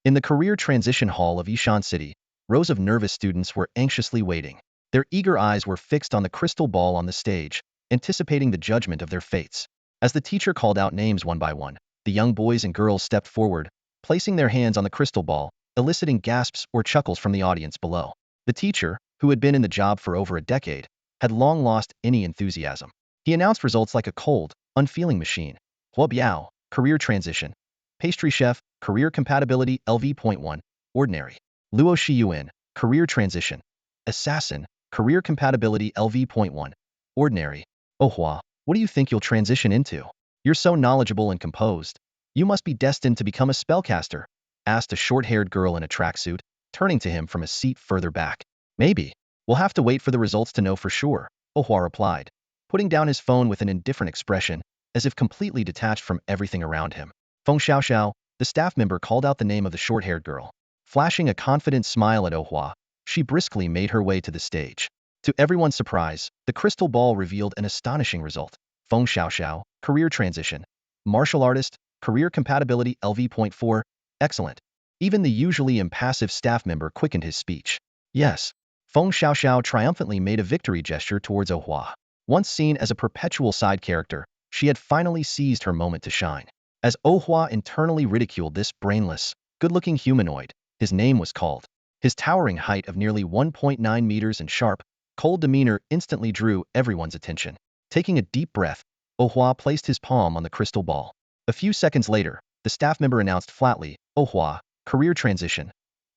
In the career transition hall of Ishan City, rows of nervous students were anxiously waiting. Their eager eyes were fixed on the crystal ball on the stage, anticipating the judgment of their fates. As the teacher called out names one by one, the young boys and girls stepped forward, placing their hands on the crystal ball, eliciting gasps or chuckles from the audience below. The teacher, who had been in the job for over a decade, had long lost any enthusiasm. He announced results like a cold, unfeeling machine. Hua Biao, career transition. Pastry chef, career compatibility LV.1, ordinary. Luo Shiyuan, career transition. Assassin, career compatibility LV.1, ordinary. Oh Hua, what do you think you'll transition into? You're so knowledgeable and composed. You must be destined to become a spellcaster, asked a short-haired girl in a tracksuit, turning to him from a seat further back. Maybe. We'll have to wait for the results to know for sure, Oh Hua replied, putting down his phone with an indifferent expression, as if completely detached from everything around him. Feng Xiaoxiao, the staff member, called out the name of the short-haired girl. Flashing a confident smile at Oh Hua, she briskly made her way to the stage. To everyone's surprise, the crystal ball revealed an astonishing result. Feng Xiaoxiao, career transition. Martial artist, career compatibility LV.4, excellent. Even the usually impassive staff member quickened his speech. Yes. Feng Xiaoxiao triumphantly made a victory gesture towards Oh Hua. Once seen as a perpetual side character, she had finally seized her moment to shine. As Oh Hua internally ridiculed this brainless, good-looking humanoid, his name was called. His towering height of nearly 1.9 meters and sharp, cold demeanor instantly drew everyone's attention. Taking a deep breath, Oh Hua placed his palm on the crystal ball. A few seconds later, the staff member announced flatly, Oh Hua, career transition.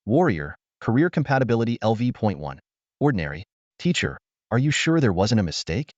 Warrior, career compatibility LV.1, ordinary. Teacher, are you sure there wasn't a mistake?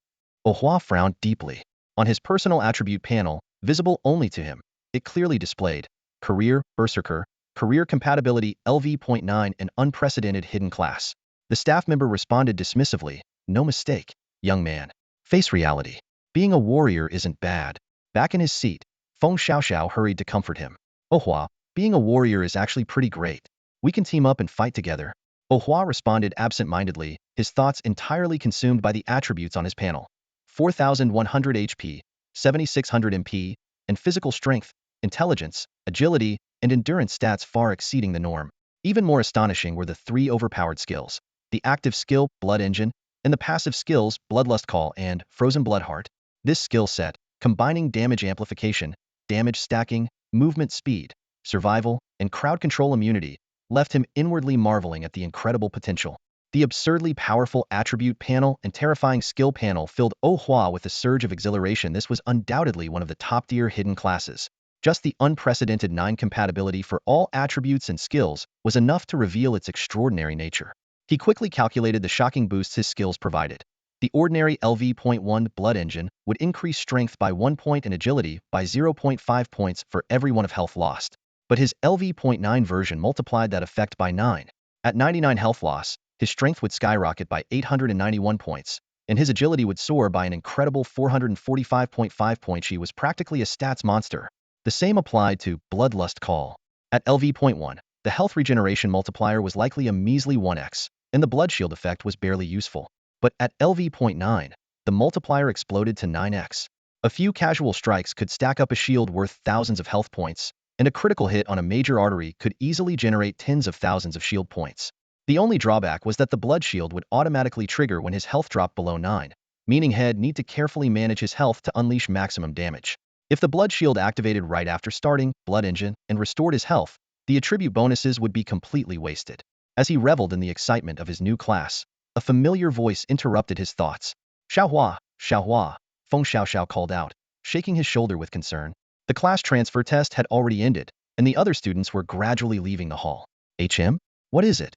Oh Hua frowned deeply. On his personal attribute panel, visible only to him, it clearly displayed career, berserker, career compatibility LV.9, an unprecedented hidden class. The staff member responded dismissively, no mistake, young man. Face reality. Being a warrior isn't bad. Back in his seat, Feng Xiaoxiao hurried to comfort him. Oh Hua, being a warrior is actually pretty great. We can team up and fight together. Oh Hua responded absent-mindedly, his thoughts entirely consumed by the attributes on his panel. 4,100 HP, 7,600 MP, and physical strength, intelligence, agility, and endurance stats far exceeding the norm. Even more astonishing were the three overpowered skills: the active skill, Blood Engine, and the passive skills, Bloodlust Call and Frozen Blood Heart. This skill set, combining damage amplification, damage stacking, movement speed, survival, and crowd control immunity, left him inwardly marveling at the incredible potential. The absurdly powerful attribute panel and terrifying skill panel filled Oh Hua with a surge of exhilaration. This was undoubtedly one of the top-tier hidden classes. Just the unprecedented 9 compatibility for all attributes and skills was enough to reveal its extraordinary nature. He quickly calculated the shocking boosts his skills provided. The ordinary LV.1 Blood Engine would increase strength by 1 point and agility by 0.5 points for every 1 of health lost. But his LV.9 version multiplied that effect by 9. At 99 health loss, his strength would skyrocket by 891 points, and his agility would soar by an incredible 445.5 points. He was practically a stats monster. The same applied to Bloodlust Call. At LV.1, the health regeneration multiplier was likely a measly 1x, and the blood shield effect was barely useful. But at LV.9, the multiplier exploded to 9x. A few casual strikes could stack up a shield worth thousands of health points, and a critical hit on a major artery could easily generate tens of thousands of shield points. The only drawback was that the blood shield would automatically trigger when his health dropped below 9, meaning he'd need to carefully manage his health to unleash maximum damage. If the blood shield activated right after starting Blood Engine and restored his health, the attribute bonuses would be completely wasted. As he reveled in the excitement of his new class, a familiar voice interrupted his thoughts. Xiaohua, Xiaohua, Feng Xiaoxiao called out, shaking his shoulder with concern. The class transfer test had already ended, and the other students were gradually leaving the hall. HM? What is it?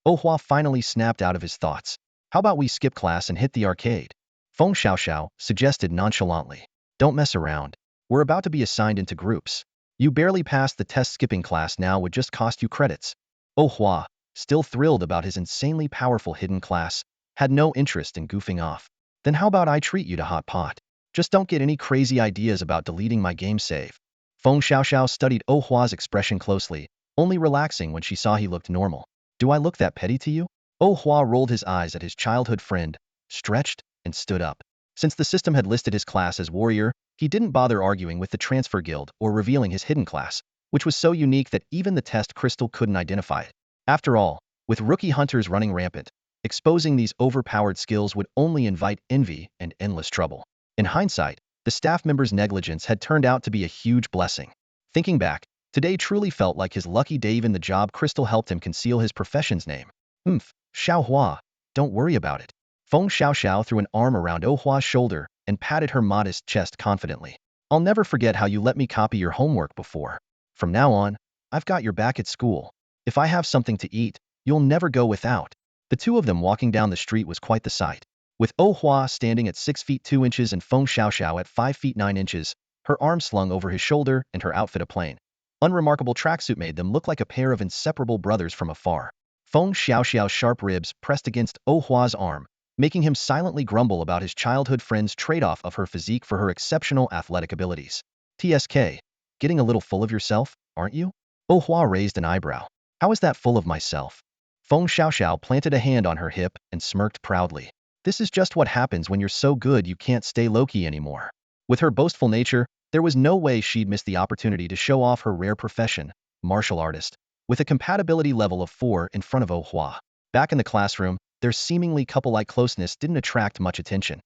Oh Hua finally snapped out of his thoughts. How about we skip class and hit the arcade? Feng Xiaoxiao suggested nonchalantly. Don't mess around. We're about to be assigned into groups. You barely passed the test. Skipping class now would just cost you credits. Oh Hua, still thrilled about his insanely powerful hidden class, had no interest in goofing off. Then how about I treat you to hot pot? Just don't get any crazy ideas about deleting my game save. Feng Xiaoxiao studied Oh Hua's expression closely, only relaxing when she saw he looked normal. Do I look that petty to you? Oh Hua rolled his eyes at his childhood friend, stretched, and stood up. Since the system had listed his class as warrior, he didn't bother arguing with the transfer guild or revealing his hidden class. which was so unique that even the test crystal couldn't identify it. After all, with rookie hunters running rampant, exposing these overpowered skills would only invite envy and endless trouble. In hindsight, the staff member's negligence had turned out to be a huge blessing. Thinking back, today truly felt like his lucky day. Even the job crystal helped him conceal his profession's name. Xiao Hua, don't worry about it. Feng Xiaoxiao threw an arm around Oh Hua's shoulder and patted her modest chest confidently. I'll never forget how you let me copy your homework before. From now on, I've got your back at school. If I have something to eat, you'll never go without. The two of them walking down the street was quite the sight. With Oh Hua standing at 6 feet 2 inches and Feng Xiaoxiao at 5 feet 9 inches, her arm slung over his shoulder and her outfit a plain, unremarkable tracksuit made them look like a pair of inseparable brothers from afar. Feng Xiaoxiao's sharp ribs pressed against Oh Hua's arm, making him silently grumble about his childhood friend's trade-off of her physique for her exceptional athletic abilities. TSK, getting a little full of yourself, aren't you? Oh Hua raised an eyebrow. How is that full of myself? Feng Xiaoxiao planted a hand on her hip and smirked proudly. This is just what happens when you're so good you can't stay low-key anymore. With her boastful nature, there was no way she'd miss the opportunity to show off her rare profession, martial artist, with a compatibility level of 4 in front of Oh Hua. Back in the classroom, their seemingly couple-like closeness didn't attract much attention.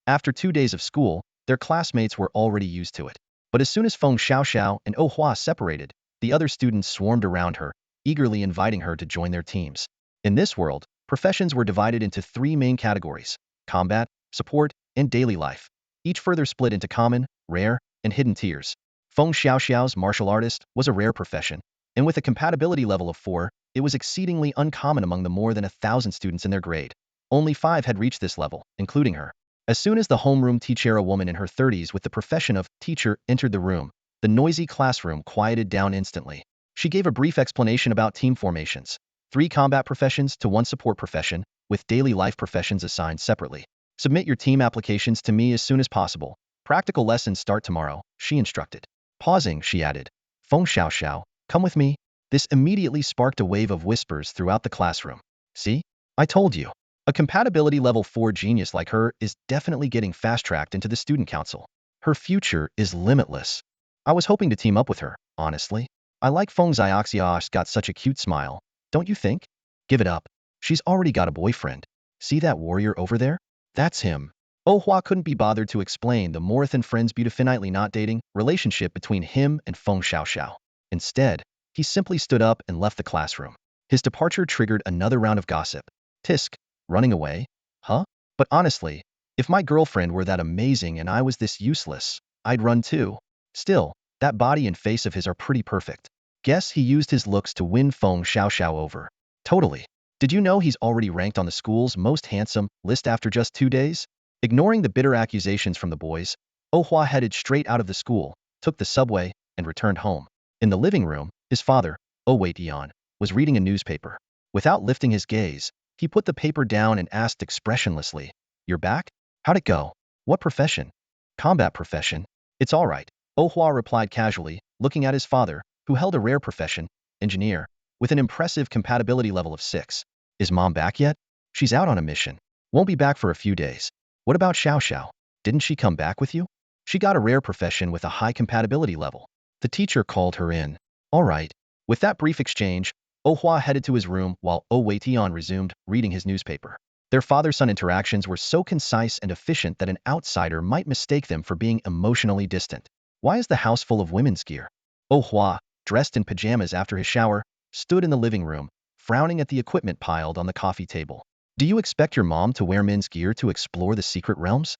After 2 days of school, their classmates were already used to it. But as soon as Feng Xiaoxiao and Oh Hua separated, the other students swarmed around her, eagerly inviting her to join their teams. In this world, professions were divided into 3 main categories: combat, support, and daily life, each further split into common, rare, and hidden tiers. Feng Xiaoxiao's martial artist was a rare profession, and with a compatibility level of 4, it was exceedingly uncommon among the more than 1,000 students in their grade. Only 5 had reached this level, including her. As soon as the homeroom teacher, a woman in her 30s with the profession of teacher, entered the room, the noisy classroom quieted down instantly. She gave a brief explanation about team formations: 3 combat professions to 1 support profession, with daily life professions assigned separately. Submit your team applications to me as soon as possible. Practical lessons start tomorrow, she instructed. Pausing, she added, Feng Xiaoxiao, come with me. This immediately sparked a wave of whispers throughout the classroom. See? I told you. A compatibility level 4 genius like her is definitely getting fast-tracked into the student council. Her future is limitless. I was hoping to team up with her, honestly. I like Feng Xiaoxiao's got such a cute smile. Don't you think? Give it up. She's already got a boyfriend. See that warrior over there? That's him. Oh Hua couldn't be bothered to explain the more than friends beautifully not dating relationship between him and Feng Xiaoxiao. Instead, he simply stood up and left the classroom. His departure triggered another round of gossip. Tisk, running away? Huh? But honestly, if my girlfriend were that amazing and I was this useless, I'd run too. Still, that body and face of his are pretty perfect. Guess he used his looks to win Feng Xiaoxiao over. Totally. Did you know he's already ranked on the school's most handsome list after just 2 days? Ignoring the bitter accusations from the boys, Oh Hua headed straight out of the school, took the subway, and returned home. In the living room, his father, Oh Waitian, was reading a newspaper. Without lifting his gaze, he put the paper down and asked expressionlessly, "You're back? How'd it go? What profession?" "Combat profession. It's all right," Oh Hua replied casually, looking at his father, who held a rare profession, engineer, with an impressive compatibility level of 6. "Is Mom back yet?" "She's out on a mission. Won't be back for a few days." "What about Xiao Xiao? Didn't she come back with you?" "She got a rare profession with a high compatibility level." The teacher called her in. "All right." With that brief exchange, Oh Hua headed to his room while Oh Waitian resumed reading his newspaper. Their father-son interactions were so concise and efficient that an outsider might mistake them for being emotionally distant. Why is the house full of women's gear? Oh Hua, dressed in pajamas after his shower, stood in the living room, frowning at the equipment piled on the coffee table. "Do you expect your mom to wear men's gear to explore the secret realms?"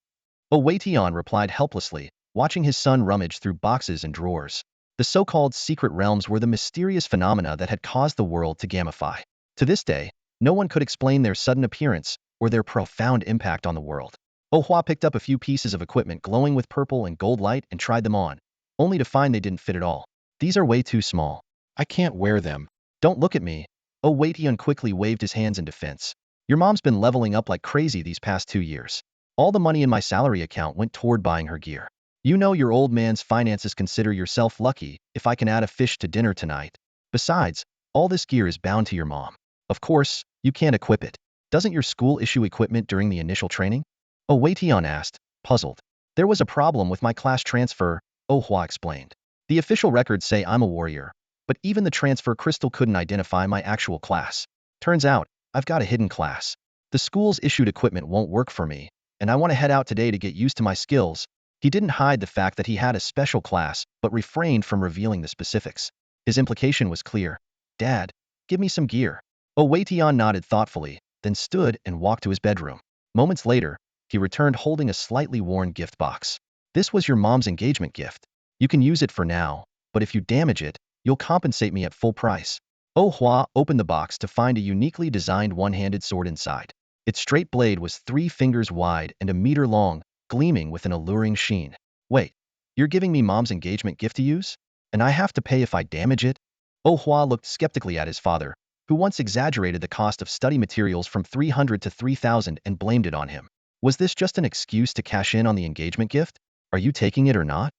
Oh Waitian replied helplessly, watching his son rummage through boxes and drawers. The so-called secret realms were the mysterious phenomena that had caused the world to gamify. To this day, no one could explain their sudden appearance or their profound impact on the world. Oh Hua picked up a few pieces of equipment glowing with purple and gold light and tried them on, only to find they didn't fit at all. "These are way too small. I can't wear them." "Don't look at me." Oh Waitian quickly waved his hands in defense. "Your mom's been leveling up like crazy these past 2 years. All the money in my salary account went toward buying her gear. You know your old man's finances. Consider yourself lucky if I can add a fish to dinner tonight. Besides, all this gear is bound to your mom. Of course, you can't equip it. Doesn't your school issue equipment during the initial training?" Oh Waitian asked, puzzled. "There was a problem with my class transfer," Oh Hua explained. "The official records say I'm a warrior, but even the transfer crystal couldn't identify my actual class. Turns out, I've got a hidden class. The school's issued equipment won't work for me, and I want to head out today to get used to my skills. He didn't hide the fact that he had a special class, but refrained from revealing the specifics. His implication was clear. Dad, give me some gear. Oweition nodded thoughtfully, then stood and walked to his bedroom. Moments later, he returned holding a slightly worn gift box. This was your mom's engagement gift. You can use it for now, but if you damage it, you'll compensate me at full price. Oh Hua opened the box to find a uniquely designed one-handed sword inside. Its straight blade was 3 fingers wide and a meter long, gleaming with an alluring sheen. Wait, you're giving me mom's engagement gift to use? And I have to pay if I damage it? Oh Hua looked skeptically at his father, who once exaggerated the cost of study materials from 300 to 3,000 and blamed it on him. Was this just an excuse to cash in on the engagement gift? Are you taking it or not?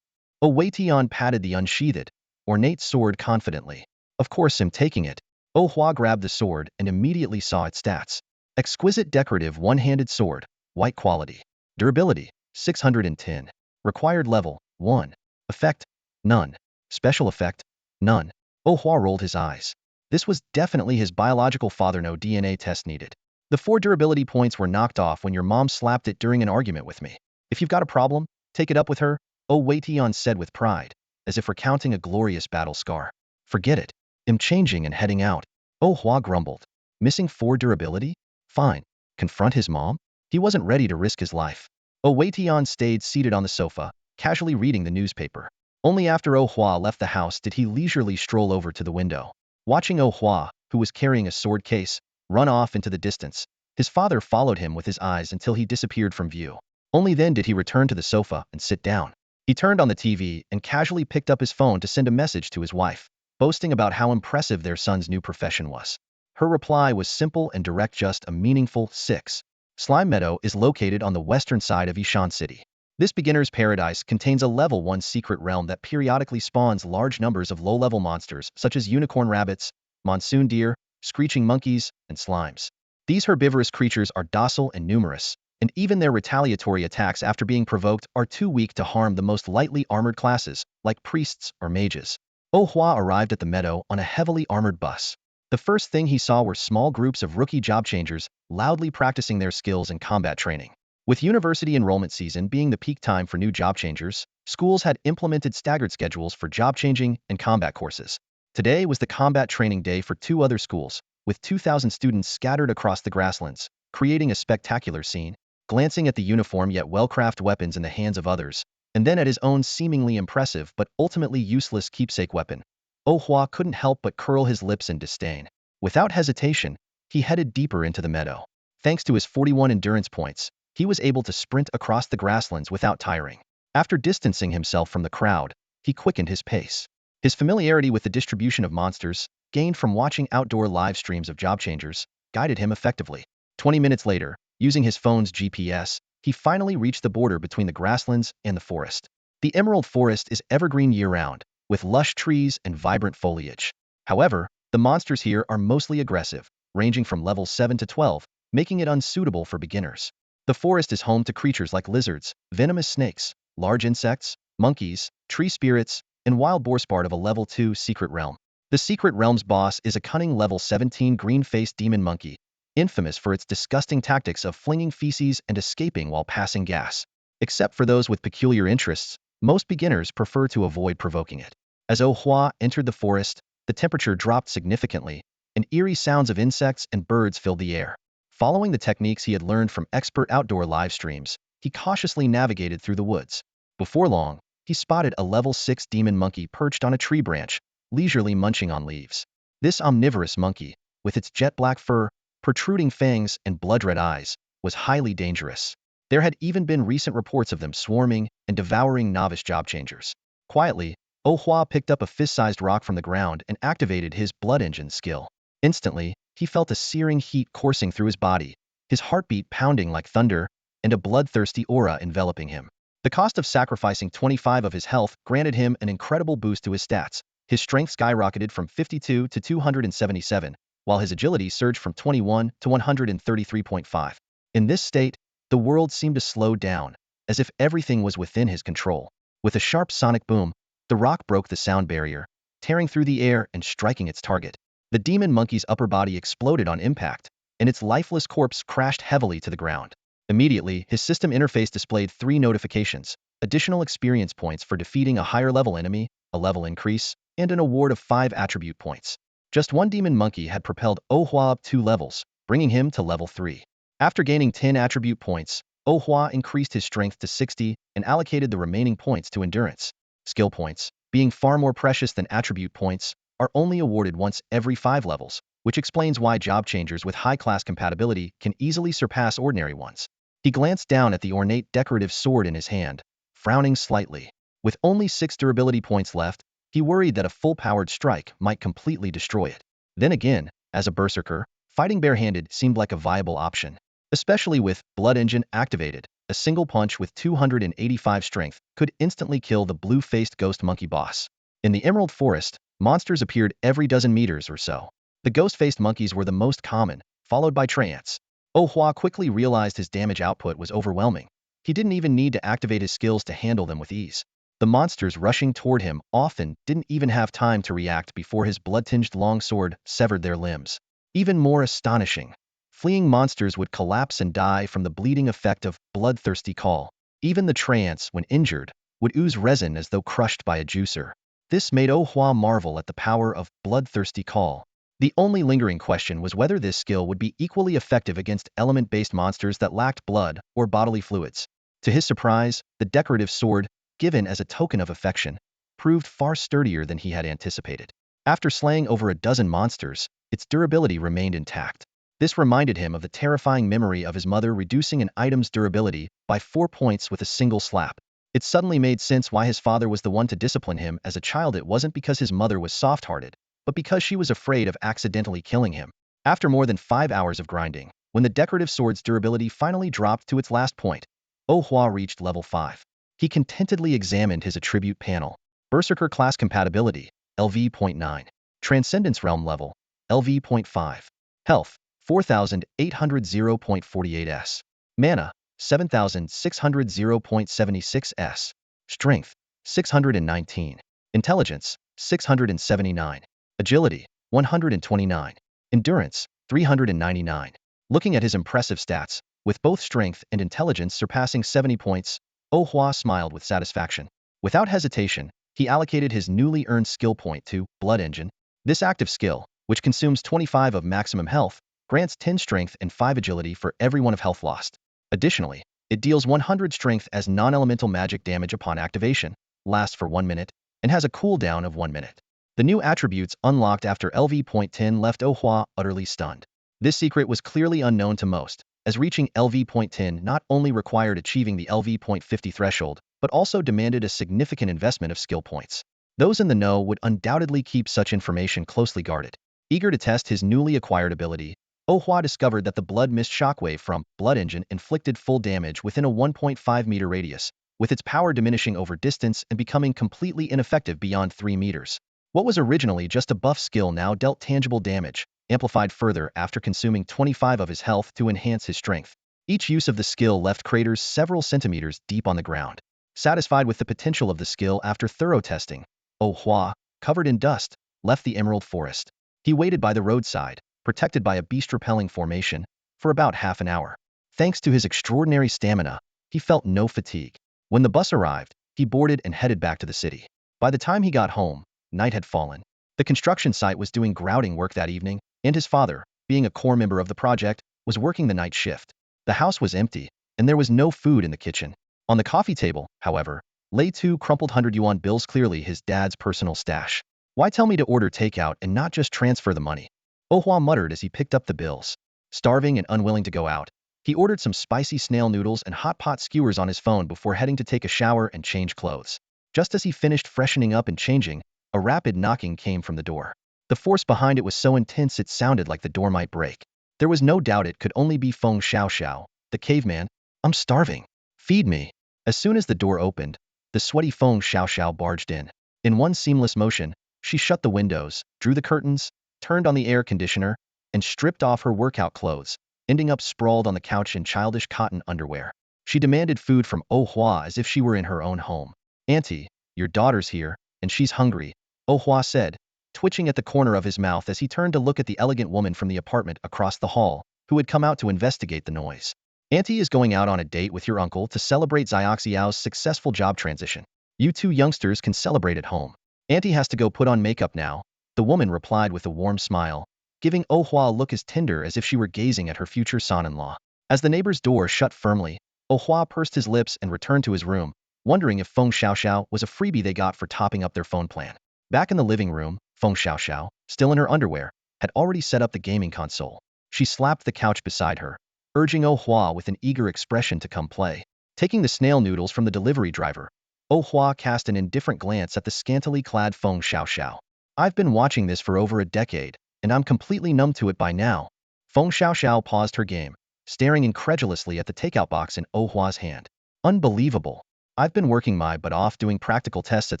Oweition patted the unsheathed, ornate sword confidently. Of course I'm taking it. Oh Hua grabbed the sword and immediately saw its stats. Exquisite decorative one-handed sword, white quality. Durability, 610. Required level, 1. Effect, none. Special effect, none. Oh Hua rolled his eyes. This was definitely his biological father. No DNA test needed. The 4 durability points were knocked off when your mom slapped it during an argument with me. If you've got a problem, take it up with her, Oweition said with pride, as if recounting a glorious battle scar. Forget it. I'm changing and heading out. Oh Hua grumbled. Missing 4 durability? Fine. Confront his mom? He wasn't ready to risk his life. Oweition stayed seated on the sofa, casually reading the newspaper. Only after Oh Hua left the house did he leisurely stroll over to the window. Watching Oh Hua, who was carrying a sword case, run off into the distance, his father followed him with his eyes until he disappeared from view. Only then did he return to the sofa and sit down. He turned on the TV and casually picked up his phone to send a message to his wife, boasting about how impressive their son's new profession was. Her reply was simple and direct, just a meaningful 6. Slime Meadow is located on the western side of Ishan City. This beginner's paradise contains a level 1 secret realm that periodically spawns large numbers of low-level monsters such as unicorn rabbits, monsoon deer, screeching monkeys, and slimes. These herbivorous creatures are docile and numerous, and even their retaliatory attacks after being provoked are too weak to harm the most lightly armored classes, like priests or mages. Oh Hua arrived at the meadow on a heavily armored bus. The first thing he saw were small groups of rookie job changers loudly practicing their skills in combat training. With university enrollment season being the peak time for new job changers, schools had implemented staggered schedules for job changing and combat courses. Today was the combat training day for 2 other schools, with 2,000 students scattered across the grasslands, creating a spectacular scene. Glancing at the uniform yet well-crafted weapons in the hands of others, and then at his own seemingly impressive but ultimately useless keepsake weapon, Oh Hua couldn't help but curl his lips in disdain. Without hesitation, he headed deeper into the meadow. Thanks to his 41 endurance points, he was able to sprint across the grasslands without tiring. After distancing himself from the crowd, he quickened his pace. His familiarity with the distribution of monsters, gained from watching outdoor live streams of job changers, guided him effectively. 20 minutes later, using his phone's GPS, he finally reached the border between the grasslands and the forest. The Emerald Forest is evergreen year-round, with lush trees and vibrant foliage. However, the monsters here are mostly aggressive, ranging from level 7 to 12, making it unsuitable for beginners. The forest is home to creatures like lizards, venomous snakes, large insects, monkeys, tree spirits, and wild boar, part of a level 2 secret realm. The secret realm's boss is a cunning level 17 green-faced demon monkey, infamous for its disgusting tactics of flinging feces and escaping while passing gas. Except for those with peculiar interests, most beginners prefer to avoid provoking it. As Oh Hua entered the forest, the temperature dropped significantly, and eerie sounds of insects and birds filled the air. Following the techniques he had learned from expert outdoor live streams, he cautiously navigated through the woods. Before long, he spotted a level 6 demon monkey perched on a tree branch, leisurely munching on leaves. This omnivorous monkey, with its jet black fur, protruding fangs, and blood-red eyes, was highly dangerous. There had even been recent reports of them swarming and devouring novice job changers. Quietly, Oh Hua picked up a fist-sized rock from the ground and activated his blood engine skill. Instantly, he felt a searing heat coursing through his body, his heartbeat pounding like thunder, and a bloodthirsty aura enveloping him. The cost of sacrificing 25 of his health granted him an incredible boost to his stats. His strength skyrocketed from 52 to 277, while his agility surged from 21 to 133.5. In this state, the world seemed to slow down, as if everything was within his control. With a sharp sonic boom, the rock broke the sound barrier, tearing through the air and striking its target. The demon monkey's upper body exploded on impact, and its lifeless corpse crashed heavily to the ground. Immediately, his system interface displayed 3 notifications: additional experience points for defeating a higher-level enemy, a level increase, and an award of 5 attribute points. Just one demon monkey had propelled Oh Hua up 2 levels, bringing him to level 3. After gaining 10 attribute points, Oh Hua increased his strength to 60 and allocated the remaining points to endurance. Skill points, being far more precious than attribute points, are only awarded once every 5 levels, which explains why job changers with high-class compatibility can easily surpass ordinary ones. He glanced down at the ornate decorative sword in his hand, frowning slightly. With only 6 durability points left, he worried that a full-powered strike might completely destroy it. Then again, as a berserker, fighting barehanded seemed like a viable option. Especially with Blood Engine activated, a single punch with 285 strength could instantly kill the blue-faced ghost monkey boss. In the Emerald Forest, monsters appeared every dozen meters or so. The ghost-faced monkeys were the most common, followed by treants. Oh Hua quickly realized his damage output was overwhelming. He didn't even need to activate his skills to handle them with ease. The monsters rushing toward him often didn't even have time to react before his blood-tinged longsword severed their limbs. Even more astonishing, fleeing monsters would collapse and die from the bleeding effect of bloodthirsty call. Even the treants, when injured, would ooze resin as though crushed by a juicer. This made Oh Hua marvel at the power of bloodthirsty call. The only lingering question was whether this skill would be equally effective against element-based monsters that lacked blood or bodily fluids. To his surprise, the decorative sword, given as a token of affection, proved far sturdier than he had anticipated. After slaying over a dozen monsters, its durability remained intact. This reminded him of the terrifying memory of his mother reducing an item's durability by 4 points with a single slap. It suddenly made sense why his father was the one to discipline him as a child. It wasn't because his mother was soft-hearted, but because she was afraid of accidentally killing him. After more than 5 hours of grinding, when the decorative sword's durability finally dropped to its last point, Oh Hua reached level 5. He contentedly examined his attribute panel. Berserker class compatibility, LV.9. Transcendence realm level, LV.5. Health, 4,800.48s. Mana, 7,600.76s. Strength, 619. Intelligence, 679. Agility, 129. Endurance, 399. Looking at his impressive stats, with both strength and intelligence surpassing 70 points, Oh Hua smiled with satisfaction. Without hesitation, he allocated his newly earned skill point to Blood Engine. This active skill, which consumes 25 of maximum health, grants 10 strength and 5 agility for every 1 of health lost. Additionally, it deals 100 strength as non-elemental magic damage upon activation, lasts for 1 minute, and has a cooldown of 1 minute. The new attributes unlocked after LV.10 left Oh Hua utterly stunned. This secret was clearly unknown to most, as reaching LV.10 not only required achieving the LV.50 threshold, but also demanded a significant investment of skill points. Those in the know would undoubtedly keep such information closely guarded. Eager to test his newly acquired ability, Oh Hua discovered that the Blood Mist shockwave from Blood Engine inflicted full damage within a 1.5 meter radius, with its power diminishing over distance and becoming completely ineffective beyond 3 meters. What was originally just a buff skill now dealt tangible damage, amplified further after consuming 25 of his health to enhance his strength. Each use of the skill left craters several centimeters deep on the ground. Satisfied with the potential of the skill after thorough testing, Oh Hua, covered in dust, left the Emerald Forest. He waited by the roadside, protected by a beast-repelling formation, for about half an hour. Thanks to his extraordinary stamina, he felt no fatigue. When the bus arrived, he boarded and headed back to the city. By the time he got home, night had fallen. The construction site was doing grouting work that evening, and his father, being a core member of the project, was working the night shift. The house was empty, and there was no food in the kitchen. On the coffee table, however, lay 2 crumpled 100 yuan bills, clearly his dad's personal stash. Why tell me to order takeout and not just transfer the money? Oh Hua muttered as he picked up the bills. Starving and unwilling to go out, he ordered some spicy snail noodles and hot pot skewers on his phone before heading to take a shower and change clothes. Just as he finished freshening up and changing, a rapid knocking came from the door. The force behind it was so intense it sounded like the door might break. There was no doubt it could only be Feng Xiaoxiao, the caveman. I'm starving. Feed me. As soon as the door opened, the sweaty Feng Xiaoxiao barged in. In one seamless motion, she shut the windows, drew the curtains, turned on the air conditioner, and stripped off her workout clothes, ending up sprawled on the couch in childish cotton underwear. She demanded food from Oh Hua as if she were in her own home. Auntie, your daughter's here, and she's hungry. Oh Hua said, twitching at the corner of his mouth as he turned to look at the elegant woman from the apartment across the hall, who had come out to investigate the noise. Auntie is going out on a date with your uncle to celebrate Xiaoxiao's successful job transition. You two youngsters can celebrate at home. Auntie has to go put on makeup now, the woman replied with a warm smile, giving Oh Hua a look as tender as if she were gazing at her future son-in-law. As the neighbor's door shut firmly, Oh Hua pursed his lips and returned to his room, wondering if Feng Xiaoxiao was a freebie they got for topping up their phone plan. Back in the living room, Feng Xiaoxiao, still in her underwear, had already set up the gaming console. She slapped the couch beside her, urging Oh Hua with an eager expression to come play. Taking the snail noodles from the delivery driver, Oh Hua cast an indifferent glance at the scantily clad Feng Xiaoxiao. I've been watching this for over a decade, and I'm completely numb to it by now. Feng Xiaoxiao paused her game, staring incredulously at the takeout box in Oh Hua's hand. Unbelievable. I've been working my butt off doing practical tests at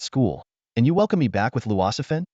school, and you welcome me back with luocefen?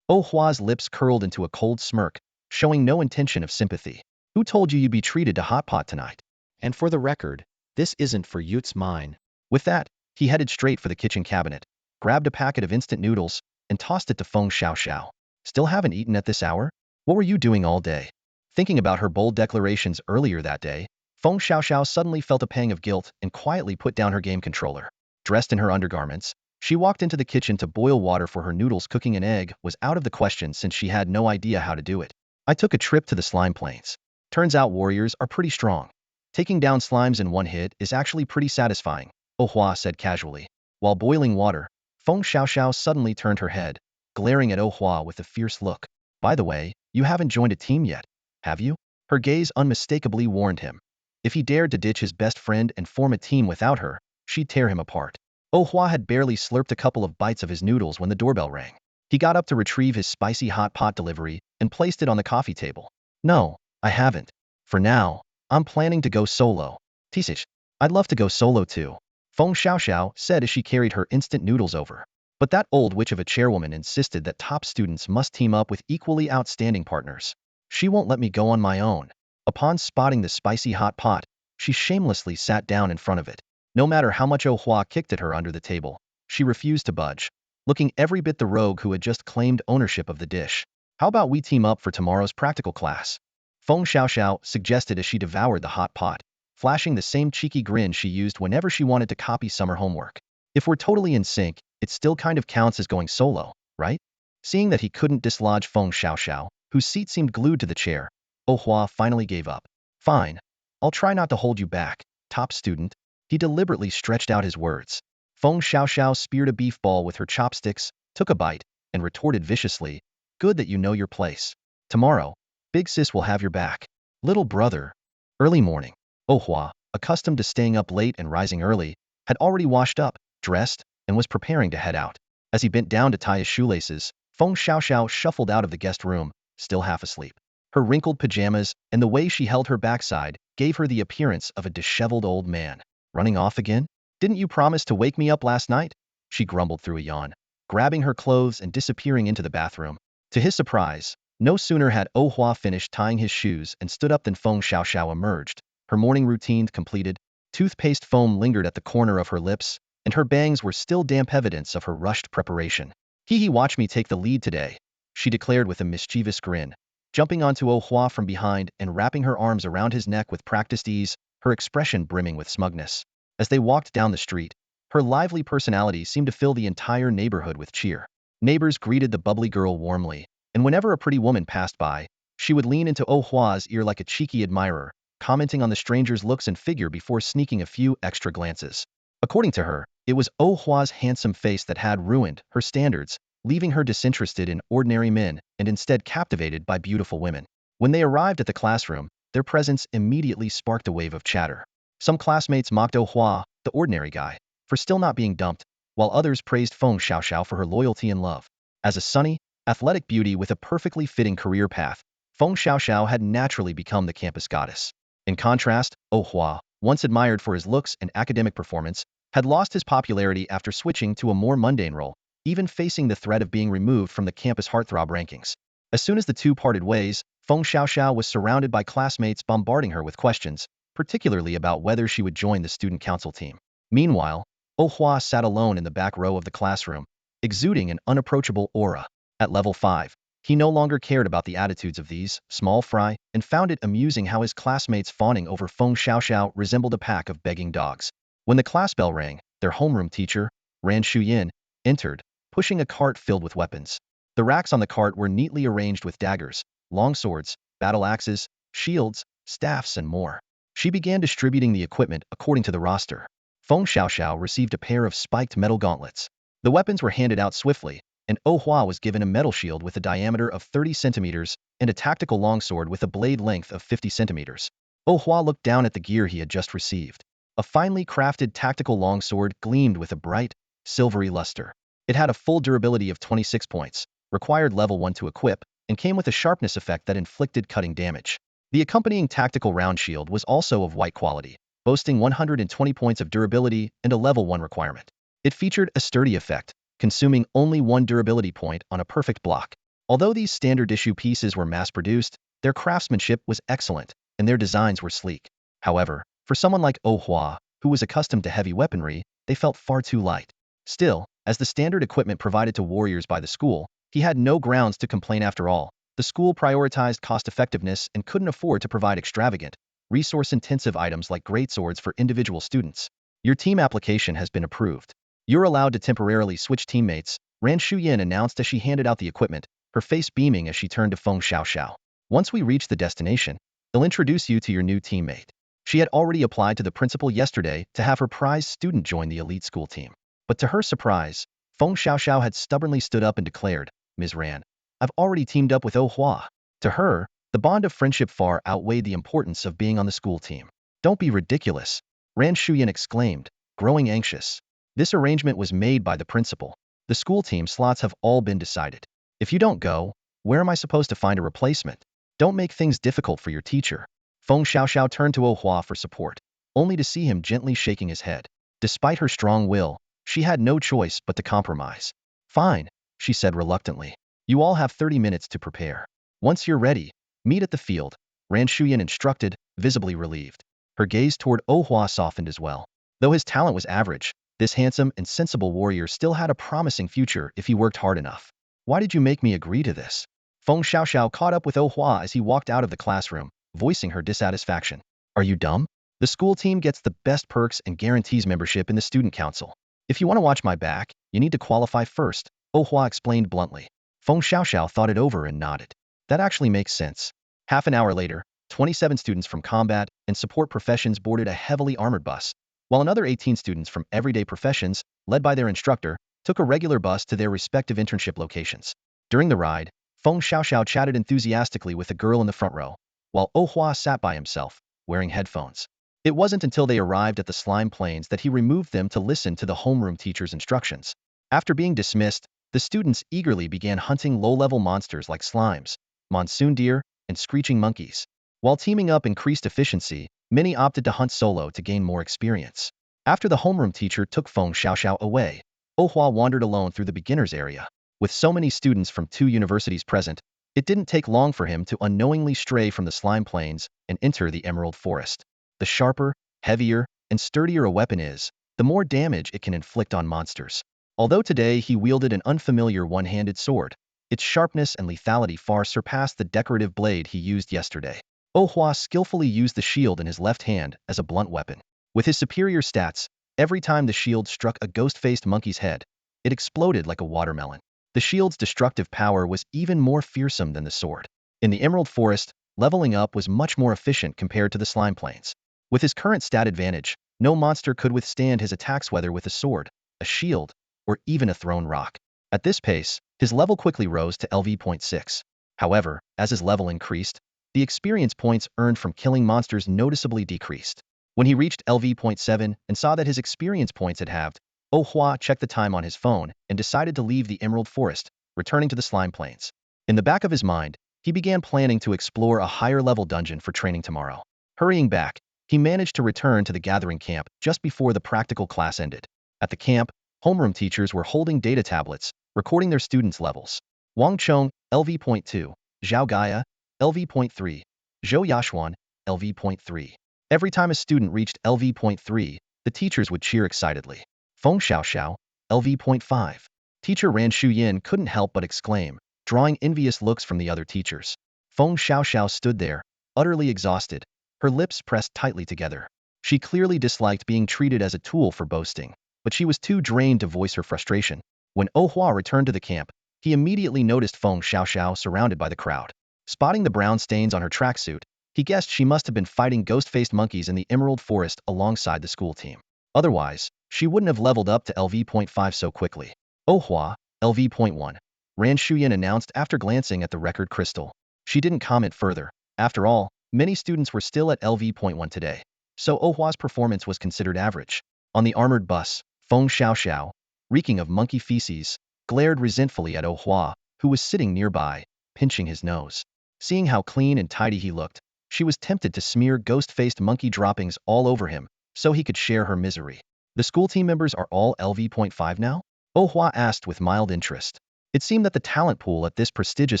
Oh Hua's lips curled into a cold smirk, showing no intention of sympathy. Who told you you'd be treated to hot pot tonight? And for the record, this isn't for Yute's mine. With that, he headed straight for the kitchen cabinet, grabbed a packet of instant noodles, and tossed it to Feng Xiaoxiao. Still haven't eaten at this hour? What were you doing all day? Thinking about her bold declarations earlier that day, Feng Xiaoxiao suddenly felt a pang of guilt and quietly put down her game controller. Dressed in her undergarments, she walked into the kitchen to boil water for her noodles. Cooking an egg was out of the question since she had no idea how to do it. I took a trip to the slime plains. Turns out warriors are pretty strong. Taking down slimes in one hit is actually pretty satisfying, Oh Hua said casually. While boiling water, Feng Xiaoxiao suddenly turned her head, glaring at Oh Hua with a fierce look. By the way, you haven't joined a team yet, have you? Her gaze unmistakably warned him. If he dared to ditch his best friend and form a team without her, she'd tear him apart. Oh Hua had barely slurped a couple of bites of his noodles when the doorbell rang. He got up to retrieve his spicy hot pot delivery and placed it on the coffee table. No, I haven't. For now, I'm planning to go solo. Tisich, I'd love to go solo too, Feng Xiaoxiao said as she carried her instant noodles over. But that old witch of a chairwoman insisted that top students must team up with equally outstanding partners. She won't let me go on my own. Upon spotting the spicy hot pot, she shamelessly sat down in front of it. No matter how much Oh Hua kicked at her under the table, she refused to budge, looking every bit the rogue who had just claimed ownership of the dish. How about we team up for tomorrow's practical class? Feng Xiaoxiao suggested as she devoured the hot pot, flashing the same cheeky grin she used whenever she wanted to copy summer homework. If we're totally in sync, it still kind of counts as going solo, right? Seeing that he couldn't dislodge Feng Xiaoxiao, whose seat seemed glued to the chair, Oh Hua finally gave up. Fine. I'll try not to hold you back, top student. He deliberately stretched out his words. Feng Xiaoxiao speared a beef ball with her chopsticks, took a bite, and retorted viciously, good that you know your place. Tomorrow, big sis will have your back. Little brother. Early morning. Oh Hua, accustomed to staying up late and rising early, had already washed up, dressed, and was preparing to head out. As he bent down to tie his shoelaces, Feng Xiaoxiao shuffled out of the guest room, still half asleep. Her wrinkled pajamas and the way she held her backside gave her the appearance of a disheveled old man. Running off again? Didn't you promise to wake me up last night? She grumbled through a yawn, grabbing her clothes and disappearing into the bathroom. To his surprise, no sooner had Oh Hua finished tying his shoes and stood up than Feng Xiaoxiao emerged, her morning routine completed. Toothpaste foam lingered at the corner of her lips, and her bangs were still damp evidence of her rushed preparation. Hee watch me take the lead today, she declared with a mischievous grin, jumping onto Oh Hua from behind and wrapping her arms around his neck with practiced ease, her expression brimming with smugness. As they walked down the street, her lively personality seemed to fill the entire neighborhood with cheer. Neighbors greeted the bubbly girl warmly, and whenever a pretty woman passed by, she would lean into Oh Hua's ear like a cheeky admirer, commenting on the stranger's looks and figure before sneaking a few extra glances. According to her, it was Oh Hua's handsome face that had ruined her standards, leaving her disinterested in ordinary men and instead captivated by beautiful women. When they arrived at the classroom, their presence immediately sparked a wave of chatter. Some classmates mocked Oh Hua, the ordinary guy, for still not being dumped, while others praised Feng Xiaoxiao for her loyalty and love. As a sunny, athletic beauty with a perfectly fitting career path, Feng Xiaoxiao had naturally become the campus goddess. In contrast, Oh Hua, once admired for his looks and academic performance, had lost his popularity after switching to a more mundane role, even facing the threat of being removed from the campus heartthrob rankings. As soon as the two parted ways, Feng Xiaoxiao was surrounded by classmates bombarding her with questions, particularly about whether she would join the student council team. Meanwhile, Oh Hua sat alone in the back row of the classroom, exuding an unapproachable aura. At level 5, he no longer cared about the attitudes of these small fry and found it amusing how his classmates fawning over Feng Xiaoxiao resembled a pack of begging dogs. When the class bell rang, their homeroom teacher, Ran Shuyin, entered, pushing a cart filled with weapons. The racks on the cart were neatly arranged with daggers, longswords, battle axes, shields, staffs, and more. She began distributing the equipment according to the roster. Feng Xiaoxiao received a pair of spiked metal gauntlets. The weapons were handed out swiftly, and Oh Hua was given a metal shield with a diameter of 30 centimeters and a tactical longsword with a blade length of 50 centimeters. Oh Hua looked down at the gear he had just received. A finely crafted tactical longsword gleamed with a bright, silvery luster. It had a full durability of 26 points, required level 1 to equip, and came with a sharpness effect that inflicted cutting damage. The accompanying tactical round shield was also of white quality, boasting 120 points of durability and a level 1 requirement. It featured a sturdy effect, consuming only 1 durability point on a perfect block. Although these standard issue pieces were mass-produced, their craftsmanship was excellent, and their designs were sleek. However, for someone like Oh Hua, who was accustomed to heavy weaponry, they felt far too light. Still, as the standard equipment provided to warriors by the school, he had no grounds to complain after all. The school prioritized cost-effectiveness and couldn't afford to provide extravagant, resource-intensive items like greatswords for individual students. Your team application has been approved. You're allowed to temporarily switch teammates, Ran Shuyin announced as she handed out the equipment, her face beaming as she turned to Feng Xiaoxiao. Once we reach the destination, they'll introduce you to your new teammate. She had already applied to the principal yesterday to have her prize student join the elite school team. But to her surprise, Feng Xiaoxiao had stubbornly stood up and declared, Ms. Ran, I've already teamed up with Oh Hua. To her, the bond of friendship far outweighed the importance of being on the school team. Don't be ridiculous, Ran Shuyin exclaimed, growing anxious. This arrangement was made by the principal. The school team slots have all been decided. If you don't go, where am I supposed to find a replacement? Don't make things difficult for your teacher. Feng Xiaoxiao turned to Oh Hua for support, only to see him gently shaking his head. Despite her strong will, she had no choice but to compromise. Fine, she said reluctantly. You all have 30 minutes to prepare. Once you're ready, meet at the field, Ran Shuyin instructed, visibly relieved. Her gaze toward Oh Hua softened as well. Though his talent was average, this handsome and sensible warrior still had a promising future if he worked hard enough. Why did you make me agree to this? Feng Xiaoxiao caught up with Oh Hua as he walked out of the classroom, voicing her dissatisfaction. Are you dumb? The school team gets the best perks and guarantees membership in the student council. If you want to watch my back, you need to qualify first, Oh Hua explained bluntly. Feng Xiaoxiao thought it over and nodded. That actually makes sense. Half an hour later, 27 students from combat and support professions boarded a heavily armored bus, while another 18 students from everyday professions, led by their instructor, took a regular bus to their respective internship locations. During the ride, Feng Xiaoxiao chatted enthusiastically with a girl in the front row, while Oh Hua sat by himself, wearing headphones. It wasn't until they arrived at the slime plains that he removed them to listen to the homeroom teacher's instructions. After being dismissed, the students eagerly began hunting low-level monsters like slimes, monsoon deer, and screeching monkeys. While teaming up increased efficiency, many opted to hunt solo to gain more experience. After the homeroom teacher took Feng Xiaoxiao away, Oh Hua wandered alone through the beginners area. With so many students from 2 universities present, it didn't take long for him to unknowingly stray from the slime plains and enter the emerald forest. The sharper, heavier, and sturdier a weapon is, the more damage it can inflict on monsters. Although today he wielded an unfamiliar one-handed sword, its sharpness and lethality far surpassed the decorative blade he used yesterday. Oh Hua skillfully used the shield in his left hand as a blunt weapon. With his superior stats, every time the shield struck a ghost-faced monkey's head, it exploded like a watermelon. The shield's destructive power was even more fearsome than the sword. In the Emerald Forest, leveling up was much more efficient compared to the slime plains. With his current stat advantage, no monster could withstand his attacks whether with a sword, a shield, or even a thrown rock. At this pace, his level quickly rose to LV.6. However, as his level increased, the experience points earned from killing monsters noticeably decreased. When he reached LV.7 and saw that his experience points had halved, Oh Hua checked the time on his phone and decided to leave the Emerald Forest, returning to the slime plains. In the back of his mind, he began planning to explore a higher-level dungeon for training tomorrow. Hurrying back, he managed to return to the gathering camp just before the practical class ended. At the camp, homeroom teachers were holding data tablets, recording their students' levels. Wang Chong, LV.2, Zhao Gaia, LV.3, Zhou Yashuan, LV.3. Every time a student reached LV.3, the teachers would cheer excitedly. Feng Xiaoxiao, LV.5. Teacher Ran Shuyin couldn't help but exclaim, drawing envious looks from the other teachers. Feng Xiaoxiao stood there, utterly exhausted, her lips pressed tightly together. She clearly disliked being treated as a tool for boasting, but she was too drained to voice her frustration. When Oh Hua returned to the camp, he immediately noticed Feng Xiaoxiao surrounded by the crowd. Spotting the brown stains on her tracksuit, he guessed she must have been fighting ghost-faced monkeys in the Emerald Forest alongside the school team. Otherwise, she wouldn't have leveled up to LV.5 so quickly. Oh Hua, LV.1. Ran Shuyan announced after glancing at the record crystal. She didn't comment further. After all, many students were still at LV.1 today, so Oh Hua's performance was considered average. On the armored bus, Feng Xiaoxiao, reeking of monkey feces, glared resentfully at Oh Hua, who was sitting nearby, pinching his nose. Seeing how clean and tidy he looked, she was tempted to smear ghost-faced monkey droppings all over him, so he could share her misery. The school team members are all LV.5 now? Oh Hua asked with mild interest. It seemed that the talent pool at this prestigious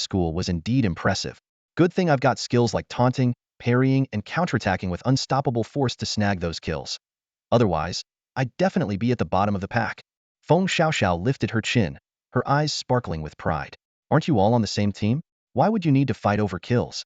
school was indeed impressive. Good thing I've got skills like taunting, parrying, and counterattacking with unstoppable force to snag those kills. Otherwise, I'd definitely be at the bottom of the pack. Feng Xiaoxiao lifted her chin, her eyes sparkling with pride. Aren't you all on the same team? Why would you need to fight over kills?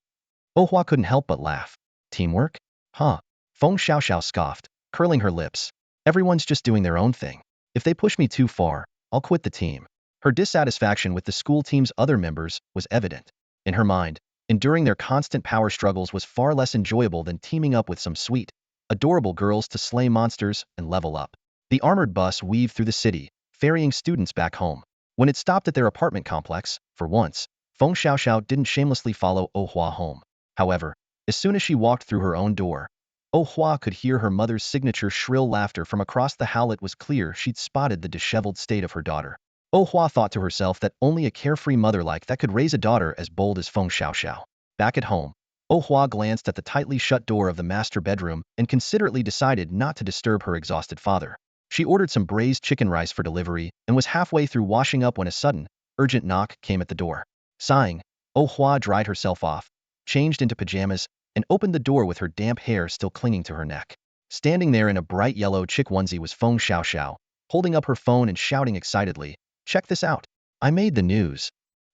Oh Hua couldn't help but laugh. Teamwork? Huh. Feng Xiaoxiao scoffed, curling her lips. Everyone's just doing their own thing. If they push me too far, I'll quit the team. Her dissatisfaction with the school team's other members was evident. In her mind, enduring their constant power struggles was far less enjoyable than teaming up with some sweet, adorable girls to slay monsters and level up. The armored bus weaved through the city, ferrying students back home. When it stopped at their apartment complex, for once, Feng Xiaoxiao didn't shamelessly follow Oh Hua home. However, as soon as she walked through her own door, Oh Hua could hear her mother's signature shrill laughter from across the hall. It was clear she'd spotted the disheveled state of her daughter. Oh Hua thought to herself that only a carefree mother like that could raise a daughter as bold as Feng Xiaoxiao. Back at home, Oh Hua glanced at the tightly shut door of the master bedroom and considerately decided not to disturb her exhausted father. She ordered some braised chicken rice for delivery and was halfway through washing up when a sudden, urgent knock came at the door. Sighing, Oh Hua dried herself off, changed into pajamas, and opened the door with her damp hair still clinging to her neck. Standing there in a bright yellow chick onesie was Feng Xiaoxiao, holding up her phone and shouting excitedly, "Check this out. I made the news."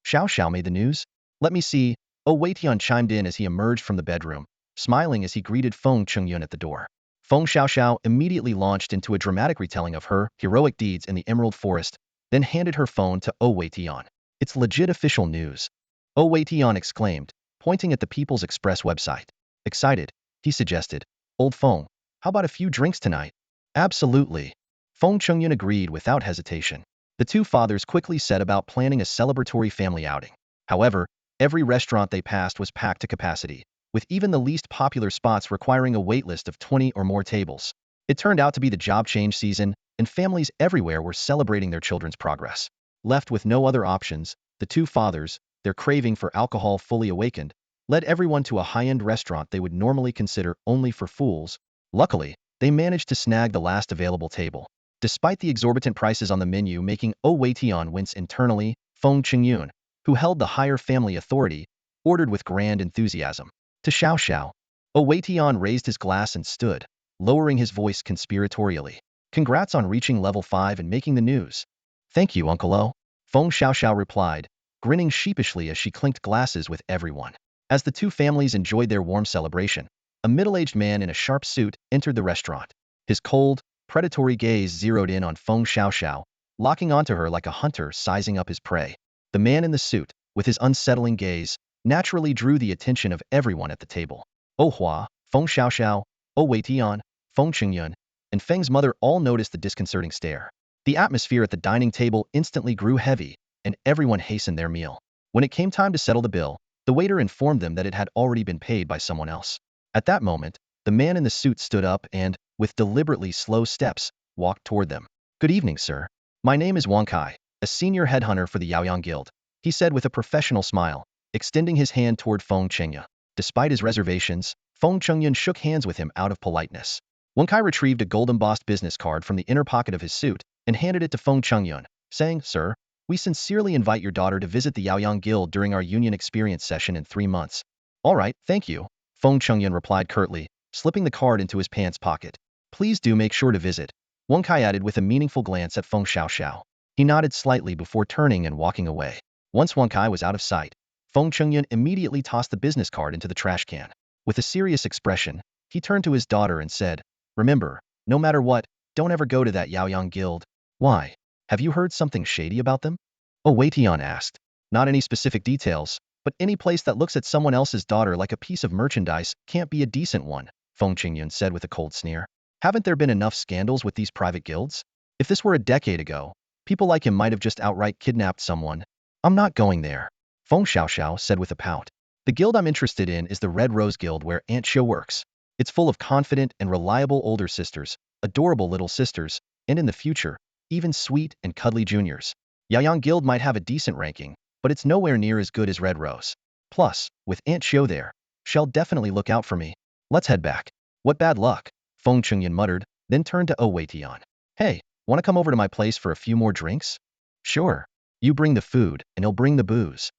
Xiaoxiao made the news? Let me see. Oh Weitian chimed in as he emerged from the bedroom, smiling as he greeted Feng Chengyun at the door. Feng Xiaoxiao immediately launched into a dramatic retelling of her heroic deeds in the Emerald Forest, then handed her phone to Oh Weitian. It's legit official news. Oh Weitian exclaimed, pointing at the People's Express website. Excited, he suggested, "Old Feng, how about a few drinks tonight?" Absolutely. Feng Chengyun agreed without hesitation. The two fathers quickly set about planning a celebratory family outing. However, every restaurant they passed was packed to capacity, with even the least popular spots requiring a waitlist of 20 or more tables. It turned out to be the job change season, and families everywhere were celebrating their children's progress. Left with no other options, the two fathers, their craving for alcohol fully awakened, led everyone to a high-end restaurant they would normally consider only for fools. Luckily, they managed to snag the last available table. Despite the exorbitant prices on the menu making Oh Weitian wince internally, Feng Chengyun, who held the higher family authority, ordered with grand enthusiasm. To Xiaoxiao. Oh Weitian raised his glass and stood, lowering his voice conspiratorially. Congrats on reaching level 5 and making the news. Thank you, Uncle O. Feng Xiaoxiao replied, grinning sheepishly as she clinked glasses with everyone. As the two families enjoyed their warm celebration, a middle-aged man in a sharp suit entered the restaurant. His cold, predatory gaze zeroed in on Feng Xiaoxiao, locking onto her like a hunter sizing up his prey. The man in the suit, with his unsettling gaze, naturally drew the attention of everyone at the table. Oh Hua, Feng Xiaoxiao, Oh Weitian, Feng Chengyun, and Feng's mother all noticed the disconcerting stare. The atmosphere at the dining table instantly grew heavy, and everyone hastened their meal. When it came time to settle the bill, the waiter informed them that it had already been paid by someone else. At that moment, the man in the suit stood up and, with deliberately slow steps, walked toward them. "Good evening, sir. My name is Wang Kai, a senior headhunter for the Yaoyang Guild," he said with a professional smile, extending his hand toward Feng Chengyun. Despite his reservations, Feng Chengyun shook hands with him out of politeness. Wang Kai retrieved a gold-embossed business card from the inner pocket of his suit and handed it to Feng Chengyun, saying, "Sir, we sincerely invite your daughter to visit the Yaoyang Guild during our union experience session in 3 months." "All right, thank you," Feng Chengyun replied curtly, slipping the card into his pants pocket. "Please do make sure to visit," Wang Kai added with a meaningful glance at Feng Xiaoxiao. He nodded slightly before turning and walking away. Once Wang Kai was out of sight, Feng Chungyun immediately tossed the business card into the trash can. With a serious expression, he turned to his daughter and said, "Remember, no matter what, don't ever go to that Yaoyang guild." "Why? Have you heard something shady about them?" Oh Weitian asked. "Not any specific details, but any place that looks at someone else's daughter like a piece of merchandise can't be a decent one," Feng Qingyun said with a cold sneer. "Haven't there been enough scandals with these private guilds? If this were a decade ago, people like him might have just outright kidnapped someone." "I'm not going there," Feng Xiaoxiao said with a pout. "The guild I'm interested in is the Red Rose Guild where Aunt Xiu works. It's full of confident and reliable older sisters, adorable little sisters, and in the future, even sweet and cuddly juniors. Yaoyang Guild might have a decent ranking, but it's nowhere near as good as Red Rose. Plus, with Aunt Xiu there, she'll definitely look out for me. Let's head back." "What bad luck," Feng Chungyun muttered, then turned to Weitian. "Hey, want to come over to my place for a few more drinks?" "Sure. You bring the food, and he'll bring the booze."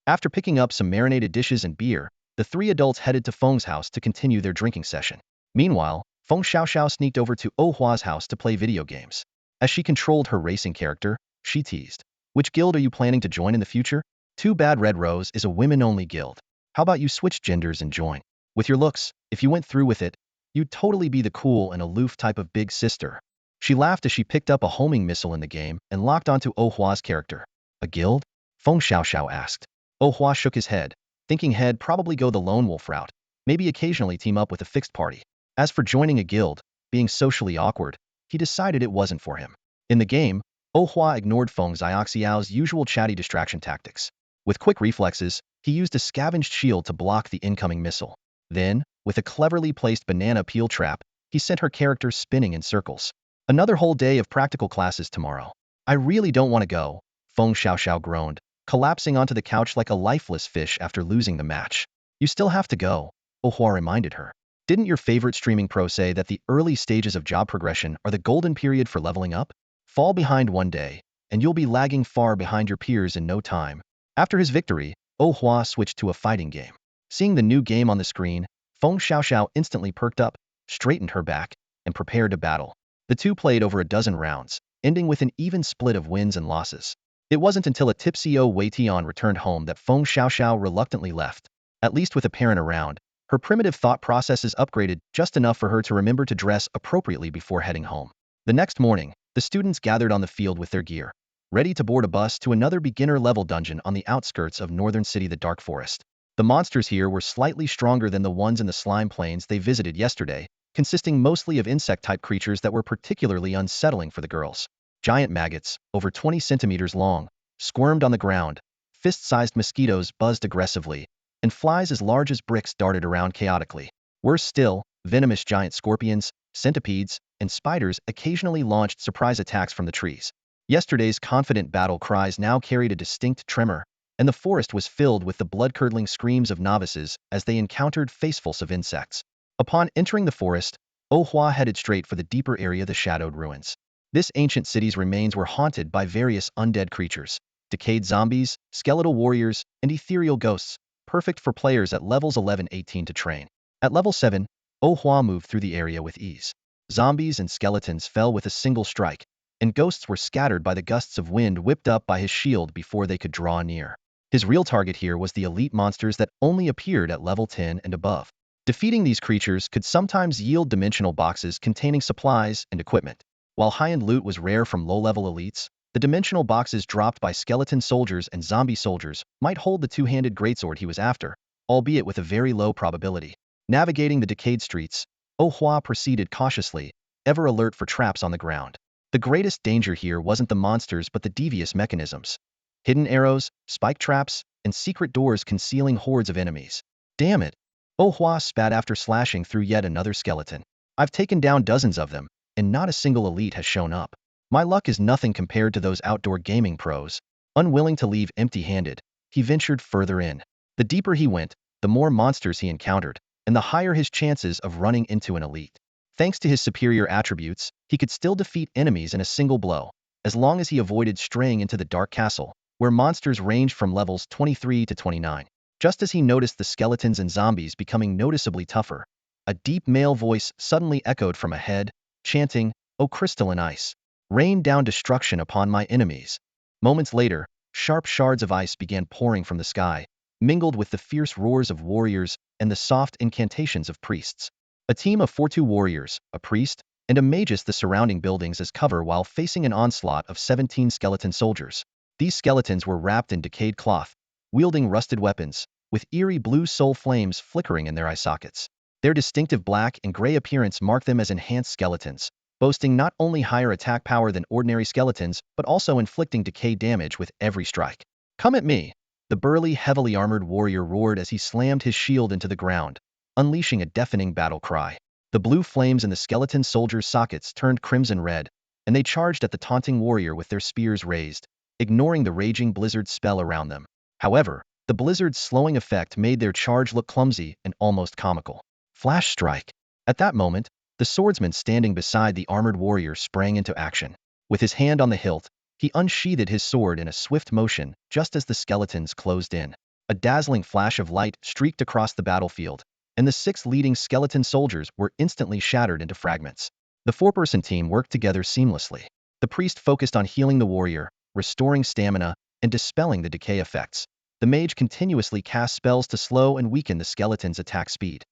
After picking up some marinated dishes and beer, the three adults headed to Feng's house to continue their drinking session. Meanwhile, Feng Xiaoxiao sneaked over to Hua's house to play video games. As she controlled her racing character, she teased, "Which guild are you planning to join in the future?" "Too bad Red Rose is a women-only guild. How about you switch genders and join? With your looks, if you went through with it, you'd totally be the cool and aloof type of big sister." She laughed as she picked up a homing missile in the game and locked onto Hua's character. "A guild?" Feng Xiaoxiao asked. Hua shook his head, thinking he'd probably go the lone wolf route, maybe occasionally team up with a fixed party. As for joining a guild, being socially awkward, he decided it wasn't for him. In the game, Hua ignored Feng Xiaoxiao's usual chatty distraction tactics. With quick reflexes, he used a scavenged shield to block the incoming missile. Then, with a cleverly placed banana peel trap, he sent her character spinning in circles. "Another whole day of practical classes tomorrow. I really don't want to go," Feng Xiaoxiao groaned, collapsing onto the couch like a lifeless fish after losing the match. "You still have to go," Hua reminded her. "Didn't your favorite streaming pro say that the early stages of job progression are the golden period for leveling up? Fall behind one day, and you'll be lagging far behind your peers in no time." After his victory, Hua switched to a fighting game. Seeing the new game on the screen, Feng Xiaoxiao instantly perked up, straightened her back, and prepared to battle. The two played over a dozen rounds, ending with an even split of wins and losses. It wasn't until a tipsy Weitian returned home that Feng Xiaoxiao reluctantly left. At least with a parent around, her primitive thought processes upgraded just enough for her to remember to dress appropriately before heading home. The next morning, the students gathered on the field with their gear, ready to board a bus to another beginner-level dungeon on the outskirts of northern city, the Dark Forest. The monsters here were slightly stronger than the ones in the slime plains they visited yesterday, consisting mostly of insect-type creatures that were particularly unsettling for the girls. Giant maggots, over 20 centimeters long, squirmed on the ground, fist-sized mosquitoes buzzed aggressively, and flies as large as bricks darted around chaotically. Worse still, venomous giant scorpions, centipedes, and spiders occasionally launched surprise attacks from the trees. Yesterday's confident battle cries now carried a distinct tremor, and the forest was filled with the blood-curdling screams of novices as they encountered facefuls of insects. Upon entering the forest, Hua headed straight for the deeper area, the shadowed ruins. This ancient city's remains were haunted by various undead creatures, decayed zombies, skeletal warriors, and ethereal ghosts, perfect for players at levels 11-18 to train. At level 7, Hua moved through the area with ease. Zombies and skeletons fell with a single strike, and ghosts were scattered by the gusts of wind whipped up by his shield before they could draw near. His real target here was the elite monsters that only appeared at level 10 and above. Defeating these creatures could sometimes yield dimensional boxes containing supplies and equipment. While high-end loot was rare from low-level elites, the dimensional boxes dropped by skeleton soldiers and zombie soldiers might hold the two-handed greatsword he was after, albeit with a very low probability. Navigating the decayed streets, Hua proceeded cautiously, ever alert for traps on the ground. The greatest danger here wasn't the monsters but the devious mechanisms. Hidden arrows, spike traps, and secret doors concealing hordes of enemies. "Damn it!" Hua spat after slashing through yet another skeleton. "I've taken down dozens of them, and not a single elite has shown up. My luck is nothing compared to those outdoor gaming pros." Unwilling to leave empty-handed, he ventured further in. The deeper he went, the more monsters he encountered, and the higher his chances of running into an elite. Thanks to his superior attributes, he could still defeat enemies in a single blow, as long as he avoided straying into the Dark Castle, where monsters ranged from levels 23 to 29. Just as he noticed the skeletons and zombies becoming noticeably tougher, a deep male voice suddenly echoed from ahead, chanting, "O crystalline ice! rain down destruction upon my enemies. Moments later, sharp shards of ice began pouring from the sky, mingled with the fierce roars of warriors and the soft incantations of priests. A team of 4-2 warriors, a priest, and a magus the surrounding buildings as cover while facing an onslaught of 17 skeleton soldiers. These skeletons were wrapped in decayed cloth, wielding rusted weapons, with eerie blue soul flames flickering in their eye sockets. Their distinctive black and gray appearance marked them as enhanced skeletons, boasting not only higher attack power than ordinary skeletons, but also inflicting decay damage with every strike. "Come at me!" the burly, heavily armored warrior roared as he slammed his shield into the ground, unleashing a deafening battle cry. The blue flames in the skeleton soldiers' sockets turned crimson red, and they charged at the taunting warrior with their spears raised, ignoring the raging blizzard spell around them. However, the blizzard's slowing effect made their charge look clumsy and almost comical. Flash strike. At that moment, the swordsman standing beside the armored warrior sprang into action. With his hand on the hilt, he unsheathed his sword in a swift motion just as the skeletons closed in. A dazzling flash of light streaked across the battlefield, and the 6 leading skeleton soldiers were instantly shattered into fragments. The 4-person team worked together seamlessly. The priest focused on healing the warrior, restoring stamina, and dispelling the decay effects. The mage continuously cast spells to slow and weaken the skeleton's attack speed.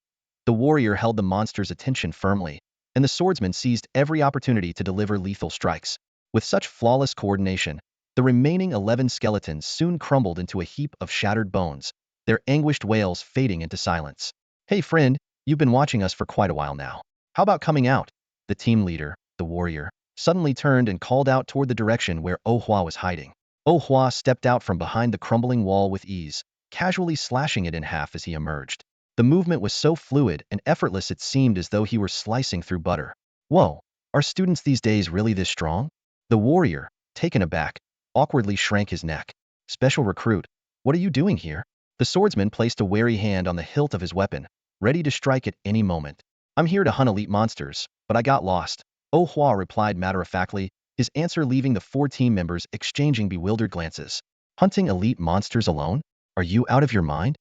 The warrior held the monster's attention firmly, and the swordsman seized every opportunity to deliver lethal strikes. With such flawless coordination, the remaining 11 skeletons soon crumbled into a heap of shattered bones, their anguished wails fading into silence. "Hey friend, you've been watching us for quite a while now. How about coming out?" The team leader, the warrior, suddenly turned and called out toward the direction where Oh Hua was hiding. Oh Hua stepped out from behind the crumbling wall with ease, casually slashing it in half as he emerged. The movement was so fluid and effortless it seemed as though he were slicing through butter. "Whoa, are students these days really this strong?" The warrior, taken aback, awkwardly shrank his neck. "Special recruit, what are you doing here?" The swordsman placed a wary hand on the hilt of his weapon, ready to strike at any moment. "I'm here to hunt elite monsters, but I got lost," Oh Hua replied matter-of-factly, his answer leaving the 4 team members exchanging bewildered glances. "Hunting elite monsters alone? Are you out of your mind?"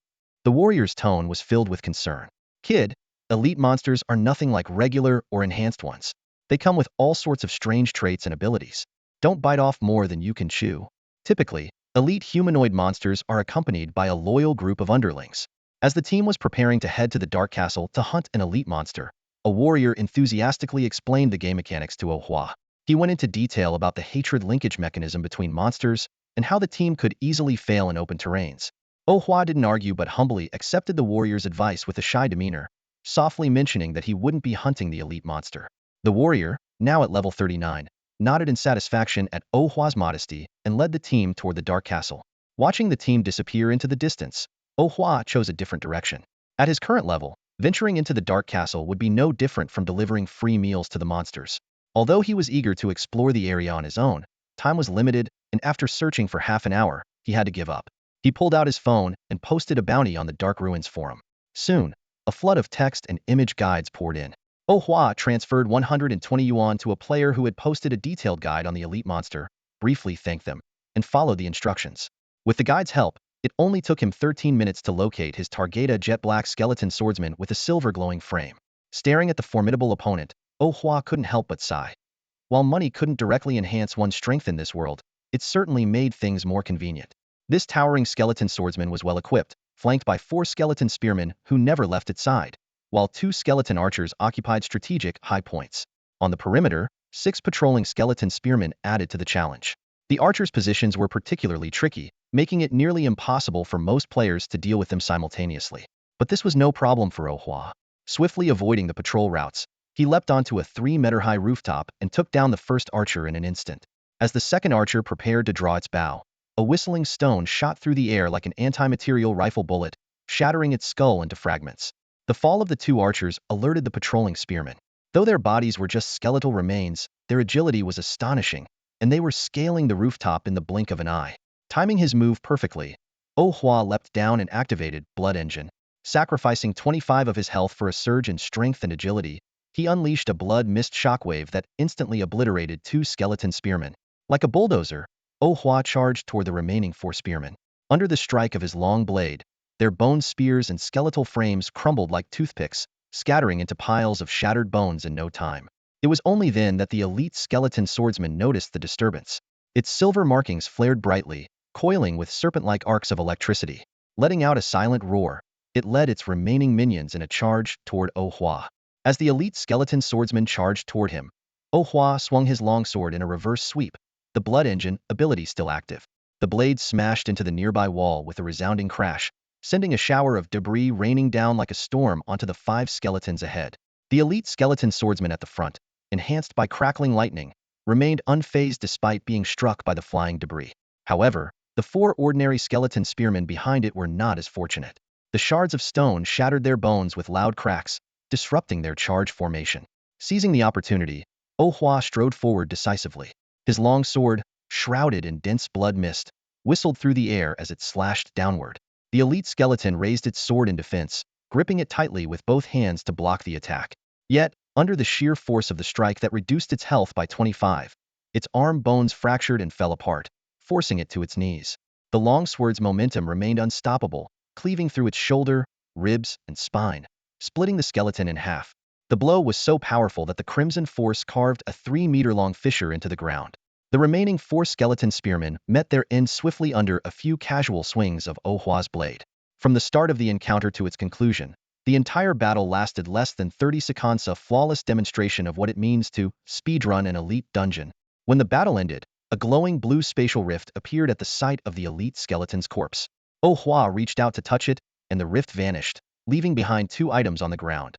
The warrior's tone was filled with concern. "Kid, elite monsters are nothing like regular or enhanced ones. They come with all sorts of strange traits and abilities. Don't bite off more than you can chew." Typically, elite humanoid monsters are accompanied by a loyal group of underlings. As the team was preparing to head to the Dark Castle to hunt an elite monster, a warrior enthusiastically explained the game mechanics to Oh Hua. He went into detail about the hatred linkage mechanism between monsters and how the team could easily fail in open terrains. Oh Hua didn't argue but humbly accepted the warrior's advice with a shy demeanor, softly mentioning that he wouldn't be hunting the elite monster. The warrior, now at level 39, nodded in satisfaction at Oh Hua's modesty and led the team toward the Dark Castle. Watching the team disappear into the distance, Oh Hua chose a different direction. At his current level, venturing into the Dark Castle would be no different from delivering free meals to the monsters. Although he was eager to explore the area on his own, time was limited, and after searching for half an hour, he had to give up. He pulled out his phone and posted a bounty on the Dark Ruins forum. Soon, a flood of text and image guides poured in. Oh Hua transferred 120 yuan to a player who had posted a detailed guide on the elite monster, briefly thanked them, and followed the instructions. With the guide's help, it only took him 13 minutes to locate his target, a jet black skeleton swordsman with a silver glowing frame. Staring at the formidable opponent, Oh Hua couldn't help but sigh. While money couldn't directly enhance one's strength in this world, it certainly made things more convenient. This towering skeleton swordsman was well equipped, flanked by 4 skeleton spearmen who never left its side, while 2 skeleton archers occupied strategic high points. On the perimeter, 6 patrolling skeleton spearmen added to the challenge. The archers' positions were particularly tricky, making it nearly impossible for most players to deal with them simultaneously. But this was no problem for Oh Hua. Swiftly avoiding the patrol routes, he leapt onto a 3-meter-high rooftop and took down the first archer in an instant. As the second archer prepared to draw its bow, a whistling stone shot through the air like an anti-material rifle bullet, shattering its skull into fragments. The fall of the 2 archers alerted the patrolling spearmen. Though their bodies were just skeletal remains, their agility was astonishing, and they were scaling the rooftop in the blink of an eye. Timing his move perfectly, Oh Hua leapt down and activated Blood Engine. Sacrificing 25 of his health for a surge in strength and agility, he unleashed a blood mist shockwave that instantly obliterated 2 skeleton spearmen. Like a bulldozer, Oh Hua charged toward the remaining 4 spearmen. Under the strike of his long blade, their bone spears and skeletal frames crumbled like toothpicks, scattering into piles of shattered bones in no time. It was only then that the elite skeleton swordsman noticed the disturbance. Its silver markings flared brightly, coiling with serpent-like arcs of electricity. Letting out a silent roar, it led its remaining minions in a charge toward Oh Hua. As the elite skeleton swordsman charged toward him, Oh Hua swung his longsword in a reverse sweep, the blood engine ability still active. The blade smashed into the nearby wall with a resounding crash, sending a shower of debris raining down like a storm onto the 5 skeletons ahead. The elite skeleton swordsman at the front, enhanced by crackling lightning, remained unfazed despite being struck by the flying debris. However, the 4 ordinary skeleton spearmen behind it were not as fortunate. The shards of stone shattered their bones with loud cracks, disrupting their charge formation. Seizing the opportunity, Oh Hua strode forward decisively. His long sword, shrouded in dense blood mist, whistled through the air as it slashed downward. The elite skeleton raised its sword in defense, gripping it tightly with both hands to block the attack. Yet, under the sheer force of the strike that reduced its health by 25, its arm bones fractured and fell apart, forcing it to its knees. The longsword's momentum remained unstoppable, cleaving through its shoulder, ribs, and spine, splitting the skeleton in half. The blow was so powerful that the crimson force carved a 3-meter-long fissure into the ground. The remaining 4 skeleton spearmen met their end swiftly under a few casual swings of Oh Hua's blade. From the start of the encounter to its conclusion, the entire battle lasted less than 30 seconds, a flawless demonstration of what it means to speedrun an elite dungeon. When the battle ended, a glowing blue spatial rift appeared at the site of the elite skeleton's corpse. Oh Hua reached out to touch it, and the rift vanished, leaving behind 2 items on the ground: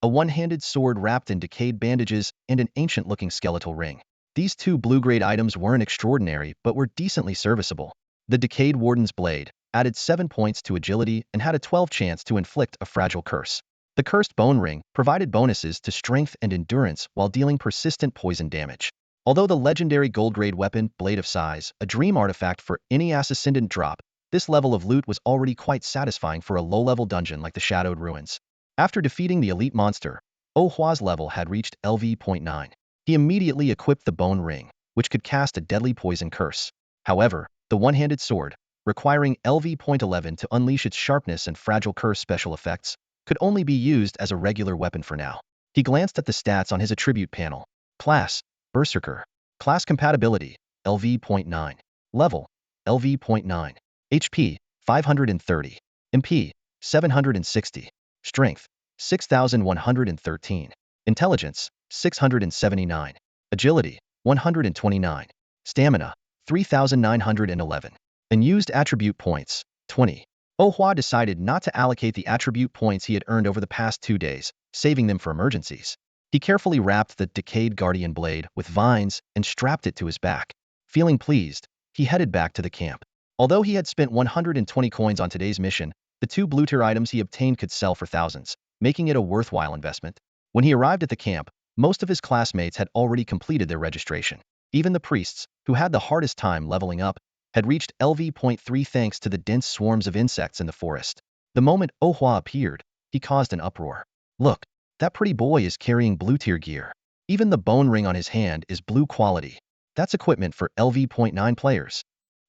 a one-handed sword wrapped in decayed bandages and an ancient-looking skeletal ring. These 2 blue-grade items weren't extraordinary but were decently serviceable. The decayed warden's blade added 7 points to agility and had a 12 chance to inflict a fragile curse. The cursed bone ring provided bonuses to strength and endurance while dealing persistent poison damage. Although the legendary gold-grade weapon, Blade of Size, a dream artifact for any ascendant drop, this level of loot was already quite satisfying for a low-level dungeon like the Shadowed Ruins. After defeating the elite monster, Oh Hua's level had reached LV.9. He immediately equipped the bone ring, which could cast a deadly poison curse. However, the one-handed sword, requiring LV.11 to unleash its sharpness and fragile curse special effects, could only be used as a regular weapon for now. He glanced at the stats on his attribute panel. Class: Berserker. Class compatibility: LV.9. Level: LV.9. HP: 530. MP: 760. Strength: 6,113. Intelligence: 679. Agility: 129. Stamina: 3,911. Unused attribute points: 20. Oh Hua decided not to allocate the attribute points he had earned over the past 2 days, saving them for emergencies. He carefully wrapped the decayed guardian blade with vines and strapped it to his back. Feeling pleased, he headed back to the camp. Although he had spent 120 coins on today's mission, the 2 blue-tier items he obtained could sell for thousands, making it a worthwhile investment. When he arrived at the camp, most of his classmates had already completed their registration. Even the priests, who had the hardest time leveling up, had reached LV.3 thanks to the dense swarms of insects in the forest. The moment Oh Hua appeared, he caused an uproar. Look, that pretty boy is carrying blue-tier gear. Even the bone ring on his hand is blue quality. That's equipment for LV.9 players.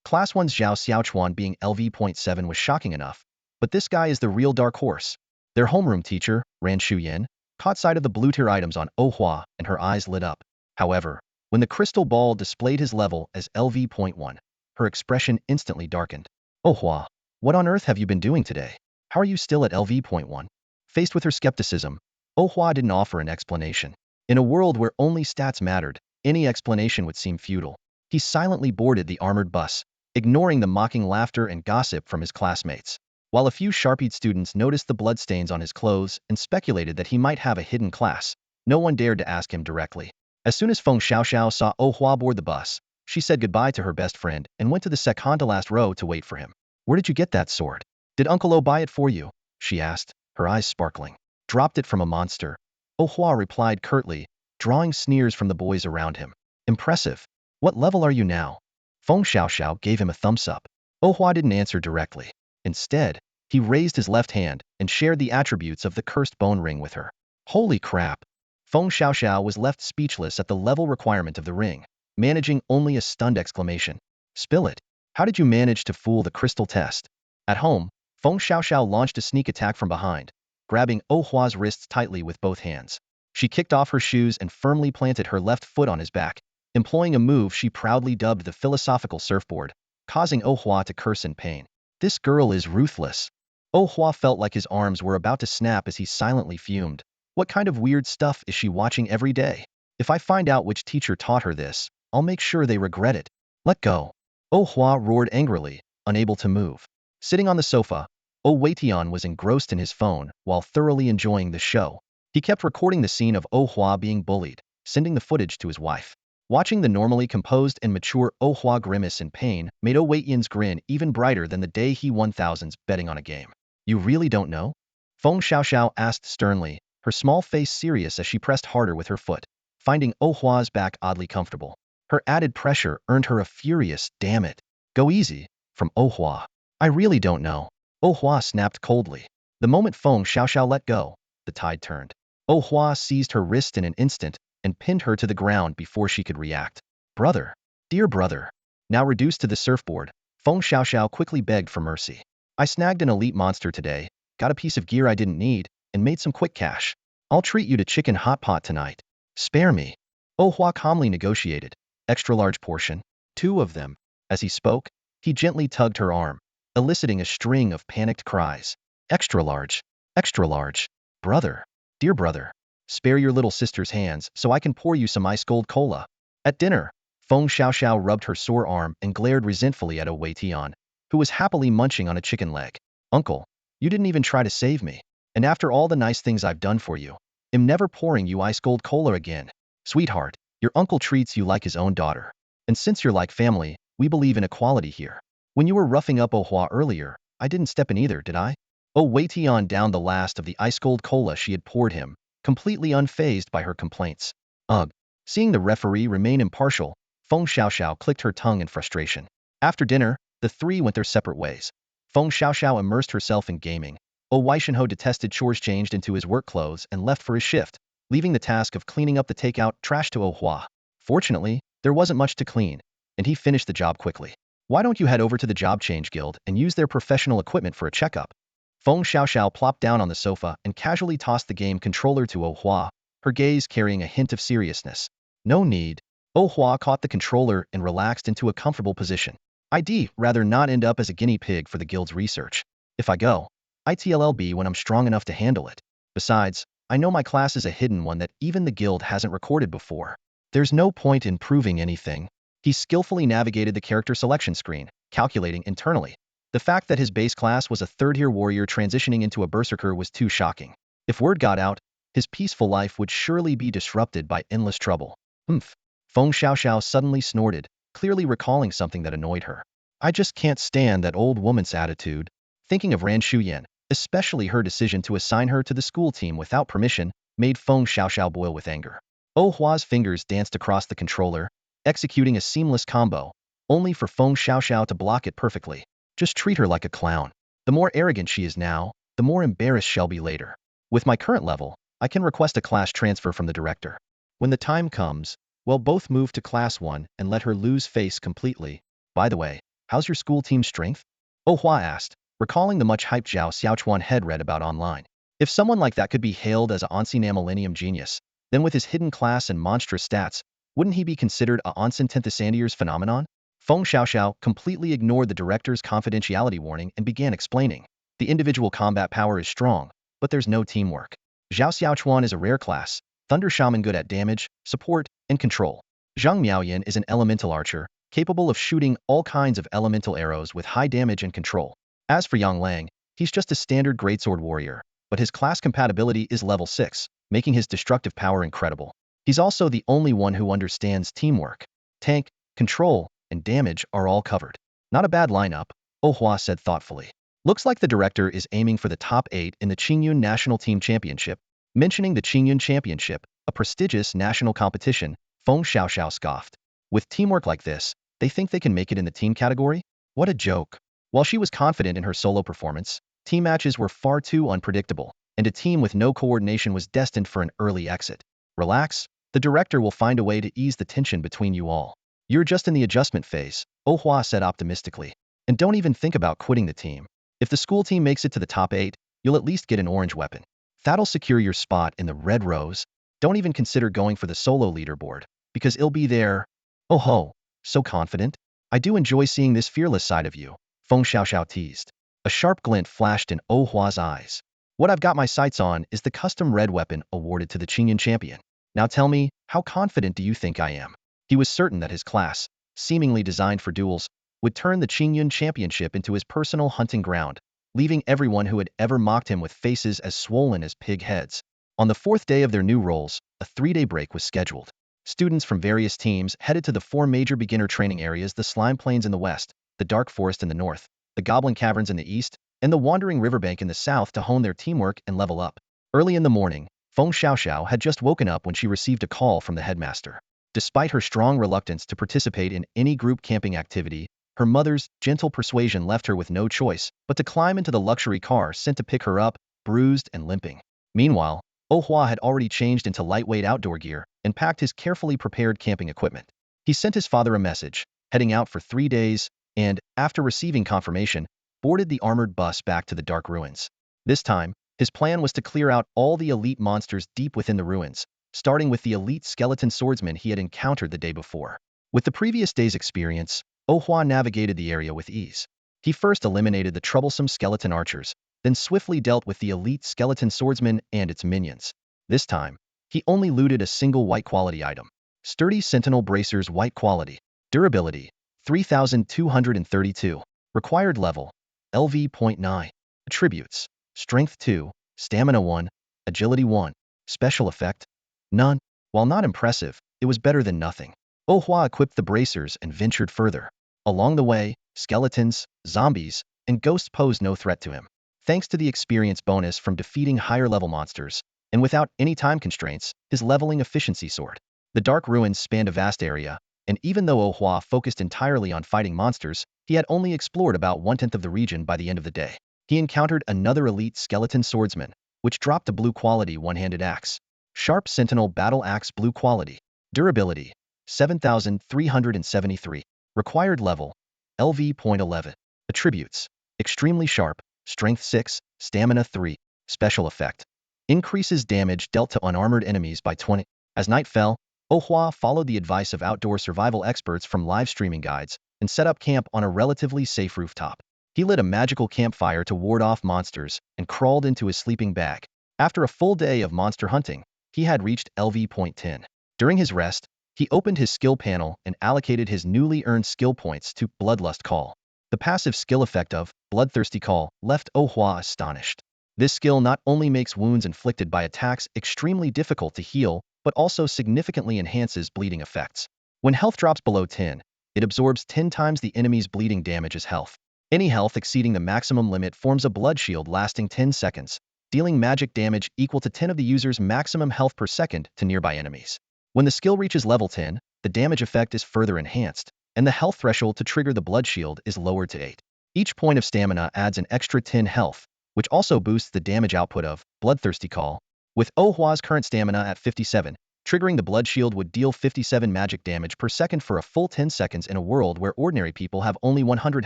Class 1's Zhao Xiaochuan being LV.7 was shocking enough, but this guy is the real dark horse. Their homeroom teacher, Ran Shuyan, caught sight of the blue-tier items on Oh Hua and her eyes lit up. However, when the crystal ball displayed his level as LV.1, her expression instantly darkened. Oh Hua, what on earth have you been doing today? How are you still at LV.1? Faced with her skepticism, Oh Hua didn't offer an explanation. In a world where only stats mattered, any explanation would seem futile. He silently boarded the armored bus, ignoring the mocking laughter and gossip from his classmates. While a few sharp-eyed students noticed the bloodstains on his clothes and speculated that he might have a hidden class, no one dared to ask him directly. As soon as Feng Xiaoxiao saw Oh Hua board the bus, she said goodbye to her best friend and went to the second-to-last row to wait for him. Where did you get that sword? Did Uncle O buy it for you? She asked, her eyes sparkling. Dropped it from a monster. Oh Hua replied curtly, drawing sneers from the boys around him. Impressive. What level are you now? Feng Xiaoxiao gave him a thumbs up. Oh Hua didn't answer directly. Instead, he raised his left hand and shared the attributes of the cursed bone ring with her. Holy crap! Feng Xiaoxiao was left speechless at the level requirement of the ring, managing only a stunned exclamation. Spill it. How did you manage to fool the crystal test? At home, Feng Xiaoxiao launched a sneak attack from behind, grabbing Oh Hua's wrists tightly with both hands. She kicked off her shoes and firmly planted her left foot on his back, employing a move she proudly dubbed the philosophical surfboard, causing Oh Hua to curse in pain. This girl is ruthless. Oh Hua felt like his arms were about to snap as he silently fumed. What kind of weird stuff is she watching every day? If I find out which teacher taught her this, I'll make sure they regret it. Let go. Oh Hua roared angrily, unable to move. Sitting on the sofa, Oh Weitian was engrossed in his phone while thoroughly enjoying the show. He kept recording the scene of Oh Hua being bullied, sending the footage to his wife. Watching the normally composed and mature Oh Hua grimace in pain made Oh Weitian's grin even brighter than the day he won thousands betting on a game. You really don't know? Feng Xiaoxiao asked sternly, her small face serious as she pressed harder with her foot, finding Oh Hua's back oddly comfortable. Her added pressure earned her a furious, "Damn it. Go easy," from Oh Hua. I really don't know. Oh Hua snapped coldly. The moment Feng Xiaoxiao let go, the tide turned. Oh Hua seized her wrist in an instant and pinned her to the ground before she could react. Brother. Dear brother. Now reduced to the surfboard, Feng Xiaoxiao quickly begged for mercy. I snagged an elite monster today, got a piece of gear I didn't need, and made some quick cash. I'll treat you to chicken hot pot tonight. Spare me. Oh Hua calmly negotiated. Extra large portion. 2 of them. As he spoke, he gently tugged her arm, eliciting a string of panicked cries. Extra large. Extra large. Brother. Dear brother. Spare your little sister's hands so I can pour you some ice-cold cola. At dinner, Feng Xiaoxiao rubbed her sore arm and glared resentfully at Oh Weitian, who was happily munching on a chicken leg. Uncle, you didn't even try to save me. And after all the nice things I've done for you, I'm never pouring you ice-cold cola again. Sweetheart, your uncle treats you like his own daughter. And since you're like family, we believe in equality here. When you were roughing up Oh Hua earlier, I didn't step in either, did I? Oh Weitian downed the last of the ice-cold cola she had poured him, completely unfazed by her complaints. Ugh. Seeing the referee remain impartial, Feng Xiaoxiao clicked her tongue in frustration. After dinner, the 3 went their separate ways. Feng Xiaoxiao immersed herself in gaming. Oh Weishenho detested chores, changed into his work clothes and left for his shift, leaving the task of cleaning up the takeout trash to Oh Hua. Fortunately, there wasn't much to clean, and he finished the job quickly. Why don't you head over to the Job Change Guild and use their professional equipment for a checkup? Feng Xiaoxiao plopped down on the sofa and casually tossed the game controller to Oh Hua, her gaze carrying a hint of seriousness. No need. Oh Hua caught the controller and relaxed into a comfortable position. I'd rather not end up as a guinea pig for the guild's research. If I go, ITLLB when I'm strong enough to handle it. Besides, I know my class is a hidden one that even the guild hasn't recorded before. There's no point in proving anything. He skillfully navigated the character selection screen, calculating internally. The fact that his base class was a third-tier warrior transitioning into a berserker was too shocking. If word got out, his peaceful life would surely be disrupted by endless trouble. Humph. Feng Xiaoxiao suddenly snorted, clearly recalling something that annoyed her. I just can't stand that old woman's attitude. Thinking of Ran Shuyan, especially her decision to assign her to the school team without permission, made Feng Xiaoxiao boil with anger. Oh Hua's fingers danced across the controller, executing a seamless combo, only for Feng Xiaoxiao to block it perfectly. Just treat her like a clown. The more arrogant she is now, the more embarrassed she'll be later. With my current level, I can request a class transfer from the director. When the time comes, we'll both move to class 1 and let her lose face completely. By the way, how's your school team's strength? Oh Hua asked, recalling the much-hyped Zhao Xiaochuan had read about online. If someone like that could be hailed as a Onsen Millennium genius, then with his hidden class and monstrous stats, wouldn't he be considered a Onsen Tenthasandier's phenomenon? Feng Xiaoxiao completely ignored the director's confidentiality warning and began explaining. The individual combat power is strong, but there's no teamwork. Zhao Xiaochuan is a rare class, Thunder Shaman good at damage, support, and control. Zhang Miaoyan is an elemental archer, capable of shooting all kinds of elemental arrows with high damage and control. As for Yang Lang, he's just a standard greatsword warrior, but his class compatibility is level 6, making his destructive power incredible. He's also the only one who understands teamwork. Tank, control, and damage are all covered. Not a bad lineup, Oh Hua said thoughtfully. Looks like the director is aiming for the top 8 in the Qingyun National Team Championship. Mentioning the Qingyun Championship, a prestigious national competition, Feng Xiaoxiao scoffed. With teamwork like this, they think they can make it in the team category? What a joke. While she was confident in her solo performance, team matches were far too unpredictable, and a team with no coordination was destined for an early exit. Relax, the director will find a way to ease the tension between you all. You're just in the adjustment phase, Oh Hua said optimistically. And don't even think about quitting the team. If the school team makes it to the top 8, you'll at least get an orange weapon. That'll secure your spot in the red rows. Don't even consider going for the solo leaderboard, because it'll be there. Oh ho, so confident? I do enjoy seeing this fearless side of you, Feng Xiaoxiao teased. A sharp glint flashed in Oh Hua's eyes. What I've got my sights on is the custom red weapon awarded to the Qingyun champion. Now tell me, how confident do you think I am? He was certain that his class, seemingly designed for duels, would turn the Qingyun championship into his personal hunting ground, leaving everyone who had ever mocked him with faces as swollen as pig heads. On the fourth day of their new roles, a 3-day break was scheduled. Students from various teams headed to the 4 major beginner training areas: the Slime Plains in the west, the Dark Forest in the north, the Goblin Caverns in the east, and the Wandering Riverbank in the south to hone their teamwork and level up. Early in the morning, Feng Xiaoxiao had just woken up when she received a call from the headmaster. Despite her strong reluctance to participate in any group camping activity, her mother's gentle persuasion left her with no choice but to climb into the luxury car sent to pick her up, bruised and limping. Meanwhile, Oh Hua had already changed into lightweight outdoor gear and packed his carefully prepared camping equipment. He sent his father a message, heading out for 3 days, and, after receiving confirmation, boarded the armored bus back to the dark ruins. This time, his plan was to clear out all the elite monsters deep within the ruins, starting with the elite skeleton swordsman he had encountered the day before. With the previous day's experience, Oh Hua navigated the area with ease. He first eliminated the troublesome skeleton archers, then swiftly dealt with the elite skeleton swordsman and its minions. This time, he only looted a single white quality item. Sturdy Sentinel Bracers White Quality. Durability, 3232. Required level, LV.9. Attributes, Strength 2, Stamina 1, Agility 1. Special effect, none. While not impressive, it was better than nothing. Oh Hua equipped the bracers and ventured further. Along the way, skeletons, zombies, and ghosts posed no threat to him. Thanks to the experience bonus from defeating higher-level monsters, and without any time constraints, his leveling efficiency soared. The Dark Ruins spanned a vast area, and even though Oh Hua focused entirely on fighting monsters, he had only explored about 1/10 of the region by the end of the day. He encountered another elite skeleton swordsman, which dropped a blue quality one-handed axe. Sharp Sentinel Battle Axe Blue Quality. Durability, 7373. Required level, LV.11. Attributes, Extremely Sharp, Strength 6, Stamina 3. Special effect, increases damage dealt to unarmored enemies by 20. As night fell, Oh Hua followed the advice of outdoor survival experts from live streaming guides and set up camp on a relatively safe rooftop. He lit a magical campfire to ward off monsters and crawled into his sleeping bag. After a full day of monster hunting, he had reached LV.10. During his rest, he opened his skill panel and allocated his newly earned skill points to Bloodlust Call. The passive skill effect of Bloodthirsty Call left Oh Hua astonished. This skill not only makes wounds inflicted by attacks extremely difficult to heal, but also significantly enhances bleeding effects. When health drops below 10, it absorbs 10 times the enemy's bleeding damage as health. Any health exceeding the maximum limit forms a blood shield lasting 10 seconds, dealing magic damage equal to 10 of the user's maximum health per second to nearby enemies. When the skill reaches level 10, the damage effect is further enhanced, and the health threshold to trigger the blood shield is lowered to 8. Each point of stamina adds an extra 10 health, which also boosts the damage output of Bloodthirsty Call. With Oh Hua's current stamina at 57, triggering the blood shield would deal 57 magic damage per second for a full 10 seconds in a world where ordinary people have only 100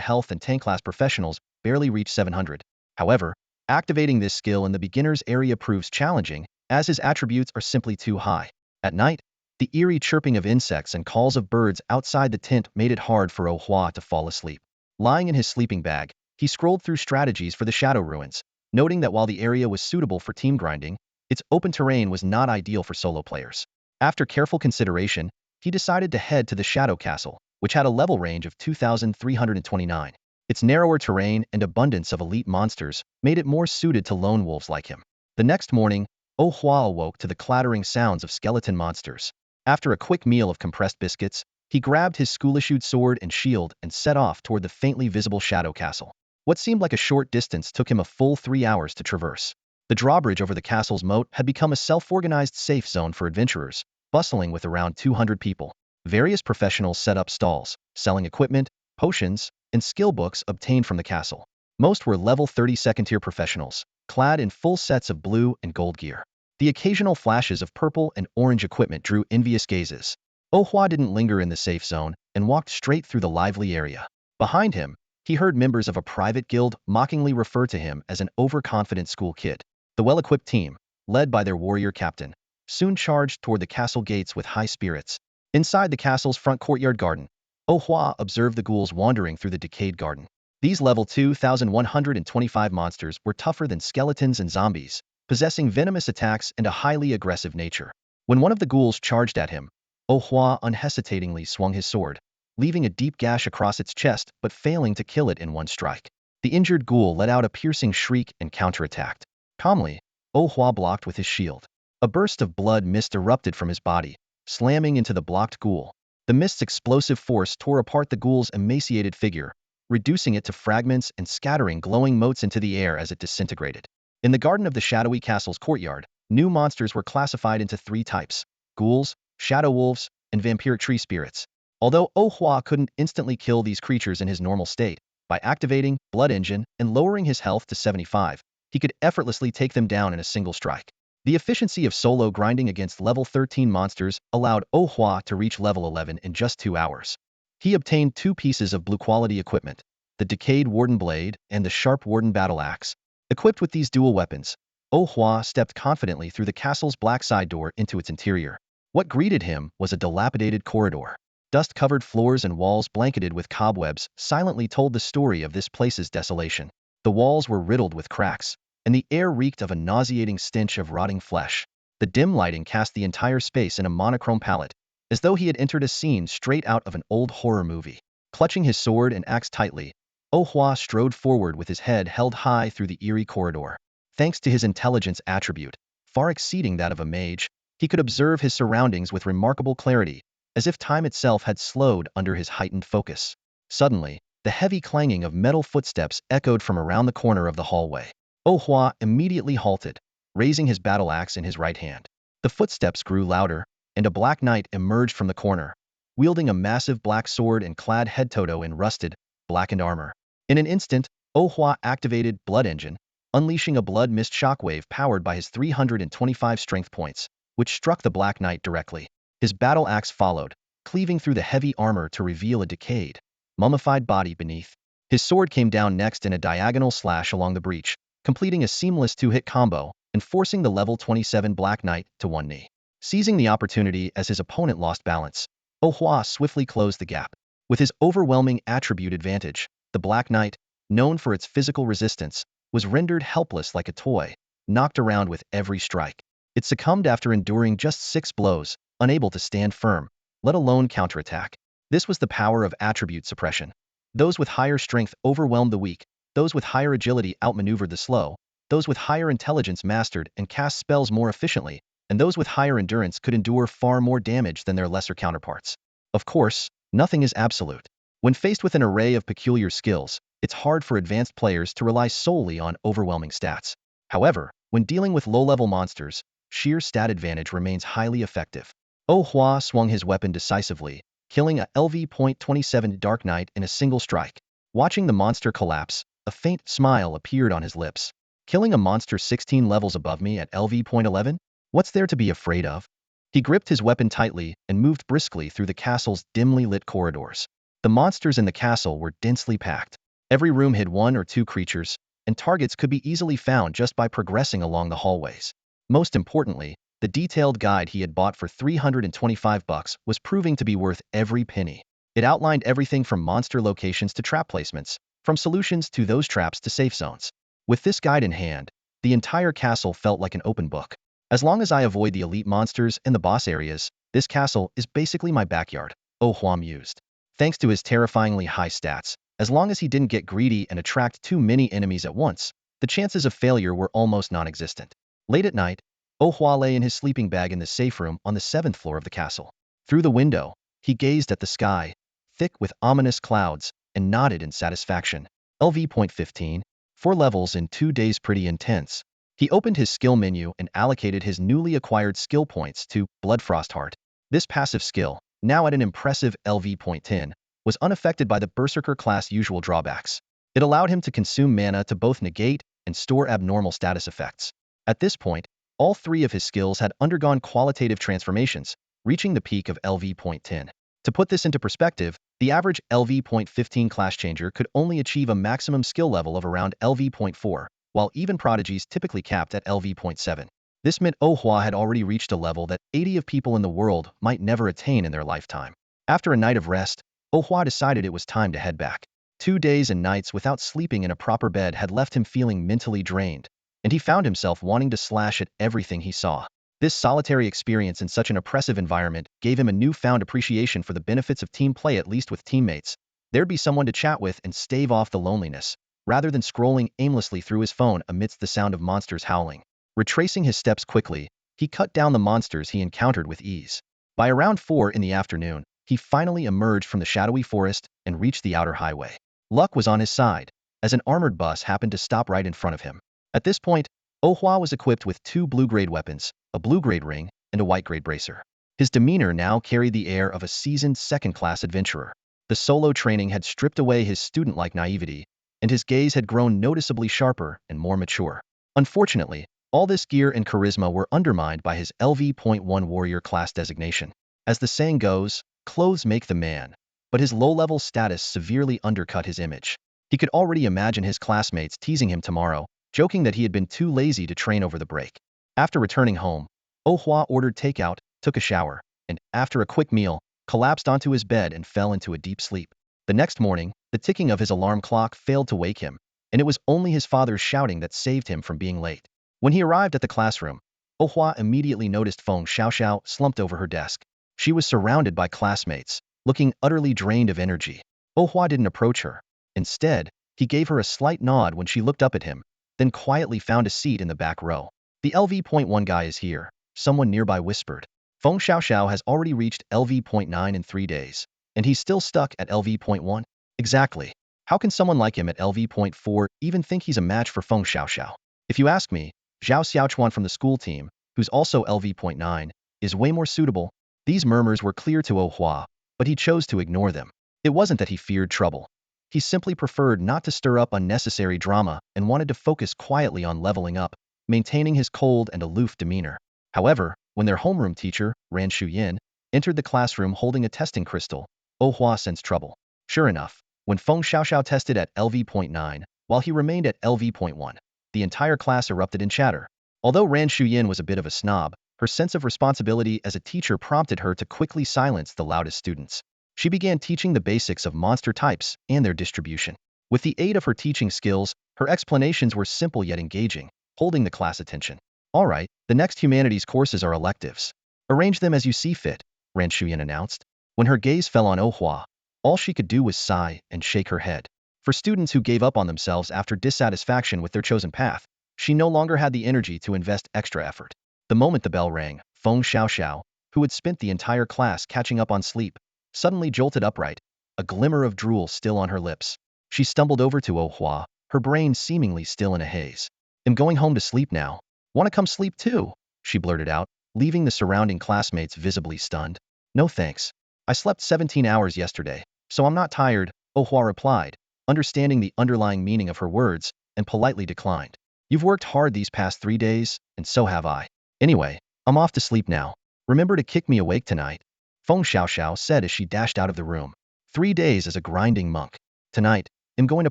health and tank class professionals barely reach 700. However, activating this skill in the beginner's area proves challenging, as his attributes are simply too high. At night, the eerie chirping of insects and calls of birds outside the tent made it hard for Oh Hua to fall asleep. Lying in his sleeping bag, he scrolled through strategies for the Shadow Ruins, noting that while the area was suitable for team grinding, its open terrain was not ideal for solo players. After careful consideration, he decided to head to the Shadow Castle, which had a level range of 2,329. Its narrower terrain and abundance of elite monsters made it more suited to lone wolves like him. The next morning, Oh Hua awoke to the clattering sounds of skeleton monsters. After a quick meal of compressed biscuits, he grabbed his school-issued sword and shield and set off toward the faintly visible Shadow Castle. What seemed like a short distance took him a full 3 hours to traverse. The drawbridge over the castle's moat had become a self-organized safe zone for adventurers, bustling with around 200 people. Various professionals set up stalls, selling equipment, potions, and skill books obtained from the castle. Most were level 30 second-tier professionals, clad in full sets of blue and gold gear. The occasional flashes of purple and orange equipment drew envious gazes. Oh Hua didn't linger in the safe zone and walked straight through the lively area. Behind him, he heard members of a private guild mockingly refer to him as an overconfident school kid. The well-equipped team, led by their warrior captain, soon charged toward the castle gates with high spirits. Inside the castle's front courtyard garden, Oh Hua observed the ghouls wandering through the decayed garden. These level 2125 monsters were tougher than skeletons and zombies, possessing venomous attacks and a highly aggressive nature. When one of the ghouls charged at him, Oh Hua unhesitatingly swung his sword, leaving a deep gash across its chest but failing to kill it in one strike. The injured ghoul let out a piercing shriek and counterattacked. Calmly, Oh Hua blocked with his shield. A burst of blood mist erupted from his body, slamming into the blocked ghoul. The mist's explosive force tore apart the ghoul's emaciated figure, reducing it to fragments and scattering glowing motes into the air as it disintegrated. In the garden of the shadowy castle's courtyard, new monsters were classified into 3 types: ghouls, shadow wolves, and vampiric tree spirits. Although Oh Hua couldn't instantly kill these creatures in his normal state, by activating Blood Engine and lowering his health to 75, he could effortlessly take them down in a single strike. The efficiency of solo grinding against level 13 monsters allowed Oh Hua to reach level 11 in just 2 hours. He obtained 2 pieces of blue quality equipment, the decayed Warden Blade and the sharp Warden Battle Axe. Equipped with these dual weapons, Oh Hua stepped confidently through the castle's black side door into its interior. What greeted him was a dilapidated corridor. Dust-covered floors and walls blanketed with cobwebs silently told the story of this place's desolation. The walls were riddled with cracks, and the air reeked of a nauseating stench of rotting flesh. The dim lighting cast the entire space in a monochrome palette, as though he had entered a scene straight out of an old horror movie. Clutching his sword and axe tightly, Oh Hua strode forward with his head held high through the eerie corridor. Thanks to his intelligence attribute, far exceeding that of a mage, he could observe his surroundings with remarkable clarity, as if time itself had slowed under his heightened focus. Suddenly, the heavy clanging of metal footsteps echoed from around the corner of the hallway. Oh Hua immediately halted, raising his battle axe in his right hand. The footsteps grew louder, and a black knight emerged from the corner, wielding a massive black sword and clad head-to-toe in rusted, blackened armor. In an instant, Oh Hua activated Blood Engine, unleashing a blood mist shockwave powered by his 325 strength points, which struck the black knight directly. His battle axe followed, cleaving through the heavy armor to reveal a decayed, mummified body beneath. His sword came down next in a diagonal slash along the breach, completing a seamless 2-hit combo and forcing the level 27 Black Knight to one knee. Seizing the opportunity as his opponent lost balance, Oh Hua swiftly closed the gap. With his overwhelming attribute advantage, the Black Knight, known for its physical resistance, was rendered helpless like a toy, knocked around with every strike. It succumbed after enduring just 6 blows, unable to stand firm, let alone counterattack. This was the power of attribute suppression. Those with higher strength overwhelmed the weak, those with higher agility outmaneuvered the slow, those with higher intelligence mastered and cast spells more efficiently, and those with higher endurance could endure far more damage than their lesser counterparts. Of course, nothing is absolute. When faced with an array of peculiar skills, it's hard for advanced players to rely solely on overwhelming stats. However, when dealing with low-level monsters, sheer stat advantage remains highly effective. Oh Hua swung his weapon decisively, killing a LV.27 Dark Knight in a single strike. Watching the monster collapse, a faint smile appeared on his lips. Killing a monster 16 levels above me at LV.11? What's there to be afraid of? He gripped his weapon tightly and moved briskly through the castle's dimly lit corridors. The monsters in the castle were densely packed. Every room hid 1 or 2 creatures, and targets could be easily found just by progressing along the hallways. Most importantly, the detailed guide he had bought for $325 was proving to be worth every penny. It outlined everything from monster locations to trap placements, from solutions to those traps to safe zones. With this guide in hand, the entire castle felt like an open book. As long as I avoid the elite monsters and the boss areas, this castle is basically my backyard, Oh Hua mused. Thanks to his terrifyingly high stats, as long as he didn't get greedy and attract too many enemies at once, the chances of failure were almost non-existent. Late at night, Oh Hua lay in his sleeping bag in the safe room on the 7th floor of the castle. Through the window, he gazed at the sky, thick with ominous clouds, and nodded in satisfaction. LV.15, 4 levels in 2 days, pretty intense. He opened his skill menu and allocated his newly acquired skill points to Bloodfrost Heart. This passive skill, now at an impressive LV.10, was unaffected by the Berserker class usual drawbacks. It allowed him to consume mana to both negate and store abnormal status effects. At this point, all 3 of his skills had undergone qualitative transformations, reaching the peak of LV.10. To put this into perspective, the average LV.15 class changer could only achieve a maximum skill level of around LV.4, while even prodigies typically capped at LV.7. This meant Oh Hua had already reached a level that 80 of people in the world might never attain in their lifetime. After a night of rest, Oh Hua decided it was time to head back. 2 days and nights without sleeping in a proper bed had left him feeling mentally drained, and he found himself wanting to slash at everything he saw. This solitary experience in such an oppressive environment gave him a newfound appreciation for the benefits of team play, at least with teammates. There'd be someone to chat with and stave off the loneliness, rather than scrolling aimlessly through his phone amidst the sound of monsters howling. Retracing his steps quickly, he cut down the monsters he encountered with ease. By around 4 in the afternoon, he finally emerged from the shadowy forest and reached the outer highway. Luck was on his side, as an armored bus happened to stop right in front of him. At this point, Oh Hua was equipped with 2 blue-grade weapons, a blue-grade ring, and a white-grade bracer. His demeanor now carried the air of a seasoned second-class adventurer. The solo training had stripped away his student-like naivety, and his gaze had grown noticeably sharper and more mature. Unfortunately, all this gear and charisma were undermined by his LV.1 warrior class designation. As the saying goes, clothes make the man, but his low-level status severely undercut his image. He could already imagine his classmates teasing him tomorrow, joking that he had been too lazy to train over the break. After returning home, Oh Hua ordered takeout, took a shower, and, after a quick meal, collapsed onto his bed and fell into a deep sleep. The next morning, the ticking of his alarm clock failed to wake him, and it was only his father's shouting that saved him from being late. When he arrived at the classroom, Oh Hua immediately noticed Feng Xiaoxiao slumped over her desk. She was surrounded by classmates, looking utterly drained of energy. Oh Hua didn't approach her. Instead, he gave her a slight nod when she looked up at him, then quietly found a seat in the back row. The LV.1 guy is here, someone nearby whispered. Feng Xiaoxiao has already reached LV.9 in 3 days, and he's still stuck at LV.1? Exactly. How can someone like him at LV.4 even think he's a match for Feng Xiaoxiao? If you ask me, Zhao Xiaochuan from the school team, who's also LV.9, is way more suitable. These murmurs were clear to Oh Hua, but he chose to ignore them. It wasn't that he feared trouble. He simply preferred not to stir up unnecessary drama and wanted to focus quietly on leveling up, maintaining his cold and aloof demeanor. However, when their homeroom teacher, Ran Shuyin, entered the classroom holding a testing crystal, Oh Hua sensed trouble. Sure enough, when Feng Xiaoxiao tested at LV.9, while he remained at LV.1, the entire class erupted in chatter. Although Ran Shuyin was a bit of a snob, her sense of responsibility as a teacher prompted her to quickly silence the loudest students. She began teaching the basics of monster types and their distribution. With the aid of her teaching skills, her explanations were simple yet engaging, holding the class attention. All right, the next humanities courses are electives. Arrange them as you see fit, Ran Shuyin announced. When her gaze fell on Oh Hua, all she could do was sigh and shake her head. For students who gave up on themselves after dissatisfaction with their chosen path, she no longer had the energy to invest extra effort. The moment the bell rang, Feng Xiaoxiao, who had spent the entire class catching up on sleep, suddenly jolted upright, a glimmer of drool still on her lips. She stumbled over to Oh Hua, her brain seemingly still in a haze. "I'm going home to sleep now. Want to come sleep too?" she blurted out, leaving the surrounding classmates visibly stunned. "No thanks. I slept 17 hours yesterday, so I'm not tired," Oh Hua replied, understanding the underlying meaning of her words, and politely declined. "You've worked hard these past 3 days, and so have I. Anyway, I'm off to sleep now. Remember to kick me awake tonight," Feng Xiaoxiao said as she dashed out of the room. 3 days as a grinding monk. Tonight, I'm going to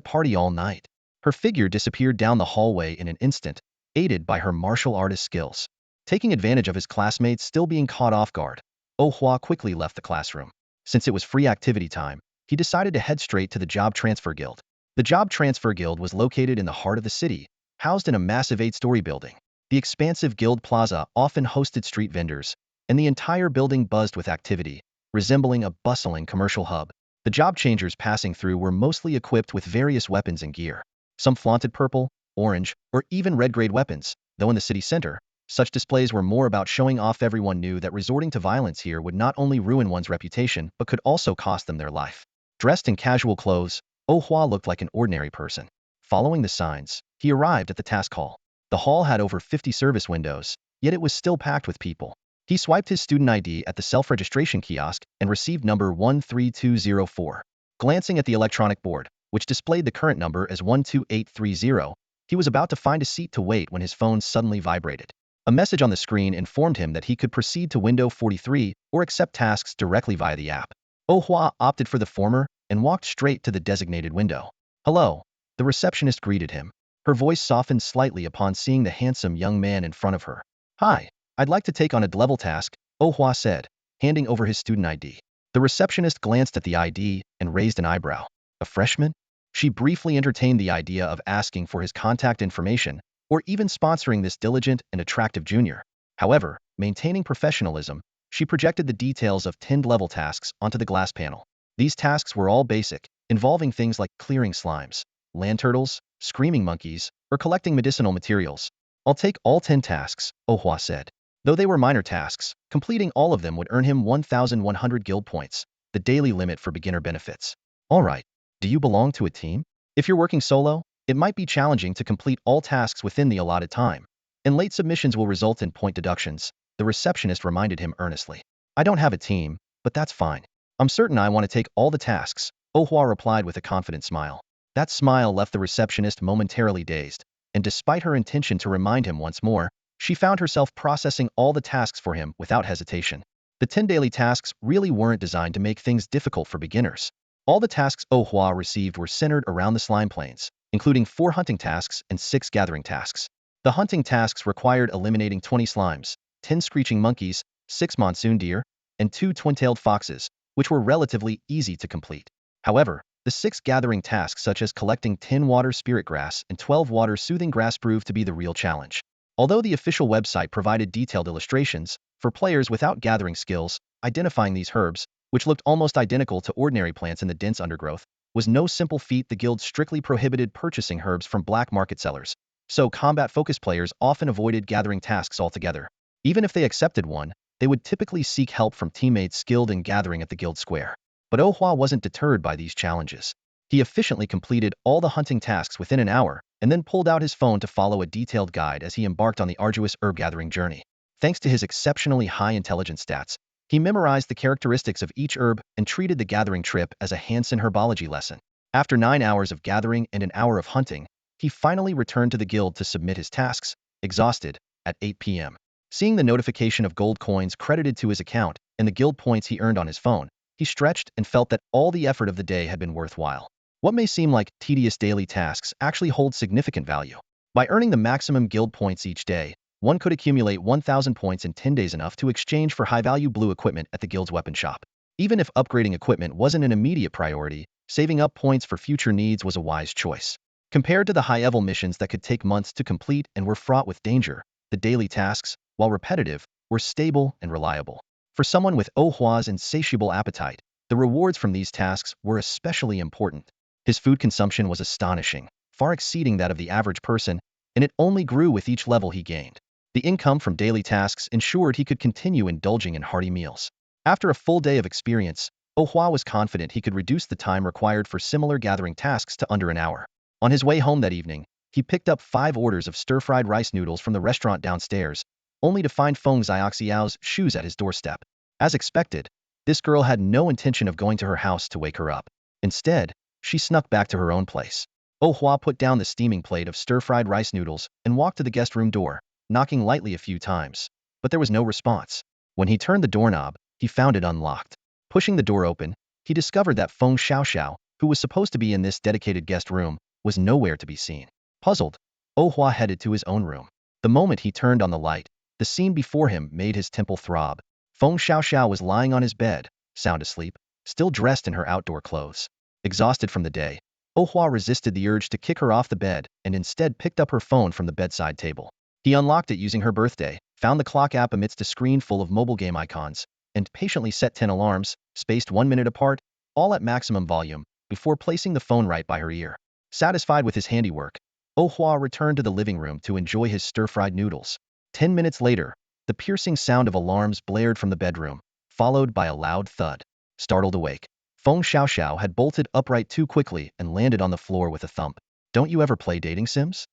party all night. Her figure disappeared down the hallway in an instant, aided by her martial artist skills. Taking advantage of his classmates still being caught off guard, Oh Hua quickly left the classroom. Since it was free activity time, he decided to head straight to the Job Transfer Guild. The Job Transfer Guild was located in the heart of the city, housed in a massive 8-story building. The expansive guild plaza often hosted street vendors, and the entire building buzzed with activity, resembling a bustling commercial hub. The job changers passing through were mostly equipped with various weapons and gear. Some flaunted purple, orange, or even red-grade weapons, though in the city center, such displays were more about showing off. Everyone knew that resorting to violence here would not only ruin one's reputation but could also cost them their life. Dressed in casual clothes, Oh Hua looked like an ordinary person. Following the signs, he arrived at the task hall. The hall had over 50 service windows, yet it was still packed with people. He swiped his student ID at the self-registration kiosk and received number 13204. Glancing at the electronic board, which displayed the current number as 12830, he was about to find a seat to wait when his phone suddenly vibrated. A message on the screen informed him that he could proceed to window 43 or accept tasks directly via the app. Oh Hua opted for the former and walked straight to the designated window. "Hello," the receptionist greeted him. Her voice softened slightly upon seeing the handsome young man in front of her. Hi, I'd like to take on a level task, Oh Hua said, handing over his student ID. The receptionist glanced at the ID and raised an eyebrow. A freshman? She briefly entertained the idea of asking for his contact information or even sponsoring this diligent and attractive junior. However, maintaining professionalism, she projected the details of 10 level tasks onto the glass panel. These tasks were all basic, involving things like clearing slimes, land turtles, screaming monkeys, or collecting medicinal materials. I'll take all 10 tasks, Oh Hua said. Though they were minor tasks, completing all of them would earn him 1,100 guild points, the daily limit for beginner benefits. All right, do you belong to a team? If you're working solo, it might be challenging to complete all tasks within the allotted time, and late submissions will result in point deductions, the receptionist reminded him earnestly. I don't have a team, but that's fine. I'm certain I want to take all the tasks, Oh Hua replied with a confident smile. That smile left the receptionist momentarily dazed, and despite her intention to remind him once more, she found herself processing all the tasks for him without hesitation. The 10 daily tasks really weren't designed to make things difficult for beginners. All the tasks Oh Hua received were centered around the slime plains, including 4 hunting tasks and 6 gathering tasks. The hunting tasks required eliminating 20 slimes, 10 screeching monkeys, 6 monsoon deer, and 2 twin-tailed foxes, which were relatively easy to complete. However, the 6 gathering tasks such as collecting 10 water spirit grass and 12 water soothing grass proved to be the real challenge. Although the official website provided detailed illustrations, for players without gathering skills, identifying these herbs, which looked almost identical to ordinary plants in the dense undergrowth, was no simple feat. The guild strictly prohibited purchasing herbs from black market sellers, so combat-focused players often avoided gathering tasks altogether. Even if they accepted one, they would typically seek help from teammates skilled in gathering at the guild square. But Oh Hua wasn't deterred by these challenges. He efficiently completed all the hunting tasks within an hour, and then pulled out his phone to follow a detailed guide as he embarked on the arduous herb-gathering journey. Thanks to his exceptionally high intelligence stats, he memorized the characteristics of each herb and treated the gathering trip as a Hansen herbology lesson. After 9 hours of gathering and an hour of hunting, he finally returned to the guild to submit his tasks, exhausted, at 8 p.m. Seeing the notification of gold coins credited to his account and the guild points he earned on his phone, he stretched and felt that all the effort of the day had been worthwhile. What may seem like tedious daily tasks actually hold significant value. By earning the maximum guild points each day, one could accumulate 1,000 points in 10 days, enough to exchange for high-value blue equipment at the guild's weapon shop. Even if upgrading equipment wasn't an immediate priority, saving up points for future needs was a wise choice. Compared to the high-level missions that could take months to complete and were fraught with danger, the daily tasks, while repetitive, were stable and reliable. For someone with Oh Hua's insatiable appetite, the rewards from these tasks were especially important. His food consumption was astonishing, far exceeding that of the average person, and it only grew with each level he gained. The income from daily tasks ensured he could continue indulging in hearty meals. After a full day of experience, Oh Hua was confident he could reduce the time required for similar gathering tasks to under an hour. On his way home that evening, he picked up 5 orders of stir-fried rice noodles from the restaurant downstairs, only to find Feng Xiaoxiao's shoes at his doorstep. As expected, this girl had no intention of going to her house to wake her up. Instead, she snuck back to her own place. Oh Hua put down the steaming plate of stir-fried rice noodles and walked to the guest room door, knocking lightly a few times. But there was no response. When he turned the doorknob, he found it unlocked. Pushing the door open, he discovered that Feng Xiaoxiao, who was supposed to be in this dedicated guest room, was nowhere to be seen. Puzzled, Oh Hua headed to his own room. The moment he turned on the light, the scene before him made his temple throb. Feng Xiaoxiao was lying on his bed, sound asleep, still dressed in her outdoor clothes. Exhausted from the day, Oh Hua resisted the urge to kick her off the bed and instead picked up her phone from the bedside table. He unlocked it using her birthday, found the clock app amidst a screen full of mobile game icons, and patiently set 10 alarms, spaced 1 minute apart, all at maximum volume, before placing the phone right by her ear. Satisfied with his handiwork, Oh Hua returned to the living room to enjoy his stir-fried noodles. 10 minutes later, the piercing sound of alarms blared from the bedroom, followed by a loud thud. Startled awake, Feng Xiaoxiao had bolted upright too quickly and landed on the floor with a thump. "Don't you ever play dating sims?"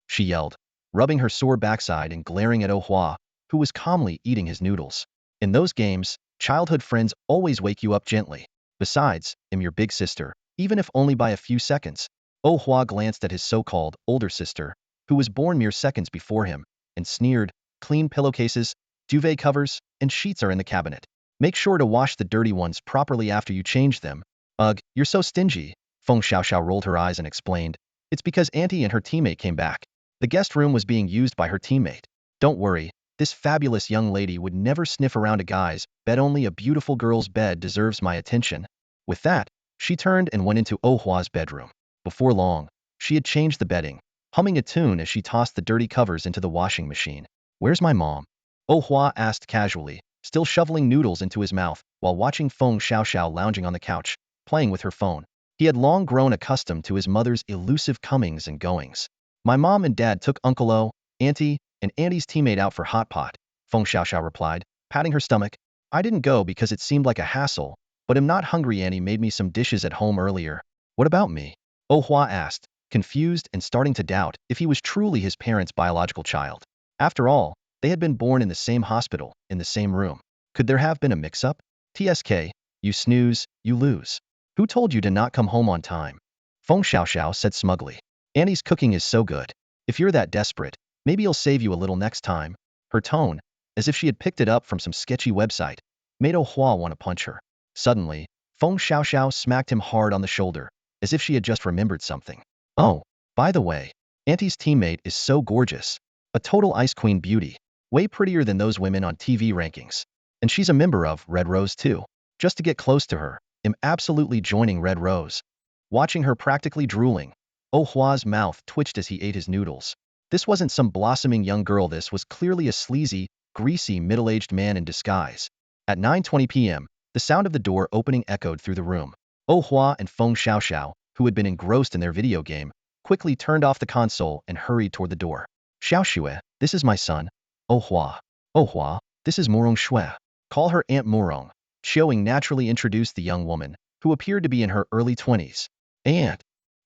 she yelled, rubbing her sore backside and glaring at Oh Hua, who was calmly eating his noodles. "In those games, childhood friends always wake you up gently. Besides, I'm your big sister, even if only by a few seconds." Oh Hua glanced at his so-called older sister, who was born mere seconds before him, and sneered, "Clean pillowcases, duvet covers, and sheets are in the cabinet. Make sure to wash the dirty ones properly after you change them." "Ugh, you're so stingy." Feng Xiaoxiao rolled her eyes and explained, "It's because Auntie and her teammate came back. The guest room was being used by her teammate. Don't worry, This fabulous young lady would never sniff around a guy's bed. Only a beautiful girl's bed deserves my attention. With that, she turned and went into Oh Hua's bedroom. Before long, she had changed the bedding, humming a tune as she tossed the dirty covers into the washing machine. Where's my mom? Oh Hua asked casually, still shoveling noodles into his mouth while watching Feng Xiaoxiao lounging on the couch, playing with her phone. He had long grown accustomed to his mother's elusive comings and goings. My mom and dad took Uncle O, Auntie, and Auntie's teammate out for hot pot, Feng Xiaoxiao replied, patting her stomach. I didn't go because it seemed like a hassle, but I'm not hungry. Auntie made me some dishes at home earlier. What about me? Oh Hua asked, confused and starting to doubt if he was truly his parents' biological child. After all, they had been born in the same hospital, in the same room. Could there have been a mix-up? TSK, you snooze, you lose. Who told you to not come home on time? Feng Xiaoxiao said smugly. Annie's cooking is so good. If you're that desperate, maybe I'll save you a little next time. Her tone, as if she had picked it up from some sketchy website, made Oh Hua want to punch her. Suddenly, Feng Xiaoxiao smacked him hard on the shoulder, as if she had just remembered something. Oh, by the way, Auntie's teammate is so gorgeous. A total ice queen beauty. Way prettier than those women on TV rankings. And she's a member of Red Rose too. Just to get close to her, I'm absolutely joining Red Rose. Watching her practically drooling, Oh Hua's mouth twitched as he ate his noodles. This wasn't some blossoming young girl. This was clearly a sleazy, greasy, middle-aged man in disguise. At 9:20 p.m., the sound of the door opening echoed through the room. Oh Hua and Feng Xiaoxiao, who had been engrossed in their video game, quickly turned off the console and hurried toward the door. Xiaoxue, this is my son. Oh Hua. Oh Hua, this is Morong Shui. Call her Aunt Morong. Xiaoying naturally introduced the young woman, who appeared to be in her early 20s. Aunt.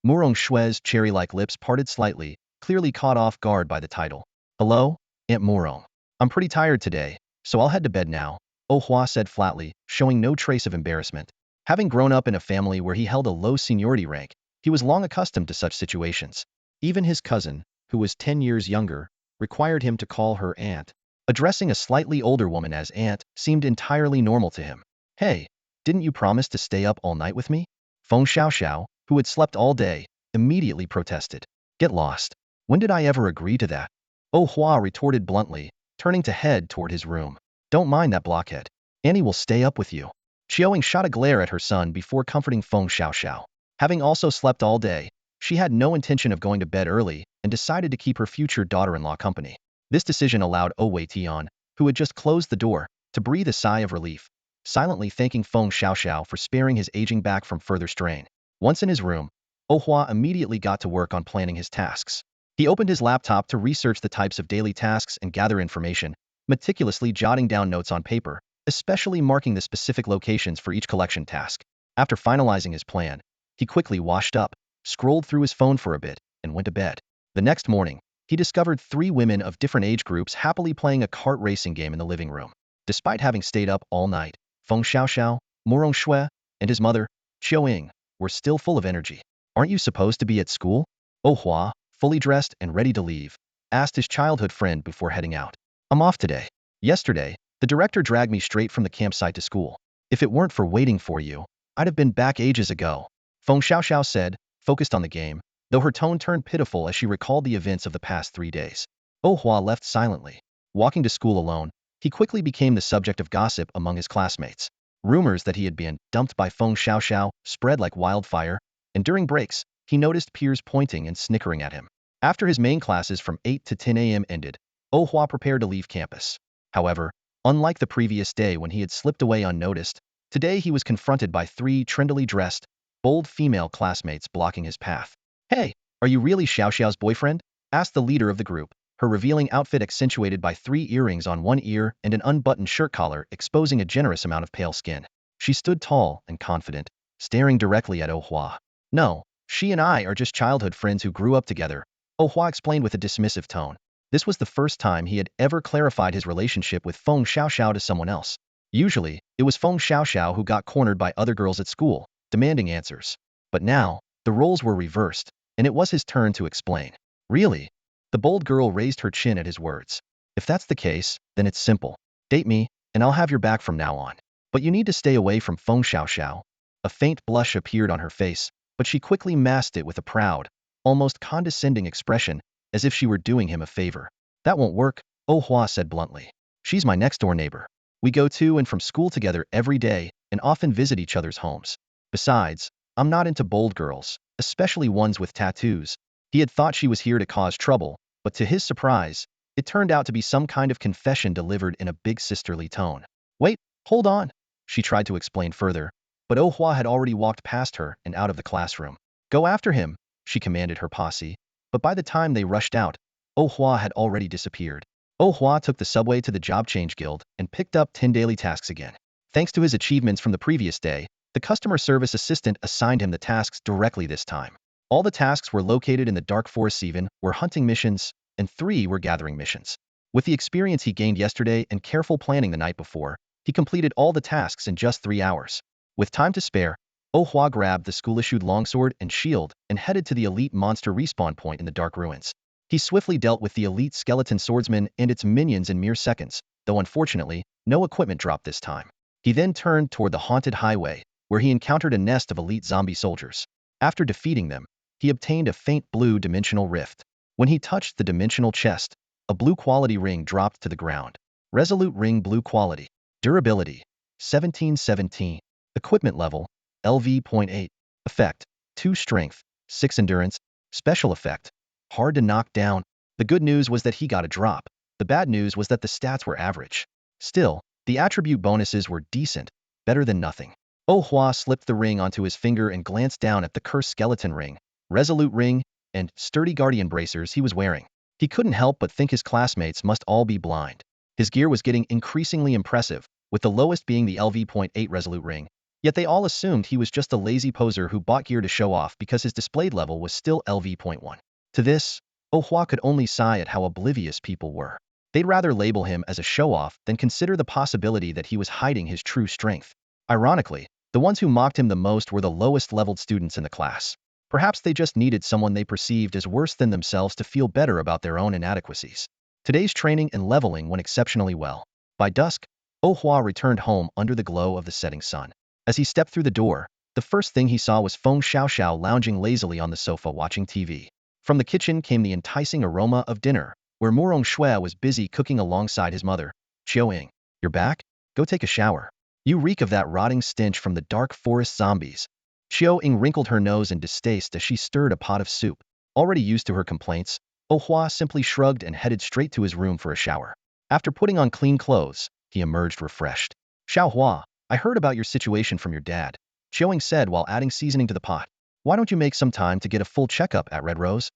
Morong Shui's cherry-like lips parted slightly, clearly caught off guard by the title. Hello, Aunt Morong. I'm pretty tired today, so I'll head to bed now, Oh Hua said flatly, showing no trace of embarrassment. Having grown up in a family where he held a low seniority rank, he was long accustomed to such situations. Even his cousin, who was 10 years younger, required him to call her aunt. Addressing a slightly older woman as aunt seemed entirely normal to him. Hey, didn't you promise to stay up all night with me? Feng Xiaoxiao, who had slept all day, immediately protested. Get lost. When did I ever agree to that? Oh Hua retorted bluntly, turning to head toward his room. Don't mind that blockhead. Annie will stay up with you. Xiaoying shot a glare at her son before comforting Feng Xiaoxiao. Having also slept all day, she had no intention of going to bed early and decided to keep her future daughter-in-law company. This decision allowed Oh Wei Tian, who had just closed the door, to breathe a sigh of relief, silently thanking Feng Xiaoxiao for sparing his aging back from further strain. Once in his room, Oh Hua immediately got to work on planning his tasks. He opened his laptop to research the types of daily tasks and gather information, meticulously jotting down notes on paper, especially marking the specific locations for each collection task. After finalizing his plan, he quickly washed up, scrolled through his phone for a bit, and went to bed. The next morning, he discovered 3 women of different age groups happily playing a kart racing game in the living room. Despite having stayed up all night, Feng Xiaoxiao, Morong Shui, and his mother, Qiuing, were still full of energy. Aren't you supposed to be at school? Oh Hua, fully dressed and ready to leave, asked his childhood friend before heading out. I'm off today. Yesterday, the director dragged me straight from the campsite to school. If it weren't for waiting for you, I'd have been back ages ago, Feng Xiaoxiao said, focused on the game, though her tone turned pitiful as she recalled the events of the past 3 days. Oh Hua left silently. Walking to school alone, he quickly became the subject of gossip among his classmates. Rumors that he had been dumped by Feng Xiaoxiao spread like wildfire, and during breaks, he noticed peers pointing and snickering at him. After his main classes from 8 to 10 a.m. ended, Oh Hua prepared to leave campus. However, unlike the previous day when he had slipped away unnoticed, today he was confronted by 3 trendily dressed, bold female classmates blocking his path. Hey, are you really Xiaoxiao's boyfriend? Asked the leader of the group, her revealing outfit accentuated by 3 earrings on one ear and an unbuttoned shirt collar exposing a generous amount of pale skin. She stood tall and confident, staring directly at Oh Hua. No, she and I are just childhood friends who grew up together, Oh Hua explained with a dismissive tone. This was the first time he had ever clarified his relationship with Feng Xiaoxiao to someone else. Usually, it was Feng Xiaoxiao who got cornered by other girls at school, demanding answers. But now, the roles were reversed, and it was his turn to explain. Really? The bold girl raised her chin at his words. If that's the case, then it's simple. Date me, and I'll have your back from now on. But you need to stay away from Feng Xiaoxiao. A faint blush appeared on her face, but she quickly masked it with a proud, almost condescending expression, as if she were doing him a favor. That won't work, Oh Hua said bluntly. She's my next-door neighbor. We go to and from school together every day and often visit each other's homes. Besides, I'm not into bold girls, especially ones with tattoos. He had thought she was here to cause trouble, but to his surprise, it turned out to be some kind of confession delivered in a big sisterly tone. Wait, hold on. She tried to explain further, but Oh Hua had already walked past her and out of the classroom. Go after him, she commanded her posse, but by the time they rushed out, Oh Hua had already disappeared. Oh Hua took the subway to the job change guild and picked up 10 daily tasks again. Thanks to his achievements from the previous day, the customer service assistant assigned him the tasks directly this time. All the tasks were located in the Dark Forest 7, were hunting missions, and 3 were gathering missions. With the experience he gained yesterday and careful planning the night before, he completed all the tasks in just 3 hours. With time to spare, Oh Hua grabbed the school-issued longsword and shield and headed to the elite monster respawn point in the Dark Ruins. He swiftly dealt with the elite skeleton swordsman and its minions in mere seconds, though unfortunately, no equipment dropped this time. He then turned toward the haunted highway, where he encountered a nest of elite zombie soldiers. After defeating them, he obtained a faint blue dimensional rift. When he touched the dimensional chest, a blue quality ring dropped to the ground. Resolute ring blue quality. Durability, 1717. Equipment level, LV.8. Effect, 2 strength, 6 endurance. Special effect, hard to knock down. The good news was that he got a drop. The bad news was that the stats were average. Still, the attribute bonuses were decent, better than nothing. Oh Hua slipped the ring onto his finger and glanced down at the cursed skeleton ring, resolute ring, and sturdy guardian bracers he was wearing. He couldn't help but think his classmates must all be blind. His gear was getting increasingly impressive, with the lowest being the LV.8 resolute ring. Yet they all assumed he was just a lazy poser who bought gear to show off because his displayed level was still LV.1. To this, Oh Hua could only sigh at how oblivious people were. They'd rather label him as a show-off than consider the possibility that he was hiding his true strength. Ironically, the ones who mocked him the most were the lowest-leveled students in the class. Perhaps they just needed someone they perceived as worse than themselves to feel better about their own inadequacies. Today's training and leveling went exceptionally well. By dusk, Oh Hua returned home under the glow of the setting sun. As he stepped through the door, the first thing he saw was Feng Xiaoxiao lounging lazily on the sofa watching TV. From the kitchen came the enticing aroma of dinner, where Murong Shui was busy cooking alongside his mother. Qiao Ying, you're back? Go take a shower. You reek of that rotting stench from the dark forest zombies. Qiao Ying wrinkled her nose in distaste as she stirred a pot of soup. Already used to her complaints, Oh Hua simply shrugged and headed straight to his room for a shower. After putting on clean clothes, he emerged refreshed. Xiao Hua, I heard about your situation from your dad, Qiao Ying said while adding seasoning to the pot. Why don't you make some time to get a full checkup at Red Rose?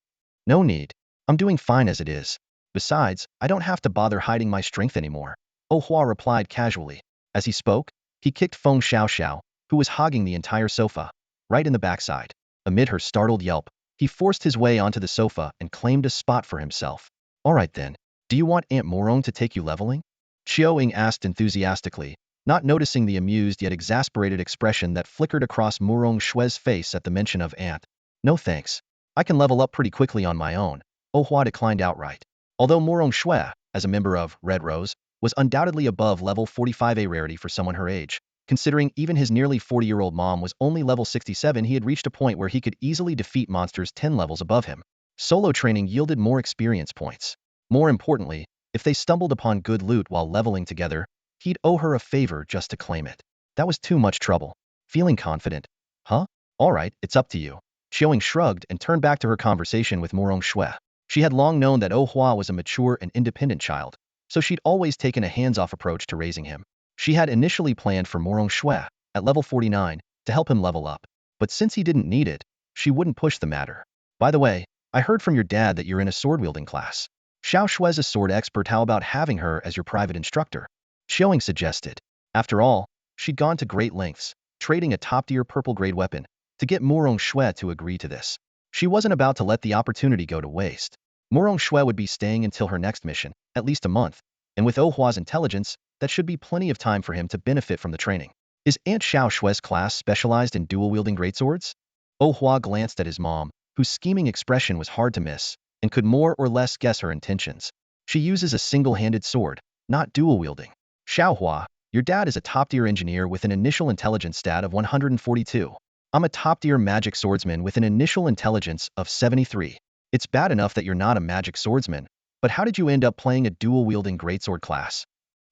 No need. I'm doing fine as it is. Besides, I don't have to bother hiding my strength anymore. Oh Hua replied casually. As he spoke, he kicked Feng Xiaoxiao, who was hogging the entire sofa, right in the backside. Amid her startled yelp, he forced his way onto the sofa and claimed a spot for himself. All right then, do you want Aunt Morong to take you leveling? Qiao Ying asked enthusiastically, not noticing the amused yet exasperated expression that flickered across Murong Shui's face at the mention of Aunt. No thanks. I can level up pretty quickly on my own. Oh Hua declined outright. Although Murong Shui, as a member of Red Rose, was undoubtedly above level 45A rarity for someone her age, considering even his nearly 40-year-old mom was only level 67, he had reached a point where he could easily defeat monsters 10 levels above him. Solo training yielded more experience points. More importantly, if they stumbled upon good loot while leveling together, he'd owe her a favor just to claim it. That was too much trouble. Feeling confident. Huh? All right, it's up to you. Qiao Ying shrugged and turned back to her conversation with Murong Shui. She had long known that Oh Hua was a mature and independent child, so she'd always taken a hands-off approach to raising him. She had initially planned for Murong Shui, at level 49, to help him level up, but since he didn't need it, she wouldn't push the matter. By the way, I heard from your dad that you're in a sword-wielding class. Xiao Shui's a sword expert, how about having her as your private instructor? Qiao Ying suggested. After all, she'd gone to great lengths, trading a top-tier purple-grade weapon, to get Murong Shui to agree to this. She wasn't about to let the opportunity go to waste. Murong Shui would be staying until her next mission, at least a month, and with Oh Hua's intelligence, that should be plenty of time for him to benefit from the training. Is Aunt Xiao Shui's class specialized in dual-wielding greatswords? Oh Hua glanced at his mom, whose scheming expression was hard to miss, and could more or less guess her intentions. She uses a single-handed sword, not dual-wielding. Xiao Hua, your dad is a top-tier engineer with an initial intelligence stat of 142. I'm a top-tier magic swordsman with an initial intelligence of 73. It's bad enough that you're not a magic swordsman, But how did you end up playing a dual-wielding greatsword class?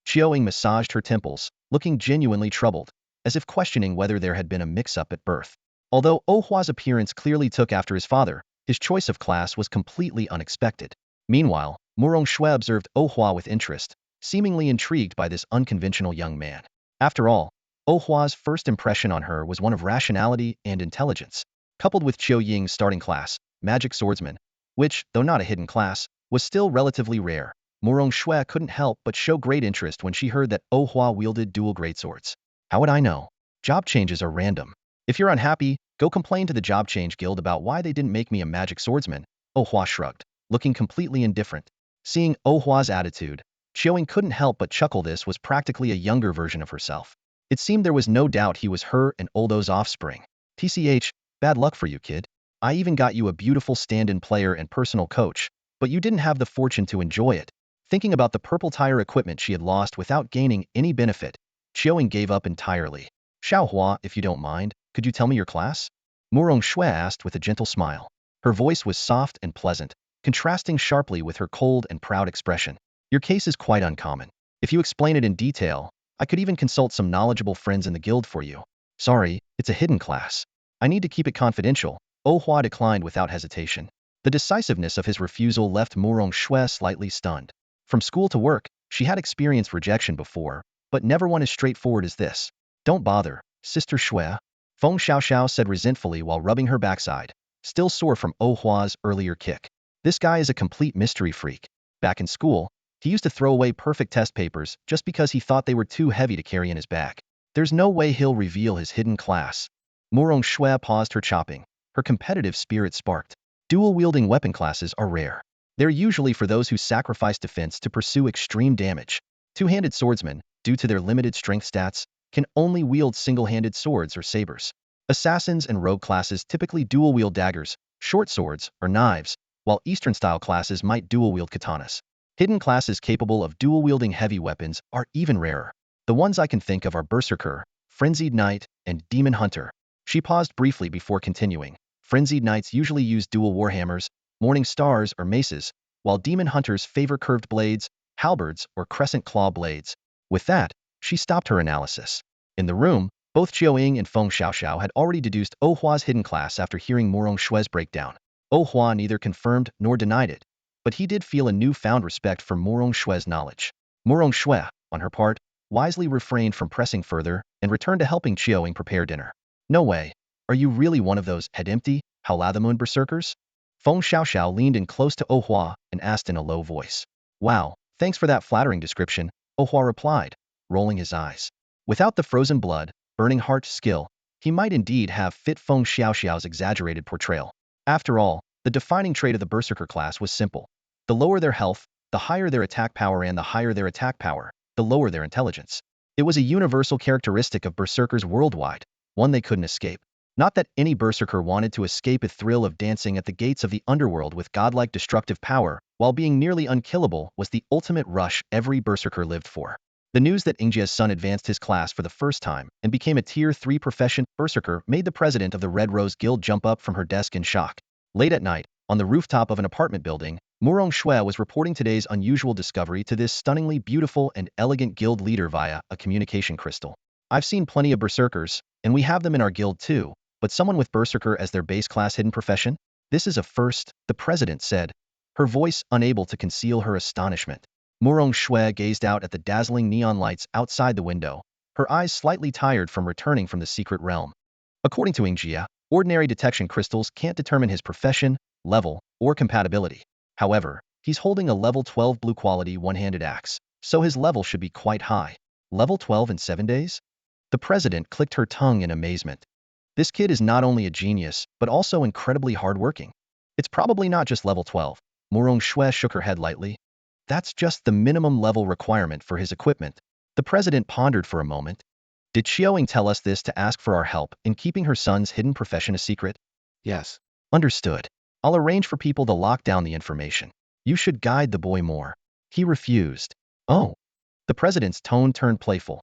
Qiuing massaged her temples, looking genuinely troubled, as if questioning whether there had been a mix-up at birth. Although Ohua's appearance clearly took after his father, his choice of class was completely unexpected. Meanwhile, Murong Shui observed Ohua with interest, seemingly intrigued by this unconventional young man. After all, Ohua's first impression on her was one of rationality and intelligence, coupled with Qiu Ying's starting class, Magic Swordsman, which, though not a hidden class, was still relatively rare. Murong Shui couldn't help but show great interest when she heard that Ohua wielded dual greatswords. How would I know? Job changes are random. If you're unhappy, go complain to the Job Change Guild about why they didn't make me a magic swordsman. Ohua shrugged, looking completely indifferent. Seeing Ohua's attitude, Qiuing couldn't help but chuckle. This was practically a younger version of herself. It seemed there was no doubt he was her and Oldo's offspring. TCH, bad luck for you, kid. I even got you a beautiful stand-in player and personal coach, but you didn't have the fortune to enjoy it. Thinking about the purple tire equipment she had lost without gaining any benefit, Qiuing gave up entirely. Xiaohua, if you don't mind, could you tell me your class? Murong Shui asked with a gentle smile. Her voice was soft and pleasant, contrasting sharply with her cold and proud expression. Your case is quite uncommon. If you explain it in detail, I could even consult some knowledgeable friends in the guild for you. Sorry, it's a hidden class. I need to keep it confidential. Ohua declined without hesitation. The decisiveness of his refusal left Murong Shui slightly stunned. From school to work, she had experienced rejection before, but never one as straightforward as this. Don't bother, Sister Shui, Feng Xiaoxiao said resentfully while rubbing her backside, still sore from Ohua's earlier kick. This guy is a complete mystery freak. Back in school, he used to throw away perfect test papers just because he thought they were too heavy to carry in his bag. There's no way he'll reveal his hidden class. Murong Shui paused her chopping. Her competitive spirit sparked. Dual-wielding weapon classes are rare. They're usually for those who sacrifice defense to pursue extreme damage. Two-handed swordsmen, due to their limited strength stats, can only wield single-handed swords or sabers. Assassins and rogue classes typically dual-wield daggers, short swords, or knives, while Eastern-style classes might dual-wield katanas. Hidden classes capable of dual-wielding heavy weapons are even rarer. The ones I can think of are Berserker, Frenzied Knight, and Demon Hunter. She paused briefly before continuing. Frenzied Knights usually use dual warhammers, morning stars, or maces, while Demon Hunters favor curved blades, halberds, or crescent claw blades. With that, she stopped her analysis. In the room, both Qiuing and Feng Xiaoxiao had already deduced Ohua's hidden class after hearing Murong Shui's breakdown. Ohua neither confirmed nor denied it, but he did feel a newfound respect for Murong Shui's knowledge. Murong Shui, on her part, wisely refrained from pressing further and returned to helping Qiuing prepare dinner. No way. Are you really one of those head-empty, Halathemoon berserkers? Feng Xiaoxiao leaned in close to Ohua and asked in a low voice. Wow, thanks for that flattering description, Ohua replied, rolling his eyes. Without the frozen blood, burning heart skill, he might indeed have fit Feng Xiaoxiao's exaggerated portrayal. After all, the defining trait of the Berserker class was simple. The lower their health, the higher their attack power, and the higher their attack power, the lower their intelligence. It was a universal characteristic of Berserkers worldwide, one they couldn't escape. Not that any Berserker wanted to escape a thrill of dancing at the gates of the underworld with godlike destructive power, while being nearly unkillable was the ultimate rush every Berserker lived for. The news that Ingjia's son advanced his class for the first time and became a Tier 3 profession Berserker made the president of the Red Rose Guild jump up from her desk in shock. Late at night, on the rooftop of an apartment building, Murong Shui was reporting today's unusual discovery to this stunningly beautiful and elegant guild leader via a communication crystal. I've seen plenty of Berserkers, and we have them in our guild too, but someone with Berserker as their base class hidden profession? This is a first, the president said, her voice unable to conceal her astonishment. Murong Shui gazed out at the dazzling neon lights outside the window, her eyes slightly tired from returning from the secret realm. According to Ingjia, ordinary detection crystals can't determine his profession, level, or compatibility. However, he's holding a level 12 blue quality one-handed axe, so his level should be quite high. Level 12 in 7 days? The president clicked her tongue in amazement. This kid is not only a genius, but also incredibly hardworking. It's probably not just level 12. Murong Shui shook her head lightly. That's just the minimum level requirement for his equipment. The president pondered for a moment. Did Qiuing tell us this to ask for our help in keeping her son's hidden profession a secret? Yes. Understood. I'll arrange for people to lock down the information. You should guide the boy more. He refused. Oh. The president's tone turned playful.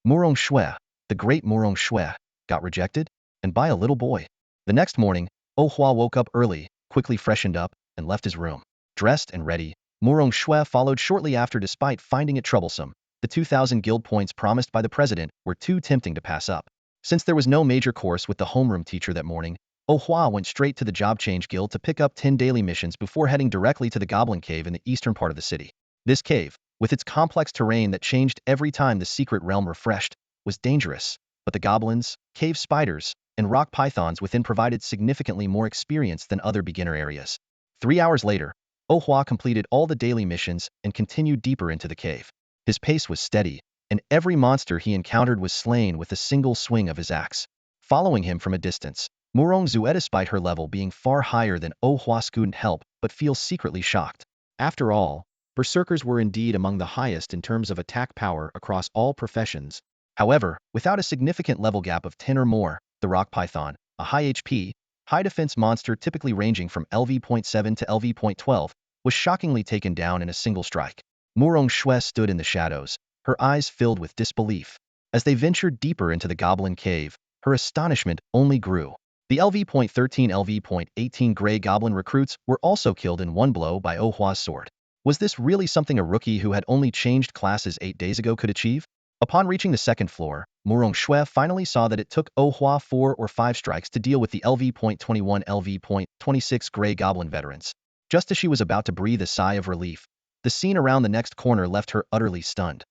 Murong Shui, the great Murong Shui, got rejected? And by a little boy. The next morning, Ohua woke up early, quickly freshened up, and left his room. Dressed and ready, Murong Shui followed shortly after despite finding it troublesome. The 2,000 guild points promised by the president were too tempting to pass up. Since there was no major course with the homeroom teacher that morning, Oh Hua went straight to the Job Change Guild to pick up 10 daily missions before heading directly to the Goblin Cave in the eastern part of the city. This cave, with its complex terrain that changed every time the secret realm refreshed, was dangerous, but the goblins, cave spiders, and rock pythons within provided significantly more experience than other beginner areas. 3 hours later, Oh Hua completed all the daily missions and continued deeper into the cave. His pace was steady, and every monster he encountered was slain with a single swing of his axe. Following him from a distance, Murong Zue, despite her level being far higher than Oh Hua's, couldn't help but feel secretly shocked. After all, berserkers were indeed among the highest in terms of attack power across all professions. However, without a significant level gap of 10 or more, the rock python, a high HP, high defense monster typically ranging from LV.7 to LV.12, was shockingly taken down in a single strike. Murong Shui stood in the shadows, her eyes filled with disbelief. As they ventured deeper into the goblin cave, her astonishment only grew. The LV.13 LV.18 Grey Goblin recruits were also killed in one blow by Oh Hua's sword. Was this really something a rookie who had only changed classes 8 days ago could achieve? Upon reaching the second floor, Murong Shui finally saw that it took Oh Hua 4 or 5 strikes to deal with the LV.21 LV.26 Grey Goblin veterans. Just as she was about to breathe a sigh of relief, the scene around the next corner left her utterly stunned.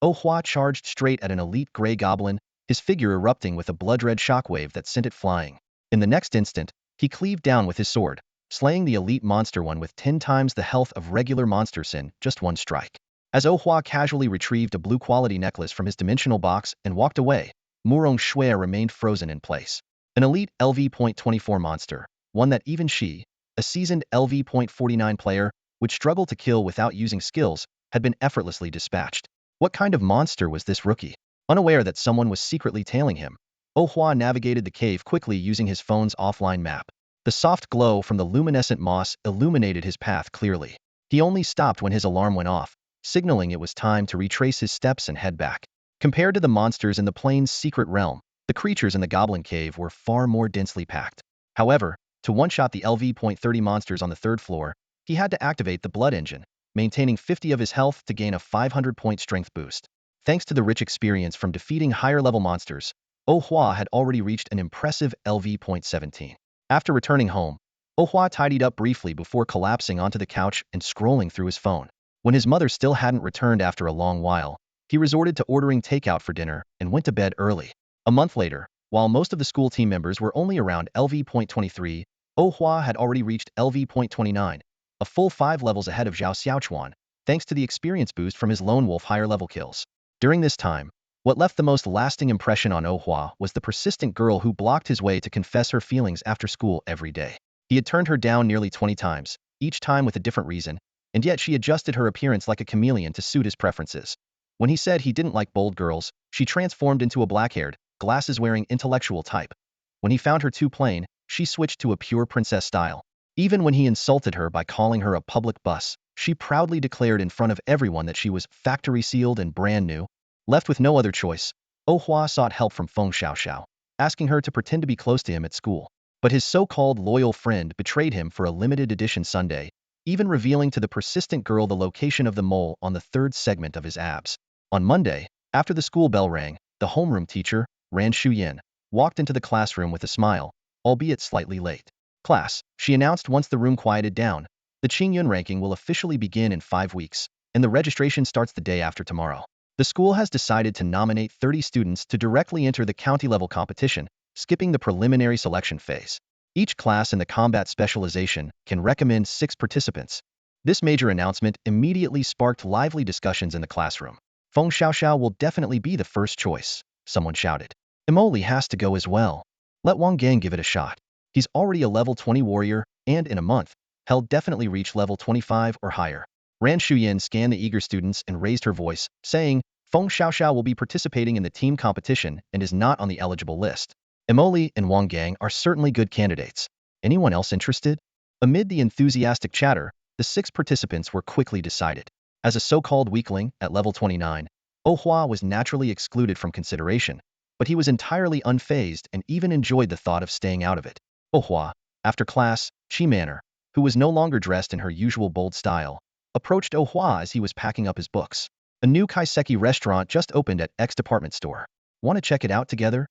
Oh Hua charged straight at an elite Grey Goblin, his figure erupting with a blood-red shockwave that sent it flying. In the next instant, he cleaved down with his sword, slaying the elite monster one with 10 times the health of regular monsters in just one strike. As Oh Hua casually retrieved a blue-quality necklace from his dimensional box and walked away, Murong Shui remained frozen in place. An elite LV.24 monster, one that even she, a seasoned LV.49 player, would struggle to kill without using skills, had been effortlessly dispatched. What kind of monster was this rookie? Unaware that someone was secretly tailing him, Oh Hua navigated the cave quickly using his phone's offline map. The soft glow from the luminescent moss illuminated his path clearly. He only stopped when his alarm went off, signaling it was time to retrace his steps and head back. Compared to the monsters in the plane's secret realm, the creatures in the goblin cave were far more densely packed. However, to one-shot the LV.30 monsters on the third floor, he had to activate the blood engine, maintaining 50 of his health to gain a 500-point strength boost. Thanks to the rich experience from defeating higher-level monsters, Oh Hua had already reached an impressive LV.17. After returning home, Oh Hua tidied up briefly before collapsing onto the couch and scrolling through his phone. When his mother still hadn't returned after a long while, he resorted to ordering takeout for dinner and went to bed early. A month later, while most of the school team members were only around LV.23, Oh Hua had already reached LV.29, a full 5 levels ahead of Zhao Xiaochuan, thanks to the experience boost from his lone wolf higher-level kills. During this time, what left the most lasting impression on Oh Hua was the persistent girl who blocked his way to confess her feelings after school every day. He had turned her down nearly 20 times, each time with a different reason, and yet she adjusted her appearance like a chameleon to suit his preferences. When he said he didn't like bold girls, she transformed into a black-haired, glasses-wearing intellectual type. When he found her too plain, she switched to a pure princess style. Even when he insulted her by calling her a public bus, she proudly declared in front of everyone that she was factory-sealed and brand new. Left with no other choice, Oh Hua sought help from Feng Xiaoxiao, asking her to pretend to be close to him at school. But his so-called loyal friend betrayed him for a limited edition sundae, even revealing to the persistent girl the location of the mole on the third segment of his abs. On Monday, after the school bell rang, the homeroom teacher, Ran Shuyin, walked into the classroom with a smile, albeit slightly late. Class, she announced once the room quieted down, the Qingyun ranking will officially begin in 5 weeks, and the registration starts the day after tomorrow. The school has decided to nominate 30 students to directly enter the county-level competition, skipping the preliminary selection phase. Each class in the combat specialization can recommend 6 participants. This major announcement immediately sparked lively discussions in the classroom. Feng Xiaoxiao will definitely be the first choice, someone shouted. Imoli has to go as well. Let Wang Gang give it a shot. He's already a level 20 warrior, and in a month, he'll definitely reach level 25 or higher. Ran Shuyin scanned the eager students and raised her voice, saying, Feng Xiaoxiao will be participating in the team competition and is not on the eligible list. Imoli and Wang Gang are certainly good candidates. Anyone else interested? Amid the enthusiastic chatter, the 6 participants were quickly decided. As a so-called weakling at level 29, Oh Hua was naturally excluded from consideration, but he was entirely unfazed and even enjoyed the thought of staying out of it. Oh Hua, after class, Chi Manor, who was no longer dressed in her usual bold style, approached Oh Hua as he was packing up his books. A new kaiseki restaurant just opened at X department store. Want to check it out together?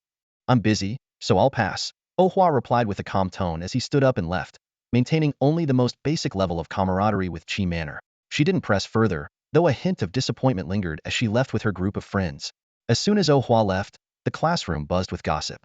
I'm busy, so I'll pass. Oh Hua replied with a calm tone as he stood up and left, maintaining only the most basic level of camaraderie with Chi Manor. She didn't press further, though a hint of disappointment lingered as she left with her group of friends. As soon as Oh Hua left, the classroom buzzed with gossip.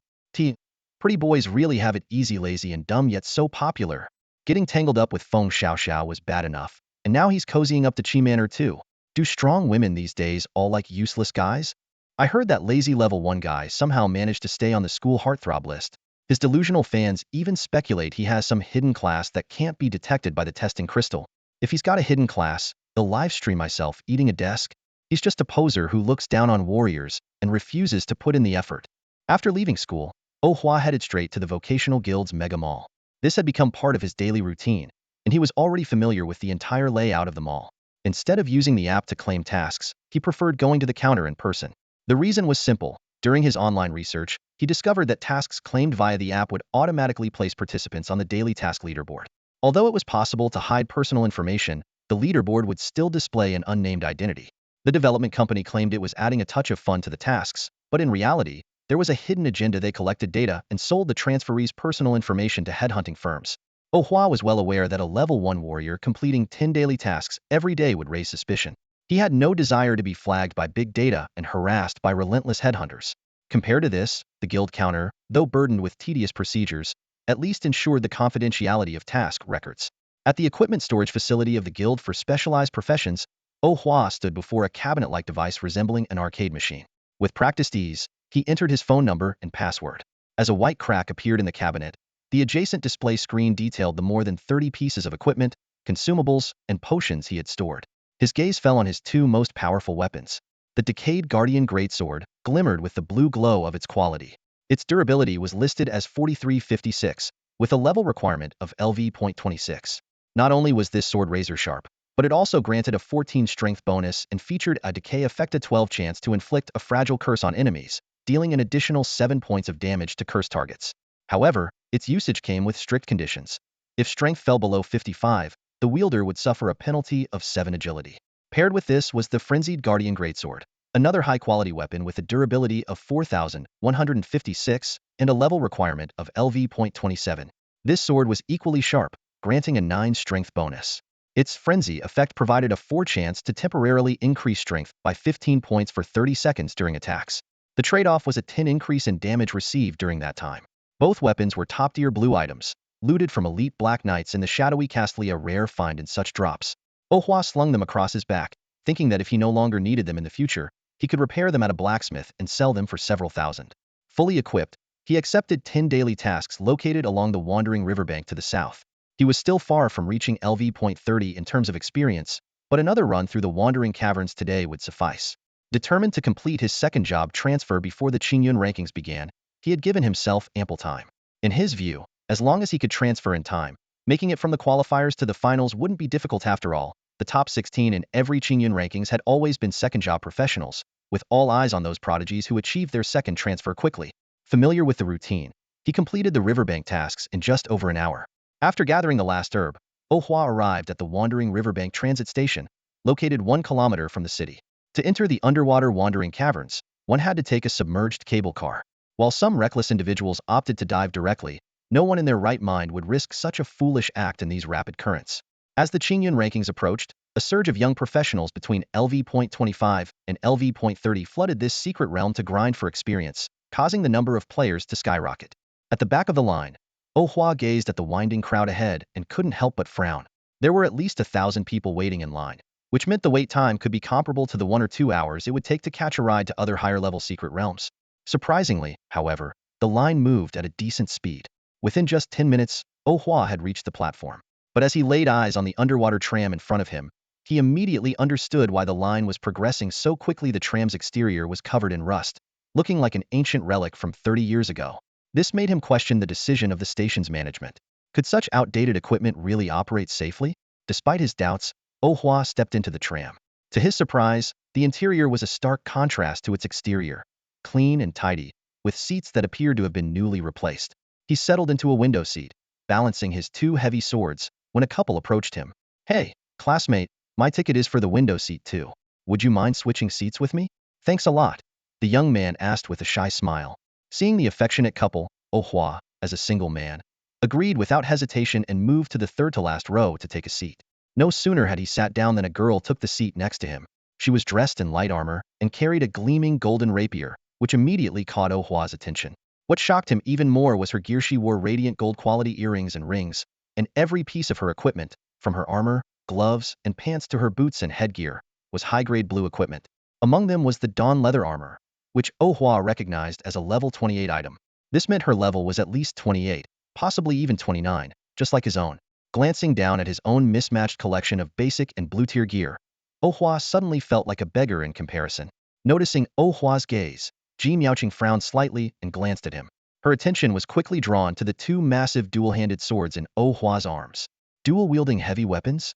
Pretty boys really have it easy, lazy and dumb yet so popular. Getting tangled up with Feng Xiaoxiao was bad enough, and now he's cozying up to Chi Manor too. Do strong women these days all like useless guys? I heard that lazy level 1 guy somehow managed to stay on the school heartthrob list. His delusional fans even speculate he has some hidden class that can't be detected by the testing crystal. If he's got a hidden class, he'll livestream myself eating a desk. He's just a poser who looks down on warriors and refuses to put in the effort. After leaving school, Oh Hua headed straight to the Vocational Guild's mega mall. This had become part of his daily routine, and he was already familiar with the entire layout of the mall. Instead of using the app to claim tasks, he preferred going to the counter in person. The reason was simple. During his online research, he discovered that tasks claimed via the app would automatically place participants on the daily task leaderboard. Although it was possible to hide personal information, the leaderboard would still display an unnamed identity. The development company claimed it was adding a touch of fun to the tasks, but in reality, there was a hidden agenda. They collected data and sold the transferee's personal information to headhunting firms. Oh Hua was well aware that a level 1 warrior completing 10 daily tasks every day would raise suspicion. He had no desire to be flagged by big data and harassed by relentless headhunters. Compared to this, the guild counter, though burdened with tedious procedures, at least ensured the confidentiality of task records. At the equipment storage facility of the guild for specialized professions, Oh Hua stood before a cabinet-like device resembling an arcade machine. With practiced ease, he entered his phone number and password. As a white crack appeared in the cabinet, the adjacent display screen detailed the more than 30 pieces of equipment, consumables, and potions he had stored. His gaze fell on his 2 most powerful weapons. The decayed Guardian Greatsword glimmered with the blue glow of its quality. Its durability was listed as 4356, with a level requirement of LV.26. Not only was this sword razor sharp, but it also granted a 14 strength bonus and featured a decay effect, a 12 chance to inflict a fragile curse on enemies, dealing an additional 7 points of damage to curse targets. However, its usage came with strict conditions. If strength fell below 55, the wielder would suffer a penalty of 7 agility. Paired with this was the Frenzied Guardian Greatsword, another high-quality weapon with a durability of 4156 and a level requirement of LV.27. This sword was equally sharp, granting a 9 strength bonus. Its frenzy effect provided a 4 chance to temporarily increase strength by 15 points for 30 seconds during attacks. The trade-off was a 10 increase in damage received during that time. Both weapons were top-tier blue items, looted from elite Black Knights in the Shadowy Castle, a rare find in such drops. Oh Hua slung them across his back, thinking that if he no longer needed them in the future, he could repair them at a blacksmith and sell them for several thousand. Fully equipped, he accepted 10 daily tasks located along the wandering riverbank to the south. He was still far from reaching LV.30 in terms of experience, but another run through the wandering caverns today would suffice. Determined to complete his second job transfer before the Qingyun rankings began, he had given himself ample time. In his view, as long as he could transfer in time, making it from the qualifiers to the finals wouldn't be difficult after all. The top 16 in every Qingyun rankings had always been second-job professionals, with all eyes on those prodigies who achieved their second transfer quickly. Familiar with the routine, he completed the riverbank tasks in just over an hour. After gathering the last herb, Oh Hua arrived at the wandering riverbank transit station, located 1 kilometer from the city. To enter the underwater wandering caverns, one had to take a submerged cable car. While some reckless individuals opted to dive directly, no one in their right mind would risk such a foolish act in these rapid currents. As the Qingyun rankings approached, a surge of young professionals between LV.25 and LV.30 flooded this secret realm to grind for experience, causing the number of players to skyrocket. At the back of the line, Oh Hua gazed at the winding crowd ahead and couldn't help but frown. There were at least 1,000 people waiting in line, which meant the wait time could be comparable to the 1 or 2 hours it would take to catch a ride to other higher-level secret realms. Surprisingly, however, the line moved at a decent speed. Within just 10 minutes, Oh Hua had reached the platform. But as he laid eyes on the underwater tram in front of him, he immediately understood why the line was progressing so quickly. The tram's exterior was covered in rust, looking like an ancient relic from 30 years ago. This made him question the decision of the station's management. Could such outdated equipment really operate safely? Despite his doubts, Oh Hua stepped into the tram. To his surprise, the interior was a stark contrast to its exterior, clean and tidy, with seats that appeared to have been newly replaced. He settled into a window seat, balancing his 2 heavy swords, when a couple approached him. "Hey, classmate, My ticket is for the window seat too. Would you mind switching seats with me? Thanks a lot, the young man asked with a shy smile. Seeing the affectionate couple, Oh Hua, as a single man, agreed without hesitation and moved to the third-to-last row to take a seat. No sooner had he sat down than a girl took the seat next to him. She was dressed in light armor and carried a gleaming golden rapier, which immediately caught Oh Hua's attention. What shocked him even more was her gear. She wore radiant gold-quality earrings and rings, and every piece of her equipment, from her armor, gloves, and pants to her boots and headgear, was high-grade blue equipment. Among them was the dawn leather armor, which Oh Hua recognized as a level 28 item. This meant her level was at least 28, possibly even 29, just like his own. Glancing down at his own mismatched collection of basic and blue-tier gear, Oh Hua suddenly felt like a beggar in comparison. Noticing Oh Hua's gaze, Ji Miaoqing frowned slightly and glanced at him. Her attention was quickly drawn to the two massive dual-handed swords in Oh Hua's arms. Dual-wielding heavy weapons?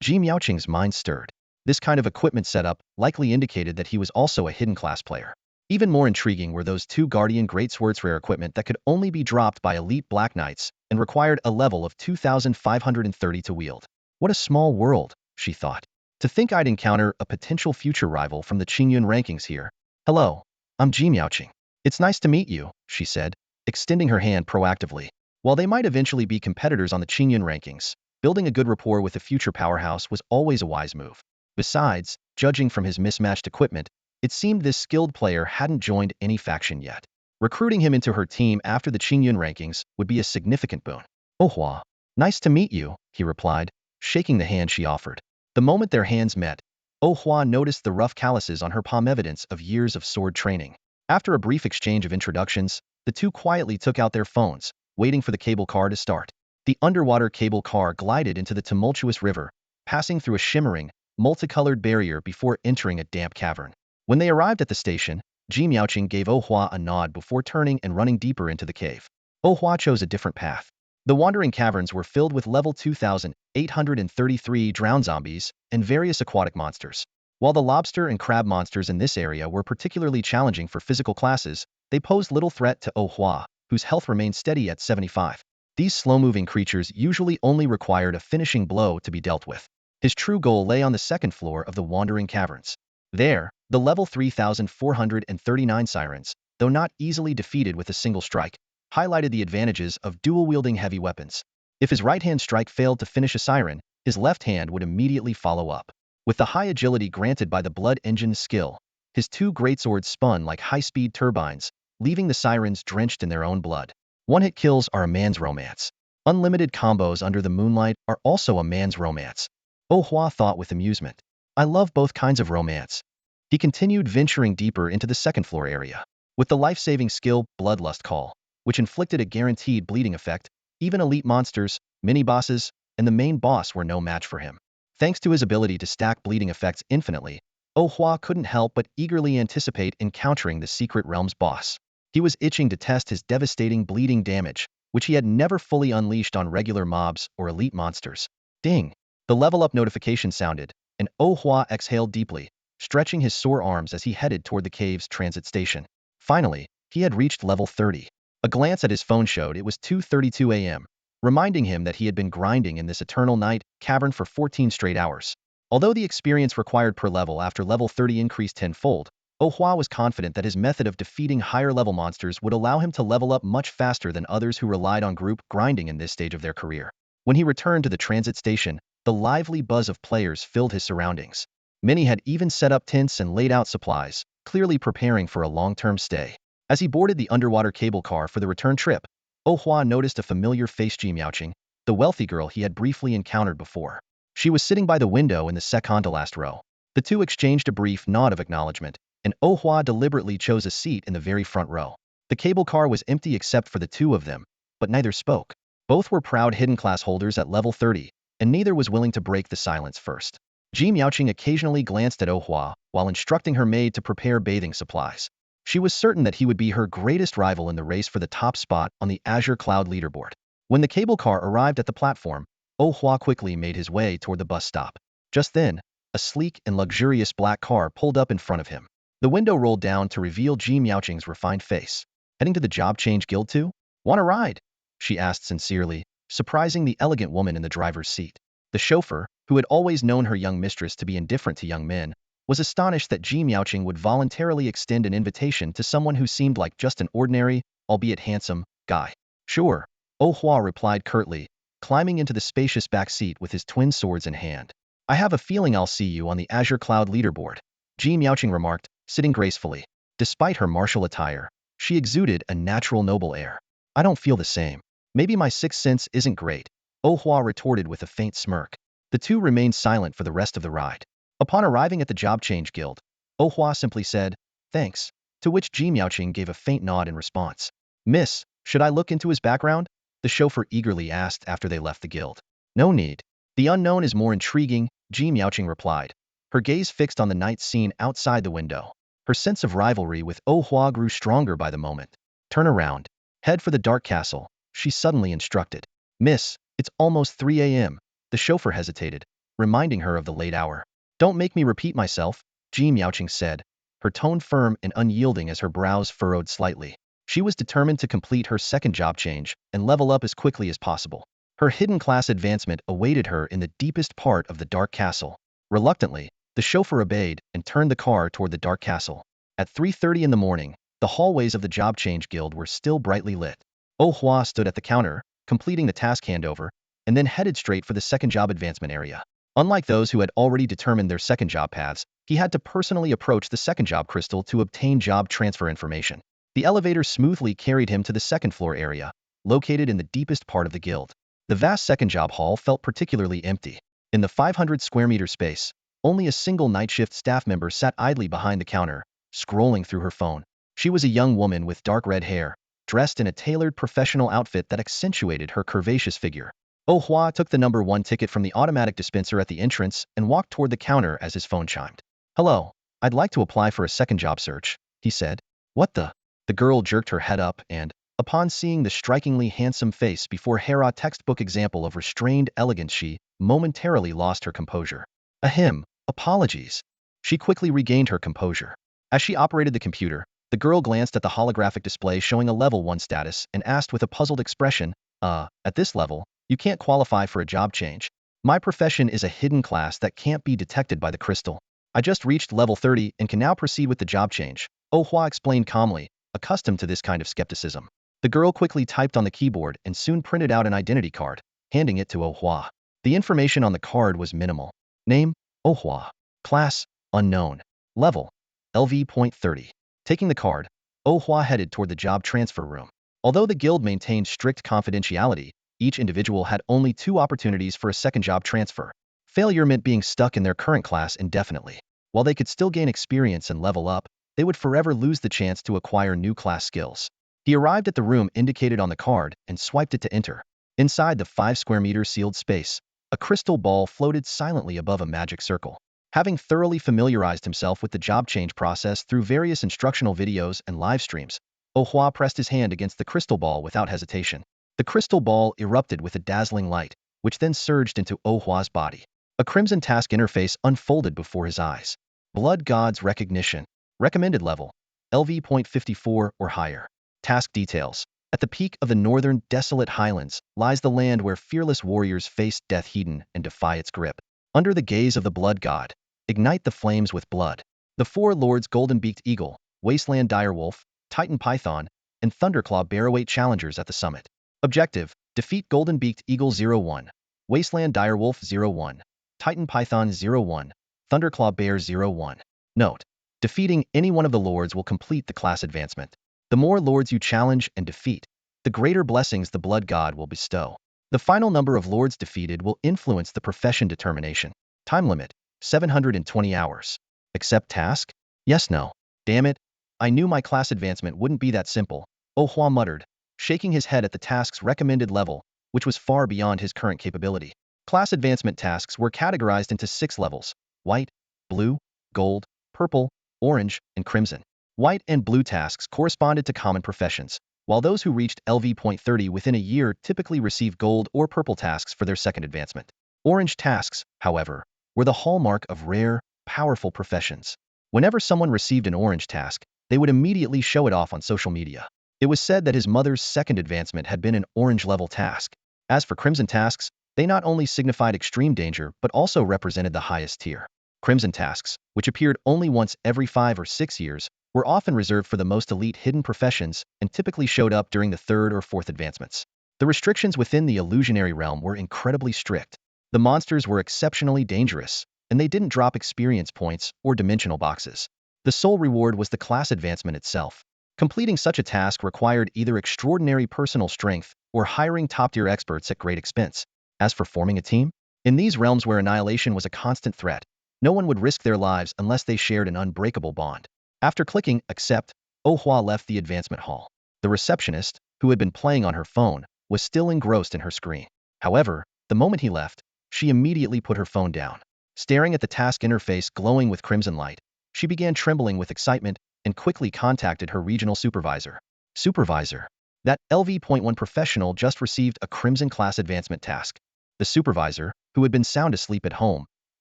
Ji Miaoqing's mind stirred. This kind of equipment setup likely indicated that he was also a hidden class player. Even more intriguing were those two Guardian Greatswords, rare equipment that could only be dropped by elite Black Knights and required a level of 2,530 to wield. What a small world, she thought. To think I'd encounter a potential future rival from the Qingyun rankings here. Hello, I'm Ji Miaoqing. It's nice to meet you, she said, extending her hand proactively. While they might eventually be competitors on the Qingyun rankings, building a good rapport with a future powerhouse was always a wise move. Besides, judging from his mismatched equipment, it seemed this skilled player hadn't joined any faction yet. Recruiting him into her team after the Qingyun rankings would be a significant boon. Oh Hua, nice to meet you, he replied, shaking the hand she offered. The moment their hands met, Oh Hua noticed the rough calluses on her palm, evidence of years of sword training. After a brief exchange of introductions, the two quietly took out their phones, waiting for the cable car to start. The underwater cable car glided into the tumultuous river, passing through a shimmering, multicolored barrier before entering a damp cavern. When they arrived at the station, Ji Miaoqing gave Oh Hua a nod before turning and running deeper into the cave. Oh Hua chose a different path. The wandering caverns were filled with level 2,833 drowned zombies and various aquatic monsters. While the lobster and crab monsters in this area were particularly challenging for physical classes, they posed little threat to Oh Hua, whose health remained steady at 75. These slow-moving creatures usually only required a finishing blow to be dealt with. His true goal lay on the second floor of the wandering caverns. There, the level 3,439 sirens, though not easily defeated with a single strike, highlighted the advantages of dual-wielding heavy weapons. If his right-hand strike failed to finish a siren, his left hand would immediately follow up. With the high agility granted by the Blood Engine's skill, his two greatswords spun like high-speed turbines, leaving the sirens drenched in their own blood. One-hit kills are a man's romance. Unlimited combos under the moonlight are also a man's romance. Oh Hua thought with amusement. I love both kinds of romance. He continued venturing deeper into the second-floor area. With the life-saving skill Bloodlust Call, which inflicted a guaranteed bleeding effect, even elite monsters, mini-bosses, and the main boss were no match for him. Thanks to his ability to stack bleeding effects infinitely, Oh Hua couldn't help but eagerly anticipate encountering the Secret Realm's boss. He was itching to test his devastating bleeding damage, which he had never fully unleashed on regular mobs or elite monsters. Ding! The level-up notification sounded, and Oh Hua exhaled deeply, stretching his sore arms as he headed toward the cave's transit station. Finally, he had reached level 30. A glance at his phone showed it was 2:32 a.m., reminding him that he had been grinding in this eternal night cavern for 14 straight hours. Although the experience required per level after level 30 increased tenfold, Oh Hua was confident that his method of defeating higher-level monsters would allow him to level up much faster than others who relied on group grinding in this stage of their career. When he returned to the transit station, the lively buzz of players filled his surroundings. Many had even set up tents and laid out supplies, clearly preparing for a long-term stay. As he boarded the underwater cable car for the return trip, Oh Hua noticed a familiar face. Ji Miaoqing, the wealthy girl he had briefly encountered before. She was sitting by the window in the second-to-last row. The two exchanged a brief nod of acknowledgement, and Oh Hua deliberately chose a seat in the very front row. The cable car was empty except for the two of them, but neither spoke. Both were proud hidden class holders at level 30, and neither was willing to break the silence first. Ji Miaoqing occasionally glanced at Oh Hua while instructing her maid to prepare bathing supplies. She was certain that he would be her greatest rival in the race for the top spot on the Azure Cloud leaderboard. When the cable car arrived at the platform, Oh Hua quickly made his way toward the bus stop. Just then, a sleek and luxurious black car pulled up in front of him. The window rolled down to reveal Ji Miaoqing's refined face. Heading to the Job Change Guild too? Want a ride? She asked sincerely, surprising the elegant woman in the driver's seat. The chauffeur, who had always known her young mistress to be indifferent to young men, was astonished that Ji Miaoqing would voluntarily extend an invitation to someone who seemed like just an ordinary, albeit handsome, guy. Sure, Oh Hua replied curtly, climbing into the spacious back seat with his twin swords in hand. I have a feeling I'll see you on the Azure Cloud leaderboard, Ji Miaoqing remarked, sitting gracefully. Despite her martial attire, she exuded a natural noble air. I don't feel the same. Maybe my sixth sense isn't great, Oh Hua retorted with a faint smirk. The two remained silent for the rest of the ride. Upon arriving at the Job Change Guild, Oh Hua simply said, thanks, to which Ji Miaoqing gave a faint nod in response. Miss, should I look into his background? The chauffeur eagerly asked after they left the guild. No need. The unknown is more intriguing, Ji Miaoqing replied, her gaze fixed on the night scene outside the window. Her sense of rivalry with Oh Hua grew stronger by the moment. Turn around. Head for the dark castle, she suddenly instructed. Miss, it's almost 3 a.m. The chauffeur hesitated, reminding her of the late hour. Don't make me repeat myself, Ji Miaoqing said, her tone firm and unyielding as her brows furrowed slightly. She was determined to complete her second job change and level up as quickly as possible. Her hidden class advancement awaited her in the deepest part of the dark castle. Reluctantly, the chauffeur obeyed and turned the car toward the dark castle. At 3:30 in the morning, the hallways of the Job Change Guild were still brightly lit. Oh Hua stood at the counter, completing the task handover, and then headed straight for the second job advancement area. Unlike those who had already determined their second job paths, he had to personally approach the second job crystal to obtain job transfer information. The elevator smoothly carried him to the second floor area, located in the deepest part of the guild. The vast second job hall felt particularly empty. In the 500 square meter space, only a single night shift staff member sat idly behind the counter, scrolling through her phone. She was a young woman with dark red hair, dressed in a tailored professional outfit that accentuated her curvaceous figure. Oh Hua took the number 1 ticket from the automatic dispenser at the entrance and walked toward the counter as his phone chimed. Hello, I'd like to apply for a second job search, he said. What the? The girl jerked her head up and, upon seeing the strikingly handsome face before Hera textbook example of restrained elegance, she momentarily lost her composure. Ahem, apologies. She quickly regained her composure. As she operated the computer, the girl glanced at the holographic display showing a level 1 status and asked with a puzzled expression, at this level, you can't qualify for a job change. My profession is a hidden class that can't be detected by the crystal. I just reached level 30 and can now proceed with the job change, Oh Hua explained calmly, accustomed to this kind of skepticism. The girl quickly typed on the keyboard and soon printed out an identity card, handing it to Oh Hua. The information on the card was minimal. Name, Oh Hua. Class, unknown. Level, LV.30. Taking the card, Oh Hua headed toward the job transfer room. Although the guild maintained strict confidentiality, each individual had only 2 opportunities for a second job transfer. Failure meant being stuck in their current class indefinitely. While they could still gain experience and level up, they would forever lose the chance to acquire new class skills. He arrived at the room indicated on the card and swiped it to enter. Inside the 5 square meter sealed space, a crystal ball floated silently above a magic circle. Having thoroughly familiarized himself with the job change process through various instructional videos and live streams, Oh Hua pressed his hand against the crystal ball without hesitation. The crystal ball erupted with a dazzling light, which then surged into Oh Hua's body. A crimson task interface unfolded before his eyes. Blood God's Recognition. Recommended level, LV.54 or higher. Task details. At the peak of the northern desolate highlands lies the land where fearless warriors face death hidden and defy its grip. Under the gaze of the blood god, ignite the flames with blood. The 4 lords golden-beaked eagle, wasteland direwolf, titan python, and thunderclaw bear await challengers at the summit. Objective, defeat golden-beaked eagle 01, wasteland direwolf 01, titan python 01, thunderclaw bear 01. Note, defeating any one of the lords will complete the class advancement. The more lords you challenge and defeat, the greater blessings the blood god will bestow. The final number of lords defeated will influence the profession determination. Time limit, 720 hours. Accept task? Yes, no. Damn it. I knew my class advancement wouldn't be that simple, Oh Hua muttered, shaking his head at the task's recommended level, which was far beyond his current capability. Class advancement tasks were categorized into 6 levels: white, blue, gold, purple, orange, and crimson. White and blue tasks corresponded to common professions, while those who reached LV.30 within a year typically received gold or purple tasks for their second advancement. Orange tasks, however, were the hallmark of rare, powerful professions. Whenever someone received an orange task, they would immediately show it off on social media. It was said that his mother's second advancement had been an orange-level task. As for crimson tasks, They not only signified extreme danger, but also represented the highest tier. Crimson tasks, which appeared only once every 5 or 6 years, were often reserved for the most elite hidden professions and typically showed up during the 3rd or 4th advancements. The restrictions within the illusionary realm were incredibly strict. The monsters were exceptionally dangerous, and they didn't drop experience points or dimensional boxes. The sole reward was the class advancement itself. Completing such a task required either extraordinary personal strength or hiring top-tier experts at great expense. As for forming a team, in these realms where annihilation was a constant threat, no one would risk their lives unless they shared an unbreakable bond. After clicking accept, Oh Hua left the advancement hall. The receptionist, who had been playing on her phone, was still engrossed in her screen. However, the moment he left, she immediately put her phone down. Staring at the task interface glowing with crimson light, she began trembling with excitement and quickly contacted her regional supervisor. Supervisor, that LV.1 professional just received a crimson class advancement task. The supervisor, who had been sound asleep at home,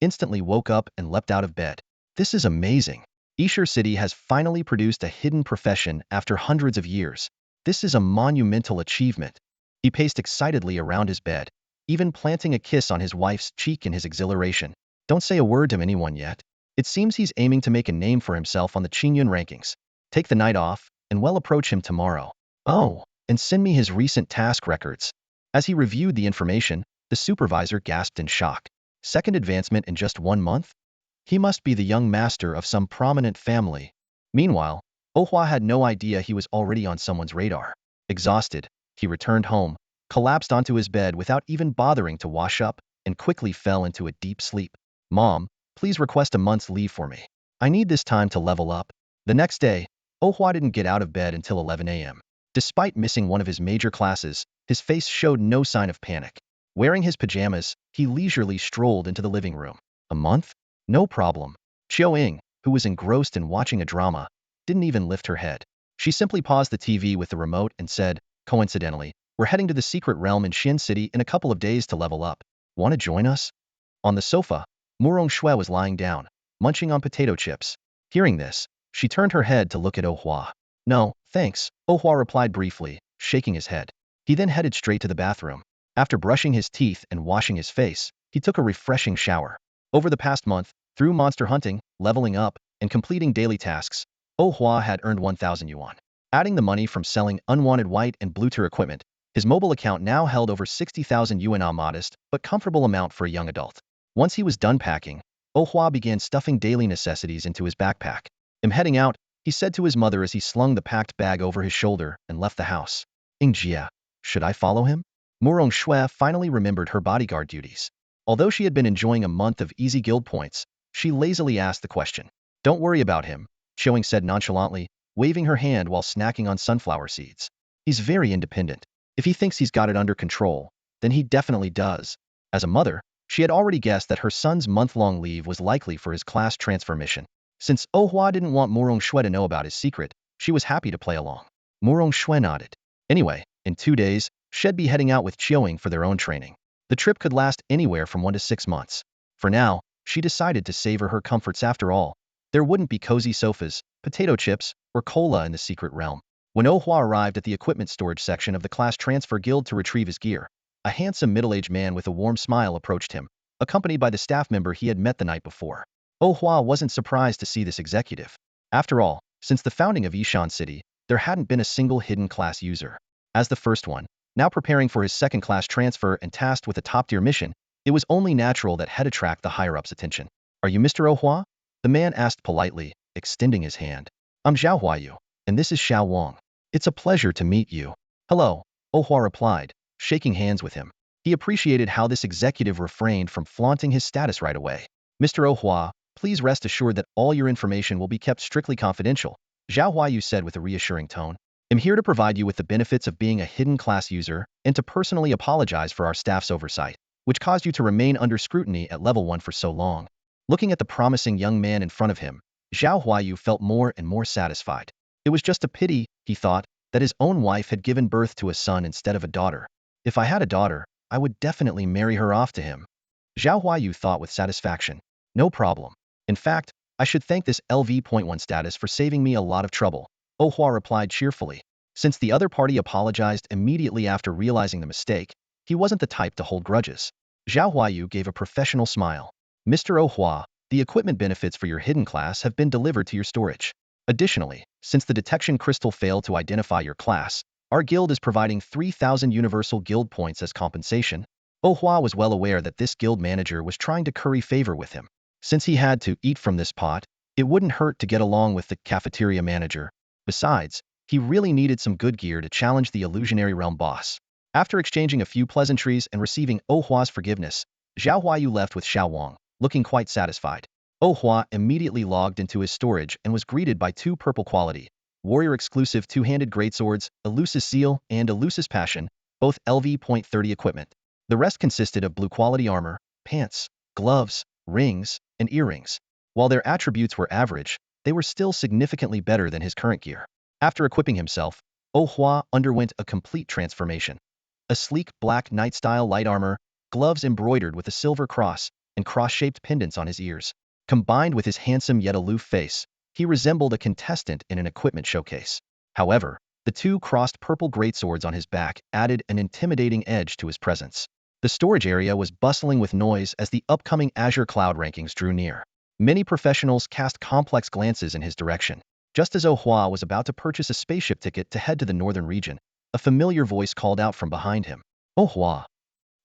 instantly woke up and leapt out of bed. This is amazing. Ishur City has finally produced a hidden profession after hundreds of years. This is a monumental achievement. He paced excitedly around his bed, even planting a kiss on his wife's cheek in his exhilaration. Don't say a word to anyone yet. It seems he's aiming to make a name for himself on the Qingyun rankings. Take the night off, and we'll approach him tomorrow. Oh, and send me his recent task records. As he reviewed the information, the supervisor gasped in shock. 2nd advancement in just 1 month? He must be the young master of some prominent family. Meanwhile, Oh Hua had no idea he was already on someone's radar. Exhausted, he returned home, collapsed onto his bed without even bothering to wash up, and quickly fell into a deep sleep. Mom, please request a month's leave for me. I need this time to level up. The next day, Oh Hua didn't get out of bed until 11 a.m. Despite missing one of his major classes, his face showed no sign of panic. Wearing his pajamas, he leisurely strolled into the living room. A month? No problem. Chiao Ying, who was engrossed in watching a drama, didn't even lift her head. She simply paused the TV with the remote and said, coincidentally, we're heading to the secret realm in Xian City in a couple of days to level up. Want to join us? On the sofa, Murong Shui was lying down, munching on potato chips. Hearing this, she turned her head to look at Oh Hua. No, thanks, Oh Hua replied briefly, shaking his head. He then headed straight to the bathroom. After brushing his teeth and washing his face, he took a refreshing shower. Over the past month, through monster hunting, leveling up, and completing daily tasks, Oh Hua had earned 1,000 yuan. Adding the money from selling unwanted white and blue tier equipment, his mobile account now held over 60,000 yuan, a modest but comfortable amount for a young adult. Once he was done packing, Oh Hua began stuffing daily necessities into his backpack. I'm heading out, he said to his mother as he slung the packed bag over his shoulder and left the house. Ingjia, should I follow him? Murong Shui finally remembered her bodyguard duties. Although she had been enjoying a month of easy guild points, she lazily asked the question. Don't worry about him, Chiao Ying said nonchalantly, waving her hand while snacking on sunflower seeds. He's very independent. If he thinks he's got it under control, then he definitely does. As a mother, she had already guessed that her son's month-long leave was likely for his class transfer mission. Since Oh Hua didn't want Murong Shui to know about his secret, she was happy to play along. Murong Shui nodded. Anyway, in 2 days, she'd be heading out with Chiao Ying for their own training. The trip could last anywhere from 1 to 6 months. For now, she decided to savor her comforts after all. There wouldn't be cozy sofas, potato chips, or cola in the secret realm. When Oh Hua arrived at the equipment storage section of the class transfer guild to retrieve his gear, a handsome middle-aged man with a warm smile approached him, accompanied by the staff member he had met the night before. Oh Hua wasn't surprised to see this executive. After all, since the founding of Yishan City, there hadn't been a single hidden class user. As the first one, now preparing for his second class transfer and tasked with a top-tier mission, it was only natural that he'd attract the higher-ups' attention. Are you Mr. Oh Hua? The man asked politely, extending his hand. I'm Zhao Huayu, and this is Xiao Wang. It's a pleasure to meet you. Hello, Oh Hua replied, shaking hands with him. He appreciated how this executive refrained from flaunting his status right away. Mr. Oh Hua, please rest assured that all your information will be kept strictly confidential, Zhao Huayu said with a reassuring tone. I'm here to provide you with the benefits of being a hidden class user and to personally apologize for our staff's oversight, which caused you to remain under scrutiny at level 1 for so long. Looking at the promising young man in front of him, Zhao Huayu felt more and more satisfied. It was just a pity, he thought, that his own wife had given birth to a son instead of a daughter. If I had a daughter, I would definitely marry her off to him. Zhao Huayu thought with satisfaction. No problem. In fact, I should thank this LV.1 status for saving me a lot of trouble, Oh Hua replied cheerfully. Since the other party apologized immediately after realizing the mistake, he wasn't the type to hold grudges. Zhao Huayu gave a professional smile. Mr. Ohua, the equipment benefits for your hidden class have been delivered to your storage. Additionally, since the detection crystal failed to identify your class, our guild is providing 3,000 universal guild points as compensation. Ohua was well aware that this guild manager was trying to curry favor with him. Since he had to eat from this pot, it wouldn't hurt to get along with the cafeteria manager. Besides, he really needed some good gear to challenge the illusionary realm boss. After exchanging a few pleasantries and receiving Ohua's forgiveness, Zhao Huayu left with Xiao Wang, looking quite satisfied. Ohua immediately logged into his storage and was greeted by two purple quality, warrior-exclusive two-handed greatswords, Elusus Zeal and Elusus Passion, both LV.30 equipment. The rest consisted of blue quality armor, pants, gloves, rings, and earrings. While their attributes were average, they were still significantly better than his current gear. After equipping himself, Ohua underwent a complete transformation. A sleek black knight-style light armor, gloves embroidered with a silver cross, and cross-shaped pendants on his ears. Combined with his handsome yet aloof face, he resembled a contestant in an equipment showcase. However, the two crossed purple greatswords on his back added an intimidating edge to his presence. The storage area was bustling with noise as the upcoming Azure Cloud rankings drew near. Many professionals cast complex glances in his direction. Just as Ohua was about to purchase a spaceship ticket to head to the northern region, a familiar voice called out from behind him. Ohua,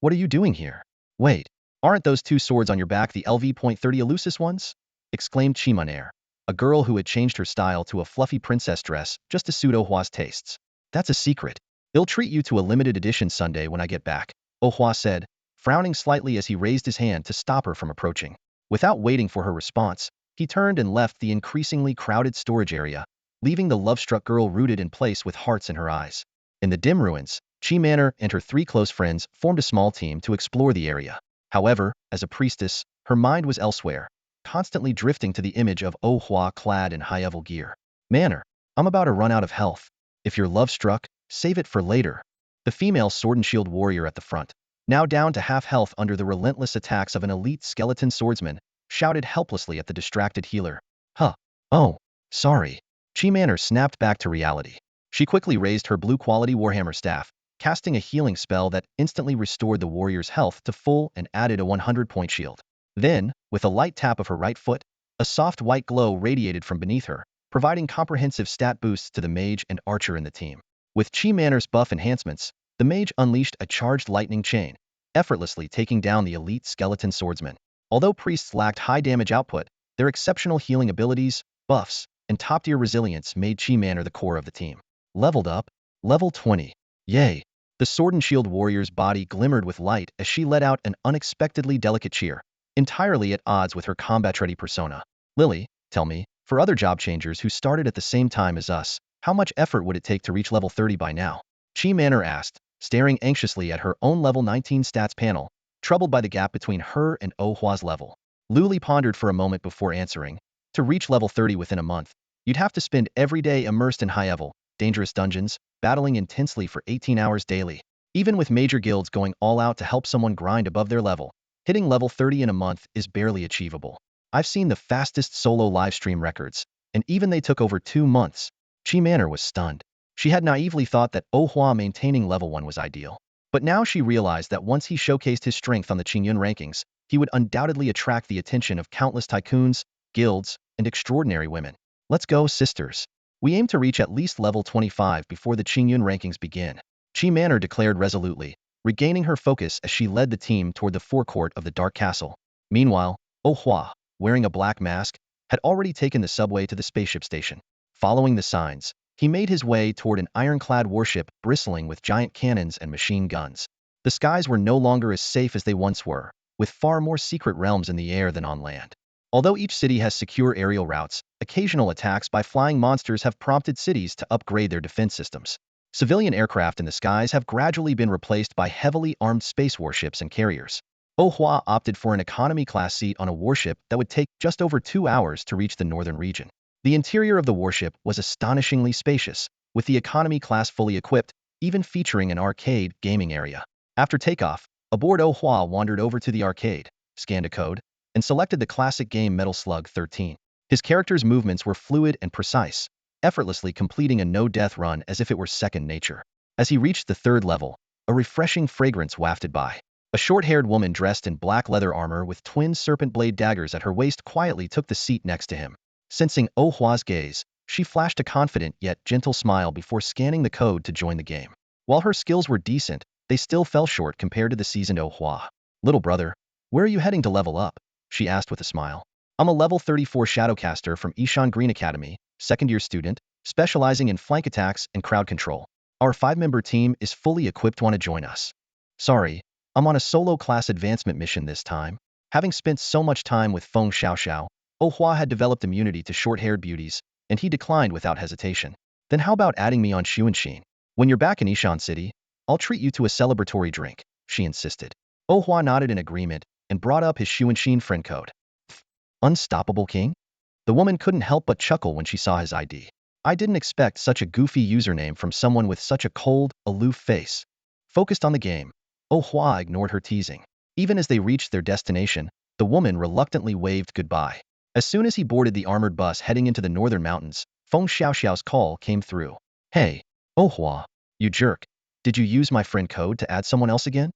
what are you doing here? Wait, aren't those two swords on your back the LV.30 Elusus ones? Exclaimed Chimaner, a girl who had changed her style to a fluffy princess dress just to suit Ohua's tastes. That's a secret. They'll treat you to a limited edition sundae when I get back, Ohua said, frowning slightly as he raised his hand to stop her from approaching. Without waiting for her response, he turned and left the increasingly crowded storage area, leaving the love-struck girl rooted in place with hearts in her eyes. In the dim ruins, Chi Manor and her three close friends formed a small team to explore the area. However, as a priestess, her mind was elsewhere, constantly drifting to the image of Ohua clad in high-level gear. Manor, I'm about to run out of health. If you're love-struck, save it for later. The female sword and shield warrior at the front, now down to half health under the relentless attacks of an elite skeleton swordsman, shouted helplessly at the distracted healer. Huh. Oh, sorry. Chi Manor snapped back to reality. She quickly raised her blue-quality warhammer staff, casting a healing spell that instantly restored the warrior's health to full and added a 100-point shield. Then, with a light tap of her right foot, a soft white glow radiated from beneath her, providing comprehensive stat boosts to the mage and archer in the team. With Chi Manor's buff enhancements, the mage unleashed a charged lightning chain, effortlessly taking down the elite skeleton swordsman. Although priests lacked high damage output, their exceptional healing abilities, buffs, and top-tier resilience made Chi Manor the core of the team. Leveled up, level 20. Yay! The sword and shield warrior's body glimmered with light as she let out an unexpectedly delicate cheer, entirely at odds with her combat-ready persona. Lily, tell me, for other job changers who started at the same time as us, how much effort would it take to reach level 30 by now? Chi Manor asked, staring anxiously at her own level 19 stats panel, troubled by the gap between her and Ohua's level. Luli pondered for a moment before answering. To reach level 30 within a month, you'd have to spend every day immersed in high-level, dangerous dungeons, battling intensely for 18 hours daily. Even with major guilds going all out to help someone grind above their level, hitting level 30 in a month is barely achievable. I've seen the fastest solo livestream records, and even they took over 2 months. Chi Manor was stunned. She had naively thought that Ohua maintaining level 1 was ideal. But now she realized that once he showcased his strength on the Qingyun rankings, he would undoubtedly attract the attention of countless tycoons, guilds, and extraordinary women. Let's go, sisters. We aim to reach at least level 25 before the Qingyun rankings begin, Chi Manor declared resolutely, regaining her focus as she led the team toward the forecourt of the Dark Castle. Meanwhile, Ohua, wearing a black mask, had already taken the subway to the spaceship station. Following the signs, he made his way toward an ironclad warship bristling with giant cannons and machine guns. The skies were no longer as safe as they once were, with far more secret realms in the air than on land. Although each city has secure aerial routes, occasional attacks by flying monsters have prompted cities to upgrade their defense systems. Civilian aircraft in the skies have gradually been replaced by heavily armed space warships and carriers. Ohua opted for an economy-class seat on a warship that would take just over 2 hours to reach the northern region. The interior of the warship was astonishingly spacious, with the economy class fully equipped, even featuring an arcade gaming area. After takeoff, aboard Ohua wandered over to the arcade, scanned a code, and selected the classic game Metal Slug 13. His character's movements were fluid and precise, effortlessly completing a no-death run as if it were second nature. As he reached the 3rd level, a refreshing fragrance wafted by. A short-haired woman dressed in black leather armor with twin serpent blade daggers at her waist quietly took the seat next to him. Sensing Oh Hua's gaze, she flashed a confident yet gentle smile before scanning the code to join the game. While her skills were decent, they still fell short compared to the seasoned Oh Hua. "Little brother, where are you heading to level up?" she asked with a smile. "I'm a level 34 Shadowcaster from Ishan Green Academy, second-year student, specializing in flank attacks and crowd control. Our 5-member team is fully equipped. Want to join us?" "Sorry, I'm on a solo class advancement mission this time." Having spent so much time with Feng Xiaoxiao, Oh Hua had developed immunity to short-haired beauties, and he declined without hesitation. "Then how about adding me on Xuanxin? When you're back in Ishan City, I'll treat you to a celebratory drink," she insisted. Oh Hua nodded in agreement and brought up his Xuanxin friend code. "Unstoppable King?" The woman couldn't help but chuckle when she saw his ID. "I didn't expect such a goofy username from someone with such a cold, aloof face." Focused on the game, Oh Hua ignored her teasing. Even as they reached their destination, the woman reluctantly waved goodbye. As soon as he boarded the armored bus heading into the northern mountains, Feng Xiaoxiao's call came through. "Hey, Oh Hua, you jerk. Did you use my friend code to add someone else again?"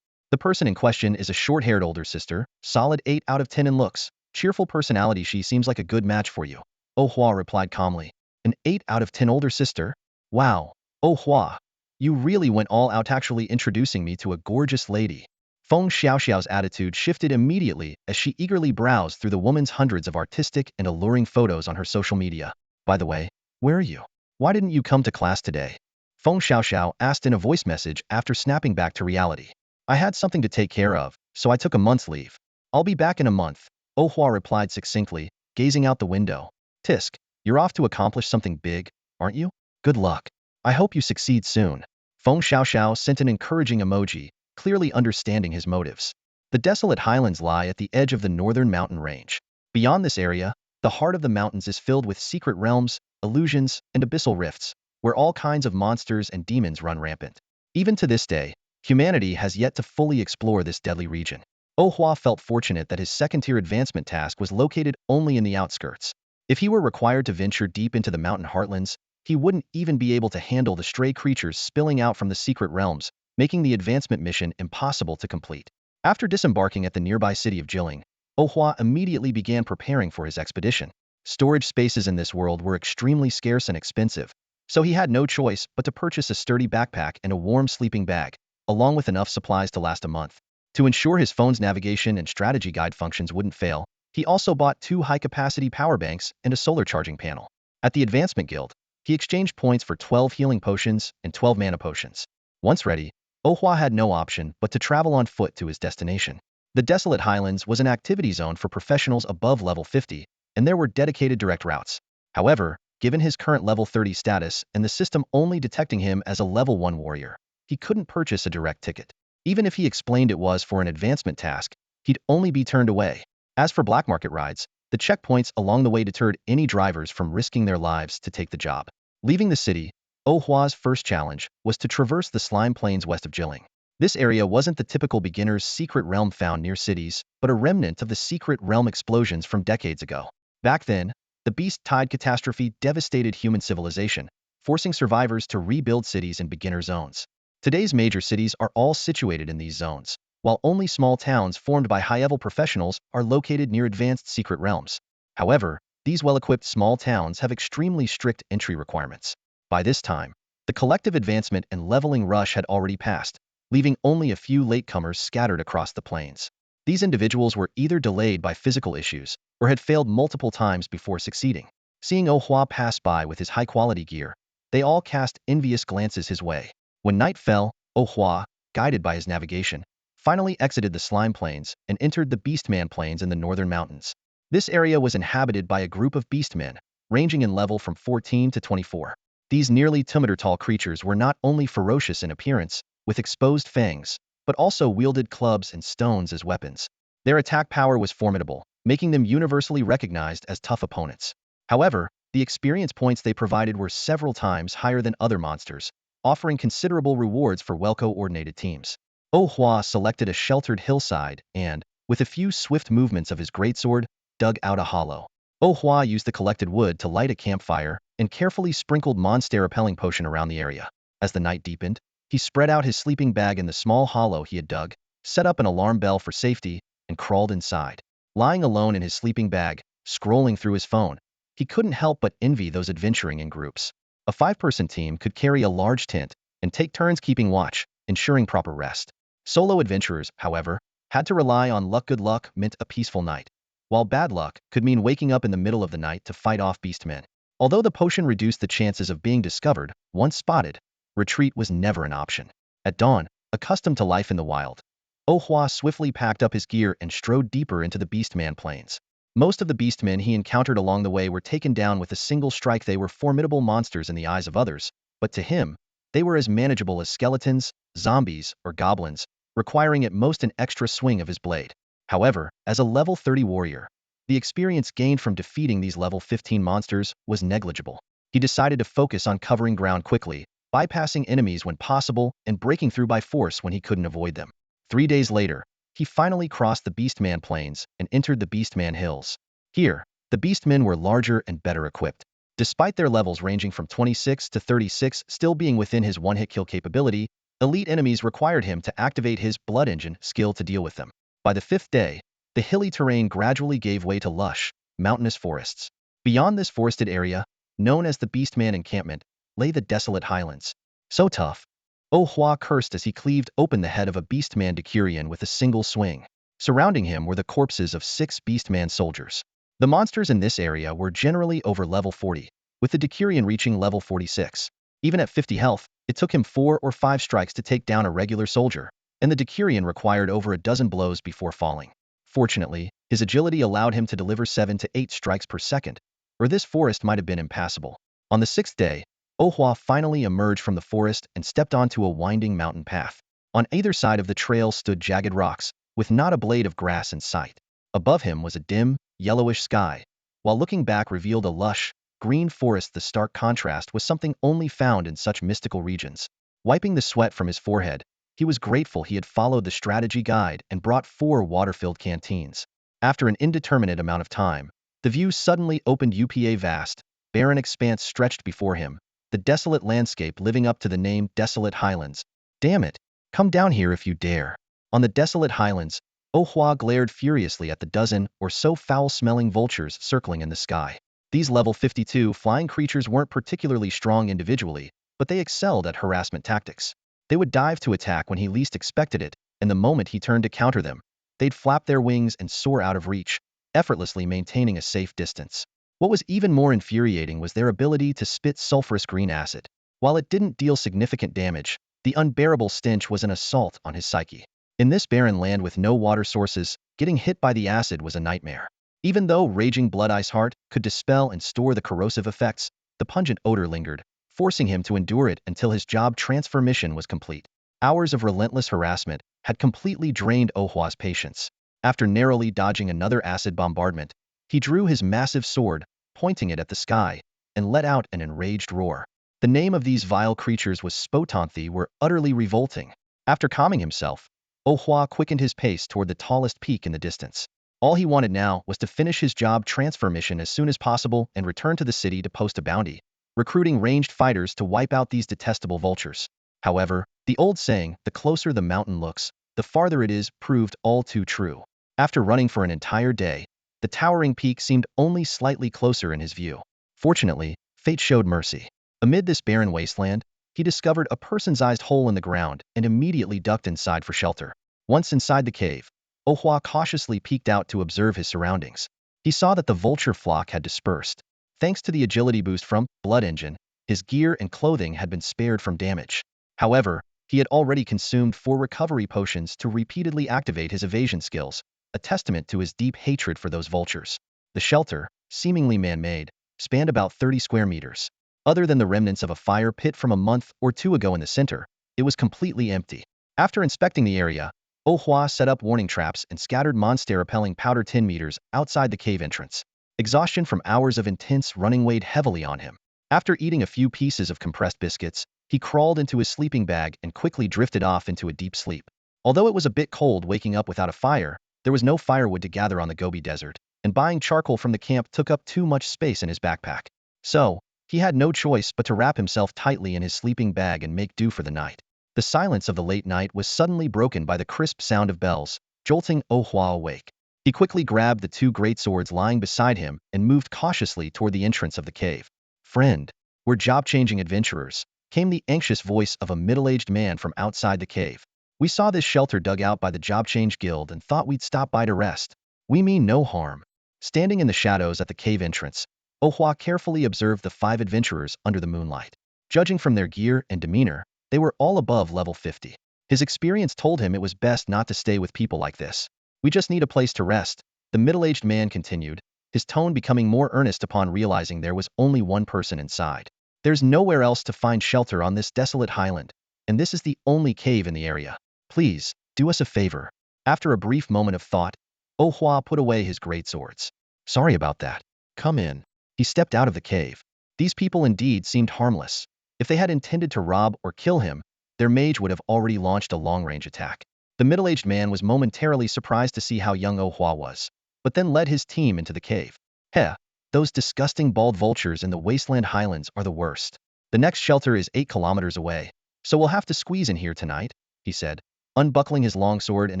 The person in question is a short-haired older sister, solid 8 out of 10 in looks, cheerful personality. "She seems like a good match for you," Oh Hua replied calmly. "An 8 out of 10 older sister? Wow, Oh Hua, you really went all out actually introducing me to a gorgeous lady." Feng Xiaoxiao's attitude shifted immediately as she eagerly browsed through the woman's hundreds of artistic and alluring photos on her social media. "By the way, where are you? Why didn't you come to class today?" Feng Xiaoxiao asked in a voice message after snapping back to reality. "I had something to take care of, so I took a month's leave. I'll be back in a month," Oh Hua replied succinctly, gazing out the window. "Tisk, you're off to accomplish something big, aren't you? Good luck. I hope you succeed soon." Feng Xiaoxiao sent an encouraging emoji, clearly understanding his motives. The desolate highlands lie at the edge of the northern mountain range. Beyond this area, the heart of the mountains is filled with secret realms, illusions, and abyssal rifts, where all kinds of monsters and demons run rampant. Even to this day, humanity has yet to fully explore this deadly region. Oh Hua felt fortunate that his second-tier advancement task was located only in the outskirts. If he were required to venture deep into the mountain heartlands, he wouldn't even be able to handle the stray creatures spilling out from the secret realms, making the advancement mission impossible to complete. After disembarking at the nearby city of Jilling, Oh Hua immediately began preparing for his expedition. Storage spaces in this world were extremely scarce and expensive, so he had no choice but to purchase a sturdy backpack and a warm sleeping bag, along with enough supplies to last a month. To ensure his phone's navigation and strategy guide functions wouldn't fail, he also bought 2 high-capacity power banks and a solar charging panel. At the Advancement Guild, he exchanged points for 12 healing potions and 12 mana potions. Once ready, Oh Hua had no option but to travel on foot to his destination. The Desolate Highlands was an activity zone for professionals above level 50, and there were dedicated direct routes. However, given his current level 30 status and the system only detecting him as a level 1 warrior, he couldn't purchase a direct ticket. Even if he explained it was for an advancement task, he'd only be turned away. As for black market rides, the checkpoints along the way deterred any drivers from risking their lives to take the job. Leaving the city, Oh Hua's first challenge was to traverse the slime plains west of Jilling. This area wasn't the typical beginner's secret realm found near cities, but a remnant of the secret realm explosions from decades ago. Back then, the Beast Tide catastrophe devastated human civilization, forcing survivors to rebuild cities in beginner zones. Today's major cities are all situated in these zones, while only small towns formed by high-level professionals are located near advanced secret realms. However, these well-equipped small towns have extremely strict entry requirements. By this time, the collective advancement and leveling rush had already passed, leaving only a few latecomers scattered across the plains. These individuals were either delayed by physical issues or had failed multiple times before succeeding. Seeing Oh Hua pass by with his high-quality gear, they all cast envious glances his way. When night fell, Oh Hua, guided by his navigation, finally exited the slime plains and entered the Beastman plains in the northern mountains. This area was inhabited by a group of beastmen, ranging in level from 14 to 24. These nearly 2-meter-tall creatures were not only ferocious in appearance, with exposed fangs, but also wielded clubs and stones as weapons. Their attack power was formidable, making them universally recognized as tough opponents. However, the experience points they provided were several times higher than other monsters, offering considerable rewards for well-coordinated teams. Oh Hua selected a sheltered hillside and, with a few swift movements of his greatsword, dug out a hollow. Oh Hua used the collected wood to light a campfire and carefully sprinkled monster-repelling potion around the area. As the night deepened, he spread out his sleeping bag in the small hollow he had dug, set up an alarm bell for safety, and crawled inside. Lying alone in his sleeping bag, scrolling through his phone, he couldn't help but envy those adventuring in groups. A 5-person team could carry a large tent and take turns keeping watch, ensuring proper rest. Solo adventurers, however, had to rely on luck. Good luck meant a peaceful night, while bad luck could mean waking up in the middle of the night to fight off beastmen. Although the potion reduced the chances of being discovered, once spotted, retreat was never an option. At dawn, accustomed to life in the wild, Ohua swiftly packed up his gear and strode deeper into the beastman plains. Most of the beastmen he encountered along the way were taken down with a single strike. They were formidable monsters in the eyes of others, but to him, they were as manageable as skeletons, zombies, or goblins, requiring at most an extra swing of his blade. However, as a level 30 warrior, the experience gained from defeating these level 15 monsters was negligible. He decided to focus on covering ground quickly, bypassing enemies when possible and breaking through by force when he couldn't avoid them. 3 days later, he finally crossed the Beastman Plains and entered the Beastman Hills. Here, the Beastmen were larger and better equipped. Despite their levels ranging from 26 to 36 still being within his one-hit kill capability, elite enemies required him to activate his Blood Engine skill to deal with them. By the 5th day, the hilly terrain gradually gave way to lush, mountainous forests. Beyond this forested area, known as the Beastman Encampment, lay the desolate highlands. So tough. Ohua cursed as he cleaved open the head of a Beastman Decurion with a single swing. Surrounding him were the corpses of 6 Beastman soldiers. The monsters in this area were generally over level 40, with the Decurion reaching level 46. Even at 50 health, it took him 4 or 5 strikes to take down a regular soldier, and the Decurion required over a dozen blows before falling. Fortunately, his agility allowed him to deliver 7 to 8 strikes per second, or this forest might have been impassable. On the 6th day, Ohua finally emerged from the forest and stepped onto a winding mountain path. On either side of the trail stood jagged rocks, with not a blade of grass in sight. Above him was a dim, yellowish sky, while looking back revealed a lush, green forest. The stark contrast was something only found in such mystical regions. Wiping the sweat from his forehead, he was grateful he had followed the strategy guide and brought 4 water-filled canteens. After an indeterminate amount of time, the view suddenly opened. A vast, barren expanse stretched before him, the desolate landscape living up to the name Desolate Highlands. Damn it, come down here if you dare. On the desolate highlands, Ohua glared furiously at the dozen or so foul-smelling vultures circling in the sky. These level 52 flying creatures weren't particularly strong individually, but they excelled at harassment tactics. They would dive to attack when he least expected it, and the moment he turned to counter them, they'd flap their wings and soar out of reach, effortlessly maintaining a safe distance. What was even more infuriating was their ability to spit sulfurous green acid. While it didn't deal significant damage, the unbearable stench was an assault on his psyche. In this barren land with no water sources, getting hit by the acid was a nightmare. Even though raging blood ice heart could dispel and store the corrosive effects, the pungent odor lingered, forcing him to endure it until his job transfer mission was complete. Hours of relentless harassment had completely drained Ohua's patience. After narrowly dodging another acid bombardment, he drew his massive sword, pointing it at the sky, and let out an enraged roar. The name of these vile creatures was Spotonthi were utterly revolting. After calming himself, Ohua quickened his pace toward the tallest peak in the distance. All he wanted now was to finish his job transfer mission as soon as possible and return to the city to post a bounty, recruiting ranged fighters to wipe out these detestable vultures. However, the old saying, the closer the mountain looks, the farther it is, proved all too true. After running for an entire day, the towering peak seemed only slightly closer in his view. Fortunately, fate showed mercy. Amid this barren wasteland, he discovered a person-sized hole in the ground and immediately ducked inside for shelter. Once inside the cave, Ohua cautiously peeked out to observe his surroundings. He saw that the vulture flock had dispersed. Thanks to the agility boost from Blood Engine, his gear and clothing had been spared from damage. However, he had already consumed 4 recovery potions to repeatedly activate his evasion skills, a testament to his deep hatred for those vultures. The shelter, seemingly man-made, spanned about 30 square meters. Other than the remnants of a fire pit from a month or 2 ago in the center, it was completely empty. After inspecting the area, Ohua set up warning traps and scattered monster-repelling powder 10 meters outside the cave entrance. Exhaustion from hours of intense running weighed heavily on him. After eating a few pieces of compressed biscuits, he crawled into his sleeping bag and quickly drifted off into a deep sleep. Although it was a bit cold waking up without a fire, there was no firewood to gather on the Gobi Desert, and buying charcoal from the camp took up too much space in his backpack. So, he had no choice but to wrap himself tightly in his sleeping bag and make do for the night. The silence of the late night was suddenly broken by the crisp sound of bells, jolting Oh Hua awake. He quickly grabbed the two great swords lying beside him and moved cautiously toward the entrance of the cave. "Friend, we're job-changing adventurers," came the anxious voice of a middle-aged man from outside the cave. "We saw this shelter dug out by the Job Change Guild and thought we'd stop by to rest. We mean no harm." Standing in the shadows at the cave entrance, Oh Hua carefully observed the 5 adventurers under the moonlight. Judging from their gear and demeanor, they were all above level 50. His experience told him it was best not to stay with people like this. "We just need a place to rest," the middle-aged man continued, his tone becoming more earnest upon realizing there was only one person inside. "There's nowhere else to find shelter on this desolate highland, and this is the only cave in the area. Please, do us a favor." After a brief moment of thought, Oh Hua put away his great swords. "Sorry about that. Come in." He stepped out of the cave. These people indeed seemed harmless. If they had intended to rob or kill him, their mage would have already launched a long-range attack. The middle-aged man was momentarily surprised to see how young Oh Hua was, but then led his team into the cave. "Heh, those disgusting bald vultures in the wasteland highlands are the worst. The next shelter is 8 kilometers away, so we'll have to squeeze in here tonight," he said, unbuckling his longsword and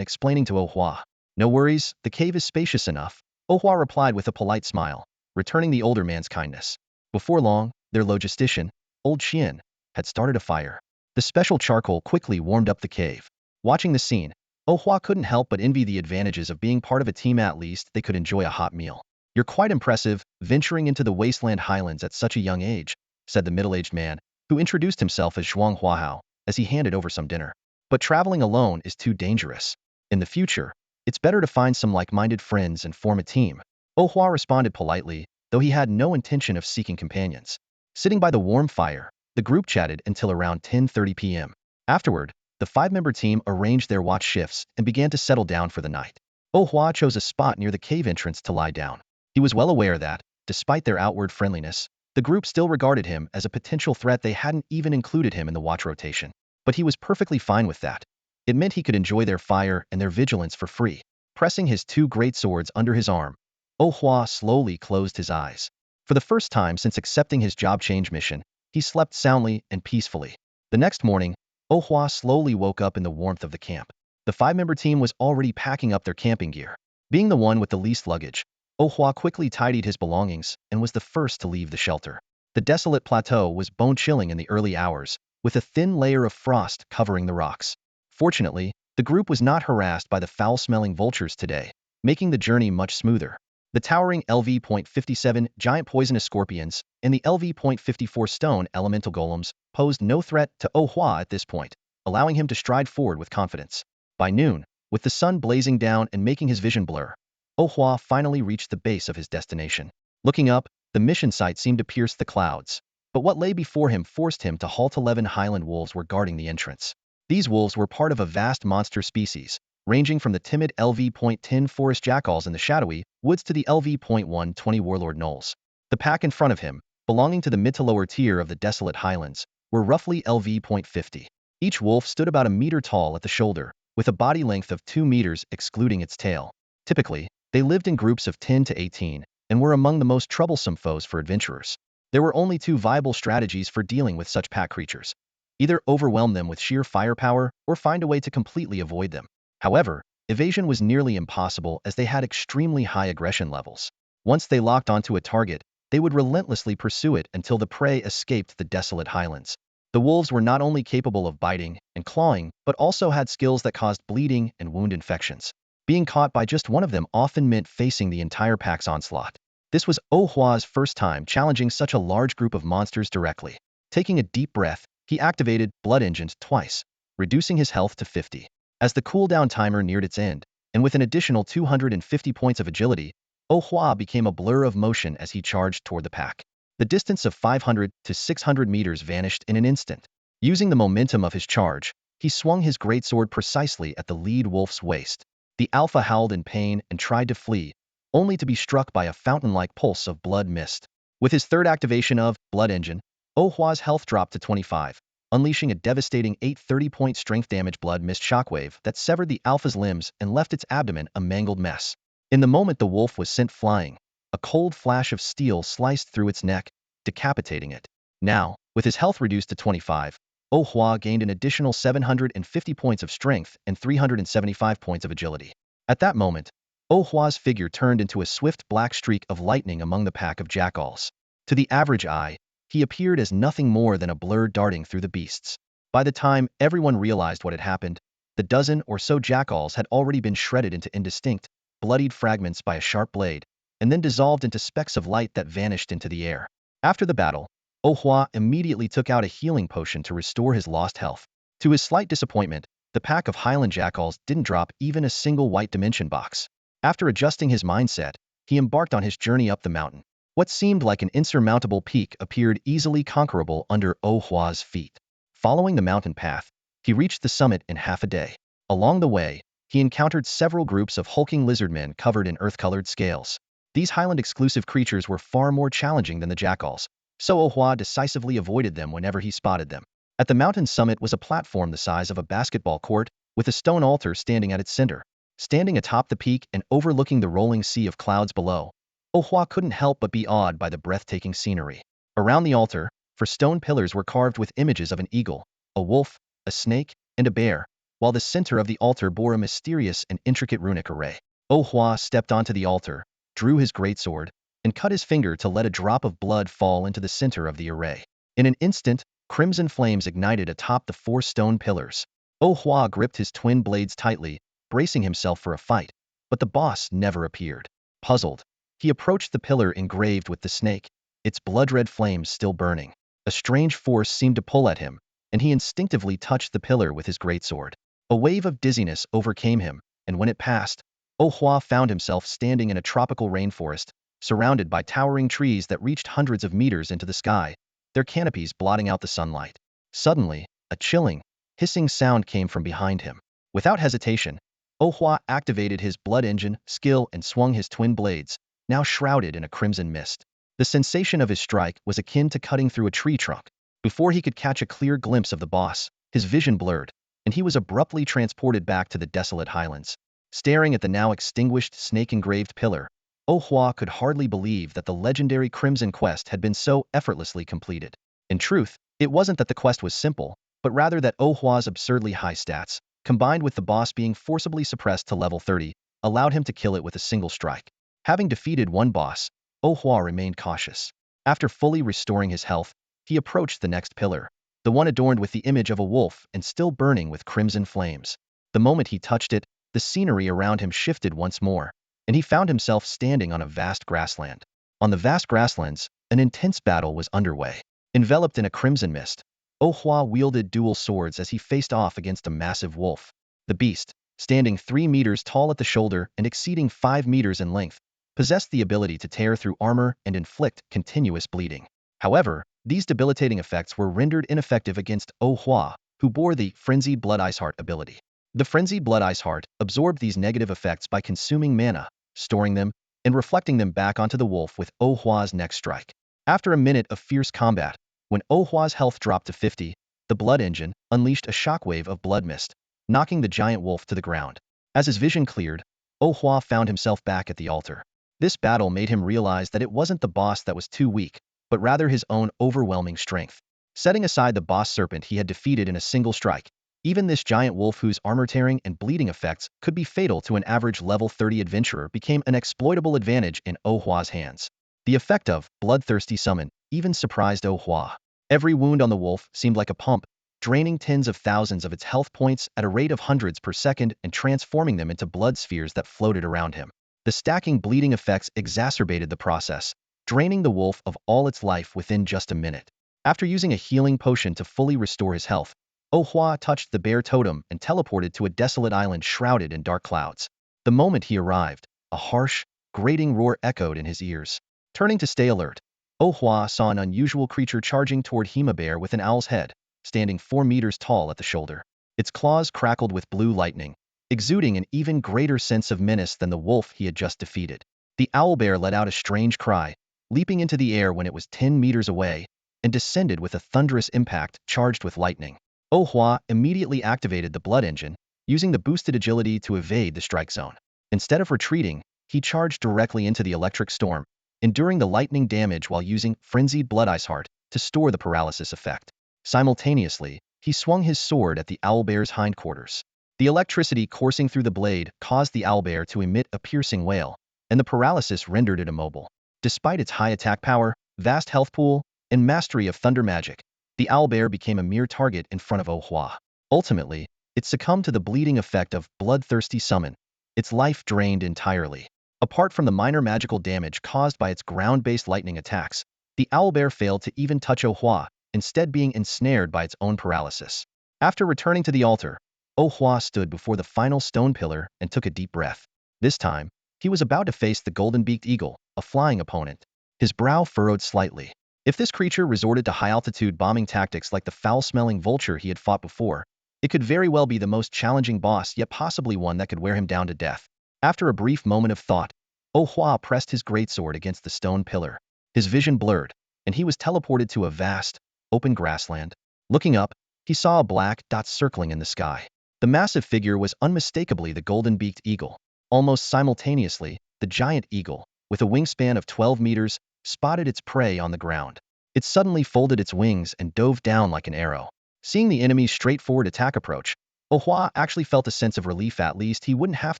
explaining to Oh Hua. "No worries, the cave is spacious enough," Oh Hua replied with a polite smile, returning the older man's kindness. Before long, their logistician, Old Xian, had started a fire. The special charcoal quickly warmed up the cave. Watching the scene, Oh Hua couldn't help but envy the advantages of being part of a team. At least they could enjoy a hot meal. "You're quite impressive, venturing into the wasteland highlands at such a young age," said the middle-aged man, who introduced himself as Zhuang Huahao, as he handed over some dinner. "But traveling alone is too dangerous. In the future, it's better to find some like-minded friends and form a team." Oh Hua responded politely, though he had no intention of seeking companions. Sitting by the warm fire, the group chatted until around 10:30 p.m. Afterward, the 5-member team arranged their watch shifts and began to settle down for the night. Oh Hua chose a spot near the cave entrance to lie down. He was well aware that, despite their outward friendliness, the group still regarded him as a potential threat. They hadn't even included him in the watch rotation. But he was perfectly fine with that. It meant he could enjoy their fire and their vigilance for free. Pressing his 2 great swords under his arm, Oh Hua slowly closed his eyes. For the first time since accepting his job change mission, he slept soundly and peacefully. The next morning, Oh Hua slowly woke up in the warmth of the camp. The 5-member team was already packing up their camping gear. Being the one with the least luggage, Oh Hua quickly tidied his belongings and was the first to leave the shelter. The desolate plateau was bone-chilling in the early hours, with a thin layer of frost covering the rocks. Fortunately, the group was not harassed by the foul-smelling vultures today, making the journey much smoother. The towering LV.57 giant poisonous scorpions and the LV.54 stone elemental golems posed no threat to Oh Hua at this point, allowing him to stride forward with confidence. By noon, with the sun blazing down and making his vision blur, Oh Hua finally reached the base of his destination. Looking up, the mission site seemed to pierce the clouds, but what lay before him forced him to halt. 11 highland wolves were guarding the entrance. These wolves were part of a vast monster species, ranging from the timid LV.10 forest jackals in the shadowy woods to the LV.120 warlord gnolls. The pack in front of him, belonging to the mid to lower tier of the desolate highlands, were roughly LV.50. Each wolf stood about a meter tall at the shoulder, with a body length of 2 meters excluding its tail. Typically, they lived in groups of 10 to 18, and were among the most troublesome foes for adventurers. There were only 2 viable strategies for dealing with such pack creatures. Either overwhelm them with sheer firepower, or find a way to completely avoid them. However, evasion was nearly impossible as they had extremely high aggression levels. Once they locked onto a target, they would relentlessly pursue it until the prey escaped the desolate highlands. The wolves were not only capable of biting and clawing, but also had skills that caused bleeding and wound infections. Being caught by just one of them often meant facing the entire pack's onslaught. This was Oh Hua's first time challenging such a large group of monsters directly. Taking a deep breath, he activated Blood Engines twice, reducing his health to 50. As the cooldown timer neared its end, and with an additional 250 points of agility, Oh Hua became a blur of motion as he charged toward the pack. The distance of 500 to 600 meters vanished in an instant. Using the momentum of his charge, he swung his greatsword precisely at the lead wolf's waist. The alpha howled in pain and tried to flee, only to be struck by a fountain-like pulse of blood mist. With his third activation of Blood Engine, Oh Hua's health dropped to 25. Unleashing a devastating 830-point strength damage blood mist shockwave that severed the alpha's limbs and left its abdomen a mangled mess. In the moment the wolf was sent flying, a cold flash of steel sliced through its neck, decapitating it. Now, with his health reduced to 25, Oh Hua gained an additional 750 points of strength and 375 points of agility. At that moment, Oh Hua's figure turned into a swift black streak of lightning among the pack of jackals. To the average eye, he appeared as nothing more than a blur darting through the beasts. By the time everyone realized what had happened, the dozen or so jackals had already been shredded into indistinct, bloodied fragments by a sharp blade, and then dissolved into specks of light that vanished into the air. After the battle, Oh Hua immediately took out a healing potion to restore his lost health. To his slight disappointment, the pack of highland jackals didn't drop even a single white dimension box. After adjusting his mindset, he embarked on his journey up the mountain. What seemed like an insurmountable peak appeared easily conquerable under Oh Hua's feet. Following the mountain path, he reached the summit in half a day. Along the way, he encountered several groups of hulking lizardmen covered in earth-colored scales. These highland-exclusive creatures were far more challenging than the jackals, so Oh Hua decisively avoided them whenever he spotted them. At the mountain's summit was a platform the size of a basketball court, with a stone altar standing at its center. Standing atop the peak and overlooking the rolling sea of clouds below, Oh Hua couldn't help but be awed by the breathtaking scenery. Around the altar, for stone pillars were carved with images of an eagle, a wolf, a snake, and a bear, while the center of the altar bore a mysterious and intricate runic array. Oh Hua stepped onto the altar, drew his greatsword, and cut his finger to let a drop of blood fall into the center of the array. In an instant, crimson flames ignited atop the 4 stone pillars. Oh Hua gripped his twin blades tightly, bracing himself for a fight, but the boss never appeared. Puzzled, he approached the pillar engraved with the snake, its blood-red flames still burning. A strange force seemed to pull at him, and he instinctively touched the pillar with his greatsword. A wave of dizziness overcame him, and when it passed, Oh Hua found himself standing in a tropical rainforest, surrounded by towering trees that reached hundreds of meters into the sky, their canopies blotting out the sunlight. Suddenly, a chilling, hissing sound came from behind him. Without hesitation, Oh Hua activated his blood engine skill and swung his twin blades, now shrouded in a crimson mist. The sensation of his strike was akin to cutting through a tree trunk. Before he could catch a clear glimpse of the boss, his vision blurred, and he was abruptly transported back to the desolate highlands. Staring at the now extinguished snake-engraved pillar, Oh Hua could hardly believe that the legendary Crimson Quest had been so effortlessly completed. In truth, it wasn't that the quest was simple, but rather that Oh Hua's absurdly high stats, combined with the boss being forcibly suppressed to level 30, allowed him to kill it with a single strike. Having defeated one boss, Oh Hua remained cautious. After fully restoring his health, he approached the next pillar, the one adorned with the image of a wolf and still burning with crimson flames. The moment he touched it, the scenery around him shifted once more, and he found himself standing on a vast grassland. On the vast grasslands, an intense battle was underway. Enveloped in a crimson mist, Oh Hua wielded dual swords as he faced off against a massive wolf. The beast, standing 3 meters tall at the shoulder and exceeding 5 meters in length, possessed the ability to tear through armor and inflict continuous bleeding. However, these debilitating effects were rendered ineffective against Oh Hua, who bore the Frenzied Blood Ice Heart ability. The Frenzied Blood Ice Heart absorbed these negative effects by consuming mana, storing them, and reflecting them back onto the wolf with Oh Hua's next strike. After a minute of fierce combat, when Oh Hua's health dropped to 50, the blood engine unleashed a shockwave of blood mist, knocking the giant wolf to the ground. As his vision cleared, Oh Hua found himself back at the altar. This battle made him realize that it wasn't the boss that was too weak, but rather his own overwhelming strength. Setting aside the boss serpent he had defeated in a single strike, even this giant wolf whose armor-tearing and bleeding effects could be fatal to an average level 30 adventurer became an exploitable advantage in Oh Hua's hands. The effect of Bloodthirsty Summon even surprised Oh Hua. Every wound on the wolf seemed like a pump, draining tens of thousands of its health points at a rate of hundreds per second and transforming them into blood spheres that floated around him. The stacking bleeding effects exacerbated the process, draining the wolf of all its life within just a minute. After using a healing potion to fully restore his health, Oh Hua touched the bear totem and teleported to a desolate island shrouded in dark clouds. The moment he arrived, a harsh, grating roar echoed in his ears. Turning to stay alert, Oh Hua saw an unusual creature charging toward him, a bear with an owl's head, standing 4 meters tall at the shoulder. Its claws crackled with blue lightning, exuding an even greater sense of menace than the wolf he had just defeated. The owlbear let out a strange cry, leaping into the air when it was 10 meters away, and descended with a thunderous impact charged with lightning. Oh Hua immediately activated the blood engine, using the boosted agility to evade the strike zone. Instead of retreating, he charged directly into the electric storm, enduring the lightning damage while using Frenzied Blood Ice Heart to store the paralysis effect. Simultaneously, he swung his sword at the owlbear's hindquarters. The electricity coursing through the blade caused the owlbear to emit a piercing wail, and the paralysis rendered it immobile. Despite its high attack power, vast health pool, and mastery of thunder magic, the owlbear became a mere target in front of Oh Hua. Ultimately, it succumbed to the bleeding effect of bloodthirsty summon, its life drained entirely. Apart from the minor magical damage caused by its ground-based lightning attacks, the owlbear failed to even touch Oh Hua, instead being ensnared by its own paralysis. After returning to the altar, Oh Hua stood before the final stone pillar and took a deep breath. This time, he was about to face the golden-beaked eagle, a flying opponent. His brow furrowed slightly. If this creature resorted to high-altitude bombing tactics like the foul-smelling vulture he had fought before, it could very well be the most challenging boss, yet possibly one that could wear him down to death. After a brief moment of thought, Oh Hua pressed his greatsword against the stone pillar. His vision blurred, and he was teleported to a vast, open grassland. Looking up, he saw a black dot circling in the sky. The massive figure was unmistakably the golden-beaked eagle. Almost simultaneously, the giant eagle, with a wingspan of 12 meters, spotted its prey on the ground. It suddenly folded its wings and dove down like an arrow. Seeing the enemy's straightforward attack approach, Oh Hua actually felt a sense of relief. At least he wouldn't have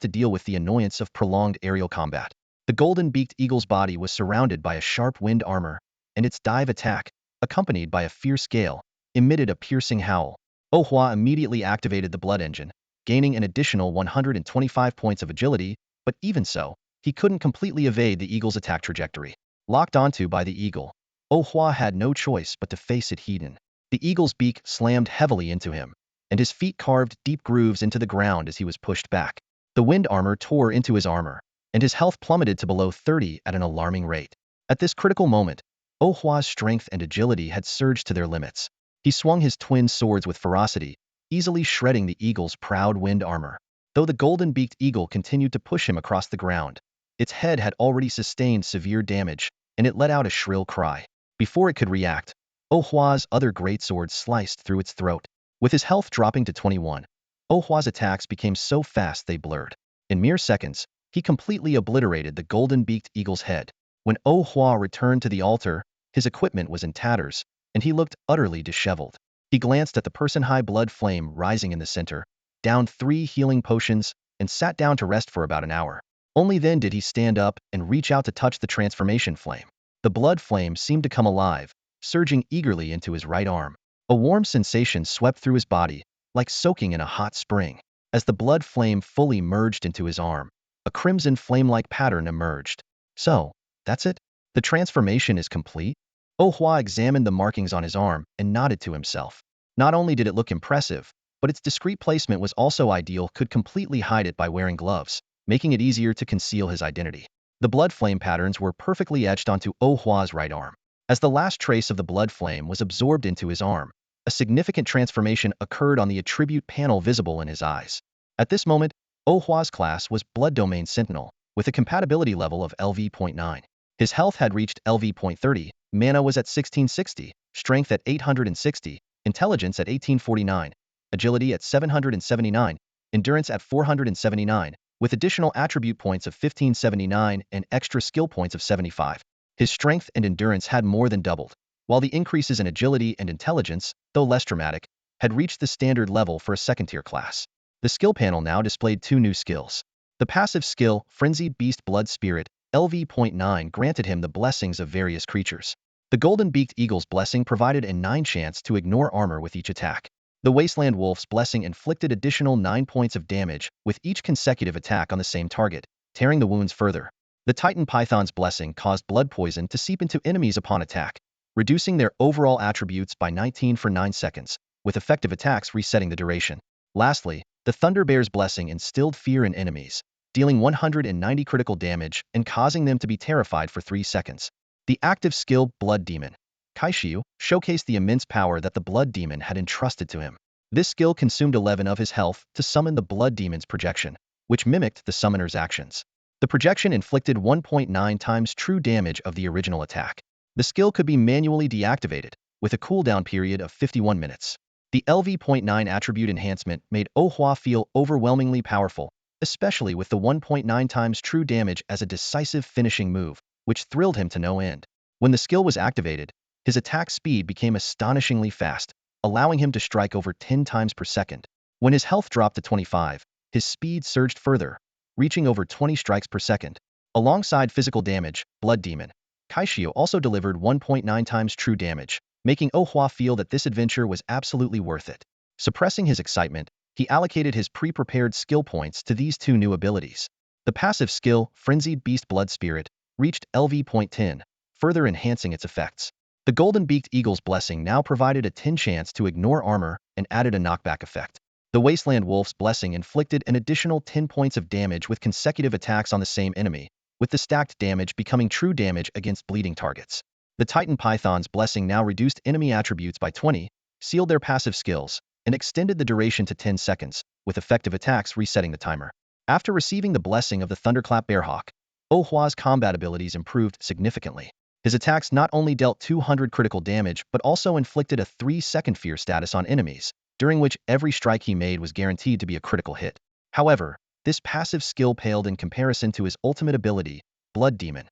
to deal with the annoyance of prolonged aerial combat. The golden-beaked eagle's body was surrounded by a sharp wind armor, and its dive attack, accompanied by a fierce gale, emitted a piercing howl. Oh Hua immediately activated the blood engine, gaining an additional 125 points of agility, but even so, he couldn't completely evade the eagle's attack trajectory. Locked onto by the eagle, Oh Hua had no choice but to face it head-on. The eagle's beak slammed heavily into him, and his feet carved deep grooves into the ground as he was pushed back. The wind armor tore into his armor, and his health plummeted to below 30 at an alarming rate. At this critical moment, Oh Hua's strength and agility had surged to their limits. He swung his twin swords with ferocity, easily shredding the eagle's proud wind armor. Though the golden-beaked eagle continued to push him across the ground, its head had already sustained severe damage, and it let out a shrill cry. Before it could react, Oh Hua's other greatsword sliced through its throat. With his health dropping to 21, Oh Hua's attacks became so fast they blurred. In mere seconds, he completely obliterated the golden-beaked eagle's head. When Oh Hua returned to the altar, his equipment was in tatters, and he looked utterly disheveled. He glanced at the person-high blood flame rising in the center, downed 3 healing potions, and sat down to rest for about an hour. Only then did he stand up and reach out to touch the transformation flame. The blood flame seemed to come alive, surging eagerly into his right arm. A warm sensation swept through his body, like soaking in a hot spring. As the blood flame fully merged into his arm, a crimson flame-like pattern emerged. So, that's it? The transformation is complete? Oh Hua examined the markings on his arm and nodded to himself. Not only did it look impressive, but its discreet placement was also ideal, could completely hide it by wearing gloves, making it easier to conceal his identity. The blood flame patterns were perfectly etched onto Oh Hua's right arm. As the last trace of the blood flame was absorbed into his arm, a significant transformation occurred on the attribute panel visible in his eyes. At this moment, Oh Hua's class was Blood Domain Sentinel, with a compatibility level of LV.9. His health had reached LV.30, mana was at 1660, strength at 860, intelligence at 1849, agility at 779, endurance at 479, with additional attribute points of 1579 and extra skill points of 75. His strength and endurance had more than doubled, while the increases in agility and intelligence, though less dramatic, had reached the standard level for a second-tier class. The skill panel now displayed 2 new skills. The passive skill, Frenzied Beast Blood Spirit, LV.9, granted him the blessings of various creatures. The golden-beaked eagle's blessing provided a 9 chance to ignore armor with each attack. The Wasteland Wolf's blessing inflicted additional 9 points of damage with each consecutive attack on the same target, tearing the wounds further. The Titan Python's blessing caused blood poison to seep into enemies upon attack, reducing their overall attributes by 19 for 9 seconds, with effective attacks resetting the duration. Lastly, the Thunder Bear's blessing instilled fear in enemies, dealing 190 critical damage and causing them to be terrified for 3 seconds. The active skill, Blood Demon, Kaishiu, showcased the immense power that the Blood Demon had entrusted to him. This skill consumed 11 of his health to summon the Blood Demon's projection, which mimicked the summoner's actions. The projection inflicted 1.9 times true damage of the original attack. The skill could be manually deactivated, with a cooldown period of 51 minutes. The LV.9 attribute enhancement made Oh Hua feel overwhelmingly powerful, especially with the 1.9 times true damage as a decisive finishing move, which thrilled him to no end. When the skill was activated, his attack speed became astonishingly fast, allowing him to strike over 10 times per second. When his health dropped to 25, his speed surged further, reaching over 20 strikes per second. Alongside physical damage, Blood Demon Kaishio also delivered 1.9 times true damage, making Ohua feel that this adventure was absolutely worth it. Suppressing his excitement, he allocated his pre-prepared skill points to these two new abilities. The passive skill, Frenzied Beast Blood Spirit, reached LV.10, further enhancing its effects. The Golden-Beaked Eagle's Blessing now provided a 10 chance to ignore armor and added a knockback effect. The Wasteland Wolf's Blessing inflicted an additional 10 points of damage with consecutive attacks on the same enemy, with the stacked damage becoming true damage against bleeding targets. The Titan Python's Blessing now reduced enemy attributes by 20, sealed their passive skills, and extended the duration to 10 seconds, with effective attacks resetting the timer. After receiving the blessing of the Thunderclap Bearhawk, Ohua's combat abilities improved significantly. His attacks not only dealt 200 critical damage but also inflicted a 3-second fear status on enemies, during which every strike he made was guaranteed to be a critical hit. However, this passive skill paled in comparison to his ultimate ability, Blood Demon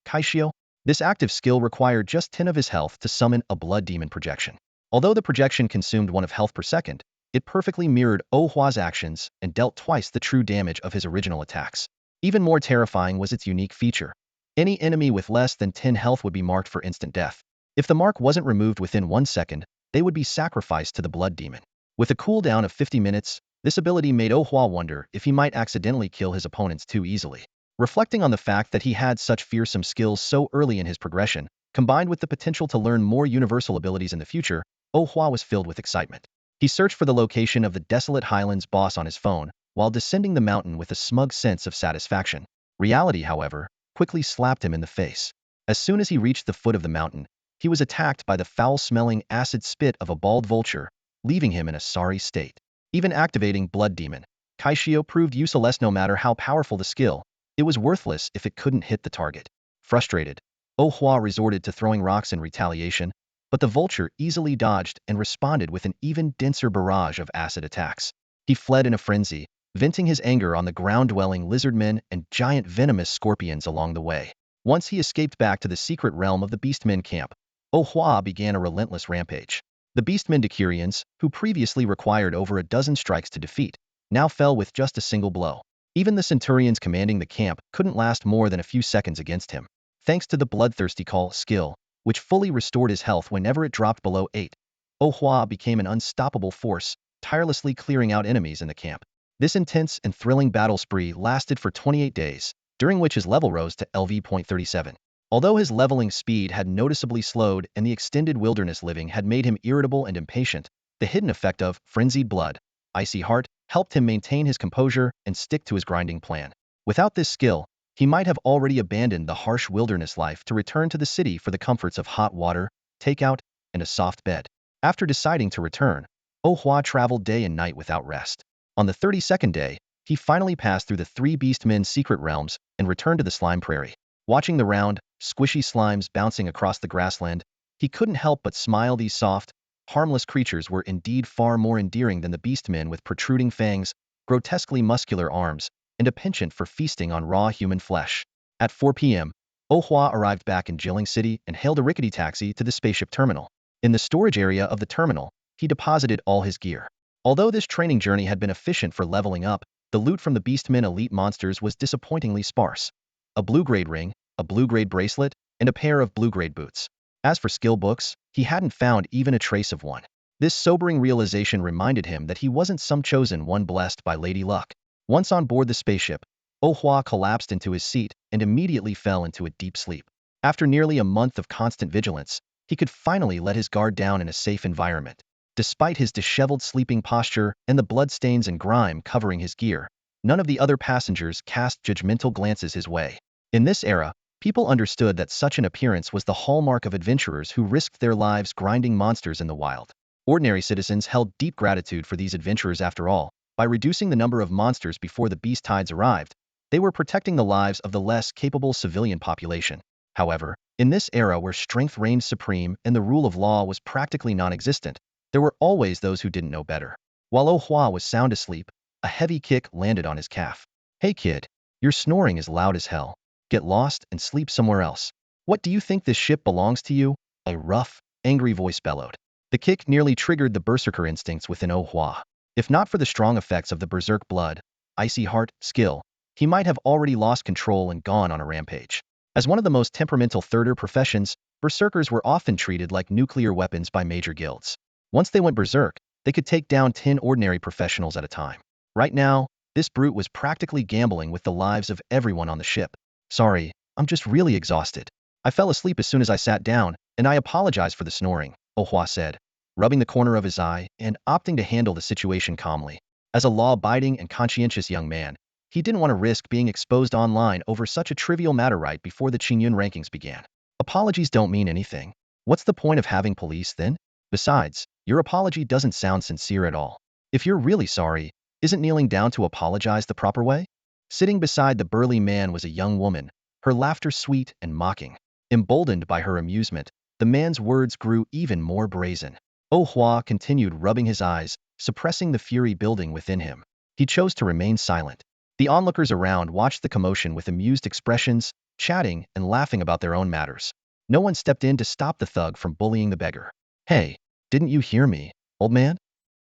Kaishio. This active skill required just 10 of his health to summon a Blood Demon projection. Although the projection consumed 1 of health per second, it perfectly mirrored Ohua's actions and dealt twice the true damage of his original attacks. Even more terrifying was its unique feature. Any enemy with less than 10 health would be marked for instant death. If the mark wasn't removed within 1 second, they would be sacrificed to the Blood Demon. With a cooldown of 50 minutes, this ability made Ohua wonder if he might accidentally kill his opponents too easily. Reflecting on the fact that he had such fearsome skills so early in his progression, combined with the potential to learn more universal abilities in the future, Ohua was filled with excitement. He searched for the location of the Desolate Highlands boss on his phone, while descending the mountain with a smug sense of satisfaction. Reality, however, quickly slapped him in the face. As soon as he reached the foot of the mountain, he was attacked by the foul-smelling acid spit of a bald vulture, leaving him in a sorry state. Even activating Blood Demon Kaishio proved useless. No matter how powerful the skill, it was worthless if it couldn't hit the target. Frustrated, Ohua resorted to throwing rocks in retaliation, but the vulture easily dodged and responded with an even denser barrage of acid attacks. He fled in a frenzy, venting his anger on the ground-dwelling lizardmen and giant venomous scorpions along the way. Once he escaped back to the secret realm of the Beastmen camp, Ohua began a relentless rampage. The Beastmen Decurions, who previously required over a dozen strikes to defeat, now fell with just a single blow. Even the Centurions commanding the camp couldn't last more than a few seconds against him. Thanks to the Bloodthirsty Call skill, which fully restored his health whenever it dropped below 8, Ohua became an unstoppable force, tirelessly clearing out enemies in the camp. This intense and thrilling battle spree lasted for 28 days, during which his level rose to LV.37. Although his leveling speed had noticeably slowed and the extended wilderness living had made him irritable and impatient, the hidden effect of Frenzied Blood, Icy Heart, helped him maintain his composure and stick to his grinding plan. Without this skill, he might have already abandoned the harsh wilderness life to return to the city for the comforts of hot water, takeout, and a soft bed. After deciding to return, Ohua traveled day and night without rest. On the 32nd day, he finally passed through the 3 Beastmen's secret realms and returned to the Slime Prairie. Watching the round, squishy slimes bouncing across the grassland, he couldn't help but smile. These soft, harmless creatures were indeed far more endearing than the beastmen with protruding fangs, grotesquely muscular arms, and a penchant for feasting on raw human flesh. At 4 p.m., Ohua arrived back in Jilling City and hailed a rickety taxi to the spaceship terminal. In the storage area of the terminal, he deposited all his gear. Although this training journey had been efficient for leveling up, the loot from the Beastmen elite monsters was disappointingly sparse. A blue-grade ring, a blue-grade bracelet, and a pair of blue-grade boots. As for skill books, he hadn't found even a trace of one. This sobering realization reminded him that he wasn't some chosen one blessed by Lady Luck. Once on board the spaceship, Ohua collapsed into his seat and immediately fell into a deep sleep. After nearly a month of constant vigilance, he could finally let his guard down in a safe environment. Despite his disheveled sleeping posture and the bloodstains and grime covering his gear, none of the other passengers cast judgmental glances his way. In this era, people understood that such an appearance was the hallmark of adventurers who risked their lives grinding monsters in the wild. Ordinary citizens held deep gratitude for these adventurers. After all, by reducing the number of monsters before the beast tides arrived, they were protecting the lives of the less capable civilian population. However, in this era where strength reigned supreme and the rule of law was practically non-existent, there were always those who didn't know better. While Ohua was sound asleep, a heavy kick landed on his calf. "Hey kid, your snoring is loud as hell. Get lost and sleep somewhere else. What do you think this ship belongs to you?" A rough, angry voice bellowed. The kick nearly triggered the berserker instincts within Oh Hua. If not for the strong effects of the berserk blood, icy heart, skill, he might have already lost control and gone on a rampage. As one of the most temperamental thirder professions, berserkers were often treated like nuclear weapons by major guilds. Once they went berserk, they could take down 10 ordinary professionals at a time. Right now, this brute was practically gambling with the lives of everyone on the ship. Sorry, I'm just really exhausted. I fell asleep as soon as I sat down, and I apologize for the snoring, Oh Hua said, rubbing the corner of his eye and opting to handle the situation calmly. As a law-abiding and conscientious young man, he didn't want to risk being exposed online over such a trivial matter right before the Qingyun rankings began. Apologies don't mean anything. What's the point of having police then? Besides, your apology doesn't sound sincere at all. If you're really sorry, isn't kneeling down to apologize the proper way? Sitting beside the burly man was a young woman, her laughter sweet and mocking. Emboldened by her amusement, the man's words grew even more brazen. Oh Hua continued rubbing his eyes, suppressing the fury building within him. He chose to remain silent. The onlookers around watched the commotion with amused expressions, chatting and laughing about their own matters. No one stepped in to stop the thug from bullying the beggar. Hey, didn't you hear me, old man?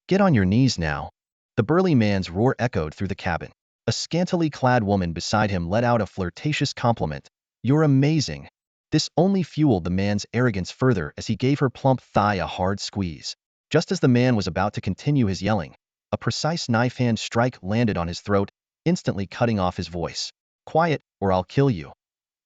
Get on your knees now. The burly man's roar echoed through the cabin. A scantily clad woman beside him let out a flirtatious compliment. You're amazing. This only fueled the man's arrogance further as he gave her plump thigh a hard squeeze. Just as the man was about to continue his yelling, a precise knife-hand strike landed on his throat, instantly cutting off his voice. Quiet, or I'll kill you,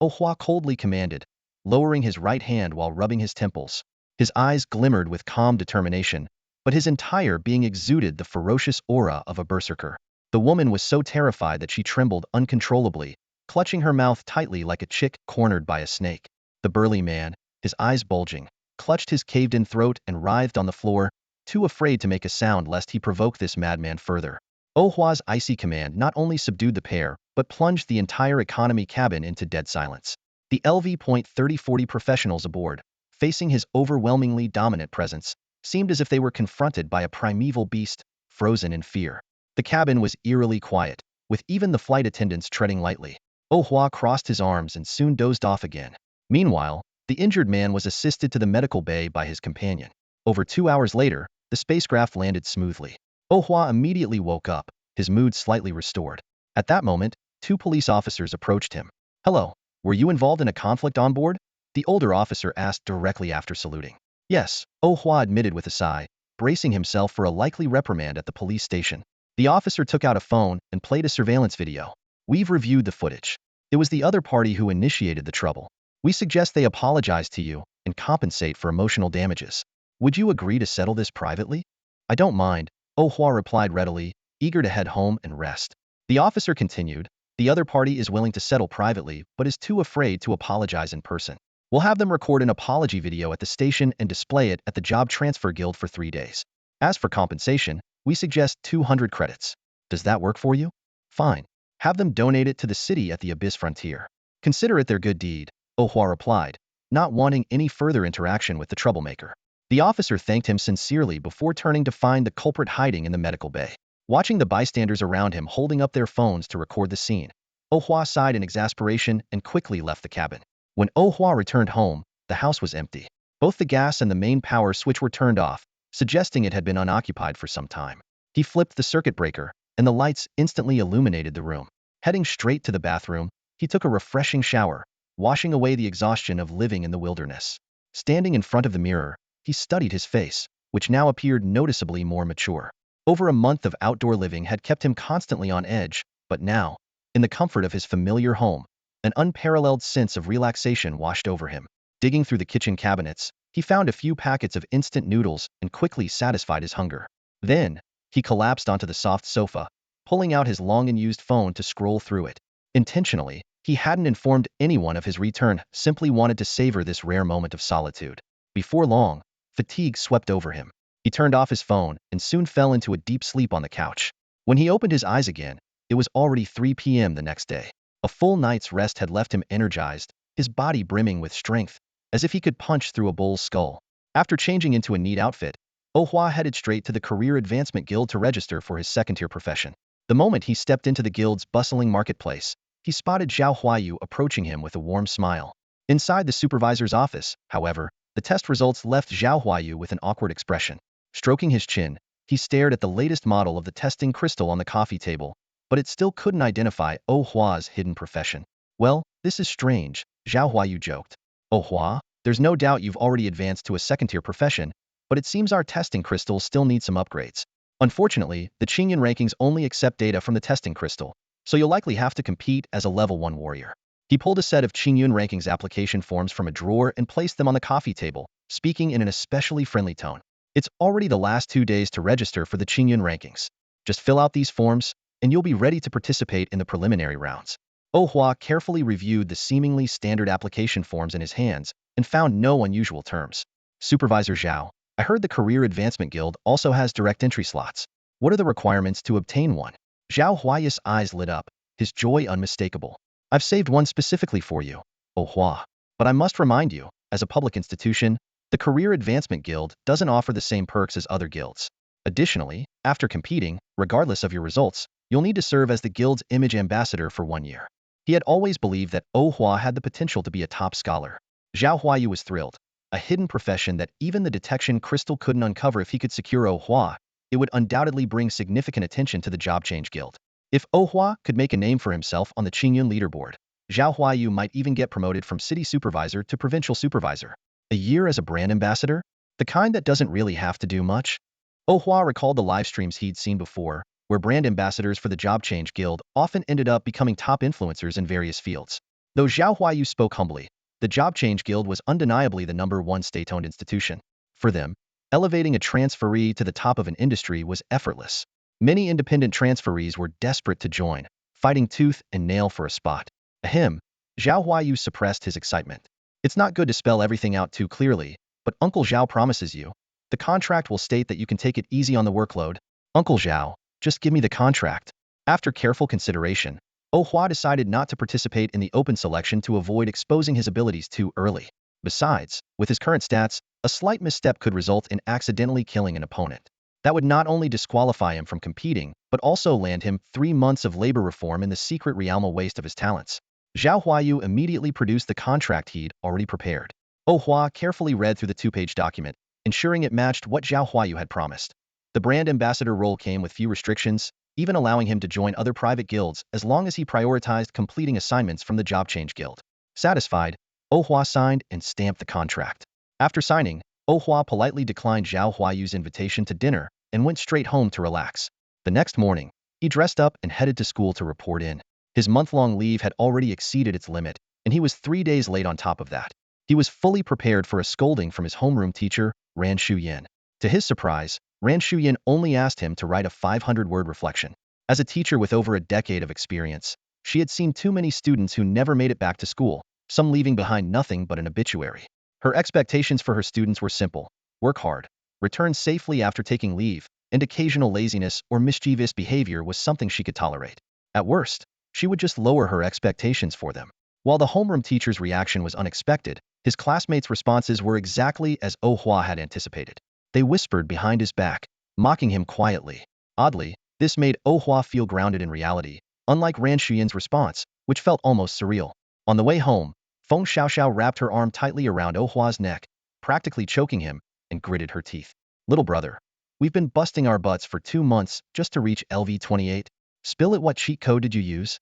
Oh Hua coldly commanded, lowering his right hand while rubbing his temples. His eyes glimmered with calm determination, but his entire being exuded the ferocious aura of a berserker. The woman was so terrified that she trembled uncontrollably, clutching her mouth tightly like a chick cornered by a snake. The burly man, his eyes bulging, clutched his caved-in throat and writhed on the floor, too afraid to make a sound lest he provoke this madman further. Oh Hua's icy command not only subdued the pair, but plunged the entire economy cabin into dead silence. The LV.3040 professionals aboard, facing his overwhelmingly dominant presence, seemed as if they were confronted by a primeval beast, frozen in fear. The cabin was eerily quiet, with even the flight attendants treading lightly. Oh Hua crossed his arms and soon dozed off again. Meanwhile, the injured man was assisted to the medical bay by his companion. Over 2 hours later, the spacecraft landed smoothly. Oh Hua immediately woke up, his mood slightly restored. At that moment, 2 police officers approached him. Hello, were you involved in a conflict on board? The older officer asked directly after saluting. Yes, Oh Hua admitted with a sigh, bracing himself for a likely reprimand at the police station. The officer took out a phone and played a surveillance video. We've reviewed the footage. It was the other party who initiated the trouble. We suggest they apologize to you and compensate for emotional damages. Would you agree to settle this privately? I don't mind, Oh Hua replied readily, eager to head home and rest. The officer continued, the other party is willing to settle privately but is too afraid to apologize in person. We'll have them record an apology video at the station and display it at the Job Transfer Guild for 3 days. As for compensation, we suggest 200 credits. Does that work for you? Fine. Have them donate it to the city at the Abyss Frontier. Consider it their good deed, Oh Hua replied, not wanting any further interaction with the troublemaker. The officer thanked him sincerely before turning to find the culprit hiding in the medical bay. Watching the bystanders around him holding up their phones to record the scene, Oh Hua sighed in exasperation and quickly left the cabin. When Oh Hua returned home, the house was empty. Both the gas and the main power switch were turned off, suggesting it had been unoccupied for some time. He flipped the circuit breaker, and the lights instantly illuminated the room. Heading straight to the bathroom, he took a refreshing shower, washing away the exhaustion of living in the wilderness. Standing in front of the mirror, he studied his face, which now appeared noticeably more mature. Over a month of outdoor living had kept him constantly on edge, but now, in the comfort of his familiar home, an unparalleled sense of relaxation washed over him. Digging through the kitchen cabinets, he found a few packets of instant noodles and quickly satisfied his hunger. Then, he collapsed onto the soft sofa, pulling out his long-unused phone to scroll through it. Intentionally, he hadn't informed anyone of his return, simply wanted to savor this rare moment of solitude. Before long, fatigue swept over him. He turned off his phone and soon fell into a deep sleep on the couch. When he opened his eyes again, it was already 3 p.m. the next day. A full night's rest had left him energized, his body brimming with strength, as if he could punch through a bull's skull. After changing into a neat outfit, Oh Hua headed straight to the Career Advancement Guild to register for his second-tier profession. The moment he stepped into the guild's bustling marketplace, he spotted Zhao Huayu approaching him with a warm smile. Inside the supervisor's office, however, The test results left Zhao Huayu with an awkward expression. Stroking his chin, he stared at the latest model of the testing crystal on the coffee table, but it still couldn't identify Oh Hua's hidden profession. Well, this is strange, Zhao Huayu joked. Oh Hua, there's no doubt you've already advanced to a second-tier profession, but it seems our testing crystals still need some upgrades. Unfortunately, the Qingyun rankings only accept data from the testing crystal, so you'll likely have to compete as a level 1 warrior. He pulled a set of Qingyun rankings application forms from a drawer and placed them on the coffee table, speaking in an especially friendly tone. It's already the last 2 days to register for the Qingyun rankings. Just fill out these forms, and you'll be ready to participate in the preliminary rounds. Oh Hua carefully reviewed the seemingly standard application forms in his hands and found no unusual terms. Supervisor Zhao, I heard the Career Advancement Guild also has direct entry slots. What are the requirements to obtain one? Zhao Huayu's eyes lit up, his joy unmistakable. I've saved one specifically for you, Oh Hua. But I must remind you, as a public institution, the Career Advancement Guild doesn't offer the same perks as other guilds. Additionally, after competing, regardless of your results, you'll need to serve as the guild's image ambassador for 1 year. He had always believed that Oh Hua had the potential to be a top scholar. Zhao Huayu was thrilled. A hidden profession that even the detection crystal couldn't uncover. If he could secure Oh Hua, it would undoubtedly bring significant attention to the Job Change Guild. If Oh Hua could make a name for himself on the Qingyun leaderboard, Zhao Huayu might even get promoted from city supervisor to provincial supervisor. A year as a brand ambassador? The kind that doesn't really have to do much? Oh Hua recalled the live streams he'd seen before, where brand ambassadors for the Job Change Guild often ended up becoming top influencers in various fields. Though Zhao Huayu spoke humbly, the Job Change Guild was undeniably the #1 state-owned institution. For them, elevating a transferee to the top of an industry was effortless. Many independent transferees were desperate to join, fighting tooth and nail for a spot. Ahem, Zhao Huayu suppressed his excitement. It's not good to spell everything out too clearly, but Uncle Zhao promises you. The contract will state that you can take it easy on the workload. Uncle Zhao, just give me the contract. After careful consideration, Oh Hua decided not to participate in the open selection to avoid exposing his abilities too early. Besides, with his current stats, a slight misstep could result in accidentally killing an opponent. That would not only disqualify him from competing, but also land him 3 months of labor reform in the secret realm waste of his talents. Zhao Huayu immediately produced the contract he'd already prepared. Oh Hua carefully read through the 2-page document, ensuring it matched what Zhao Huayu had promised. The brand ambassador role came with few restrictions, even allowing him to join other private guilds as long as he prioritized completing assignments from the Job Change Guild. Satisfied, Oh Hua signed and stamped the contract. After signing, Oh Hua politely declined Zhao Huayu's invitation to dinner and went straight home to relax. The next morning, he dressed up and headed to school to report in. His month-long leave had already exceeded its limit, and he was 3 days late on top of that. He was fully prepared for a scolding from his homeroom teacher, Ran Shuyan. To his surprise, Ran Shuyan only asked him to write a 500-word reflection. As a teacher with over a decade of experience, she had seen too many students who never made it back to school, some leaving behind nothing but an obituary. Her expectations for her students were simple: work hard, return safely after taking leave, and occasional laziness or mischievous behavior was something she could tolerate. At worst, she would just lower her expectations for them. While the homeroom teacher's reaction was unexpected, his classmates' responses were exactly as Oh Hua had anticipated. They whispered behind his back, mocking him quietly. Oddly, this made Oh Hua feel grounded in reality, unlike Ran Shuyan's response, which felt almost surreal. On the way home, Feng Xiaoxiao wrapped her arm tightly around Oh Hua's neck, practically choking him, and gritted her teeth. Little brother, we've been busting our butts for 2 months just to reach LV28. Spill it, what cheat code did you use?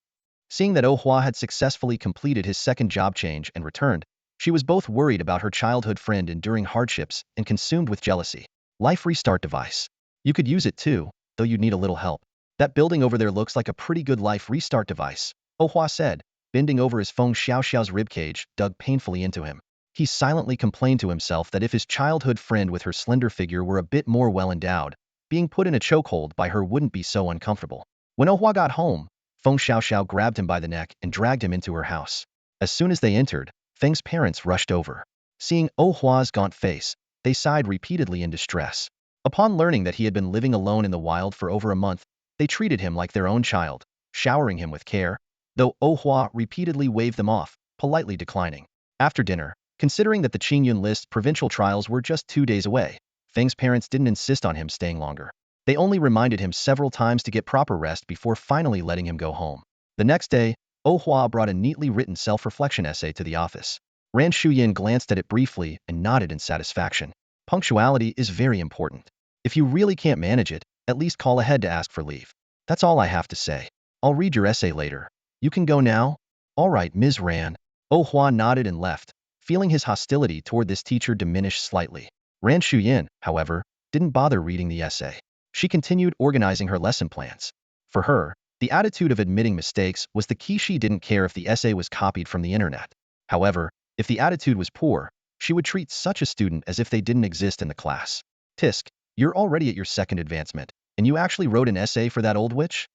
Seeing that Oh Hua had successfully completed his second job change and returned, she was both worried about her childhood friend enduring hardships and consumed with jealousy. Life restart device. You could use it too, though you'd need a little help. That building over there looks like a pretty good life restart device, Oh Hua said, bending over as Feng Xiaoxiao's ribcage dug painfully into him. He silently complained to himself that if his childhood friend with her slender figure were a bit more well-endowed, being put in a chokehold by her wouldn't be so uncomfortable. When Oh Hua got home, Feng Xiaoxiao grabbed him by the neck and dragged him into her house. As soon as they entered, Feng's parents rushed over. Seeing Oh Hua's gaunt face, they sighed repeatedly in distress. Upon learning that he had been living alone in the wild for over a month, they treated him like their own child, showering him with care, though Oh Hua repeatedly waved them off, politely declining. After dinner, considering that the Qingyun list provincial trials were just 2 days away, Feng's parents didn't insist on him staying longer. They only reminded him several times to get proper rest before finally letting him go home. The next day, Oh Hua brought a neatly written self-reflection essay to the office. Ran Shuyin glanced at it briefly and nodded in satisfaction. Punctuality is very important. If you really can't manage it, at least call ahead to ask for leave. That's all I have to say. I'll read your essay later. You can go now? All right, Ms. Ran. Oh Hua nodded and left, feeling his hostility toward this teacher diminish slightly. Ran Shuyin, however, didn't bother reading the essay. She continued organizing her lesson plans. For her, the attitude of admitting mistakes was the key. She didn't care if the essay was copied from the internet. However, if the attitude was poor, she would treat such a student as if they didn't exist in the class. Tisk, you're already at your second advancement, and you actually wrote an essay for that old witch?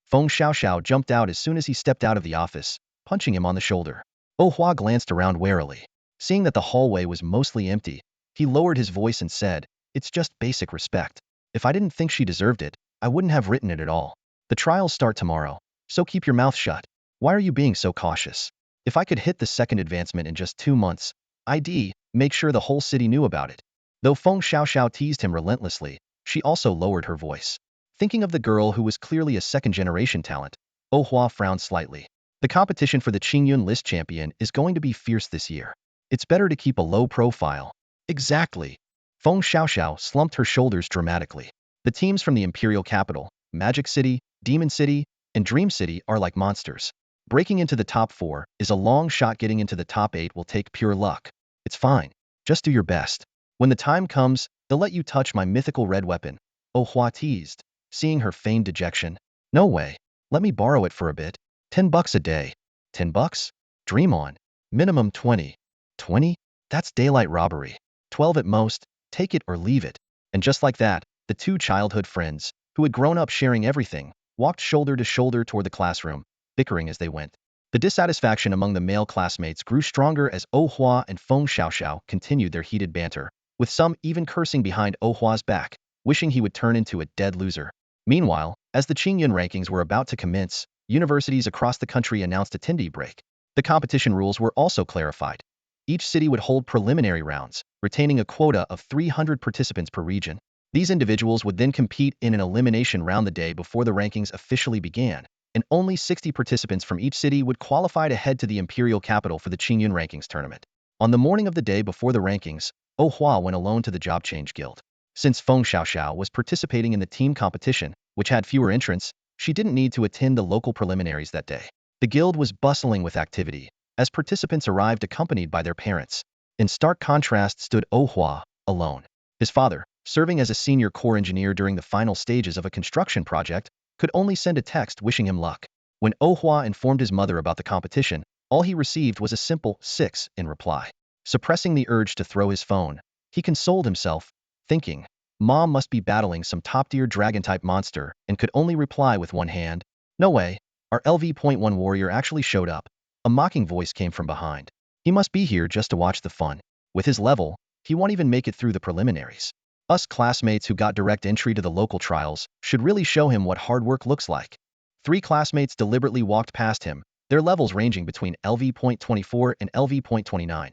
Feng Xiaoxiao jumped out as soon as he stepped out of the office, punching him on the shoulder. Oh Hua glanced around warily. Seeing that the hallway was mostly empty, he lowered his voice and said, "It's just basic respect. If I didn't think she deserved it, I wouldn't have written it at all. The trials start tomorrow, so keep your mouth shut. Why are you being so cautious? If I could hit the second advancement in just 2 months, I'd make sure the whole city knew about it." Though Feng Xiaoxiao teased him relentlessly, she also lowered her voice. Thinking of the girl who was clearly a second-generation talent, Oh Hua frowned slightly. The competition for the Qingyun list champion is going to be fierce this year. It's better to keep a low profile. Exactly. Feng Xiaoxiao slumped her shoulders dramatically. The teams from the Imperial Capital, Magic City, Demon City, and Dream City are like monsters. Breaking into the top 4 is a long shot. Getting into the top 8 will take pure luck. It's fine. Just do your best. When the time comes, they'll let you touch my mythical red weapon. Oh Hua teased, seeing her feigned dejection. No way. Let me borrow it for a bit. $10 a day. $10? Dream on. Minimum 20. 20? That's daylight robbery. 12 at most. Take it or leave it. And just like that, the two childhood friends, who had grown up sharing everything, walked shoulder to shoulder toward the classroom, bickering as they went. The dissatisfaction among the male classmates grew stronger as Oh Hua and Feng Xiaoxiao continued their heated banter, with some even cursing behind Oh Hua's back, wishing he would turn into a dead loser. Meanwhile, as the Qingyun rankings were about to commence, universities across the country announced a attendee break. The competition rules were also clarified. Each city would hold preliminary rounds, retaining a quota of 300 participants per region. These individuals would then compete in an elimination round the day before the rankings officially began, and only 60 participants from each city would qualify to head to the Imperial Capital for the Qingyun Rankings tournament. On the morning of the day before the rankings, Oh Hua went alone to the Job Change Guild. Since Feng Xiaoxiao was participating in the team competition, which had fewer entrants, she didn't need to attend the local preliminaries that day. The guild was bustling with activity, as participants arrived accompanied by their parents. In stark contrast stood Oh Hua, alone. His father, serving as a senior core engineer during the final stages of a construction project, could only send a text wishing him luck. When Oh Hua informed his mother about the competition, all he received was a simple 6 in reply. Suppressing the urge to throw his phone, he consoled himself, thinking, Mom must be battling some top-tier dragon-type monster, and could only reply with one hand. No way, our LV.1 warrior actually showed up. A mocking voice came from behind. He must be here just to watch the fun. With his level, he won't even make it through the preliminaries. Us classmates who got direct entry to the local trials should really show him what hard work looks like. 3 classmates deliberately walked past him, their levels ranging between LV.24 and LV.29.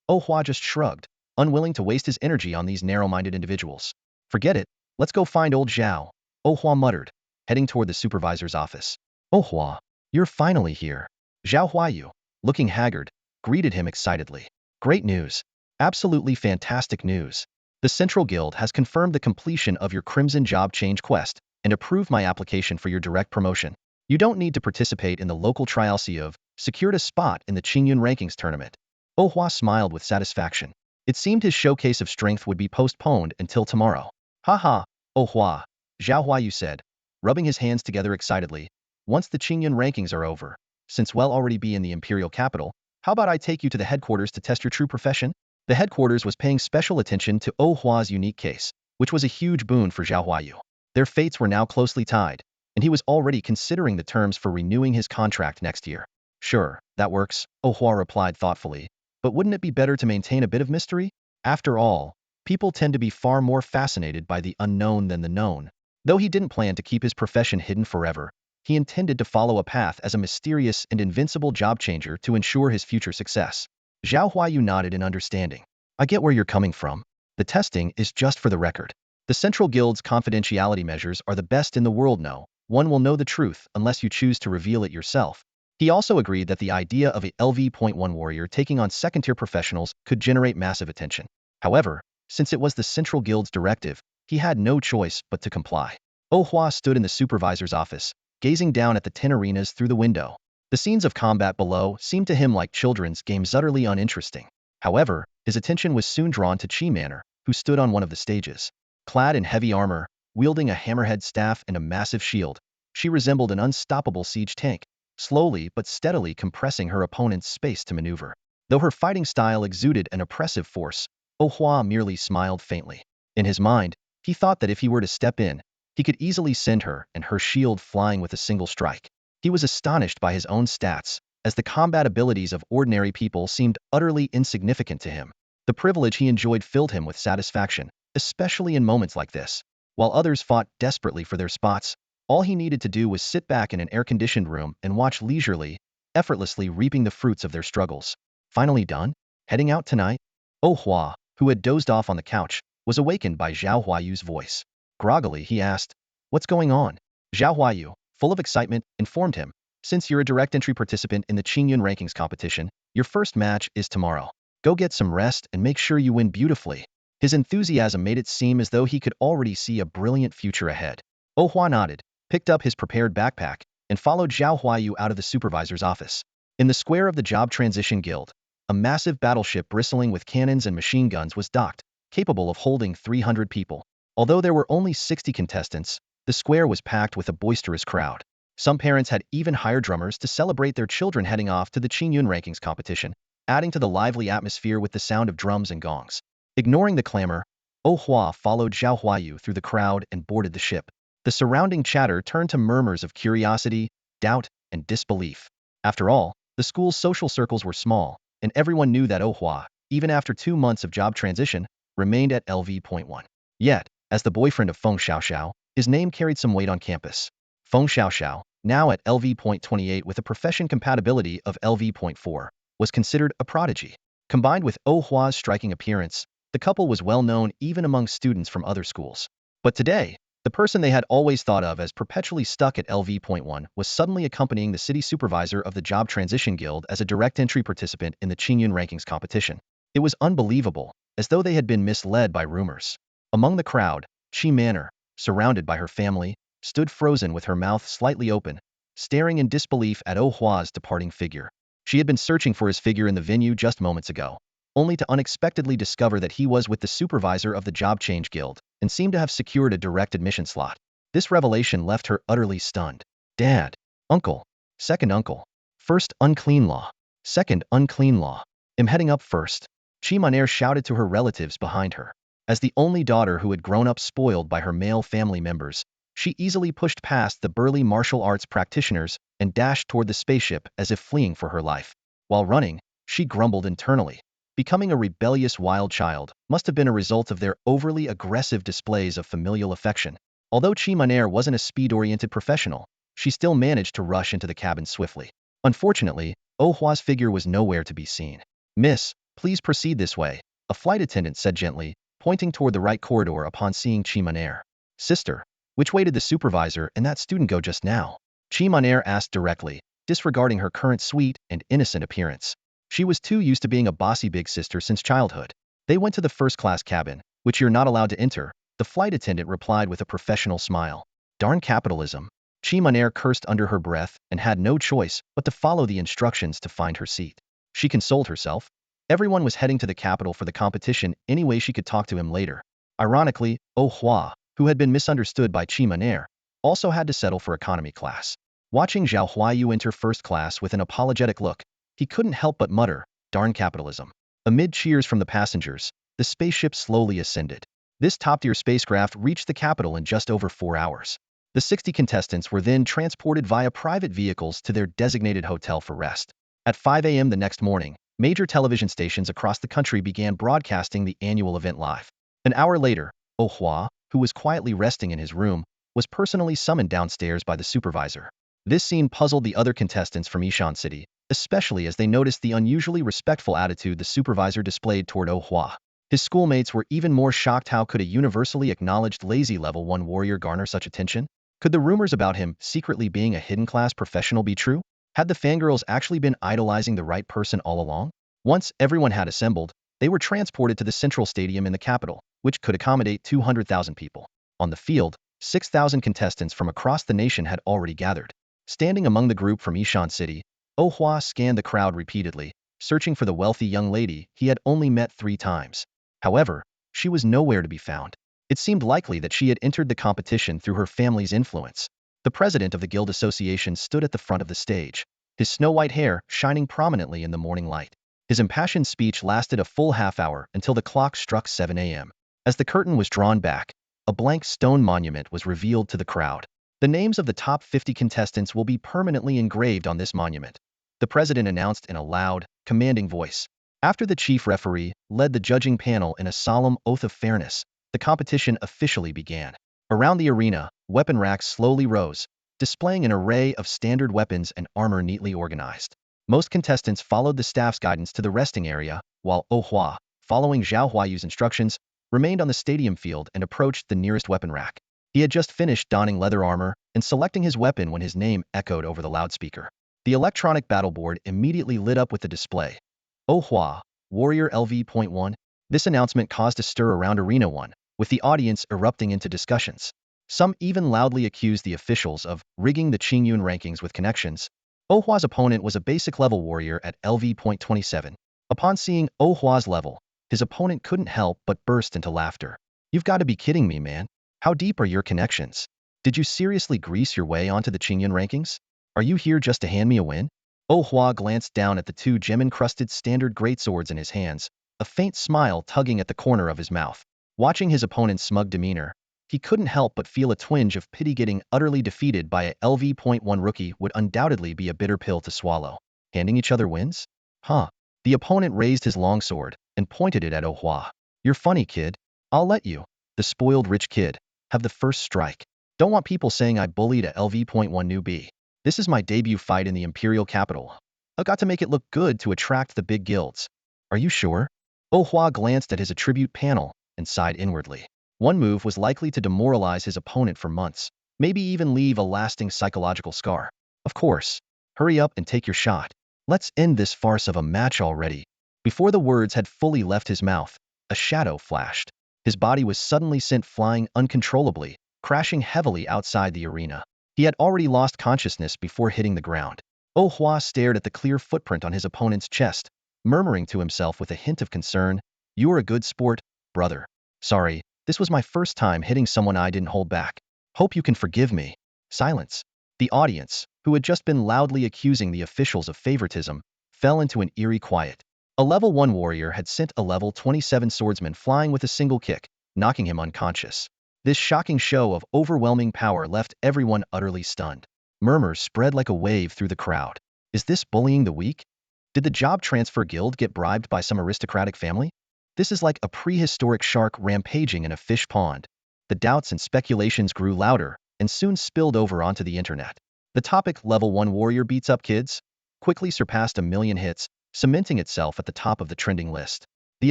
Oh Hua just shrugged, unwilling to waste his energy on these narrow-minded individuals. Forget it, let's go find old Zhao, Oh Hua muttered, heading toward the supervisor's office. Oh Hua, you're finally here. Zhao Huayu, looking haggard, greeted him excitedly. Great news. Absolutely fantastic news. The Central Guild has confirmed the completion of your Crimson Job Change quest and approved my application for your direct promotion. You don't need to participate in the local trials. You've secured a spot in the Qingyun Rankings tournament. Oh Hua smiled with satisfaction. It seemed his showcase of strength would be postponed until tomorrow. Haha, Oh Hua, Zhao Huayu said, rubbing his hands together excitedly. Once the Qingyun Rankings are over, since we'll already be in the Imperial Capital, how about I take you to the headquarters to test your true profession? The headquarters was paying special attention to Oh Hua's unique case, which was a huge boon for Zhao Huayu. Their fates were now closely tied, and he was already considering the terms for renewing his contract next year. Sure, that works, Oh Hua replied thoughtfully, but wouldn't it be better to maintain a bit of mystery? After all, people tend to be far more fascinated by the unknown than the known. Though he didn't plan to keep his profession hidden forever, he intended to follow a path as a mysterious and invincible job changer to ensure his future success. Zhao Huayu nodded in understanding. I get where you're coming from. The testing is just for the record. The Central Guild's confidentiality measures are the best in the world. No one will know the truth unless you choose to reveal it yourself. He also agreed that the idea of a LV.1 warrior taking on second-tier professionals could generate massive attention. However, since it was the Central Guild's directive, he had no choice but to comply. Oh Hua stood in the supervisor's office, gazing down at the 10 arenas through the window. The scenes of combat below seemed to him like children's games, utterly uninteresting. However, his attention was soon drawn to Chi Manor, who stood on one of the stages. Clad in heavy armor, wielding a hammerhead staff and a massive shield, she resembled an unstoppable siege tank, slowly but steadily compressing her opponent's space to maneuver. Though her fighting style exuded an oppressive force, Oh Hua merely smiled faintly. In his mind, he thought that if he were to step in, he could easily send her and her shield flying with a single strike. He was astonished by his own stats, as the combat abilities of ordinary people seemed utterly insignificant to him. The privilege he enjoyed filled him with satisfaction, especially in moments like this. While others fought desperately for their spots, all he needed to do was sit back in an air-conditioned room and watch leisurely, effortlessly reaping the fruits of their struggles. Finally done? Heading out tonight? Oh Hua, who had dozed off on the couch, was awakened by Zhao Huayu's voice. Groggily, he asked, "What's going on?" Zhao Huayu, full of excitement, informed him, "Since you're a direct entry participant in the Qingyun rankings competition, your first match is tomorrow. Go get some rest and make sure you win beautifully." His enthusiasm made it seem as though he could already see a brilliant future ahead. Oh Hua nodded, picked up his prepared backpack, and followed Zhao Huayu out of the supervisor's office. In the square of the Job Transition Guild, a massive battleship bristling with cannons and machine guns was docked, capable of holding 300 people. Although there were only 60 contestants, the square was packed with a boisterous crowd. Some parents had even hired drummers to celebrate their children heading off to the Qingyun rankings competition, adding to the lively atmosphere with the sound of drums and gongs. Ignoring the clamor, Oh Hua followed Zhao Huayu through the crowd and boarded the ship. The surrounding chatter turned to murmurs of curiosity, doubt, and disbelief. After all, the school's social circles were small, and everyone knew that Oh Hua, even after 2 months of job transition, remained at LV.1. Yet, as the boyfriend of Feng Xiaoxiao, his name carried some weight on campus. Feng Xiaoxiao, now at LV.28 with a profession compatibility of LV.4, was considered a prodigy. Combined with Oh Hua's striking appearance, the couple was well known even among students from other schools. But today, the person they had always thought of as perpetually stuck at LV.1 was suddenly accompanying the city supervisor of the Job Transition Guild as a direct entry participant in the Qingyun rankings competition. It was unbelievable, as though they had been misled by rumors. Among the crowd, Chi Manor, surrounded by her family, stood frozen with her mouth slightly open, staring in disbelief at Oh Hua's departing figure. She had been searching for his figure in the venue just moments ago, only to unexpectedly discover that he was with the supervisor of the Job Change Guild, and seemed to have secured a direct admission slot. This revelation left her utterly stunned. Dad, uncle, second uncle, first unclean law, second unclean law. I'm heading up first. Chi Manor shouted to her relatives behind her. As the only daughter who had grown up spoiled by her male family members, she easily pushed past the burly martial arts practitioners and dashed toward the spaceship as if fleeing for her life. While running, she grumbled internally. Becoming a rebellious wild child must have been a result of their overly aggressive displays of familial affection. Although Chi Manor wasn't a speed-oriented professional, she still managed to rush into the cabin swiftly. Unfortunately, Oh Hua's figure was nowhere to be seen. "Miss, please proceed this way," a flight attendant said gently, pointing toward the right corridor upon seeing Chi Manor. "Sister, which way did the supervisor and that student go just now?" Chi Manor asked directly, disregarding her current sweet and innocent appearance. She was too used to being a bossy big sister since childhood. "They went to the first-class cabin, which you're not allowed to enter," the flight attendant replied with a professional smile. Darn capitalism. Chi Manor cursed under her breath and had no choice but to follow the instructions to find her seat. She consoled herself. Everyone was heading to the capital for the competition anyway. She could talk to him later. Ironically, Oh Hua, who had been misunderstood by Chi Manor, also had to settle for economy class. Watching Zhao Huayu enter first class with an apologetic look, he couldn't help but mutter, "Darn capitalism." Amid cheers from the passengers, the spaceship slowly ascended. This top-tier spacecraft reached the capital in just over 4 hours. The 60 contestants were then transported via private vehicles to their designated hotel for rest. At 5 a.m. the next morning, major television stations across the country began broadcasting the annual event live. An hour later, Oh Hua, who was quietly resting in his room, was personally summoned downstairs by the supervisor. This scene puzzled the other contestants from Ishan City, especially as they noticed the unusually respectful attitude the supervisor displayed toward Oh Hua. His schoolmates were even more shocked. How could a universally acknowledged lazy level 1 warrior garner such attention? Could the rumors about him secretly being a hidden class professional be true? Had the fangirls actually been idolizing the right person all along? Once everyone had assembled, they were transported to the central stadium in the capital, which could accommodate 200,000 people. On the field, 6,000 contestants from across the nation had already gathered. Standing among the group from Ishan City, Oh Hua scanned the crowd repeatedly, searching for the wealthy young lady he had only met 3 times. However, she was nowhere to be found. It seemed likely that she had entered the competition through her family's influence. The president of the Guild Association stood at the front of the stage, his snow-white hair shining prominently in the morning light. His impassioned speech lasted a full half-hour until the clock struck 7 a.m. As the curtain was drawn back, a blank stone monument was revealed to the crowd. The names of the top 50 contestants will be permanently engraved on this monument, the president announced in a loud, commanding voice. After the chief referee led the judging panel in a solemn oath of fairness, the competition officially began. Around the arena, weapon racks slowly rose, displaying an array of standard weapons and armor neatly organized. Most contestants followed the staff's guidance to the resting area, while Oh Hua, following Zhao Huayu's instructions, remained on the stadium field and approached the nearest weapon rack. He had just finished donning leather armor and selecting his weapon when his name echoed over the loudspeaker. The electronic battle board immediately lit up with the display. Oh Hua, Warrior LV.1. This announcement caused a stir around Arena 1, with the audience erupting into discussions. Some even loudly accused the officials of rigging the Qingyun rankings with connections. Oh Hua's opponent was a basic level warrior at LV.27. Upon seeing Oh Hua's level, his opponent couldn't help but burst into laughter. You've got to be kidding me, man. How deep are your connections? Did you seriously grease your way onto the Qingyun rankings? Are you here just to hand me a win? Oh Hua glanced down at the 2 gem-encrusted standard greatswords in his hands, a faint smile tugging at the corner of his mouth. Watching his opponent's smug demeanor, he couldn't help but feel a twinge of pity. Getting utterly defeated by a LV.1 rookie would undoubtedly be a bitter pill to swallow. Handing each other wins? Huh. The opponent raised his longsword and pointed it at Oh Hua. You're funny, kid. I'll let you, the spoiled rich kid, have the first strike. Don't want people saying I bullied a LV.1 newbie. This is my debut fight in the Imperial capital. I've got to make it look good to attract the big guilds. Are you sure? Oh Hua glanced at his attribute panel and sighed inwardly. One move was likely to demoralize his opponent for months, maybe even leave a lasting psychological scar. Of course. Hurry up and take your shot. Let's end this farce of a match already. Before the words had fully left his mouth, a shadow flashed. His body was suddenly sent flying uncontrollably, crashing heavily outside the arena. He had already lost consciousness before hitting the ground. Oh Hua stared at the clear footprint on his opponent's chest, murmuring to himself with a hint of concern, "You are a good sport, brother. Sorry, this was my first time hitting someone. I didn't hold back. Hope you can forgive me." Silence. The audience, who had just been loudly accusing the officials of favoritism, fell into an eerie quiet. A level 1 warrior had sent a level 27 swordsman flying with a single kick, knocking him unconscious. This shocking show of overwhelming power left everyone utterly stunned. Murmurs spread like a wave through the crowd. Is this bullying the weak? Did the job transfer guild get bribed by some aristocratic family? This is like a prehistoric shark rampaging in a fish pond. The doubts and speculations grew louder and soon spilled over onto the internet. The topic level 1 warrior beats up kids quickly surpassed 1 million hits, cementing itself at the top of the trending list. The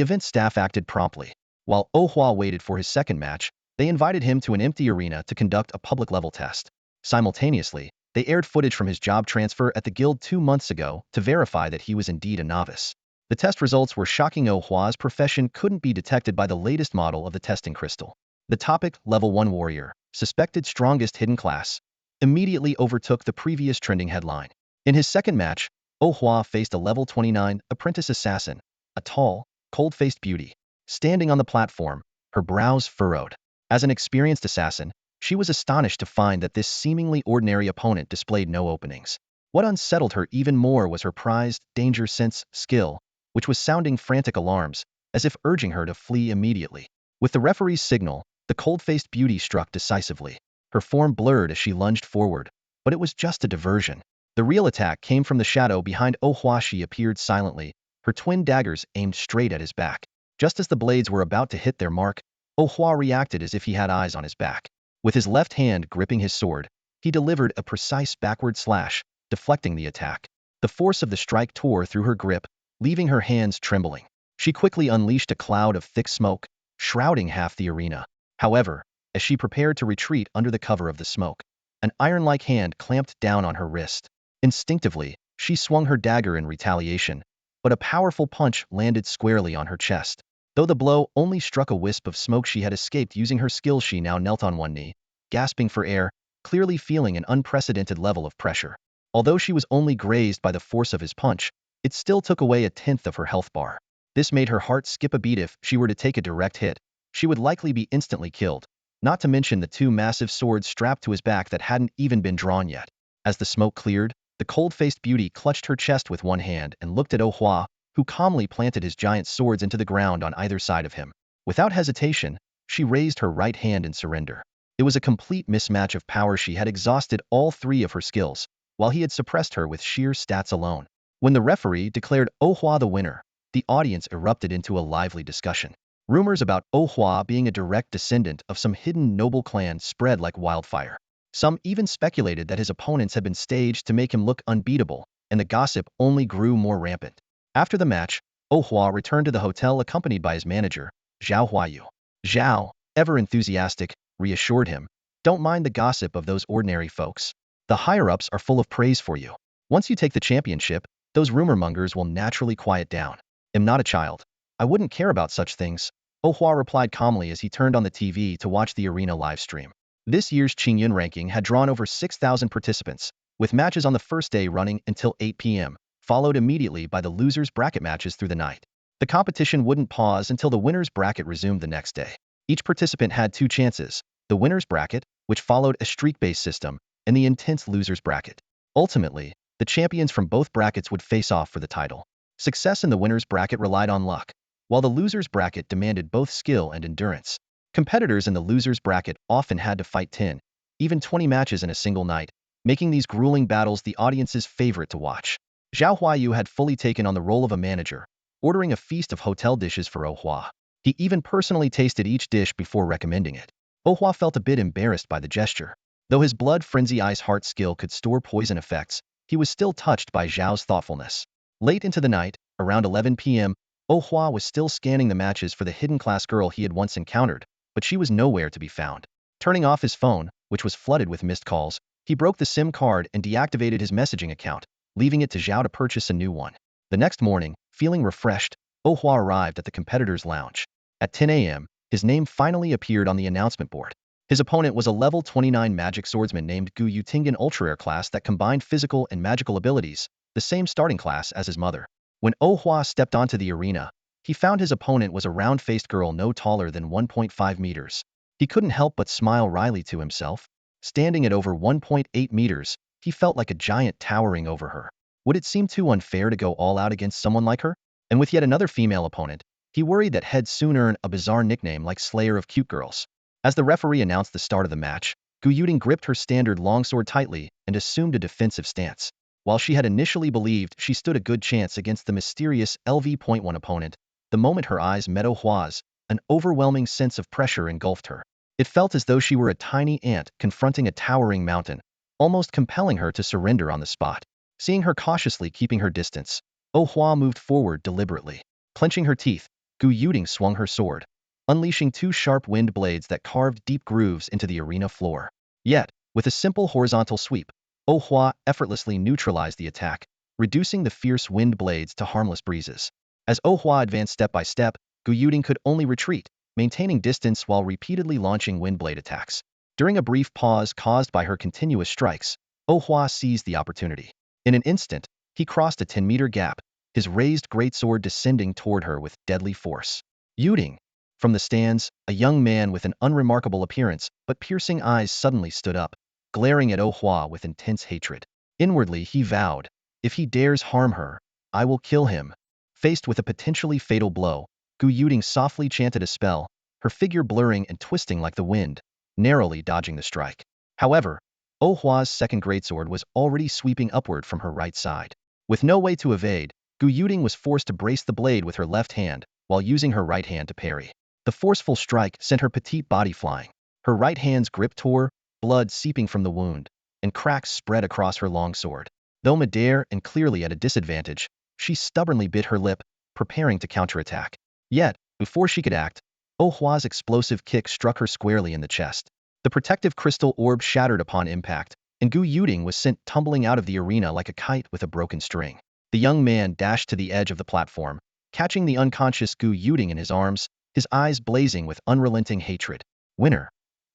event staff acted promptly. While Oh Hua waited for his second match, they invited him to an empty arena to conduct a public level test. Simultaneously, they aired footage from his job transfer at the guild 2 months ago to verify that he was indeed a novice. The test results were shocking. Oh Hua's profession couldn't be detected by the latest model of the testing crystal. The topic, level 1 warrior, suspected strongest hidden class, immediately overtook the previous trending headline. In his second match, Oh Hua faced a level 29 apprentice assassin, a tall, cold-faced beauty. Standing on the platform, her brows furrowed. As an experienced assassin, she was astonished to find that this seemingly ordinary opponent displayed no openings. What unsettled her even more was her prized danger sense skill, which was sounding frantic alarms, as if urging her to flee immediately. With the referee's signal, the cold-faced beauty struck decisively. Her form blurred as she lunged forward, but it was just a diversion. The real attack came from the shadow behind Oh Hua. She appeared silently, her twin daggers aimed straight at his back. Just as the blades were about to hit their mark, Oh Hua reacted as if he had eyes on his back. With his left hand gripping his sword, he delivered a precise backward slash, deflecting the attack. The force of the strike tore through her grip, leaving her hands trembling. She quickly unleashed a cloud of thick smoke, shrouding half the arena. However, as she prepared to retreat under the cover of the smoke, an iron-like hand clamped down on her wrist. Instinctively, she swung her dagger in retaliation, but a powerful punch landed squarely on her chest. Though the blow only struck a wisp of smoke, she had escaped using her skill. She now knelt on one knee, gasping for air, clearly feeling an unprecedented level of pressure. Although she was only grazed by the force of his punch, it still took away a tenth of her health bar. This made her heart skip a beat. If she were to take a direct hit, she would likely be instantly killed, not to mention the two massive swords strapped to his back that hadn't even been drawn yet. As the smoke cleared, the cold-faced beauty clutched her chest with one hand and looked at Oh Hua, who calmly planted his giant swords into the ground on either side of him. Without hesitation, she raised her right hand in surrender. It was a complete mismatch of power. She had exhausted all three of her skills, while he had suppressed her with sheer stats alone. When the referee declared Oh Hua the winner, the audience erupted into a lively discussion. Rumors about Oh Hua being a direct descendant of some hidden noble clan spread like wildfire. Some even speculated that his opponents had been staged to make him look unbeatable, and the gossip only grew more rampant. After the match, Oh Hua returned to the hotel accompanied by his manager, Zhao Huayu. Zhao, ever enthusiastic, reassured him, "Don't mind the gossip of those ordinary folks. The higher-ups are full of praise for you. Once you take the championship, those rumor mongers will naturally quiet down. I'm not a child. I wouldn't care about such things." Oh Hua replied calmly as he turned on the TV to watch the arena live stream. This year's Qingyun ranking had drawn over 6,000 participants, with matches on the first day running until 8 p.m., followed immediately by the losers' bracket matches through the night. The competition wouldn't pause until the winner's bracket resumed the next day. Each participant had two chances: the winner's bracket, which followed a streak-based system, and the intense loser's bracket. Ultimately, the champions from both brackets would face off for the title. Success in the winner's bracket relied on luck, while the loser's bracket demanded both skill and endurance. Competitors in the loser's bracket often had to fight 10, even 20 matches in a single night, making these grueling battles the audience's favorite to watch. Zhao Huayu had fully taken on the role of a manager, ordering a feast of hotel dishes for Oh Hua. He even personally tasted each dish before recommending it. Oh Hua felt a bit embarrassed by the gesture. Though his blood frenzy ice heart skill could store poison effects, he was still touched by Zhao's thoughtfulness. Late into the night, around 11 p.m., Oh Hua was still scanning the matches for the hidden class girl he had once encountered, but she was nowhere to be found. Turning off his phone, which was flooded with missed calls, he broke the SIM card and deactivated his messaging account, leaving it to Zhao to purchase a new one. The next morning, feeling refreshed, Oh Hua arrived at the competitor's lounge. At 10 a.m., his name finally appeared on the announcement board. His opponent was a level 29 magic swordsman named Gu Yutingan ultra-rare class that combined physical and magical abilities, the same starting class as his mother. When Oh Hua stepped onto the arena, he found his opponent was a round-faced girl no taller than 1.5 meters. He couldn't help but smile wryly to himself. Standing at over 1.8 meters, he felt like a giant towering over her. Would it seem too unfair to go all out against someone like her? And with yet another female opponent, he worried that he'd soon earn a bizarre nickname like Slayer of Cute Girls. As the referee announced the start of the match, Gu Yuding gripped her standard longsword tightly and assumed a defensive stance. While she had initially believed she stood a good chance against the mysterious LV.1 opponent, the moment her eyes met Oh Hua's, an overwhelming sense of pressure engulfed her. It felt as though she were a tiny ant confronting a towering mountain, almost compelling her to surrender on the spot. Seeing her cautiously keeping her distance, Oh Hua moved forward deliberately. Clenching her teeth, Gu Yuding swung her sword, unleashing two sharp wind blades that carved deep grooves into the arena floor. Yet, with a simple horizontal sweep, Oh Hua effortlessly neutralized the attack, reducing the fierce wind blades to harmless breezes. As Oh Hua advanced step by step, Gu Yuding could only retreat, maintaining distance while repeatedly launching wind blade attacks. During a brief pause caused by her continuous strikes, Oh Hua seized the opportunity. In an instant, he crossed a 10-meter gap, his raised greatsword descending toward her with deadly force. Yuding! From the stands, a young man with an unremarkable appearance but piercing eyes suddenly stood up, glaring at Oh Hua with intense hatred. Inwardly, he vowed, "If he dares harm her, I will kill him." Faced with a potentially fatal blow, Gu Yuding softly chanted a spell, her figure blurring and twisting like the wind, narrowly dodging the strike. However, Oh Hua's second greatsword was already sweeping upward from her right side. With no way to evade, Gu Yuding was forced to brace the blade with her left hand, while using her right hand to parry. The forceful strike sent her petite body flying. Her right hand's grip tore, blood seeping from the wound, and cracks spread across her long sword. Though midair and clearly at a disadvantage, she stubbornly bit her lip, preparing to counterattack. Yet, before she could act, Oh Hua's explosive kick struck her squarely in the chest. The protective crystal orb shattered upon impact, and Gu Yuding was sent tumbling out of the arena like a kite with a broken string. The young man dashed to the edge of the platform, catching the unconscious Gu Yuding in his arms, his eyes blazing with unrelenting hatred. Winner.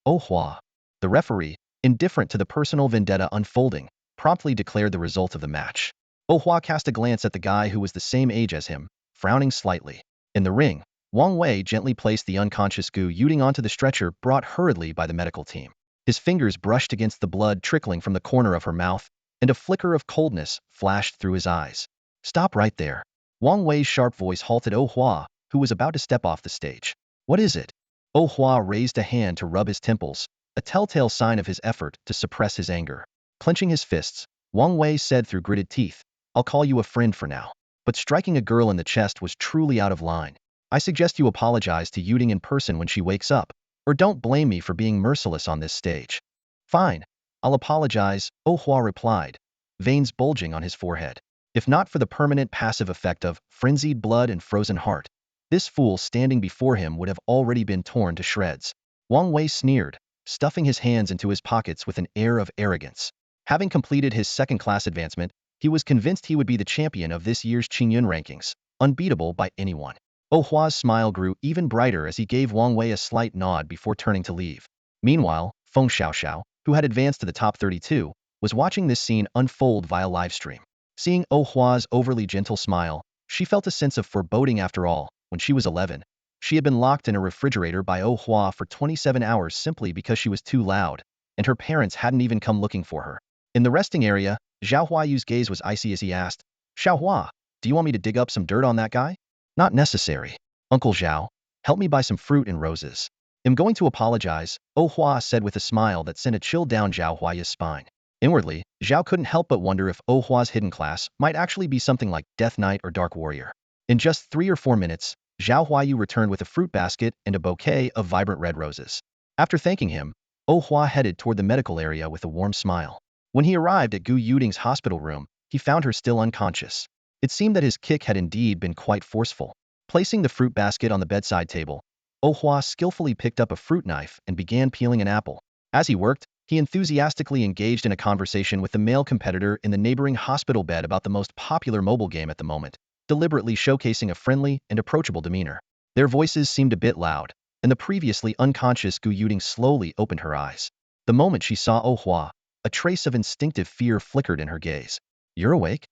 Oh Hua. The referee, indifferent to the personal vendetta unfolding, promptly declared the result of the match. Oh Hua cast a glance at the guy who was the same age as him, frowning slightly. In the ring, Wang Wei gently placed the unconscious Gu Yuding onto the stretcher brought hurriedly by the medical team. His fingers brushed against the blood trickling from the corner of her mouth, and a flicker of coldness flashed through his eyes. Stop right there. Wang Wei's sharp voice halted Oh Hua, who was about to step off the stage. What is it? Oh Hua raised a hand to rub his temples, a telltale sign of his effort to suppress his anger. Clenching his fists, Wang Wei said through gritted teeth, I'll call you a friend for now. But striking a girl in the chest was truly out of line. I suggest you apologize to Yuding in person when she wakes up, or don't blame me for being merciless on this stage. Fine, I'll apologize, Oh Hua replied, veins bulging on his forehead. If not for the permanent passive effect of frenzied blood and frozen heart, this fool standing before him would have already been torn to shreds. Wang Wei sneered, stuffing his hands into his pockets with an air of arrogance. Having completed his second-class advancement, he was convinced he would be the champion of this year's Qingyun rankings, unbeatable by anyone. Oh Hua's smile grew even brighter as he gave Wang Wei a slight nod before turning to leave. Meanwhile, Feng Xiaoxiao, who had advanced to the top 32, was watching this scene unfold via livestream. Seeing Oh Hua's overly gentle smile, she felt a sense of foreboding. After all, when she was 11, she had been locked in a refrigerator by Oh Hua for 27 hours simply because she was too loud, and her parents hadn't even come looking for her. In the resting area, Zhao Huayu's gaze was icy as he asked, Xiao Hua, do you want me to dig up some dirt on that guy? Not necessary. Uncle Zhao, help me buy some fruit and roses. I'm going to apologize, Oh Hua said with a smile that sent a chill down Zhao Huayu's spine. Inwardly, Zhao couldn't help but wonder if Oh Hua's hidden class might actually be something like Death Knight or Dark Warrior. In just 3 or 4 minutes, Zhao Huayu returned with a fruit basket and a bouquet of vibrant red roses. After thanking him, Oh Hua headed toward the medical area with a warm smile. When he arrived at Gu Yuding's hospital room, he found her still unconscious. It seemed that his kick had indeed been quite forceful. Placing the fruit basket on the bedside table, Oh Hua skillfully picked up a fruit knife and began peeling an apple. As he worked, he enthusiastically engaged in a conversation with the male competitor in the neighboring hospital bed about the most popular mobile game at the moment, deliberately showcasing a friendly and approachable demeanor. Their voices seemed a bit loud, and the previously unconscious Gu Yuding slowly opened her eyes. The moment she saw Oh Hua, a trace of instinctive fear flickered in her gaze. You're awake?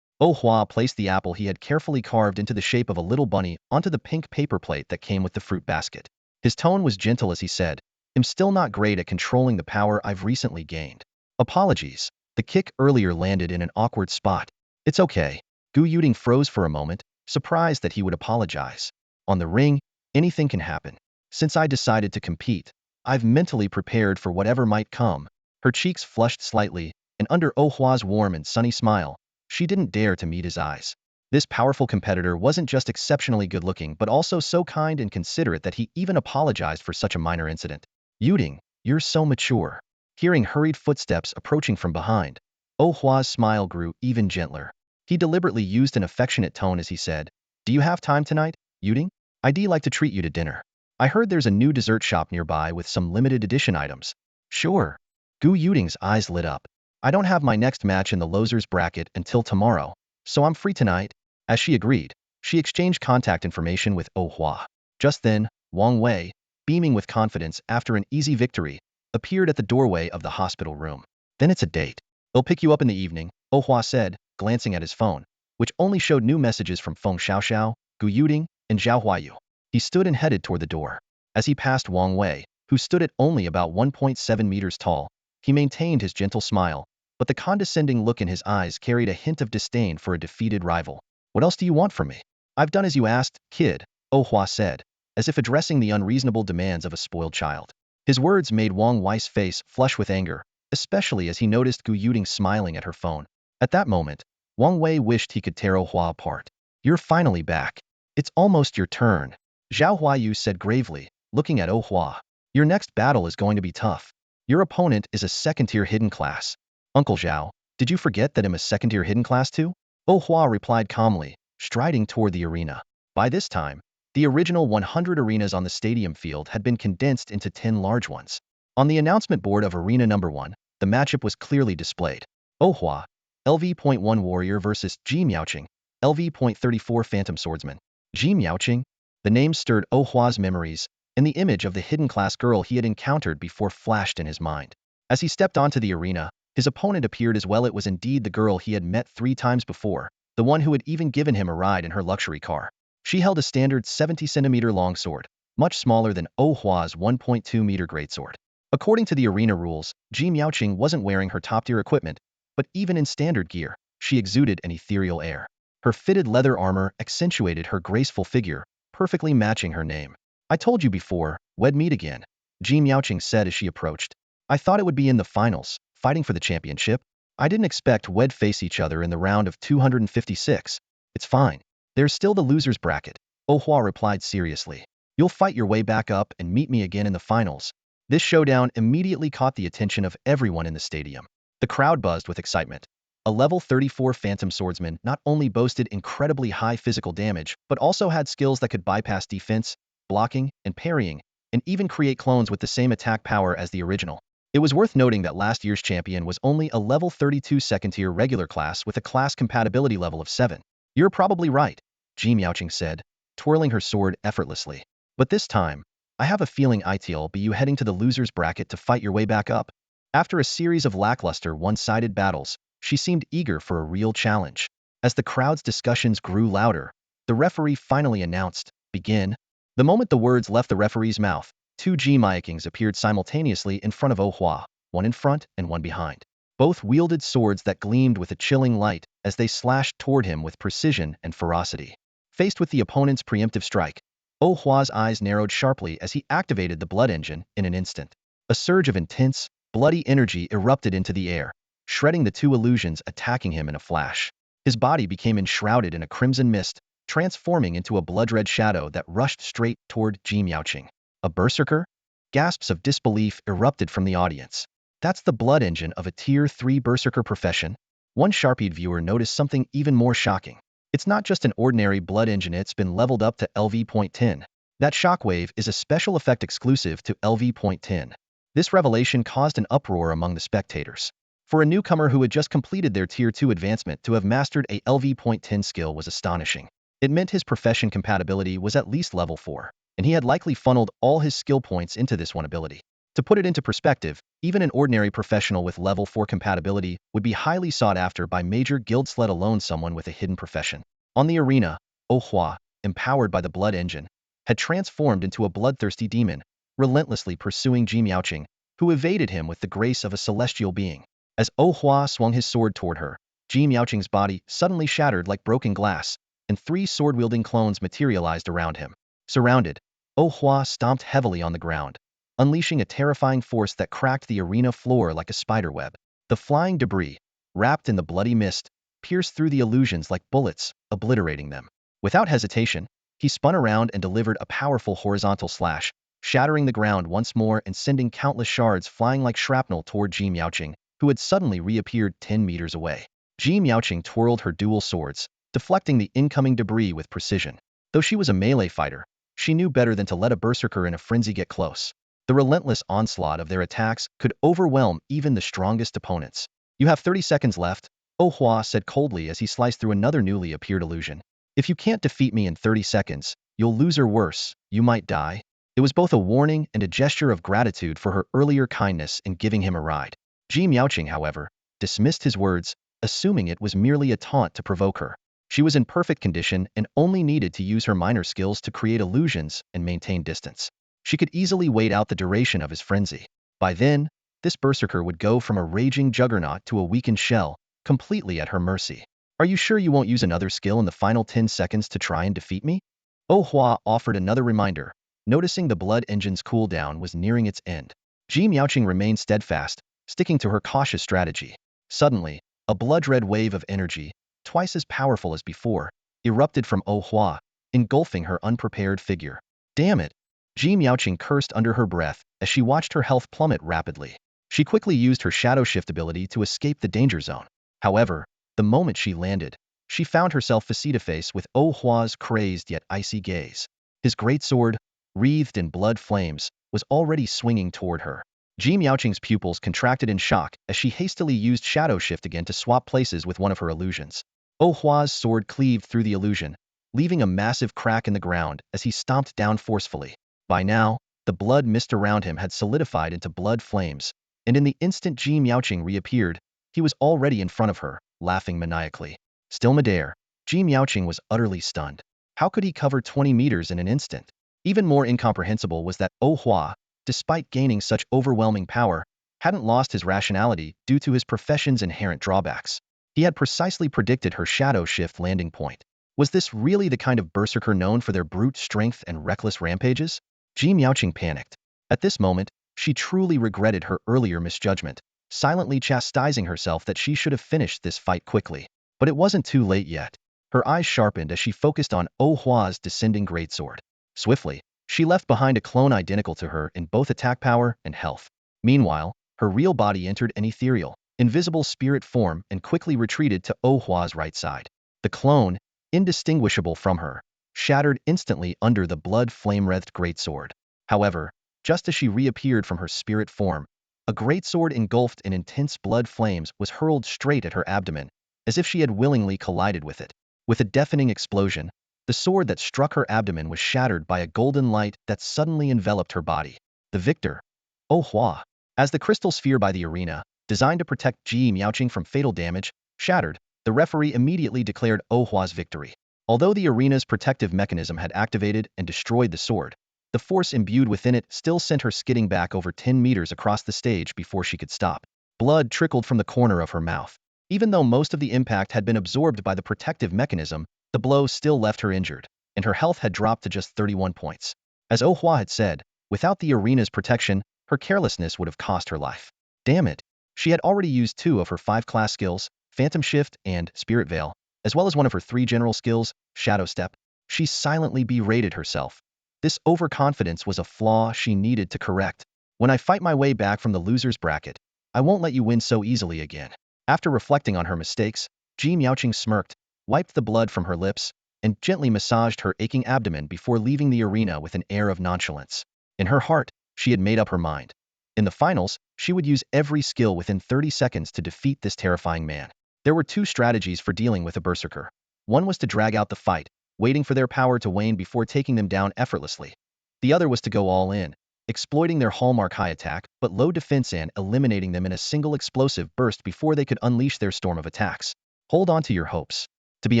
Oh Hua placed the apple he had carefully carved into the shape of a little bunny onto the pink paper plate that came with the fruit basket. His tone was gentle as he said, I'm still not great at controlling the power I've recently gained. Apologies. The kick earlier landed in an awkward spot. It's okay. Gu Yuding froze for a moment, surprised that he would apologize. On the ring, anything can happen. Since I decided to compete, I've mentally prepared for whatever might come. Her cheeks flushed slightly, and under Oh Hua's warm and sunny smile, she didn't dare to meet his eyes. This powerful competitor wasn't just exceptionally good-looking but also so kind and considerate that he even apologized for such a minor incident. Yuding, you're so mature. Hearing hurried footsteps approaching from behind, Oh Hua's smile grew even gentler. He deliberately used an affectionate tone as he said, Do you have time tonight, Yuding? I'd like to treat you to dinner. I heard there's a new dessert shop nearby with some limited edition items. Sure. Gu Yuding's eyes lit up. I don't have my next match in the losers bracket until tomorrow, so I'm free tonight. As she agreed, she exchanged contact information with Oh Hua. Just then, Wang Wei, beaming with confidence after an easy victory, appeared at the doorway of the hospital room. Then it's a date. They'll pick you up in the evening, Oh Hua said, glancing at his phone, which only showed new messages from Feng Xiaoxiao, Gu Yuding, and Zhao Huayu. He stood and headed toward the door. As he passed Wang Wei, who stood at only about 1.7 meters tall, he maintained his gentle smile, but the condescending look in his eyes carried a hint of disdain for a defeated rival. What else do you want from me? I've done as you asked, kid, Oh Hua said, as if addressing the unreasonable demands of a spoiled child. His words made Wang Wei's face flush with anger, especially as he noticed Gu Yuding smiling at her phone. At that moment, Wang Wei wished he could tear Oh Hua apart. You're finally back. It's almost your turn, Zhao Huayu said gravely, looking at Oh Hua. Your next battle is going to be tough. Your opponent is a second-tier hidden class. Uncle Zhao, did you forget that I'm a second-tier hidden class too? Oh Hua replied calmly, striding toward the arena. By this time, the original 100 arenas on the stadium field had been condensed into 10 large ones. On the announcement board of Arena Number 1, the matchup was clearly displayed. Oh Hua, LV.1 Warrior versus Ji Miaoqing, LV.34 Phantom Swordsman. Ji Miaoqing? The name stirred Oh Hua's memories, and the image of the hidden class girl he had encountered before flashed in his mind. As he stepped onto the arena, his opponent appeared as well. It was indeed the girl he had met 3 times before, the one who had even given him a ride in her luxury car. She held a standard 70-centimeter long sword, much smaller than Oh Hua's 1.2-meter greatsword. According to the arena rules, Ji Miaoqing wasn't wearing her top-tier equipment, but even in standard gear, she exuded an ethereal air. Her fitted leather armor accentuated her graceful figure, perfectly matching her name. I told you before, we'd meet again, Ji Miaoqing said as she approached. I thought it would be in the finals, fighting for the championship. I didn't expect we'd face each other in the round of 256. It's fine. There's still the loser's bracket, Oh Hua replied seriously. You'll fight your way back up and meet me again in the finals. This showdown immediately caught the attention of everyone in the stadium. The crowd buzzed with excitement. A level 34 Phantom Swordsman not only boasted incredibly high physical damage, but also had skills that could bypass defense, blocking, and parrying, and even create clones with the same attack power as the original. It was worth noting that last year's champion was only a level 32 second-tier regular class with a class compatibility level of 7. You're probably right, Ji Miaoqing said, twirling her sword effortlessly. But this time, I have a feeling it'll be you heading to the loser's bracket to fight your way back up. After a series of lackluster one-sided battles, she seemed eager for a real challenge. As the crowd's discussions grew louder, the referee finally announced, "Begin." The moment the words left the referee's mouth, 2 Ji Miaoqings appeared simultaneously in front of Oh Hua, one in front and one behind. Both wielded swords that gleamed with a chilling light as they slashed toward him with precision and ferocity. Faced with the opponent's preemptive strike, Oh Hua's eyes narrowed sharply as he activated the blood engine in an instant. A surge of intense, bloody energy erupted into the air, shredding the 2 illusions attacking him in a flash. His body became enshrouded in a crimson mist, transforming into a blood-red shadow that rushed straight toward Ji Miaoqing. A berserker? Gasps of disbelief erupted from the audience. That's the blood engine of a Tier 3 berserker profession? One sharp-eyed viewer noticed something even more shocking. It's not just an ordinary blood engine, it's been leveled up to LV.10. That shockwave is a special effect exclusive to LV.10. This revelation caused an uproar among the spectators. For a newcomer who had just completed their Tier 2 advancement, to have mastered a LV.10 skill was astonishing. It meant his profession compatibility was at least level 4, and he had likely funneled all his skill points into this one ability. To put it into perspective, even an ordinary professional with level 4 compatibility would be highly sought after by major guilds, let alone someone with a hidden profession. On the arena, Oh Hua, empowered by the blood engine, had transformed into a bloodthirsty demon, relentlessly pursuing Ji Miaoqing, who evaded him with the grace of a celestial being. As Oh Hua swung his sword toward her, Ji Miaoqing's body suddenly shattered like broken glass, and 3 sword-wielding clones materialized around him. Surrounded, Oh Hua stomped heavily on the ground, unleashing a terrifying force that cracked the arena floor like a spiderweb. The flying debris, wrapped in the bloody mist, pierced through the illusions like bullets, obliterating them. Without hesitation, he spun around and delivered a powerful horizontal slash, shattering the ground once more and sending countless shards flying like shrapnel toward Ji Miaoqing, who had suddenly reappeared 10 meters away. Ji Miaoqing twirled her dual swords, deflecting the incoming debris with precision. Though she was a melee fighter, she knew better than to let a berserker in a frenzy get close. The relentless onslaught of their attacks could overwhelm even the strongest opponents. You have 30 seconds left, Oh Hua said coldly as he sliced through another newly appeared illusion. If you can't defeat me in 30 seconds, you'll lose, or worse, you might die. It was both a warning and a gesture of gratitude for her earlier kindness in giving him a ride. Ji Miaoqing, however, dismissed his words, assuming it was merely a taunt to provoke her. She was in perfect condition and only needed to use her minor skills to create illusions and maintain distance. She could easily wait out the duration of his frenzy. By then, this berserker would go from a raging juggernaut to a weakened shell, completely at her mercy. Are you sure you won't use another skill in the final 10 seconds to try and defeat me? Oh Hua offered another reminder, noticing the blood engine's cooldown was nearing its end. Ji Miaoqing remained steadfast, sticking to her cautious strategy. Suddenly, a blood-red wave of energy, twice as powerful as before, erupted from Oh Hua, engulfing her unprepared figure. Damn it! Ji Miaoqing cursed under her breath as she watched her health plummet rapidly. She quickly used her shadow shift ability to escape the danger zone. However, the moment she landed, she found herself face-to-face with Oh Hua's crazed yet icy gaze. His greatsword, wreathed in blood flames, was already swinging toward her. Ji Miaoqing's pupils contracted in shock as she hastily used shadow shift again to swap places with one of her illusions. Oh Hua's sword cleaved through the illusion, leaving a massive crack in the ground as he stomped down forcefully. By now, the blood mist around him had solidified into blood flames, and in the instant Ji Miaoqing reappeared, he was already in front of her, laughing maniacally. Still midair, Ji Miaoqing was utterly stunned. How could he cover 20 meters in an instant? Even more incomprehensible was that Oh Hua, despite gaining such overwhelming power, hadn't lost his rationality due to his profession's inherent drawbacks. He had precisely predicted her shadow shift landing point. Was this really the kind of berserker known for their brute strength and reckless rampages? Ji Miaoqing panicked. At this moment, she truly regretted her earlier misjudgment, silently chastising herself that she should have finished this fight quickly. But it wasn't too late yet. Her eyes sharpened as she focused on Oh Hua's descending greatsword. Swiftly, she left behind a clone identical to her in both attack power and health. Meanwhile, her real body entered an ethereal, invisible spirit form and quickly retreated to Oh Hua's right side. The clone, indistinguishable from her, shattered instantly under the blood flame-wreathed greatsword. However, just as she reappeared from her spirit form, a greatsword engulfed in intense blood flames was hurled straight at her abdomen, as if she had willingly collided with it. With a deafening explosion, the sword that struck her abdomen was shattered by a golden light that suddenly enveloped her body. The victor, Oh Hua. As the crystal sphere by the arena, designed to protect Ji Miaoqing from fatal damage, shattered, the referee immediately declared Oh Hua's victory. Although the arena's protective mechanism had activated and destroyed the sword, the force imbued within it still sent her skidding back over 10 meters across the stage before she could stop. Blood trickled from the corner of her mouth. Even though most of the impact had been absorbed by the protective mechanism, the blow still left her injured, and her health had dropped to just 31 points. As Oh Hua had said, without the arena's protection, her carelessness would have cost her life. Damn it. She had already used 2 of her 5 class skills, Phantom Shift and Spirit Veil, as well as one of her 3 general skills, Shadow Step. She silently berated herself. This overconfidence was a flaw she needed to correct. When I fight my way back from the loser's bracket, I won't let you win so easily again. After reflecting on her mistakes, Ji Miaoqing smirked, wiped the blood from her lips, and gently massaged her aching abdomen before leaving the arena with an air of nonchalance. In her heart, she had made up her mind. In the finals, she would use every skill within 30 seconds to defeat this terrifying man. There were 2 strategies for dealing with a berserker. One was to drag out the fight, waiting for their power to wane before taking them down effortlessly. The other was to go all in, exploiting their hallmark high attack but low defense and eliminating them in a single explosive burst before they could unleash their storm of attacks. Hold on to your hopes. To be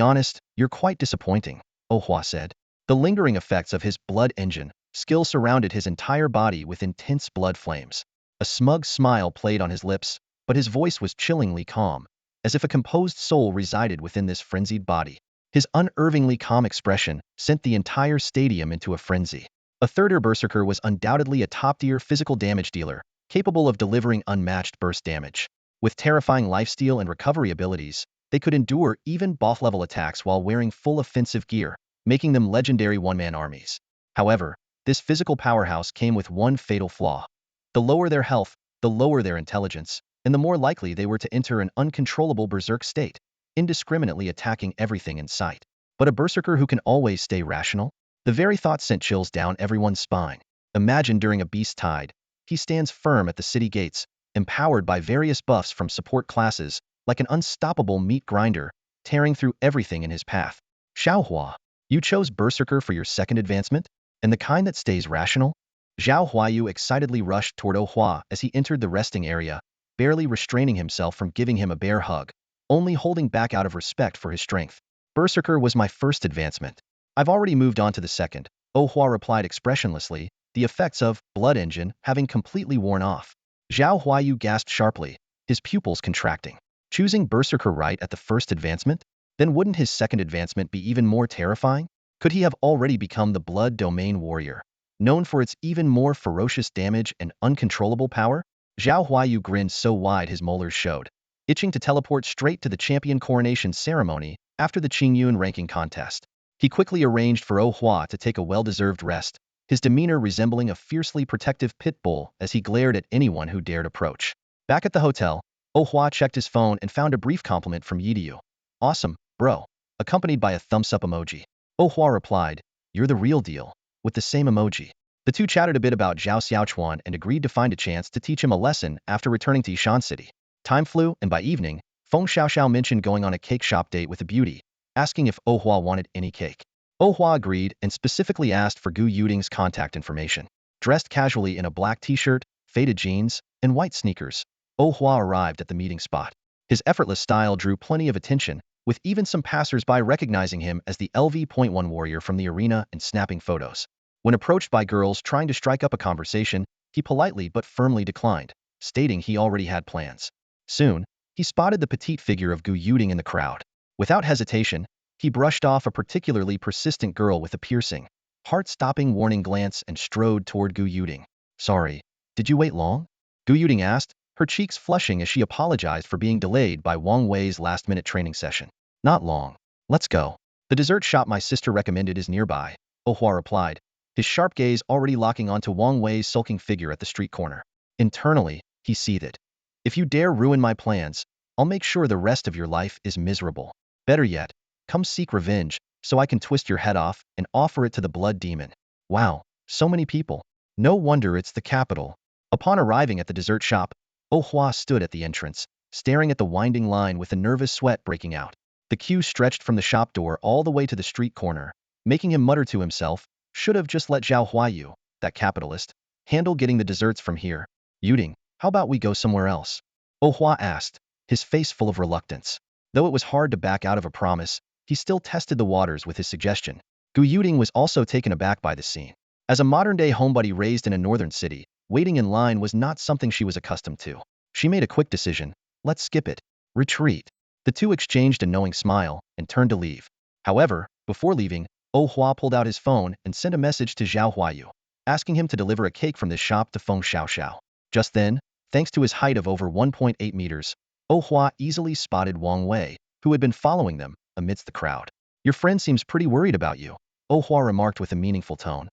honest, you're quite disappointing, Oh Hua said. The lingering effects of his blood engine skill surrounded his entire body with intense blood flames. A smug smile played on his lips, but his voice was chillingly calm, as if a composed soul resided within this frenzied body. His unervingly calm expression sent the entire stadium into a frenzy. A third berserker was undoubtedly a top-tier physical damage dealer, capable of delivering unmatched burst damage. With terrifying lifesteal and recovery abilities, they could endure even boss-level attacks while wearing full offensive gear, making them legendary one-man armies. However, this physical powerhouse came with one fatal flaw. The lower their health, the lower their intelligence, and the more likely they were to enter an uncontrollable berserk state, indiscriminately attacking everything in sight. But a berserker who can always stay rational? The very thought sent chills down everyone's spine. Imagine during a beast tide, he stands firm at the city gates, empowered by various buffs from support classes, like an unstoppable meat grinder, tearing through everything in his path. Xiaohua, you chose Berserker for your second advancement? And the kind that stays rational? Zhao Huayu excitedly rushed toward Oh Hua as he entered the resting area, barely restraining himself from giving him a bear hug, only holding back out of respect for his strength. Berserker was my first advancement. I've already moved on to the second, Oh Hua replied expressionlessly, the effects of blood engine having completely worn off. Zhao Huayu gasped sharply, his pupils contracting. Choosing Berserker right at the first advancement? Then wouldn't his second advancement be even more terrifying? Could he have already become the Blood Domain Warrior, known for its even more ferocious damage and uncontrollable power? Zhao Huayu grinned so wide his molars showed, itching to teleport straight to the champion coronation ceremony after the Qingyun ranking contest. He quickly arranged for Oh Hua to take a well-deserved rest, his demeanor resembling a fiercely protective pit bull as he glared at anyone who dared approach. Back at the hotel, Oh Hua checked his phone and found a brief compliment from Yidiu. Awesome, bro, accompanied by a thumbs-up emoji. Oh Hua replied, you're the real deal, with the same emoji. The two chatted a bit about Zhao Xiaochuan and agreed to find a chance to teach him a lesson after returning to Yishan City. Time flew, and by evening, Feng Xiaoxiao mentioned going on a cake shop date with a beauty, asking if Ohua wanted any cake. Ohua agreed and specifically asked for Gu Yuding's contact information. Dressed casually in a black t-shirt, faded jeans, and white sneakers, Ohua arrived at the meeting spot. His effortless style drew plenty of attention, with even some passers-by recognizing him as the LV.1 warrior from the arena and snapping photos. When approached by girls trying to strike up a conversation, he politely but firmly declined, stating he already had plans. Soon, he spotted the petite figure of Gu Yuding in the crowd. Without hesitation, he brushed off a particularly persistent girl with a piercing, heart-stopping warning glance and strode toward Gu Yuding. "Sorry, did you wait long?" Gu Yuding asked, her cheeks flushing as she apologized for being delayed by Wang Wei's last-minute training session. "Not long. Let's go. The dessert shop my sister recommended is nearby," Ohua replied, his sharp gaze already locking onto Wang Wei's sulking figure at the street corner. Internally, he seethed. "If you dare ruin my plans, I'll make sure the rest of your life is miserable. Better yet, come seek revenge, so I can twist your head off and offer it to the blood demon." Wow, so many people. No wonder it's the capital. Upon arriving at the dessert shop, Ohua stood at the entrance, staring at the winding line with a nervous sweat breaking out. The queue stretched from the shop door all the way to the street corner, making him mutter to himself, "Should have just let Zhao Huayu, that capitalist, handle getting the desserts from here. Yuding, how about we go somewhere else?" Ohua asked, his face full of reluctance. Though it was hard to back out of a promise, he still tested the waters with his suggestion. Gu Yuding was also taken aback by the scene. As a modern-day homebody raised in a northern city, waiting in line was not something she was accustomed to. She made a quick decision. "Let's skip it. Retreat." The two exchanged a knowing smile and turned to leave. However, before leaving, Ohua pulled out his phone and sent a message to Zhao Huayu, asking him to deliver a cake from this shop to Feng Xiaoxiao. Just then, thanks to his height of over 1.8 meters, Ohua easily spotted Wang Wei, who had been following them, amidst the crowd. "Your friend seems pretty worried about you," Ohua remarked with a meaningful tone.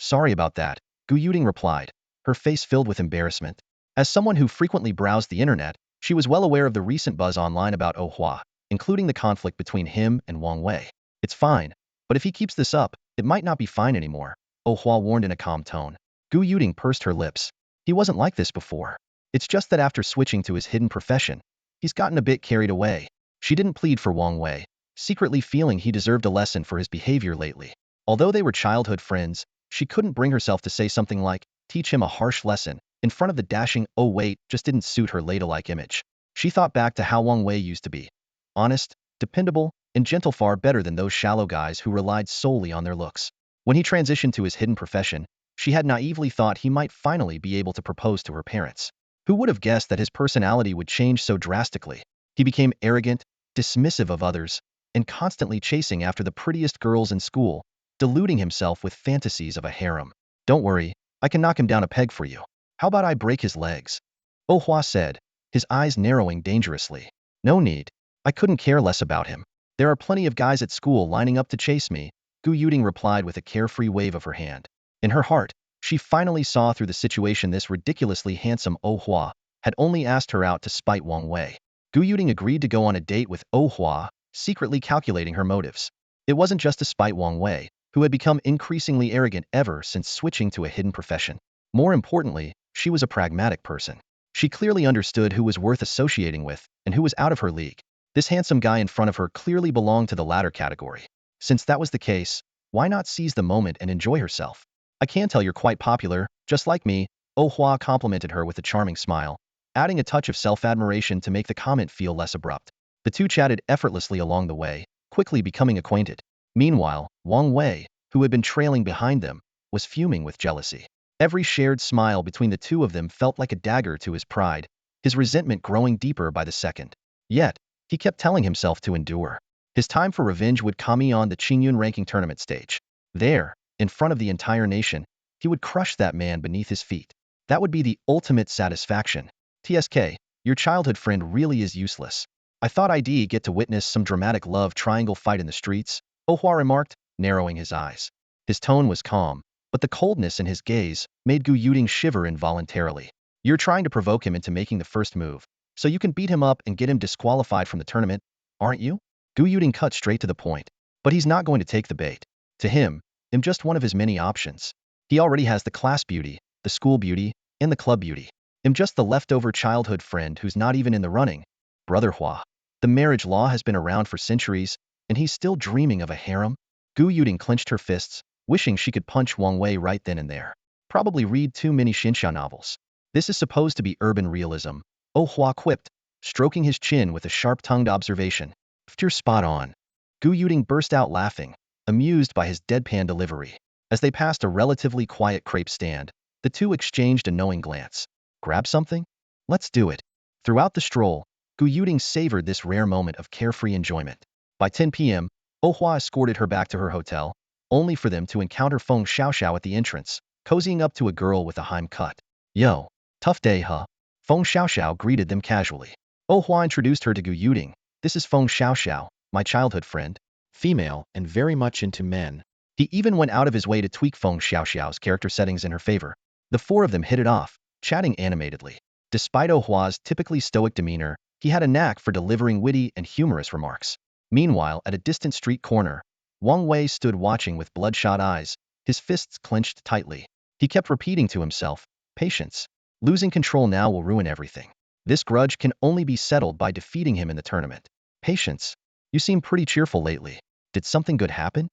Sorry about that," Gu Yuding replied, her face filled with embarrassment. As someone who frequently browsed the internet, she was well aware of the recent buzz online about Ohua, including the conflict between him and Wang Wei. "It's fine, but if he keeps this up, it might not be fine anymore," Ohua warned in a calm tone. Gu Yuding pursed her lips. He wasn't like this before. It's just that after switching to his hidden profession, he's gotten a bit carried away. She didn't plead for Wang Wei, secretly feeling he deserved a lesson for his behavior lately. Although they were childhood friends, she couldn't bring herself to say something like, "Teach him a harsh lesson," in front of the dashing, "Oh wait," just didn't suit her ladle-like image. She thought back to how Wang Wei used to be. Honest, dependable, and gentle, far better than those shallow guys who relied solely on their looks. When he transitioned to his hidden profession, she had naively thought he might finally be able to propose to her parents. Who would have guessed that his personality would change so drastically? He became arrogant, dismissive of others, and constantly chasing after the prettiest girls in school, deluding himself with fantasies of a harem. "Don't worry, I can knock him down a peg for you. How about I break his legs?" Ohua said, his eyes narrowing dangerously. "No need. I couldn't care less about him. There are plenty of guys at school lining up to chase me," Gu Yuding replied with a carefree wave of her hand. In her heart, she finally saw through the situation. This ridiculously handsome Ohua had only asked her out to spite Wang Wei. Gu Yuding agreed to go on a date with Ohua, secretly calculating her motives. It wasn't just to spite Wang Wei, who had become increasingly arrogant ever since switching to a hidden profession. More importantly, she was a pragmatic person. She clearly understood who was worth associating with and who was out of her league. This handsome guy in front of her clearly belonged to the latter category. Since that was the case, why not seize the moment and enjoy herself? "I can tell you're quite popular, just like me," Ohua complimented her with a charming smile, adding a touch of self-admiration to make the comment feel less abrupt. The two chatted effortlessly along the way, quickly becoming acquainted. Meanwhile, Wang Wei, who had been trailing behind them, was fuming with jealousy. Every shared smile between the two of them felt like a dagger to his pride, his resentment growing deeper by the second. Yet, he kept telling himself to endure. His time for revenge would come on the Qingyun ranking tournament stage. There, in front of the entire nation, he would crush that man beneath his feet. That would be the ultimate satisfaction. "TSK, your childhood friend really is useless. I thought I'd get to witness some dramatic love triangle fight in the streets," Ohua remarked, narrowing his eyes. His tone was calm, but the coldness in his gaze made Gu Yuding shiver involuntarily. "You're trying to provoke him into making the first move, so you can beat him up and get him disqualified from the tournament, aren't you?" Gu Yuding cut straight to the point. But he's not going to take the bait. To him, I'm just one of his many options. He already has the class beauty, the school beauty, and the club beauty. I'm just the leftover childhood friend who's not even in the running. Brother Hua. The marriage law has been around for centuries, and he's still dreaming of a harem? Gu Yuding clenched her fists, wishing she could punch Wang Wei right then and there. Probably read too many Xinxia novels. This is supposed to be urban realism. Oh Hua quipped, stroking his chin with a sharp-tongued observation. You're spot on. Gu Yuding burst out laughing, amused by his deadpan delivery. As they passed a relatively quiet crepe stand, the two exchanged a knowing glance. Grab something? Let's do it. Throughout the stroll, Gu Yuding savored this rare moment of carefree enjoyment. By 10 p.m., Oh Hua escorted her back to her hotel, only for them to encounter Feng Xiaoxiao at the entrance, cozying up to a girl with a Heim cut. Yo, tough day, huh? Feng Xiaoxiao greeted them casually. Oh Hua introduced her to Gu Yuding. This is Feng Xiaoxiao, my childhood friend. Female and very much into men. He even went out of his way to tweak Feng Xiaoxiao's character settings in her favor. The four of them hit it off, chatting animatedly. Despite Oh Hua's typically stoic demeanor, he had a knack for delivering witty and humorous remarks. Meanwhile, at a distant street corner, Wang Wei stood watching with bloodshot eyes, his fists clenched tightly. He kept repeating to himself, patience. Losing control now will ruin everything. This grudge can only be settled by defeating him in the tournament. Patience. You seem pretty cheerful lately. Did something good happen?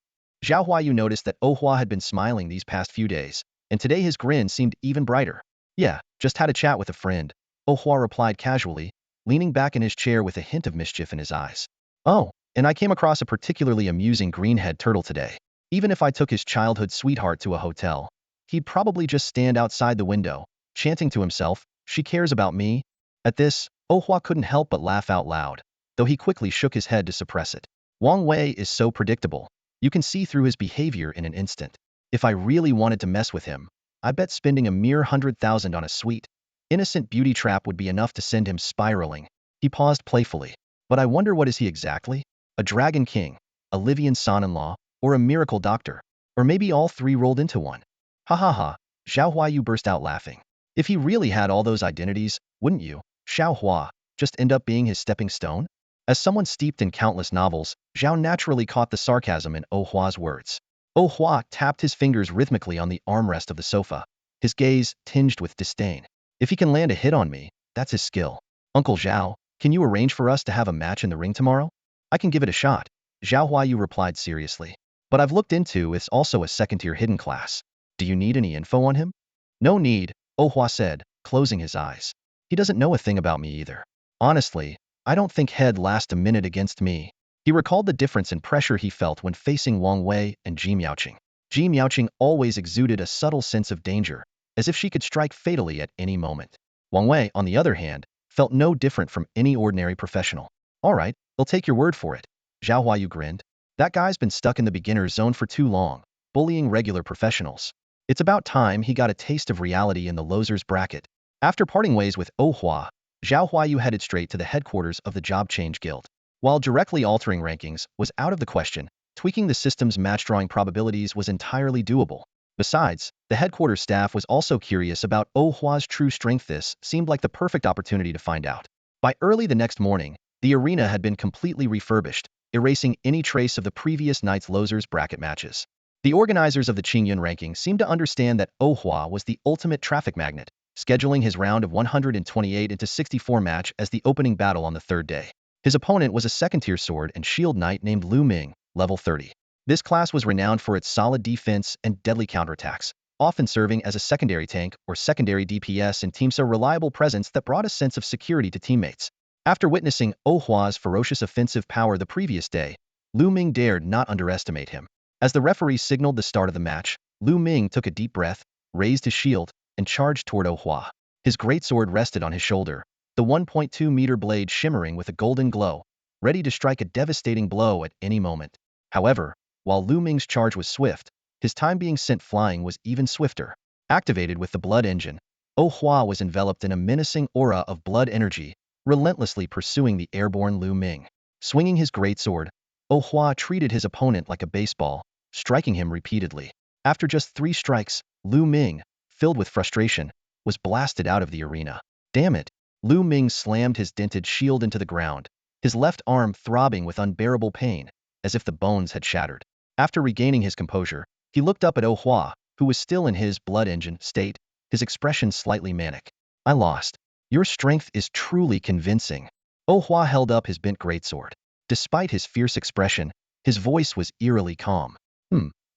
Zhao Huayu noticed that Oh Hua had been smiling these past few days, and today his grin seemed even brighter. Yeah, just had a chat with a friend, Oh Hua replied casually, leaning back in his chair with a hint of mischief in his eyes. Oh, and I came across a particularly amusing greenhead turtle today. Even if I took his childhood sweetheart to a hotel, he'd probably just stand outside the window, chanting to himself, she cares about me. At this, Oh Hua couldn't help but laugh out loud, though he quickly shook his head to suppress it. Wang Wei is so predictable. You can see through his behavior in an instant. If I really wanted to mess with him, I bet spending a mere 100,000 on a sweet, innocent beauty trap would be enough to send him spiraling. He paused playfully. But I wonder, what is he exactly? A dragon king, a Livian son-in-law, or a miracle doctor? Or maybe all three rolled into one? Ha ha ha, Zhao Huayu burst out laughing. If he really had all those identities, wouldn't you, Xiao Hua, just end up being his stepping stone? As someone steeped in countless novels, Zhao naturally caught the sarcasm in Oh Hua's words. Oh Hua tapped his fingers rhythmically on the armrest of the sofa, his gaze tinged with disdain. If he can land a hit on me, that's his skill. Uncle Zhao, can you arrange for us to have a match in the ring tomorrow? I can give it a shot, Zhao Huayu replied seriously. But I've looked into it's also a second-tier hidden class. Do you need any info on him? No need, Oh Hua said, closing his eyes. He doesn't know a thing about me either. Honestly, I don't think he'd last a minute against me. He recalled the difference in pressure he felt when facing Wang Wei and Ji Miaoqing. Ji Miaoqing always exuded a subtle sense of danger, as if she could strike fatally at any moment. Wang Wei, on the other hand, felt no different from any ordinary professional. All right, they'll take your word for it. Zhao Huayu grinned. That guy's been stuck in the beginner's zone for too long, bullying regular professionals. It's about time he got a taste of reality in the losers bracket. After parting ways with Oh Hua, Zhao Huayu headed straight to the headquarters of the Job Change Guild. While directly altering rankings was out of the question, tweaking the system's match-drawing probabilities was entirely doable. Besides, the headquarters staff was also curious about Oh Hua's true strength. This seemed like the perfect opportunity to find out. By early the next morning, the arena had been completely refurbished, erasing any trace of the previous night's losers bracket matches. The organizers of the Qingyun ranking seemed to understand that Oh Hua was the ultimate traffic magnet, scheduling his round of 128 into 64 match as the opening battle on the third day. His opponent was a second-tier sword and shield knight named Lu Ming, level 30. This class was renowned for its solid defense and deadly counterattacks, often serving as a secondary tank or secondary DPS in teams, a reliable presence that brought a sense of security to teammates. After witnessing Oh Hua's ferocious offensive power the previous day, Lu Ming dared not underestimate him. As the referee signaled the start of the match, Lu Ming took a deep breath, raised his shield, and charged toward Oh Hua. His greatsword rested on his shoulder, the 1.2-meter blade shimmering with a golden glow, ready to strike a devastating blow at any moment. However, while Lu Ming's charge was swift, his time being sent flying was even swifter. Activated with the blood engine, Oh Hua was enveloped in a menacing aura of blood energy, relentlessly pursuing the airborne Lu Ming. Swinging his greatsword, Oh Hua treated his opponent like a baseball, striking him repeatedly. After just 3 strikes, Lu Ming, filled with frustration, was blasted out of the arena. Damn it! Lu Ming slammed his dented shield into the ground, his left arm throbbing with unbearable pain, as if the bones had shattered. After regaining his composure, he looked up at Oh Hua, who was still in his blood engine state, his expression slightly manic. I lost. Your strength is truly convincing. Oh Hua held up his bent greatsword. Despite his fierce expression, his voice was eerily calm.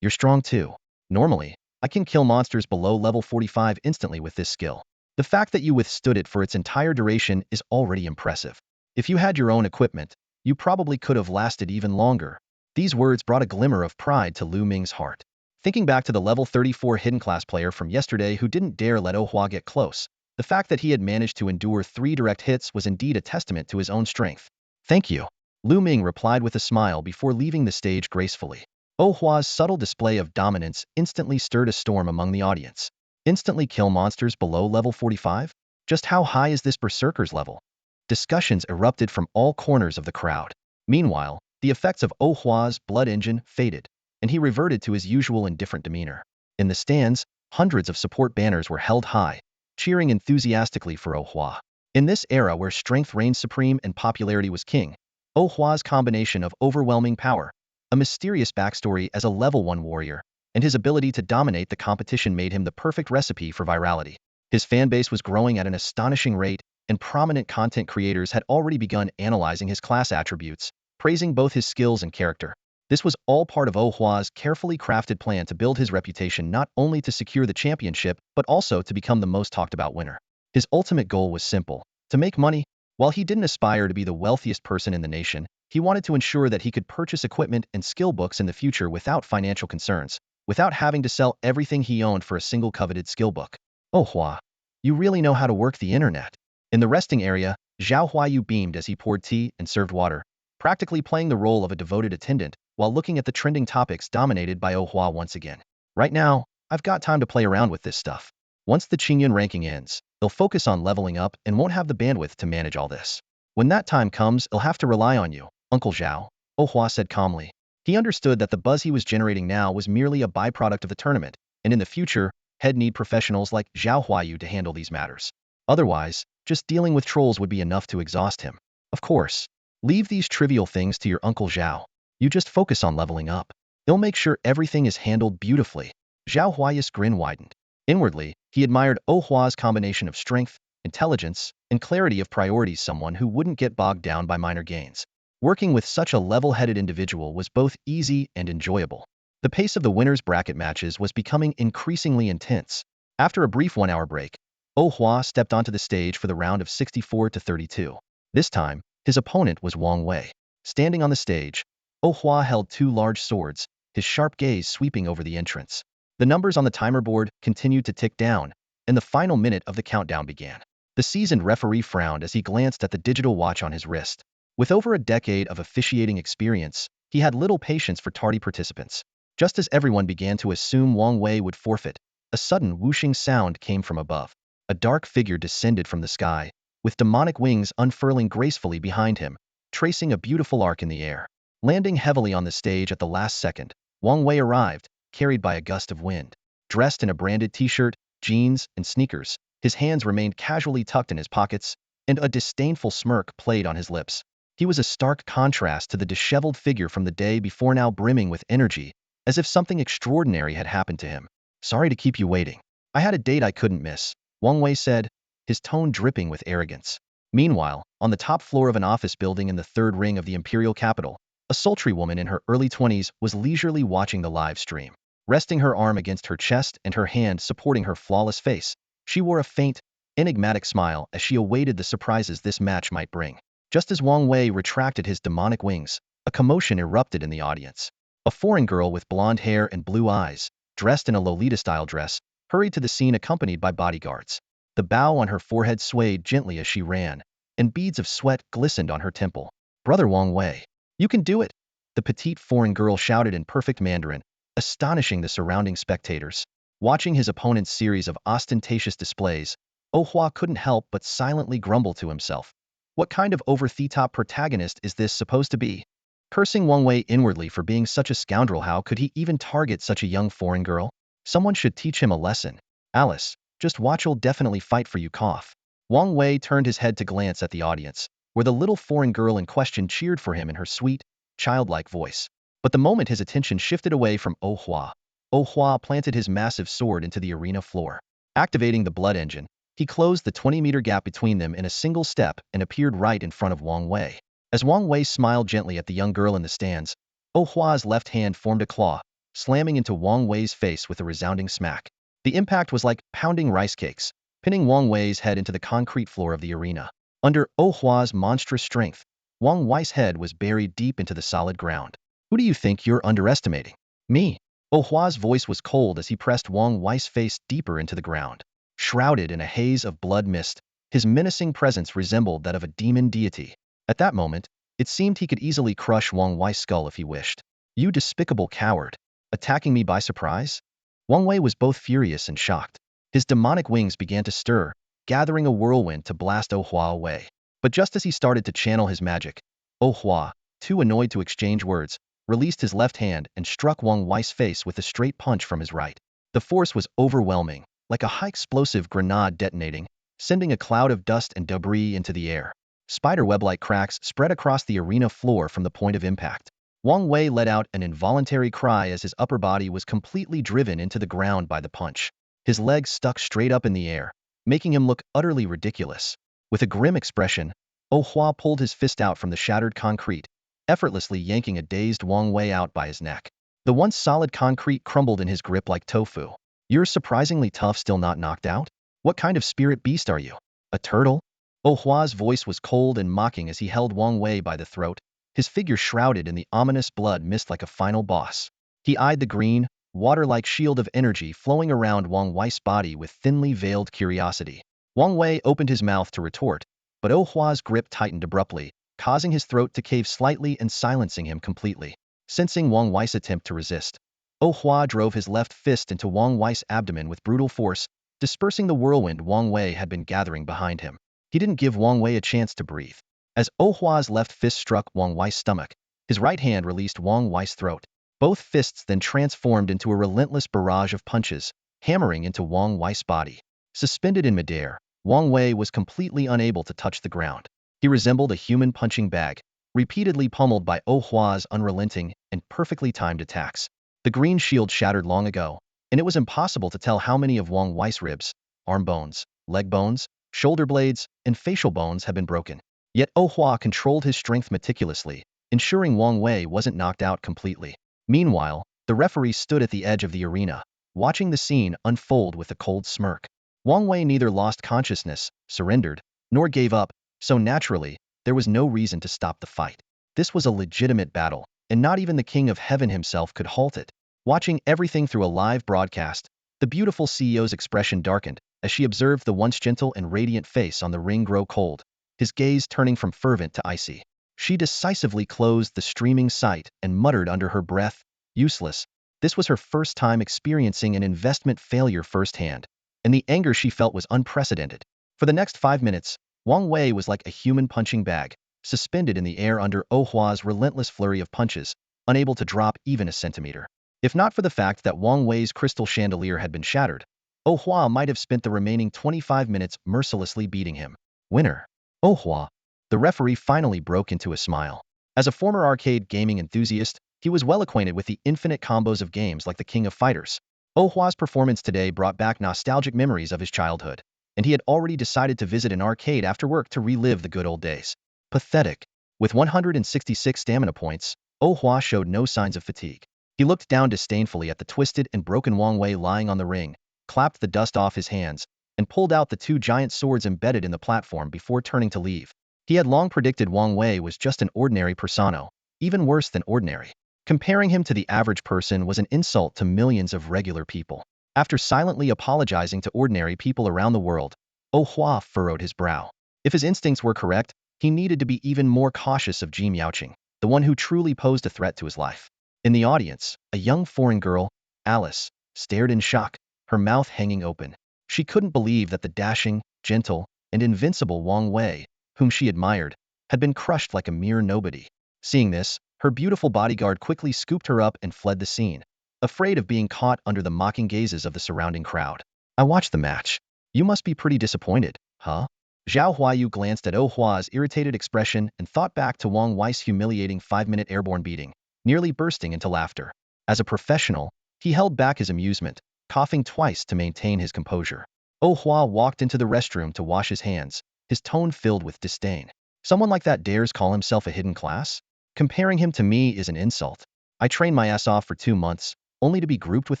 You're strong too. Normally, I can kill monsters below level 45 instantly with this skill. The fact that you withstood it for its entire duration is already impressive. If you had your own equipment, you probably could have lasted even longer. These words brought a glimmer of pride to Lu Ming's heart. Thinking back to the level 34 hidden class player from yesterday who didn't dare let Oh Hua get close, the fact that he had managed to endure 3 direct hits was indeed a testament to his own strength. Thank you. Lu Ming replied with a smile before leaving the stage gracefully. Oh Hua's subtle display of dominance instantly stirred a storm among the audience. Instantly kill monsters below level 45? Just how high is this berserker's level? Discussions erupted from all corners of the crowd. Meanwhile, the effects of Oh Hua's blood engine faded, and he reverted to his usual indifferent demeanor. In the stands, hundreds of support banners were held high, cheering enthusiastically for Oh Hua. In this era where strength reigned supreme and popularity was king, Oh Hua's combination of overwhelming power, a mysterious backstory as a level 1 warrior, and his ability to dominate the competition made him the perfect recipe for virality. His fanbase was growing at an astonishing rate, and prominent content creators had already begun analyzing his class attributes, praising both his skills and character. This was all part of Oh Hua's carefully crafted plan to build his reputation not only to secure the championship, but also to become the most talked about winner. His ultimate goal was simple: to make money. While he didn't aspire to be the wealthiest person in the nation, he wanted to ensure that he could purchase equipment and skill books in the future without financial concerns, without having to sell everything he owned for a single coveted skill book. Oh Hua, you really know how to work the internet. In the resting area, Zhao Huayu beamed as he poured tea and served water, practically playing the role of a devoted attendant while looking at the trending topics dominated by Oh Hua once again. Right now, I've got time to play around with this stuff. Once the Qingyun ranking ends, they'll focus on leveling up and won't have the bandwidth to manage all this. When that time comes, they'll have to rely on you, Uncle Zhao, Oh Hua said calmly. He understood that the buzz he was generating now was merely a byproduct of the tournament, and in the future, he'd need professionals like Zhao Huayu to handle these matters. Otherwise, just dealing with trolls would be enough to exhaust him. Of course, leave these trivial things to your Uncle Zhao. You just focus on leveling up. He'll make sure everything is handled beautifully. Zhao Huayu's grin widened. Inwardly, he admired Oh Hua's combination of strength, intelligence, and clarity of priorities, someone who wouldn't get bogged down by minor gains. Working with such a level-headed individual was both easy and enjoyable. The pace of the winners' bracket matches was becoming increasingly intense. After a brief 1-hour break, Oh Hua stepped onto the stage for the round of 64 to 32. This time, his opponent was Wang Wei. Standing on the stage, Oh Hua held 2 large swords, his sharp gaze sweeping over the entrance. The numbers on the timer board continued to tick down, and the final minute of the countdown began. The seasoned referee frowned as he glanced at the digital watch on his wrist. With over a decade of officiating experience, he had little patience for tardy participants. Just as everyone began to assume Wang Wei would forfeit, a sudden whooshing sound came from above. A dark figure descended from the sky, with demonic wings unfurling gracefully behind him, tracing a beautiful arc in the air. Landing heavily on the stage at the last second, Wang Wei arrived, carried by a gust of wind. Dressed in a branded t-shirt, jeans, and sneakers, his hands remained casually tucked in his pockets, and a disdainful smirk played on his lips. He was a stark contrast to the disheveled figure from the day before, now brimming with energy, as if something extraordinary had happened to him. Sorry to keep you waiting. I had a date I couldn't miss, Wang Wei said, his tone dripping with arrogance. Meanwhile, on the top floor of an office building in the third ring of the imperial capital, a sultry woman in her early 20s was leisurely watching the live stream. Resting her arm against her chest and her hand supporting her flawless face, she wore a faint, enigmatic smile as she awaited the surprises this match might bring. Just as Wang Wei retracted his demonic wings, a commotion erupted in the audience. A foreign girl with blonde hair and blue eyes, dressed in a Lolita-style dress, hurried to the scene accompanied by bodyguards. The bow on her forehead swayed gently as she ran, and beads of sweat glistened on her temple. Brother Wang Wei, you can do it! The petite foreign girl shouted in perfect Mandarin, astonishing the surrounding spectators. Watching his opponent's series of ostentatious displays, Oh Hua couldn't help but silently grumble to himself. What kind of over-the-top protagonist is this supposed to be? Cursing Wang Wei inwardly for being such a scoundrel, how could he even target such a young foreign girl? Someone should teach him a lesson. Alice, just watch, he'll definitely fight for you, cough. Wang Wei turned his head to glance at the audience, where the little foreign girl in question cheered for him in her sweet, childlike voice. But the moment his attention shifted away from Oh Hua, Oh Hua planted his massive sword into the arena floor. Activating the blood engine, he closed the 20-meter gap between them in a single step and appeared right in front of Wang Wei. As Wang Wei smiled gently at the young girl in the stands, Oh Hua's left hand formed a claw, slamming into Wang Wei's face with a resounding smack. The impact was like pounding rice cakes, pinning Wang Wei's head into the concrete floor of the arena. Under Oh Hua's monstrous strength, Wang Wei's head was buried deep into the solid ground. Who do you think you're underestimating? Me. Oh Hua's voice was cold as he pressed Wang Wei's face deeper into the ground. Shrouded in a haze of blood mist, his menacing presence resembled that of a demon deity. At that moment, it seemed he could easily crush Wang Wei's skull if he wished. You despicable coward! Attacking me by surprise? Wang Wei was both furious and shocked. His demonic wings began to stir, gathering a whirlwind to blast Oh Hua away. But just as he started to channel his magic, Oh Hua, too annoyed to exchange words, released his left hand and struck Wang Wei's face with a straight punch from his right. The force was overwhelming, like a high-explosive grenade detonating, sending a cloud of dust and debris into the air. Spiderweb-like cracks spread across the arena floor from the point of impact. Wang Wei let out an involuntary cry as his upper body was completely driven into the ground by the punch. His legs stuck straight up in the air, making him look utterly ridiculous. With a grim expression, Oh Hua pulled his fist out from the shattered concrete, effortlessly yanking a dazed Wang Wei out by his neck. The once solid concrete crumbled in his grip like tofu. You're surprisingly tough, still not knocked out? What kind of spirit beast are you? A turtle? Oh Hua's voice was cold and mocking as he held Wang Wei by the throat, his figure shrouded in the ominous blood mist like a final boss. He eyed the green, water-like shield of energy flowing around Wang Wei's body with thinly veiled curiosity. Wang Wei opened his mouth to retort, but Oh Hua's grip tightened abruptly, causing his throat to cave slightly and silencing him completely. Sensing Wang Wei's attempt to resist, Oh Hua drove his left fist into Wang Wei's abdomen with brutal force, dispersing the whirlwind Wang Wei had been gathering behind him. He didn't give Wang Wei a chance to breathe. As Oh Hua's left fist struck Wang Wei's stomach, his right hand released Wang Wei's throat. Both fists then transformed into a relentless barrage of punches, hammering into Wang Wei's body. Suspended in midair, Wang Wei was completely unable to touch the ground. He resembled a human punching bag, repeatedly pummeled by Oh Hua's unrelenting and perfectly timed attacks. The green shield shattered long ago, and it was impossible to tell how many of Wang Wei's ribs, arm bones, leg bones, shoulder blades, and facial bones had been broken. Yet Oh Hua controlled his strength meticulously, ensuring Wang Wei wasn't knocked out completely. Meanwhile, the referee stood at the edge of the arena, watching the scene unfold with a cold smirk. Wang Wei neither lost consciousness, surrendered, nor gave up, so naturally, there was no reason to stop the fight. This was a legitimate battle, and not even the King of Heaven himself could halt it. Watching everything through a live broadcast, the beautiful CEO's expression darkened as she observed the once gentle and radiant face on the ring grow cold, his gaze turning from fervent to icy. She decisively closed the streaming sight and muttered under her breath, useless. This was her first time experiencing an investment failure firsthand, and the anger she felt was unprecedented. For the next 5 minutes, Wang Wei was like a human punching bag, suspended in the air under Oh Hua's relentless flurry of punches, unable to drop even a centimeter. If not for the fact that Wang Wei's crystal chandelier had been shattered, Oh Hua might have spent the remaining 25 minutes mercilessly beating him. Winner. Oh Hua. The referee finally broke into a smile. As a former arcade gaming enthusiast, he was well acquainted with the infinite combos of games like the King of Fighters. Oh Hua's performance today brought back nostalgic memories of his childhood, and he had already decided to visit an arcade after work to relive the good old days. Pathetic. With 166 stamina points, Oh Hua showed no signs of fatigue. He looked down disdainfully at the twisted and broken Wang Wei lying on the ring, clapped the dust off his hands, and pulled out the two giant swords embedded in the platform before turning to leave. He had long predicted Wang Wei was just an ordinary persona, even worse than ordinary. Comparing him to the average person was an insult to millions of regular people. After silently apologizing to ordinary people around the world, Oh Hua furrowed his brow. If his instincts were correct, he needed to be even more cautious of Ji Miaoqing, the one who truly posed a threat to his life. In the audience, a young foreign girl, Alice, stared in shock, her mouth hanging open. She couldn't believe that the dashing, gentle, and invincible Wang Wei, whom she admired, had been crushed like a mere nobody. Seeing this, her beautiful bodyguard quickly scooped her up and fled the scene, afraid of being caught under the mocking gazes of the surrounding crowd. I watched the match. You must be pretty disappointed, huh? Zhao Huayu glanced at Oh Hua's irritated expression and thought back to Wang Wei's humiliating 5-minute airborne beating, nearly bursting into laughter. As a professional, He held back his amusement, coughing twice to maintain his composure. Oh Hua walked into the restroom to wash his hands, his tone filled with disdain. Someone like that dares call himself a hidden class? Comparing him to me is an insult. I trained my ass off for 2 months, only to be grouped with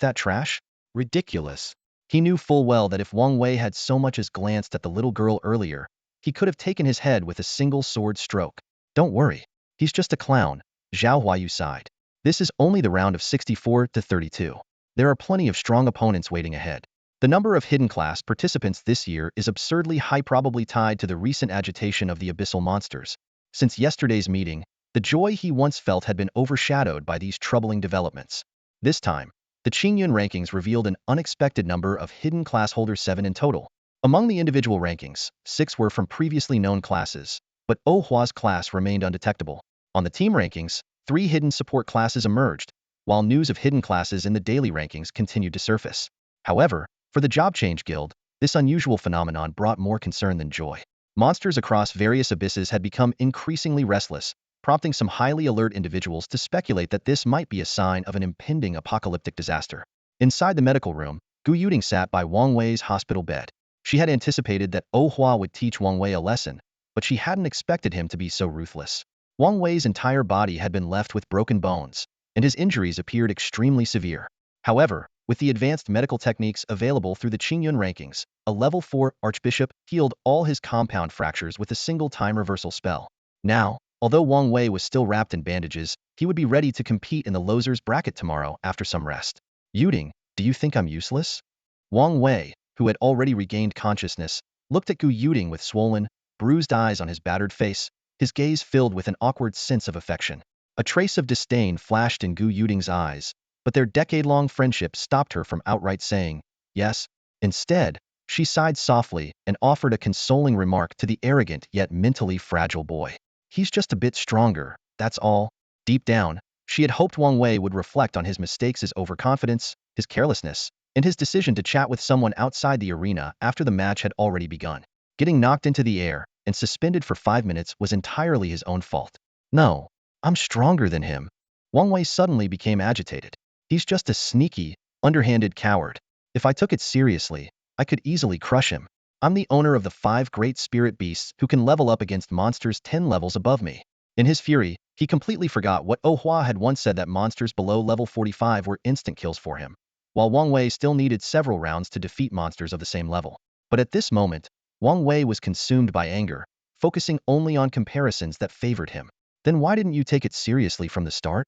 that trash? Ridiculous. He knew full well that if Wang Wei had so much as glanced at the little girl earlier, he could have taken his head with a single sword stroke. Don't worry. He's just a clown, Zhao Huayu sighed. This is only the round of 64 to 32. There are plenty of strong opponents waiting ahead. The number of hidden class participants this year is absurdly high, probably tied to the recent agitation of the abyssal monsters. Since yesterday's meeting, the joy he once felt had been overshadowed by these troubling developments. This time, the Qingyun rankings revealed an unexpected number of hidden class holders, 7 in total. Among the individual rankings, 6 were from previously known classes, but Oh Hua's class remained undetectable. On the team rankings, 3 hidden support classes emerged, while news of hidden classes in the daily rankings continued to surface. However, for the Job Change Guild, this unusual phenomenon brought more concern than joy. Monsters across various abysses had become increasingly restless, prompting some highly alert individuals to speculate that this might be a sign of an impending apocalyptic disaster. Inside the medical room, Gu Yuting sat by Wang Wei's hospital bed. She had anticipated that Oh Hua would teach Wang Wei a lesson, but she hadn't expected him to be so ruthless. Wang Wei's entire body had been left with broken bones, and his injuries appeared extremely severe. However, with the advanced medical techniques available through the Qingyun rankings, a level 4 archbishop healed all his compound fractures with a single time reversal spell. Now, although Wang Wei was still wrapped in bandages, he would be ready to compete in the losers bracket tomorrow after some rest. Yuting, do you think I'm useless? Wang Wei, who had already regained consciousness, looked at Gu Yuting with swollen, bruised eyes on his battered face, his gaze filled with an awkward sense of affection. A trace of disdain flashed in Gu Yuting's eyes, but their decade-long friendship stopped her from outright saying yes. Instead, she sighed softly and offered a consoling remark to the arrogant yet mentally fragile boy. He's just a bit stronger, that's all. Deep down, she had hoped Wang Wei would reflect on his mistakes, his overconfidence, his carelessness, and his decision to chat with someone outside the arena after the match had already begun. Getting knocked into the air and suspended for 5 minutes was entirely his own fault. No, I'm stronger than him. Wang Wei suddenly became agitated. He's just a sneaky, underhanded coward. If I took it seriously, I could easily crush him. I'm the owner of the 5 great spirit beasts who can level up against monsters 10 levels above me. In his fury, he completely forgot what Oh Hua had once said, that monsters below level 45 were instant kills for him, while Wang Wei still needed several rounds to defeat monsters of the same level. But at this moment, Wang Wei was consumed by anger, focusing only on comparisons that favored him. Then why didn't you take it seriously from the start?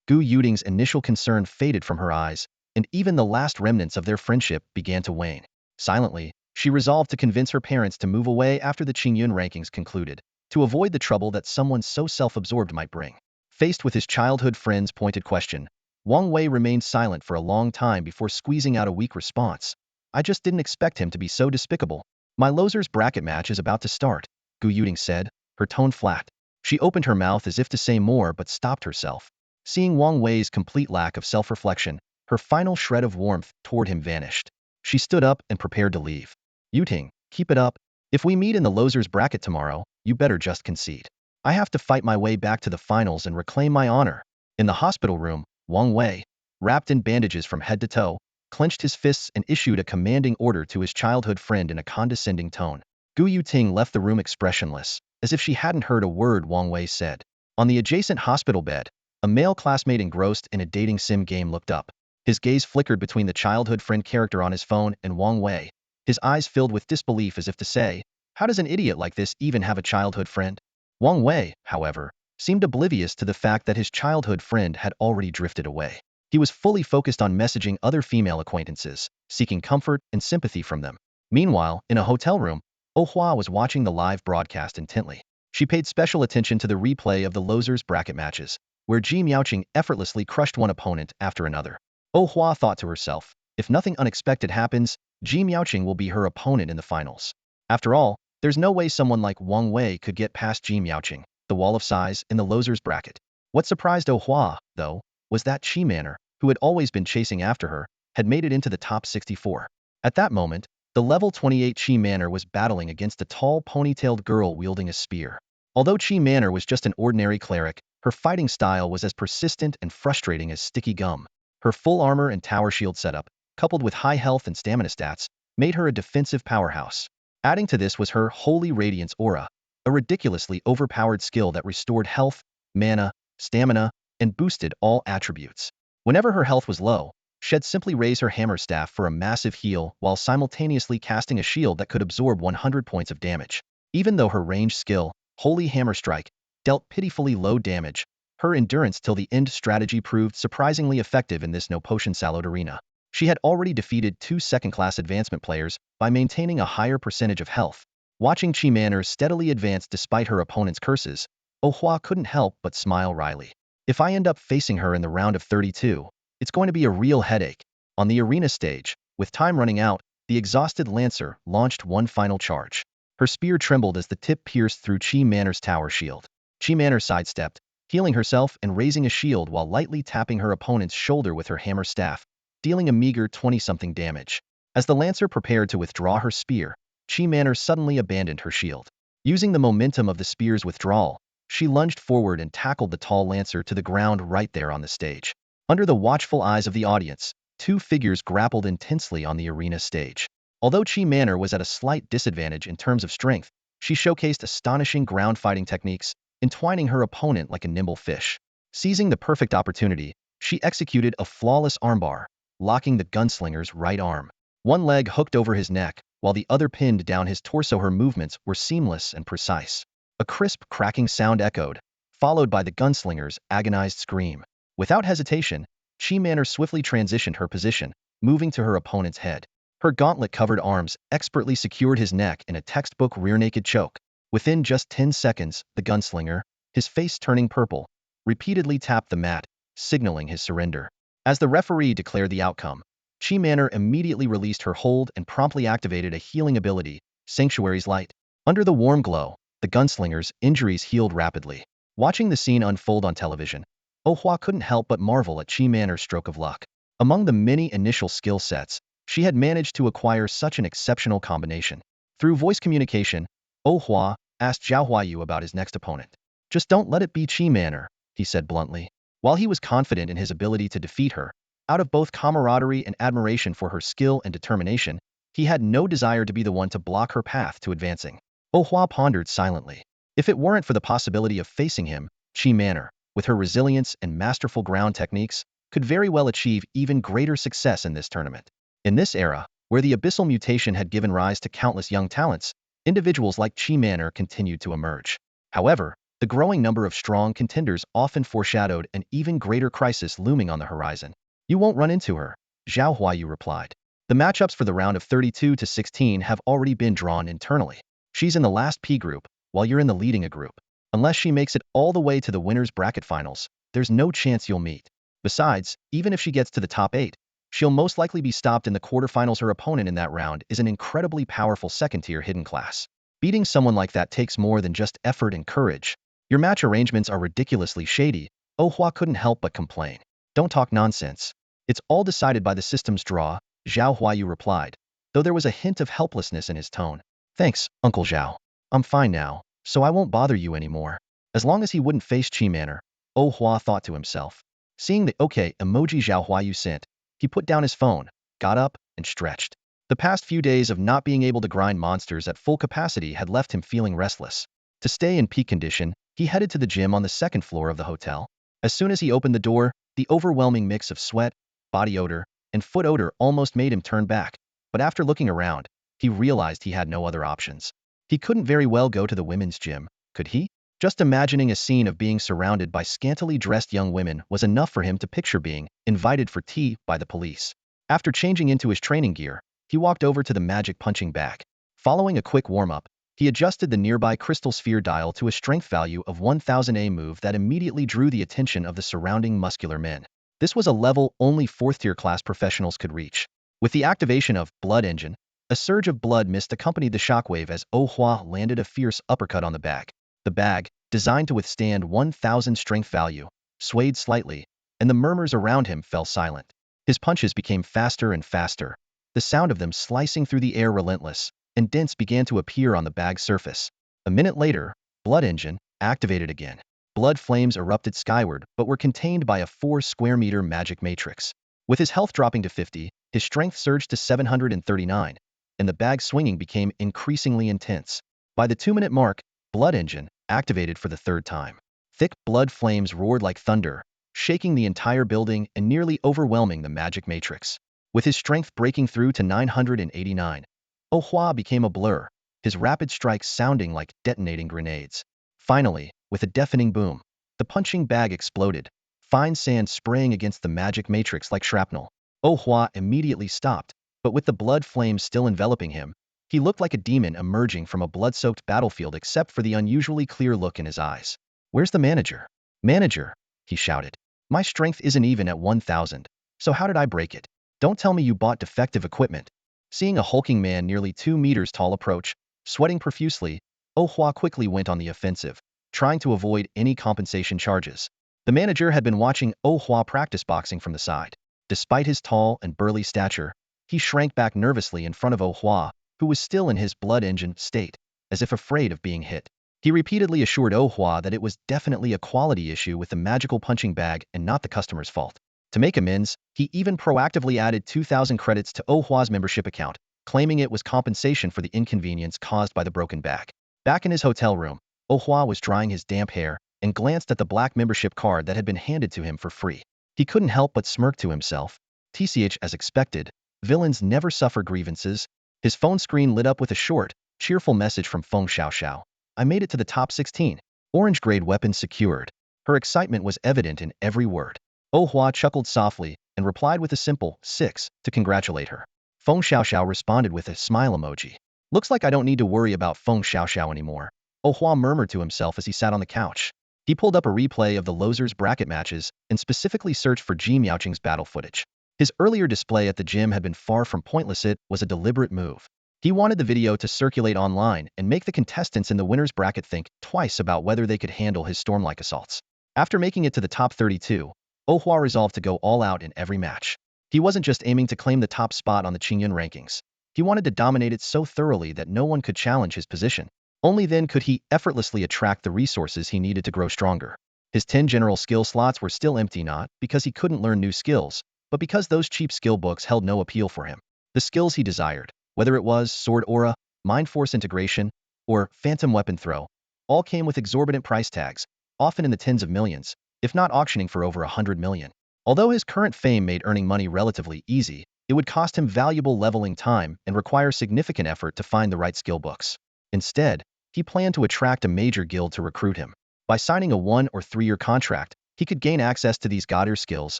Gu Yuting's initial concern faded from her eyes, and even the last remnants of their friendship began to wane. Silently, she resolved to convince her parents to move away after the Qingyun rankings concluded, to avoid the trouble that someone so self-absorbed might bring. Faced with his childhood friend's pointed question, Wang Wei remained silent for a long time before squeezing out a weak response. I just didn't expect him to be so despicable. My losers bracket match is about to start, Gu Yuting said, her tone flat. She opened her mouth as if to say more but stopped herself. Seeing Wang Wei's complete lack of self-reflection, her final shred of warmth toward him vanished. She stood up and prepared to leave. Yuting, keep it up. If we meet in the losers bracket tomorrow, you better just concede. I have to fight my way back to the finals and reclaim my honor. In the hospital room, Wang Wei, wrapped in bandages from head to toe, clenched his fists and issued a commanding order to his childhood friend in a condescending tone. Gu Yuting left the room expressionless, as if she hadn't heard a word Wang Wei said. On the adjacent hospital bed, a male classmate engrossed in a dating sim game looked up. His gaze flickered between the childhood friend character on his phone and Wang Wei, his eyes filled with disbelief as if to say, how does an idiot like this even have a childhood friend? Wang Wei, however, seemed oblivious to the fact that his childhood friend had already drifted away. He was fully focused on messaging other female acquaintances, seeking comfort and sympathy from them. Meanwhile, in a hotel room, Oh Hua was watching the live broadcast intently. She paid special attention to the replay of the losers bracket matches, where Ji Miaoqing effortlessly crushed one opponent after another. Oh Hua thought to herself, if nothing unexpected happens, Ji Miaoqing will be her opponent in the finals. After all, there's no way someone like Wang Wei could get past Ji Miaoqing, the wall of size, in the losers bracket. What surprised Oh Hua, though, was that Qi Manor, who had always been chasing after her, had made it into the top 64. At that moment, the level 28 Qi Manor was battling against a tall ponytailed girl wielding a spear. Although Qi Manor was just an ordinary cleric, her fighting style was as persistent and frustrating as sticky gum. Her full armor and tower shield setup, coupled with high health and stamina stats, made her a defensive powerhouse. Adding to this was her Holy Radiance aura, a ridiculously overpowered skill that restored health, mana, stamina, and boosted all attributes. Whenever her health was low, she'd simply raise her hammer staff for a massive heal while simultaneously casting a shield that could absorb 100 points of damage. Even though her ranged skill, Holy Hammer Strike, dealt pitifully low damage, her endurance till the end strategy proved surprisingly effective in this no-potion sallowed arena. She had already defeated 2 second-class advancement players by maintaining a higher percentage of health. Watching Chi Manor steadily advance despite her opponent's curses, Oh Hua couldn't help but smile wryly. If I end up facing her in the round of 32, it's going to be a real headache. On the arena stage, with time running out, the exhausted Lancer launched one final charge. Her spear trembled as the tip pierced through Chi Manor's tower shield. Chi Manor sidestepped, healing herself and raising a shield while lightly tapping her opponent's shoulder with her hammer staff, dealing a meager 20-something damage. As the Lancer prepared to withdraw her spear, Chi Manor suddenly abandoned her shield. Using the momentum of the spear's withdrawal, she lunged forward and tackled the tall Lancer to the ground right there on the stage. Under the watchful eyes of the audience, 2 figures grappled intensely on the arena stage. Although Chi Manor was at a slight disadvantage in terms of strength, she showcased astonishing ground fighting techniques, entwining her opponent like a nimble fish. Seizing the perfect opportunity, she executed a flawless armbar, locking the gunslinger's right arm. One leg hooked over his neck, while the other pinned down his torso. Her movements were seamless and precise. A crisp, cracking sound echoed, followed by the gunslinger's agonized scream. Without hesitation, Chi Manor swiftly transitioned her position, moving to her opponent's head. Her gauntlet-covered arms expertly secured his neck in a textbook rear-naked choke. Within just 10 seconds, the gunslinger, his face turning purple, repeatedly tapped the mat, signaling his surrender. As the referee declared the outcome, Chi Manor immediately released her hold and promptly activated a healing ability, Sanctuary's Light. Under the warm glow, the gunslinger's injuries healed rapidly. Watching the scene unfold on television, Oh Hua couldn't help but marvel at Chi Manor's stroke of luck. Among the many initial skill sets, she had managed to acquire such an exceptional combination. Through voice communication, Oh Hua asked Zhao Huayu about his next opponent. "Just don't let it be Chi Manor," he said bluntly. While he was confident in his ability to defeat her, out of both camaraderie and admiration for her skill and determination, he had no desire to be the one to block her path to advancing. Oh Hua pondered silently. If it weren't for the possibility of facing him, Chi Manor, with her resilience and masterful ground techniques, could very well achieve even greater success in this tournament. In this era, where the abyssal mutation had given rise to countless young talents, individuals like Chi Manor continued to emerge. However, the growing number of strong contenders often foreshadowed an even greater crisis looming on the horizon. "You won't run into her," Zhao Huayu replied. "The matchups for the round of 32 to 16 have already been drawn internally. She's in the last P group, while you're in the leading A group. Unless she makes it all the way to the winner's bracket finals, there's no chance you'll meet. Besides, even if she gets to the top 8, she'll most likely be stopped in the quarterfinals. Her opponent in that round is an incredibly powerful second-tier hidden class. Beating someone like that takes more than just effort and courage. Your match arrangements are ridiculously shady," Oh Hua couldn't help but complain. "Don't talk nonsense. It's all decided by the system's draw," Zhao Huayu replied, though there was a hint of helplessness in his tone. "Thanks, Uncle Zhao. I'm fine now, so I won't bother you anymore." As long as he wouldn't face Chi Manor, Oh Hua thought to himself. Seeing the okay emoji Zhao Huayu sent, he put down his phone, got up, and stretched. The past few days of not being able to grind monsters at full capacity had left him feeling restless. To stay in peak condition, he headed to the gym on the second floor of the hotel. As soon as he opened the door, the overwhelming mix of sweat, body odor, and foot odor almost made him turn back, but after looking around, he realized he had no other options. He couldn't very well go to the women's gym, could he? Just imagining a scene of being surrounded by scantily dressed young women was enough for him to picture being invited for tea by the police. After changing into his training gear, he walked over to the magic punching bag. Following a quick warm-up, he adjusted the nearby crystal sphere dial to a strength value of 1000, a move that immediately drew the attention of the surrounding muscular men. This was a level only 4th-tier class professionals could reach. With the activation of Blood Engine, a surge of blood mist accompanied the shockwave as Oh Hua landed a fierce uppercut on the bag. The bag, designed to withstand 1000 strength value, swayed slightly, and the murmurs around him fell silent. His punches became faster and faster, the sound of them slicing through the air relentless, and dents began to appear on the bag's surface. A minute later, Blood Engine activated again. Blood flames erupted skyward but were contained by a 4 square meter magic matrix. With his health dropping to 50, his strength surged to 739, and the bag swinging became increasingly intense. By the 2-minute mark, Blood Engine activated for the third time. Thick blood flames roared like thunder, shaking the entire building and nearly overwhelming the magic matrix. With his strength breaking through to 989, Oh Hua became a blur, his rapid strikes sounding like detonating grenades. Finally, with a deafening boom, the punching bag exploded, fine sand spraying against the magic matrix like shrapnel. Oh Hua immediately stopped, but with the blood flames still enveloping him, he looked like a demon emerging from a blood-soaked battlefield except for the unusually clear look in his eyes. "Where's the manager?" "Manager," he shouted. "My strength isn't even at 1,000, so how did I break it? Don't tell me you bought defective equipment." Seeing a hulking man nearly 2 meters tall approach, sweating profusely, Oh Hua quickly went on the offensive, trying to avoid any compensation charges. The manager had been watching Oh Hua practice boxing from the side. Despite his tall and burly stature, he shrank back nervously in front of Oh Hua, who was still in his blood engine state, as if afraid of being hit. He repeatedly assured Oh Hua that it was definitely a quality issue with the magical punching bag and not the customer's fault. To make amends, he even proactively added 2,000 credits to Oh Hua's membership account, claiming it was compensation for the inconvenience caused by the broken bag. Back in his hotel room, Oh Hua was drying his damp hair and glanced at the black membership card that had been handed to him for free. He couldn't help but smirk to himself. TCH, as expected, villains never suffer grievances. His phone screen lit up with a short, cheerful message from Feng Xiaoxiao. "I made it to the top 16. Orange-grade weapon secured." Her excitement was evident in every word. Oh Hua chuckled softly and replied with a simple 6 to congratulate her. Feng Xiaoxiao responded with a smile emoji. "Looks like I don't need to worry about Feng Xiaoxiao anymore," Oh Hua murmured to himself as he sat on the couch. He pulled up a replay of the losers bracket matches and specifically searched for Ji Miaoqing's battle footage. His earlier display at the gym had been far from pointless. It was a deliberate move. He wanted the video to circulate online and make the contestants in the winner's bracket think twice about whether they could handle his storm-like assaults. After making it to the top 32, Oh Hua resolved to go all out in every match. He wasn't just aiming to claim the top spot on the Qingyun rankings. He wanted to dominate it so thoroughly that no one could challenge his position. Only then could he effortlessly attract the resources he needed to grow stronger. His 10 general skill slots were still empty, not because he couldn't learn new skills, but because those cheap skill books held no appeal for him. The skills he desired, whether it was sword aura, mind force integration, or phantom weapon throw, all came with exorbitant price tags, often in the tens of millions, if not auctioning for over 100 million. Although his current fame made earning money relatively easy, it would cost him valuable leveling time and require significant effort to find the right skill books. Instead, he planned to attract a major guild to recruit him. By signing a 1- or 3-year contract, he could gain access to these god-tier skills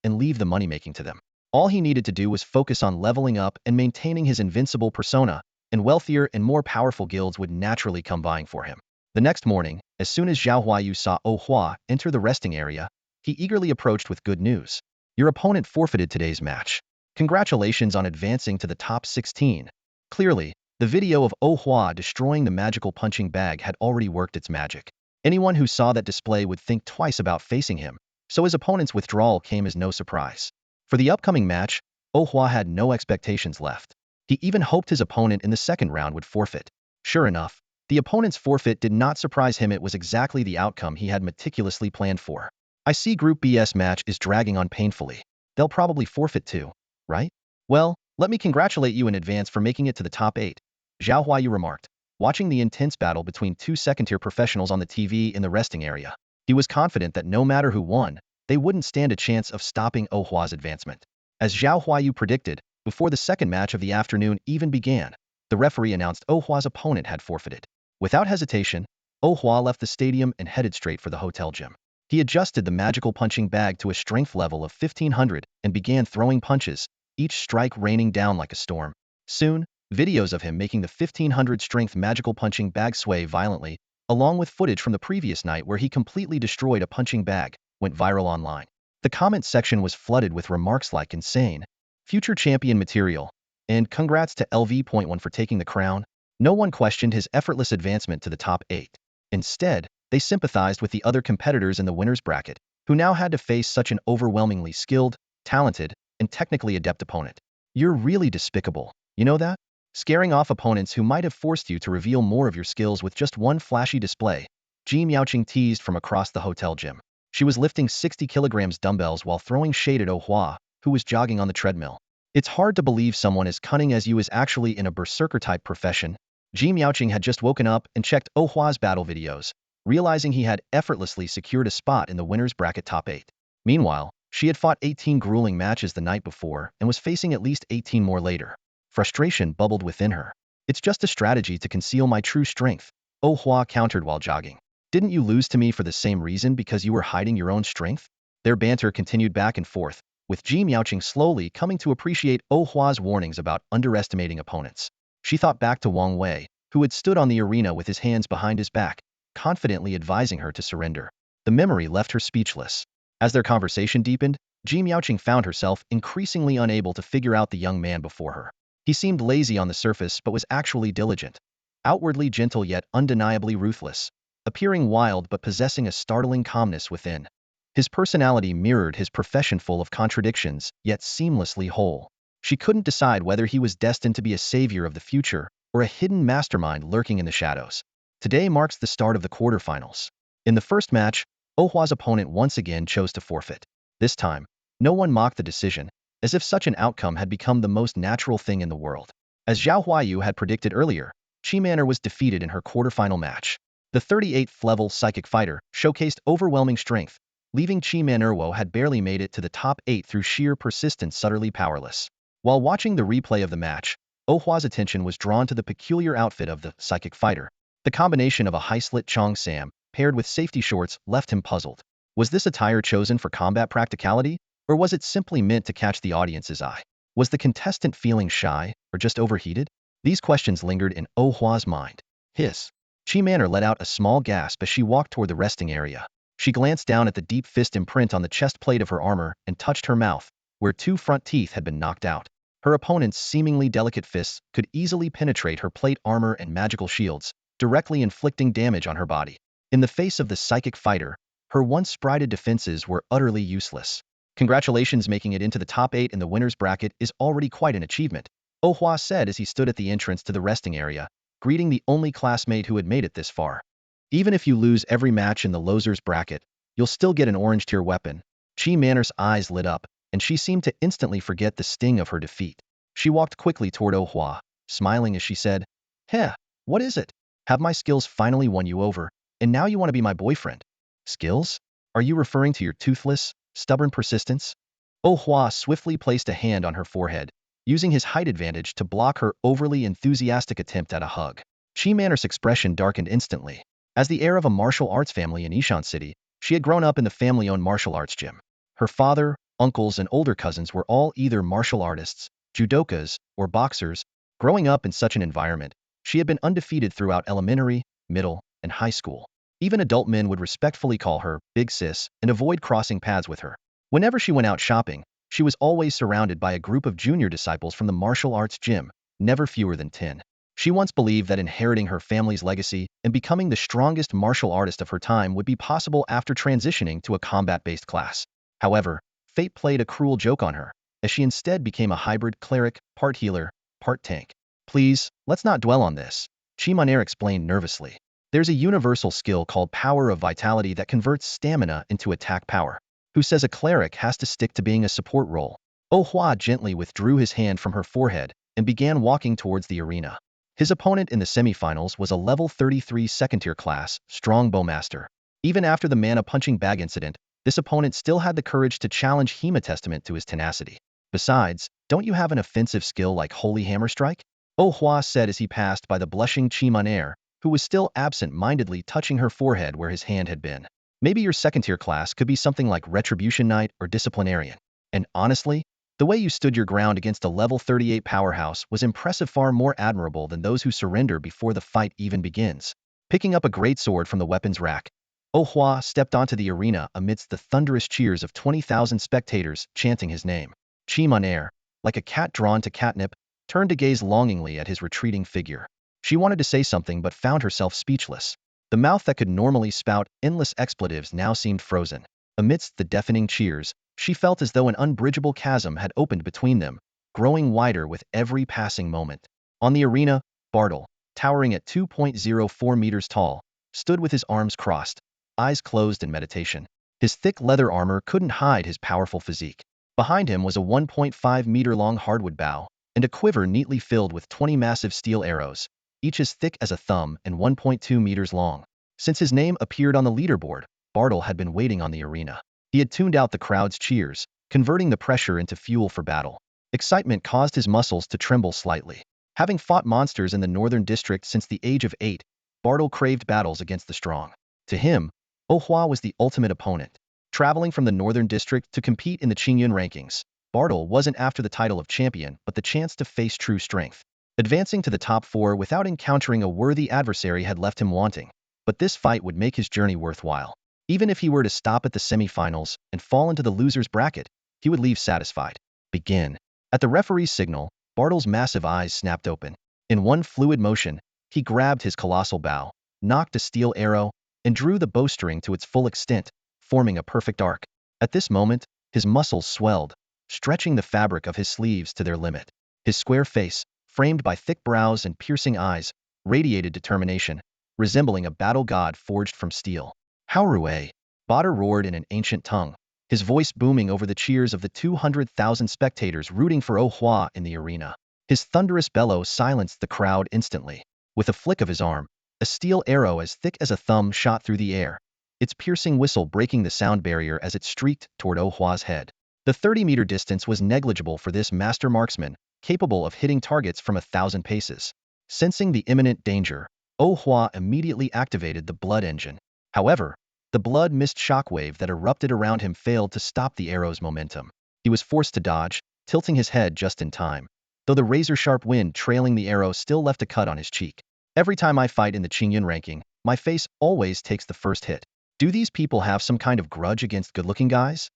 and leave the money-making to them. All he needed to do was focus on leveling up and maintaining his invincible persona, and wealthier and more powerful guilds would naturally come vying for him. The next morning, as soon as Zhao Huayu saw Oh Hua enter the resting area, he eagerly approached with good news. "Your opponent forfeited today's match. Congratulations on advancing to the top 16. Clearly, the video of Oh Hua destroying the magical punching bag had already worked its magic. Anyone who saw that display would think twice about facing him, so his opponent's withdrawal came as no surprise. For the upcoming match, Oh Hua had no expectations left. He even hoped his opponent in the second round would forfeit. Sure enough, the opponent's forfeit did not surprise him. It was exactly the outcome he had meticulously planned for. "I see Group B's match is dragging on painfully. They'll probably forfeit too, right? Well, let me congratulate you in advance for making it to the top 8, Zhao Huayu remarked, watching the intense battle between 2 second-tier professionals on the TV in the resting area. He was confident that no matter who won, they wouldn't stand a chance of stopping Oh Hua's advancement. As Zhao Huayu predicted, before the second match of the afternoon even began, the referee announced Oh Hua's opponent had forfeited. Without hesitation, Oh Hua left the stadium and headed straight for the hotel gym. He adjusted the magical punching bag to a strength level of 1500 and began throwing punches, each strike raining down like a storm. Soon, videos of him making the 1500 strength magical punching bag sway violently, along with footage from the previous night where he completely destroyed a punching bag, went viral online. The comment section was flooded with remarks like "insane," "future champion material," and "congrats to LV.1 for taking the crown." No one questioned his effortless advancement to the top 8. Instead, they sympathized with the other competitors in the winner's bracket, who now had to face such an overwhelmingly skilled, talented, and technically adept opponent. "You're really despicable, you know that? Scaring off opponents who might have forced you to reveal more of your skills with just one flashy display," Ji Miaoqing teased from across the hotel gym. She was lifting 60 kilograms dumbbells while throwing shade at Oh Hua, who was jogging on the treadmill. It's hard to believe someone as cunning as you is actually in a berserker-type profession. Ji Miaoqing had just woken up and checked Oh Hua's battle videos, realizing he had effortlessly secured a spot in the winner's bracket top 8. Meanwhile, she had fought 18 grueling matches the night before and was facing at least 18 more later. Frustration bubbled within her. It's just a strategy to conceal my true strength, Oh Hua countered while jogging. Didn't you lose to me for the same reason because you were hiding your own strength? Their banter continued back and forth, with Ji Miaoqing slowly coming to appreciate Oh Hua's warnings about underestimating opponents. She thought back to Wang Wei, who had stood on the arena with his hands behind his back, confidently advising her to surrender. The memory left her speechless. As their conversation deepened, Ji Miaoqing found herself increasingly unable to figure out the young man before her. He seemed lazy on the surface but was actually diligent. Outwardly gentle yet undeniably ruthless. Appearing wild but possessing a startling calmness within. His personality mirrored his profession, full of contradictions, yet seamlessly whole. She couldn't decide whether he was destined to be a savior of the future or a hidden mastermind lurking in the shadows. Today marks the start of the quarterfinals. In the first match, Oh Hua's opponent once again chose to forfeit. This time, no one mocked the decision, as if such an outcome had become the most natural thing in the world. As Zhao Huayu had predicted earlier, Qi Man'er was defeated in her quarterfinal match. The 38th level psychic fighter showcased overwhelming strength, leaving Qi Man'er had barely made it to the top 8 through sheer persistence, utterly powerless. While watching the replay of the match, Oh Hua's attention was drawn to the peculiar outfit of the psychic fighter. The combination of a high-slit Chong Sam paired with safety shorts left him puzzled. Was this attire chosen for combat practicality, or was it simply meant to catch the audience's eye? Was the contestant feeling shy, or just overheated? These questions lingered in Oh Hua's mind. Qi Man'er let out a small gasp as she walked toward the resting area. She glanced down at the deep fist imprint on the chest plate of her armor and touched her mouth, where 2 front teeth had been knocked out. Her opponent's seemingly delicate fists could easily penetrate her plate armor and magical shields, directly inflicting damage on her body. In the face of the psychic fighter, her once spirited defenses were utterly useless. Congratulations, making it into the top 8 in the winner's bracket is already quite an achievement, Oh Hua said as he stood at the entrance to the resting area, greeting the only classmate who had made it this far. Even if you lose every match in the losers bracket, you'll still get an orange tier weapon. Qi Man'er's eyes lit up, and she seemed to instantly forget the sting of her defeat. She walked quickly toward Oh Hua, smiling as she said, "Heh, what is it? Have my skills finally won you over, and now you want to be my boyfriend? Skills? Are you referring to your toothless, stubborn persistence?" Oh Hua swiftly placed a hand on her forehead, using his height advantage to block her overly enthusiastic attempt at a hug. Qi Man'er's expression darkened instantly. As the heir of a martial arts family in Ishan City, she had grown up in the family-owned martial arts gym. Her father, uncles, and older cousins were all either martial artists, judokas, or boxers. Growing up in such an environment, she had been undefeated throughout elementary, middle, and high school. Even adult men would respectfully call her Big Sis and avoid crossing paths with her. Whenever she went out shopping, she was always surrounded by a group of junior disciples from the martial arts gym, never fewer than 10. She once believed that inheriting her family's legacy and becoming the strongest martial artist of her time would be possible after transitioning to a combat-based class. However, fate played a cruel joke on her, as she instead became a hybrid cleric, part healer, part tank. "Please, let's not dwell on this," Qi Man'er explained nervously. "There's a universal skill called Power of Vitality that converts stamina into attack power. Who says a cleric has to stick to being a support role?" Oh Hua gently withdrew his hand from her forehead and began walking towards the arena. His opponent in the semifinals was a level 33 second-tier class, strong bowmaster. Even after the mana punching bag incident, this opponent still had the courage to challenge him, a testament to his tenacity. "Besides, don't you have an offensive skill like Holy Hammer Strike?" Oh Hua said as he passed by the blushing Qi Man'er, who was still absent-mindedly touching her forehead where his hand had been. "Maybe your second-tier class could be something like Retribution Knight or Disciplinarian. And honestly, the way you stood your ground against a level 38 powerhouse was impressive, far more admirable than those who surrender before the fight even begins." Picking up a great sword from the weapons rack, Oh Hua stepped onto the arena amidst the thunderous cheers of 20,000 spectators chanting his name. Qi Man'er, like a cat drawn to catnip, turned to gaze longingly at his retreating figure. She wanted to say something but found herself speechless. The mouth that could normally spout endless expletives now seemed frozen. Amidst the deafening cheers, she felt as though an unbridgeable chasm had opened between them, growing wider with every passing moment. On the arena, Bartle, towering at 2.04 meters tall, stood with his arms crossed, eyes closed in meditation. His thick leather armor couldn't hide his powerful physique. Behind him was a 1.5-meter-long hardwood bow, and a quiver neatly filled with 20 massive steel arrows, each as thick as a thumb and 1.2 meters long. Since his name appeared on the leaderboard, Bartle had been waiting on the arena. He had tuned out the crowd's cheers, converting the pressure into fuel for battle. Excitement caused his muscles to tremble slightly. Having fought monsters in the Northern District since the age of 8, Bartle craved battles against the strong. To him, Ohua was the ultimate opponent. Traveling from the Northern District to compete in the Qingyun rankings, Bartle wasn't after the title of champion but the chance to face true strength. Advancing to the top 4 without encountering a worthy adversary had left him wanting, but this fight would make his journey worthwhile. Even if he were to stop at the semifinals and fall into the loser's bracket, he would leave satisfied. Begin. At the referee's signal, Bartle's massive eyes snapped open. In one fluid motion, he grabbed his colossal bow, knocked a steel arrow, and drew the bowstring to its full extent, forming a perfect arc. At this moment, his muscles swelled, stretching the fabric of his sleeves to their limit. His square face, framed by thick brows and piercing eyes, radiated determination, resembling a battle god forged from steel. Haorue! Badr roared in an ancient tongue, his voice booming over the cheers of the 200,000 spectators rooting for Ohua in the arena. His thunderous bellow silenced the crowd instantly. With a flick of his arm, a steel arrow as thick as a thumb shot through the air, its piercing whistle breaking the sound barrier as it streaked toward Ohua's head. The 30-meter distance was negligible for this master marksman, capable of hitting targets from 1,000 paces. Sensing the imminent danger, Ohua immediately activated the blood engine. However, the blood mist shockwave that erupted around him failed to stop the arrow's momentum. He was forced to dodge, tilting his head just in time, though the razor-sharp wind trailing the arrow still left a cut on his cheek. Every time I fight in the Qingyun ranking, my face always takes the first hit. Do these people have some kind of grudge against good-looking guys?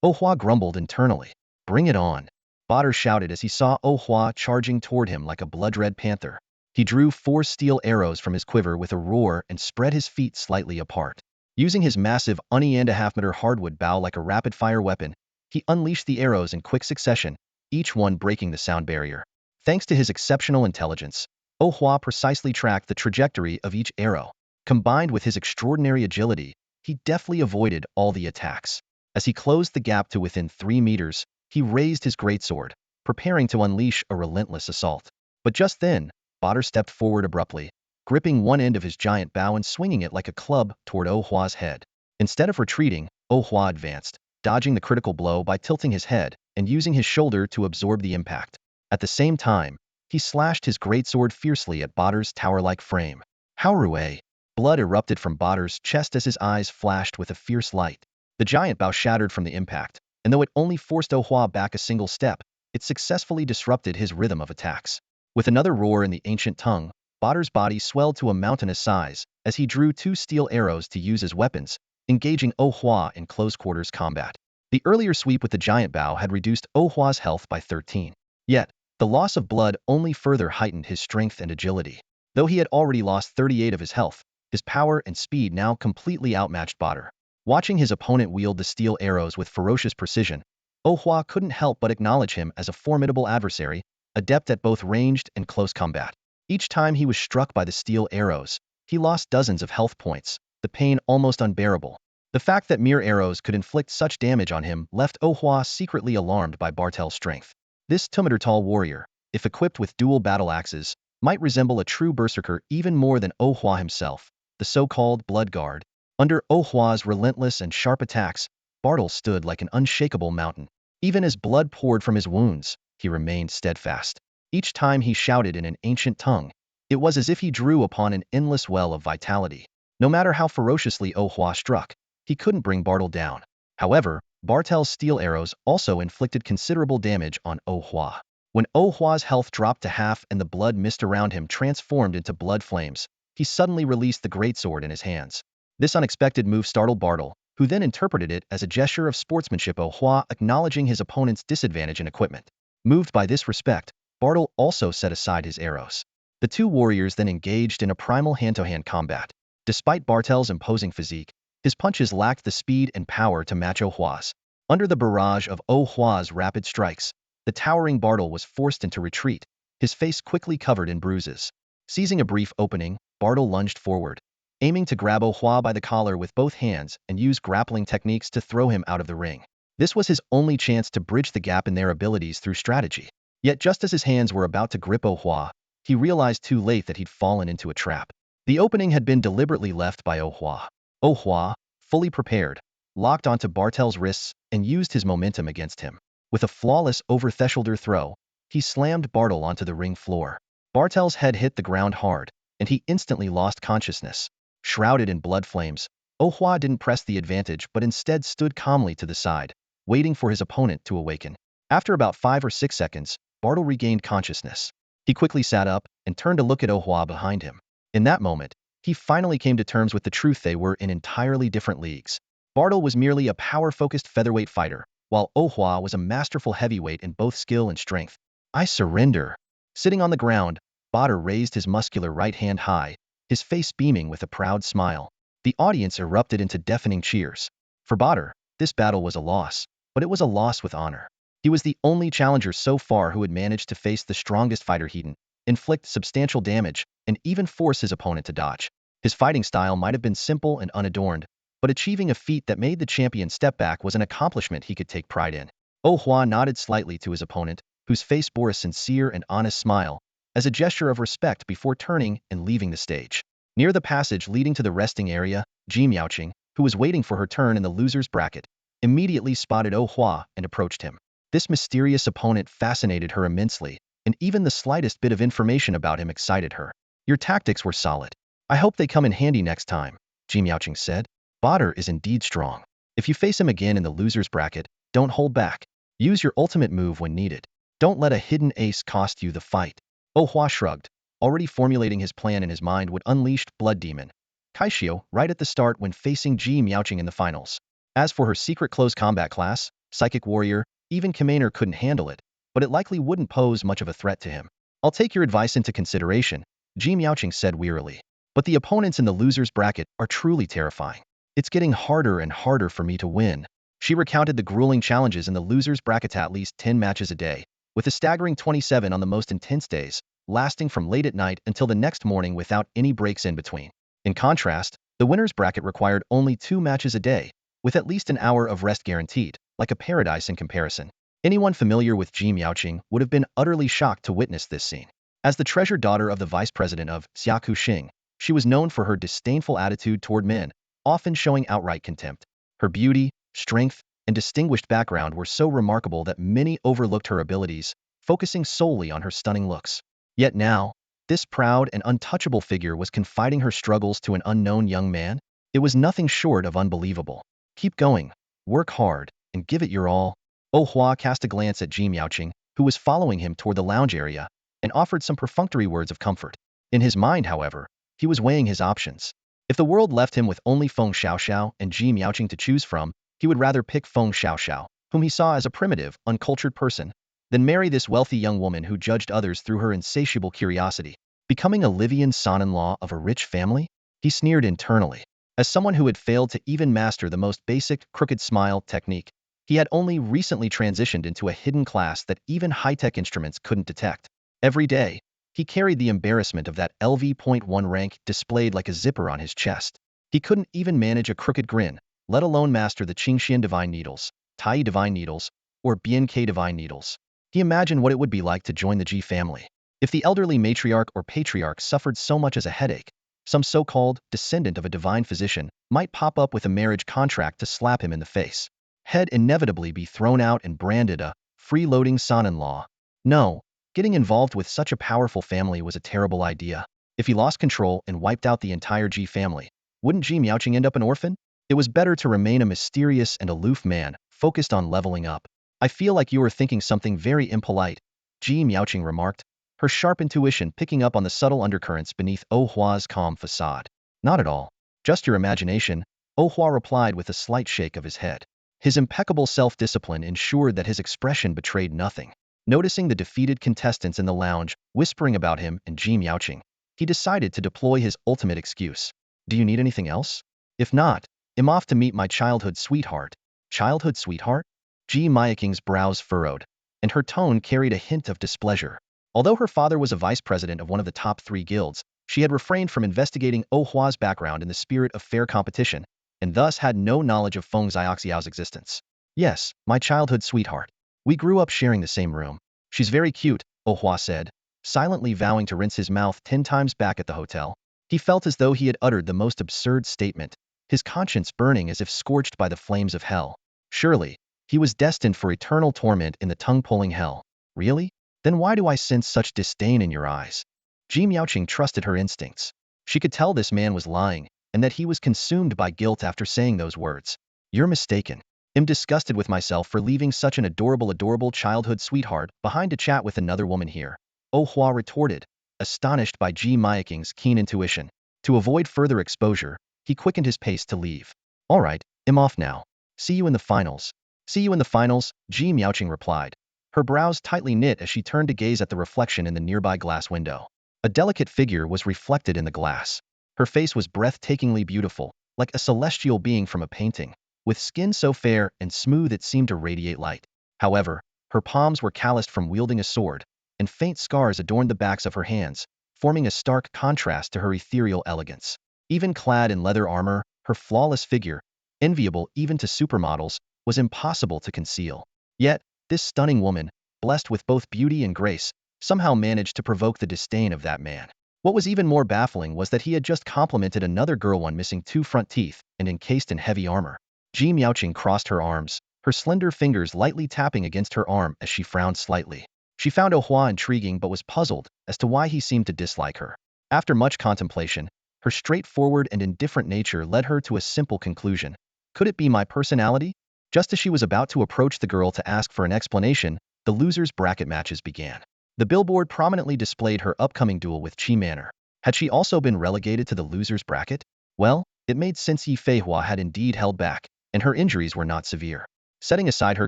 Ohua grumbled internally. Bring it on. Badr shouted as he saw Ohua charging toward him like a blood-red panther. He drew 4 steel arrows from his quiver with a roar and spread his feet slightly apart. Using his massive 1.5-meter hardwood bow like a rapid-fire weapon, he unleashed the arrows in quick succession, each one breaking the sound barrier. Thanks to his exceptional intelligence, Ohua precisely tracked the trajectory of each arrow. Combined with his extraordinary agility, he deftly avoided all the attacks. As he closed the gap to within 3 meters, he raised his greatsword, preparing to unleash a relentless assault. But just then, Badr stepped forward abruptly, gripping one end of his giant bow and swinging it like a club toward Ohua's head. Instead of retreating, Ohua advanced, dodging the critical blow by tilting his head and using his shoulder to absorb the impact. At the same time, he slashed his greatsword fiercely at Badr's tower-like frame. Haorue! Blood erupted from Badr's chest as his eyes flashed with a fierce light. The giant bow shattered from the impact, and though it only forced Ohua back a single step, it successfully disrupted his rhythm of attacks. With another roar in the ancient tongue, Badr's body swelled to a mountainous size as he drew 2 steel arrows to use as weapons, engaging Ohua in close-quarters combat. The earlier sweep with the giant bow had reduced Ohua's health by 13. Yet, the loss of blood only further heightened his strength and agility. Though he had already lost 38 of his health, his power and speed now completely outmatched Badr. Watching his opponent wield the steel arrows with ferocious precision, Ohua couldn't help but acknowledge him as a formidable adversary, adept at both ranged and close combat. Each time he was struck by the steel arrows, he lost dozens of health points, the pain almost unbearable. The fact that mere arrows could inflict such damage on him left Ohua secretly alarmed by Bartel's strength. This 2-meter-tall warrior, if equipped with dual battle axes, might resemble a true berserker even more than Ohua himself, the so-called blood guard. Under Ohua's relentless and sharp attacks, Bartle stood like an unshakable mountain. Even as blood poured from his wounds, he remained steadfast. Each time he shouted in an ancient tongue, it was as if he drew upon an endless well of vitality. No matter how ferociously Ohua struck, he couldn't bring Bartle down. However, Bartel's steel arrows also inflicted considerable damage on Ohua. When Ohua's health dropped to half and the blood mist around him transformed into blood flames, he suddenly released the greatsword in his hands. This unexpected move startled Bartle, who then interpreted it as a gesture of sportsmanship, Ohua acknowledging his opponent's disadvantage in equipment. Moved by this respect, Bartle also set aside his arrows. The two warriors then engaged in a primal hand-to-hand combat. Despite Bartel's imposing physique, his punches lacked the speed and power to match Ohua's. Under the barrage of Ohua's rapid strikes, the towering Bartle was forced into retreat, his face quickly covered in bruises. Seizing a brief opening, Bartle lunged forward, aiming to grab Ohua by the collar with both hands and use grappling techniques to throw him out of the ring. This was his only chance to bridge the gap in their abilities through strategy. Yet just as his hands were about to grip Oh Hua, he realized too late that he'd fallen into a trap. The opening had been deliberately left by Oh Hua. Oh Hua, fully prepared, locked onto Bartel's wrists and used his momentum against him. With a flawless over-thresholder throw, he slammed Bartel onto the ring floor. Bartel's head hit the ground hard, and he instantly lost consciousness. Shrouded in blood flames, Oh Hua didn't press the advantage but instead stood calmly to the side, waiting for his opponent to awaken. After about 5 or 6 seconds, Bartel regained consciousness. He quickly sat up and turned to look at Oh Hua behind him. In that moment, he finally came to terms with the truth: they were in entirely different leagues. Bartel was merely a power-focused featherweight fighter, while Oh Hua was a masterful heavyweight in both skill and strength. I surrender. Sitting on the ground, Badr raised his muscular right hand high, his face beaming with a proud smile. The audience erupted into deafening cheers. For Badr, this battle was a loss, but it was a loss with honor. He was the only challenger so far who had managed to face the strongest fighter heat, inflict substantial damage, and even force his opponent to dodge. His fighting style might have been simple and unadorned, but achieving a feat that made the champion step back was an accomplishment he could take pride in. Oh Hua nodded slightly to his opponent, whose face bore a sincere and honest smile, as a gesture of respect before turning and leaving the stage. Near the passage leading to the resting area, Ji Miaoqing, who was waiting for her turn in the loser's bracket, immediately spotted Oh Hua and approached him. This mysterious opponent fascinated her immensely, and even the slightest bit of information about him excited her. Your tactics were solid. I hope they come in handy next time, Ji Miaoqing said. Badr is indeed strong. If you face him again in the loser's bracket, don't hold back. Use your ultimate move when needed. Don't let a hidden ace cost you the fight. Oh Hua shrugged, already formulating his plan in his mind with unleashed blood demon Kaishio right at the start when facing Ji Miaoqing in the finals. As for her secret close combat class, Psychic Warrior, even Commander couldn't handle it, but it likely wouldn't pose much of a threat to him. I'll take your advice into consideration, Ji Miaoqing said wearily. But the opponents in the loser's bracket are truly terrifying. It's getting harder and harder for me to win. She recounted the grueling challenges in the loser's bracket: at least 10 matches a day, with a staggering 27 on the most intense days, lasting from late at night until the next morning without any breaks in between. In contrast, the winner's bracket required only 2 matches a day, with at least an hour of rest guaranteed, like a paradise in comparison. Anyone familiar with Ji Miaoqing would have been utterly shocked to witness this scene. As the treasured daughter of the vice president of Xiaku Xing, she was known for her disdainful attitude toward men, often showing outright contempt. Her beauty, strength, and distinguished background were so remarkable that many overlooked her abilities, focusing solely on her stunning looks. Yet now, this proud and untouchable figure was confiding her struggles to an unknown young man? It was nothing short of unbelievable. Keep going, work hard, and give it your all. Oh Hua cast a glance at Ji Miaoqing, who was following him toward the lounge area, and offered some perfunctory words of comfort. In his mind, however, he was weighing his options. If the world left him with only Feng Xiaoxiao and Ji Miaoqing to choose from, he would rather pick Feng Xiaoxiao, whom he saw as a primitive, uncultured person, than marry this wealthy young woman who judged others through her insatiable curiosity. Becoming a Livian son-in-law of a rich family? He sneered internally. As someone who had failed to even master the most basic crooked smile technique, he had only recently transitioned into a hidden class that even high-tech instruments couldn't detect. Every day, he carried the embarrassment of that LV.1 rank displayed like a zipper on his chest. He couldn't even manage a crooked grin, let alone master the Qingxian Divine Needles, Tai Divine Needles, or BNK Divine Needles. He imagined what it would be like to join the Ji family. If the elderly matriarch or patriarch suffered so much as a headache, some so-called descendant of a divine physician might pop up with a marriage contract to slap him in the face. He'd inevitably be thrown out and branded a freeloading son-in-law. No, getting involved with such a powerful family was a terrible idea. If he lost control and wiped out the entire Ji family, wouldn't Ji Miaoqing end up an orphan? It was better to remain a mysterious and aloof man, focused on leveling up. I feel like you are thinking something very impolite, Ji Miaoqing remarked, her sharp intuition picking up on the subtle undercurrents beneath Oh Hua's calm facade. Not at all. Just your imagination, Oh Hua replied with a slight shake of his head. His impeccable self-discipline ensured that his expression betrayed nothing. Noticing the defeated contestants in the lounge whispering about him and Ji Miaoqing, he decided to deploy his ultimate excuse. Do you need anything else? If not, I'm off to meet my childhood sweetheart. Childhood sweetheart? Ji Miaoqing's brows furrowed, and her tone carried a hint of displeasure. Although her father was a vice president of one of the top 3 guilds, she had refrained from investigating Oh Hua's background in the spirit of fair competition, and thus had no knowledge of Feng Xiaoxiao's existence. Yes, my childhood sweetheart. We grew up sharing the same room. She's very cute, Oh Hua said, silently vowing to rinse his mouth 10 times back at the hotel. He felt as though he had uttered the most absurd statement, his conscience burning as if scorched by the flames of hell. Surely, he was destined for eternal torment in the tongue-pulling hell. Really? Then why do I sense such disdain in your eyes? Ji Miaoqing trusted her instincts. She could tell this man was lying, and that he was consumed by guilt after saying those words. You're mistaken. I'm disgusted with myself for leaving such an adorable childhood sweetheart behind to chat with another woman here. Oh Hua retorted, astonished by Ji Miaoqing's keen intuition. To avoid further exposure, he quickened his pace to leave. All right, I'm off now. See you in the finals. See you in the finals, Ji Miaoqing replied. Her brows tightly knit as she turned to gaze at the reflection in the nearby glass window. A delicate figure was reflected in the glass. Her face was breathtakingly beautiful, like a celestial being from a painting, with skin so fair and smooth it seemed to radiate light. However, her palms were calloused from wielding a sword, and faint scars adorned the backs of her hands, forming a stark contrast to her ethereal elegance. Even clad in leather armor, her flawless figure, enviable even to supermodels, was impossible to conceal. Yet, this stunning woman, blessed with both beauty and grace, somehow managed to provoke the disdain of that man. What was even more baffling was that he had just complimented another girl, one missing 2 front teeth and encased in heavy armor. Ji Miaoqing crossed her arms, her slender fingers lightly tapping against her arm as she frowned slightly. She found Oh Hua intriguing but was puzzled as to why he seemed to dislike her. After much contemplation, her straightforward and indifferent nature led her to a simple conclusion. Could it be my personality? Just as she was about to approach the girl to ask for an explanation, the losers' bracket matches began. The billboard prominently displayed her upcoming duel with Qi Manor. Had she also been relegated to the losers' bracket? Well, it made sense. Yi Feihua had indeed held back, and her injuries were not severe. Setting aside her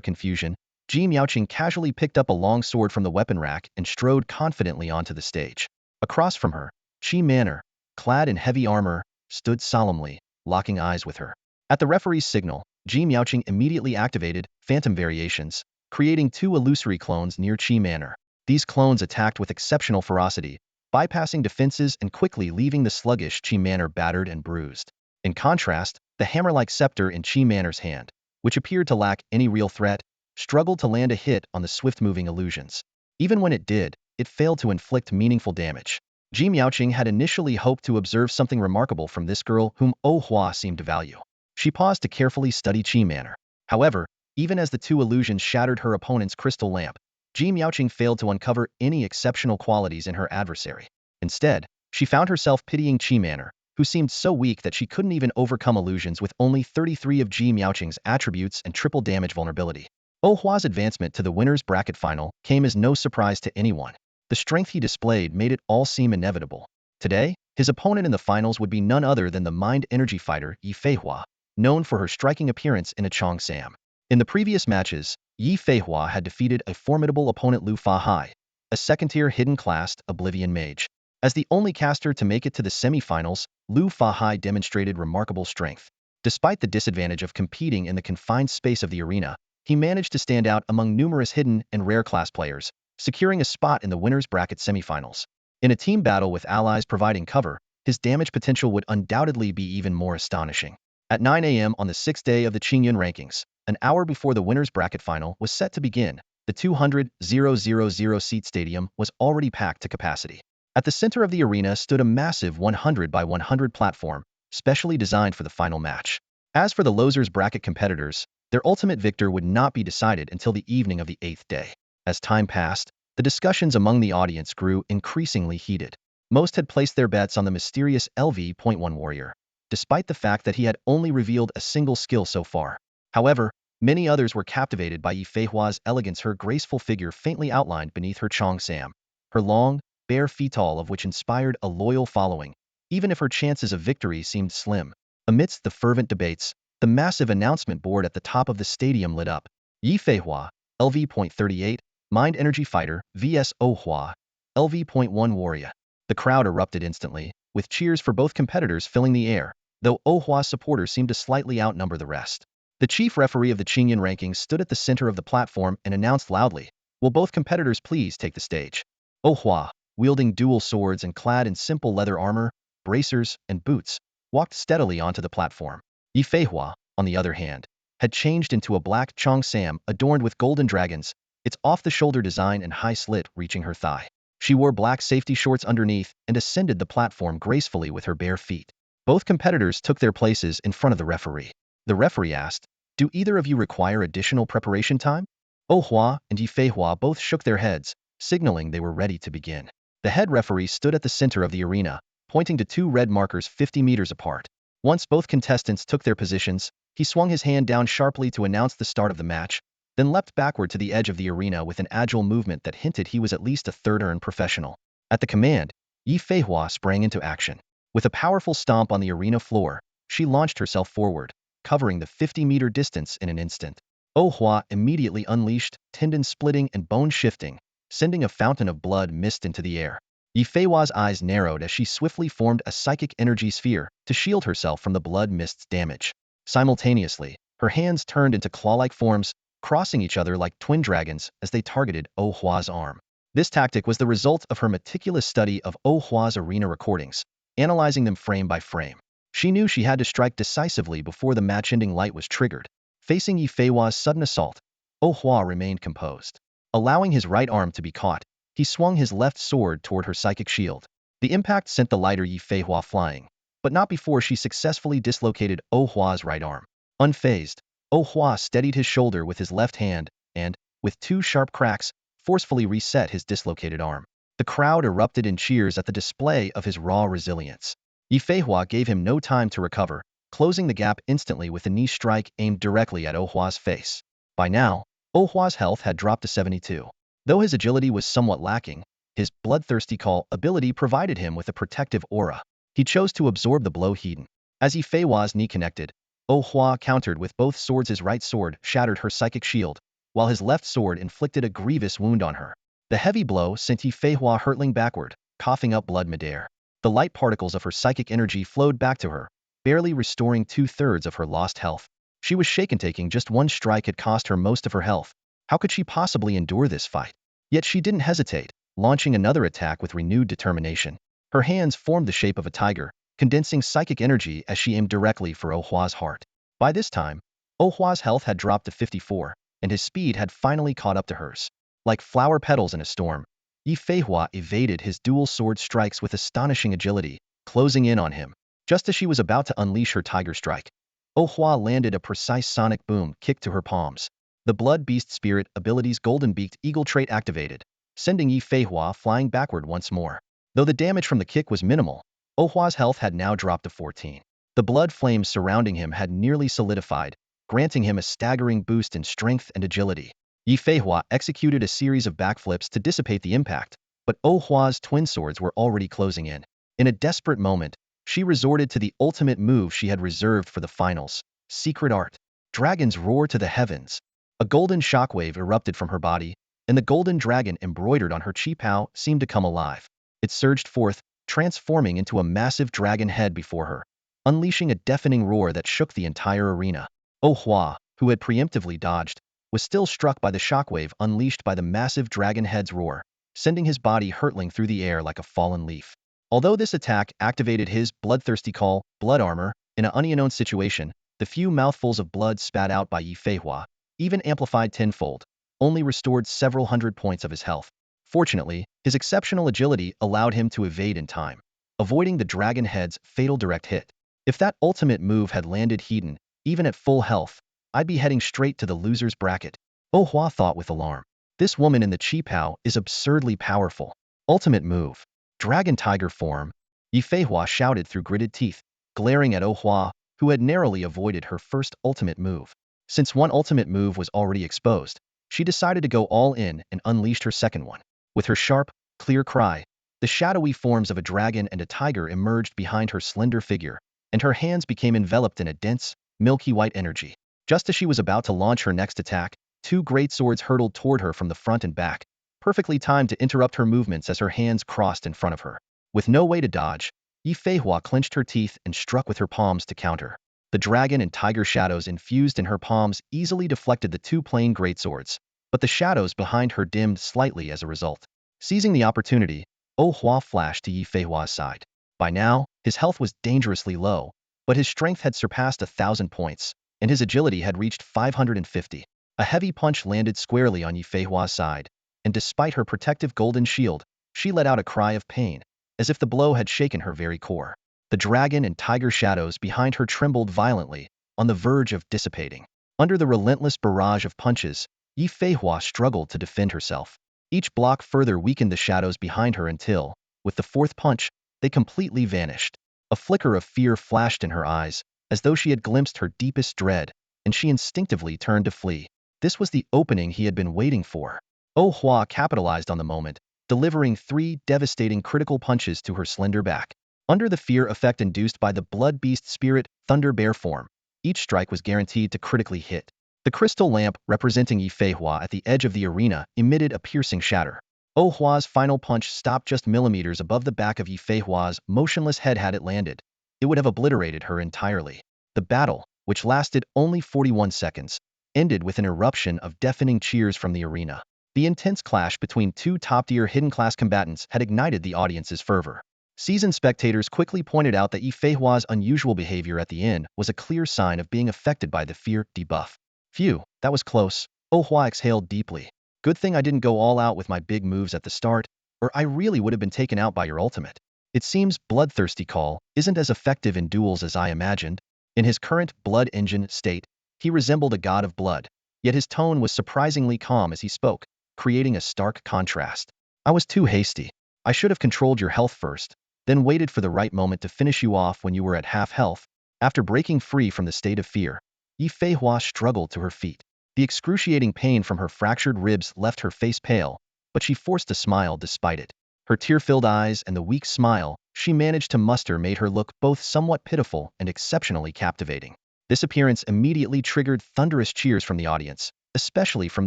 confusion, Ji Miaoqing casually picked up a long sword from the weapon rack and strode confidently onto the stage. Across from her, Qi Manor, clad in heavy armor, stood solemnly, locking eyes with her. At the referee's signal, Ji Miaoqing immediately activated Phantom Variations, creating 2 illusory clones near Qi Manor. These clones attacked with exceptional ferocity, bypassing defenses and quickly leaving the sluggish Qi Manor battered and bruised. In contrast, the hammer-like scepter in Qi Manor's hand, which appeared to lack any real threat, struggled to land a hit on the swift-moving illusions. Even when it did, it failed to inflict meaningful damage. Ji Miaoqing had initially hoped to observe something remarkable from this girl whom Oh Hua seemed to value. She paused to carefully study Qi Manor. However, even as the 2 illusions shattered her opponent's crystal lamp, Ji Miaoqing failed to uncover any exceptional qualities in her adversary. Instead, she found herself pitying Qi Manor, who seemed so weak that she couldn't even overcome illusions with only 33 of Ji Miaoqing's attributes and triple damage vulnerability. Oh Hua's advancement to the winner's bracket final came as no surprise to anyone. The strength he displayed made it all seem inevitable. Today, his opponent in the finals would be none other than the mind energy fighter Yi Feihua, known for her striking appearance in a Chong Sam. In the previous matches, Yi Feihua had defeated a formidable opponent Lu Fahai, a second-tier hidden-classed Oblivion mage. As the only caster to make it to the semi-finals, Lu Fahai demonstrated remarkable strength. Despite the disadvantage of competing in the confined space of the arena, he managed to stand out among numerous hidden and rare class players, securing a spot in the winner's bracket semifinals. In a team battle with allies providing cover, his damage potential would undoubtedly be even more astonishing. At 9 a.m. on the 6th day of the Qingyun rankings, an hour before the winner's bracket final was set to begin, the 200,000-seat stadium was already packed to capacity. At the center of the arena stood a massive 100 by 100 platform, specially designed for the final match. As for the losers bracket competitors, their ultimate victor would not be decided until the evening of the 8th day. As time passed, the discussions among the audience grew increasingly heated. Most had placed their bets on the mysterious LV.1 warrior, despite the fact that he had only revealed a single skill so far. However, many others were captivated by Yi Feihua's elegance, her graceful figure faintly outlined beneath her Chong Sam, her long, bare fetal of which inspired a loyal following, even if her chances of victory seemed slim. Amidst the fervent debates, the massive announcement board at the top of the stadium lit up. Yi Feihua, LV.38, Mind Energy Fighter, vs Oh Hua, LV.1 Warrior. The crowd erupted instantly, with cheers for both competitors filling the air, though Oh Hua's supporters seemed to slightly outnumber the rest. The chief referee of the Qingyun rankings stood at the center of the platform and announced loudly, "Will both competitors please take the stage?" Oh Hua, wielding dual swords and clad in simple leather armor, bracers, and boots, walked steadily onto the platform. Yi Feihua, on the other hand, had changed into a black chong sam adorned with golden dragons, its off-the-shoulder design and high slit reaching her thigh. She wore black safety shorts underneath and ascended the platform gracefully with her bare feet. Both competitors took their places in front of the referee. The referee asked, "Do either of you require additional preparation time?" Oh Hua and Yi Fei Hua both shook their heads, signaling they were ready to begin. The head referee stood at the center of the arena, pointing to two red markers 50 meters apart. Once both contestants took their positions, he swung his hand down sharply to announce the start of the match, then leapt backward to the edge of the arena with an agile movement that hinted he was at least a third-earned professional. At the command, Yi Fei Hua sprang into action. With a powerful stomp on the arena floor, she launched herself forward, covering the 50-meter distance in an instant. Oh Hua immediately unleashed, tendon splitting and bone shifting, sending a fountain of blood mist into the air. Yi Fei Hua's eyes narrowed as she swiftly formed a psychic energy sphere to shield herself from the blood mist's damage. Simultaneously, her hands turned into claw-like forms, crossing each other like twin dragons as they targeted Oh Hua's arm. This tactic was the result of her meticulous study of Oh Hua's arena recordings, analyzing them frame by frame. She knew she had to strike decisively before the match-ending light was triggered. Facing Yi Fei Hua's sudden assault, Oh Hua remained composed. Allowing his right arm to be caught, he swung his left sword toward her psychic shield. The impact sent the lighter Yi Fei Hua flying, but not before she successfully dislocated Oh Hua's right arm. Unfazed, Oh Hua steadied his shoulder with his left hand and, with two sharp cracks, forcefully reset his dislocated arm. The crowd erupted in cheers at the display of his raw resilience. Yi Fei Hua gave him no time to recover, closing the gap instantly with a knee strike aimed directly at Oh Hua's face. By now, Oh Hua's health had dropped to 72. Though his agility was somewhat lacking, his bloodthirsty call ability provided him with a protective aura. He chose to absorb the blow heeding. As Yi Fei Hua's knee connected, Oh Hua countered with both swords. His right sword shattered her psychic shield, while his left sword inflicted a grievous wound on her. The heavy blow sent Yi Fei Hua hurtling backward, coughing up blood midair. The light particles of her psychic energy flowed back to her, barely restoring 2/3 of her lost health. She was shaken. Taking just one strike had cost her most of her health. How could she possibly endure this fight? Yet she didn't hesitate, launching another attack with renewed determination. Her hands formed the shape of a tiger, condensing psychic energy as she aimed directly for Oh Hua's heart. By this time, Oh Hua's health had dropped to 54, and his speed had finally caught up to hers. Like flower petals in a storm, Yi Fei Hua evaded his dual sword strikes with astonishing agility, closing in on him. Just as she was about to unleash her tiger strike, Oh Hua landed a precise sonic boom kick to her palms. The Blood Beast Spirit ability's golden-beaked eagle trait activated, sending Yi Fei Hua flying backward once more. Though the damage from the kick was minimal, Oh Hua's health had now dropped to 14. The blood flames surrounding him had nearly solidified, granting him a staggering boost in strength and agility. Yi Fei Hua executed a series of backflips to dissipate the impact, but Oh Hua's twin swords were already closing in. In a desperate moment, she resorted to the ultimate move she had reserved for the finals: secret art. Dragons roar to the heavens. A golden shockwave erupted from her body, and the golden dragon embroidered on her qipao seemed to come alive. It surged forth, transforming into a massive dragon head before her, unleashing a deafening roar that shook the entire arena. Oh Hua, who had preemptively dodged, was still struck by the shockwave unleashed by the massive dragon head's roar, sending his body hurtling through the air like a fallen leaf. Although this attack activated his bloodthirsty call, blood armor, in an unknown situation, the few mouthfuls of blood spat out by Yi Fei Hua, even amplified tenfold, only restored several hundred points of his health. Fortunately, his exceptional agility allowed him to evade in time, avoiding the dragon head's fatal direct hit. If that ultimate move had landed Hedon, even at full health, I'd be heading straight to the loser's bracket. Oh Hua thought with alarm. This woman in the qipao is absurdly powerful. Ultimate move. Dragon tiger form. Yi Fei Hua shouted through gritted teeth, glaring at Oh Hua, who had narrowly avoided her first ultimate move. Since one ultimate move was already exposed, she decided to go all in and unleashed her second one. With her sharp, clear cry, the shadowy forms of a dragon and a tiger emerged behind her slender figure, and her hands became enveloped in a dense, milky white energy. Just as she was about to launch her next attack, two great swords hurtled toward her from the front and back, perfectly timed to interrupt her movements as her hands crossed in front of her. With no way to dodge, Yi Fei Hua clenched her teeth and struck with her palms to counter. The dragon and tiger shadows infused in her palms easily deflected the two plain greatswords, but the shadows behind her dimmed slightly as a result. Seizing the opportunity, Oh Hua flashed to Yi Fei Hua's side. By now, his health was dangerously low, but his strength had surpassed 1,000 points, and his agility had reached 550. A heavy punch landed squarely on Yifeihua's side, and despite her protective golden shield, she let out a cry of pain, as if the blow had shaken her very core. The dragon and tiger shadows behind her trembled violently, on the verge of dissipating. Under the relentless barrage of punches, Yifeihua struggled to defend herself. Each block further weakened the shadows behind her until, with the fourth punch, they completely vanished. A flicker of fear flashed in her eyes, as though she had glimpsed her deepest dread, and she instinctively turned to flee. This was the opening he had been waiting for. Oh Hua capitalized on the moment, delivering 3 devastating critical punches to her slender back. Under the fear effect induced by the blood beast spirit thunder bear form, each strike was guaranteed to critically hit. The crystal lamp representing Yifeihua at the edge of the arena emitted a piercing shatter. Oh Hua's final punch stopped just millimeters above the back of Yifeihua's motionless head. Had it landed, it would have obliterated her entirely. The battle, which lasted only 41 seconds, ended with an eruption of deafening cheers from the arena. The intense clash between 2 top-tier hidden-class combatants had ignited the audience's fervor. Seasoned spectators quickly pointed out that Yifeihua's unusual behavior at the end was a clear sign of being affected by the fear debuff. Phew, that was close. Oh Hua exhaled deeply. Good thing I didn't go all out with my big moves at the start, or I really would have been taken out by your ultimate. It seems Bloodthirsty Call isn't as effective in duels as I imagined. In his current blood engine state, he resembled a god of blood, yet his tone was surprisingly calm as he spoke, creating a stark contrast. I was too hasty. I should have controlled your health first, then waited for the right moment to finish you off when you were at half health. After breaking free from the state of fear, Yifeihua struggled to her feet. The excruciating pain from her fractured ribs left her face pale, but she forced a smile despite it. Her tear-filled eyes and the weak smile she managed to muster made her look both somewhat pitiful and exceptionally captivating. This appearance immediately triggered thunderous cheers from the audience, especially from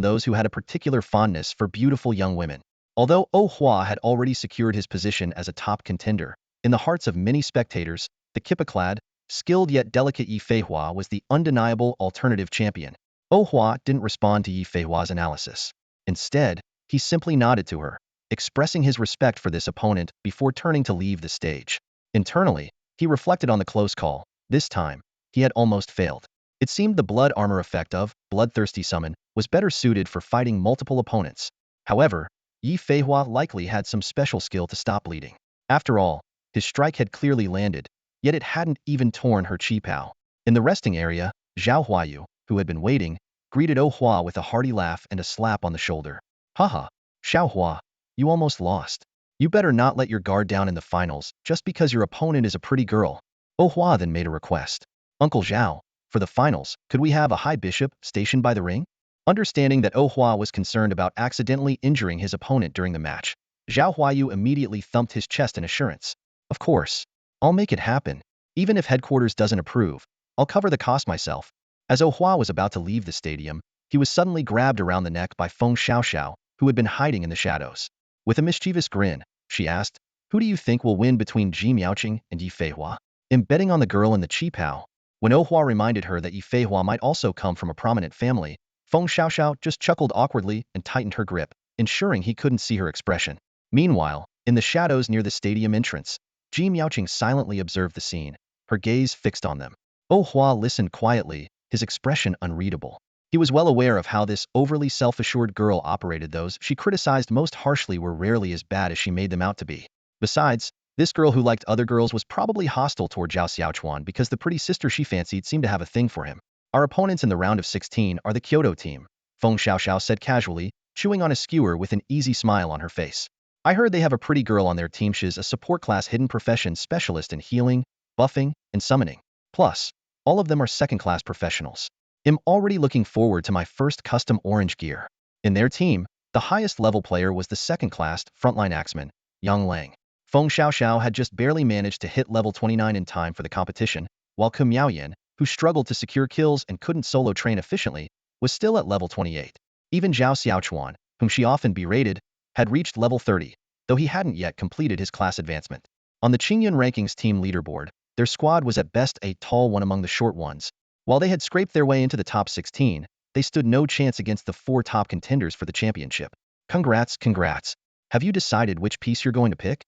those who had a particular fondness for beautiful young women. Although Oh Hua had already secured his position as a top contender, in the hearts of many spectators, the kippa-clad, skilled yet delicate Yifeihua was the undeniable alternative champion. Oh Hua didn't respond to Yifeihua's analysis. Instead, he simply nodded to her, expressing his respect for this opponent before turning to leave the stage. Internally, he reflected on the close call. This time, he had almost failed. It seemed the blood armor effect of Bloodthirsty Summon was better suited for fighting multiple opponents. However, Yifeihua likely had some special skill to stop bleeding. After all, his strike had clearly landed, yet it hadn't even torn her chi pao. In the resting area, Zhao Huayu, who had been waiting, greeted Oh Hua with a hearty laugh and a slap on the shoulder. Haha, Xiao Hua, you almost lost. You better not let your guard down in the finals just because your opponent is a pretty girl. Oh Hua then made a request. Uncle Zhao, for the finals, could we have a high bishop stationed by the ring? Understanding that Oh Hua was concerned about accidentally injuring his opponent during the match, Zhao Huayu immediately thumped his chest in assurance. Of course. I'll make it happen. Even if headquarters doesn't approve, I'll cover the cost myself. As Oh Hua was about to leave the stadium, he was suddenly grabbed around the neck by Feng Xiaoxiao, who had been hiding in the shadows. With a mischievous grin, she asked, "Who do you think will win between Ji Miaoqing and Yifeihua?" Betting on the girl in the chi pao. When Oh Hua reminded her that Yifeihua might also come from a prominent family, Feng Xiaoxiao just chuckled awkwardly and tightened her grip, ensuring he couldn't see her expression. Meanwhile, in the shadows near the stadium entrance, Ji Miaoqing silently observed the scene, her gaze fixed on them. Oh Hua listened quietly, his expression unreadable. He was well aware of how this overly self-assured girl operated. Those she criticized most harshly were rarely as bad as she made them out to be. Besides, this girl who liked other girls was probably hostile toward Zhao Xiaochuan because the pretty sister she fancied seemed to have a thing for him. Our opponents in the round of 16 are the Kyoto team, Feng Xiaoxiao said casually, chewing on a skewer with an easy smile on her face. I heard they have a pretty girl on their team. She's a support class hidden profession specialist in healing, buffing, and summoning. Plus, all of them are second-class professionals. I'm already looking forward to my first custom orange gear. In their team, the highest level player was the second-class frontline axeman, Yang Lang. Feng Xiaoxiao had just barely managed to hit level 29 in time for the competition, while Ku Miaoyan, who struggled to secure kills and couldn't solo train efficiently, was still at level 28. Even Zhao Xiaochuan, whom she often berated, had reached level 30, though he hadn't yet completed his class advancement. On the Qingyun Rankings team leaderboard, their squad was at best a tall one among the short ones. While they had scraped their way into the top 16, they stood no chance against the 4 top contenders for the championship. Congrats. Have you decided which piece you're going to pick?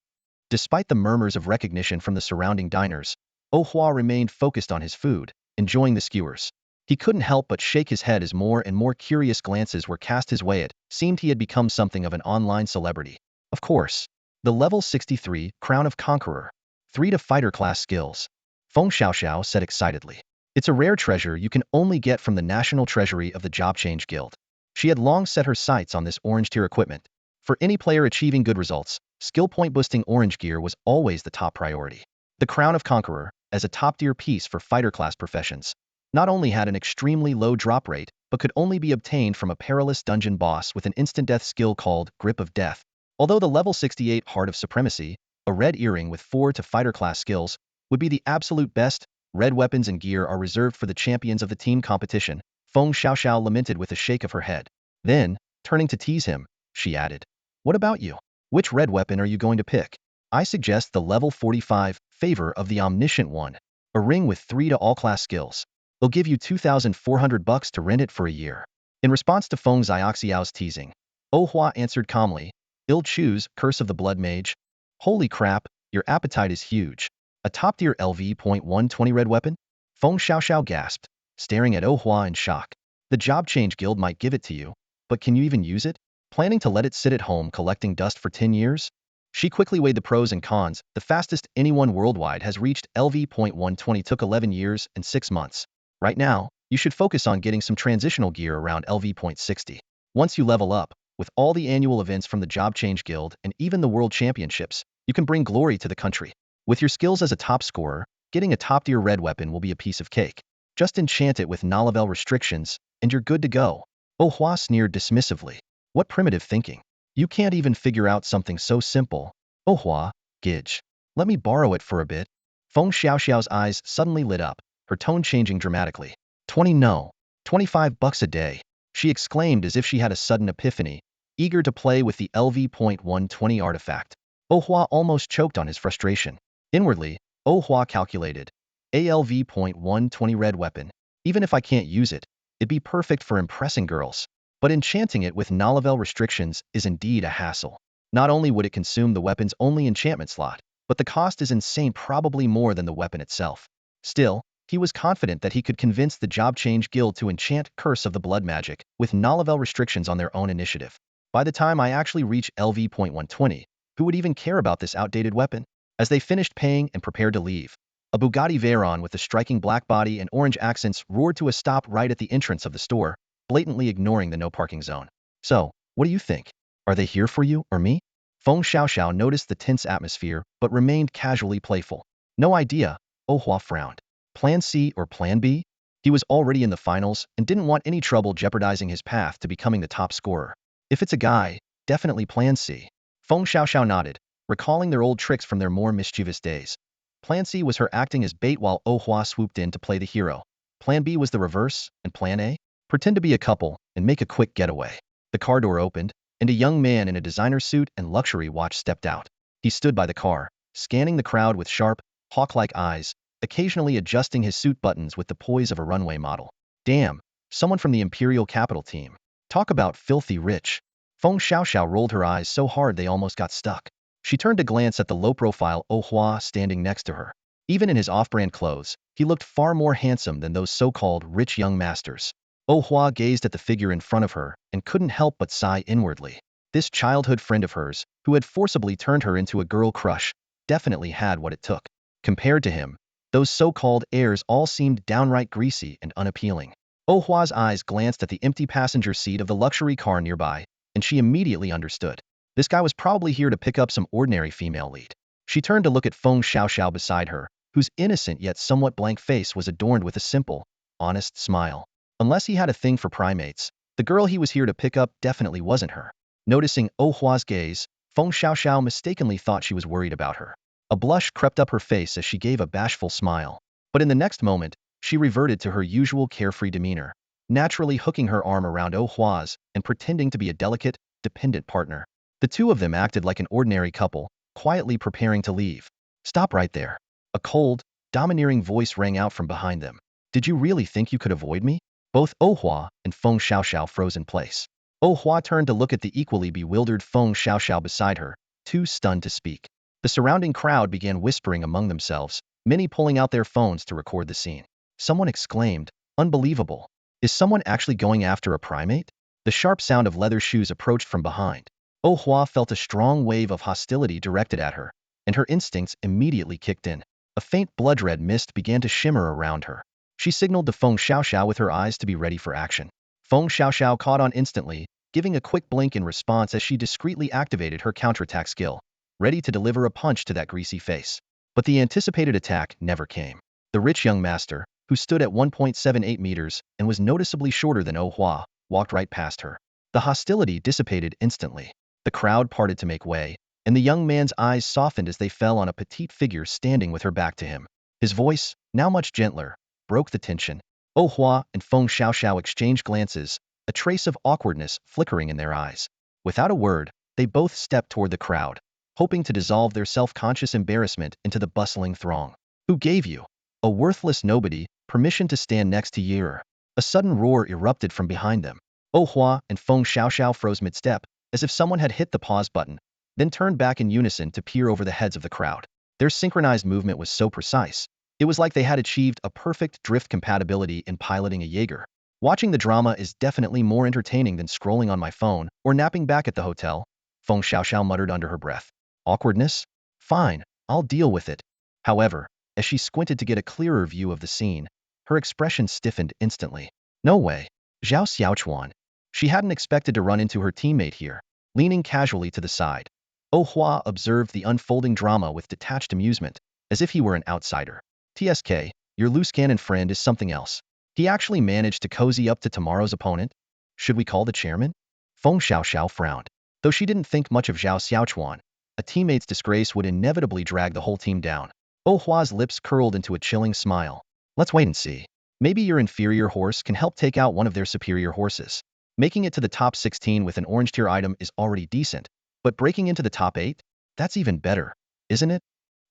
Despite the murmurs of recognition from the surrounding diners, Oh Hua remained focused on his food, enjoying the skewers. He couldn't help but shake his head as more and more curious glances were cast his way. It seemed he had become something of an online celebrity. Of course. The level 63 Crown of Conqueror. 3 to fighter class skills. Feng Xiaoxiao said excitedly. It's a rare treasure you can only get from the National Treasury of the Job Change Guild. She had long set her sights on this orange tier equipment. For any player achieving good results, skill point boosting orange gear was always the top priority. The Crown of Conqueror, as a top-tier piece for fighter class professions, not only had an extremely low drop rate, but could only be obtained from a perilous dungeon boss with an instant death skill called Grip of Death. Although the level 68 Heart of Supremacy, a red earring with 4 to fighter class skills, would be the absolute best, red weapons and gear are reserved for the champions of the team competition, Feng Xiaoxiao lamented with a shake of her head. Then, turning to tease him, she added, what about you? Which red weapon are you going to pick? I suggest the level 45 Favor of the Omniscient One, a ring with 3 to all class skills. They'll give you $2,400 to rent it for a year. In response to Feng Xiaoxiao's teasing, Oh Hua answered calmly, Ill choose, Curse of the Blood Mage. Holy crap, your appetite is huge. A top-tier LV.120 red weapon? Feng Xiaoxiao gasped, staring at Oh Hua in shock. The Job Change Guild might give it to you, but can you even use it? Planning to let it sit at home collecting dust for 10 years? She quickly weighed the pros and cons. The fastest anyone worldwide has reached LV.120 took 11 years and 6 months. Right now, you should focus on getting some transitional gear around LV.60. Once you level up, with all the annual events from the Job Change Guild and even the World Championships, you can bring glory to the country. With your skills as a top scorer, getting a top-tier red weapon will be a piece of cake. Just enchant it with non-level restrictions, and you're good to go. Oh Hua sneered dismissively. What primitive thinking. You can't even figure out something so simple. Oh Hua, Gidge. Let me borrow it for a bit. Feng Xiaoxiao's eyes suddenly lit up, her tone changing dramatically. 20 no. $25 a day. She exclaimed as if she had a sudden epiphany, eager to play with the LV.120 artifact. Oh Hua almost choked on his frustration. Inwardly, Oh Hua calculated. A LV.120 red weapon. Even if I can't use it, it'd be perfect for impressing girls. But enchanting it with non-level restrictions is indeed a hassle. Not only would it consume the weapon's only enchantment slot, but the cost is insane, probably more than the weapon itself. Still, he was confident that he could convince the Job Change Guild to enchant Curse of the Blood Magic with non-level restrictions on their own initiative. By the time I actually reach LV.120, who would even care about this outdated weapon? As they finished paying and prepared to leave, a Bugatti Veyron with a striking black body and orange accents roared to a stop right at the entrance of the store, blatantly ignoring the no parking zone. So, what do you think? Are they here for you or me? Feng Xiaoxiao noticed the tense atmosphere but remained casually playful. No idea, Oh Hua frowned. Plan C or Plan B? He was already in the finals and didn't want any trouble jeopardizing his path to becoming the top scorer. If it's a guy, definitely Plan C. Feng Xiaoxiao nodded, recalling their old tricks from their more mischievous days. Plan C was her acting as bait while Oh Hua swooped in to play the hero. Plan B was the reverse, and Plan A? Pretend to be a couple and make a quick getaway. The car door opened, and a young man in a designer suit and luxury watch stepped out. He stood by the car, scanning the crowd with sharp, hawk-like eyes, occasionally adjusting his suit buttons with the poise of a runway model. Damn, someone from the Imperial Capital team. Talk about filthy rich. Feng Xiaoxiao rolled her eyes so hard they almost got stuck. She turned to glance at the low-profile Oh Hua standing next to her. Even in his off-brand clothes, he looked far more handsome than those so-called rich young masters. Oh Hua gazed at the figure in front of her and couldn't help but sigh inwardly. This childhood friend of hers, who had forcibly turned her into a girl crush, definitely had what it took. Compared to him, those so-called heirs all seemed downright greasy and unappealing. Oh Hua's eyes glanced at the empty passenger seat of the luxury car nearby, and she immediately understood. This guy was probably here to pick up some ordinary female lead. She turned to look at Feng Xiaoxiao beside her, whose innocent yet somewhat blank face was adorned with a simple, honest smile. Unless he had a thing for primates, the girl he was here to pick up definitely wasn't her. Noticing Oh Hua's gaze, Feng Xiaoxiao mistakenly thought she was worried about her. A blush crept up her face as she gave a bashful smile. But in the next moment, she reverted to her usual carefree demeanor, naturally hooking her arm around Oh Hua's and pretending to be a delicate, dependent partner. The two of them acted like an ordinary couple, quietly preparing to leave. Stop right there. A cold, domineering voice rang out from behind them. Did you really think you could avoid me? Both Oh Hua and Feng Xiaoxiao froze in place. Oh Hua turned to look at the equally bewildered Feng Xiaoxiao beside her, too stunned to speak. The surrounding crowd began whispering among themselves, many pulling out their phones to record the scene. Someone exclaimed, Unbelievable. Is someone actually going after a primate? The sharp sound of leather shoes approached from behind. Oh Hua felt a strong wave of hostility directed at her, and her instincts immediately kicked in. A faint blood-red mist began to shimmer around her. She signaled to Feng Xiaoxiao with her eyes to be ready for action. Feng Xiaoxiao caught on instantly, giving a quick blink in response as she discreetly activated her counterattack skill, ready to deliver a punch to that greasy face. But the anticipated attack never came. The rich young master, who stood at 1.78 meters and was noticeably shorter than Oh Hua, walked right past her. The hostility dissipated instantly. The crowd parted to make way, and the young man's eyes softened as they fell on a petite figure standing with her back to him. His voice, now much gentler, broke the tension. Oh Hua and Feng Xiaoxiao exchanged glances, a trace of awkwardness flickering in their eyes. Without a word, they both stepped toward the crowd, hoping to dissolve their self-conscious embarrassment into the bustling throng. Who gave you, a worthless nobody, permission to stand next to Yer? A sudden roar erupted from behind them. Oh Hua and Feng Xiaoxiao froze mid-step, as if someone had hit the pause button, then turned back in unison to peer over the heads of the crowd. Their synchronized movement was so precise. It was like they had achieved a perfect drift compatibility in piloting a Jaeger. Watching the drama is definitely more entertaining than scrolling on my phone or napping back at the hotel, Feng Xiaoxiao muttered under her breath. Awkwardness? Fine, I'll deal with it. However, as she squinted to get a clearer view of the scene, her expression stiffened instantly. No way. Zhao Xiaochuan. She hadn't expected to run into her teammate here. Leaning casually to the side, Oh Hua observed the unfolding drama with detached amusement, as if he were an outsider. TSK, your loose cannon friend is something else. He actually managed to cozy up to tomorrow's opponent? Should we call the chairman? Feng Xiaoxiao frowned. Though she didn't think much of Zhao Xiaochuan, a teammate's disgrace would inevitably drag the whole team down. Oh Hua's lips curled into a chilling smile. Let's wait and see. Maybe your inferior horse can help take out one of their superior horses. Making it to the top 16 with an orange tier item is already decent, but breaking into the top 8? That's even better, isn't it?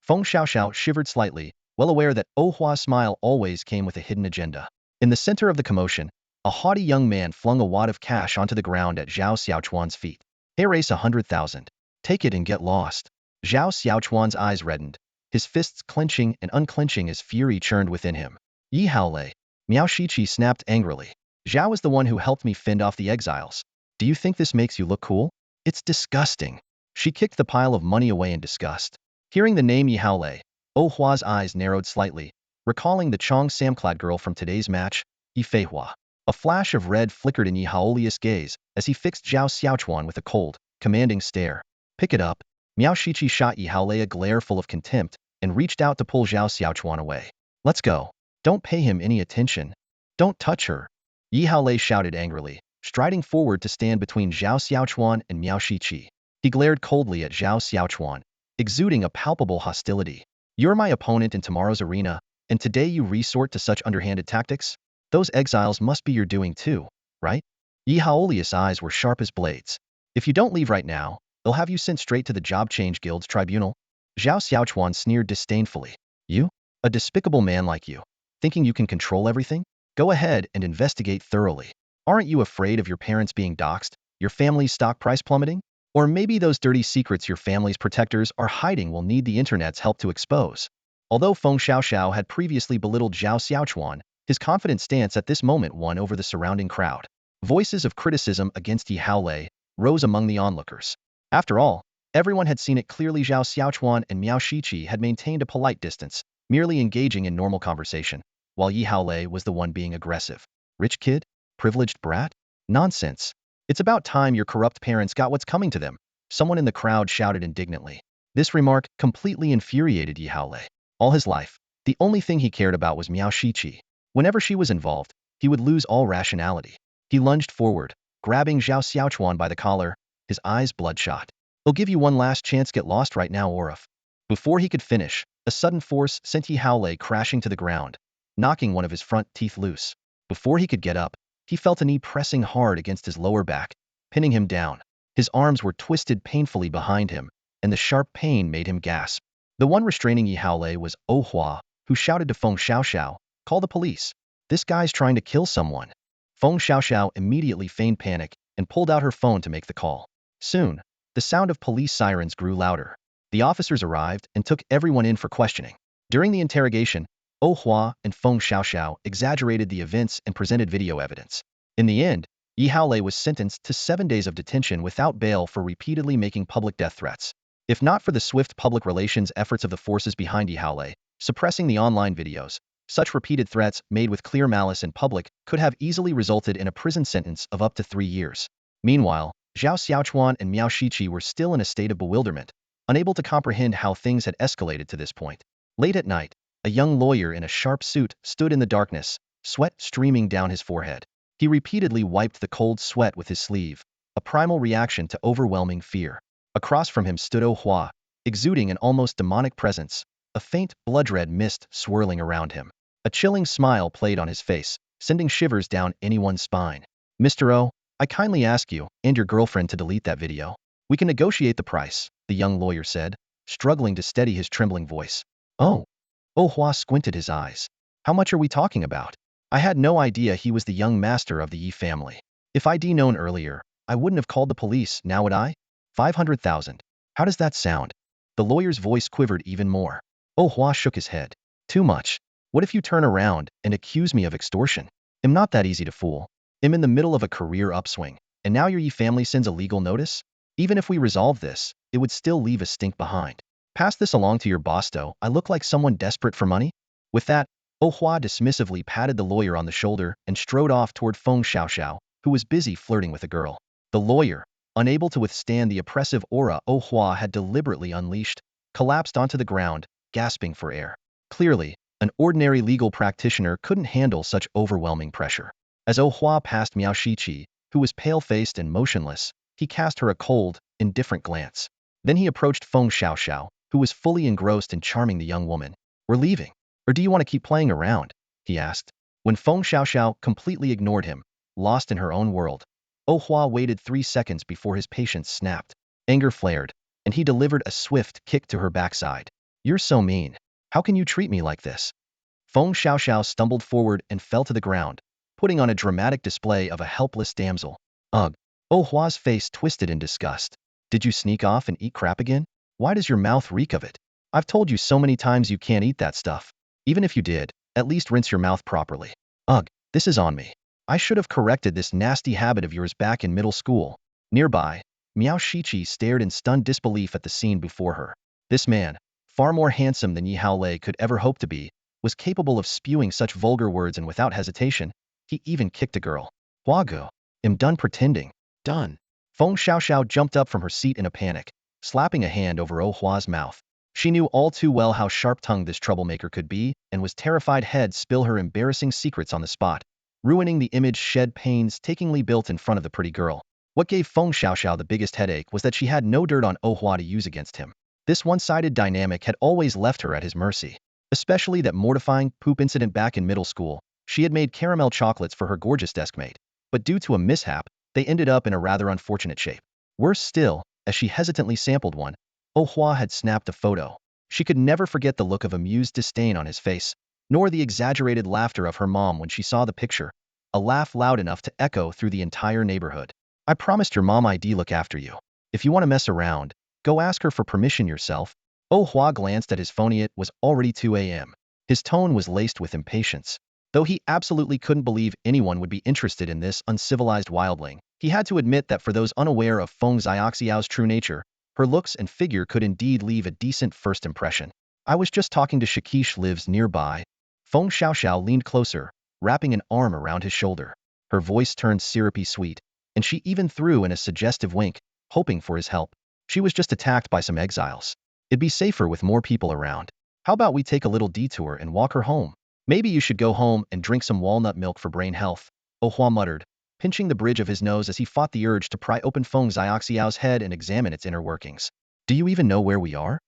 Feng Xiaoxiao shivered slightly, well aware that Oh Hua's smile always came with a hidden agenda. In the center of the commotion, a haughty young man flung a wad of cash onto the ground at Zhao Xiaochuan's feet. Hey, race 100,000. Take it and get lost. Zhao Xiaochuan's eyes reddened, his fists clenching and unclenching as fury churned within him. Yi Haolei. Miao Shiqi snapped angrily. Zhao is the one who helped me fend off the exiles. Do you think this makes you look cool? It's disgusting. She kicked the pile of money away in disgust. Hearing the name Yi Haolei, Oh Hua's eyes narrowed slightly, recalling the Chong Samclad girl from today's match, Yi Feihua. A flash of red flickered in Yi Haolei's gaze as he fixed Zhao Xiaochuan with a cold, commanding stare. Pick it up. Miao Shiqi shot Yi Haolei a glare full of contempt and reached out to pull Zhao Xiaochuan away. Let's go. Don't pay him any attention. Don't touch her. Yi Haolei shouted angrily, striding forward to stand between Zhao Xiaochuan and Miao Shiqi. He glared coldly at Zhao Xiaochuan, exuding a palpable hostility. You're my opponent in tomorrow's arena, and today you resort to such underhanded tactics? Those exiles must be your doing too, right? Yi Haolei's eyes were sharp as blades. If you don't leave right now, they'll have you sent straight to the Job Change Guild's tribunal. Zhao Xiaochuan sneered disdainfully. You? A despicable man like you, thinking you can control everything? Go ahead and investigate thoroughly. Aren't you afraid of your parents being doxxed, your family's stock price plummeting? Or maybe those dirty secrets your family's protectors are hiding will need the internet's help to expose. Although Feng Xiaoxiao had previously belittled Zhao Xiaochuan, his confident stance at this moment won over the surrounding crowd. Voices of criticism against Yi Haolei rose among the onlookers. After all, everyone had seen it clearly. Zhao Xiaochuan and Miao Shiqi had maintained a polite distance, merely engaging in normal conversation, while Yi Haolei was the one being aggressive. Rich kid? Privileged brat? Nonsense. It's about time your corrupt parents got what's coming to them, someone in the crowd shouted indignantly. This remark completely infuriated Yi Haolei. All his life, the only thing he cared about was Miao Shiqi. Whenever she was involved, he would lose all rationality. He lunged forward, grabbing Zhao Xiaochuan by the collar, his eyes bloodshot. I'll give you one last chance. Get lost right now, Orif. Before he could finish, a sudden force sent Yi Haolei crashing to the ground, knocking one of his front teeth loose. Before he could get up, he felt a knee pressing hard against his lower back, pinning him down. His arms were twisted painfully behind him, and the sharp pain made him gasp. The one restraining Yi Haolei was Oh Hua, who shouted to Feng Xiaoxiao, "Call the police. This guy's trying to kill someone." Feng Xiaoxiao immediately feigned panic and pulled out her phone to make the call. Soon, the sound of police sirens grew louder. The officers arrived and took everyone in for questioning. During the interrogation, Oh Hua and Feng Xiaoxiao exaggerated the events and presented video evidence. In the end, Yi Haolei was sentenced to 7 days of detention without bail for repeatedly making public death threats. If not for the swift public relations efforts of the forces behind Yi Haolei, suppressing the online videos, such repeated threats made with clear malice in public could have easily resulted in a prison sentence of up to 3 years. Meanwhile, Zhao Xiaochuan and Miao Shiqi were still in a state of bewilderment, unable to comprehend how things had escalated to this point. Late at night, a young lawyer in a sharp suit stood in the darkness, sweat streaming down his forehead. He repeatedly wiped the cold sweat with his sleeve, a primal reaction to overwhelming fear. Across from him stood Oh Hua, exuding an almost demonic presence, a faint, blood-red mist swirling around him. A chilling smile played on his face, sending shivers down anyone's spine. Mr. O, I kindly ask you and your girlfriend to delete that video. We can negotiate the price, the young lawyer said, struggling to steady his trembling voice. Oh. Oh Hua squinted his eyes. How much are we talking about? I had no idea he was the young master of the Yi family. If I'd known earlier, I wouldn't have called the police, now would I? 500,000. How does that sound? The lawyer's voice quivered even more. Oh Hua shook his head. Too much. What if you turn around and accuse me of extortion? I'm not that easy to fool. I'm in the middle of a career upswing, and now your Yi family sends a legal notice? Even if we resolve this, it would still leave a stink behind. Pass this along to your boss though, I look like someone desperate for money? With that, Oh Hua dismissively patted the lawyer on the shoulder and strode off toward Feng Xiaoxiao, who was busy flirting with a girl. The lawyer, unable to withstand the oppressive aura Oh Hua had deliberately unleashed, collapsed onto the ground, gasping for air. Clearly, an ordinary legal practitioner couldn't handle such overwhelming pressure. As Oh Hua passed Miao Shiqi, who was pale-faced and motionless, he cast her a cold, indifferent glance. Then he approached Feng Xiaoxiao, who was fully engrossed in charming the young woman. We're leaving. Or do you want to keep playing around? He asked. When Feng Xiaoxiao completely ignored him, lost in her own world, Oh Hua waited 3 seconds before his patience snapped. Anger flared, and he delivered a swift kick to her backside. You're so mean. How can you treat me like this? Feng Xiaoxiao stumbled forward and fell to the ground, putting on a dramatic display of a helpless damsel. Ugh. Oh Hua's face twisted in disgust. Did you sneak off and eat crap again? Why does your mouth reek of it? I've told you so many times you can't eat that stuff. Even if you did, at least rinse your mouth properly. Ugh, this is on me. I should have corrected this nasty habit of yours back in middle school. Nearby, Miao Shiqi stared in stunned disbelief at the scene before her. This man, far more handsome than Yi Haolei could ever hope to be, was capable of spewing such vulgar words and without hesitation, he even kicked a girl. Huagu, I'm done pretending. Done. Feng Xiaoxiao jumped up from her seat in a panic, slapping a hand over Oh Hua's mouth. She knew all too well how sharp-tongued this troublemaker could be and was terrified he'd spill her embarrassing secrets on the spot, ruining the image she'd painstakingly built in front of the pretty girl. What gave Feng Xiaoxiao the biggest headache was that she had no dirt on Oh Hua to use against him. This one-sided dynamic had always left her at his mercy. Especially that mortifying poop incident back in middle school. She had made caramel chocolates for her gorgeous deskmate, but due to a mishap, they ended up in a rather unfortunate shape. Worse still, as she hesitantly sampled one, Oh Hua had snapped a photo. She could never forget the look of amused disdain on his face, nor the exaggerated laughter of her mom when she saw the picture, a laugh loud enough to echo through the entire neighborhood. I promised your mom I'd look after you. If you want to mess around, go ask her for permission yourself. Oh Hua glanced at his phone. It was already 2 a.m. His tone was laced with impatience. Though he absolutely couldn't believe anyone would be interested in this uncivilized wildling, he had to admit that for those unaware of Feng Xiaoxiao's true nature, her looks and figure could indeed leave a decent first impression. I was just talking to Shakish lives nearby. Feng Xiaoxiao leaned closer, wrapping an arm around his shoulder. Her voice turned syrupy sweet, and she even threw in a suggestive wink, hoping for his help. She was just attacked by some exiles. It'd be safer with more people around. How about we take a little detour and walk her home? Maybe you should go home and drink some walnut milk for brain health, Oh Hua muttered, pinching the bridge of his nose as he fought the urge to pry open Feng Xiaoxiao's head and examine its inner workings. Do you even know where we are?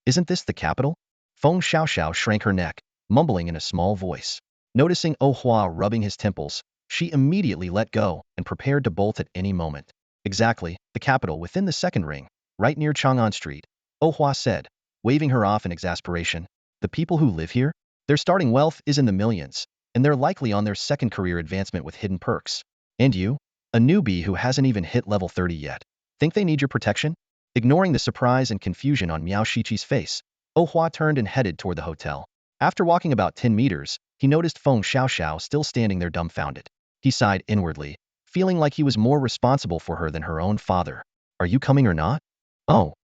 Isn't this the capital? Feng Xiaoxiao shrank her neck, mumbling in a small voice. Noticing Oh Hua rubbing his temples, she immediately let go and prepared to bolt at any moment. Exactly, the capital within the second ring, right near Chang'an Street, Oh Hua said, waving her off in exasperation. The people who live here? Their starting wealth is in the millions, and they're likely on their second career advancement with hidden perks. And you? A newbie who hasn't even hit level 30 yet. Think they need your protection? Ignoring the surprise and confusion on Miao Shiqi's face, Oh Hua turned and headed toward the hotel. After walking about 10 meters, he noticed Feng Xiaoxiao still standing there dumbfounded. He sighed inwardly, feeling like he was more responsible for her than her own father. Are you coming or not? Oh.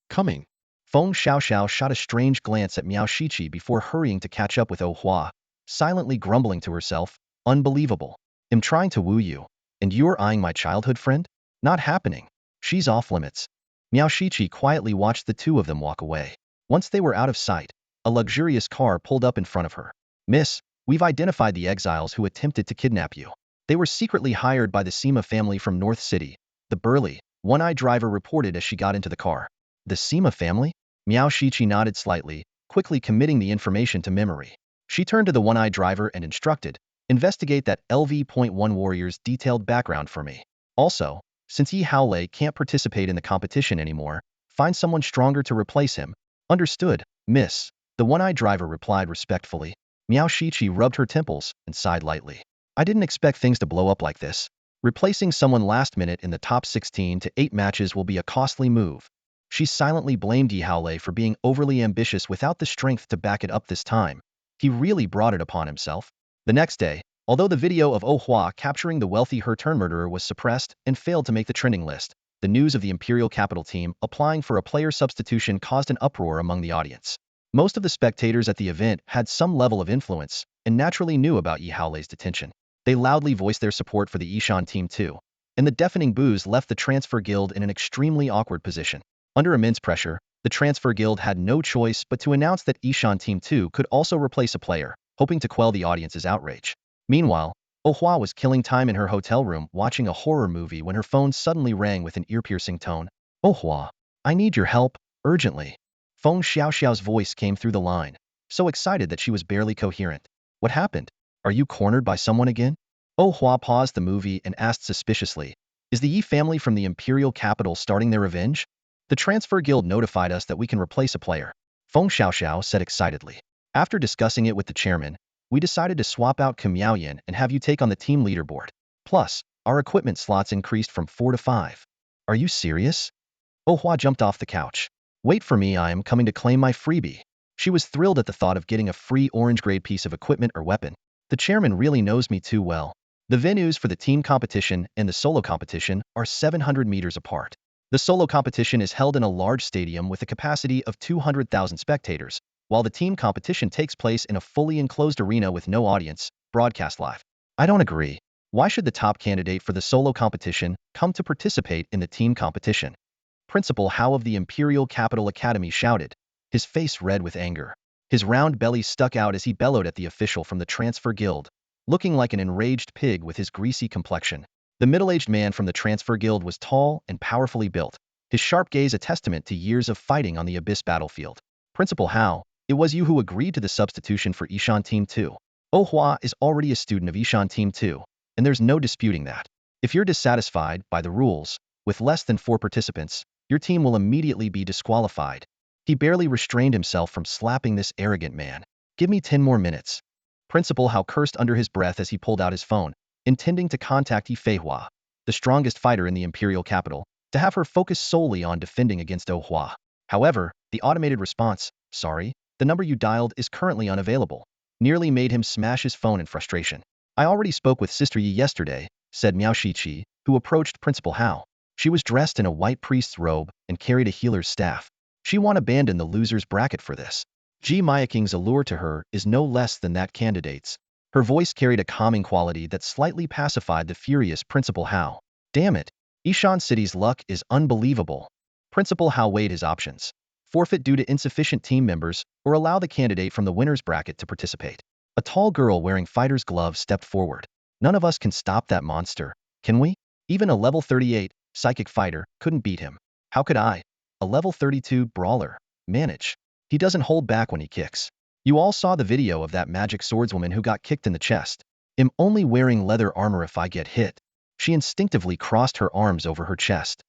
Coming. Feng Xiaoxiao shot a strange glance at Miao Shiqi before hurrying to catch up with Oh Hua, silently grumbling to herself, unbelievable. I'm trying to woo you, and you're eyeing my childhood friend? Not happening. She's off limits. Miao Shiqi quietly watched the two of them walk away. Once they were out of sight, a luxurious car pulled up in front of her. Miss, we've identified the exiles who attempted to kidnap you. They were secretly hired by the Sima family from North City, the burly, one-eyed driver reported as she got into the car. The Sima family? Miao Shiqi nodded slightly, quickly committing the information to memory. She turned to the one-eyed driver and instructed, investigate that LV.1 warrior's detailed background for me. Also, since Yi Haolei can't participate in the competition anymore, find someone stronger to replace him. Understood, miss. The one-eyed driver replied respectfully. Miao Shiqi rubbed her temples and sighed lightly. I didn't expect things to blow up like this. Replacing someone last minute in the top 16 to 8 matches will be a costly move. She silently blamed Yi Haolei for being overly ambitious without the strength to back it up this time. He really brought it upon himself. The next day, although the video of Oh Hua capturing the wealthy her-turn murderer was suppressed and failed to make the trending list, the news of the Imperial Capital team applying for a player substitution caused an uproar among the audience. Most of the spectators at the event had some level of influence and naturally knew about Yi Haolei's detention. They loudly voiced their support for the Yishan team too, and the deafening boos left the Transfer Guild in an extremely awkward position. Under immense pressure, the Transfer Guild had no choice but to announce that Yishan Team 2 could also replace a player, hoping to quell the audience's outrage. Meanwhile, Oh Hua was killing time in her hotel room watching a horror movie when her phone suddenly rang with an ear-piercing tone. Oh Hua, I need your help, urgently. Feng Xiaoxiao's voice came through the line, so excited that she was barely coherent. What happened? Are you cornered by someone again? Oh Hua paused the movie and asked suspiciously, is the Yi family from the Imperial Capital starting their revenge? The Transfer Guild notified us that we can replace a player, Feng Xiaoxiao said excitedly. After discussing it with the chairman, we decided to swap out Kim Yaoyan and have you take on the team leaderboard. Plus, our equipment slots increased from 4 to 5. Are you serious? Oh Hua jumped off the couch. Wait for me, I am coming to claim my freebie. She was thrilled at the thought of getting a free orange-grade piece of equipment or weapon. The chairman really knows me too well. The venues for the team competition and the solo competition are 700 meters apart. The solo competition is held in a large stadium with a capacity of 200,000 spectators, while the team competition takes place in a fully enclosed arena with no audience, broadcast live. I don't agree. Why should the top candidate for the solo competition come to participate in the team competition? Principal Hao of the Imperial Capital Academy shouted, his face red with anger. His round belly stuck out as he bellowed at the official from the Transfer Guild, looking like an enraged pig with his greasy complexion. The middle-aged man from the Transfer Guild was tall and powerfully built, his sharp gaze a testament to years of fighting on the Abyss battlefield. Principal Hao, it was you who agreed to the substitution for Yishan Team 2. Oh Hua is already a student of Yishan Team 2, and there's no disputing that. If you're dissatisfied by the rules, with less than 4 participants, your team will immediately be disqualified. He barely restrained himself from slapping this arrogant man. Give me 10 more minutes. Principal Hao cursed under his breath as he pulled out his phone, intending to contact Yi Feihua, the strongest fighter in the Imperial Capital, to have her focus solely on defending against Oh Hua. However, the automated response, sorry, the number you dialed is currently unavailable, nearly made him smash his phone in frustration. I already spoke with Sister Yi yesterday, said Miao Shiqi, who approached Principal Hao. She was dressed in a white priest's robe and carried a healer's staff. She won't abandon the loser's bracket for this. Ji Mayaking's allure to her is no less than that candidate's. Her voice carried a calming quality that slightly pacified the furious Principal Hao. Damn it. Yishan City's luck is unbelievable. Principal Hao weighed his options. Forfeit due to insufficient team members, or allow the candidate from the winner's bracket to participate. A tall girl wearing fighter's gloves stepped forward. None of us can stop that monster, can we? Even a level 38, psychic fighter, couldn't beat him. How could I, a level 32 brawler, manage? He doesn't hold back when he kicks. You all saw the video of that magic swordswoman who got kicked in the chest. I'm only wearing leather armor if I get hit. She instinctively crossed her arms over her chest.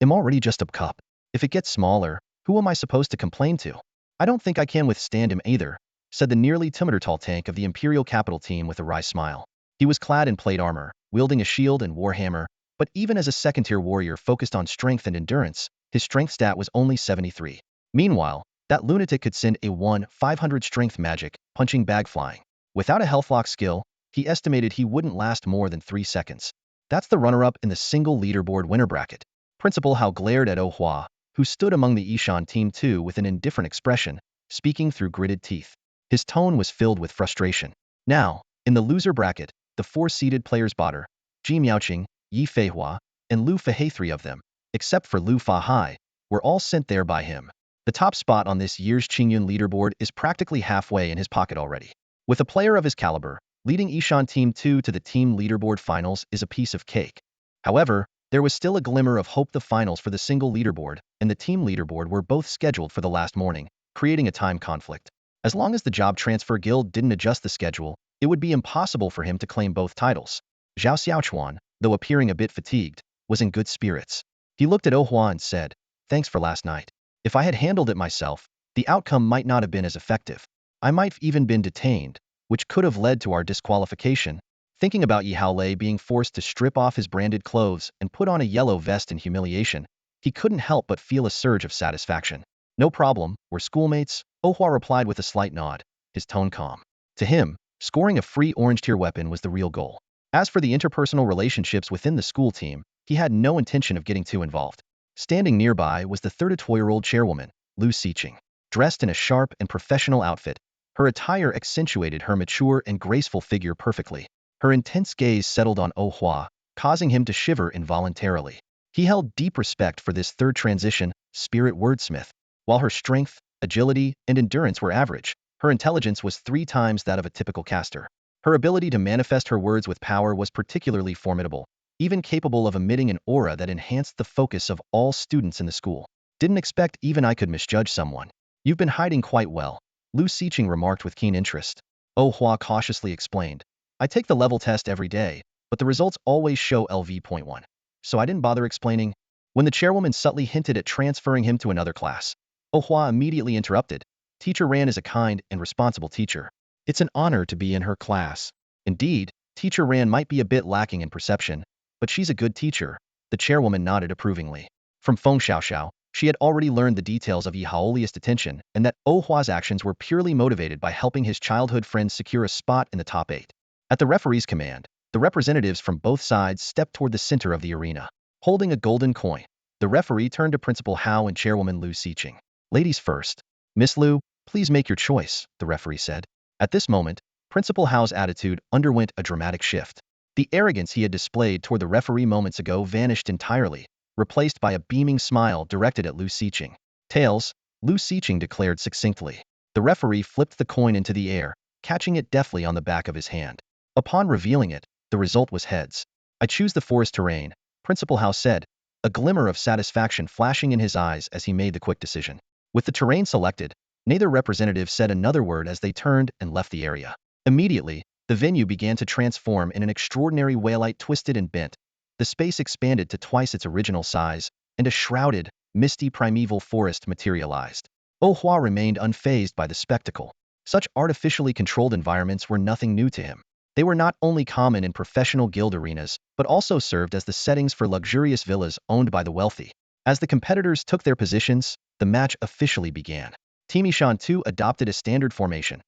I'm already just a cup. If it gets smaller, who am I supposed to complain to? I don't think I can withstand him either, said the nearly tall tank of the Imperial Capital team with a wry smile. He was clad in plate armor, wielding a shield and warhammer, but even as a second-tier warrior focused on strength and endurance, his strength stat was only 73. Meanwhile, That lunatic could send a 1/500 strength magic, punching bag flying. Without a health lock skill, he estimated he wouldn't last more than 3 seconds. That's the runner-up in the single leaderboard winner bracket. Principal Hao glared at Oh Hua, who stood among the Ishan Team 2 with an indifferent expression, speaking through gritted teeth. His tone was filled with frustration. Now, in the loser bracket, the 4 seeded players Botter, Ji Miaoqing, Yi Feihua, and Lu Fehei, 3 of them, except for Lu Fahai, were all sent there by him. The top spot on this year's Qingyun leaderboard is practically halfway in his pocket already. With a player of his caliber, leading Ishan Team 2 to the team leaderboard finals is a piece of cake. However, there was still a glimmer of hope. The finals for the single leaderboard and the team leaderboard were both scheduled for the last morning, creating a time conflict. As long as the Job Transfer Guild didn't adjust the schedule, it would be impossible for him to claim both titles. Zhao Xiaochuan, though appearing a bit fatigued, was in good spirits. He looked at Oh Hua and said, "Thanks for last night. If I had handled it myself, the outcome might not have been as effective. I might have even been detained, which could have led to our disqualification." Thinking about Yi Haolei being forced to strip off his branded clothes and put on a yellow vest in humiliation, he couldn't help but feel a surge of satisfaction. "No problem, we're schoolmates," Oh Hua replied with a slight nod, his tone calm. To him, scoring a free orange-tier weapon was the real goal. As for the interpersonal relationships within the school team, he had no intention of getting too involved. Standing nearby was the 32-year-old chairwoman, Lu Xiqing. Dressed in a sharp and professional outfit, her attire accentuated her mature and graceful figure perfectly. Her intense gaze settled on Oh Hua, causing him to shiver involuntarily. He held deep respect for this third transition, spirit wordsmith. While her strength, agility, and endurance were average, her intelligence was 3 times that of a typical caster. Her ability to manifest her words with power was particularly formidable, even capable of emitting an aura that enhanced the focus of all students in the school. "Didn't expect even I could misjudge someone. You've been hiding quite well," Lu Xiqing remarked with keen interest. Oh Hua cautiously explained, "I take the level test every day, but the results always show LV.1. So I didn't bother explaining." When the chairwoman subtly hinted at transferring him to another class, Oh Hua immediately interrupted. "Teacher Ran is a kind and responsible teacher. It's an honor to be in her class." Indeed, Teacher Ran might be a bit lacking in perception, but she's a good teacher, the chairwoman nodded approvingly. From Feng Xiaoxiao, she had already learned the details of Yi Haolei's detention and that Oh Hua's actions were purely motivated by helping his childhood friend secure a spot in the top 8. At the referee's command, the representatives from both sides stepped toward the center of the arena. Holding a golden coin, the referee turned to Principal Hao and Chairwoman Lu Xiqing. "Ladies first. Miss Lu, please make your choice," the referee said. At this moment, Principal Hao's attitude underwent a dramatic shift. The arrogance he had displayed toward the referee moments ago vanished entirely, replaced by a beaming smile directed at Lu Xiqing. "Tails," Lu Xiqing declared succinctly. The referee flipped the coin into the air, catching it deftly on the back of his hand. Upon revealing it, the result was heads. "I choose the forest terrain," Principal Hao said, a glimmer of satisfaction flashing in his eyes as he made the quick decision. With the terrain selected, neither representative said another word as they turned and left the area. Immediately, the venue began to transform in an extraordinary wailed, twisted and bent. The space expanded to twice its original size, and a shrouded, misty primeval forest materialized. Oh Hua remained unfazed by the spectacle. Such artificially controlled environments were nothing new to him. They were not only common in professional guild arenas, but also served as the settings for luxurious villas owned by the wealthy. As the competitors took their positions, the match officially began. Team Ishan 2 adopted a standard formation.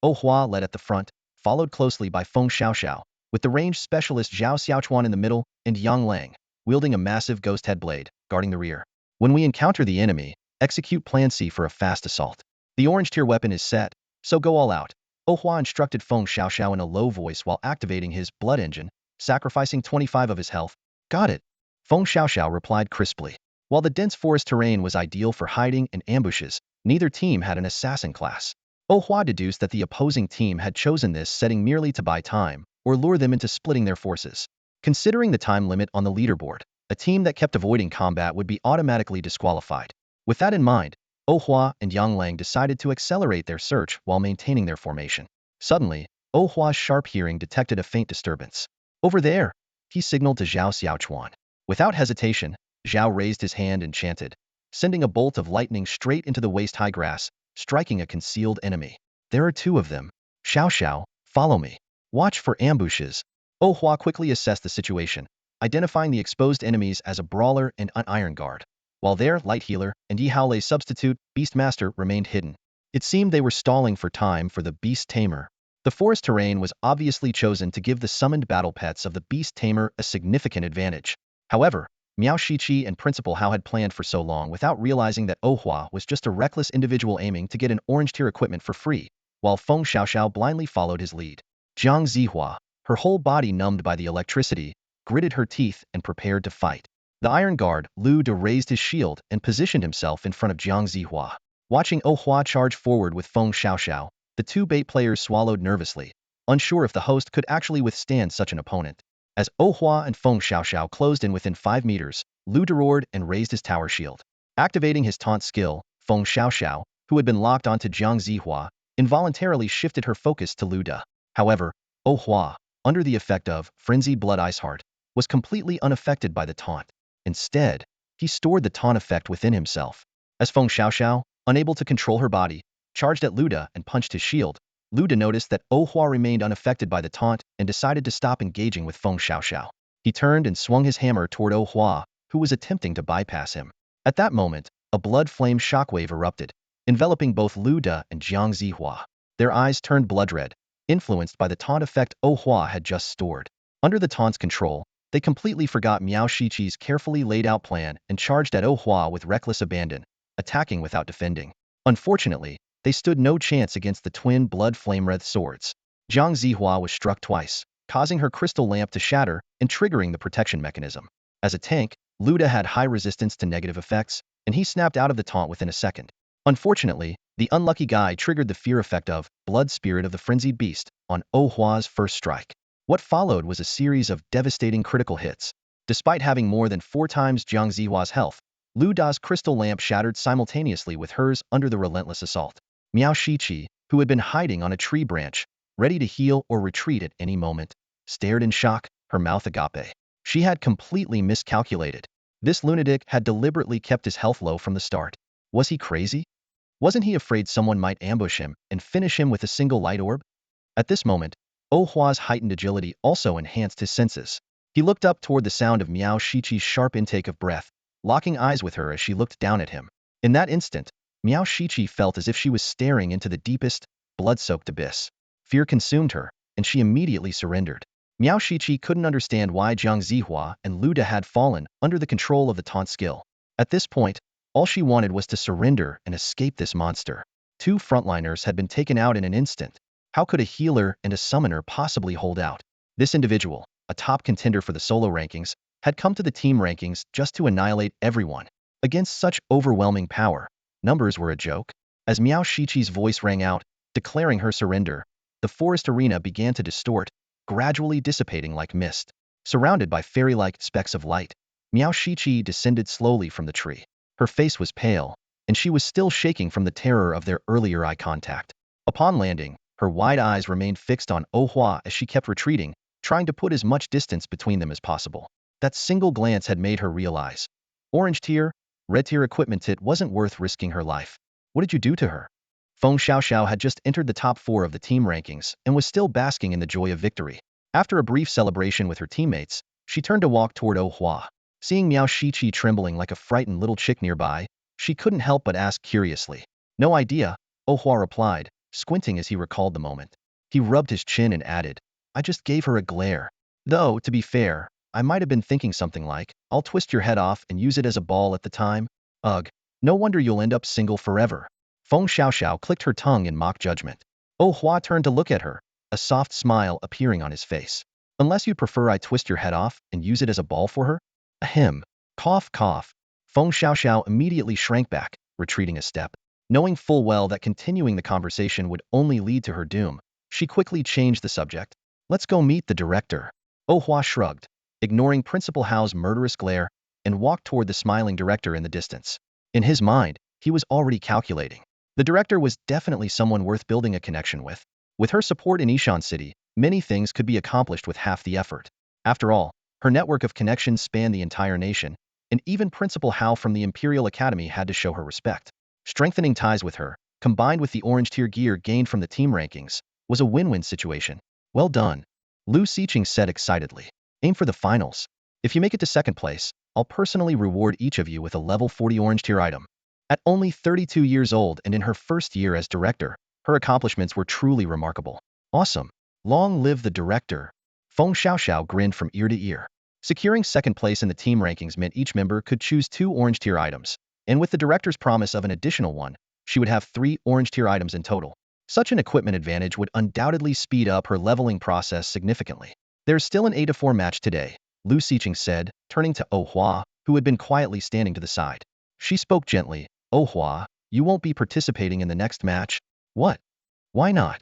Oh Hua led at the front, followed closely by Feng Xiaoxiao, with the ranged specialist Zhao Xiaochuan in the middle, and Yang Lang, wielding a massive ghost head blade, guarding the rear. "When we encounter the enemy, execute Plan C for a fast assault. The orange tier weapon is set, so go all out," Oh Hua instructed Feng Xiaoxiao in a low voice while activating his blood engine, sacrificing 25 of his health. "Got it," Feng Xiaoxiao replied crisply. While the dense forest terrain was ideal for hiding and ambushes, neither team had an assassin class. Oh Hua deduced that the opposing team had chosen this setting merely to buy time, or lure them into splitting their forces. Considering the time limit on the leaderboard, a team that kept avoiding combat would be automatically disqualified. With that in mind, Oh Hua and Yang Lang decided to accelerate their search while maintaining their formation. Suddenly, Oh Hua's sharp hearing detected a faint disturbance. "Over there," he signaled to Zhao Xiaochuan. Without hesitation, Zhao raised his hand and chanted, sending a bolt of lightning straight into the waist-high grass, striking a concealed enemy. "There are 2 of them. Xiao Xiao, follow me. Watch for ambushes." Oh Hua quickly assessed the situation, identifying the exposed enemies as a brawler and an iron guard. while their light healer and Yi Haolei's substitute, Beastmaster, remained hidden. It seemed they were stalling for time for the Beast Tamer. The forest terrain was obviously chosen to give the summoned battle pets of the Beast Tamer a significant advantage. However, Miao Shiqi and Principal Hao had planned for so long without realizing that Ohua was just a reckless individual aiming to get an orange tier equipment for free, while Feng Xiaoxiao blindly followed his lead. Jiang Zihua, her whole body numbed by the electricity, gritted her teeth and prepared to fight. The Iron Guard, Lu De, raised his shield and positioned himself in front of Jiang Zihua. Watching Ohua charge forward with Feng Xiaoxiao, the two bait players swallowed nervously, unsure if the host could actually withstand such an opponent. As Ohua and Feng Xiaoxiao closed in within 5 meters, Lu De roared and raised his tower shield. Activating his taunt skill, Feng Xiaoxiao, who had been locked onto Jiang Zihua, involuntarily shifted her focus to Lu De. However, Ohua, under the effect of Frenzied Blood Ice Heart, was completely unaffected by the taunt. Instead, he stored the taunt effect within himself. As Feng Xiaoxiao, unable to control her body, charged at Lu De and punched his shield, Lu De noticed that Ohua remained unaffected by the taunt and decided to stop engaging with Feng Xiaoxiao. He turned and swung his hammer toward Ohua, who was attempting to bypass him. At that moment, a blood flame shockwave erupted, enveloping both Lu De and Jiang Zihua. Their eyes turned blood red, influenced by the taunt effect Ohua had just stored. Under the taunt's control, they completely forgot Miao Shiqi's carefully laid out plan and charged at Ohua with reckless abandon, attacking without defending. Unfortunately, they stood no chance against the twin blood flame-wreathed swords. Jiang Zihua was struck twice, causing her crystal lamp to shatter and triggering the protection mechanism. As a tank, Lu De had high resistance to negative effects, and he snapped out of the taunt within a second. Unfortunately, the unlucky guy triggered the fear effect of Blood Spirit of the Frenzied Beast on Ohua's first strike. What followed was a series of devastating critical hits. Despite having more than 4 times Jiang Zihua's health, Lu De's crystal lamp shattered simultaneously with hers under the relentless assault. Miao Shiqi, who had been hiding on a tree branch, ready to heal or retreat at any moment, stared in shock, her mouth agape. She had completely miscalculated. This lunatic had deliberately kept his health low from the start. Was he crazy? Wasn't he afraid someone might ambush him and finish him with a single light orb? At this moment, Ohua's heightened agility also enhanced his senses. He looked up toward the sound of Miao Shiqi's sharp intake of breath, locking eyes with her as she looked down at him. In that instant, Miao Shiqi felt as if she was staring into the deepest, blood-soaked abyss. Fear consumed her, and she immediately surrendered. Miao Shiqi couldn't understand why Jiang Zihua and Lu De had fallen under the control of the taunt skill. At this point, all she wanted was to surrender and escape this monster. 2 frontliners had been taken out in an instant. How could a healer and a summoner possibly hold out? This individual, a top contender for the solo rankings, had come to the team rankings just to annihilate everyone. Against such overwhelming power, numbers were a joke. As Miao Shiqi's voice rang out, declaring her surrender, the forest arena began to distort, gradually dissipating like mist. Surrounded by fairy-like specks of light, Miao Shiqi descended slowly from the tree. Her face was pale, and she was still shaking from the terror of their earlier eye contact. Upon landing, her wide eyes remained fixed on Ohua as she kept retreating, trying to put as much distance between them as possible. That single glance had made her realize. Orange tier, red tier equipment, it wasn't worth risking her life. What did you do to her? Feng Xiaoxiao had just entered the top 4 of the team rankings and was still basking in the joy of victory. After a brief celebration with her teammates, she turned to walk toward Ohua. Seeing Miao Shiqi trembling like a frightened little chick nearby, she couldn't help but ask curiously. No idea, Ohua replied, squinting as he recalled the moment. He rubbed his chin and added, I just gave her a glare. Though, to be fair, I might have been thinking something like, I'll twist your head off and use it as a ball at the time. Ugh, no wonder you'll end up single forever. Feng Xiaoxiao clicked her tongue in mock judgment. Ohua turned to look at her, a soft smile appearing on his face. Unless you'd prefer I twist your head off and use it as a ball for her? Ahem. Cough, cough. Feng Xiaoxiao immediately shrank back, retreating a step. Knowing full well that continuing the conversation would only lead to her doom, she quickly changed the subject. Let's go meet the director. Ohua shrugged, ignoring Principal Hao's murderous glare, and walked toward the smiling director in the distance. In his mind, he was already calculating. The director was definitely someone worth building a connection with. With her support in Ishan City, many things could be accomplished with half the effort. After all, her network of connections spanned the entire nation, and even Principal Hao from the Imperial Academy had to show her respect. Strengthening ties with her, combined with the orange tier gear gained from the team rankings, was a win-win situation. Well done, Lu Xiqing said excitedly. Aim for the finals. If you make it to second place, I'll personally reward each of you with a level 40 orange tier item. At only 32 years old and in her first year as director, her accomplishments were truly remarkable. Awesome. Long live the director. Feng Xiaoxiao grinned from ear to ear. Securing second place in the team rankings meant each member could choose 2 orange tier items, and with the director's promise of an additional one, she would have 3 orange tier items in total. Such an equipment advantage would undoubtedly speed up her leveling process significantly. There's still an 8-4 match today, Lu Xiqing said, turning to Oh Hua, who had been quietly standing to the side. She spoke gently. Oh Hua, you won't be participating in the next match? What? Why not?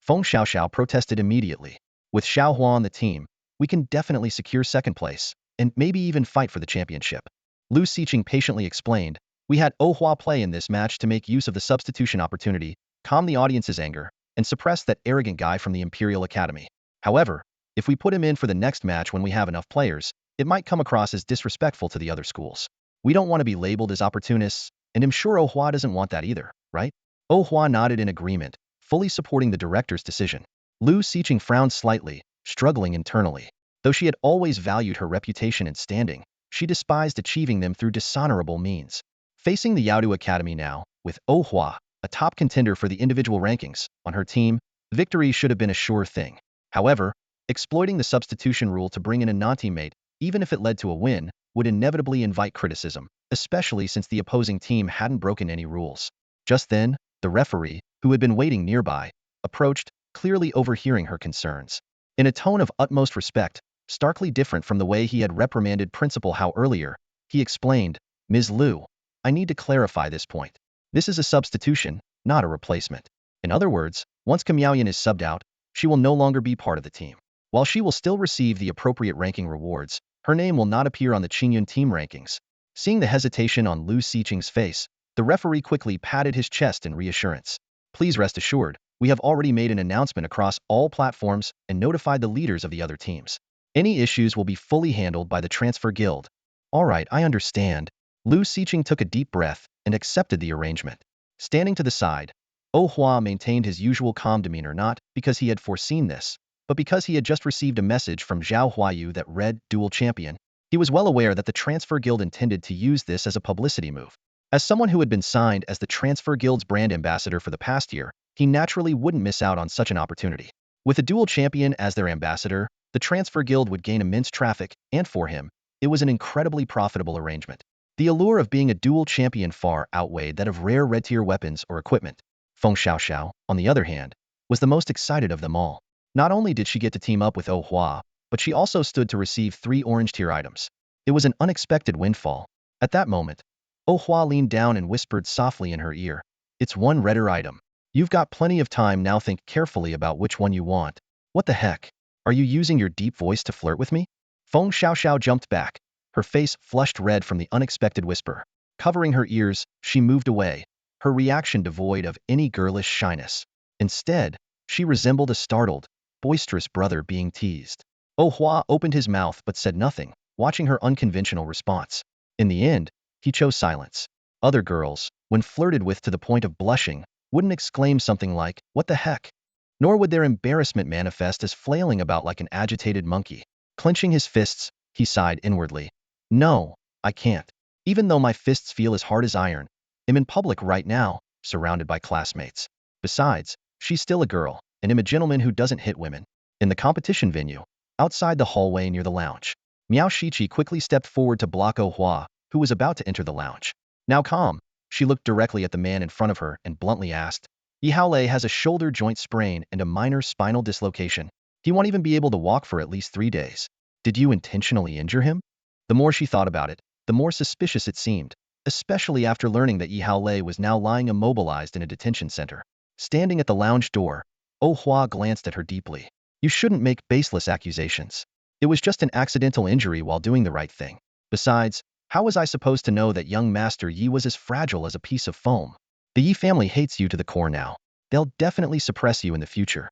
Feng Xiaoxiao protested immediately. With Xiao Hua on the team, we can definitely secure second place, and maybe even fight for the championship. Lu Xiqing patiently explained, we had Oh Hua play in this match to make use of the substitution opportunity, calm the audience's anger, and suppress that arrogant guy from the Imperial Academy. However, if we put him in for the next match when we have enough players, it might come across as disrespectful to the other schools. We don't want to be labeled as opportunists, and I'm sure Oh Hua doesn't want that either, right? Oh Hua nodded in agreement, fully supporting the director's decision. Lu Xiqing frowned slightly, struggling internally. Though she had always valued her reputation and standing, she despised achieving them through dishonorable means. Facing the Yaodu Academy now, with Oh Hua, a top contender for the individual rankings, on her team, victory should have been a sure thing. However, exploiting the substitution rule to bring in a non-teammate, even if it led to a win, would inevitably invite criticism, especially since the opposing team hadn't broken any rules. Just then, the referee, who had been waiting nearby, approached, clearly overhearing her concerns. In a tone of utmost respect, starkly different from the way he had reprimanded Principal Hao earlier, he explained, Ms. Liu, I need to clarify this point. This is a substitution, not a replacement. In other words, once Kamiaoyan is subbed out, she will no longer be part of the team. While she will still receive the appropriate ranking rewards, her name will not appear on the Qingyun team rankings. Seeing the hesitation on Lu Xiqing's face, the referee quickly patted his chest in reassurance. Please rest assured, we have already made an announcement across all platforms and notified the leaders of the other teams. Any issues will be fully handled by the Transfer Guild. All right, I understand. Lu Xiqing took a deep breath and accepted the arrangement. Standing to the side, Oh Hua maintained his usual calm demeanor not because he had foreseen this, but because he had just received a message from Zhao Huayu that read Dual Champion. He was well aware that the Transfer Guild intended to use this as a publicity move. As someone who had been signed as the Transfer Guild's brand ambassador for the past year, he naturally wouldn't miss out on such an opportunity. With a Dual Champion as their ambassador, the Transfer Guild would gain immense traffic, and for him, it was an incredibly profitable arrangement. The allure of being a Dual Champion far outweighed that of rare red-tier weapons or equipment. Feng Xiaoxiao, on the other hand, was the most excited of them all. Not only did she get to team up with Oh Hua, but she also stood to receive 3 orange tier items. It was an unexpected windfall. At that moment, Oh Hua leaned down and whispered softly in her ear, it's 1 redder item. You've got plenty of time now, think carefully about which one you want. What the heck? Are you using your deep voice to flirt with me? Feng Xiaoxiao jumped back, her face flushed red from the unexpected whisper. Covering her ears, she moved away, her reaction devoid of any girlish shyness. Instead, she resembled a startled, boisterous brother being teased. Oh Hua opened his mouth but said nothing, watching her unconventional response. In the end, he chose silence. Other girls, when flirted with to the point of blushing, wouldn't exclaim something like, what the heck? Nor would their embarrassment manifest as flailing about like an agitated monkey. Clenching his fists, he sighed inwardly. No, I can't. Even though my fists feel as hard as iron, I'm in public right now, surrounded by classmates. Besides, she's still a girl, and I'm a gentleman who doesn't hit women. In the competition venue, outside the hallway near the lounge, Miao Shiqi quickly stepped forward to block Oh Hua, who was about to enter the lounge. Now calm, she looked directly at the man in front of her and bluntly asked, Yi Haolei has a shoulder joint sprain and a minor spinal dislocation. He won't even be able to walk for at least 3 days. Did you intentionally injure him? The more she thought about it, the more suspicious it seemed, especially after learning that Yi Haolei was now lying immobilized in a detention center. Standing at the lounge door, Oh Hua glanced at her deeply. You shouldn't make baseless accusations. It was just an accidental injury while doing the right thing. Besides, how was I supposed to know that young Master Yi was as fragile as a piece of foam? The Yi family hates you to the core now. They'll definitely suppress you in the future.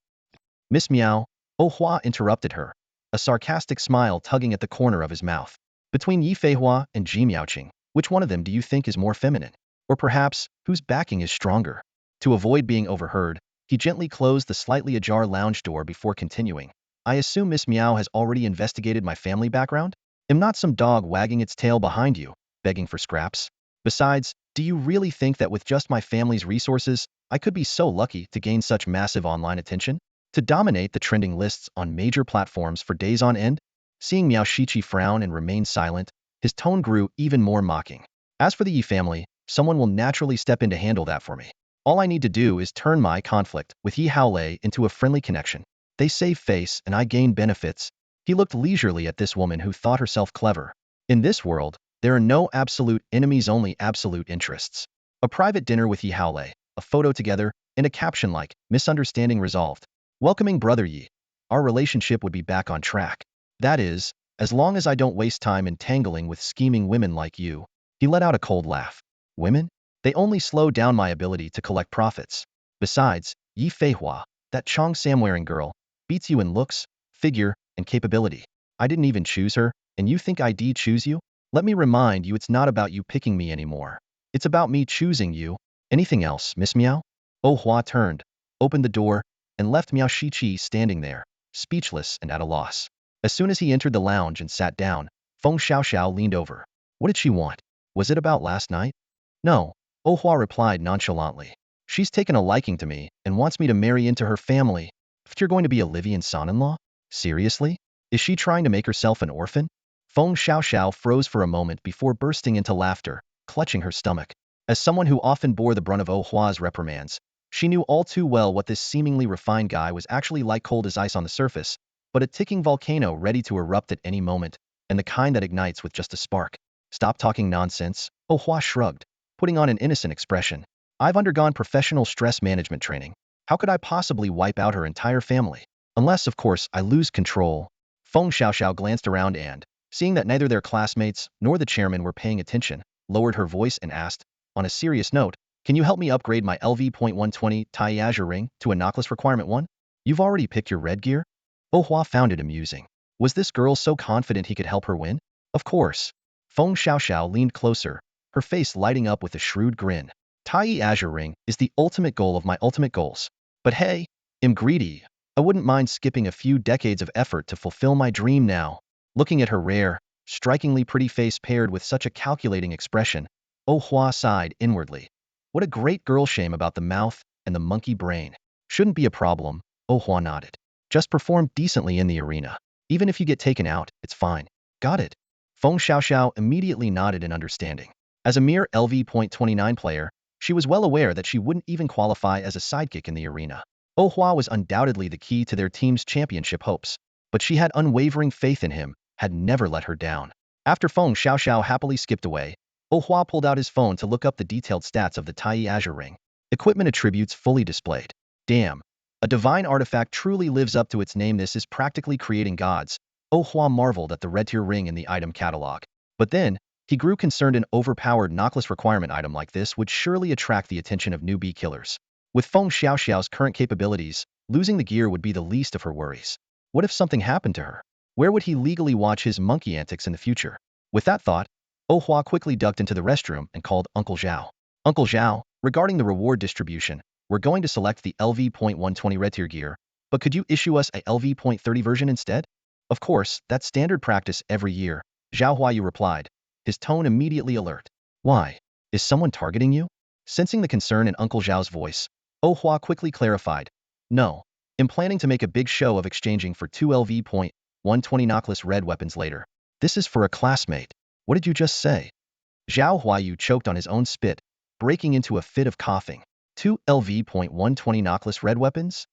Miss Miao, Oh Hua interrupted her, a sarcastic smile tugging at the corner of his mouth. Between Yi Feihua and Ji Miaoqing, which one of them do you think is more feminine? Or perhaps, whose backing is stronger? To avoid being overheard, he gently closed the slightly ajar lounge door before continuing. I assume Miss Miao has already investigated my family background? am not some dog wagging its tail behind you, begging for scraps. Besides, do you really think that with just my family's resources, I could be so lucky to gain such massive online attention? To dominate the trending lists on major platforms for days on end? Seeing Miao Shichi frown and remain silent, his tone grew even more mocking. As for the Yi family, someone will naturally step in to handle that for me. All I need to do is turn my conflict with Yi Haolei into a friendly connection. They save face and I gain benefits. He looked leisurely at this woman who thought herself clever. In this world, there are no absolute enemies, only absolute interests. A private dinner with Yi Haolei, a photo together, and a caption like, misunderstanding resolved. Welcoming Brother Yi. Our relationship would be back on track. That is, as long as I don't waste time entangling with scheming women like you. He let out a cold laugh. Women? They only slow down my ability to collect profits. Besides, Yi Feihua, that Chong Sam-wearing girl, beats you in looks, figure, and capability. I didn't even choose her, and you think I'd choose you? Let me remind you, it's not about you picking me anymore. It's about me choosing you. Anything else, Miss Miao? Oh Hua turned, opened the door, and left Miao Shichi standing there, speechless and at a loss. As soon as he entered the lounge and sat down, Feng Xiaoxiao leaned over. What did she want? Was it about last night? No, Oh Hua replied nonchalantly. She's taken a liking to me and wants me to marry into her family. If you're going to be a Livian son-in-law? Seriously? Is she trying to make herself an orphan? Feng Xiaoxiao froze for a moment before bursting into laughter, clutching her stomach. As someone who often bore the brunt of Oh Hua's reprimands, she knew all too well what this seemingly refined guy was actually like, cold as ice on the surface, but a ticking volcano ready to erupt at any moment, and the kind that ignites with just a spark. Stop talking nonsense, Oh Hua shrugged, putting on an innocent expression. I've undergone professional stress management training. How could I possibly wipe out her entire family? Unless, of course, I lose control. Feng Xiaoxiao glanced around and, seeing that neither their classmates nor the chairman were paying attention, lowered her voice and asked, on a serious note, can you help me upgrade my LV.120 Tai Azure ring to a knockless requirement 1? You've already picked your red gear? Oh Hua found it amusing. Was this girl so confident he could help her win? Of course. Feng Xiaoxiao leaned closer, her face lighting up with a shrewd grin. Tai Azure ring is the ultimate goal of my ultimate goals. But hey, I'm greedy. I wouldn't mind skipping a few decades of effort to fulfill my dream now. Looking at her rare, strikingly pretty face paired with such a calculating expression, Oh Hua sighed inwardly. What a great girl, shame about the mouth and the monkey brain. Shouldn't be a problem, Oh Hua nodded. Just perform decently in the arena. Even if you get taken out, it's fine. Got it. Feng Xiaoxiao immediately nodded in understanding. As a mere LV.29 player, she was well aware that she wouldn't even qualify as a sidekick in the arena. Oh Hua was undoubtedly the key to their team's championship hopes, but she had unwavering faith in him, had never let her down. After Feng Xiaoxiao happily skipped away, Oh Hua pulled out his phone to look up the detailed stats of the Tai Azure ring. Equipment attributes fully displayed. Damn. A divine artifact truly lives up to its name. This is practically creating gods. Oh Hua marveled at the red tier ring in the item catalog. But then, he grew concerned. An overpowered knockless requirement item like this would surely attract the attention of newbie killers. With Feng Xiaoxiao's current capabilities, losing the gear would be the least of her worries. What if something happened to her? Where would he legally watch his monkey antics in the future? With that thought, Oh Hua quickly ducked into the restroom and called Uncle Zhao. Uncle Zhao, regarding the reward distribution, we're going to select the LV.120 red tier gear, but could you issue us a LV.30 version instead? Of course, that's standard practice every year, Zhao Huayu replied, his tone immediately alert. Why? Is someone targeting you? Sensing the concern in Uncle Zhao's voice, Oh Hua quickly clarified. No, I'm planning to make a big show of exchanging for 2 LV.120 knockless red weapons later. This is for a classmate. What did you just say? Zhao Huayu choked on his own spit, breaking into a fit of coughing. 2 LV.120 knockless red weapons?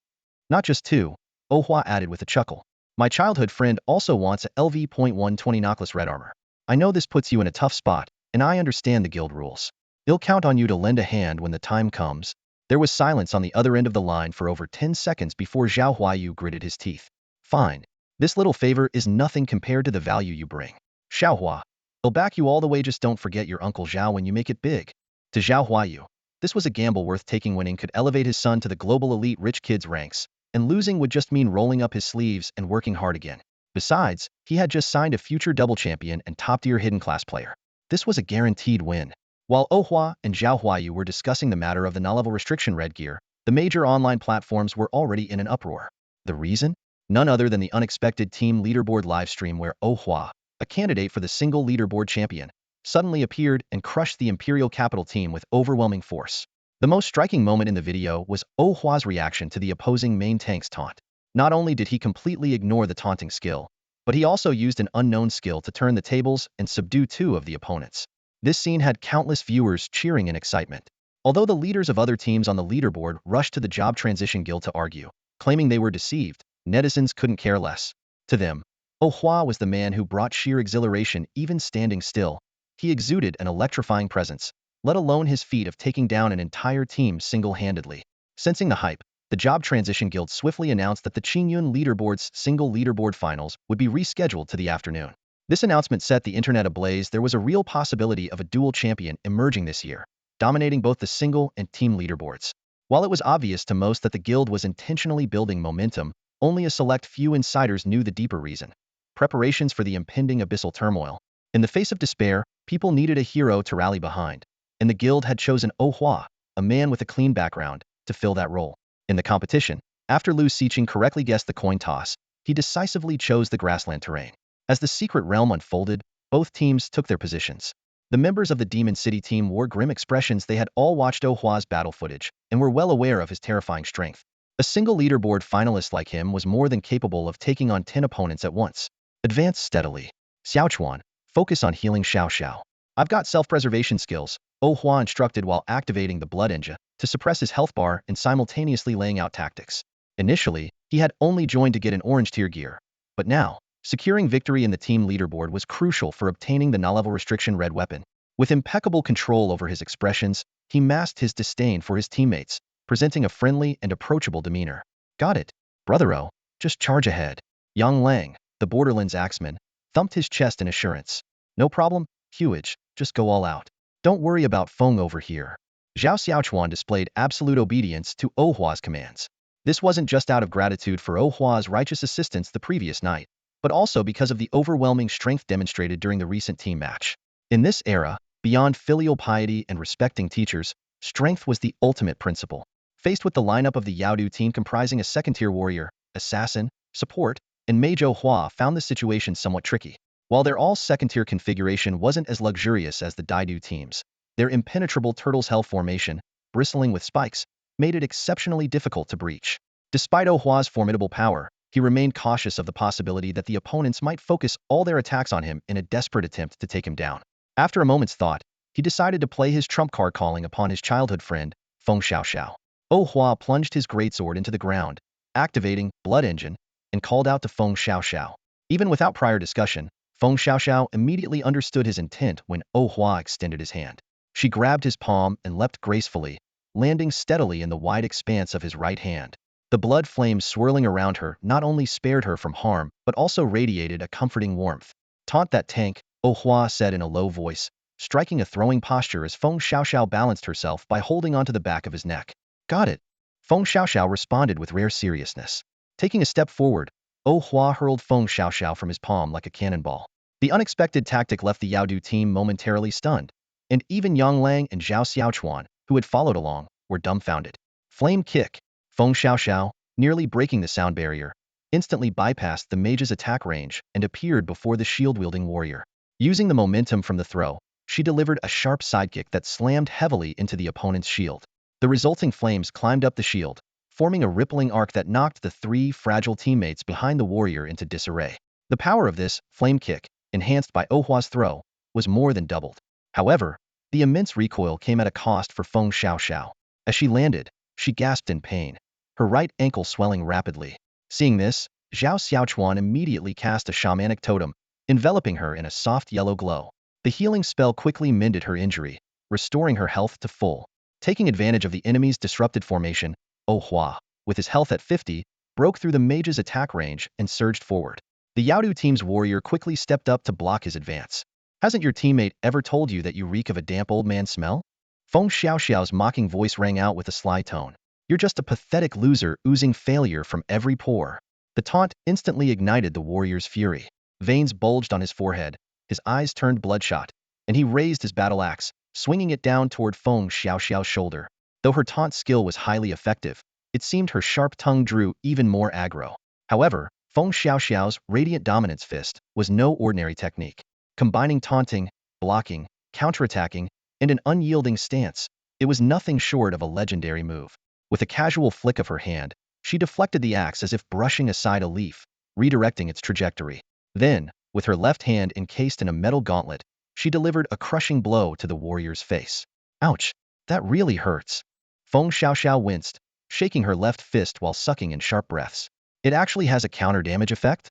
Not just 2, Oh Hua added with a chuckle. My childhood friend also wants a LV.120 knockless red armor. I know this puts you in a tough spot, and I understand the guild rules. They'll count on you to lend a hand when the time comes. There was silence on the other end of the line for over 10 seconds before Zhao Huayu gritted his teeth. Fine. This little favor is nothing compared to the value you bring. Xiao Hua, I'll back you all the way, just don't forget your Uncle Zhao when you make it big. To Zhao Huayu, this was a gamble worth taking. Winning could elevate his son to the global elite rich kids ranks, and losing would just mean rolling up his sleeves and working hard again. Besides, he had just signed a future double champion and top-tier hidden class player. This was a guaranteed win. While Oh Hua and Zhao Huayu were discussing the matter of the non-level restriction red gear, the major online platforms were already in an uproar. The reason? None other than the unexpected team leaderboard livestream where Oh Hua, a candidate for the single leaderboard champion, suddenly appeared and crushed the Imperial Capital team with overwhelming force. The most striking moment in the video was Oh Hua's reaction to the opposing main tank's taunt. Not only did he completely ignore the taunting skill, but he also used an unknown skill to turn the tables and subdue two of the opponents. This scene had countless viewers cheering in excitement. Although the leaders of other teams on the leaderboard rushed to the Job Transition Guild to argue, claiming they were deceived, netizens couldn't care less. To them, Oh Hua was the man who brought sheer exhilaration even standing still. He exuded an electrifying presence, let alone his feat of taking down an entire team single-handedly. Sensing the hype, the Job Transition Guild swiftly announced that the Qingyun Leaderboard's single leaderboard finals would be rescheduled to the afternoon. This announcement set the internet ablaze. There was a real possibility of a dual champion emerging this year, dominating both the single and team leaderboards. While it was obvious to most that the guild was intentionally building momentum, only a select few insiders knew the deeper reason: preparations for the impending abyssal turmoil. In the face of despair, people needed a hero to rally behind, and the guild had chosen Oh Hua, a man with a clean background, to fill that role. In the competition, after Lu Xiqing correctly guessed the coin toss, he decisively chose the grassland terrain. As the secret realm unfolded, both teams took their positions. The members of the Demon City team wore grim expressions. They had all watched Oh Hua's battle footage and were well aware of his terrifying strength. A single leaderboard finalist like him was more than capable of taking on 10 opponents at once. Advance steadily. Xiaochuan, focus on healing Xiao Xiao. I've got self-preservation skills, Oh Hua instructed while activating the blood engine to suppress his health bar and simultaneously laying out tactics. Initially, he had only joined to get an orange tier gear, but now, securing victory in the team leaderboard was crucial for obtaining the null-level restriction red weapon. With impeccable control over his expressions, he masked his disdain for his teammates, presenting a friendly and approachable demeanor. Got it, brothero, just charge ahead. Yang Lang, the Borderlands axeman, thumped his chest in assurance. No problem, Huage, just go all out. Don't worry about Feng over here. Zhao Xiaochuan displayed absolute obedience to Oh Hua's commands. This wasn't just out of gratitude for Oh Hua's righteous assistance the previous night, but also because of the overwhelming strength demonstrated during the recent team match. In this era, beyond filial piety and respecting teachers, strength was the ultimate principle. Faced with the lineup of the Yaodu team comprising a second-tier warrior, assassin, support, and mage, Oh Hua found the situation somewhat tricky. While their all-second-tier configuration wasn't as luxurious as the Daidu teams, their impenetrable turtle's hell formation, bristling with spikes, made it exceptionally difficult to breach. Despite Oh Hua's formidable power, he remained cautious of the possibility that the opponents might focus all their attacks on him in a desperate attempt to take him down. After a moment's thought, he decided to play his trump card, calling upon his childhood friend, Feng Xiaoxiao. Oh Hua plunged his greatsword into the ground, activating Blood Engine, and called out to Feng Xiaoxiao. Even without prior discussion, Feng Xiaoxiao immediately understood his intent when Oh Hua extended his hand. She grabbed his palm and leapt gracefully, landing steadily in the wide expanse of his right hand. The blood flames swirling around her not only spared her from harm, but also radiated a comforting warmth. Taunt that tank, Oh Hua said in a low voice, striking a throwing posture as Feng Xiaoxiao balanced herself by holding onto the back of his neck. Got it. Feng Xiaoxiao responded with rare seriousness. Taking a step forward, Oh Hua hurled Feng Xiaoxiao from his palm like a cannonball. The unexpected tactic left the Yaodu team momentarily stunned, and even Yang Lang and Zhao Xiaochuan, who had followed along, were dumbfounded. Flame kick. Feng Xiaoxiao, nearly breaking the sound barrier, instantly bypassed the mage's attack range and appeared before the shield-wielding warrior. Using the momentum from the throw, she delivered a sharp sidekick that slammed heavily into the opponent's shield. The resulting flames climbed up the shield, forming a rippling arc that knocked the three fragile teammates behind the warrior into disarray. The power of this flame kick, enhanced by Oh Hua's throw, was more than doubled. However, the immense recoil came at a cost for Feng Xiaoxiao. As she landed, she gasped in pain, her right ankle swelling rapidly. Seeing this, Zhao Xiaochuan immediately cast a shamanic totem, enveloping her in a soft yellow glow. The healing spell quickly mended her injury, restoring her health to full. Taking advantage of the enemy's disrupted formation, Oh Hua, with his health at 50, broke through the mage's attack range and surged forward. The Yaodu team's warrior quickly stepped up to block his advance. Hasn't your teammate ever told you that you reek of a damp old man smell? Feng Xiaoxiao's mocking voice rang out with a sly tone. You're just a pathetic loser oozing failure from every pore. The taunt instantly ignited the warrior's fury. Veins bulged on his forehead, his eyes turned bloodshot, and he raised his battle axe, swinging it down toward Feng Xiaoxiao's shoulder. Though her taunt skill was highly effective, it seemed her sharp tongue drew even more aggro. However, Feng Xiaoxiao's Radiant Dominance Fist was no ordinary technique. Combining taunting, blocking, counterattacking, and an unyielding stance, it was nothing short of a legendary move. With a casual flick of her hand, she deflected the axe as if brushing aside a leaf, redirecting its trajectory. Then, with her left hand encased in a metal gauntlet, she delivered a crushing blow to the warrior's face. Ouch, that really hurts. Feng Xiaoxiao winced, shaking her left fist while sucking in sharp breaths. It actually has a counter-damage effect?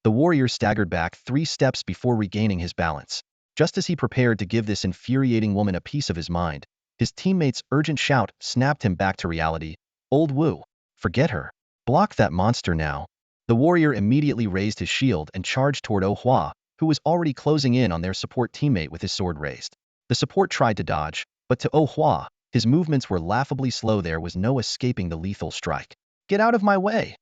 The warrior staggered back 3 steps before regaining his balance. Just as he prepared to give this infuriating woman a piece of his mind, his teammate's urgent shout snapped him back to reality. Old Wu, forget her. Block that monster now. The warrior immediately raised his shield and charged toward Oh Hua, who was already closing in on their support teammate with his sword raised. The support tried to dodge, but to Oh Hua, his movements were laughably slow. There was no escaping the lethal strike. Get out of my way!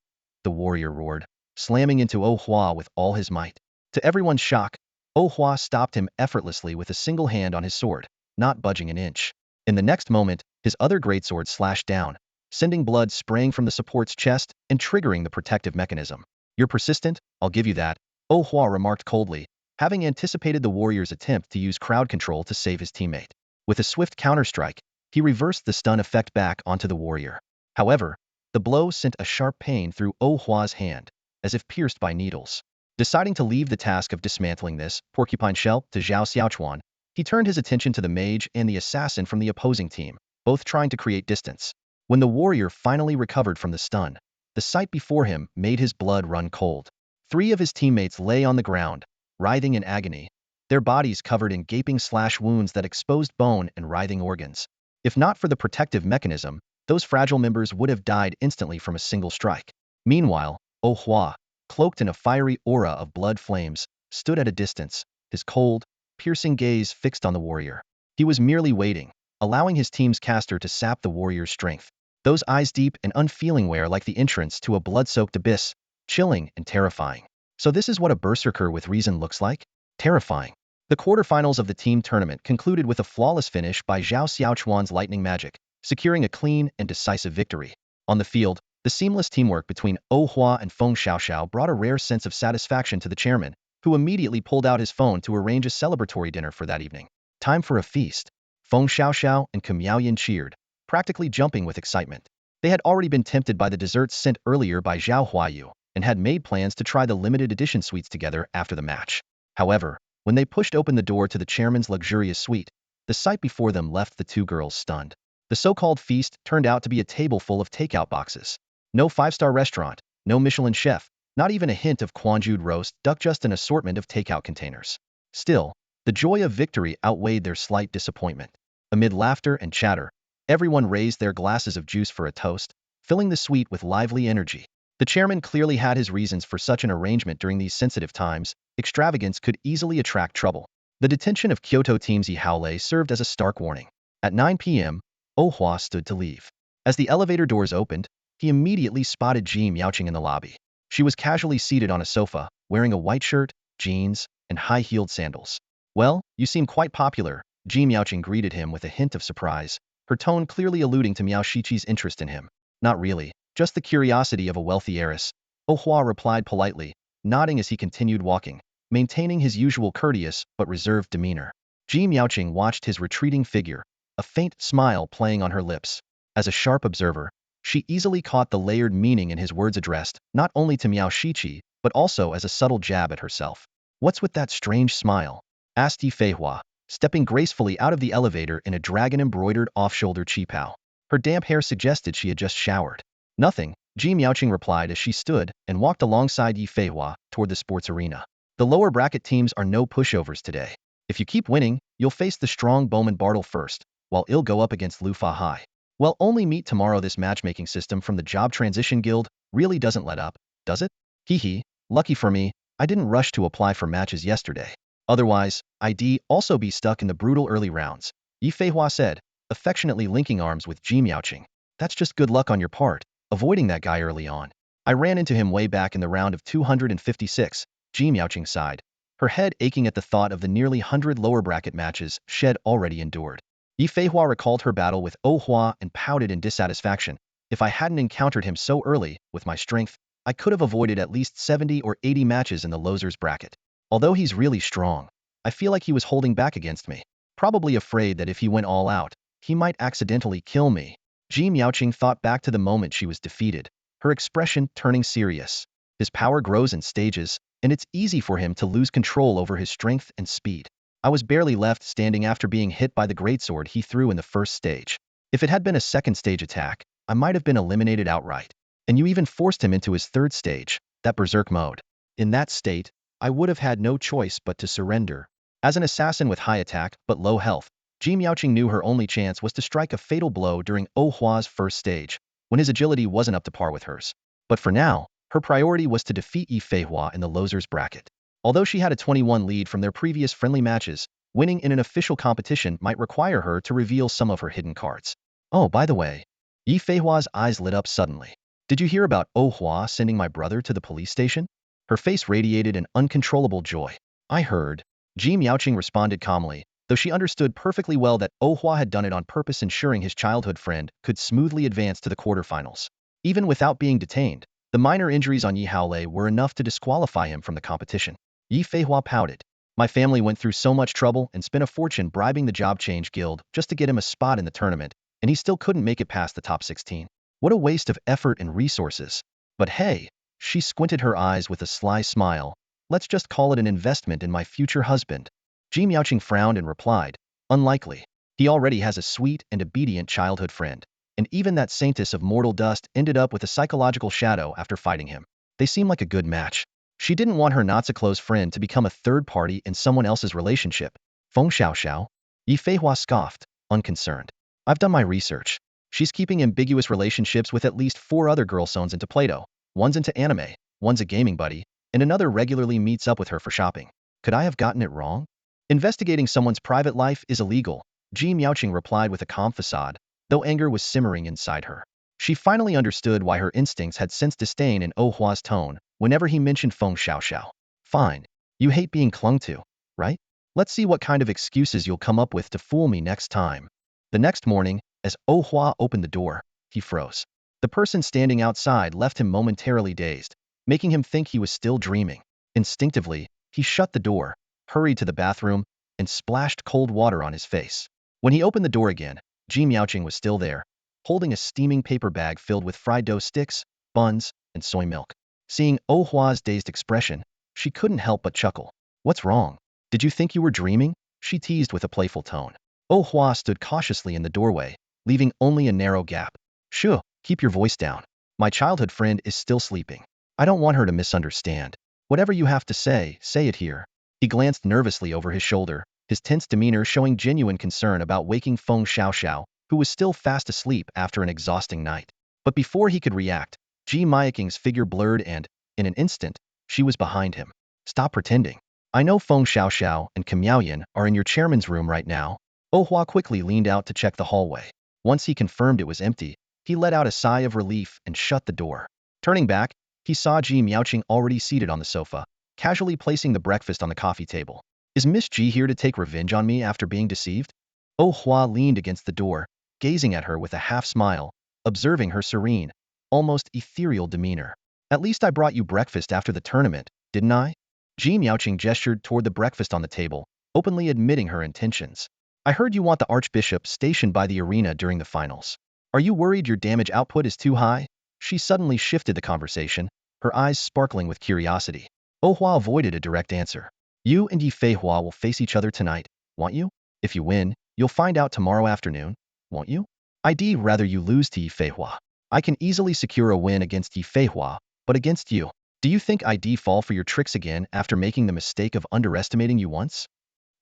The warrior roared, slamming into Oh Hua with all his might. To everyone's shock, Oh Hua stopped him effortlessly with a single hand on his sword, not budging an inch. In the next moment, his other greatsword slashed down, sending blood spraying from the support's chest and triggering the protective mechanism. You're persistent, I'll give you that, Oh Hua remarked coldly, having anticipated the warrior's attempt to use crowd control to save his teammate. With a swift counterstrike, he reversed the stun effect back onto the warrior. However, the blow sent a sharp pain through Oh Hua's hand, as if pierced by needles. Deciding to leave the task of dismantling this porcupine shell to Zhao Xiaochuan, he turned his attention to the mage and the assassin from the opposing team, both trying to create distance. When the warrior finally recovered from the stun, the sight before him made his blood run cold. 3 of his teammates lay on the ground, writhing in agony, their bodies covered in gaping slash wounds that exposed bone and writhing organs. If not for the protective mechanism, those fragile members would have died instantly from a single strike. Meanwhile, Oh Hua, cloaked in a fiery aura of blood flames, stood at a distance, his cold, piercing gaze fixed on the warrior. He was merely waiting, allowing his team's caster to sap the warrior's strength. Those eyes deep and unfeeling were like the entrance to a blood-soaked abyss, chilling and terrifying. So this is what a berserker with reason looks like? Terrifying. The quarterfinals of the team tournament concluded with a flawless finish by Zhao Xiaochuan's lightning magic, securing a clean and decisive victory. On the field, the seamless teamwork between Oh Hua and Feng Xiaoxiao brought a rare sense of satisfaction to the chairman, who immediately pulled out his phone to arrange a celebratory dinner for that evening. Time for a feast. Feng Xiaoxiao and Kim Yaoyin cheered, practically jumping with excitement. They had already been tempted by the desserts sent earlier by Zhao Huayu, and had made plans to try the limited edition sweets together after the match. However, when they pushed open the door to the chairman's luxurious suite, the sight before them left the 2 girls stunned. The so-called feast turned out to be a table full of takeout boxes. No 5-star restaurant, no Michelin chef, not even a hint of Quanjued roast duck, just an assortment of takeout containers. Still, the joy of victory outweighed their slight disappointment. Amid laughter and chatter, everyone raised their glasses of juice for a toast, filling the suite with lively energy. The chairman clearly had his reasons for such an arrangement. During these sensitive times, extravagance could easily attract trouble. The detention of Kyoto team's Yi Haolei served as a stark warning. At 9 p.m., Oh Hua stood to leave. As the elevator doors opened, he immediately spotted Ji Miaoqing in the lobby. She was casually seated on a sofa, wearing a white shirt, jeans, and high-heeled sandals. Well, you seem quite popular, Ji Miaoqing greeted him with a hint of surprise, her tone clearly alluding to Miao Shiqi's interest in him. Not really, just the curiosity of a wealthy heiress, Oh Hua replied politely, nodding as he continued walking, maintaining his usual courteous but reserved demeanor. Ji Miaoqing watched his retreating figure, a faint smile playing on her lips. As a sharp observer, she easily caught the layered meaning in his words, addressed not only to Miao Shiqi, but also as a subtle jab at herself. What's with that strange smile? Asked Yi Feihua, stepping gracefully out of the elevator in a dragon-embroidered off-shoulder qipao. Her damp hair suggested she had just showered. Nothing, Ji Miaoqing replied as she stood and walked alongside Yi Feihua toward the sports arena. The lower bracket teams are no pushovers today. If you keep winning, you'll face the strong Bowman Bartle first, while I'll go up against Lu Fa Hai. Well, only meet tomorrow. This matchmaking system from the Job Transition Guild really doesn't let up, does it? Hee, lucky for me, I didn't rush to apply for matches yesterday. Otherwise, I'd also be stuck in the brutal early rounds, Yi Feihua said, affectionately linking arms with Ji Miaoqing. That's just good luck on your part, avoiding that guy early on. I ran into him way back in the round of 256, Ji Miaoqing sighed, her head aching at the thought of the nearly 100 lower bracket matches she'd already endured. Yi Feihua recalled her battle with Oh Hua and pouted in dissatisfaction. If I hadn't encountered him so early, with my strength, I could have avoided at least 70 or 80 matches in the losers bracket. Although he's really strong, I feel like he was holding back against me, probably afraid that if he went all out, he might accidentally kill me. Ji Miaoqing thought back to the moment she was defeated, her expression turning serious. His power grows in stages, and it's easy for him to lose control over his strength and speed. I was barely left standing after being hit by the greatsword he threw in the first stage. If it had been a second stage attack, I might have been eliminated outright. And you even forced him into his third stage, that berserk mode. In that state, I would have had no choice but to surrender. As an assassin with high attack but low health, Ji Miaoqing knew her only chance was to strike a fatal blow during Oh Hua's first stage, when his agility wasn't up to par with hers. But for now, her priority was to defeat Yi Feihua in the losers bracket. Although she had a 21 lead from their previous friendly matches, winning in an official competition might require her to reveal some of her hidden cards. Oh, by the way, Yi Feihua's eyes lit up suddenly. Did you hear about Oh Hua sending my brother to the police station? Her face radiated an uncontrollable joy. I heard. Ji Miaoqing responded calmly, though she understood perfectly well that Oh Hua had done it on purpose, ensuring his childhood friend could smoothly advance to the quarterfinals. Even without being detained, the minor injuries on Yi Haolei were enough to disqualify him from the competition. Yi Feihua pouted. My family went through so much trouble and spent a fortune bribing the job change guild just to get him a spot in the tournament, and he still couldn't make it past the top 16. What a waste of effort and resources. But hey, she squinted her eyes with a sly smile. Let's just call it an investment in my future husband. Ji Miaoqing frowned and replied, unlikely. He already has a sweet and obedient childhood friend, and even that saintess of mortal dust ended up with a psychological shadow after fighting him. They seem like a good match. She didn't want her not-so-close friend to become a third party in someone else's relationship. Feng Xiaoxiao? Yi Feihua scoffed, unconcerned. I've done my research. She's keeping ambiguous relationships with at least 4 other girlsones into Play-Doh. One's into anime, one's a gaming buddy, and another regularly meets up with her for shopping. Could I have gotten it wrong? Investigating someone's private life is illegal, Ji Miaoqing replied with a calm facade, though anger was simmering inside her. She finally understood why her instincts had sensed disdain in Oh Hua's tone whenever he mentioned Feng Xiaoxiao. Fine. You hate being clung to, right? Let's see what kind of excuses you'll come up with to fool me next time. The next morning, as Oh Hua opened the door, he froze. The person standing outside left him momentarily dazed, making him think he was still dreaming. Instinctively, he shut the door, hurried to the bathroom, and splashed cold water on his face. When he opened the door again, Ji Miaoqing was still there, holding a steaming paper bag filled with fried dough sticks, buns, and soy milk. Seeing Oh Hua's dazed expression, she couldn't help but chuckle. What's wrong? Did you think you were dreaming? She teased with a playful tone. Oh Hua stood cautiously in the doorway, leaving only a narrow gap. Shoo, keep your voice down. My childhood friend is still sleeping. I don't want her to misunderstand. Whatever you have to say it here. He glanced nervously over his shoulder, his tense demeanor showing genuine concern about waking Feng Xiaoxiao, who was still fast asleep after an exhausting night. But before he could react, Ji Miaoqing's figure blurred and, in an instant, she was behind him. Stop pretending. I know Feng Xiaoxiao and Kim Yaoyan are in your chairman's room right now. Oh Hua quickly leaned out to check the hallway. Once he confirmed it was empty, he let out a sigh of relief and shut the door. Turning back, he saw Ji Miaoqing already seated on the sofa, casually placing the breakfast on the coffee table. Is Miss Ji here to take revenge on me after being deceived? Oh Hua leaned against the door, gazing at her with a half-smile, observing her serene, almost ethereal demeanor. At least I brought you breakfast after the tournament, didn't I? Ji Miaoqing gestured toward the breakfast on the table, openly admitting her intentions. I heard you want the Archbishop stationed by the arena during the finals. Are you worried your damage output is too high? She suddenly shifted the conversation, her eyes sparkling with curiosity. Oh Hua avoided a direct answer. You and Yi Feihua will face each other tonight, won't you? If you win, you'll find out tomorrow afternoon, won't you? I'd rather you lose to Yi Feihua. I can easily secure a win against Yi Feihua, but against you. Do you think I'd fall for your tricks again after making the mistake of underestimating you once?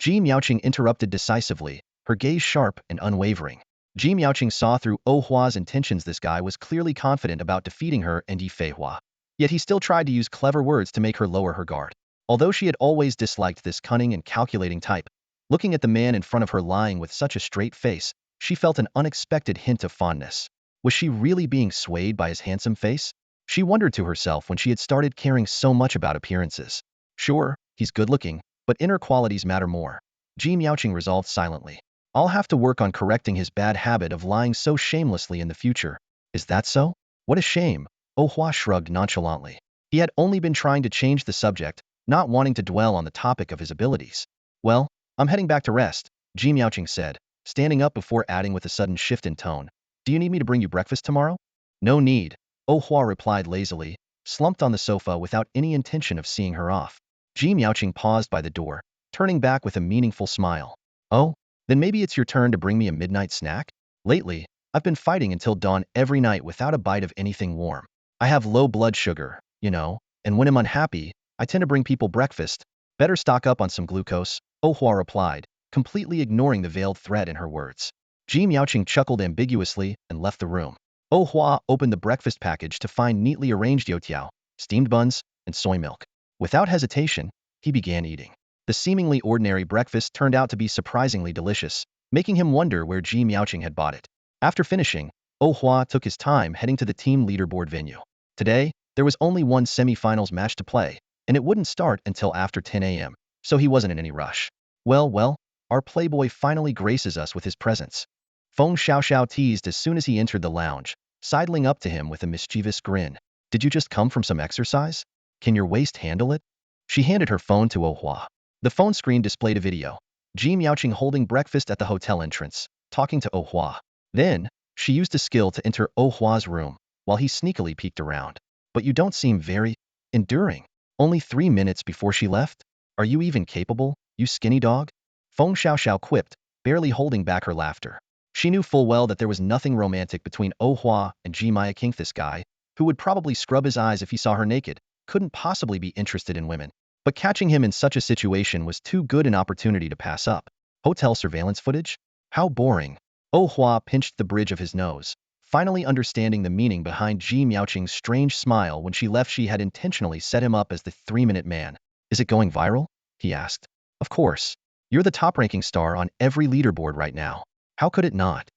Ji Miaoqing interrupted decisively, her gaze sharp and unwavering. Ji Miaoqing saw through Oh Hua's intentions. This guy was clearly confident about defeating her and Yi Feihua. Yet he still tried to use clever words to make her lower her guard. Although she had always disliked this cunning and calculating type, looking at the man in front of her lying with such a straight face, she felt an unexpected hint of fondness. Was she really being swayed by his handsome face? She wondered to herself when she had started caring so much about appearances. Sure, he's good-looking, but inner qualities matter more. Ji Miaoqing resolved silently. I'll have to work on correcting his bad habit of lying so shamelessly in the future. Is that so? What a shame. Oh Hua shrugged nonchalantly. He had only been trying to change the subject, not wanting to dwell on the topic of his abilities. Well, I'm heading back to rest, Ji Miaoqing said, standing up before adding with a sudden shift in tone. Do you need me to bring you breakfast tomorrow? No need, Oh Hua replied lazily, slumped on the sofa without any intention of seeing her off. Ji Miaoqing paused by the door, turning back with a meaningful smile. Oh, then maybe it's your turn to bring me a midnight snack? Lately, I've been fighting until dawn every night without a bite of anything warm. I have low blood sugar, and when I'm unhappy, I tend to bring people breakfast. Better stock up on some glucose, Oh Hua replied, completely ignoring the veiled threat in her words. Ji Miaoqing chuckled ambiguously and left the room. Oh Hua opened the breakfast package to find neatly arranged youtiao, steamed buns, and soy milk. Without hesitation, he began eating. The seemingly ordinary breakfast turned out to be surprisingly delicious, making him wonder where Ji Miaoqing had bought it. After finishing, Oh Hua took his time heading to the team leaderboard venue. Today, there was only one semi-finals match to play, and it wouldn't start until after 10 a.m., so he wasn't in any rush. Well, our playboy finally graces us with his presence. Feng Xiaoxiao teased as soon as he entered the lounge, sidling up to him with a mischievous grin. Did you just come from some exercise? Can your waist handle it? She handed her phone to Oh Hua. The phone screen displayed a video. Ji Miaoqing holding breakfast at the hotel entrance, talking to Oh Hua. Then, she used a skill to enter Oh Hua's room, while he sneakily peeked around. But you don't seem very enduring. Only 3 minutes before she left? Are you even capable, you skinny dog? Feng Xiaoxiao quipped, barely holding back her laughter. She knew full well that there was nothing romantic between Oh Hua and Ji Miaoqing. This guy, who would probably scrub his eyes if he saw her naked, couldn't possibly be interested in women. But catching him in such a situation was too good an opportunity to pass up. Hotel surveillance footage? How boring. Oh Hua pinched the bridge of his nose, finally understanding the meaning behind Ji Miaoqing's strange smile when she left. She had intentionally set him up as the 3-minute man. Is it going viral? He asked. Of course. You're the top-ranking star on every leaderboard right now. How could it not?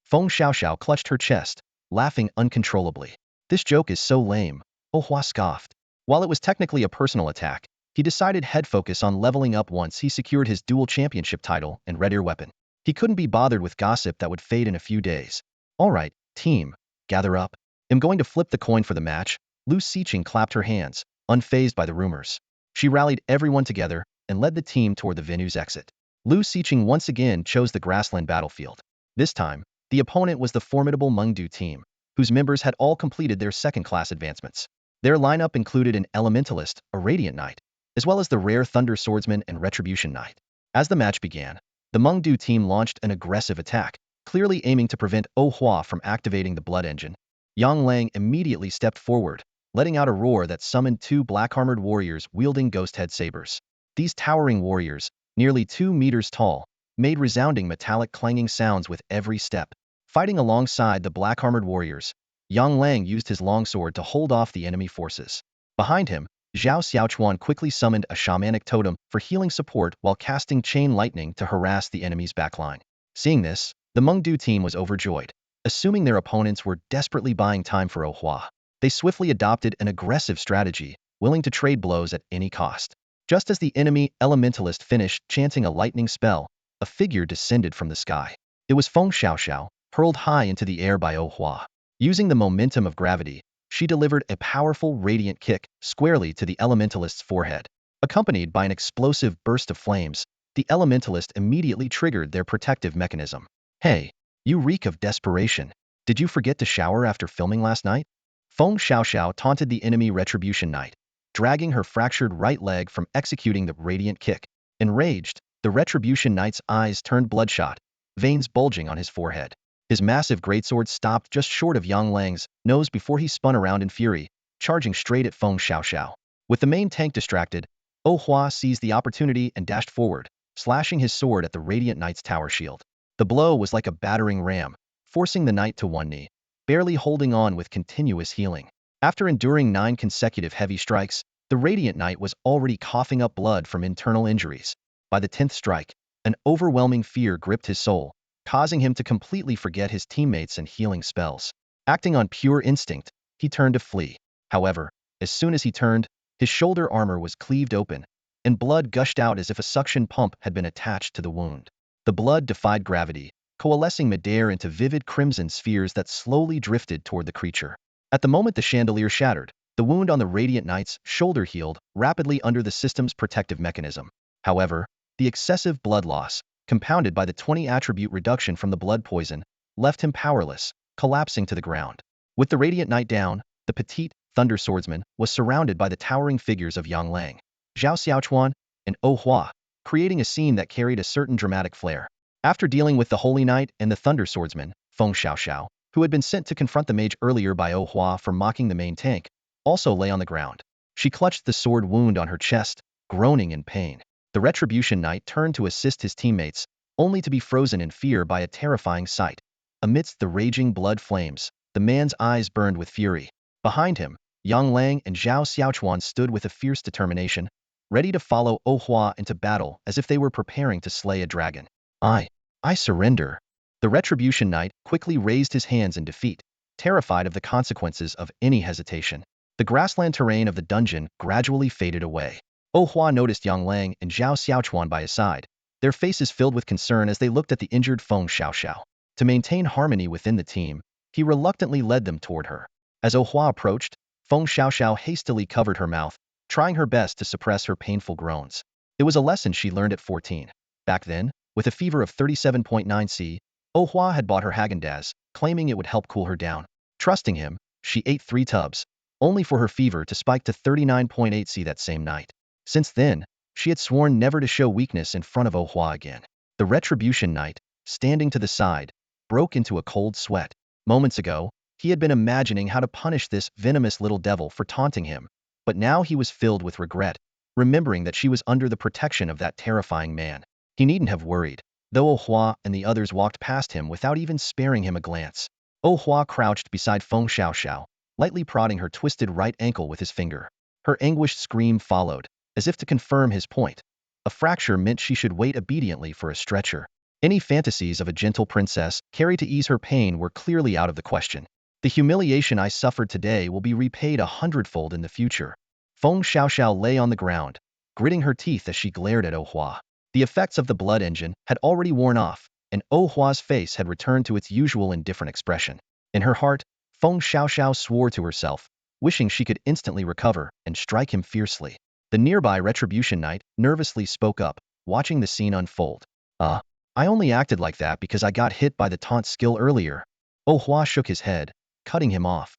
Feng Xiaoxiao clutched her chest, laughing uncontrollably. This joke is so lame, Oh Hua scoffed. While it was technically a personal attack, he decided head focus on leveling up once he secured his dual championship title and red ear weapon. He couldn't be bothered with gossip that would fade in a few days. All right, team, gather up. I'm going to flip the coin for the match. Lu Siqing clapped her hands, unfazed by the rumors. She rallied everyone together and led the team toward the venue's exit. Lu Siqing once again chose the grassland battlefield. This time, the opponent was the formidable Mengdu team, whose members had all completed their second-class advancements. Their lineup included an Elementalist, a Radiant Knight, as well as the rare Thunder Swordsman and Retribution Knight. As the match began, the Mengdu team launched an aggressive attack, clearly aiming to prevent Oh Hua from activating the blood engine. Yang Lang immediately stepped forward, letting out a roar that summoned 2 black-armored warriors wielding ghost-head sabers. These towering warriors, nearly 2 meters tall, made resounding metallic clanging sounds with every step. Fighting alongside the black-armored warriors, Yang Lang used his longsword to hold off the enemy forces. Behind him, Zhao Xiaochuan quickly summoned a shamanic totem for healing support while casting chain lightning to harass the enemy's backline. Seeing this, the Mengdu team was overjoyed. Assuming their opponents were desperately buying time for Oh Hua, they swiftly adopted an aggressive strategy, willing to trade blows at any cost. Just as the enemy elementalist finished chanting a lightning spell, a figure descended from the sky. It was Feng Xiaoxiao, hurled high into the air by Oh Hua. Using the momentum of gravity, she delivered a powerful radiant kick squarely to the elementalist's forehead. Accompanied by an explosive burst of flames, the elementalist immediately triggered their protective mechanism. Hey, you reek of desperation. Did you forget to shower after filming last night? Feng Xiaoxiao taunted the enemy Retribution Knight, dragging her fractured right leg from executing the radiant kick. Enraged, the Retribution Knight's eyes turned bloodshot, veins bulging on his forehead. His massive greatsword stopped just short of Yang Lang's nose before he spun around in fury, charging straight at Feng Xiaoxiao. With the main tank distracted, Oh Hua seized the opportunity and dashed forward, slashing his sword at the Radiant Knight's tower shield. The blow was like a battering ram, forcing the knight to one knee, barely holding on with continuous healing. After enduring 9 consecutive heavy strikes, the Radiant Knight was already coughing up blood from internal injuries. By the 10th strike, an overwhelming fear gripped his soul, causing him to completely forget his teammates and healing spells. Acting on pure instinct, he turned to flee. However, as soon as he turned, his shoulder armor was cleaved open, and blood gushed out as if a suction pump had been attached to the wound. The blood defied gravity, coalescing midair into vivid crimson spheres that slowly drifted toward the creature. At the moment the chandelier shattered, the wound on the Radiant Knight's shoulder healed rapidly under the system's protective mechanism. However, the excessive blood loss, compounded by the 20 attribute reduction from the blood poison, left him powerless, collapsing to the ground. With the Radiant Knight down, the petite Thunder Swordsman was surrounded by the towering figures of Yang Lang, Zhao Xiaochuan, and Oh Hua, creating a scene that carried a certain dramatic flair. After dealing with the Holy Knight and the Thunder Swordsman, Feng Xiaoxiao, who had been sent to confront the mage earlier by Oh Hua for mocking the main tank, also lay on the ground. She clutched the sword wound on her chest, groaning in pain. The Retribution Knight turned to assist his teammates, only to be frozen in fear by a terrifying sight. Amidst the raging blood flames, the man's eyes burned with fury. Behind him, Yang Lang and Zhao Xiaochuan stood with a fierce determination, ready to follow Oh Hua into battle as if they were preparing to slay a dragon. I surrender. The Retribution Knight quickly raised his hands in defeat, terrified of the consequences of any hesitation. The grassland terrain of the dungeon gradually faded away. Oh Hua noticed Yang Lang and Zhao Xiaochuan by his side, their faces filled with concern as they looked at the injured Feng Xiaoxiao. To maintain harmony within the team, he reluctantly led them toward her. As Oh Hua approached, Feng Xiaoxiao hastily covered her mouth, trying her best to suppress her painful groans. It was a lesson she learned at 14. Back then, with a fever of 37.9 C, Oh Hua had bought her Häagen-Dazs, claiming it would help cool her down. Trusting him, she ate 3 tubs, only for her fever to spike to 39.8 C that same night. Since then, she had sworn never to show weakness in front of Oh Hua again. The Retribution Knight, standing to the side, broke into a cold sweat. Moments ago, he had been imagining how to punish this venomous little devil for taunting him, but now he was filled with regret, remembering that she was under the protection of that terrifying man. He needn't have worried, though Oh Hua and the others walked past him without even sparing him a glance. Oh Hua crouched beside Feng Xiaoxiao, lightly prodding her twisted right ankle with his finger. Her anguished scream followed, as if to confirm his point. A fracture meant she should wait obediently for a stretcher. Any fantasies of a gentle princess carried to ease her pain were clearly out of the question. The humiliation I suffered today will be repaid 100-fold in the future. Feng Xiaoxiao lay on the ground, gritting her teeth as she glared at Oh Hua. The effects of the blood engine had already worn off, and Oh Hua's face had returned to its usual indifferent expression. In her heart, Feng Xiaoxiao swore to herself, wishing she could instantly recover and strike him fiercely. The nearby Retribution Knight nervously spoke up, watching the scene unfold. I only acted like that because I got hit by the taunt skill earlier. Oh Hua shook his head, cutting him off.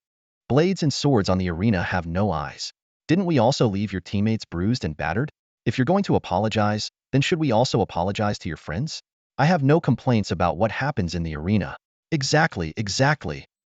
Blades and swords on the arena have no eyes. Didn't we also leave your teammates bruised and battered? If you're going to apologize, then should we also apologize to your friends? I have no complaints about what happens in the arena. Exactly.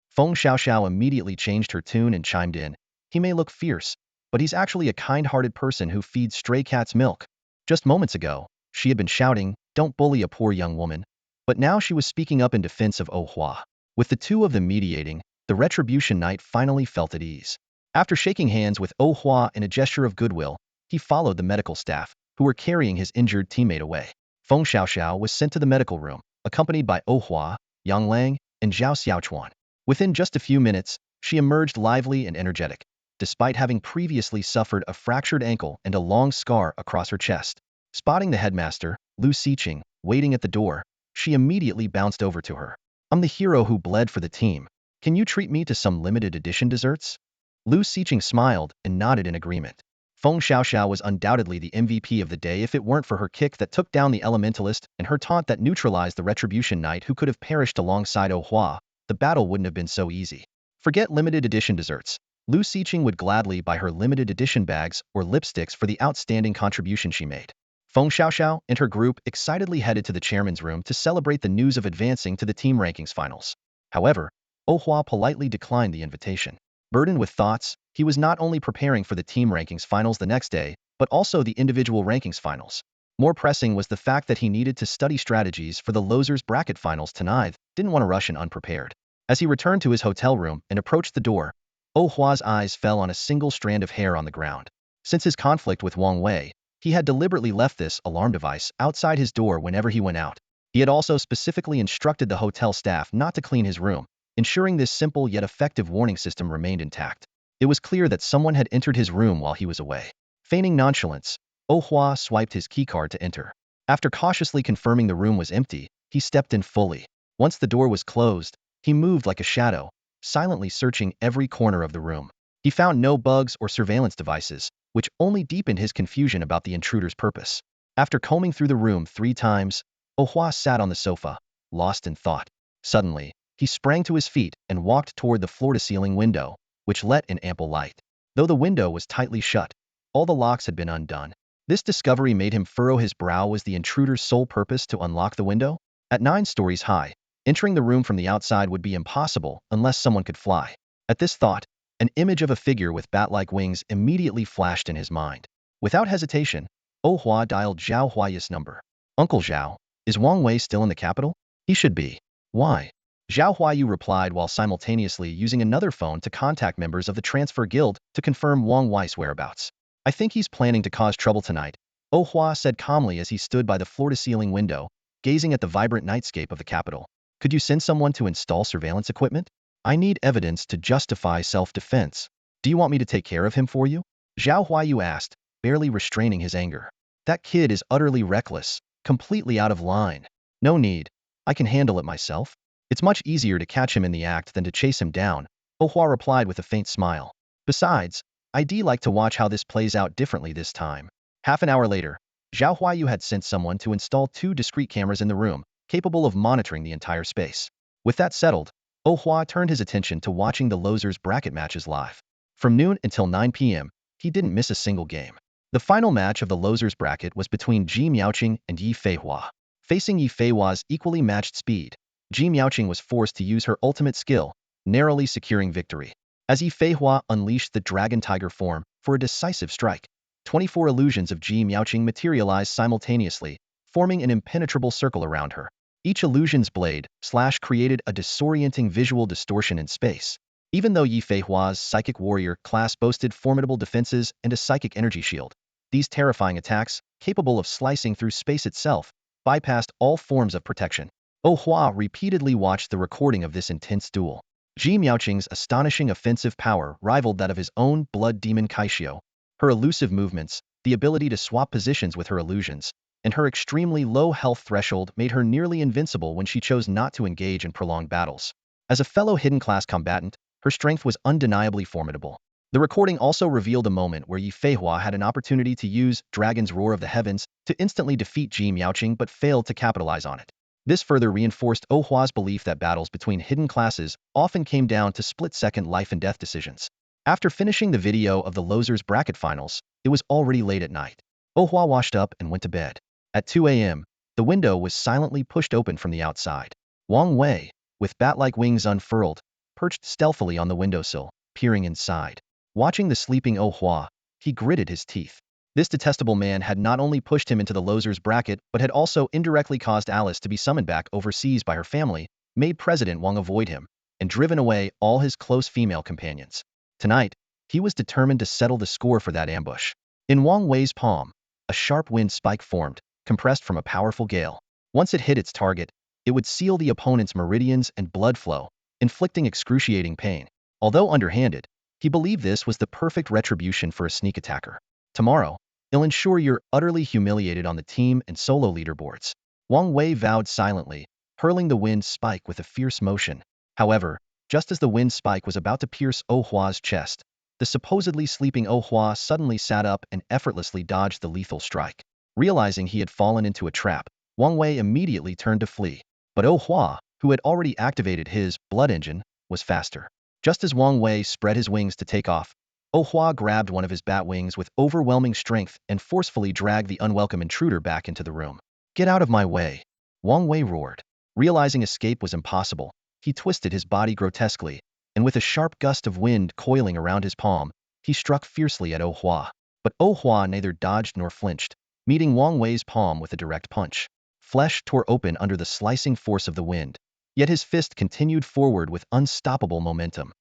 Feng Xiaoxiao immediately changed her tune and chimed in. He may look fierce, but he's actually a kind-hearted person who feeds stray cats milk. Just moments ago, she had been shouting, "Don't bully a poor young woman," but now she was speaking up in defense of Oh Hua. With the two of them mediating, the Retribution Knight finally felt at ease. After shaking hands with Oh Hua in a gesture of goodwill, he followed the medical staff, who were carrying his injured teammate away. Feng Xiaoxiao was sent to the medical room, accompanied by Oh Hua, Yang Lang, and Zhao Xiaochuan. Within just a few minutes, she emerged lively and energetic, despite having previously suffered a fractured ankle and a long scar across her chest. Spotting the headmaster, Lu Siqing, waiting at the door, she immediately bounced over to her. "I'm the hero who bled for the team. Can you treat me to some limited edition desserts?" Lu Siqing smiled and nodded in agreement. Feng Xiaoxiao was undoubtedly the MVP of the day if it weren't for her kick that took down the elementalist and her taunt that neutralized the Retribution Knight who could have perished alongside Oh Hua. The battle wouldn't have been so easy. Forget limited edition desserts. Lu Siqing would gladly buy her limited edition bags or lipsticks for the outstanding contribution she made. Feng Xiaoxiao and her group excitedly headed to the chairman's room to celebrate the news of advancing to the team rankings finals. However, Oh Hua politely declined the invitation. Burdened with thoughts, he was not only preparing for the team rankings finals the next day, but also the individual rankings finals. More pressing was the fact that he needed to study strategies for the losers bracket finals tonight, didn't want to rush in unprepared. As he returned to his hotel room and approached the door, Oh Hua's eyes fell on a single strand of hair on the ground. Since his conflict with Wang Wei, he had deliberately left this alarm device outside his door whenever he went out. He had also specifically instructed the hotel staff not to clean his room, ensuring this simple yet effective warning system remained intact. It was clear that someone had entered his room while he was away. Feigning nonchalance, Oh Hua swiped his keycard to enter. After cautiously confirming the room was empty, he stepped in fully. Once the door was closed, he moved like a shadow, silently searching every corner of the room. He found no bugs or surveillance devices, which only deepened his confusion about the intruder's purpose. After combing through the room 3 times, Oh Hua sat on the sofa, lost in thought. Suddenly, he sprang to his feet and walked toward the floor-to-ceiling window, which let in ample light. Though the window was tightly shut, all the locks had been undone. This discovery made him furrow his brow. Was the intruder's sole purpose to unlock the window? At 9 stories high, entering the room from the outside would be impossible unless someone could fly. At this thought, an image of a figure with bat-like wings immediately flashed in his mind. Without hesitation, Oh Hua dialed Zhao Huayi's number. Uncle Zhao, is Wang Wei still in the capital? He should be. Why? Zhao Huayu replied while simultaneously using another phone to contact members of the Transfer Guild to confirm Wang Wei's whereabouts. I think he's planning to cause trouble tonight, Oh Hua said calmly as he stood by the floor-to-ceiling window, gazing at the vibrant nightscape of the capital. Could you send someone to install surveillance equipment? I need evidence to justify self-defense. Do you want me to take care of him for you? Zhao Huayu asked, barely restraining his anger. That kid is utterly reckless, completely out of line. No need. I can handle it myself. It's much easier to catch him in the act than to chase him down, Oh Hua replied with a faint smile. Besides, I'd like to watch how this plays out differently this time. Half an hour later, Zhao Huayu had sent someone to install 2 discrete cameras in the room, capable of monitoring the entire space. With that settled, Oh Hua turned his attention to watching the losers bracket matches live. From noon until 9 p.m., he didn't miss a single game. The final match of the losers bracket was between Ji Miaoqing and Yi Feihua. Facing Yi Feihua's equally matched speed, Ji Miaoqing was forced to use her ultimate skill, narrowly securing victory. As Yi Feihua unleashed the Dragon Tiger form for a decisive strike, 24 illusions of Ji Miaoqing materialized simultaneously, forming an impenetrable circle around her. Each illusion's blade slash created a disorienting visual distortion in space. Even though Yi Feihua's Psychic Warrior class boasted formidable defenses and a psychic energy shield, these terrifying attacks, capable of slicing through space itself, bypassed all forms of protection. Oh Hua repeatedly watched the recording of this intense duel. Ji Miaoqing's astonishing offensive power rivaled that of his own blood demon Kaixio. Her elusive movements, the ability to swap positions with her illusions, and her extremely low health threshold made her nearly invincible when she chose not to engage in prolonged battles. As a fellow hidden class combatant, her strength was undeniably formidable. The recording also revealed a moment where Yi Feihua had an opportunity to use Dragon's Roar of the Heavens to instantly defeat Ji Miaoqing but failed to capitalize on it. This further reinforced Oh Hua's belief that battles between hidden classes often came down to split-second life-and-death decisions. After finishing the video of the losers bracket finals, it was already late at night. Oh Hua washed up and went to bed. At 2 a.m., the window was silently pushed open from the outside. Wang Wei, with bat-like wings unfurled, perched stealthily on the windowsill, peering inside. Watching the sleeping Oh Hua, he gritted his teeth. This detestable man had not only pushed him into the losers bracket but had also indirectly caused Alice to be summoned back overseas by her family, made President Wang avoid him, and driven away all his close female companions. Tonight, he was determined to settle the score for that ambush. In Wang Wei's palm, a sharp wind spike formed, compressed from a powerful gale. Once it hit its target, it would seal the opponent's meridians and blood flow, inflicting excruciating pain. Although underhanded, he believed this was the perfect retribution for a sneak attacker. Tomorrow, he'll ensure you're utterly humiliated on the team and solo leaderboards. Wang Wei vowed silently, hurling the wind spike with a fierce motion. However, just as the wind spike was about to pierce Oh Hua's chest, the supposedly sleeping Oh Hua suddenly sat up and effortlessly dodged the lethal strike. Realizing he had fallen into a trap, Wang Wei immediately turned to flee. But Oh Hua, who had already activated his blood engine, was faster. Just as Wang Wei spread his wings to take off, Oh Hua grabbed one of his bat wings with overwhelming strength and forcefully dragged the unwelcome intruder back into the room. Get out of my way! Wang Wei roared. Realizing escape was impossible, he twisted his body grotesquely, and with a sharp gust of wind coiling around his palm, he struck fiercely at Oh Hua. But Oh Hua neither dodged nor flinched, meeting Wang Wei's palm with a direct punch. Flesh tore open under the slicing force of the wind, yet his fist continued forward with unstoppable momentum.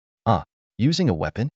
Using a weapon?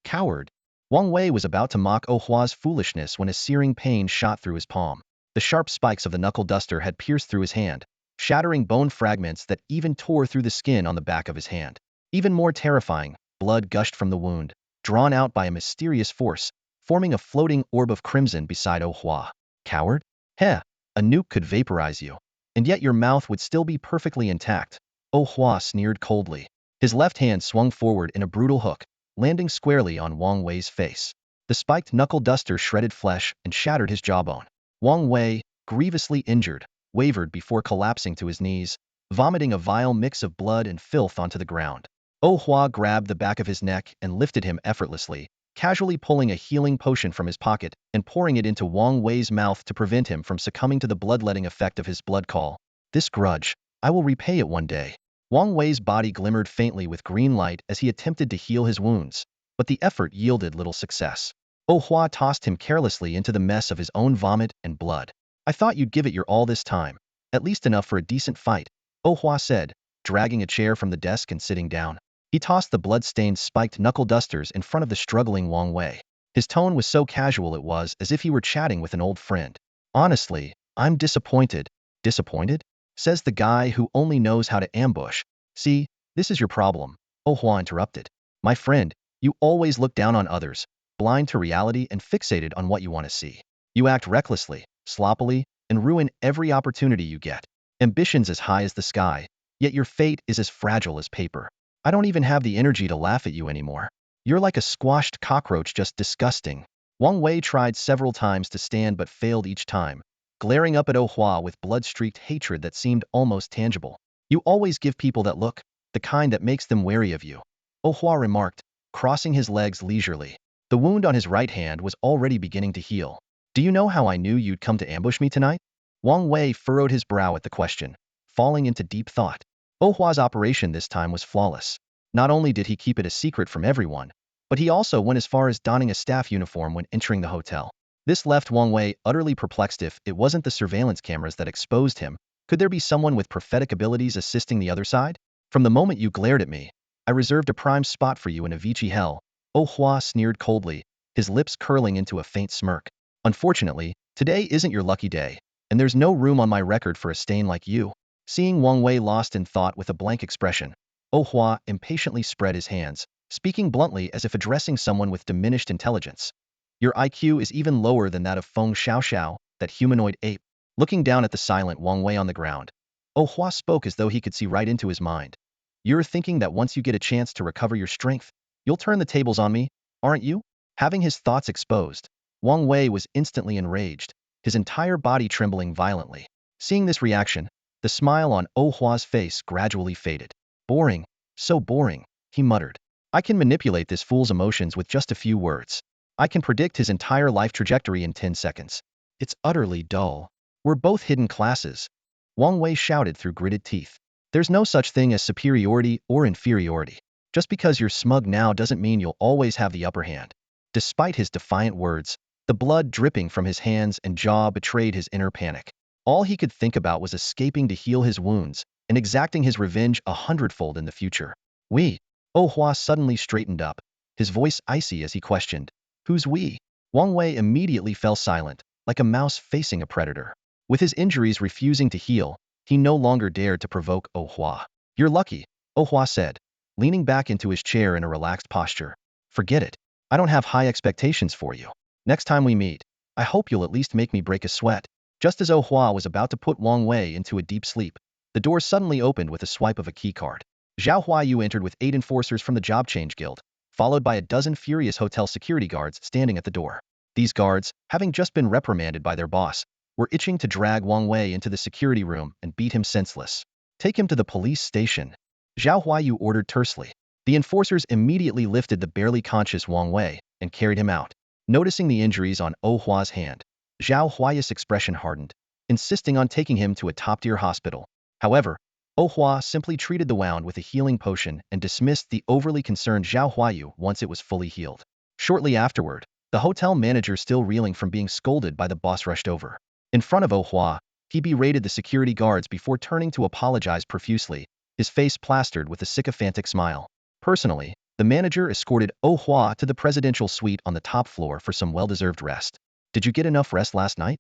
Coward! Wang Wei was about to mock Oh Hua's foolishness when a searing pain shot through his palm. The sharp spikes of the knuckle duster had pierced through his hand, shattering bone fragments that even tore through the skin on the back of his hand. Even more terrifying, blood gushed from the wound, drawn out by a mysterious force, forming a floating orb of crimson beside Oh Hua. Coward? Heh, a nuke could vaporize you, and yet your mouth would still be perfectly intact, Oh Hua sneered coldly. His left hand swung forward in a brutal hook, landing squarely on Wang Wei's face. The spiked knuckle duster shredded flesh and shattered his jawbone. Wang Wei, grievously injured, wavered before collapsing to his knees, vomiting a vile mix of blood and filth onto the ground. Oh Hua grabbed the back of his neck and lifted him effortlessly, casually pulling a healing potion from his pocket and pouring it into Wang Wei's mouth to prevent him from succumbing to the bloodletting effect of his blood call. This grudge, I will repay it one day. Wang Wei's body glimmered faintly with green light as he attempted to heal his wounds, but the effort yielded little success. Oh Hua tossed him carelessly into the mess of his own vomit and blood. I thought you'd give it your all this time, at least enough for a decent fight, Oh Hua said, dragging a chair from the desk and sitting down. He tossed the blood-stained spiked knuckle dusters in front of the struggling Wang Wei. His tone was so casual it was as if he were chatting with an old friend. Honestly, I'm disappointed. Disappointed? Says the guy who only knows how to ambush. See, this is your problem, Oh Hua interrupted. My friend, you always look down on others, blind to reality and fixated on what you want to see. You act recklessly, sloppily, and ruin every opportunity you get. Ambitions as high as the sky, yet your fate is as fragile as paper. I don't even have the energy to laugh at you anymore. You're like a squashed cockroach, just disgusting. Wang Wei tried several times to stand but failed each time, glaring up at Oh Hua with blood-streaked hatred that seemed almost tangible. You always give people that look, the kind that makes them wary of you, Oh Hua remarked, crossing his legs leisurely. The wound on his right hand was already beginning to heal. Do you know how I knew you'd come to ambush me tonight? Wang Wei furrowed his brow at the question, falling into deep thought. Oh Hua's operation this time was flawless. Not only did he keep it a secret from everyone, but he also went as far as donning a staff uniform when entering the hotel. This left Wang Wei utterly perplexed. If it wasn't the surveillance cameras that exposed him, could there be someone with prophetic abilities assisting the other side? From the moment you glared at me, I reserved a prime spot for you in Avicii hell, Oh Hua sneered coldly, his lips curling into a faint smirk. Unfortunately, today isn't your lucky day, and there's no room on my record for a stain like you. Seeing Wang Wei lost in thought with a blank expression, Oh Hua impatiently spread his hands, speaking bluntly as if addressing someone with diminished intelligence. Your IQ is even lower than that of Feng Xiaoxiao, that humanoid ape. Looking down at the silent Wang Wei on the ground, Oh Hua spoke as though he could see right into his mind. You're thinking that once you get a chance to recover your strength, you'll turn the tables on me, aren't you? Having his thoughts exposed, Wang Wei was instantly enraged, his entire body trembling violently. Seeing this reaction, the smile on Oh Hua's face gradually faded. Boring, so boring, he muttered. I can manipulate this fool's emotions with just a few words. I can predict his entire life trajectory in 10 seconds. It's utterly dull. We're both hidden classes, Wang Wei shouted through gritted teeth. There's no such thing as superiority or inferiority. Just because you're smug now doesn't mean you'll always have the upper hand. Despite his defiant words, the blood dripping from his hands and jaw betrayed his inner panic. All he could think about was escaping to heal his wounds and exacting his revenge 100-fold in the future. We? Oh Hua suddenly straightened up, his voice icy as he questioned. Who's we? Wang Wei immediately fell silent, like a mouse facing a predator. With his injuries refusing to heal, he no longer dared to provoke Oh Hua. You're lucky, Oh Hua said, leaning back into his chair in a relaxed posture. Forget it. I don't have high expectations for you. Next time we meet, I hope you'll at least make me break a sweat. Just as Oh Hua was about to put Wang Wei into a deep sleep, the door suddenly opened with a swipe of a keycard. Zhao Huayu entered with 8 enforcers from the Job Change Guild, followed by a dozen furious hotel security guards standing at the door. These guards, having just been reprimanded by their boss, were itching to drag Wang Wei into the security room and beat him senseless. Take him to the police station, Zhao Huayu ordered tersely. The enforcers immediately lifted the barely conscious Wang Wei and carried him out. Noticing the injuries on Oh Hua's hand, Zhao Huayu's expression hardened, insisting on taking him to a top-tier hospital. However, Oh Hua simply treated the wound with a healing potion and dismissed the overly concerned Zhao Huayu once it was fully healed. Shortly afterward, the hotel manager, still reeling from being scolded by the boss, rushed over. In front of Oh Hua, he berated the security guards before turning to apologize profusely, his face plastered with a sycophantic smile. Personally, the manager escorted Oh Hua to the presidential suite on the top floor for some well-deserved rest. Did you get enough rest last night?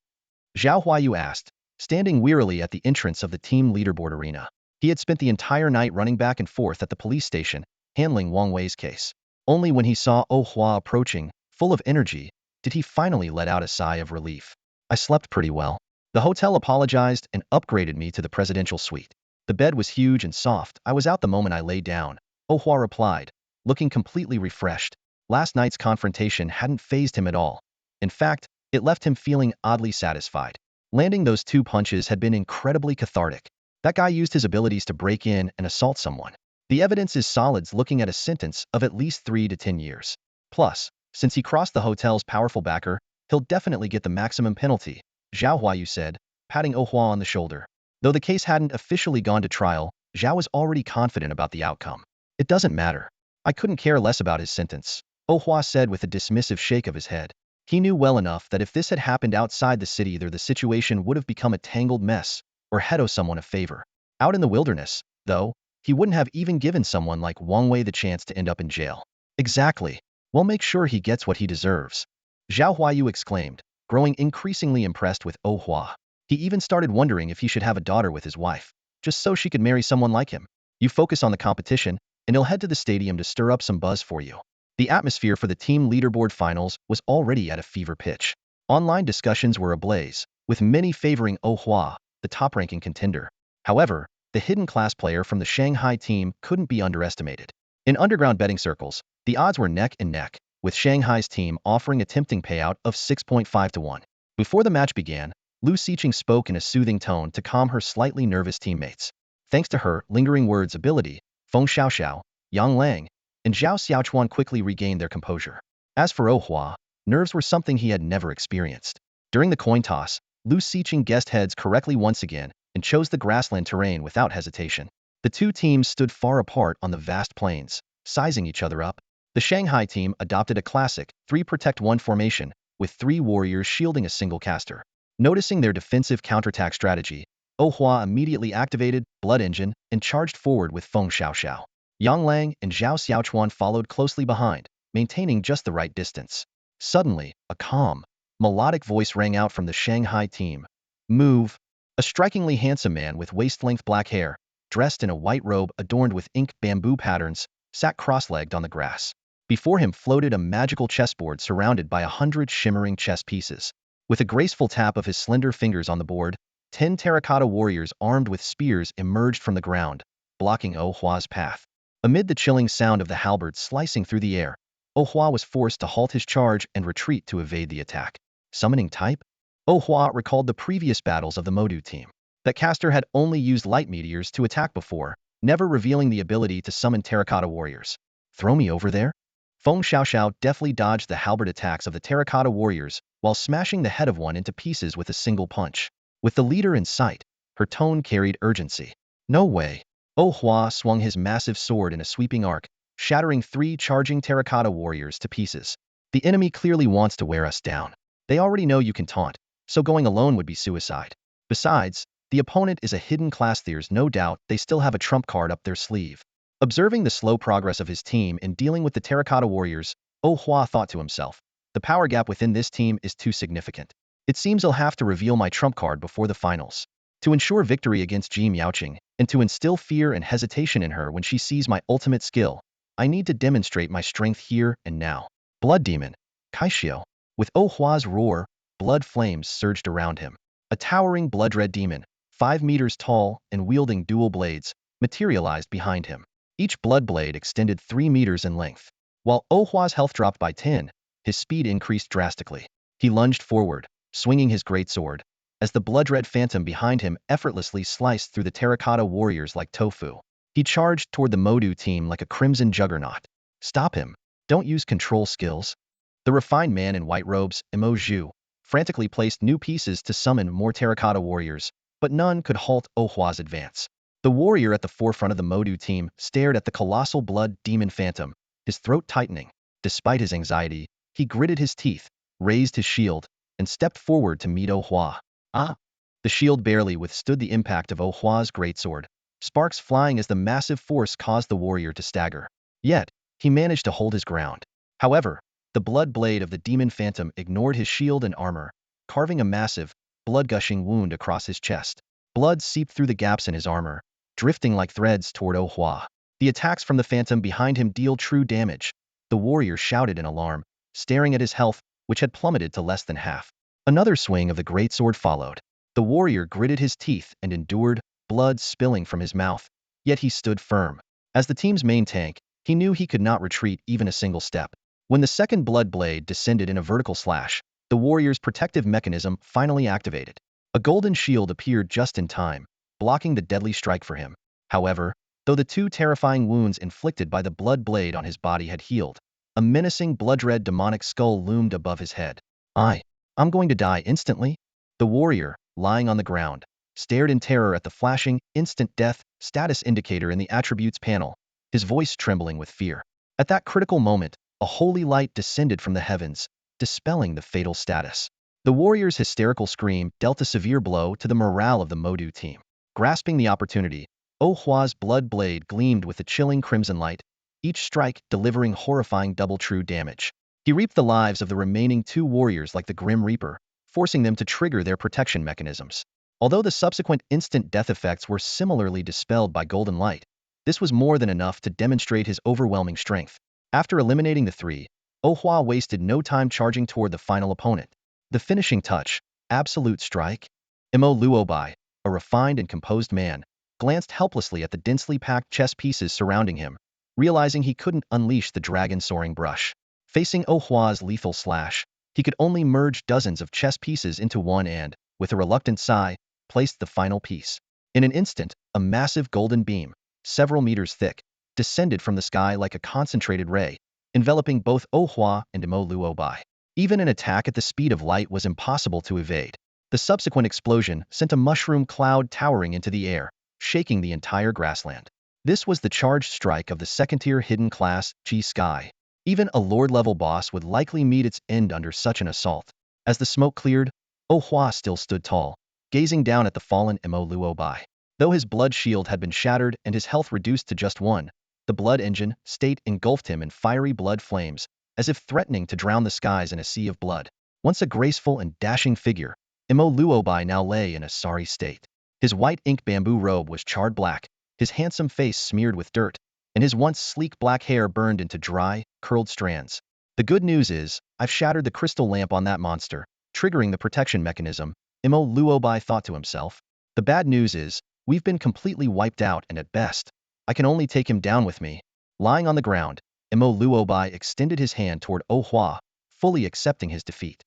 Zhao Huayu asked, standing wearily at the entrance of the team leaderboard arena. He had spent the entire night running back and forth at the police station, handling Wang Wei's case. Only when he saw Oh Hua approaching, full of energy, did he finally let out a sigh of relief. I slept pretty well. The hotel apologized and upgraded me to the presidential suite. The bed was huge and soft. I was out the moment I lay down, Oh Hua replied, looking completely refreshed. Last night's confrontation hadn't fazed him at all. In fact, it left him feeling oddly satisfied. Landing those 2 punches had been incredibly cathartic. That guy used his abilities to break in and assault someone. The evidence is solid, looking at a sentence of at least 3 to 10 years. Plus, since he crossed the hotel's powerful backer, he'll definitely get the maximum penalty, Zhao Huayu said, patting Oh Hua on the shoulder. Though the case hadn't officially gone to trial, Zhao was already confident about the outcome. It doesn't matter. I couldn't care less about his sentence, Oh Hua said with a dismissive shake of his head. He knew well enough that if this had happened outside the city, either the situation would have become a tangled mess, or head owe someone a favor. Out in the wilderness, though, he wouldn't have even given someone like Wang Wei the chance to end up in jail. Exactly. We'll make sure he gets what he deserves, Zhao Huayu exclaimed, growing increasingly impressed with Oh Hua. He even started wondering if he should have a daughter with his wife, just so she could marry someone like him. You focus on the competition, and he'll head to the stadium to stir up some buzz for you. The atmosphere for the team leaderboard finals was already at a fever pitch. Online discussions were ablaze, with many favoring Oh Hua, the top-ranking contender. However, the hidden class player from the Shanghai team couldn't be underestimated. In underground betting circles, the odds were neck and neck, with Shanghai's team offering a tempting payout of 6.5 to 1. Before the match began, Lu Xiqing spoke in a soothing tone to calm her slightly nervous teammates. Thanks to her lingering words ability, Feng Xiaoxiao, Yang Lang, and Zhao Xiaochuan quickly regained their composure. As for Oh Hua, nerves were something he had never experienced. During the coin toss, Lu Xiqing guessed heads correctly once again and chose the grassland terrain without hesitation. The 2 teams stood far apart on the vast plains, sizing each other up. The Shanghai team adopted a classic 3-protect-1 formation, with 3 warriors shielding a single caster. Noticing their defensive counterattack strategy, Oh Hua immediately activated Blood Engine and charged forward with Feng Xiaoxiao. Yang Lang and Zhao Xiaochuan followed closely behind, maintaining just the right distance. Suddenly, a calm, melodic voice rang out from the Shanghai team. Move! A strikingly handsome man with waist-length black hair, dressed in a white robe adorned with inked bamboo patterns, sat cross-legged on the grass. Before him floated a magical chessboard surrounded by 100 shimmering chess pieces. With a graceful tap of his slender fingers on the board, 10 terracotta warriors armed with spears emerged from the ground, blocking Oh Hua's path. Amid the chilling sound of the halberds slicing through the air, Oh Hua was forced to halt his charge and retreat to evade the attack. Summoning type? Oh Hua recalled the previous battles of the Modu team. That caster had only used light meteors to attack before, never revealing the ability to summon terracotta warriors. Throw me over there? Feng Xiaoxiao deftly dodged the halberd attacks of the terracotta warriors while smashing the head of one into pieces with a single punch. With the leader in sight, her tone carried urgency. No way. Oh Hua swung his massive sword in a sweeping arc, shattering 3 charging terracotta warriors to pieces. The enemy clearly wants to wear us down. They already know you can taunt, so going alone would be suicide. Besides, the opponent is a hidden class. There's no doubt they still have a trump card up their sleeve. Observing the slow progress of his team in dealing with the terracotta warriors, Oh Hua thought to himself, the power gap within this team is too significant. It seems I'll have to reveal my trump card before the finals. To ensure victory against Ji Miaoqing, and to instill fear and hesitation in her when she sees my ultimate skill, I need to demonstrate my strength here and now. Blood Demon, Kaixio. With Oh Hua's roar, blood flames surged around him. A towering blood-red demon, 5 meters tall and wielding dual blades, materialized behind him. Each blood blade extended 3 meters in length. While Oh Hua's health dropped by 10, his speed increased drastically. He lunged forward, swinging his greatsword, as the blood-red phantom behind him effortlessly sliced through the terracotta warriors like tofu. He charged toward the Modu team like a crimson juggernaut. Stop him. Don't use control skills. The refined man in white robes, Imo Zhu, frantically placed new pieces to summon more terracotta warriors, but none could halt Oh Hua's advance. The warrior at the forefront of the Modu team stared at the colossal blood demon phantom, his throat tightening. Despite his anxiety, he gritted his teeth, raised his shield, and stepped forward to meet Oh Hua. Ah! The shield barely withstood the impact of Oh Hua's greatsword, sparks flying as the massive force caused the warrior to stagger. Yet, he managed to hold his ground. However, the blood blade of the demon phantom ignored his shield and armor, carving a massive, blood-gushing wound across his chest. Blood seeped through the gaps in his armor, drifting like threads toward Oh Hua. The attacks from the phantom behind him dealt true damage. The warrior shouted in alarm, staring at his health, which had plummeted to less than half. Another swing of the greatsword followed. The warrior gritted his teeth and endured, blood spilling from his mouth, yet he stood firm. As the team's main tank, he knew he could not retreat even a single step. When the second blood blade descended in a vertical slash, the warrior's protective mechanism finally activated. A golden shield appeared just in time, blocking the deadly strike for him. However, though the two terrifying wounds inflicted by the blood blade on his body had healed, a menacing blood-red demonic skull loomed above his head. I'm going to die instantly? The warrior, lying on the ground, stared in terror at the flashing, instant death status indicator in the attributes panel, his voice trembling with fear. At that critical moment, a holy light descended from the heavens, dispelling the fatal status. The warrior's hysterical scream dealt a severe blow to the morale of the Modu team. Grasping the opportunity, Oh Hua's blood blade gleamed with a chilling crimson light, each strike delivering horrifying double true damage. He reaped the lives of the remaining two warriors like the Grim Reaper, forcing them to trigger their protection mechanisms. Although the subsequent instant death effects were similarly dispelled by golden light, this was more than enough to demonstrate his overwhelming strength. After eliminating the three, Oh Hua wasted no time charging toward the final opponent. The finishing touch, absolute strike. Imo Luobai, a refined and composed man, glanced helplessly at the densely packed chess pieces surrounding him, realizing he couldn't unleash the dragon-soaring brush. Facing Oh Hua's lethal slash, he could only merge dozens of chess pieces into one and, with a reluctant sigh, placed the final piece. In an instant, a massive golden beam, several meters thick, descended from the sky like a concentrated ray, enveloping both Oh Hua and Imo Luobai. Even an attack at the speed of light was impossible to evade. The subsequent explosion sent a mushroom cloud towering into the air, shaking the entire grassland. This was the charged strike of the second-tier hidden class G Sky. Even a Lord-level boss would likely meet its end under such an assault. As the smoke cleared, Oh Hua still stood tall, gazing down at the fallen Imo Luobai. Though his blood shield had been shattered and his health reduced to just one, the blood engine state engulfed him in fiery blood flames, as if threatening to drown the skies in a sea of blood. Once a graceful and dashing figure, Imo Luobai now lay in a sorry state. His white ink bamboo robe was charred black, his handsome face smeared with dirt, and his once sleek black hair burned into dry, curled strands. The good news is, I've shattered the crystal lamp on that monster, triggering the protection mechanism, Imo Luobai thought to himself. The bad news is, we've been completely wiped out and at best, I can only take him down with me. Lying on the ground, Imo Luobai extended his hand toward Oh Hua, fully accepting his defeat.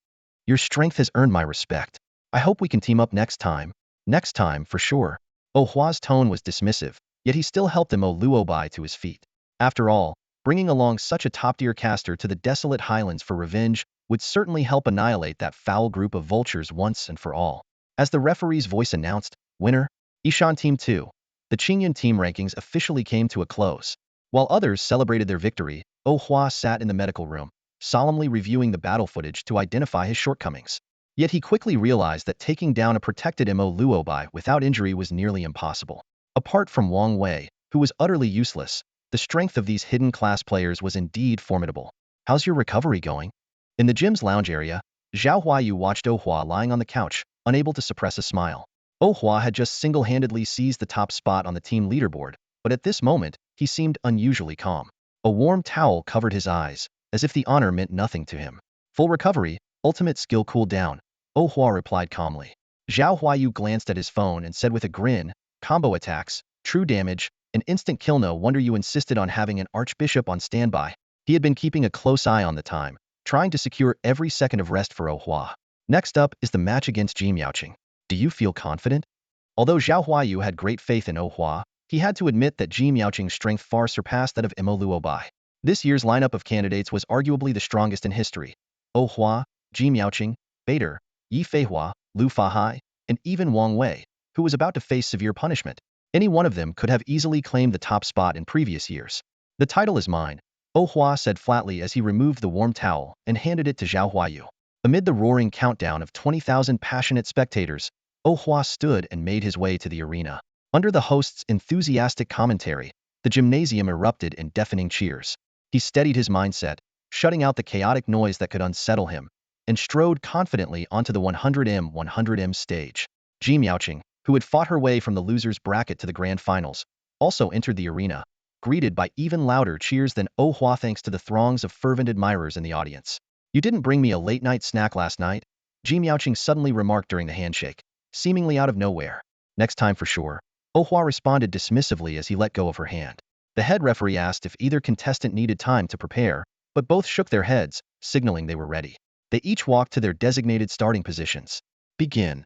Your strength has earned my respect. I hope we can team up next time. Next time, for sure. Oh Hua's tone was dismissive, yet he still helped Imo Luobai to his feet. After all, bringing along such a top-tier caster to the desolate highlands for revenge would certainly help annihilate that foul group of vultures once and for all. As the referee's voice announced, winner, Ishan Team 2, the Qingyan team rankings officially came to a close. While others celebrated their victory, Oh Hua sat in the medical room, solemnly reviewing the battle footage to identify his shortcomings. Yet he quickly realized that taking down a protected Imo Luobai without injury was nearly impossible. Apart from Wang Wei, who was utterly useless, the strength of these hidden class players was indeed formidable. How's your recovery going? In the gym's lounge area, Zhao Huayu watched Oh Hua lying on the couch, unable to suppress a smile. Oh Hua had just single-handedly seized the top spot on the team leaderboard, but at this moment, he seemed unusually calm. A warm towel covered his eyes, as if the honor meant nothing to him. Full recovery, ultimate skill cooldown, Oh Hua replied calmly. Zhao Huayu glanced at his phone and said with a grin, combo attacks, true damage, an instant kill. No wonder you insisted on having an archbishop on standby. He had been keeping a close eye on the time, trying to secure every second of rest for Oh Hua. Next up is the match against Ji Miaoqing. Do you feel confident? Although Zhao Huayu had great faith in Oh Hua, he had to admit that Ji Miaoqing's strength far surpassed that of Imo Luobai. This year's lineup of candidates was arguably the strongest in history. Oh Hua, Ji Miaoqing, Bader, Yi Feihua, Lu Fahai, and even Wang Wei, who was about to face severe punishment. Any one of them could have easily claimed the top spot in previous years. The title is mine, Oh Hua said flatly as he removed the warm towel and handed it to Zhao Huayu. Amid the roaring countdown of 20,000 passionate spectators, Oh Hua stood and made his way to the arena. Under the host's enthusiastic commentary, the gymnasium erupted in deafening cheers. He steadied his mindset, shutting out the chaotic noise that could unsettle him, and strode confidently onto the 100m stage. Ji Miaoqing, who had fought her way from the losers bracket to the grand finals, also entered the arena, greeted by even louder cheers than Oh Hua thanks to the throngs of fervent admirers in the audience. You didn't bring me a late-night snack last night? Ji Miaoqing suddenly remarked during the handshake, seemingly out of nowhere. Next time for sure, Oh Hua responded dismissively as he let go of her hand. The head referee asked if either contestant needed time to prepare, but both shook their heads, signaling they were ready. They each walked to their designated starting positions. Begin.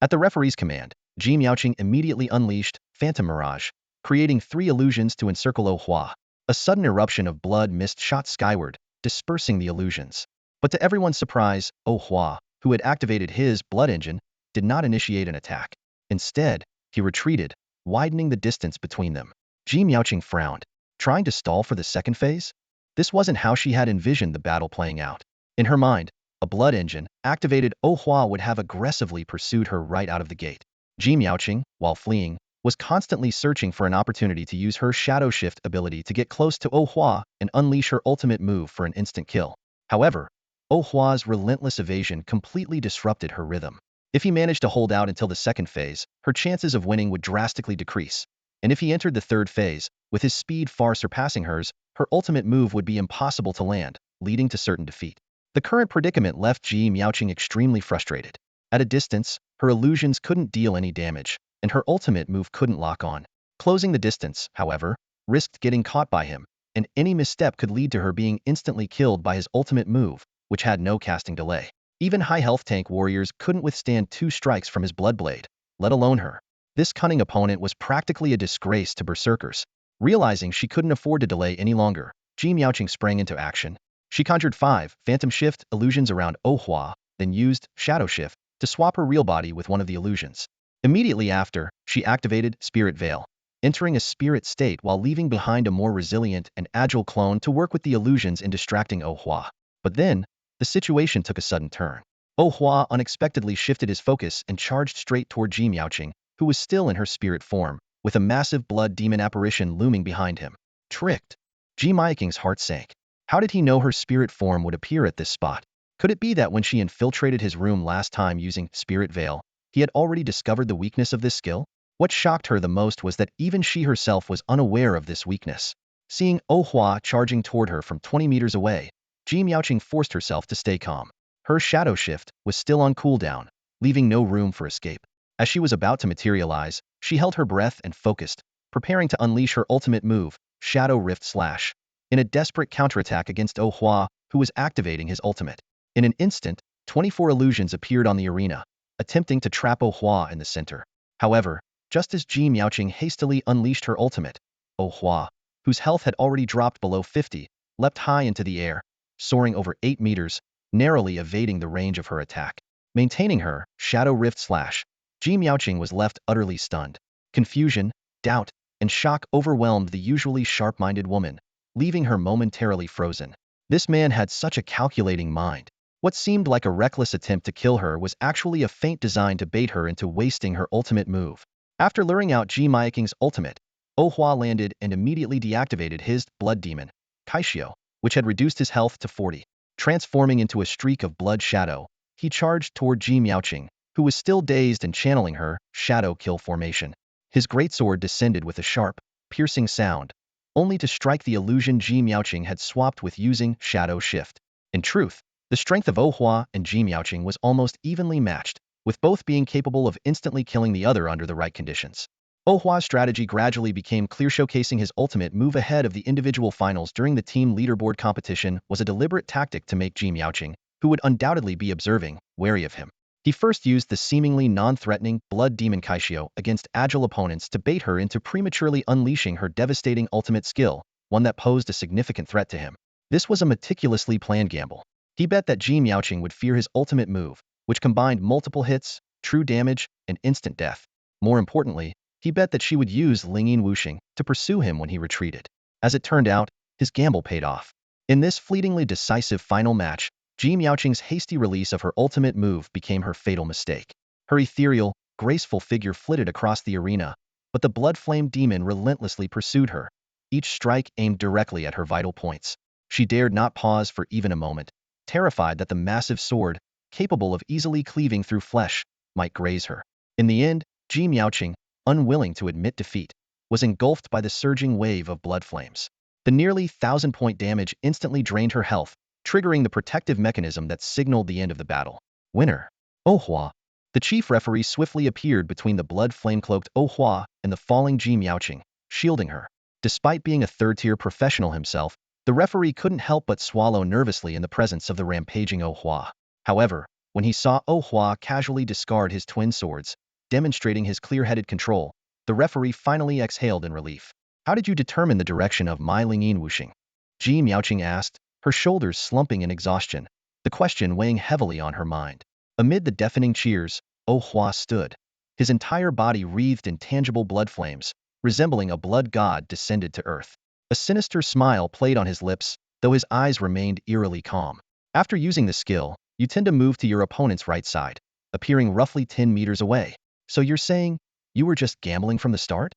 At the referee's command, Ji Miaoqing immediately unleashed Phantom Mirage, creating 3 illusions to encircle Oh Hua. A sudden eruption of blood mist shot skyward, dispersing the illusions. But to everyone's surprise, Oh Hua, who had activated his blood engine, did not initiate an attack. Instead, he retreated, widening the distance between them. Ji Miaoqing frowned. Trying to stall for the second phase? This wasn't how she had envisioned the battle playing out. In her mind, a blood engine, activated Oh Hua would have aggressively pursued her right out of the gate. Ji Miaoqing, while fleeing, was constantly searching for an opportunity to use her shadow shift ability to get close to Oh Hua and unleash her ultimate move for an instant kill. However, Oh Hua's relentless evasion completely disrupted her rhythm. If he managed to hold out until the second phase, her chances of winning would drastically decrease. And if he entered the third phase, with his speed far surpassing hers, her ultimate move would be impossible to land, leading to certain defeat. The current predicament left Ji Miaoqing extremely frustrated. At a distance, her illusions couldn't deal any damage, and her ultimate move couldn't lock on. Closing the distance, however, risked getting caught by him, and any misstep could lead to her being instantly killed by his ultimate move, which had no casting delay. Even high-health tank warriors couldn't withstand 2 strikes from his Bloodblade, let alone her. This cunning opponent was practically a disgrace to berserkers. Realizing she couldn't afford to delay any longer, Ji Miaoqing sprang into action. She conjured 5 Phantom Shift illusions around Oh Hua, then used Shadow Shift to swap her real body with one of the illusions. Immediately after, she activated Spirit Veil, entering a spirit state while leaving behind a more resilient and agile clone to work with the illusions in distracting Oh Hua. But then, the situation took a sudden turn. Oh Hua unexpectedly shifted his focus and charged straight toward Ji Miaoqing, who was still in her spirit form, with a massive blood demon apparition looming behind him. Tricked. Ji Miaoqing's heart sank. How did he know her spirit form would appear at this spot? Could it be that when she infiltrated his room last time using Spirit Veil, he had already discovered the weakness of this skill? What shocked her the most was that even she herself was unaware of this weakness. Seeing Oh Hua charging toward her from 20 meters away, Ji Miaoqing forced herself to stay calm. Her shadow shift was still on cooldown, leaving no room for escape. As she was about to materialize, she held her breath and focused, preparing to unleash her ultimate move, Shadow Rift Slash, in a desperate counterattack against Oh Hua, who was activating his ultimate. In an instant, 24 illusions appeared on the arena, attempting to trap Oh Hua in the center. However, just as Ji Miaoqing hastily unleashed her ultimate, Oh Hua, whose health had already dropped below 50, leapt high into the air, soaring over 8 meters, narrowly evading the range of her attack. Maintaining her Shadow Rift Slash, Ji Miaoqing was left utterly stunned. Confusion, doubt, and shock overwhelmed the usually sharp-minded woman, leaving her momentarily frozen. This man had such a calculating mind. What seemed like a reckless attempt to kill her was actually a feint designed to bait her into wasting her ultimate move. After luring out Ji Miaoqing's ultimate, Oh Hua landed and immediately deactivated his blood demon, Kaixio, which had reduced his health to 40. Transforming into a streak of blood shadow, he charged toward Ji Miaoqing, who was still dazed and channeling her shadow kill formation. His greatsword descended with a sharp, piercing sound, only to strike the illusion Ji Miaoqing had swapped with using Shadow Shift. In truth, the strength of Oh Hua and Ji Miaoqing was almost evenly matched, with both being capable of instantly killing the other under the right conditions. Oh Hua's strategy gradually became clear. Showcasing his ultimate move ahead of the individual finals during the team leaderboard competition was a deliberate tactic to make Ji Miaoqing, who would undoubtedly be observing, wary of him. He first used the seemingly non-threatening Blood Demon Kaixio against agile opponents to bait her into prematurely unleashing her devastating ultimate skill, one that posed a significant threat to him. This was a meticulously planned gamble. He bet that Ji Miaoqing would fear his ultimate move, which combined multiple hits, true damage, and instant death. More importantly, he bet that she would use Lingyin Wuxing to pursue him when he retreated. As it turned out, his gamble paid off. In this fleetingly decisive final match, Ji Miaoqing's hasty release of her ultimate move became her fatal mistake. Her ethereal, graceful figure flitted across the arena, but the blood-flame demon relentlessly pursued her, each strike aimed directly at her vital points. She dared not pause for even a moment, terrified that the massive sword, capable of easily cleaving through flesh, might graze her. In the end, Ji Miaoqing, unwilling to admit defeat, was engulfed by the surging wave of blood flames. The nearly 1,000-point damage instantly drained her health, triggering the protective mechanism that signaled the end of the battle. Winner. Oh Hua. The chief referee swiftly appeared between the blood flame-cloaked Oh Hua and the falling Ji Miaoqing, shielding her. Despite being a third-tier professional himself, the referee couldn't help but swallow nervously in the presence of the rampaging Oh Hua. However, when he saw Oh Hua casually discard his twin swords, demonstrating his clear-headed control, the referee finally exhaled in relief. How did you determine the direction of my Lingyin wuxing? Ji Miaoqing asked, her shoulders slumping in exhaustion, the question weighing heavily on her mind. Amid the deafening cheers, Oh Hua stood. His entire body wreathed in tangible blood flames, resembling a blood god descended to earth. A sinister smile played on his lips, though his eyes remained eerily calm. After using the skill, you tend to move to your opponent's right side, appearing roughly 10 meters away. So you're saying, you were just gambling from the start?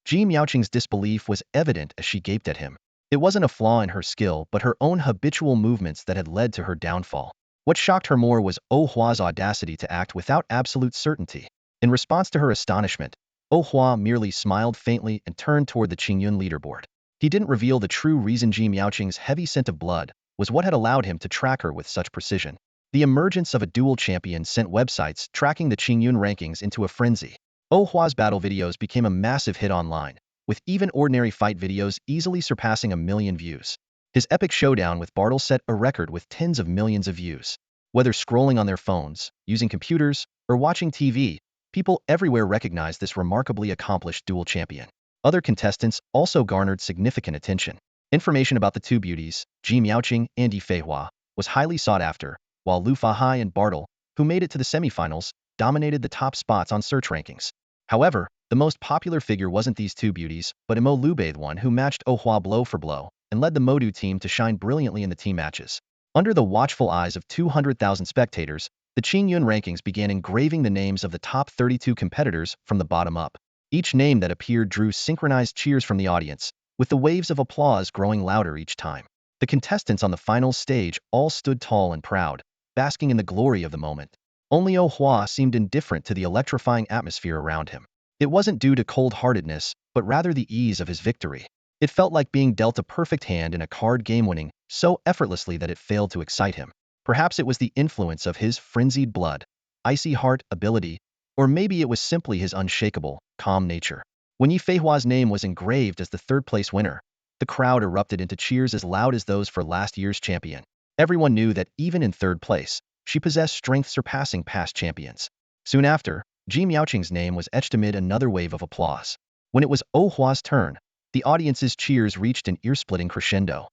Ji Miaoqing's disbelief was evident as she gaped at him. It wasn't a flaw in her skill, but her own habitual movements that had led to her downfall. What shocked her more was Oh Hua's audacity to act without absolute certainty. In response to her astonishment, Oh Hua merely smiled faintly and turned toward the Qingyun leaderboard. He didn't reveal the true reason Ji Miaoqing's heavy scent of blood was what had allowed him to track her with such precision. The emergence of a dual champion sent websites tracking the Qingyun rankings into a frenzy. Oh Hua's battle videos became a massive hit online, with even ordinary fight videos easily surpassing 1 million views. His epic showdown with Bartle set a record with tens of millions of views. Whether scrolling on their phones, using computers, or watching TV, people everywhere recognized this remarkably accomplished dual champion. Other contestants also garnered significant attention. Information about the two beauties, Ji Miaoqing and Yi Feihua, was highly sought after, while Lu Fahai and Bartle, who made it to the semifinals, dominated the top spots on search rankings. However, the most popular figure wasn't these two beauties, but Imo Lubaid, one who matched Oh Hua blow for blow, and led the Modu team to shine brilliantly in the team matches. Under the watchful eyes of 200,000 spectators, the Qingyun rankings began engraving the names of the top 32 competitors from the bottom up. Each name that appeared drew synchronized cheers from the audience, with the waves of applause growing louder each time. The contestants on the final stage all stood tall and proud, basking in the glory of the moment. Only Oh Hua seemed indifferent to the electrifying atmosphere around him. It wasn't due to cold-heartedness, but rather the ease of his victory. It felt like being dealt a perfect hand in a card game, winning so effortlessly that it failed to excite him. Perhaps it was the influence of his frenzied blood, icy heart ability, or maybe it was simply his unshakable, calm nature. When Yi Feihua's name was engraved as the third-place winner, the crowd erupted into cheers as loud as those for last year's champion. Everyone knew that even in third place, she possessed strength surpassing past champions. Soon after, Ji Miaoqing's name was etched amid another wave of applause. When it was Oh Hua's turn, the audience's cheers reached an ear-splitting crescendo.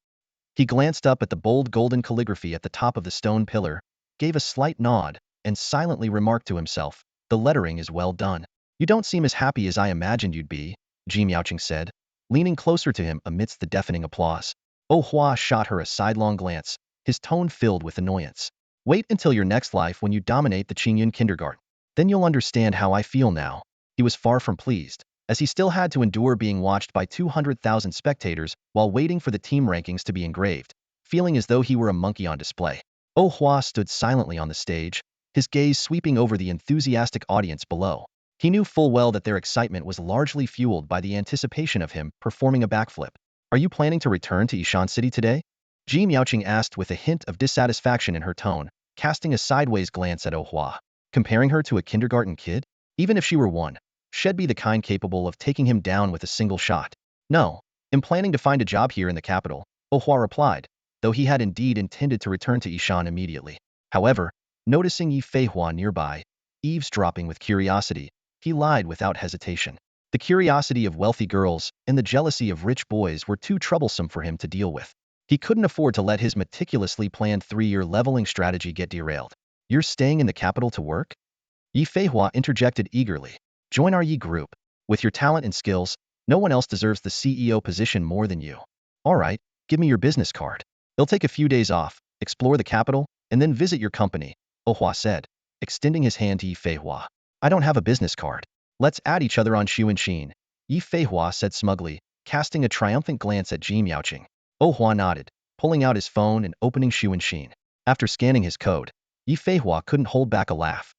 He glanced up at the bold golden calligraphy at the top of the stone pillar, gave a slight nod, and silently remarked to himself, "The lettering is well done." "You don't seem as happy as I imagined you'd be," Ji Miaoqing said, leaning closer to him amidst the deafening applause. Oh Hua shot her a sidelong glance, his tone filled with annoyance. "Wait until your next life when you dominate the Qingyun kindergarten. Then you'll understand how I feel now." He was far from pleased, as he still had to endure being watched by 200,000 spectators while waiting for the team rankings to be engraved, feeling as though he were a monkey on display. Oh Hua stood silently on the stage, his gaze sweeping over the enthusiastic audience below. He knew full well that their excitement was largely fueled by the anticipation of him performing a backflip. "Are you planning to return to Yishan City today?" Ji Miaoqing asked with a hint of dissatisfaction in her tone, casting a sideways glance at Oh Hua. Comparing her to a kindergarten kid? Even if she were one, she'd be the kind capable of taking him down with a single shot. "No, I'm planning to find a job here in the capital," Oh Hua replied, though he had indeed intended to return to Yishan immediately. However, noticing Yi Feihua nearby, eavesdropping with curiosity, he lied without hesitation. The curiosity of wealthy girls and the jealousy of rich boys were too troublesome for him to deal with. He couldn't afford to let his meticulously planned 3-year leveling strategy get derailed. "You're staying in the capital to work?" Yi Feihua interjected eagerly. "Join our Yi group. With your talent and skills, no one else deserves the CEO position more than you." "All right, give me your business card. It'll take a few days off, explore the capital, and then visit your company," Oh Hua said, extending his hand to Yi Feihua. "I don't have a business card. Let's add each other on Xuanxin," Yi Feihua said smugly, casting a triumphant glance at Ji Miaoqing. Oh Hua nodded, pulling out his phone and opening Xuanxin. After scanning his code, Yi Feihua couldn't hold back a laugh.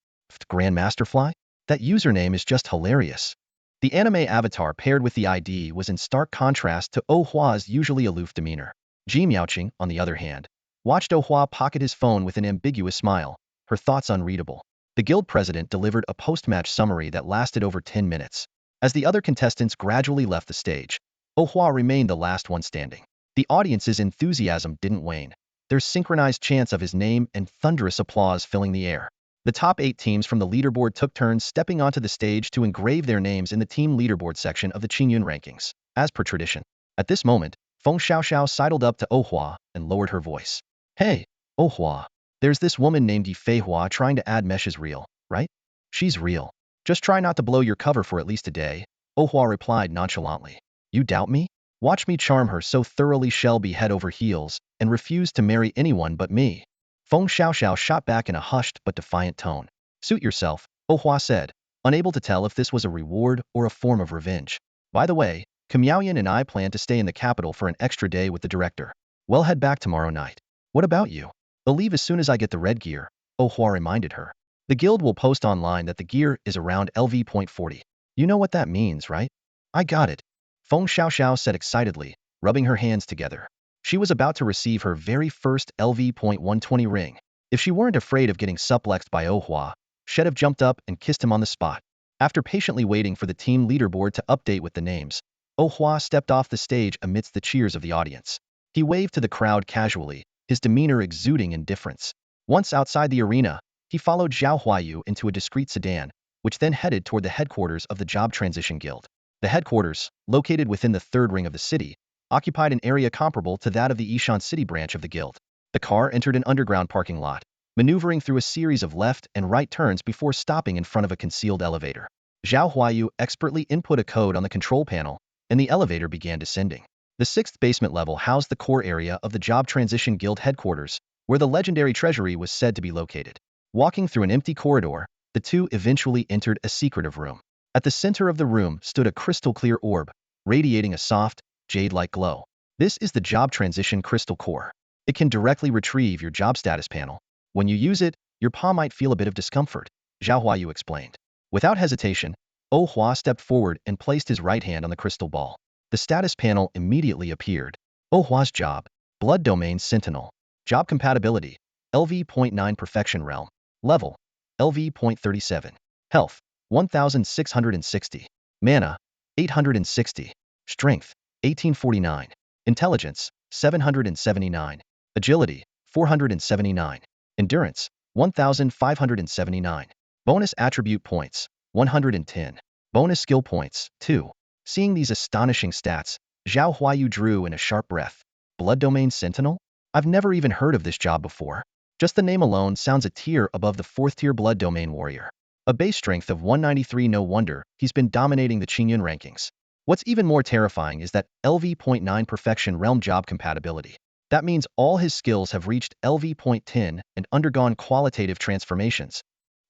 "Grandmaster Fly? That username is just hilarious." The anime avatar paired with the ID was in stark contrast to Oh Hua's usually aloof demeanor. Ji Miaoqing, on the other hand, watched Oh Hua pocket his phone with an ambiguous smile, her thoughts unreadable. The guild president delivered a post-match summary that lasted over 10 minutes. As the other contestants gradually left the stage, Ohua remained the last one standing. The audience's enthusiasm didn't wane. Their synchronized chants of his name and thunderous applause filling the air. The top 8 teams from the leaderboard took turns stepping onto the stage to engrave their names in the team leaderboard section of the Qingyun rankings, as per tradition. At this moment, Feng Xiaoxiao sidled up to Ohua and lowered her voice. Hey, Ohua, there's this woman named Yifei Hua trying to add Mesh is real, right? She's real. Just try not to blow your cover for at least a day, Ohua replied nonchalantly. You doubt me? Watch me charm her so thoroughly she'll be head over heels and refuse to marry anyone but me. Feng Xiaoxiao shot back in a hushed but defiant tone. Suit yourself, Ohua said, unable to tell if this was a reward or a form of revenge. By the way, Miaoyan and I plan to stay in the capital for an extra day with the director. We'll head back tomorrow night. What about you? I'll leave as soon as I get the red gear, Ohua reminded her. The guild will post online that the gear is around LV.40. You know what that means, right? I got it, Feng Xiaoxiao said excitedly, rubbing her hands together. She was about to receive her very first LV.120 ring. If she weren't afraid of getting suplexed by Ohua, she'd have jumped up and kissed him on the spot. After patiently waiting for the team leaderboard to update with the names, Ohua stepped off the stage amidst the cheers of the audience. He waved to the crowd casually, his demeanor exuding indifference. Once outside the arena, he followed Zhao Huayu into a discreet sedan, which then headed toward the headquarters of the Job Transition Guild. The headquarters, located within the third ring of the city, occupied an area comparable to that of the Yishan City branch of the guild. The car entered an underground parking lot, maneuvering through a series of left and right turns before stopping in front of a concealed elevator. Zhao Huayu expertly input a code on the control panel, and the elevator began descending. The 6th basement level housed the core area of the Job Transition Guild headquarters, where the legendary treasury was said to be located. Walking through an empty corridor, the two eventually entered a secretive room. At the center of the room stood a crystal-clear orb, radiating a soft, jade-like glow. This is the Job Transition Crystal Core. It can directly retrieve your job status panel. When you use it, your paw might feel a bit of discomfort, Zhao Huayu explained. Without hesitation, Ohua stepped forward and placed his right hand on the crystal ball. The status panel immediately appeared. Ohua's job, Blood Domain Sentinel. Job compatibility, LV.9 Perfection Realm. Level, LV.37. Health, 1660. Mana, 860. Strength, 1849. Intelligence, 779. Agility, 479. Endurance, 1579. Bonus attribute points, 110. Bonus skill points, 2. Seeing these astonishing stats, Zhao Huayu drew in a sharp breath. Blood Domain Sentinel? I've never even heard of this job before. Just the name alone sounds a tier above the 4th tier Blood Domain Warrior. A base strength of 193, no wonder he's been dominating the Qingyun rankings. What's even more terrifying is that LV.9 Perfection Realm job compatibility. That means all his skills have reached LV.10 and undergone qualitative transformations.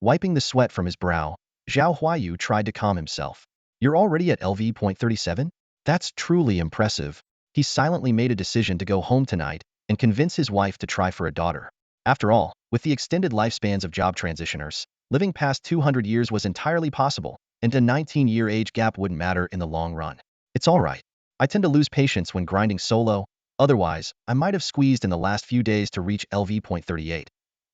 Wiping the sweat from his brow, Zhao Huayu tried to calm himself. You're already at LV.37? That's truly impressive. He silently made a decision to go home tonight and convince his wife to try for a daughter. After all, with the extended lifespans of job transitioners, living past 200 years was entirely possible, and a 19-year age gap wouldn't matter in the long run. It's alright. I tend to lose patience when grinding solo, otherwise, I might have squeezed in the last few days to reach LV.38.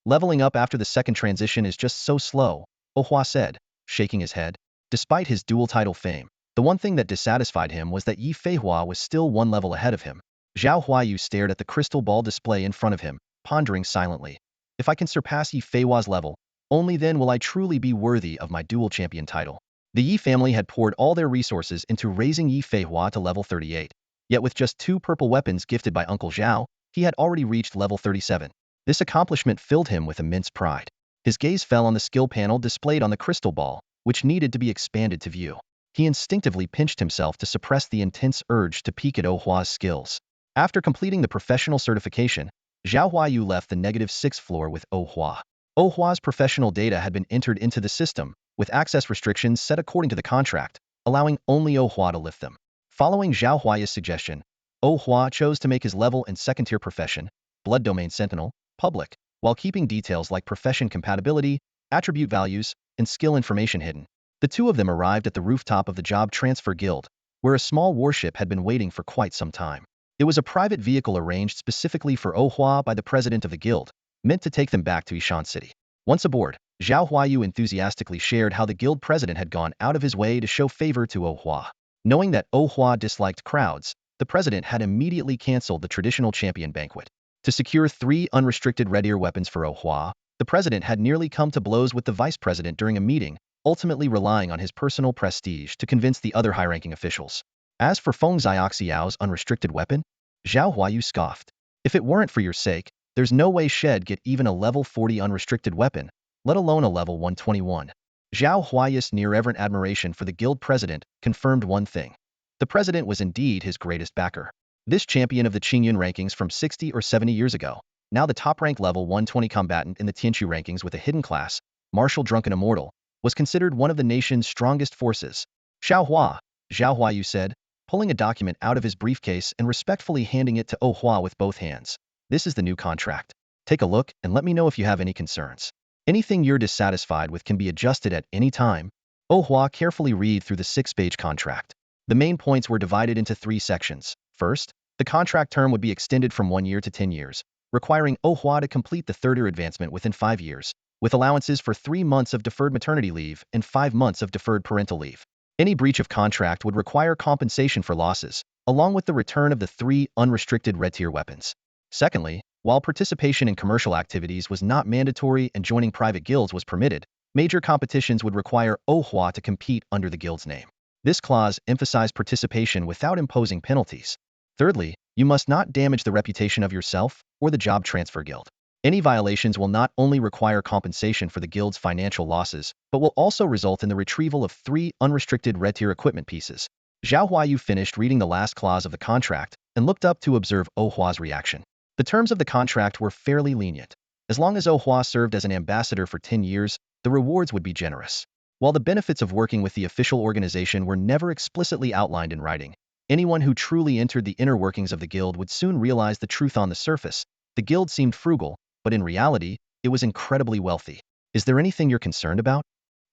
Leveling up after the second transition is just so slow, Ohua said, shaking his head. Despite his dual title fame, the one thing that dissatisfied him was that Yifei Hua was still one level ahead of him. Zhao Huayu stared at the crystal ball display in front of him, pondering silently. If I can surpass Yifei Hua's level, only then will I truly be worthy of my dual champion title. The Yi family had poured all their resources into raising Yifei Hua to level 38. Yet with just 2 purple weapons gifted by Uncle Zhao, he had already reached level 37. This accomplishment filled him with immense pride. His gaze fell on the skill panel displayed on the crystal ball, which needed to be expanded to view. He instinctively pinched himself to suppress the intense urge to peek at Ohua's skills. After completing the professional certification, Zhao Huayu left the -6th floor with Ohua. Ohua's professional data had been entered into the system, with access restrictions set according to the contract, allowing only Ohua to lift them. Following Zhao Huayu's suggestion, Ohua chose to make his level and second-tier profession, Blood Domain Sentinel, public, while keeping details like profession compatibility, attribute values, and skill information hidden. The two of them arrived at the rooftop of the Job Transfer Guild, where a small warship had been waiting for quite some time. It was a private vehicle arranged specifically for Ohua by the president of the guild, meant to take them back to Yishan City. Once aboard, Zhao Huayu enthusiastically shared how the guild president had gone out of his way to show favor to Ohua. Knowing that Oh Hua disliked crowds, the president had immediately canceled the traditional champion banquet. To secure 3 unrestricted red ear weapons for Oh Hua, the president had nearly come to blows with the vice president during a meeting, ultimately relying on his personal prestige to convince the other high-ranking officials. As for Feng Xiaoxiao's unrestricted weapon, Zhao Huayu scoffed. If it weren't for your sake, there's no way she'd get even a level 40 unrestricted weapon, let alone a level 121. Zhao Huayu's near-reverent admiration for the guild president confirmed one thing. The president was indeed his greatest backer. This champion of the Qingyun rankings from 60 or 70 years ago, now the top-ranked level 120 combatant in the Tianchu rankings with a hidden class, martial drunken immortal, was considered one of the nation's strongest forces. Zhao Huayu said, pulling a document out of his briefcase and respectfully handing it to Oh Hua with both hands. This is the new contract. Take a look and let me know if you have any concerns. Anything you're dissatisfied with can be adjusted at any time. Oh Hua carefully read through the 6-page contract. The main points were divided into 3 sections. First, the contract term would be extended from 1 year to 10 years, requiring Oh Hua to complete the 3rd-year advancement within 5 years, with allowances for 3 months of deferred maternity leave and 5 months of deferred parental leave. Any breach of contract would require compensation for losses, along with the return of the 3 unrestricted red-tier weapons. Secondly, while participation in commercial activities was not mandatory and joining private guilds was permitted, major competitions would require Oh Hua to compete under the guild's name. This clause emphasized participation without imposing penalties. Thirdly, you must not damage the reputation of yourself or the job transfer guild. Any violations will not only require compensation for the guild's financial losses, but will also result in the retrieval of 3 unrestricted red-tier equipment pieces. Zhao Huayu finished reading the last clause of the contract and looked up to observe Oh Hua's reaction. The terms of the contract were fairly lenient. As long as Oh Hua served as an ambassador for 10 years, the rewards would be generous. While the benefits of working with the official organization were never explicitly outlined in writing, anyone who truly entered the inner workings of the guild would soon realize the truth on the surface. The guild seemed frugal, but in reality, it was incredibly wealthy. Is there anything you're concerned about?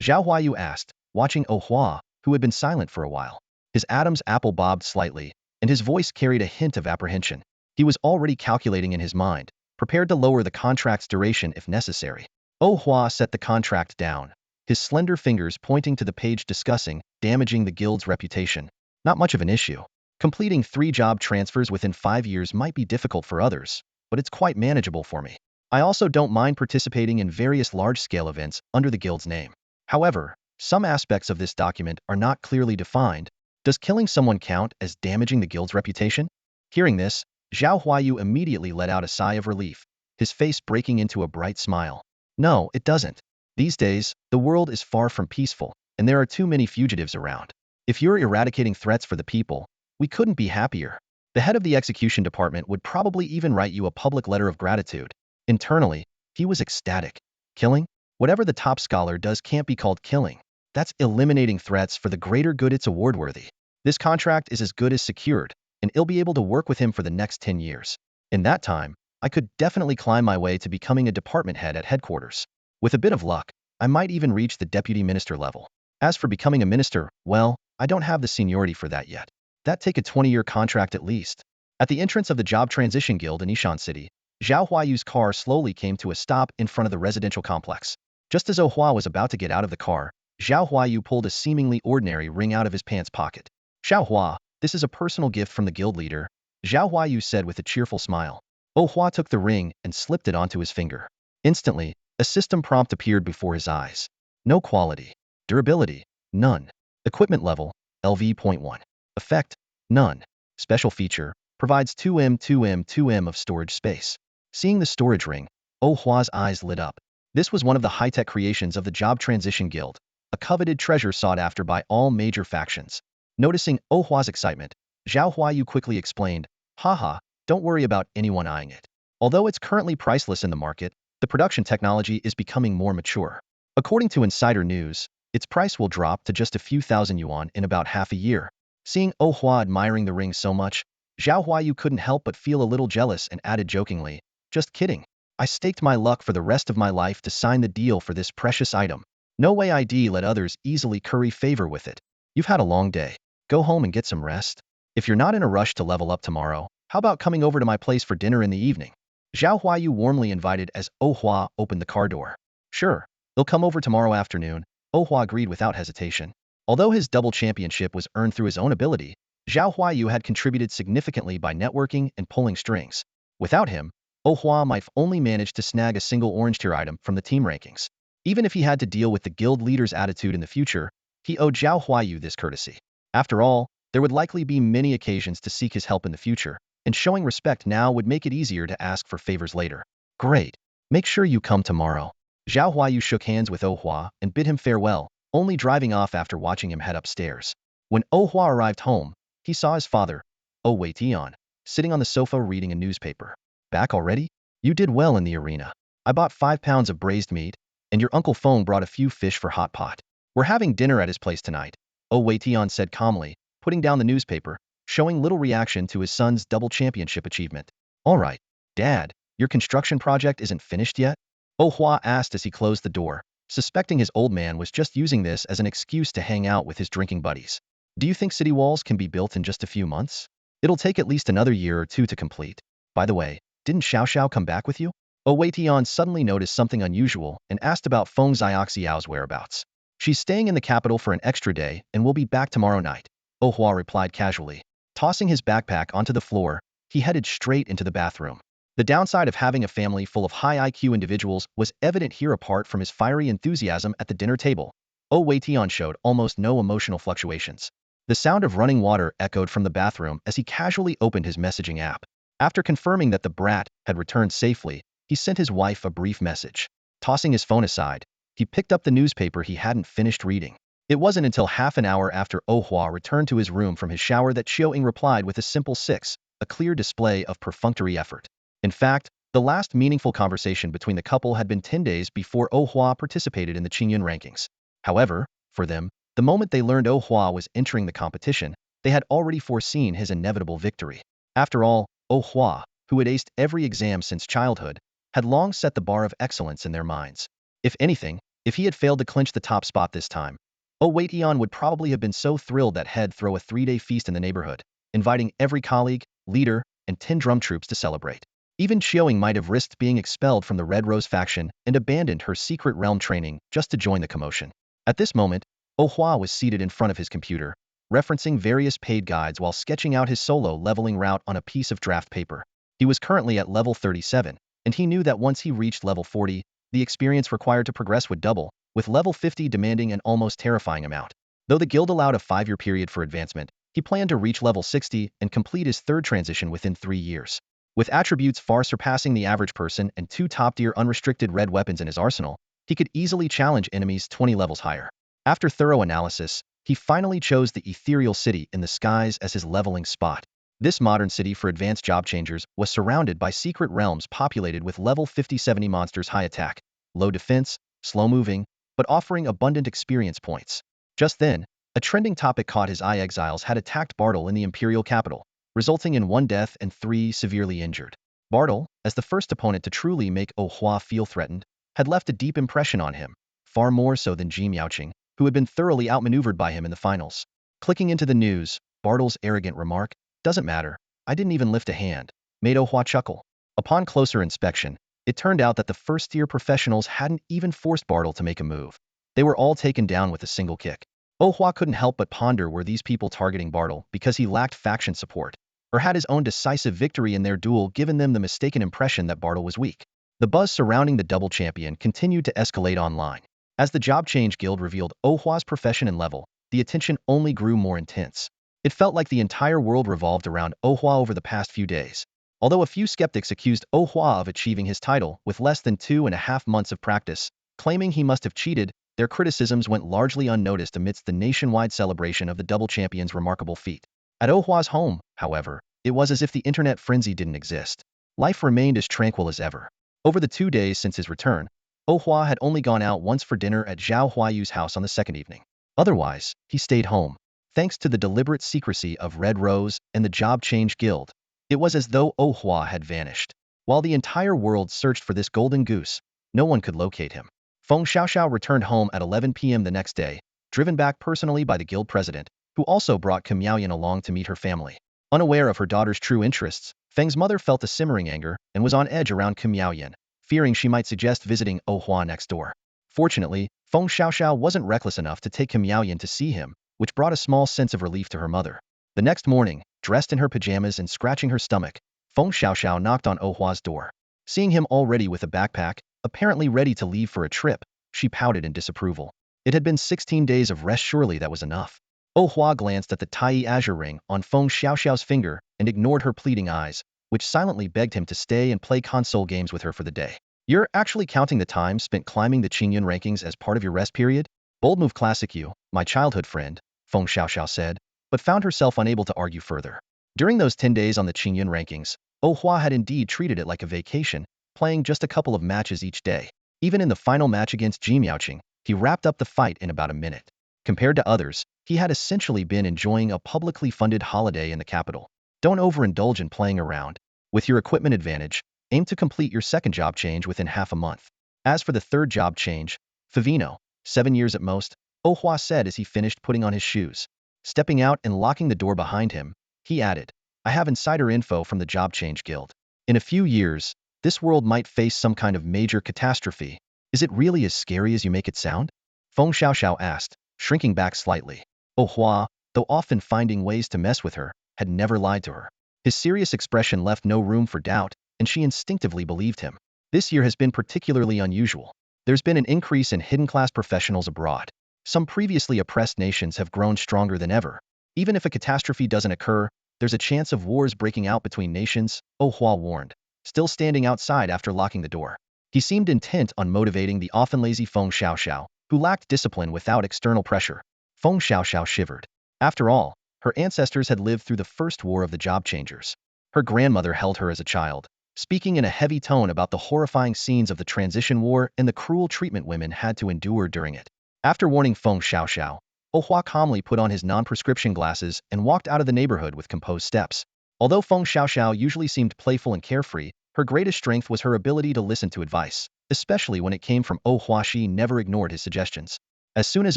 Zhao Huayu asked, watching Oh Hua, who had been silent for a while. His Adam's apple bobbed slightly, and his voice carried a hint of apprehension. He was already calculating in his mind, prepared to lower the contract's duration if necessary. Oh Hua set the contract down, his slender fingers pointing to the page discussing damaging the guild's reputation. Not much of an issue. Completing 3 job transfers within 5 years might be difficult for others, but it's quite manageable for me. I also don't mind participating in various large-scale events under the guild's name. However, some aspects of this document are not clearly defined. Does killing someone count as damaging the guild's reputation? Hearing this, Zhao Huayu immediately let out a sigh of relief, his face breaking into a bright smile. No, it doesn't. These days, the world is far from peaceful, and there are too many fugitives around. If you're eradicating threats for the people, we couldn't be happier. The head of the execution department would probably even write you a public letter of gratitude. Internally, he was ecstatic. Killing? Whatever the top scholar does can't be called killing. That's eliminating threats for the greater good. It's award-worthy. This contract is as good as secured, and I'll be able to work with him for the next 10 years. In that time, I could definitely climb my way to becoming a department head at headquarters. With a bit of luck, I might even reach the deputy minister level. As for becoming a minister, well, I don't have the seniority for that yet. That'd take a 20-year contract at least. At the entrance of the Job Transition Guild in Ishan City, Zhao Huayu's car slowly came to a stop in front of the residential complex. Just as Oh Hua was about to get out of the car, Zhao Huayu pulled a seemingly ordinary ring out of his pants pocket. Zhao Hua, this is a personal gift from the guild leader, Zhao Huayu said with a cheerful smile. Oh Hua took the ring and slipped it onto his finger. Instantly, a system prompt appeared before his eyes. No quality. Durability, none. Equipment level, LV.1. Effect, none. Special feature, provides 2M of storage space. Seeing the storage ring, Oh Hua's eyes lit up. This was one of the high-tech creations of the Job Transition Guild, a coveted treasure sought after by all major factions. Noticing Oh Hua's excitement, Zhao Huayu quickly explained, haha, don't worry about anyone eyeing it. Although it's currently priceless in the market, the production technology is becoming more mature. According to insider news, its price will drop to just a few thousand yuan in about half a year. Seeing Oh Hua admiring the ring so much, Zhao Huayu couldn't help but feel a little jealous and added jokingly, just kidding. I staked my luck for the rest of my life to sign the deal for this precious item. No way I'd let others easily curry favor with it. You've had a long day. Go home and get some rest. If you're not in a rush to level up tomorrow, how about coming over to my place for dinner in the evening? Zhao Huayu warmly invited as Oh Hua opened the car door. Sure, they'll come over tomorrow afternoon, Oh Hua agreed without hesitation. Although his double championship was earned through his own ability, Zhao Huayu had contributed significantly by networking and pulling strings. Without him, Hua might have only managed to snag a single orange tier item from the team rankings. Even if he had to deal with the guild leader's attitude in the future, he owed Zhao Huayu this courtesy. After all, there would likely be many occasions to seek his help in the future, and showing respect now would make it easier to ask for favors later. Great. Make sure you come tomorrow. Zhao Huayu shook hands with Hua and bid him farewell, only driving off after watching him head upstairs. When Hua arrived home, he saw his father, Wei Tian, sitting on the sofa reading a newspaper. Back already? You did well in the arena. I bought 5 pounds of braised meat, and your Uncle Feng brought a few fish for hot pot. We're having dinner at his place tonight, Wei Tian said calmly, putting down the newspaper, showing little reaction to his son's double championship achievement. All right, Dad, your construction project isn't finished yet? Hua asked as he closed the door, suspecting his old man was just using this as an excuse to hang out with his drinking buddies. Do you think city walls can be built in just a few months? It'll take at least another year or two to complete. By the way, didn't Xiao Xiao come back with you? Wei Tian suddenly noticed something unusual and asked about Feng Xiaoxiao's whereabouts. She's staying in the capital for an extra day and will be back tomorrow night, Hua replied casually. Tossing his backpack onto the floor, he headed straight into the bathroom. The downside of having a family full of high IQ individuals was evident here. Apart from his fiery enthusiasm at the dinner table, Wei Tian showed almost no emotional fluctuations. The sound of running water echoed from the bathroom as he casually opened his messaging app. After confirming that the brat had returned safely, he sent his wife a brief message. Tossing his phone aside, he picked up the newspaper he hadn't finished reading. It wasn't until half an hour after Hua returned to his room from his shower that Xiao Ying replied with a simple 6, a clear display of perfunctory effort. In fact, the last meaningful conversation between the couple had been 10 days before Hua participated in the Qingyun rankings. However, for them, the moment they learned Hua was entering the competition, they had already foreseen his inevitable victory. After all, Hua, who had aced every exam since childhood, had long set the bar of excellence in their minds. If anything, if he had failed to clinch the top spot this time, Wei Tian would probably have been so thrilled that he'd throw a 3-day feast in the neighborhood, inviting every colleague, leader, and 10 drum troops to celebrate. Even Xiao Ying might have risked being expelled from the Red Rose faction and abandoned her secret realm training just to join the commotion. At this moment, Hua was seated in front of his computer, referencing various paid guides while sketching out his solo leveling route on a piece of draft paper. He was currently at level 37, and he knew that once he reached level 40, the experience required to progress would double, with level 50 demanding an almost terrifying amount. Though the guild allowed a 5-year period for advancement, he planned to reach level 60 and complete his third transition within 3 years. With attributes far surpassing the average person and 2 top-tier unrestricted red weapons in his arsenal, he could easily challenge enemies 20 levels higher. After thorough analysis, he finally chose the ethereal city in the skies as his leveling spot. This modern city for advanced job changers was surrounded by secret realms populated with level 50-70 monsters, high attack, low defense, slow moving, but offering abundant experience points. Just then, a trending topic caught his eye. Exiles had attacked Bartle in the imperial capital, resulting in 1 death and 3 severely injured. Bartle, as the first opponent to truly make Hua feel threatened, had left a deep impression on him, far more so than Ji Miaoqing, who had been thoroughly outmaneuvered by him in the finals. Clicking into the news, Bartle's arrogant remark, "Doesn't matter, I didn't even lift a hand," made Hua chuckle. Upon closer inspection, it turned out that the first-tier professionals hadn't even forced Bartle to make a move. They were all taken down with a single kick. Hua couldn't help but ponder, were these people targeting Bartle because he lacked faction support, or had his own decisive victory in their duel given them the mistaken impression that Bartle was weak? The buzz surrounding the double champion continued to escalate online. As the Job Change Guild revealed Hua's profession and level, the attention only grew more intense. It felt like the entire world revolved around Hua over the past few days. Although a few skeptics accused Hua of achieving his title with less than 2.5 months of practice, claiming he must have cheated, their criticisms went largely unnoticed amidst the nationwide celebration of the double champion's remarkable feat. At Hua's home, however, it was as if the internet frenzy didn't exist. Life remained as tranquil as ever. Over the 2 days since his return, Hua had only gone out once for dinner at Zhao Huayu's house on the second evening. Otherwise, he stayed home. Thanks to the deliberate secrecy of Red Rose and the Job Change Guild, it was as though Hua had vanished. While the entire world searched for this golden goose, no one could locate him. Feng Xiaoxiao returned home at 11 p.m. the next day, driven back personally by the guild president, who also brought Kim Yaoyan along to meet her family. Unaware of her daughter's true interests, Feng's mother felt a simmering anger and was on edge around Kim Yaoyan, fearing she might suggest visiting Hua next door. Fortunately, Feng Xiaoxiao wasn't reckless enough to take Kim Yaoyan to see him, which brought a small sense of relief to her mother. The next morning, dressed in her pajamas and scratching her stomach, Feng Xiaoxiao knocked on Hua's door. Seeing him already with a backpack, apparently ready to leave for a trip, she pouted in disapproval. It had been 16 days of rest, surely that was enough. Hua glanced at the Tai azure ring on Feng Xiaoxiao's finger and ignored her pleading eyes, which silently begged him to stay and play console games with her for the day. You're actually counting the time spent climbing the Qingyun rankings as part of your rest period? Bold move, classic you, my childhood friend, Feng Xiaoxiao said, but found herself unable to argue further. During those 10 days on the Qingyun rankings, Hua had indeed treated it like a vacation, playing just a couple of matches each day. Even in the final match against Ji Miaoqing, he wrapped up the fight in about a minute. Compared to others, he had essentially been enjoying a publicly funded holiday in the capital. Don't overindulge in playing around. With your equipment advantage, aim to complete your second job change within half a month. As for the third job change, Favino, 7 years at most, Hua said as he finished putting on his shoes. Stepping out and locking the door behind him, he added, I have insider info from the Job Change Guild. In a few years, this world might face some kind of major catastrophe. Is it really as scary as you make it sound? Feng Xiaoxiao asked, shrinking back slightly. Hua, though often finding ways to mess with her, had never lied to her. His serious expression left no room for doubt, and she instinctively believed him. This year has been particularly unusual. There's been an increase in hidden-class professionals abroad. Some previously oppressed nations have grown stronger than ever. Even if a catastrophe doesn't occur, there's a chance of wars breaking out between nations, Hua warned, still standing outside after locking the door. He seemed intent on motivating the often lazy Feng Xiaoxiao, who lacked discipline without external pressure. Feng Xiaoxiao shivered. After all, her ancestors had lived through the first war of the job changers. Her grandmother held her as a child, speaking in a heavy tone about the horrifying scenes of the transition war and the cruel treatment women had to endure during it. After warning Feng Xiaoxiao, Hua calmly put on his non-prescription glasses and walked out of the neighborhood with composed steps. Although Feng Xiaoxiao usually seemed playful and carefree, her greatest strength was her ability to listen to advice, especially when it came from Hua. She never ignored his suggestions. As soon as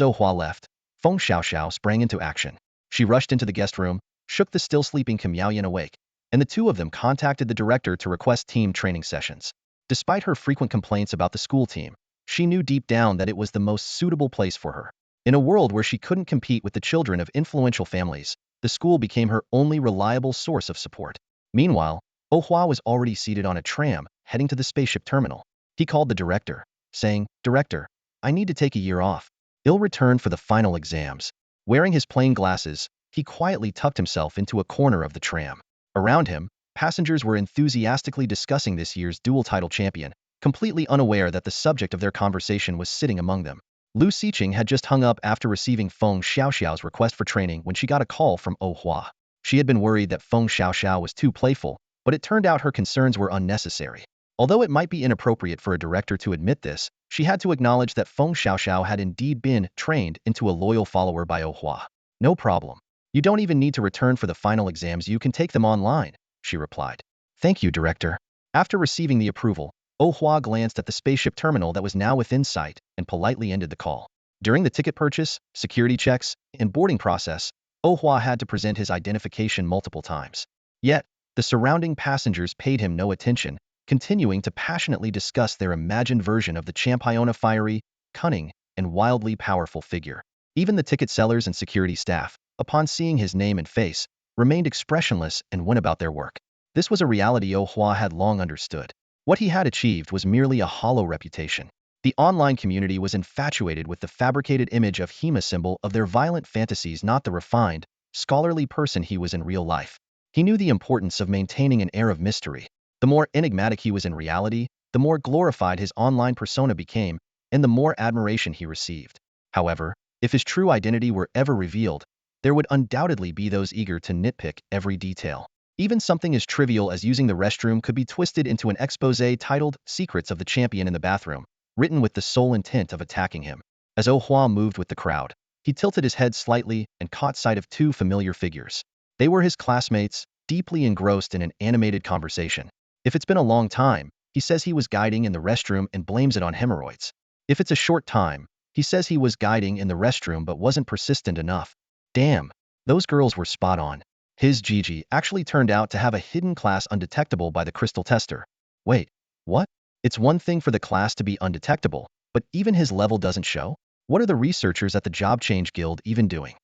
Hua left, Feng Xiaoxiao sprang into action. She rushed into the guest room, shook the still sleeping Kim Yaoyan awake, and the two of them contacted the director to request team training sessions. Despite her frequent complaints about the school team, she knew deep down that it was the most suitable place for her. In a world where she couldn't compete with the children of influential families, the school became her only reliable source of support. Meanwhile, Hua was already seated on a tram, heading to the spaceship terminal. He called the director, saying, Director, I need to take a year off. I'll return for the final exams. Wearing his plain glasses, he quietly tucked himself into a corner of the tram. Around him, passengers were enthusiastically discussing this year's dual title champion, completely unaware that the subject of their conversation was sitting among them. Lu Xiqing had just hung up after receiving Feng Xiaoxiao's request for training when she got a call from Hua. She had been worried that Feng Xiaoxiao was too playful, but it turned out her concerns were unnecessary. Although it might be inappropriate for a director to admit this, she had to acknowledge that Feng Xiaoxiao had indeed been trained into a loyal follower by Hua. No problem. You don't even need to return for the final exams, you can take them online, she replied. Thank you, director. After receiving the approval, Hua glanced at the spaceship terminal that was now within sight and politely ended the call. During the ticket purchase, security checks, and boarding process, Hua had to present his identification multiple times. Yet, the surrounding passengers paid him no attention, continuing to passionately discuss their imagined version of the Championa fiery, cunning, and wildly powerful figure. Even the ticket sellers and security staff, upon seeing his name and face, remained expressionless and went about their work. This was a reality Hua had long understood. What he had achieved was merely a hollow reputation. The online community was infatuated with the fabricated image of Hema symbol of their violent fantasies, not the refined, scholarly person he was in real life. He knew the importance of maintaining an air of mystery. The more enigmatic he was in reality, the more glorified his online persona became, and the more admiration he received. However, if his true identity were ever revealed, there would undoubtedly be those eager to nitpick every detail. Even something as trivial as using the restroom could be twisted into an exposé titled Secrets of the Champion in the Bathroom, written with the sole intent of attacking him. As Hua moved with the crowd, he tilted his head slightly and caught sight of two familiar figures. They were his classmates, deeply engrossed in an animated conversation. If it's been a long time, he says he was guiding in the restroom and blames it on hemorrhoids. If it's a short time, he says he was guiding in the restroom but wasn't persistent enough. Damn, those girls were spot on. His Gigi actually turned out to have a hidden class undetectable by the crystal tester. Wait, what? It's one thing for the class to be undetectable, But even his level doesn't show? What are the researchers at the Job Change Guild even doing?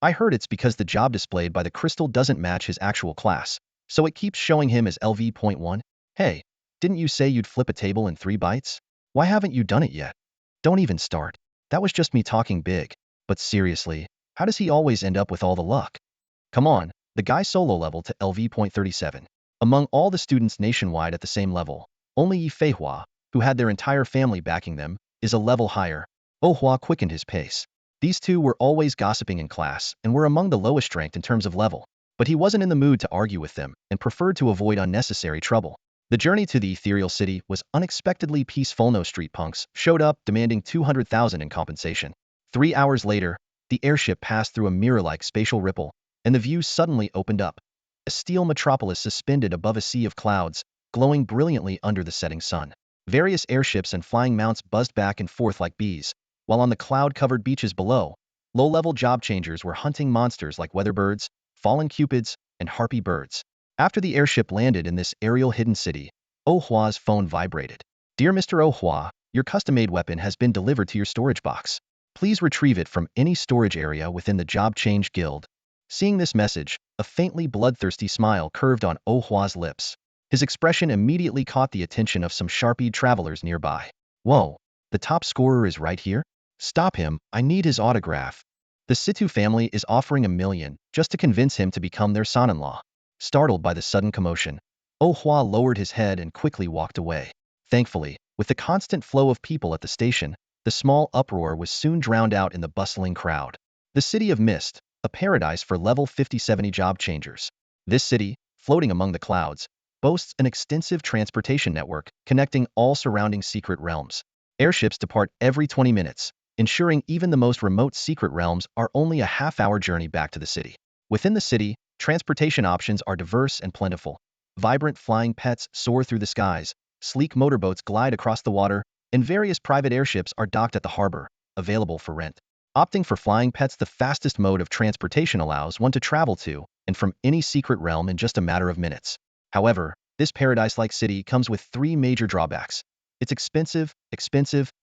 I heard it's because the job displayed by the crystal doesn't match his actual class, so it keeps showing him as LV.1. Hey, didn't you say you'd flip a table in 3 bites? Why haven't you done it yet? Don't even start. That was just me talking big. But seriously, how does he always end up with all the luck? Come on, the guy solo level to LV.37. Among all the students nationwide at the same level, only Yi Feihua, who had their entire family backing them, is a level higher. Oh Hua quickened his pace. These two were always gossiping in class and were among the lowest ranked in terms of level, but he wasn't in the mood to argue with them and preferred to avoid unnecessary trouble. The journey to the ethereal city was unexpectedly peaceful. No street punks showed up demanding 200,000 in compensation. 3 hours later, the airship passed through a mirror-like spatial ripple, and the view suddenly opened up. A steel metropolis suspended above a sea of clouds, glowing brilliantly under the setting sun. Various airships and flying mounts buzzed back and forth like bees, while on the cloud-covered beaches below, low-level job changers were hunting monsters like weatherbirds, fallen cupids, and harpy birds. After the airship landed in this aerial hidden city, Oh Hua's phone vibrated. Dear Mr. Oh Hua, your custom-made weapon has been delivered to your storage box. Please retrieve it from any storage area within the Job Change Guild. Seeing this message, a faintly bloodthirsty smile curved on Oh Hua's lips. His expression immediately caught the attention of some sharp-eyed travelers nearby. Whoa, the top scorer is right here? Stop him, I need his autograph. The Situ family is offering $1 million just to convince him to become their son-in-law. Startled by the sudden commotion, Oh Hua lowered his head and quickly walked away. Thankfully, with the constant flow of people at the station, the small uproar was soon drowned out in the bustling crowd. The City of Mist, a paradise for level 50-70 job changers. This city, floating among the clouds, boasts an extensive transportation network connecting all surrounding secret realms. Airships depart every 20 minutes, ensuring even the most remote secret realms are only a half-hour journey back to the city. Within the city, transportation options are diverse and plentiful. Vibrant flying pets soar through the skies, sleek motorboats glide across the water, and various private airships are docked at the harbor, available for rent. Opting for flying pets, the fastest mode of transportation, allows one to travel to and from any secret realm in just a matter of minutes. However, this paradise-like city comes with 3 major drawbacks. It's expensive,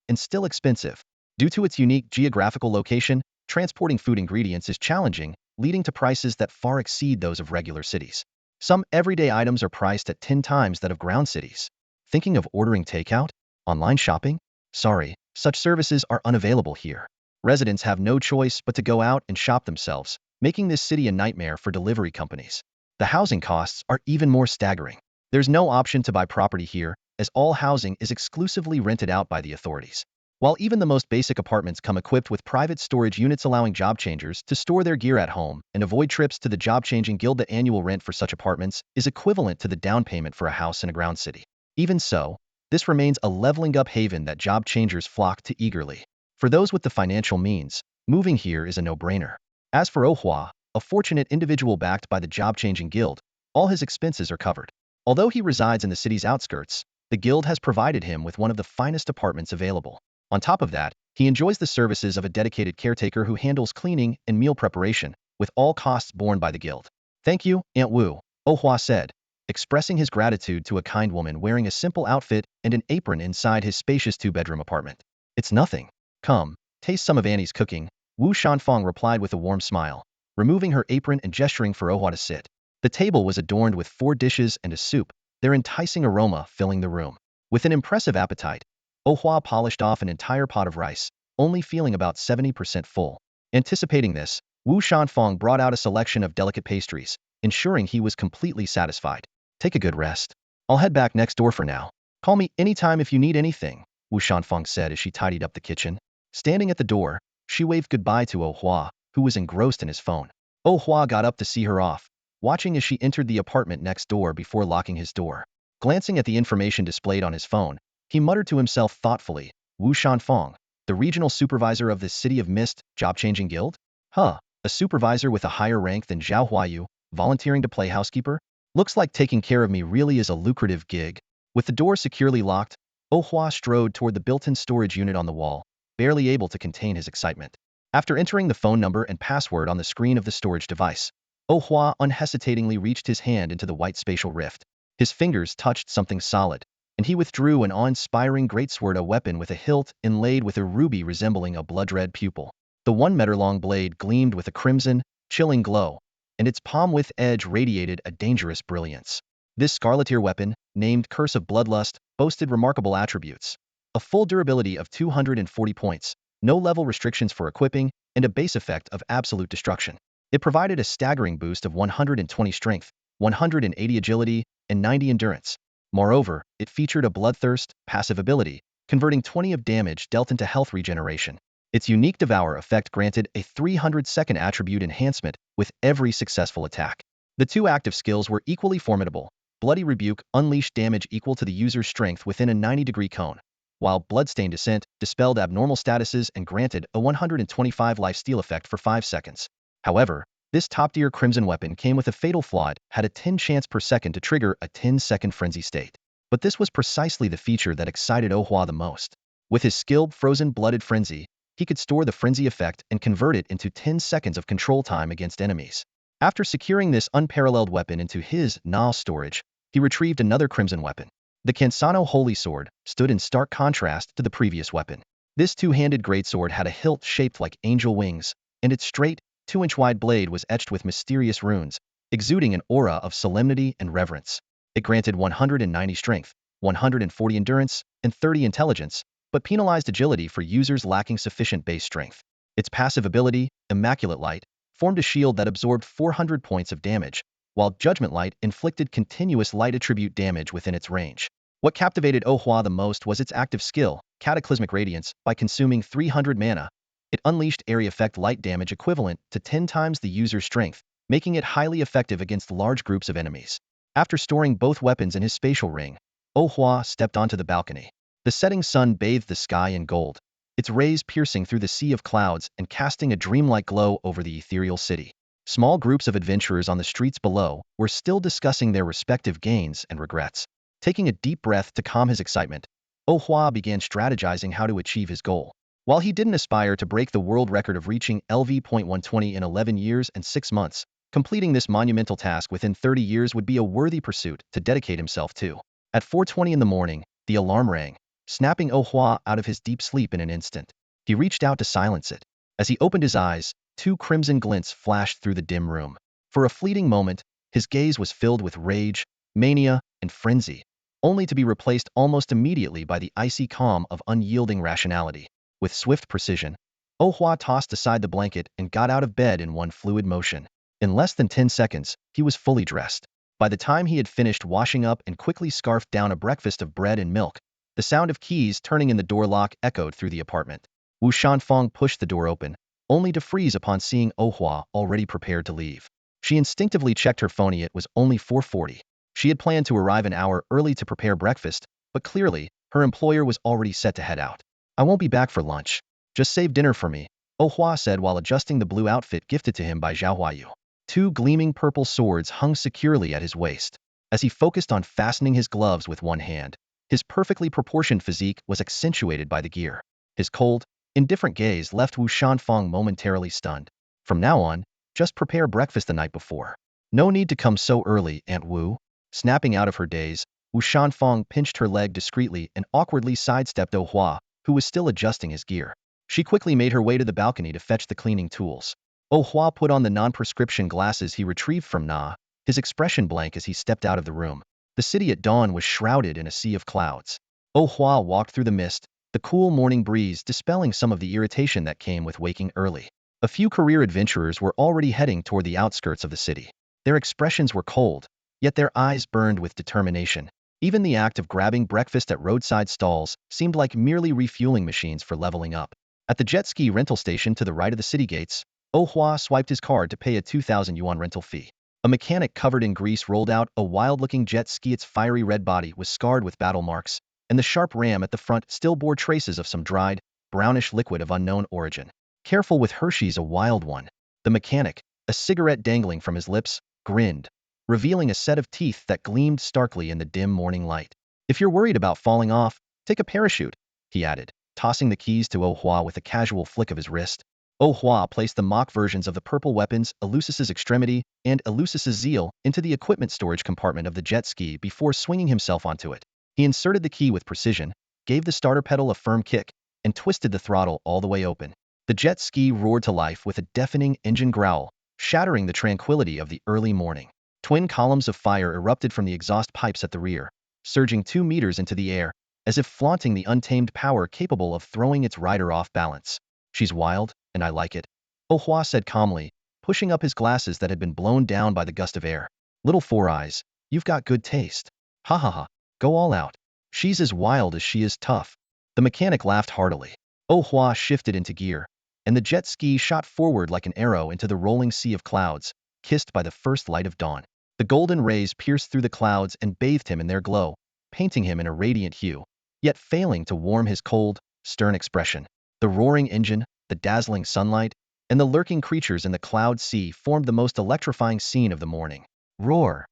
and still expensive. Due to its unique geographical location, transporting food ingredients is challenging, leading to prices that far exceed those of regular cities. Some everyday items are priced at 10 times that of ground cities. Thinking of ordering takeout? Online shopping? Sorry, such services are unavailable here. Residents have no choice but to go out and shop themselves, making this city a nightmare for delivery companies. The housing costs are even more staggering. There's no option to buy property here, as all housing is exclusively rented out by the authorities. While even the most basic apartments come equipped with private storage units allowing job changers to store their gear at home and avoid trips to the job changing guild, the annual rent for such apartments is equivalent to the down payment for a house in a ground city. Even so, this remains a leveling up haven that job changers flock to eagerly. For those with the financial means, moving here is a no-brainer. As for Oh Hua, a fortunate individual backed by the job changing guild, all his expenses are covered. Although he resides in the city's outskirts, the guild has provided him with one of the finest apartments available. On top of that, he enjoys the services of a dedicated caretaker who handles cleaning and meal preparation, with all costs borne by the guild. Thank you, Aunt Wu, Oh Hua said, expressing his gratitude to a kind woman wearing a simple outfit and an apron inside his spacious 2-bedroom apartment. It's nothing. Come, taste some of Annie's cooking, Wu Shanfeng replied with a warm smile, removing her apron and gesturing for Oh Hua to sit. The table was adorned with 4 dishes and a soup, their enticing aroma filling the room. With an impressive appetite, Oh Hua polished off an entire pot of rice, only feeling about 70% full. Anticipating this, Wu Shanfeng brought out a selection of delicate pastries, ensuring he was completely satisfied. Take a good rest. I'll head back next door for now. Call me anytime if you need anything, Wu Shanfeng said as she tidied up the kitchen. Standing at the door, she waved goodbye to Oh Hua, who was engrossed in his phone. Oh Hua got up to see her off, watching as she entered the apartment next door before locking his door. Glancing at the information displayed on his phone, he muttered to himself thoughtfully, Wu Shanfeng, the regional supervisor of the City of Mist job-changing guild? Huh, a supervisor with a higher rank than Zhao Huayu, volunteering to play housekeeper? Looks like taking care of me really is a lucrative gig. With the door securely locked, Oh Hua strode toward the built-in storage unit on the wall, barely able to contain his excitement. After entering the phone number and password on the screen of the storage device, Oh Hua unhesitatingly reached his hand into the white spatial rift. His fingers touched something solid, and he withdrew an awe-inspiring greatsword, a weapon with a hilt inlaid with a ruby resembling a blood-red pupil. The 1-meter-long blade gleamed with a crimson, chilling glow, and its palm-width edge radiated a dangerous brilliance. This scarleteer weapon, named Curse of Bloodlust, boasted remarkable attributes: a full durability of 240 points, no level restrictions for equipping, and a base effect of absolute destruction. It provided a staggering boost of 120 strength, 180 agility, and 90 endurance. Moreover, it featured a bloodthirst, passive ability, converting 20 of damage dealt into health regeneration. Its unique Devour effect granted a 300-second attribute enhancement with every successful attack. The two active skills were equally formidable. Bloody Rebuke unleashed damage equal to the user's strength within a 90-degree cone, while Bloodstained Descent dispelled abnormal statuses and granted a 125 lifesteal effect for 5 seconds. However, this top-tier Crimson weapon came with a fatal flaw: it had a 10 chance per second to trigger a 10-second frenzy state. But this was precisely the feature that excited Ohua the most. With his skilled Frozen-Blooded Frenzy, he could store the frenzy effect and convert it into 10 seconds of control time against enemies. After securing this unparalleled weapon into his Na storage, he retrieved another Crimson weapon. The Cansano Holy Sword stood in stark contrast to the previous weapon. This two-handed greatsword had a hilt shaped like angel wings, and its straight, 2-inch-wide blade was etched with mysterious runes, exuding an aura of solemnity and reverence. It granted 190 strength, 140 endurance, and 30 intelligence, but penalized agility for users lacking sufficient base strength. Its passive ability, Immaculate Light, formed a shield that absorbed 400 points of damage, while Judgment Light inflicted continuous light attribute damage within its range. What captivated Ohua the most was its active skill, Cataclysmic Radiance. By consuming 300 mana, it unleashed area effect light damage equivalent to 10 times the user's strength, making it highly effective against large groups of enemies. After storing both weapons in his spatial ring, Ohua stepped onto the balcony. The setting sun bathed the sky in gold, its rays piercing through the sea of clouds and casting a dreamlike glow over the ethereal city. Small groups of adventurers on the streets below were still discussing their respective gains and regrets. Taking a deep breath to calm his excitement, Ohua began strategizing how to achieve his goal. While he didn't aspire to break the world record of reaching LV.120 in 11 years and 6 months, completing this monumental task within 30 years would be a worthy pursuit to dedicate himself to. At 4:20 in the morning, the alarm rang, snapping Ohua out of his deep sleep in an instant. He reached out to silence it. As he opened his eyes, 2 crimson glints flashed through the dim room. For a fleeting moment, his gaze was filled with rage, mania, and frenzy, only to be replaced almost immediately by the icy calm of unyielding rationality. With swift precision, Ohua tossed aside the blanket and got out of bed in one fluid motion. In less than 10 seconds, he was fully dressed. By the time he had finished washing up and quickly scarfed down a breakfast of bread and milk, the sound of keys turning in the door lock echoed through the apartment. Wu Shanfeng pushed the door open, only to freeze upon seeing Ohua already prepared to leave. She instinctively checked her phone. It was only 4:40. She had planned to arrive an hour early to prepare breakfast, but clearly, her employer was already set to head out. "I won't be back for lunch. Just save dinner for me," Ohua said while adjusting the blue outfit gifted to him by Zhao Huayu. 2 gleaming purple swords hung securely at his waist. As he focused on fastening his gloves with one hand, his perfectly proportioned physique was accentuated by the gear. His cold, indifferent gaze left Wu Shanfeng momentarily stunned. "From now on, just prepare breakfast the night before. No need to come so early, Aunt Wu." Snapping out of her daze, Wu Shanfeng pinched her leg discreetly and awkwardly sidestepped Ohua, who was still adjusting his gear. She quickly made her way to the balcony to fetch the cleaning tools. Ohua put on the non-prescription glasses he retrieved from Na, his expression blank as he stepped out of the room. The city at dawn was shrouded in a sea of clouds. Ohua walked through the mist, the cool morning breeze dispelling some of the irritation that came with waking early. A few career adventurers were already heading toward the outskirts of the city. Their expressions were cold, yet their eyes burned with determination. Even the act of grabbing breakfast at roadside stalls seemed like merely refueling machines for leveling up. At the jet ski rental station to the right of the city gates, Ohua swiped his card to pay a 2,000 yuan rental fee. A mechanic covered in grease rolled out a wild-looking jet ski. Its fiery red body was scarred with battle marks, and the sharp ram at the front still bore traces of some dried, brownish liquid of unknown origin. "Careful with Hershey's, a wild one." The mechanic, a cigarette dangling from his lips, grinned, revealing a set of teeth that gleamed starkly in the dim morning light. "If you're worried about falling off, take a parachute," he added, tossing the keys to Ohua with a casual flick of his wrist. Ohua placed the mock versions of the purple weapons, Eleusis' Extremity and Eleusis' Zeal, into the equipment storage compartment of the jet ski before swinging himself onto it. He inserted the key with precision, gave the starter pedal a firm kick, and twisted the throttle all the way open. The jet ski roared to life with a deafening engine growl, shattering the tranquility of the early morning. Twin columns of fire erupted from the exhaust pipes at the rear, surging 2 meters into the air, as if flaunting the untamed power capable of throwing its rider off balance. She's wild, and I like it, Oh Hua said calmly, pushing up his glasses that had been blown down by the gust of air. Little Four Eyes, you've got good taste. Ha ha ha, go all out. She's as wild as she is tough. The mechanic laughed heartily. Oh Hua shifted into gear, and the jet ski shot forward like an arrow into the rolling sea of clouds, kissed by the first light of dawn. The golden rays pierced through the clouds and bathed him in their glow, painting him in a radiant hue, yet failing to warm his cold, stern expression. The roaring engine, the dazzling sunlight, and the lurking creatures in the cloud sea formed the most electrifying scene of the morning. Roar!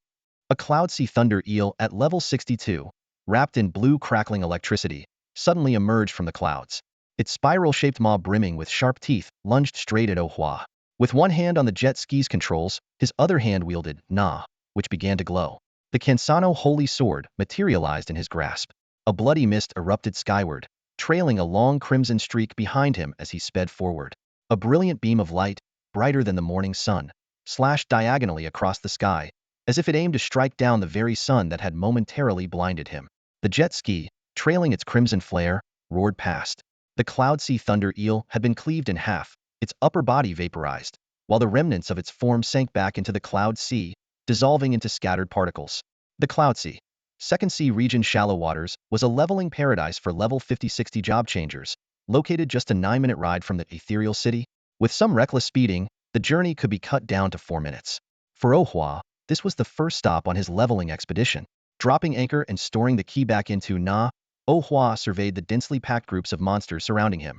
A cloud sea thunder eel at level 62, wrapped in blue crackling electricity, suddenly emerged from the clouds. Its spiral-shaped maw brimming with sharp teeth lunged straight at Oh Hua. With one hand on the jet ski's controls, his other hand wielded Na, which began to glow. The Kansano holy sword materialized in his grasp. A bloody mist erupted skyward, trailing a long crimson streak behind him as he sped forward. A brilliant beam of light, brighter than the morning sun, slashed diagonally across the sky, as if it aimed to strike down the very sun that had momentarily blinded him. The jet ski, trailing its crimson flare, roared past. The cloud sea thunder eel had been cleaved in half, its upper body vaporized, while the remnants of its form sank back into the cloud sea, dissolving into scattered particles. The cloud sea, second sea region shallow waters, was a leveling paradise for level 50-60 job changers, located just a 9-minute ride from the ethereal city. With some reckless speeding, the journey could be cut down to 4 minutes. For Oh Hua, this was the first stop on his leveling expedition. Dropping anchor and storing the key back into Na, Oh Hua surveyed the densely packed groups of monsters surrounding him.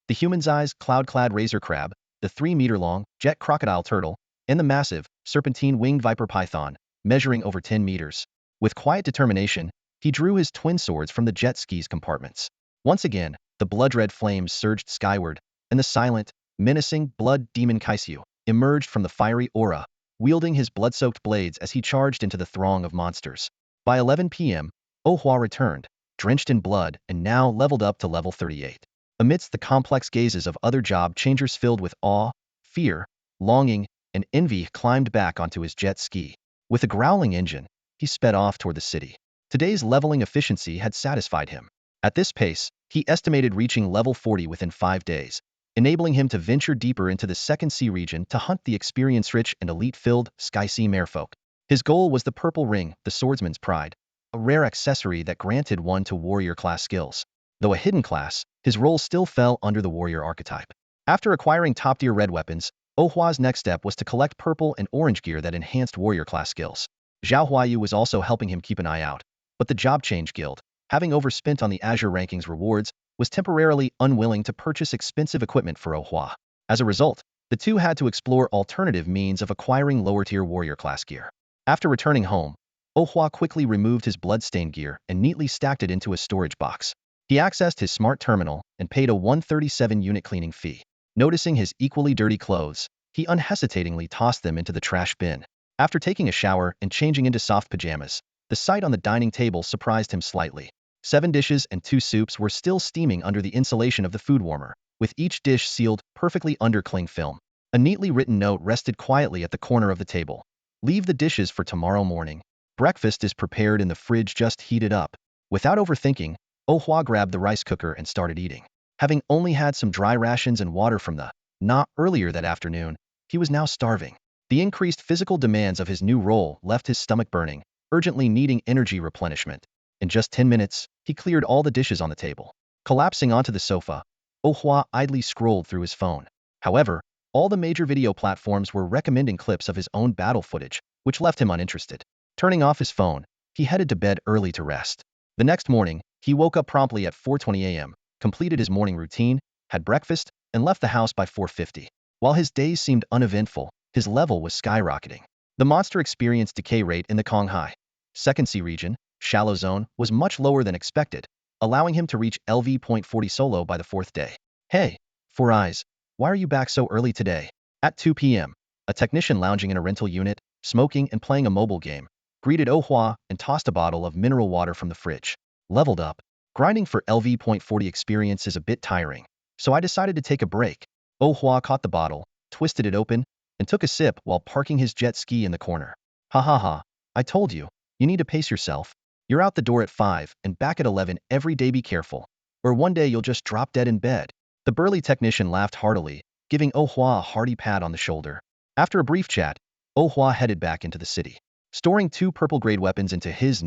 The human-sized, cloud-clad razor crab, the 3-meter-long, jet crocodile turtle, and the massive, serpentine-winged viper python, measuring over 10 meters. With quiet determination, he drew his twin swords from the jet ski's compartments. Once again, the blood-red flames surged skyward, and the silent, menacing blood demon Kaisyu emerged from the fiery aura, wielding his blood-soaked blades as he charged into the throng of monsters. By 11 p.m., Oh Hua returned, drenched in blood and now leveled up to level 38. Amidst the complex gazes of other job changers filled with awe, fear, longing, and envy, he climbed back onto his jet ski. With a growling engine, he sped off toward the city. Today's leveling efficiency had satisfied him. At this pace, he estimated reaching level 40 within 5 days, enabling him to venture deeper into the second sea region to hunt the experience-rich and elite-filled Sky Sea merfolk. His goal was the Purple Ring, the swordsman's pride, a rare accessory that granted one to warrior-class skills. Though a hidden class, his role still fell under the warrior archetype. After acquiring top-tier red weapons, Oh Hua's next step was to collect purple and orange gear that enhanced warrior-class skills. Zhao Huayu was also helping him keep an eye out, but the Job Change Guild, having overspent on the Azure Rankings rewards, was temporarily unwilling to purchase expensive equipment for Oh Hua. As a result, the two had to explore alternative means of acquiring lower-tier warrior-class gear. After returning home, Oh Hua quickly removed his blood-stained gear and neatly stacked it into a storage box. He accessed his smart terminal and paid a 137-unit cleaning fee. Noticing his equally dirty clothes, he unhesitatingly tossed them into the trash bin. After taking a shower and changing into soft pajamas, the sight on the dining table surprised him slightly. 7 dishes and 2 soups were still steaming under the insulation of the food warmer, with each dish sealed perfectly under cling film. A neatly written note rested quietly at the corner of the table. Leave the dishes for tomorrow morning. Breakfast is prepared in the fridge, just heated up. Without overthinking, Oh Hua grabbed the rice cooker and started eating. Having only had some dry rations and water from the Na earlier that afternoon, he was now starving. The increased physical demands of his new role left his stomach burning, urgently needing energy replenishment. In just 10 minutes, he cleared all the dishes on the table. Collapsing onto the sofa, Oh Hua idly scrolled through his phone. However, all the major video platforms were recommending clips of his own battle footage, which left him uninterested. Turning off his phone, he headed to bed early to rest. The next morning, he woke up promptly at 4:20 a.m., completed his morning routine, had breakfast, and left the house by 4:50. While his days seemed uneventful, his level was skyrocketing. The monster experience decay rate in the Konghai Second Sea region, shallow zone, was much lower than expected, allowing him to reach LV.40 solo by the 4th day. Hey, Four Eyes, why are you back so early today? At 2 p.m., a technician lounging in a rental unit, smoking and playing a mobile game, greeted Oh Hua and tossed a bottle of mineral water from the fridge. Leveled up. Grinding for LV.40 experience is a bit tiring, so I decided to take a break. Oh Hua caught the bottle, twisted it open, and took a sip while parking his jet ski in the corner. Ha ha ha. I told you, you need to pace yourself. You're out the door at 5 and back at 11 every day. Be careful, or one day you'll just drop dead in bed. The burly technician laughed heartily, giving Oh Hua a hearty pat on the shoulder. After a brief chat, Oh Hua headed back into the city. Storing 2 purple-grade weapons into his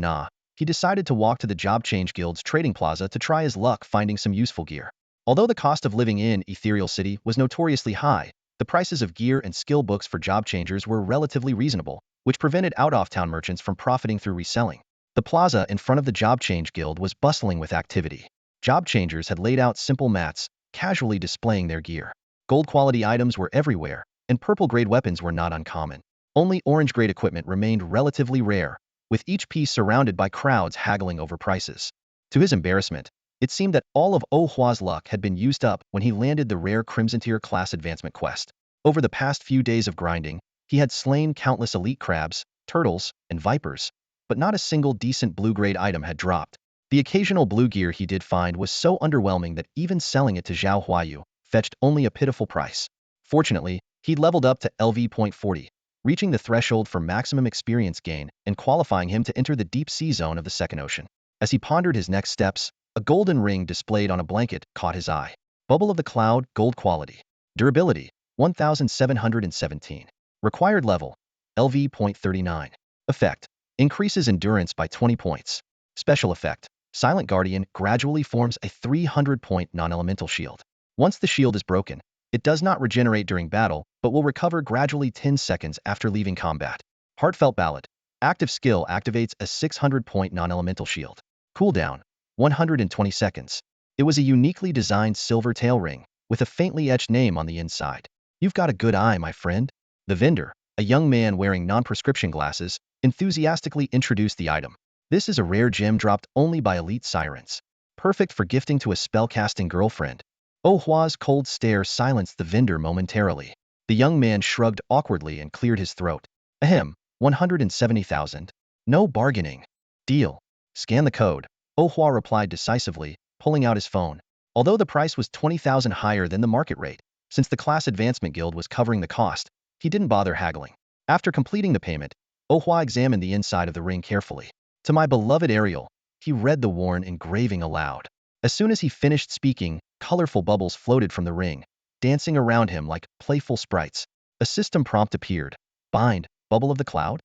he decided to walk to the Job Change Guild's trading plaza to try his luck finding some useful gear. Although the cost of living in Ethereal City was notoriously high, the prices of gear and skill books for job changers were relatively reasonable, which prevented out-of-town merchants from profiting through reselling. The plaza in front of the Job Change Guild was bustling with activity. Job changers had laid out simple mats, casually displaying their gear. Gold-quality items were everywhere, and purple-grade weapons were not uncommon. Only orange-grade equipment remained relatively rare, with each piece surrounded by crowds haggling over prices. To his embarrassment, it seemed that all of Oh Hua's luck had been used up when he landed the rare Crimson Tier class advancement quest. Over the past few days of grinding, he had slain countless elite crabs, turtles, and vipers, but not a single decent blue-grade item had dropped. The occasional blue gear he did find was so underwhelming that even selling it to Zhao Huayu fetched only a pitiful price. Fortunately, he'd leveled up to LV.40, reaching the threshold for maximum experience gain and qualifying him to enter the deep sea zone of the second ocean. As he pondered his next steps, a golden ring displayed on a blanket caught his eye. Bubble of the Cloud, gold quality. Durability, 1717. Required level, LV.39. Effect, increases endurance by 20 points. Special effect, Silent Guardian gradually forms a 300-point non-elemental shield. Once the shield is broken, it does not regenerate during battle, but will recover gradually 10 seconds after leaving combat. Heartfelt Ballad. Active skill activates a 600-point non-elemental shield. Cooldown, 120 seconds. It was a uniquely designed silver tail ring, with a faintly etched name on the inside. You've got a good eye, my friend. The vendor, a young man wearing non-prescription glasses, enthusiastically introduced the item. This is a rare gem dropped only by elite sirens. Perfect for gifting to a spellcasting girlfriend. Oh Hua's cold stare silenced the vendor momentarily. The young man shrugged awkwardly and cleared his throat. Ahem, 170,000. No bargaining. Deal. Scan the code. Oh Hua replied decisively, pulling out his phone. Although the price was 20,000 higher than the market rate, since the Class Advancement Guild was covering the cost, he didn't bother haggling. After completing the payment, Oh Hua examined the inside of the ring carefully. To my beloved Ariel, he read the worn engraving aloud. As soon as he finished speaking, colorful bubbles floated from the ring, dancing around him like playful sprites. A system prompt appeared. Bind, Bubble of the Cloud?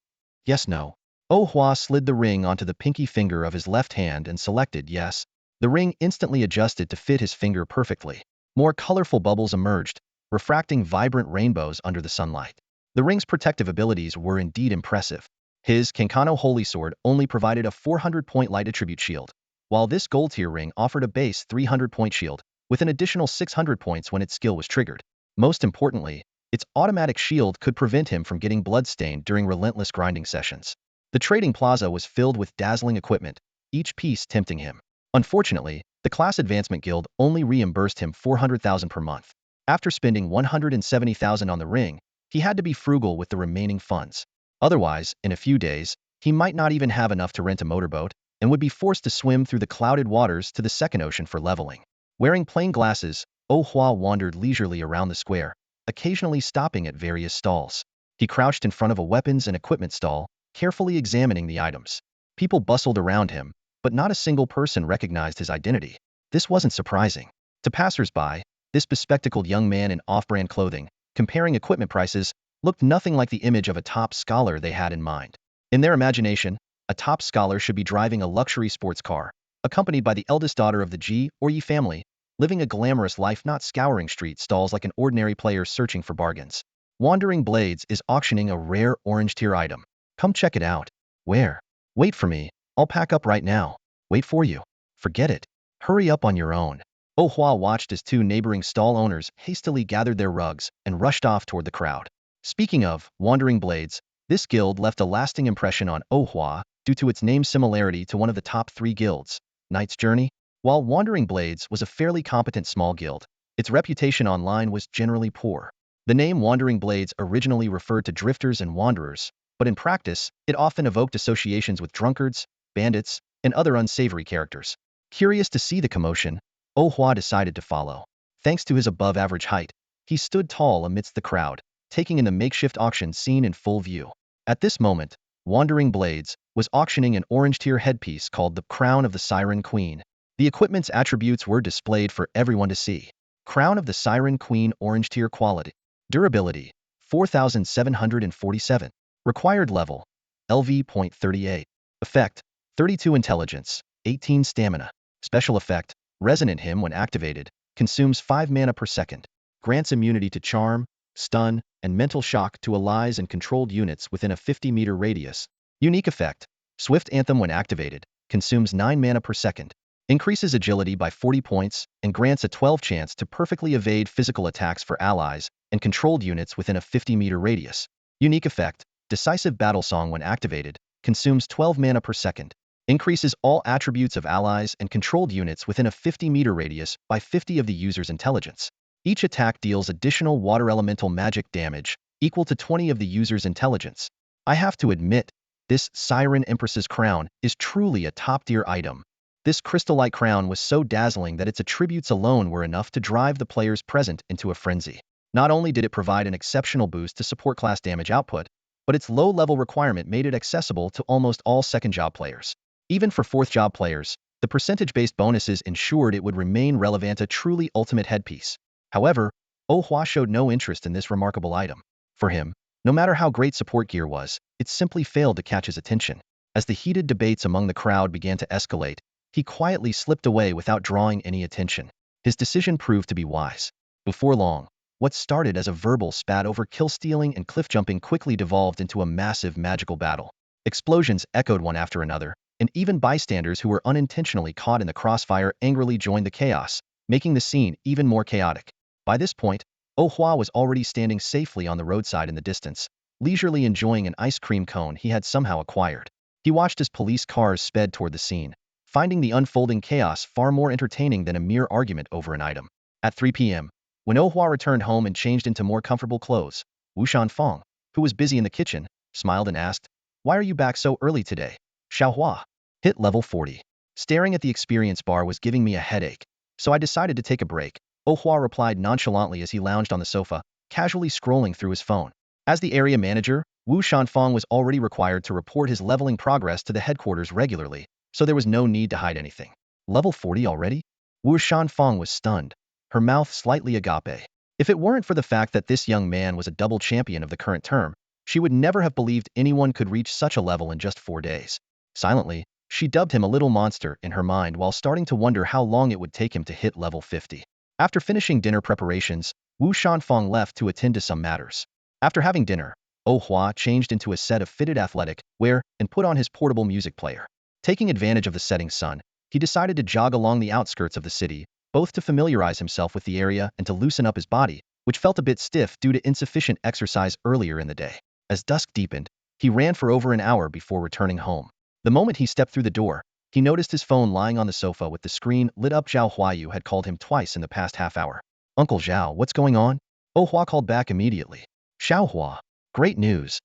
Yes, no. Oh Hua slid the ring onto the pinky finger of his left hand and selected yes. The ring instantly adjusted to fit his finger perfectly. More colorful bubbles emerged, refracting vibrant rainbows under the sunlight. The ring's protective abilities were indeed impressive. His Kankano Holy Sword only provided a 400-point light attribute shield, while this gold tier ring offered a base 300-point shield, with an additional 600 points when its skill was triggered. Most importantly, its automatic shield could prevent him from getting bloodstained during relentless grinding sessions. The trading plaza was filled with dazzling equipment, each piece tempting him. Unfortunately, the Class Advancement Guild only reimbursed him 400,000 per month. After spending 170,000 on the ring, he had to be frugal with the remaining funds. Otherwise, in a few days, he might not even have enough to rent a motorboat and would be forced to swim through the clouded waters to the second ocean for leveling. Wearing plain glasses, Oh Hua wandered leisurely around the square, occasionally stopping at various stalls. He crouched in front of a weapons and equipment stall, carefully examining the items. People bustled around him, but not a single person recognized his identity. This wasn't surprising. To passers-by, this bespectacled young man in off-brand clothing, comparing equipment prices, looked nothing like the image of a top scholar they had in mind. In their imagination, a top scholar should be driving a luxury sports car, accompanied by the eldest daughter of the G or Yi family, living a glamorous life, not scouring street stalls like an ordinary player searching for bargains. Wandering Blades is auctioning a rare orange tier item. Come check it out. Where? Wait for me. I'll pack up right now. Wait for you. Forget it. Hurry up on your own. Oh Hua watched as 2 neighboring stall owners hastily gathered their rugs and rushed off toward the crowd. Speaking of Wandering Blades, this guild left a lasting impression on Oh Hua due to its name similarity to one of the top 3 guilds, Knight's Journey. While Wandering Blades was a fairly competent small guild, its reputation online was generally poor. The name Wandering Blades originally referred to drifters and wanderers, but in practice, it often evoked associations with drunkards, bandits, and other unsavory characters. Curious to see the commotion, Oh Hua decided to follow. Thanks to his above-average height, he stood tall amidst the crowd, taking in the makeshift auction scene in full view. At this moment, Wandering Blades was auctioning an orange-tier headpiece called the Crown of the Siren Queen. The equipment's attributes were displayed for everyone to see. Crown of the Siren Queen orange-tier quality. Durability, 4,747. Required level, LV.38. Effect, 32 intelligence, 18 stamina. Special effect, Resonant Hymn when activated, consumes 5 mana per second. Grants immunity to charm, stun, and mental shock to allies and controlled units within a 50-meter radius. Unique effect, Swift Anthem when activated, consumes 9 mana per second. Increases agility by 40 points, and grants a 12 chance to perfectly evade physical attacks for allies and controlled units within a 50-meter radius. Unique effect, Decisive Battle Song when activated, consumes 12 mana per second. Increases all attributes of allies and controlled units within a 50-meter radius by 50 of the user's intelligence. Each attack deals additional water elemental magic damage, equal to 20 of the user's intelligence. I have to admit, this Siren Empress's crown is truly a top-tier item. This crystal-like crown was so dazzling that its attributes alone were enough to drive the players present into a frenzy. Not only did it provide an exceptional boost to support class damage output, but its low-level requirement made it accessible to almost all second job players. Even for fourth job players, the percentage-based bonuses ensured it would remain relevant, a truly ultimate headpiece. However, Oh Hua showed no interest in this remarkable item. For him, no matter how great support gear was, it simply failed to catch his attention. As the heated debates among the crowd began to escalate, he quietly slipped away without drawing any attention. His decision proved to be wise. Before long, what started as a verbal spat over kill-stealing and cliff-jumping quickly devolved into a massive magical battle. Explosions echoed one after another, and even bystanders who were unintentionally caught in the crossfire angrily joined the chaos, making the scene even more chaotic. By this point, Oh Hua was already standing safely on the roadside in the distance, leisurely enjoying an ice cream cone he had somehow acquired. He watched as police cars sped toward the scene, finding the unfolding chaos far more entertaining than a mere argument over an item. At 3 p.m., when Oh Hua returned home and changed into more comfortable clothes, Wu Shanfeng, who was busy in the kitchen, smiled and asked, "Why are you back so early today?" Xiaohua. Hit level 40. Staring at the experience bar was giving me a headache, so I decided to take a break, Oh Hua replied nonchalantly as he lounged on the sofa, casually scrolling through his phone. As the area manager, Wu Shanfeng was already required to report his leveling progress to the headquarters regularly, so there was no need to hide anything. Level 40 already? Wu Shanfeng was stunned, her mouth slightly agape. If it weren't for the fact that this young man was a double champion of the current term, she would never have believed anyone could reach such a level in just 4 days. Silently, she dubbed him a little monster in her mind while starting to wonder how long it would take him to hit level 50. After finishing dinner preparations, Wu Shanfeng left to attend to some matters. After having dinner, Oh Hua changed into a set of fitted athletic wear and put on his portable music player. Taking advantage of the setting sun, he decided to jog along the outskirts of the city, both to familiarize himself with the area and to loosen up his body, which felt a bit stiff due to insufficient exercise earlier in the day. As dusk deepened, he ran for over an hour before returning home. The moment he stepped through the door, he noticed his phone lying on the sofa with the screen lit up. Zhao Huayu had called him twice in the past half hour. "Uncle Zhao, what's going on?" Oh Hua called back immediately. "Xiao Hua, great news."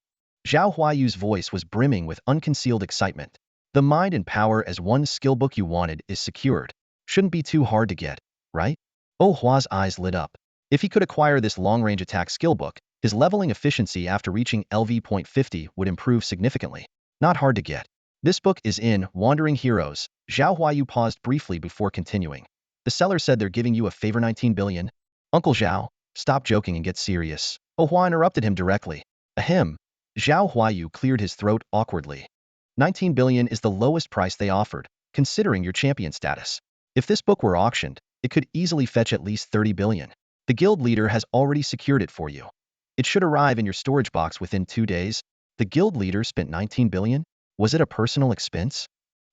Zhao Huayu's voice was brimming with unconcealed excitement. "The Mind and Power as One skill book you wanted is secured. Shouldn't be too hard to get, right?" Oh Hua's eyes lit up. If he could acquire this long-range attack skill book, his leveling efficiency after reaching LV.50 would improve significantly. Not hard to get. This book is in Wandering Heroes. Zhao Huayu paused briefly before continuing. "The seller said they're giving you a favor, 19 billion. Uncle Zhao, stop joking and get serious." Oh Hua interrupted him directly. Ahem. Zhao Huayu cleared his throat awkwardly. 19 billion is the lowest price they offered, considering your champion status. If this book were auctioned, it could easily fetch at least 30 billion. The guild leader has already secured it for you. It should arrive in your storage box within 2 days. The guild leader spent 19 billion? Was it a personal expense?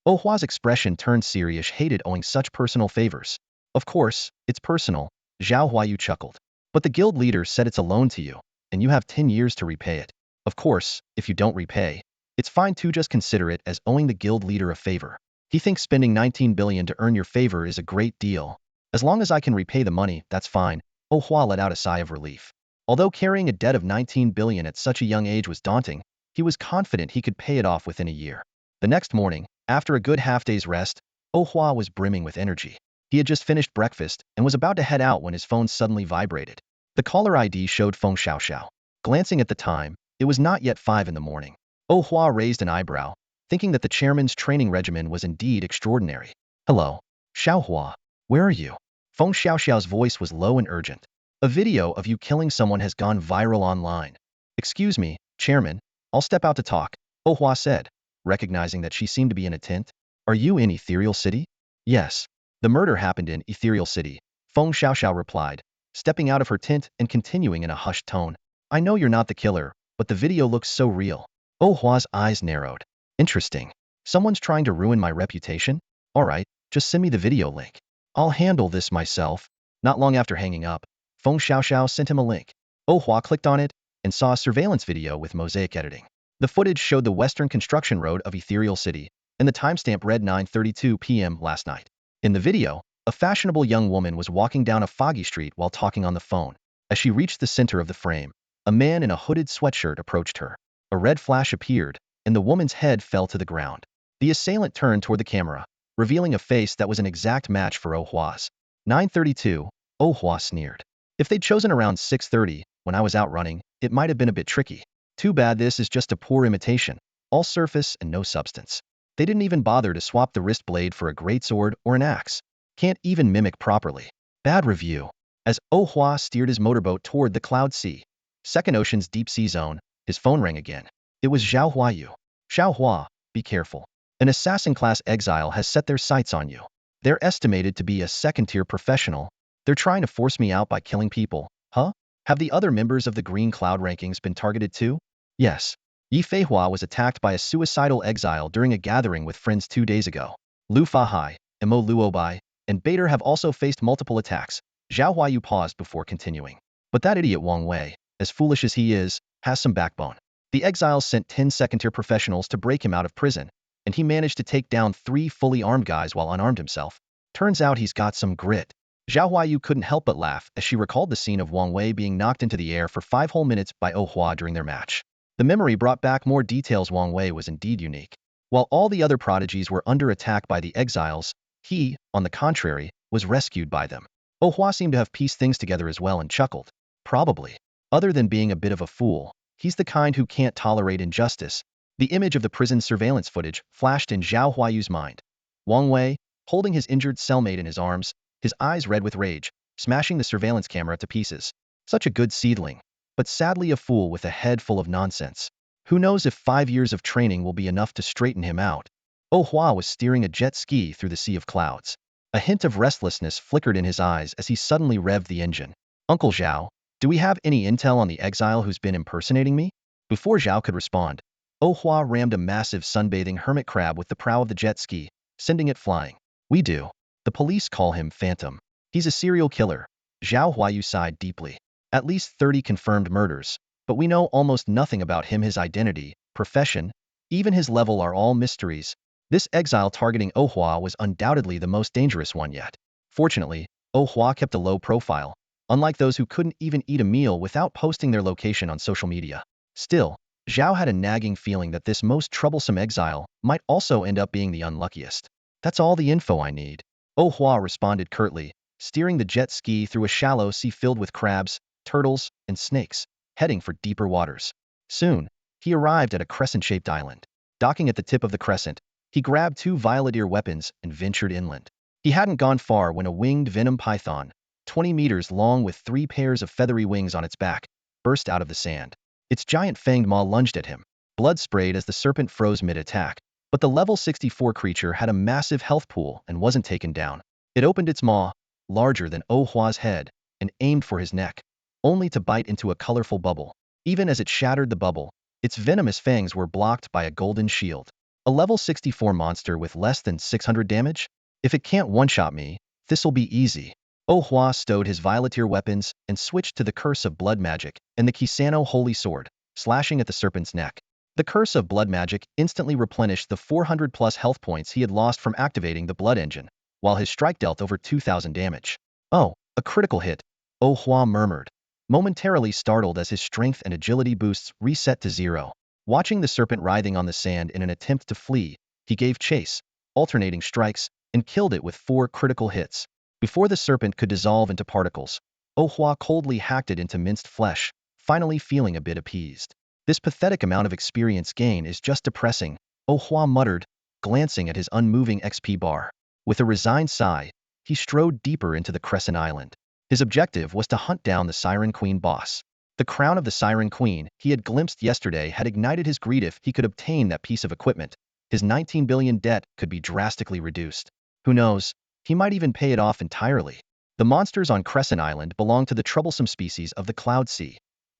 Oh Hua's expression turned serious, hated owing such personal favors. "Of course, it's personal," Zhao Huayu chuckled. "But the guild leader said it's a loan to you, and you have 10 years to repay it. Of course, if you don't repay, it's fine to just consider it as owing the guild leader a favor. He thinks spending 19 billion to earn your favor is a great deal. As long as I can repay the money, that's fine." Oh Hua let out a sigh of relief. Although carrying a debt of 19 billion at such a young age was daunting, he was confident he could pay it off within a year. The next morning, After a good half-day's rest, Oh Hua was brimming with energy. He had just finished breakfast and was about to head out when his phone suddenly vibrated. The caller ID showed Feng Xiaoxiao. Glancing at the time, it was not yet 5 in the morning. Oh Hua raised an eyebrow, thinking that the chairman's training regimen was indeed extraordinary. Hello, Xiaohua, where are you? Feng Xiaoxiao's voice was low and urgent. A video of you killing someone has gone viral online. Excuse me, chairman, I'll step out to talk, Oh Hua said, recognizing that she seemed to be in a tent. Are you in Ethereal City? Yes. The murder happened in Ethereal City, Feng Xiaoxiao replied, stepping out of her tent and continuing in a hushed tone. I know you're not the killer, but the video looks so real. Oh Hua's eyes narrowed. Interesting. Someone's trying to ruin my reputation? Alright, just send me the video link. I'll handle this myself. Not long after hanging up, Feng Xiaoxiao sent him a link. Oh Hua clicked on it and saw a surveillance video with mosaic editing. The footage showed the western construction road of Ethereal City, and the timestamp read 9:32 p.m. last night. In the video, a fashionable young woman was walking down a foggy street while talking on the phone. As she reached the center of the frame, a man in a hooded sweatshirt approached her. A red flash appeared, and the woman's head fell to the ground. The assailant turned toward the camera, revealing a face that was an exact match for Oh Hua's. 9:32, Oh Hua sneered. If they'd chosen around 6:30, when I was out running, it might have been a bit tricky. Too bad this is just a poor imitation, all surface and no substance. They didn't even bother to swap the wrist blade for a greatsword or an axe. Can't even mimic properly. Bad review. As Oh Hua steered his motorboat toward the Cloud Sea, Second Ocean's deep sea zone, his phone rang again. It was Zhao Huayu. Zhao Hua, be careful. An assassin-class exile has set their sights on you. They're estimated to be a second-tier professional. They're trying to force me out by killing people. Huh? Have the other members of the Green Cloud rankings been targeted too? Yes. Yi Feihua was attacked by a suicidal exile during a gathering with friends 2 days ago. Lu Fahai, Imo Luobai, and Bader have also faced multiple attacks. Zhao Huayu paused before continuing. But that idiot Wang Wei, as foolish as he is, has some backbone. The exiles sent 10 second-tier professionals to break him out of prison, and he managed to take down 3 fully armed guys while unarmed himself. Turns out he's got some grit. Zhao Huayu couldn't help but laugh as she recalled the scene of Wang Wei being knocked into the air for 5 whole minutes by Oh Hua during their match. The memory brought back more details. Wang Wei was indeed unique. While all the other prodigies were under attack by the exiles, he, on the contrary, was rescued by them. Oh Hua seemed to have pieced things together as well and chuckled. Probably. Other than being a bit of a fool, he's the kind who can't tolerate injustice. The image of the prison surveillance footage flashed in Zhao Huayu's mind. Wang Wei, holding his injured cellmate in his arms, his eyes red with rage, smashing the surveillance camera to pieces. Such a good seedling, but sadly a fool with a head full of nonsense. Who knows if 5 years of training will be enough to straighten him out. Oh Hua was steering a jet ski through the sea of clouds. A hint of restlessness flickered in his eyes as he suddenly revved the engine. Uncle Zhao, do we have any intel on the exile who's been impersonating me? Before Zhao could respond, Oh Hua rammed a massive sunbathing hermit crab with the prow of the jet ski, sending it flying. We do. The police call him Phantom. He's a serial killer. Zhao Huayu sighed deeply. At least 30 confirmed murders, but we know almost nothing about him. His identity, profession, even his level are all mysteries. This exile targeting Oh Hua was undoubtedly the most dangerous one yet. Fortunately, Oh Hua kept a low profile, unlike those who couldn't even eat a meal without posting their location on social media. Still, Zhao had a nagging feeling that this most troublesome exile might also end up being the unluckiest. That's all the info I need. Oh Hua responded curtly, steering the jet ski through a shallow sea filled with crabs, turtles, and snakes, heading for deeper waters. Soon, he arrived at a crescent-shaped island. Docking at the tip of the crescent, he grabbed 2 violet-ear weapons and ventured inland. He hadn't gone far when a winged venom python, 20 meters long with 3 pairs of feathery wings on its back, burst out of the sand. Its giant fanged maw lunged at him. Blood sprayed as the serpent froze mid-attack, but the level 64 creature had a massive health pool and wasn't taken down. It opened its maw, larger than Oh Hua's head, and aimed for his neck, only to bite into a colorful bubble. Even as it shattered the bubble, its venomous fangs were blocked by a golden shield. A level 64 monster with less than 600 damage? If it can't one-shot me, this'll be easy. Oh Hua stowed his violeteer weapons and switched to the Curse of Blood Magic and the Kisano Holy Sword, slashing at the serpent's neck. The Curse of Blood Magic instantly replenished the 400+ health points he had lost from activating the Blood Engine, while his strike dealt over 2,000 damage. Oh, a critical hit, Oh Hua murmured, momentarily startled as his strength and agility boosts reset to 0. Watching the serpent writhing on the sand in an attempt to flee, He gave chase, alternating strikes, and killed it with 4 critical hits. Before the serpent could dissolve into particles, Ohua coldly hacked it into minced flesh, finally feeling a bit appeased. This pathetic amount of experience gain is just depressing, Ohua muttered, glancing at his unmoving XP bar. With a resigned sigh, he strode deeper into the Crescent Island. His objective was to hunt down the Siren Queen boss. The crown of the Siren Queen he had glimpsed yesterday had ignited his greed. If he could obtain that piece of equipment, his 19 billion debt could be drastically reduced. Who knows, he might even pay it off entirely. The monsters on Crescent Island belong to the troublesome species of the Cloud Sea.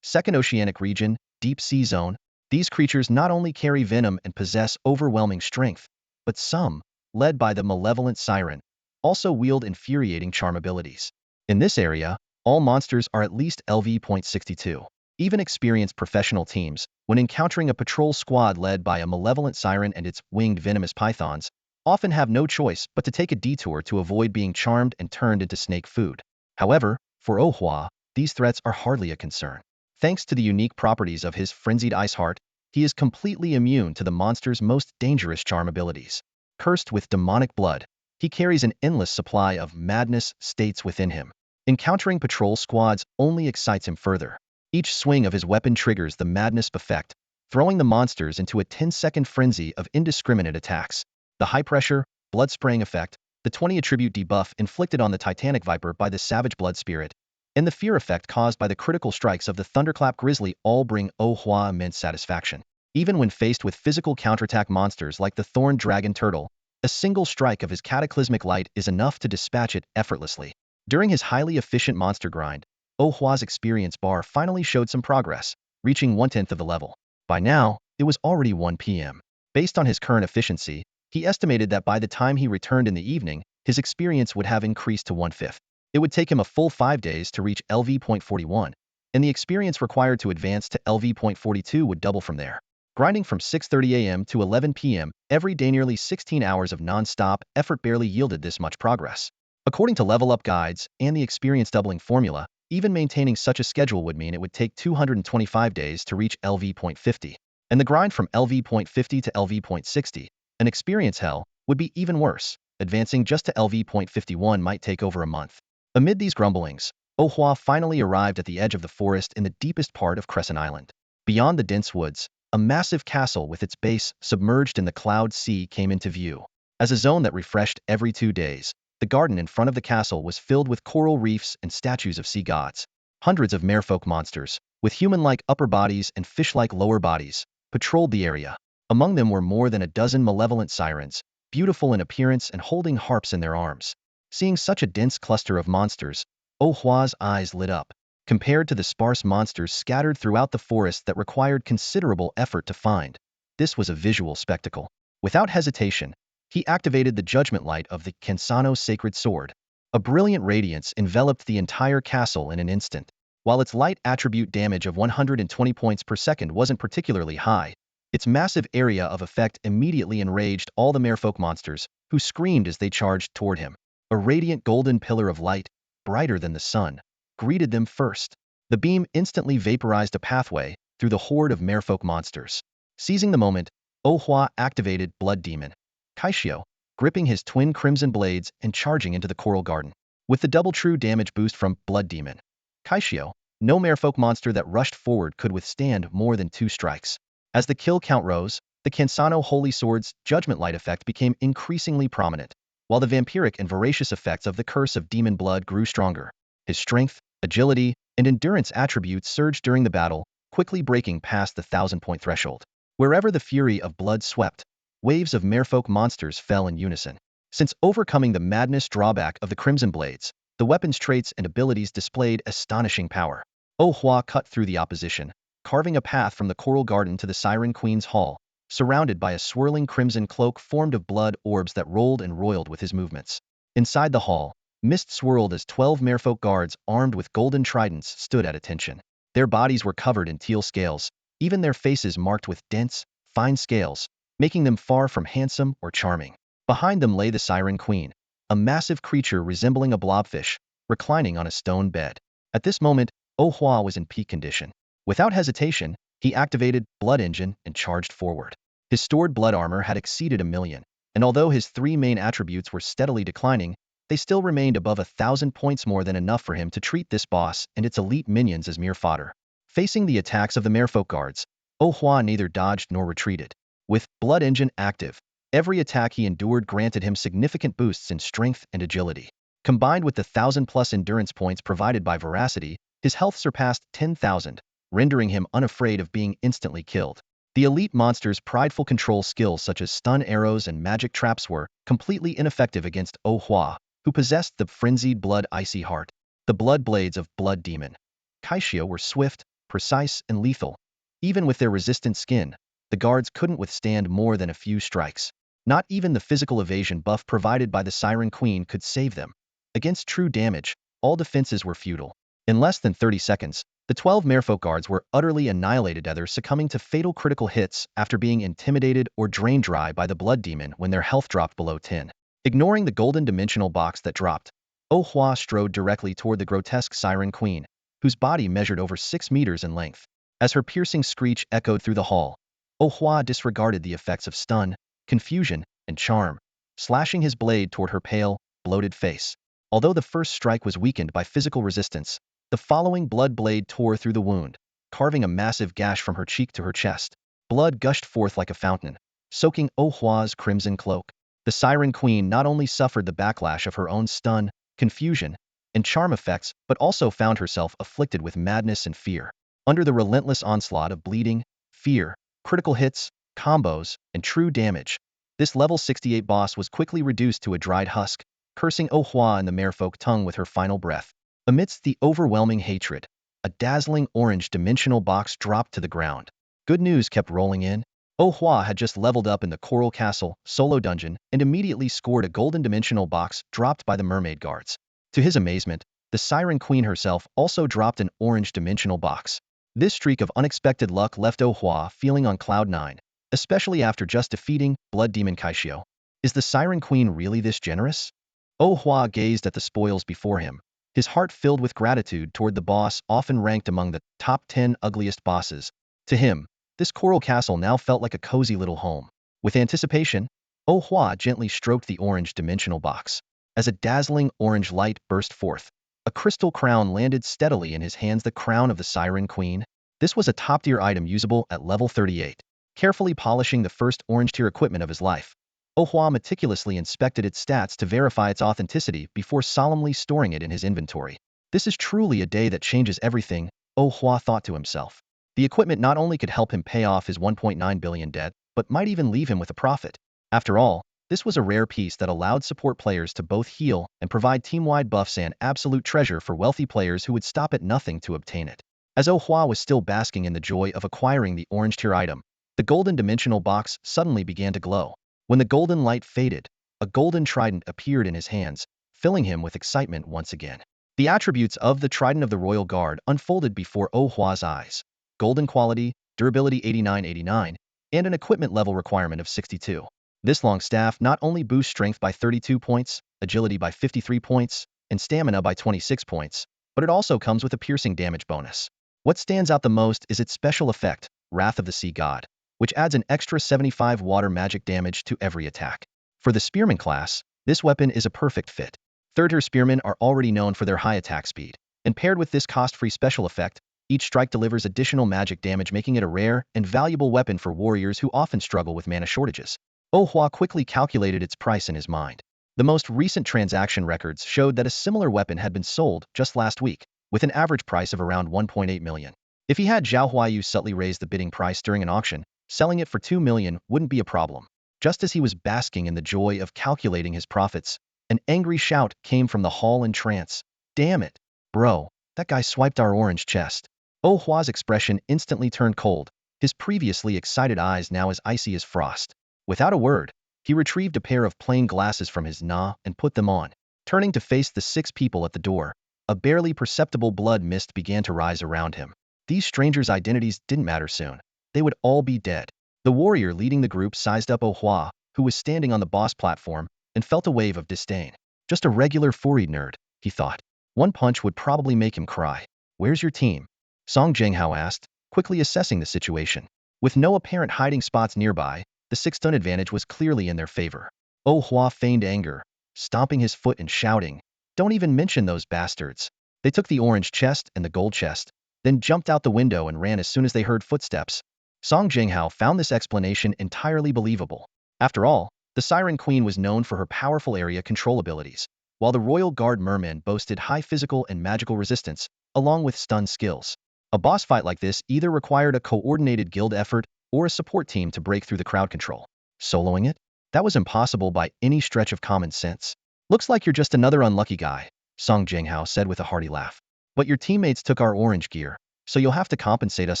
Second Oceanic Region, Deep Sea Zone. These creatures not only carry venom and possess overwhelming strength, but some, led by the malevolent Siren, also wield infuriating charm abilities. In this area, all monsters are at least LV.62. Even experienced professional teams, when encountering a patrol squad led by a malevolent Siren and its winged venomous pythons, often have no choice but to take a detour to avoid being charmed and turned into snake food. However, for Ohua, these threats are hardly a concern. Thanks to the unique properties of his frenzied ice heart, he is completely immune to the monster's most dangerous charm abilities. Cursed with demonic blood, he carries an endless supply of madness states within him. Encountering patrol squads only excites him further. Each swing of his weapon triggers the madness effect, throwing the monsters into a 10-second frenzy of indiscriminate attacks. The high-pressure, blood-spraying effect, the 20 attribute debuff inflicted on the Titanic Viper by the Savage Blood Spirit, and the fear effect caused by the critical strikes of the Thunderclap Grizzly all bring Ohua immense satisfaction. Even when faced with physical counterattack monsters like the Thorn Dragon Turtle, a single strike of his cataclysmic light is enough to dispatch it effortlessly. During his highly efficient monster grind, Ohua's experience bar finally showed some progress, reaching 1/10 of the level. By now, it was already 1 p.m. Based on his current efficiency, he estimated that by the time he returned in the evening, his experience would have increased to 1/5. It would take him a full 5 days to reach LV.41, and the experience required to advance to LV.42 would double from there. Grinding from 6:30 a.m. to 11 p.m. every day, nearly 16 hours of non-stop effort barely yielded this much progress. According to level up guides and the experience doubling formula, even maintaining such a schedule would mean it would take 225 days to reach LV.50. And the grind from LV.50 to LV.60, an experience hell, would be even worse. Advancing just to LV.51 might take over a month. Amid these grumblings, Ohua finally arrived at the edge of the forest in the deepest part of Crescent Island. Beyond the dense woods, a massive castle with its base submerged in the Cloud Sea came into view. As a zone that refreshed every 2 days, the garden in front of the castle was filled with coral reefs and statues of sea gods. Hundreds of merfolk monsters, with human-like upper bodies and fish-like lower bodies, patrolled the area. Among them were more than a dozen malevolent sirens, beautiful in appearance and holding harps in their arms. Seeing such a dense cluster of monsters, Ohua's eyes lit up. Compared to the sparse monsters scattered throughout the forest that required considerable effort to find, this was a visual spectacle. Without hesitation, he activated the judgment light of the Kensano Sacred Sword. A brilliant radiance enveloped the entire castle in an instant. While its light attribute damage of 120 points per second wasn't particularly high, its massive area of effect immediately enraged all the merfolk monsters, who screamed as they charged toward him. A radiant golden pillar of light, brighter than the sun, greeted them first. The beam instantly vaporized a pathway through the horde of merfolk monsters. Seizing the moment, Ohua activated Blood Demon Kaishio, gripping his twin crimson blades and charging into the coral garden. With the double true damage boost from Blood Demon Kaishio, no merfolk monster that rushed forward could withstand more than 2 strikes. As the kill count rose, the Kensano Holy Sword's Judgment Light effect became increasingly prominent, while the vampiric and voracious effects of the Curse of Demon Blood grew stronger. His strength, agility, and endurance attributes surged during the battle, quickly breaking past the 1,000-point threshold. Wherever the fury of blood swept, waves of merfolk monsters fell in unison. Since overcoming the madness drawback of the Crimson Blades, the weapons traits and abilities displayed astonishing power. Ohua cut through the opposition, carving a path from the Coral Garden to the Siren Queen's Hall, surrounded by a swirling crimson cloak formed of blood orbs that rolled and roiled with his movements. Inside the hall, mist swirled as 12 merfolk guards armed with golden tridents stood at attention. Their bodies were covered in teal scales, even their faces marked with dense, fine scales, making them far from handsome or charming. Behind them lay the Siren Queen, a massive creature resembling a blobfish, reclining on a stone bed. At this moment, Ohua was in peak condition. Without hesitation, he activated Blood Engine and charged forward. His stored blood armor had exceeded 1,000,000, and although his three main attributes were steadily declining, they still remained above 1,000 points, more than enough for him to treat this boss and its elite minions as mere fodder. Facing the attacks of the merfolk guards, Oh Hua neither dodged nor retreated. With Blood Engine active, every attack he endured granted him significant boosts in strength and agility. Combined with the 1,000+ endurance points provided by Veracity, his health surpassed 10,000, rendering him unafraid of being instantly killed. The elite monster's prideful control skills such as stun arrows and magic traps were completely ineffective against Oh Hua, who possessed the frenzied blood icy heart. The blood blades of Blood Demon Kaishio were swift, precise, and lethal. Even with their resistant skin, the guards couldn't withstand more than a few strikes. Not even the physical evasion buff provided by the Siren Queen could save them. Against true damage, all defenses were futile. In less than 30 seconds, the 12 merfolk guards were utterly annihilated, others succumbing to fatal critical hits after being intimidated or drained dry by the Blood Demon when their health dropped below 10. Ignoring the golden dimensional box that dropped, Oh Hua strode directly toward the grotesque Siren Queen, whose body measured over 6 meters in length. As her piercing screech echoed through the hall, Oh Hua disregarded the effects of stun, confusion, and charm, slashing his blade toward her pale, bloated face. Although the first strike was weakened by physical resistance, the following blood blade tore through the wound, carving a massive gash from her cheek to her chest. Blood gushed forth like a fountain, soaking Oh Hua's crimson cloak. The Siren Queen not only suffered the backlash of her own stun, confusion, and charm effects, but also found herself afflicted with madness and fear. Under the relentless onslaught of bleeding, fear, critical hits, combos, and true damage, this level 68 boss was quickly reduced to a dried husk, cursing Oh Hua in the merfolk tongue with her final breath. Amidst the overwhelming hatred, a dazzling orange dimensional box dropped to the ground. Good news kept rolling in. Oh Hua had just leveled up in the Coral Castle solo dungeon and immediately scored a golden dimensional box dropped by the mermaid guards. To his amazement, the Siren Queen herself also dropped an orange dimensional box. This streak of unexpected luck left Oh Hua feeling on cloud 9, especially after just defeating Blood Demon Kaishio. Is the Siren Queen really this generous? Oh Hua gazed at the spoils before him, his heart filled with gratitude toward the boss often ranked among the top 10 ugliest bosses. To him, this coral castle now felt like a cozy little home. With anticipation, Oh Hua gently stroked the orange dimensional box. As a dazzling orange light burst forth, a crystal crown landed steadily in his hands, the crown of the Siren Queen. This was a top-tier item usable at level 38. Carefully polishing the first orange-tier equipment of his life, Oh Hua meticulously inspected its stats to verify its authenticity before solemnly storing it in his inventory. This is truly a day that changes everything, Oh Hua thought to himself. The equipment not only could help him pay off his 1.9 billion debt, but might even leave him with a profit. After all, this was a rare piece that allowed support players to both heal and provide team-wide buffs, and absolute treasure for wealthy players who would stop at nothing to obtain it. As Oh Hua was still basking in the joy of acquiring the orange tier item, the golden dimensional box suddenly began to glow. When the golden light faded, a golden trident appeared in his hands, filling him with excitement once again. The attributes of the trident of the Royal Guard unfolded before Oh Hua's eyes. Golden quality, durability 89/89, and an equipment level requirement of 62. This long staff not only boosts strength by 32 points, agility by 53 points, and stamina by 26 points, but it also comes with a piercing damage bonus. What stands out the most is its special effect, Wrath of the Sea God, which adds an extra 75 water magic damage to every attack. For the Spearman class, this weapon is a perfect fit. Third-tier spearmen are already known for their high attack speed, and paired with this cost-free special effect, each strike delivers additional magic damage, making it a rare and valuable weapon for warriors who often struggle with mana shortages. Oh Hua quickly calculated its price in his mind. The most recent transaction records showed that a similar weapon had been sold just last week, with an average price of around 1.8 million. If he had Zhao Huayu subtly raise the bidding price during an auction, selling it for 2 million wouldn't be a problem. Just as he was basking in the joy of calculating his profits, an angry shout came from the hall in trance. Damn it, bro, that guy swiped our orange chest. Oh Hua's expression instantly turned cold, his previously excited eyes now as icy as frost. Without a word, he retrieved a pair of plain glasses from his na and put them on. Turning to face the 6 people at the door, a barely perceptible blood mist began to rise around him. These strangers' identities didn't matter soon. They would all be dead. The warrior leading the group sized up Oh Hua, who was standing on the boss platform, and felt a wave of disdain. Just a regular furried nerd, he thought. One punch would probably make him cry. Where's your team? Song Jinghao asked, quickly assessing the situation. With no apparent hiding spots nearby, the 6-stun advantage was clearly in their favor. Oh Hua feigned anger, stomping his foot and shouting, "Don't even mention those bastards." They took the orange chest and the gold chest, then jumped out the window and ran as soon as they heard footsteps. Song Jinghao found this explanation entirely believable. After all, the Siren Queen was known for her powerful area control abilities, while the Royal Guard Merman boasted high physical and magical resistance, along with stun skills. A boss fight like this either required a coordinated guild effort or a support team to break through the crowd control. Soloing it? That was impossible by any stretch of common sense. "Looks like you're just another unlucky guy," Song Jinghao said with a hearty laugh. "But your teammates took our orange gear, so you'll have to compensate us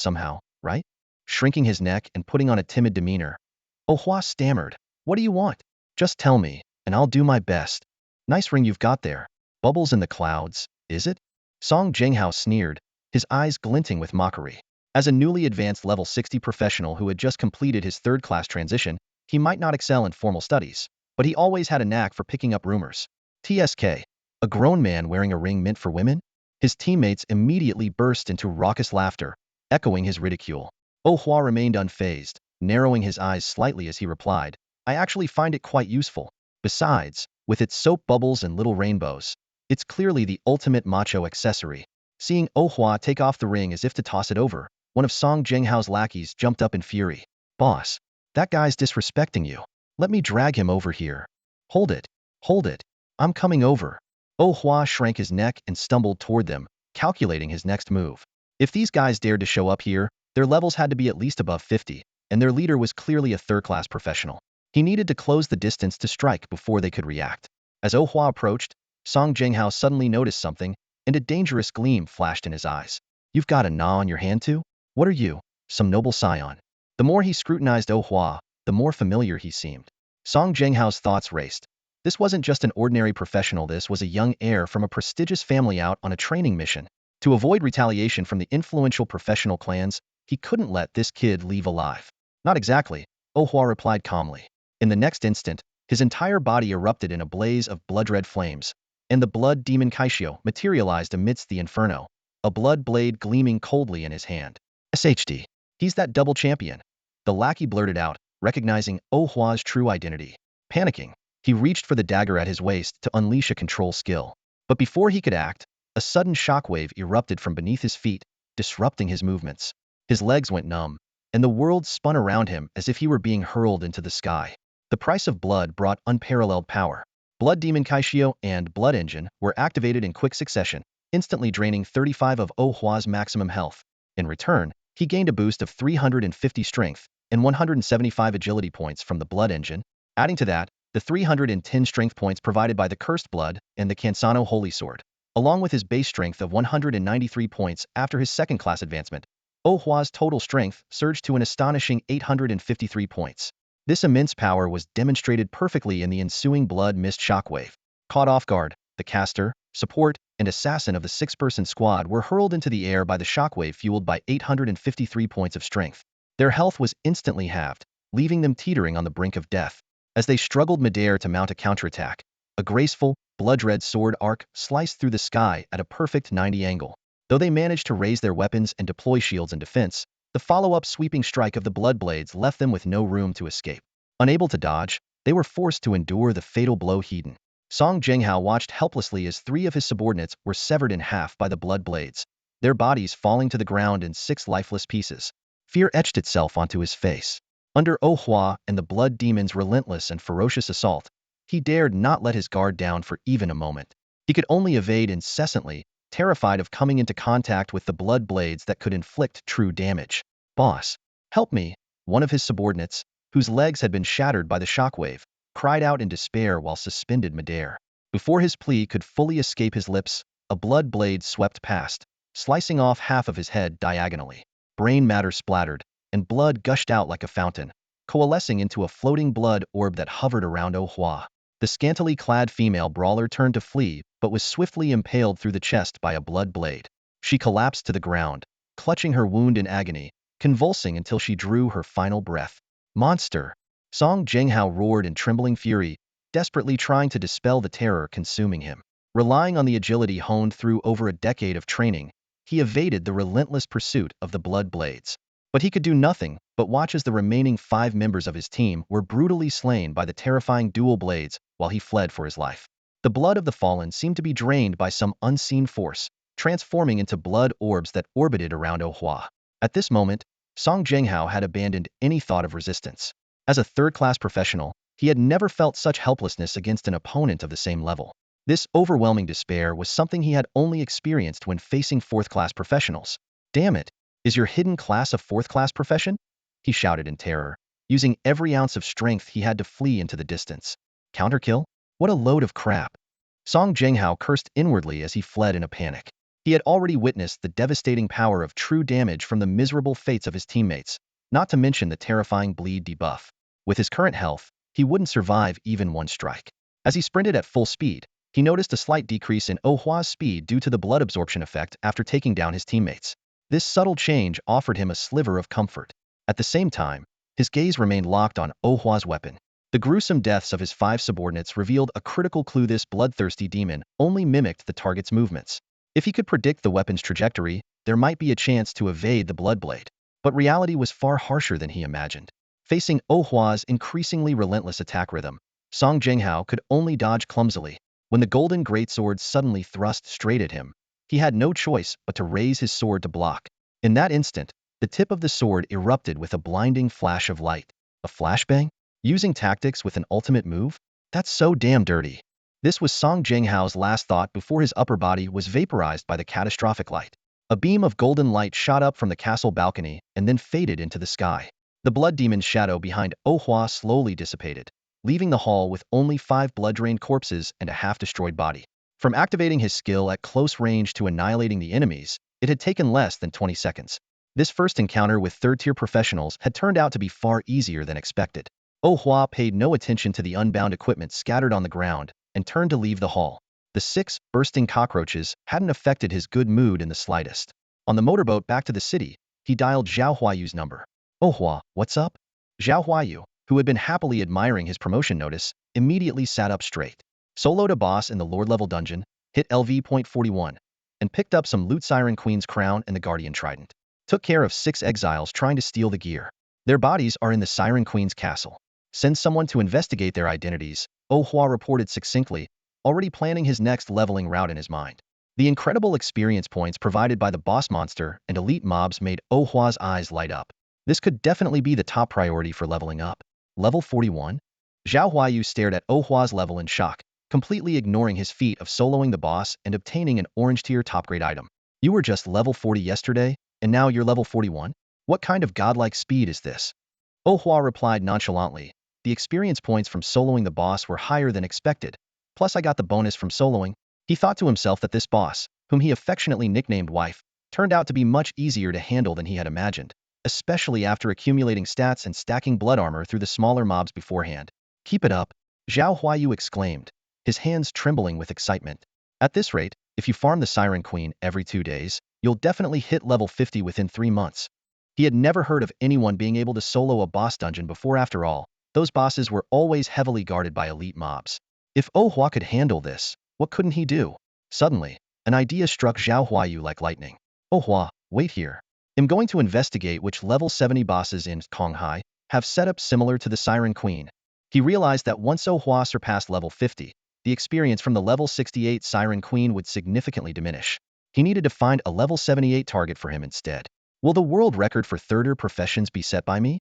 somehow, right?" Shrinking his neck and putting on a timid demeanor, Oh Hua stammered, "What do you want? Just tell me, and I'll do my best." "Nice ring you've got there. Bubbles in the clouds, is it?" Song Jinghao sneered, his eyes glinting with mockery. As a newly advanced level 60 professional who had just completed his third-class transition, he might not excel in formal studies, but he always had a knack for picking up rumors. TSK, a grown man wearing a ring meant for women? His teammates immediately burst into raucous laughter, echoing his ridicule. Oh Hua remained unfazed, narrowing his eyes slightly as he replied, "I actually find it quite useful. Besides, with its soap bubbles and little rainbows, it's clearly the ultimate macho accessory." Seeing Oh Hua take off the ring as if to toss it over, one of Song Jinghao's lackeys jumped up in fury. "Boss, that guy's disrespecting you. Let me drag him over here." "Hold it. Hold it. I'm coming over." Oh Hua shrank his neck and stumbled toward them, calculating his next move. If these guys dared to show up here, their levels had to be at least above 50, and their leader was clearly a third-class professional. He needed to close the distance to strike before they could react. As Oh Hua approached, Song Jinghao suddenly noticed something, and a dangerous gleam flashed in his eyes. "You've got a gnaw on your hand too? What are you, some noble scion?" The more he scrutinized Oh Hua, the more familiar he seemed. Song Jinghao's thoughts raced. This wasn't just an ordinary professional, this was a young heir from a prestigious family out on a training mission. To avoid retaliation from the influential professional clans, he couldn't let this kid leave alive. "Not exactly," Oh Hua replied calmly. In the next instant, his entire body erupted in a blaze of blood-red flames, and the blood demon Kaishio materialized amidst the inferno, a blood blade gleaming coldly in his hand. "SHD. He's that double champion," the lackey blurted out, recognizing Oh Hua's true identity. Panicking, he reached for the dagger at his waist to unleash a control skill. But before he could act, a sudden shockwave erupted from beneath his feet, disrupting his movements. His legs went numb, and the world spun around him as if he were being hurled into the sky. The price of blood brought unparalleled power. Blood Demon Kaishio and Blood Engine were activated in quick succession, instantly draining 35 of Oh Hua's maximum health. In return, he gained a boost of 350 strength and 175 agility points from the Blood Engine. Adding to that, the 310 strength points provided by the Cursed Blood and the Cansano Holy Sword, along with his base strength of 193 points after his second-class advancement. Oh Hua's total strength surged to an astonishing 853 points. This immense power was demonstrated perfectly in the ensuing blood mist shockwave. Caught off guard, the caster, support, and assassin of the 6-person squad were hurled into the air by the shockwave fueled by 853 points of strength. Their health was instantly halved, leaving them teetering on the brink of death. As they struggled midair to mount a counterattack, a graceful, blood-red sword arc sliced through the sky at a perfect 90 angle. Though they managed to raise their weapons and deploy shields in defense, the follow-up sweeping strike of the blood blades left them with no room to escape. Unable to dodge, they were forced to endure the fatal blow Heeden. Song Jinghao watched helplessly as 3 of his subordinates were severed in half by the blood blades, their bodies falling to the ground in 6 lifeless pieces. Fear etched itself onto his face. Under Oh Hua and the blood demon's relentless and ferocious assault, he dared not let his guard down for even a moment. He could only evade incessantly, terrified of coming into contact with the blood blades that could inflict true damage. "Boss, help me," one of his subordinates, whose legs had been shattered by the shockwave, cried out in despair while suspended midair. Before his plea could fully escape his lips, a blood blade swept past, slicing off half of his head diagonally. Brain matter splattered, and blood gushed out like a fountain, coalescing into a floating blood orb that hovered around Oh Hua. The scantily clad female brawler turned to flee, but was swiftly impaled through the chest by a blood blade. She collapsed to the ground, clutching her wound in agony, convulsing until she drew her final breath. "Monster!" Song Jinghao roared in trembling fury, desperately trying to dispel the terror consuming him. Relying on the agility honed through over a decade of training, he evaded the relentless pursuit of the blood blades. But he could do nothing but watch as the remaining 5 members of his team were brutally slain by the terrifying dual blades while he fled for his life. The blood of the fallen seemed to be drained by some unseen force, transforming into blood orbs that orbited around Oh Hua. At this moment, Song Jinghao had abandoned any thought of resistance. As a third-class professional, he had never felt such helplessness against an opponent of the same level. This overwhelming despair was something he had only experienced when facing fourth-class professionals. Damn it! Is your hidden class a fourth-class profession? He shouted in terror, using every ounce of strength he had to flee into the distance. Counterkill? What a load of crap. Song Jinghao cursed inwardly as he fled in a panic. He had already witnessed the devastating power of true damage from the miserable fates of his teammates, not to mention the terrifying bleed debuff. With his current health, he wouldn't survive even one strike. As he sprinted at full speed, he noticed a slight decrease in Oh Hua's speed due to the blood absorption effect after taking down his teammates. This subtle change offered him a sliver of comfort. At the same time, his gaze remained locked on Oh Hua's weapon. The gruesome deaths of his 5 subordinates revealed a critical clue: this bloodthirsty demon only mimicked the target's movements. If he could predict the weapon's trajectory, there might be a chance to evade the bloodblade. But reality was far harsher than he imagined. Facing Oh Hua's increasingly relentless attack rhythm, Song Jinghao could only dodge clumsily. When the golden greatsword suddenly thrust straight at him, he had no choice but to raise his sword to block. In that instant, the tip of the sword erupted with a blinding flash of light. A flashbang? Using tactics with an ultimate move? That's so damn dirty. This was Song Jinghao's last thought before his upper body was vaporized by the catastrophic light. A beam of golden light shot up from the castle balcony and then faded into the sky. The blood demon's shadow behind Oh Hua slowly dissipated, leaving the hall with only 5 blood-drained corpses and a half-destroyed body. From activating his skill at close range to annihilating the enemies, it had taken less than 20 seconds. This first encounter with third-tier professionals had turned out to be far easier than expected. Oh Hua paid no attention to the unbound equipment scattered on the ground and turned to leave the hall. The 6 bursting cockroaches hadn't affected his good mood in the slightest. On the motorboat back to the city, he dialed Zhao Huayu's number. "Oh Hua, what's up?" Zhao Huayu, who had been happily admiring his promotion notice, immediately sat up straight. Soloed a boss in the Lord-level dungeon, hit LV.41, and picked up some loot: Siren Queen's crown and the Guardian Trident. Took care of 6 exiles trying to steal the gear. Their bodies are in the Siren Queen's castle. Send someone to investigate their identities, Oh Hua reported succinctly, already planning his next leveling route in his mind. The incredible experience points provided by the boss monster and elite mobs made Oh Hua's eyes light up. This could definitely be the top priority for leveling up. Level 41? Zhao Huayu stared at Oh Hua's level in shock, completely ignoring his feat of soloing the boss and obtaining an orange-tier top-grade item. You were just level 40 yesterday, and now you're level 41? What kind of godlike speed is this? Oh Hua replied nonchalantly. The experience points from soloing the boss were higher than expected. Plus I got the bonus from soloing. He thought to himself that this boss, whom he affectionately nicknamed Wife, turned out to be much easier to handle than he had imagined, especially after accumulating stats and stacking blood armor through the smaller mobs beforehand. Keep it up, Zhao Huayu exclaimed, his hands trembling with excitement. At this rate, if you farm the Siren Queen every 2 days, you'll definitely hit level 50 within 3 months. He had never heard of anyone being able to solo a boss dungeon before. After all, those bosses were always heavily guarded by elite mobs. If Oh Hua could handle this, what couldn't he do? Suddenly, an idea struck Zhao Huayu like lightning. Oh Hua, wait here. I'm going to investigate which level 70 bosses in Konghai have setups similar to the Siren Queen. He realized that once Oh Hua surpassed level 50, the experience from the level 68 Siren Queen would significantly diminish. He needed to find a level 78 target for him instead. Will the world record for third-tier professions be set by me?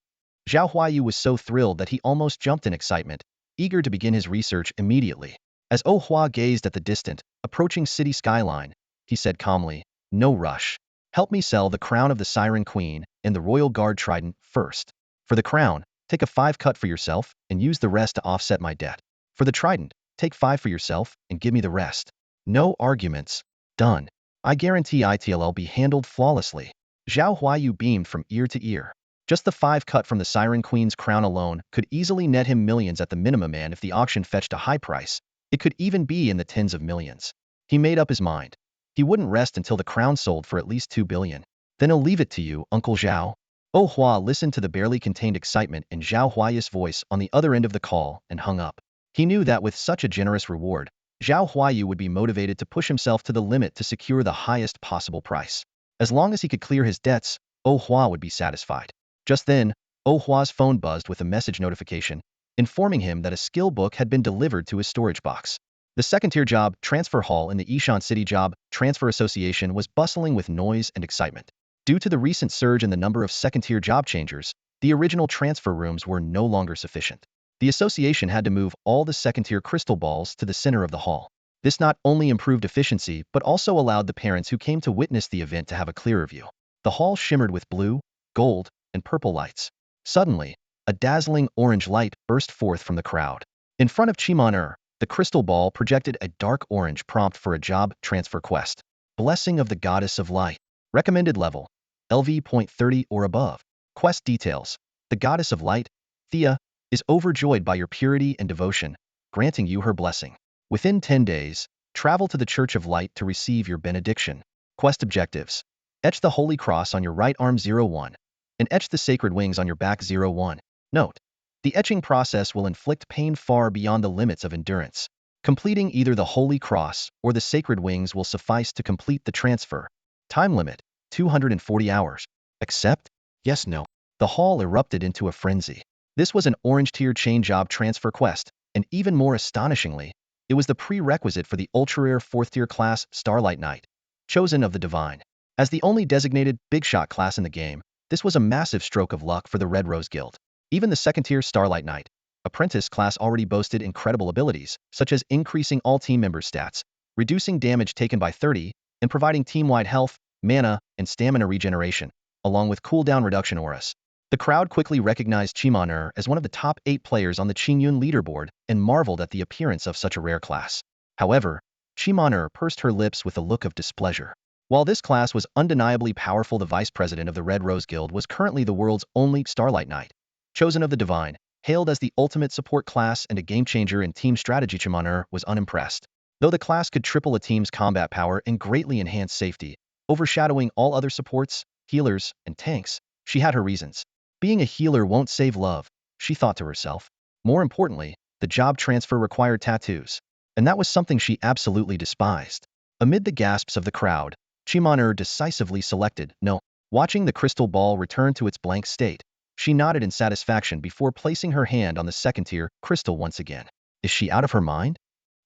Zhao Huayu was so thrilled that he almost jumped in excitement, eager to begin his research immediately. As Oh Hua gazed at the distant, approaching city skyline, he said calmly, "No rush. Help me sell the crown of the Siren Queen and the Royal Guard Trident first. For the crown, take a 5 cut for yourself and use the rest to offset my debt. For the trident, take 5 for yourself and give me the rest. No arguments. Done. I guarantee it'll be handled flawlessly." Zhao Huayu beamed from ear to ear. Just the 5 cut from the Siren Queen's crown alone could easily net him millions at the minimum, and if the auction fetched a high price, it could even be in the tens of millions. He made up his mind. He wouldn't rest until the crown sold for at least 2 billion. Then I'll leave it to you, Uncle Zhao. Oh Hua listened to the barely contained excitement in Zhao Huayu's voice on the other end of the call and hung up. He knew that with such a generous reward, Zhao Huayu would be motivated to push himself to the limit to secure the highest possible price. As long as he could clear his debts, Oh Hua would be satisfied. Just then, Oh Hua's phone buzzed with a message notification, informing him that a skill book had been delivered to his storage box. The second-tier job transfer hall in the Ishan City Job Transfer Association was bustling with noise and excitement. Due to the recent surge in the number of second-tier job changers, the original transfer rooms were no longer sufficient. The association had to move all the second-tier crystal balls to the center of the hall. This not only improved efficiency but also allowed the parents who came to witness the event to have a clearer view. The hall shimmered with blue, gold, and purple lights. Suddenly, a dazzling orange light burst forth from the crowd. In front of Chiman, the crystal ball projected a dark orange prompt for a job transfer quest. Blessing of the Goddess of Light. Recommended level, LV.30 or above. Quest details. The Goddess of Light, Thea, is overjoyed by your purity and devotion, granting you her blessing. Within 10 days, travel to the Church of Light to receive your benediction. Quest objectives. Etch the Holy Cross on your right arm 01, and etch the sacred wings on your back 01. Note: the etching process will inflict pain far beyond the limits of endurance. Completing either the Holy Cross or the sacred wings will suffice to complete the transfer. Time limit, 240 hours. Accept? Yes, no. The hall erupted into a frenzy. This was an orange-tier chain job transfer quest, and even more astonishingly, it was the prerequisite for the ultra-rare 4th-tier class Starlight Knight, chosen of the Divine. As the only designated big shot class in the game, this was a massive stroke of luck for the Red Rose Guild. Even the second-tier Starlight Knight apprentice class already boasted incredible abilities, such as increasing all team members' stats, reducing damage taken by 30, and providing team-wide health, mana, and stamina regeneration, along with cooldown reduction auras. The crowd quickly recognized Chiman as one of the top 8 players on the Qingyun leaderboard and marveled at the appearance of such a rare class. However, Chiman pursed her lips with a look of displeasure. While this class was undeniably powerful, the vice president of the Red Rose Guild was currently the world's only Starlight Knight, chosen of the Divine, hailed as the ultimate support class and a game-changer in team strategy. Chiman was unimpressed. Though the class could triple a team's combat power and greatly enhance safety, overshadowing all other supports, healers, and tanks, she had her reasons. Being a healer won't save love, she thought to herself. More importantly, the job transfer required tattoos, and that was something she absolutely despised. Amid the gasps of the crowd, Chiman decisively selected no. Watching the crystal ball return to its blank state, she nodded in satisfaction before placing her hand on the second-tier crystal once again. Is she out of her mind?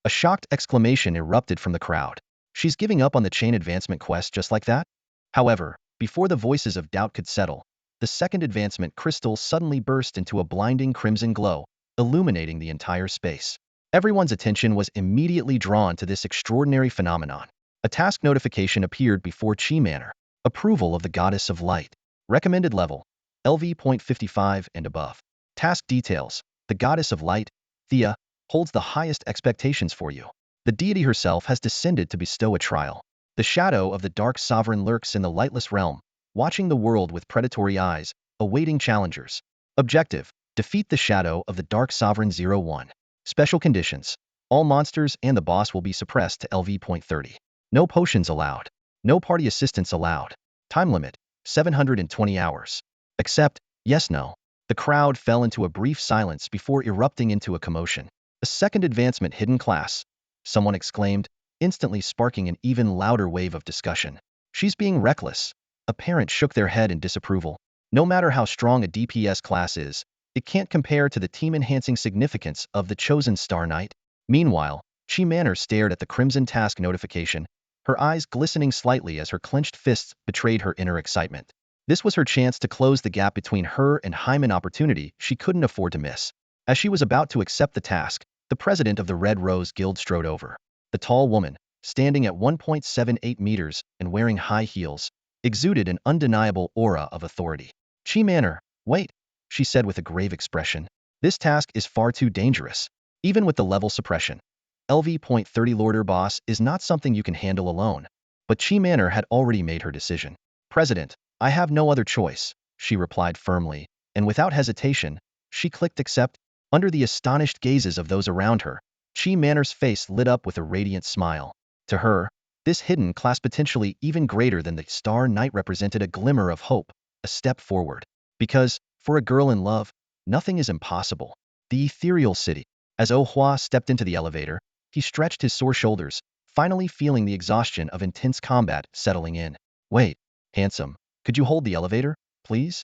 A shocked exclamation erupted from the crowd. She's giving up on the chain advancement quest just like that? However, before the voices of doubt could settle, the second advancement crystal suddenly burst into a blinding crimson glow, illuminating the entire space. Everyone's attention was immediately drawn to this extraordinary phenomenon. A task notification appeared before Chiman. Approval of the Goddess of Light. Recommended level, LV.55 and above. Task details. The Goddess of Light, Thea, holds the highest expectations for you. The deity herself has descended to bestow a trial. The shadow of the Dark Sovereign lurks in the lightless realm, watching the world with predatory eyes, awaiting challengers. Objective: defeat the shadow of the Dark Sovereign 01. Special conditions: all monsters and the boss will be suppressed to LV.30. No potions allowed. No party assistance allowed. Time limit, 720 hours. Accept? Yes, no. The crowd fell into a brief silence before erupting into a commotion. A second advancement hidden class, someone exclaimed, instantly sparking an even louder wave of discussion. She's being reckless. A parent shook their head in disapproval. No matter how strong a DPS class is, it can't compare to the team-enhancing significance of the chosen Star Knight. Meanwhile, Chiman stared at the crimson task notification, her eyes glistening slightly as her clenched fists betrayed her inner excitement. This was her chance to close the gap between her and Hyman, opportunity she couldn't afford to miss. As she was about to accept the task, the president of the Red Rose Guild strode over. The tall woman, standing at 1.78 meters and wearing high heels, exuded an undeniable aura of authority. Chiman, wait, she said with a grave expression. This task is far too dangerous. Even with the level suppression, LV.30 Lorder boss is not something you can handle alone. But Chiman had already made her decision. President, I have no other choice, she replied firmly, and without hesitation, she clicked accept. Under the astonished gazes of those around her, Chiman's face lit up with a radiant smile. To her, this hidden class, potentially even greater than the Star Knight, represented a glimmer of hope, a step forward. Because, for a girl in love, nothing is impossible. The ethereal city. As Oh Hua stepped into the elevator, he stretched his sore shoulders, finally feeling the exhaustion of intense combat settling in. Wait, handsome, Could you hold the elevator, please?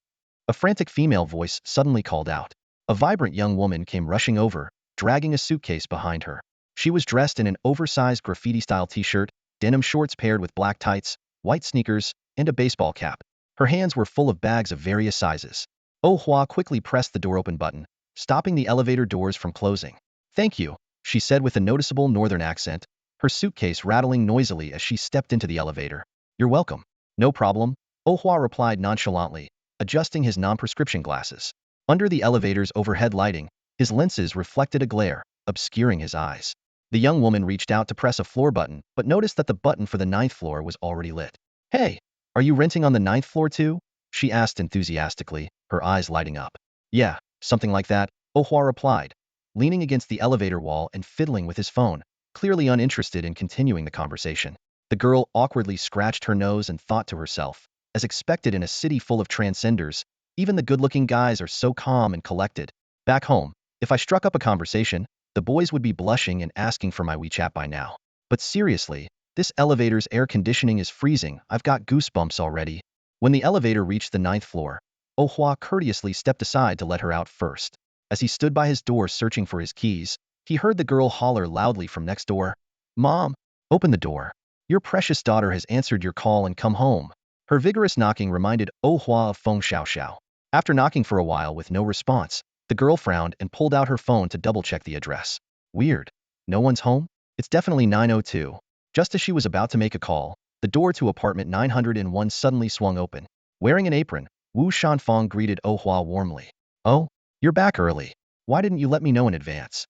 A frantic female voice suddenly called out. A vibrant young woman came rushing over, dragging a suitcase behind her. She was dressed in an oversized graffiti-style t-shirt, denim shorts paired with black tights, white sneakers, and a baseball cap. Her hands were full of bags of various sizes. Oh Hua quickly pressed the door open button, stopping the elevator doors from closing. Thank you, she said with a noticeable northern accent, her suitcase rattling noisily as she stepped into the elevator. You're welcome. No problem, Oh Hua replied nonchalantly, adjusting his non-prescription glasses. Under the elevator's overhead lighting, his lenses reflected a glare, obscuring his eyes. The young woman reached out to press a floor button, but noticed that the button for the ninth floor was already lit. Hey, are you renting on the ninth floor too? She asked enthusiastically, her eyes lighting up. Yeah, something like that, Oh Hua replied, leaning against the elevator wall and fiddling with his phone, clearly uninterested in continuing the conversation. The girl awkwardly scratched her nose and thought to herself, as expected in a city full of transcenders, even the good-looking guys are so calm and collected. Back home, if I struck up a conversation, the boys would be blushing and asking for my WeChat by now. But seriously, this elevator's air conditioning is freezing, I've got goosebumps already. When the elevator reached the ninth floor, Oh Hua courteously stepped aside to let her out first. As he stood by his door searching for his keys, he heard the girl holler loudly from next door. Mom, open the door. Your precious daughter has answered your call and come home. Her vigorous knocking reminded Oh Hua of Feng Xiaoxiao. After knocking for a while with no response, the girl frowned and pulled out her phone to double-check the address. Weird. No one's home? It's definitely 902. Just as she was about to make a call, the door to apartment 901 suddenly swung open. Wearing an apron, Wu Shanfang greeted Oh Hua warmly. Oh, you're back early. Why didn't you let me know in advance?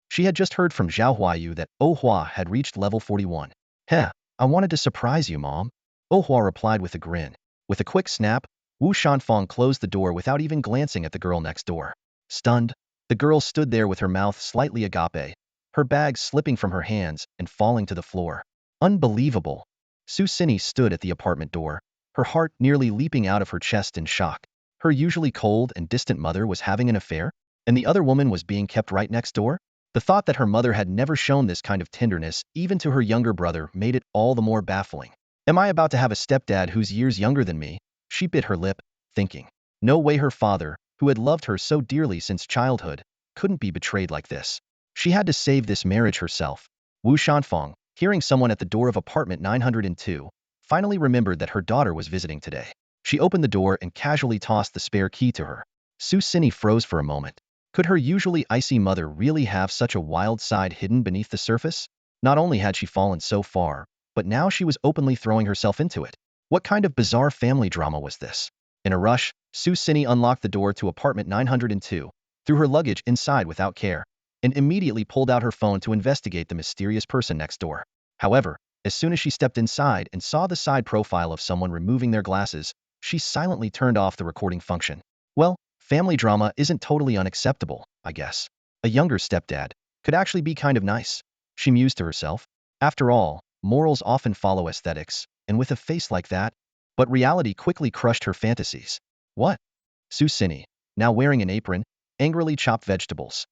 She had just heard from Zhao Huayu that Oh Hua had reached level 41. Heh, I wanted to surprise you, Mom. Oh Hua replied with a grin. With a quick snap, Wu Shanfang closed the door without even glancing at the girl next door. Stunned, the girl stood there with her mouth slightly agape, her bag slipping from her hands and falling to the floor. Unbelievable. Su Sini stood at the apartment door, her heart nearly leaping out of her chest in shock. Her usually cold and distant mother was having an affair, and the other woman was being kept right next door? The thought that her mother had never shown this kind of tenderness even to her younger brother made it all the more baffling. Am I about to have a stepdad who's years younger than me? She bit her lip, thinking. No way her father, who had loved her so dearly since childhood, couldn't be betrayed like this. She had to save this marriage herself. Wu Shanfang, hearing someone at the door of apartment 902, finally remembered that her daughter was visiting today. She opened the door and casually tossed the spare key to her. Su Sini froze for a moment. Could her usually icy mother really have such a wild side hidden beneath the surface? Not only had she fallen so far, but now she was openly throwing herself into it. What kind of bizarre family drama was this? In a rush, Su Sini unlocked the door to apartment 902, threw her luggage inside without care, and immediately pulled out her phone to investigate the mysterious person next door. However, as soon as she stepped inside and saw the side profile of someone removing their glasses, she silently turned off the recording function. Well, family drama isn't totally unacceptable, I guess. A younger stepdad could actually be kind of nice, she mused to herself. After all, morals often follow aesthetics, and with a face like that, but reality quickly crushed her fantasies. What? Su Sini, now wearing an apron, angrily chopped vegetables.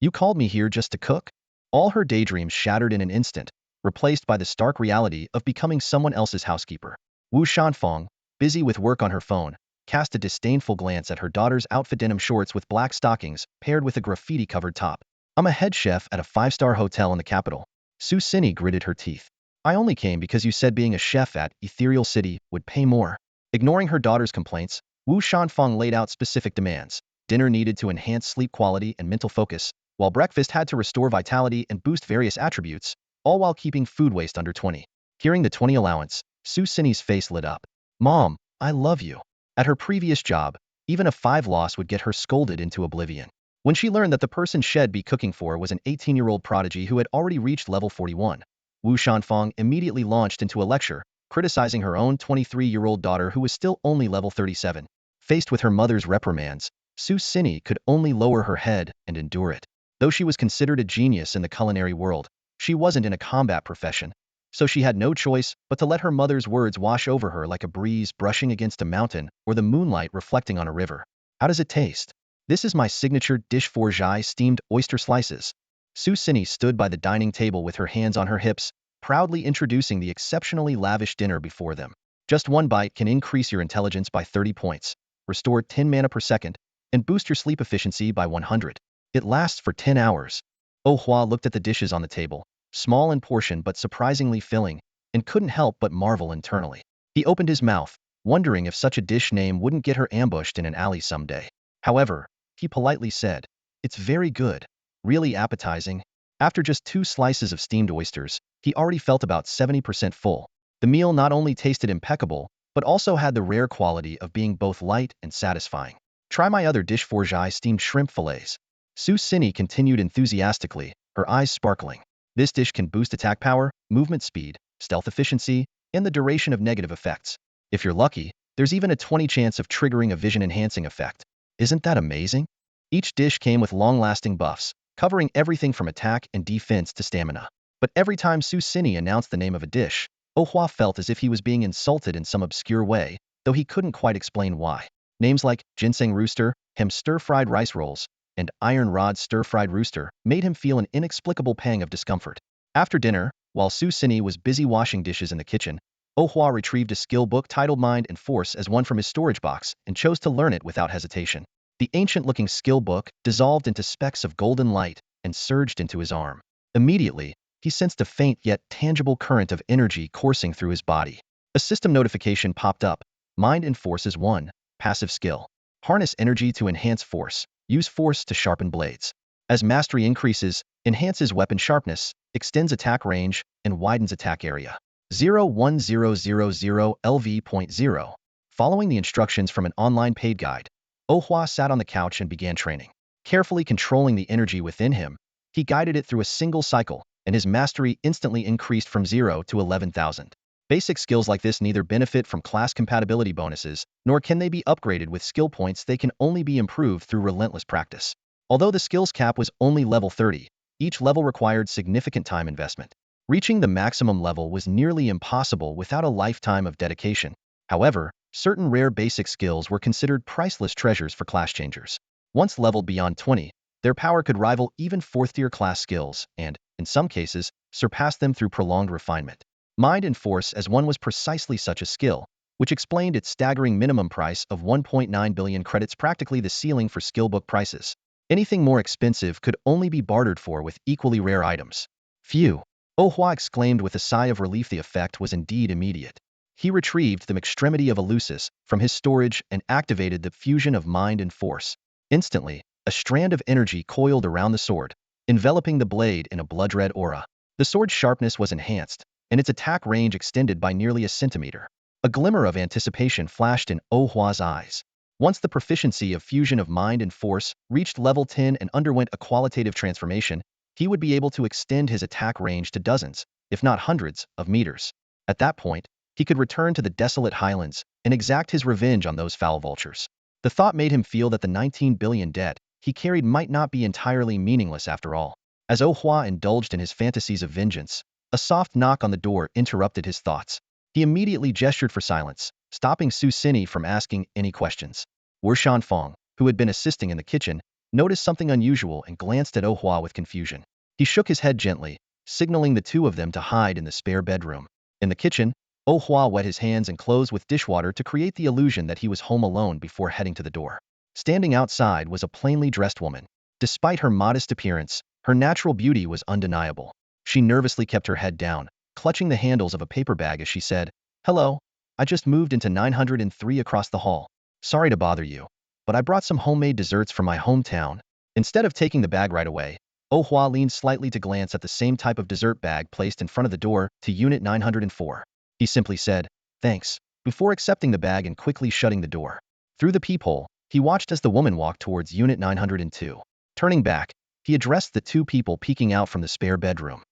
You called me here just to cook? All her daydreams shattered in an instant, replaced by the stark reality of becoming someone else's housekeeper. Wu Shanfang, busy with work on her phone, cast a disdainful glance at her daughter's outfit denim shorts with black stockings paired with a graffiti-covered top. I'm a head chef at a five-star hotel in the capital. Su Sini gritted her teeth. I only came because you said being a chef at Ethereal City would pay more. Ignoring her daughter's complaints, Wu Shanfang laid out specific demands. Dinner needed to enhance sleep quality and mental focus, while breakfast had to restore vitality and boost various attributes, all while keeping food waste under 20. Hearing the 20 allowance, Su Sini's face lit up. Mom, I love you. At her previous job, even a 5 loss would get her scolded into oblivion. When she learned that the person she'd be cooking for was an 18-year-old prodigy who had already reached level 41, Wu Shanfang immediately launched into a lecture, criticizing her own 23-year-old daughter who was still only level 37. Faced with her mother's reprimands, Su Sini could only lower her head and endure it. Though she was considered a genius in the culinary world, she wasn't in a combat profession, so she had no choice but to let her mother's words wash over her like a breeze brushing against a mountain or the moonlight reflecting on a river. How does it taste? This is my signature dish for Jai steamed oyster slices. Su Sini stood by the dining table with her hands on her hips, proudly introducing the exceptionally lavish dinner before them. Just one bite can increase your intelligence by 30 points, restore 10 mana per second, and boost your sleep efficiency by 100. It lasts for 10 hours. Oh Hua looked at the dishes on the table, small in portion but surprisingly filling, and couldn't help but marvel internally. He opened his mouth, wondering if such a dish name wouldn't get her ambushed in an alley someday. However, he politely said, "It's very good, really appetizing." After just 2 slices of steamed oysters, he already felt about 70% full. The meal not only tasted impeccable, but also had the rare quality of being both light and satisfying. "Try my other dish, forjai steamed shrimp fillets." Su Sini continued enthusiastically, her eyes sparkling. "This dish can boost attack power, movement speed, stealth efficiency, and the duration of negative effects. If you're lucky, there's even a 20 chance of triggering a vision-enhancing effect. Isn't that amazing?" Each dish came with long-lasting buffs, covering everything from attack and defense to stamina. But every time Su Sini announced the name of a dish, Oh Hua felt as if he was being insulted in some obscure way, though he couldn't quite explain why. Names like ginseng rooster, hem stir-fried rice rolls, and iron rod stir-fried rooster made him feel an inexplicable pang of discomfort. After dinner, while Su Sini was busy washing dishes in the kitchen, Oh Hua retrieved a skill book titled Mind and Force as one from his storage box and chose to learn it without hesitation. The ancient-looking skill book dissolved into specks of golden light and surged into his arm. Immediately, he sensed a faint yet tangible current of energy coursing through his body. A system notification popped up. Mind and Force is 1. Passive skill. Harness energy to enhance force. Use force to sharpen blades. As mastery increases, enhances weapon sharpness, extends attack range, and widens attack area. 01000 LV.0. Following the instructions from an online paid guide, Oh Hua sat on the couch and began training. Carefully controlling the energy within him, he guided it through a single cycle, and his mastery instantly increased from 0 to 11,000. Basic skills like this neither benefit from class compatibility bonuses, nor can they be upgraded with skill points. They can only be improved through relentless practice. Although the skills cap was only level 30, each level required significant time investment. Reaching the maximum level was nearly impossible without a lifetime of dedication. However, certain rare basic skills were considered priceless treasures for class changers. Once leveled beyond 20, their power could rival even 4th-tier class skills and, in some cases, surpass them through prolonged refinement. Mind and Force as one was precisely such a skill, which explained its staggering minimum price of 1.9 billion credits, practically the ceiling for skillbook prices. Anything more expensive could only be bartered for with equally rare items. Phew! Oh Hua exclaimed with a sigh of relief. The effect was indeed immediate. He retrieved the extremity of Elusis from his storage and activated the fusion of Mind and Force. Instantly, a strand of energy coiled around the sword, enveloping the blade in a blood-red aura. The sword's sharpness was enhanced, and its attack range extended by nearly a centimeter. A glimmer of anticipation flashed in Oh Hua's eyes. Once the proficiency of fusion of Mind and Force reached level 10 and underwent a qualitative transformation, he would be able to extend his attack range to dozens, if not hundreds, of meters. At that point, he could return to the desolate highlands and exact his revenge on those foul vultures. The thought made him feel that the 19 billion debt he carried might not be entirely meaningless after all. As Oh Hua indulged in his fantasies of vengeance, a soft knock on the door interrupted his thoughts. He immediately gestured for silence, stopping Su Sini from asking any questions. Wu Shanfeng, who had been assisting in the kitchen, noticed something unusual and glanced at Oh Hua with confusion. He shook his head gently, signaling the two of them to hide in the spare bedroom. In the kitchen, Oh Hua wet his hands and clothes with dishwater to create the illusion that he was home alone before heading to the door. Standing outside was a plainly dressed woman. Despite her modest appearance, her natural beauty was undeniable. She nervously kept her head down, clutching the handles of a paper bag as she said, "Hello, I just moved into 903 across the hall. Sorry to bother you, but I brought some homemade desserts from my hometown." Instead of taking the bag right away, Oh Hua leaned slightly to glance at the same type of dessert bag placed in front of the door to Unit 904. He simply said, "Thanks," before accepting the bag and quickly shutting the door. Through the peephole, he watched as the woman walked towards Unit 902. Turning back, he addressed the two people peeking out from the spare bedroom.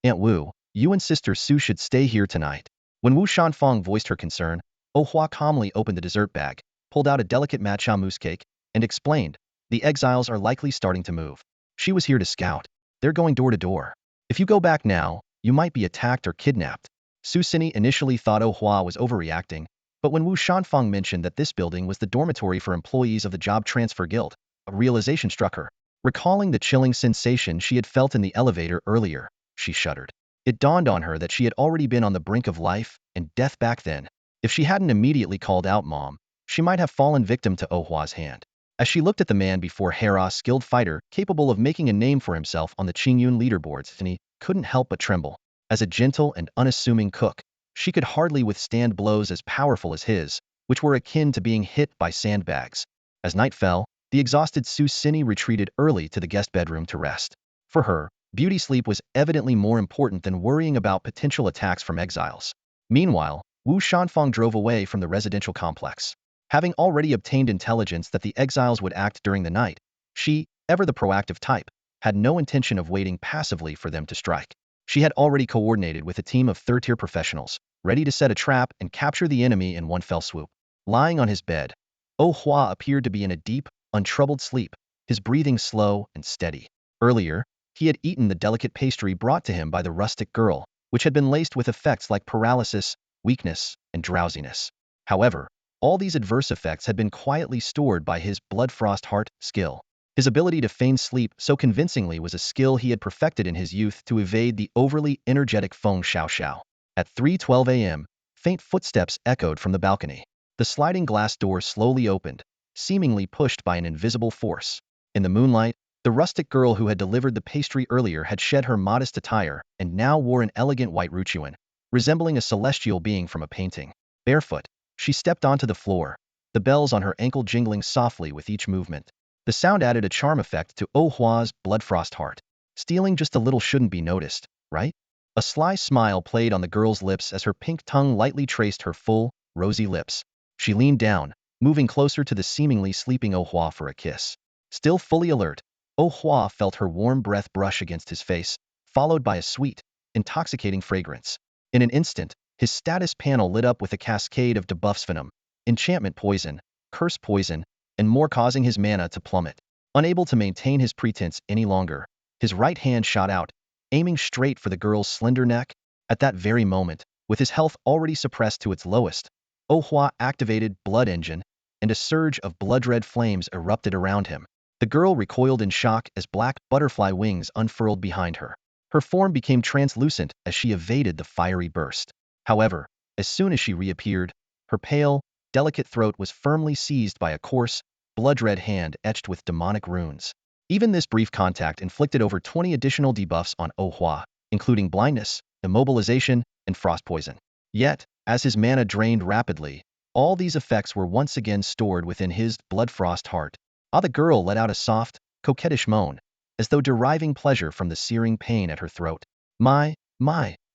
"Aunt Wu, you and Sister Su should stay here tonight." When Wu Shanfeng voiced her concern, Oh Hua calmly opened the dessert bag, pulled out a delicate matcha mousse cake, and explained, "The exiles are likely starting to move. She was here to scout. They're going door to door. If you go back now, you might be attacked or kidnapped." Su Sini initially thought Oh Hua was overreacting, but when Wu Shanfeng mentioned that this building was the dormitory for employees of the Job Transfer Guild, a realization struck her. Recalling the chilling sensation she had felt in the elevator earlier, she shuddered. It dawned on her that she had already been on the brink of life and death back then. If she hadn't immediately called out Mom, she might have fallen victim to Oh Hua's hand. As she looked at the man before her, a skilled fighter capable of making a name for himself on the Qingyun leaderboards, and he couldn't help but tremble. As a gentle and unassuming cook, she could hardly withstand blows as powerful as his, which were akin to being hit by sandbags. As night fell, the exhausted Su Sini retreated early to the guest bedroom to rest. For her, beauty sleep was evidently more important than worrying about potential attacks from exiles. Meanwhile, Wu Shanfang drove away from the residential complex. Having already obtained intelligence that the exiles would act during the night, she, ever the proactive type, had no intention of waiting passively for them to strike. She had already coordinated with a team of third-tier professionals, ready to set a trap and capture the enemy in one fell swoop. Lying on his bed, Oh Hua appeared to be in a deep, untroubled sleep, his breathing slow and steady. Earlier, he had eaten the delicate pastry brought to him by the rustic girl, which had been laced with effects like paralysis, weakness, and drowsiness. However, all these adverse effects had been quietly stored by his blood-frost heart skill. His ability to feign sleep so convincingly was a skill he had perfected in his youth to evade the overly energetic Feng Xiaoxiao. At 3:12 a.m., faint footsteps echoed from the balcony. The sliding glass door slowly opened, seemingly pushed by an invisible force. In the moonlight, the rustic girl who had delivered the pastry earlier had shed her modest attire and now wore an elegant white ruchuan, resembling a celestial being from a painting. Barefoot, she stepped onto the floor, the bells on her ankle jingling softly with each movement. The sound added a charm effect to Oh Hua's blood-frost heart. Stealing just a little shouldn't be noticed, right? A sly smile played on the girl's lips as her pink tongue lightly traced her full, rosy lips. She leaned down, moving closer to the seemingly sleeping Oh Hua for a kiss. Still fully alert, Oh Hua felt her warm breath brush against his face, followed by a sweet, intoxicating fragrance. In an instant, his status panel lit up with a cascade of debuffs: venom, enchantment poison, curse poison, and more, causing his mana to plummet. Unable to maintain his pretense any longer, his right hand shot out, aiming straight for the girl's slender neck. At that very moment, with his health already suppressed to its lowest, Oh Hua activated Blood Engine, and a surge of blood-red flames erupted around him. The girl recoiled in shock as black butterfly wings unfurled behind her. Her form became translucent as she evaded the fiery burst. However, as soon as she reappeared, her pale, delicate throat was firmly seized by a coarse, blood-red hand etched with demonic runes. Even this brief contact inflicted over 20 additional debuffs on Oh Hua, including blindness, immobilization, and frost poison. Yet, as his mana drained rapidly, all these effects were once again stored within his blood-frost heart. The girl let out a soft, coquettish moan, as though deriving pleasure from the searing pain at her throat. My,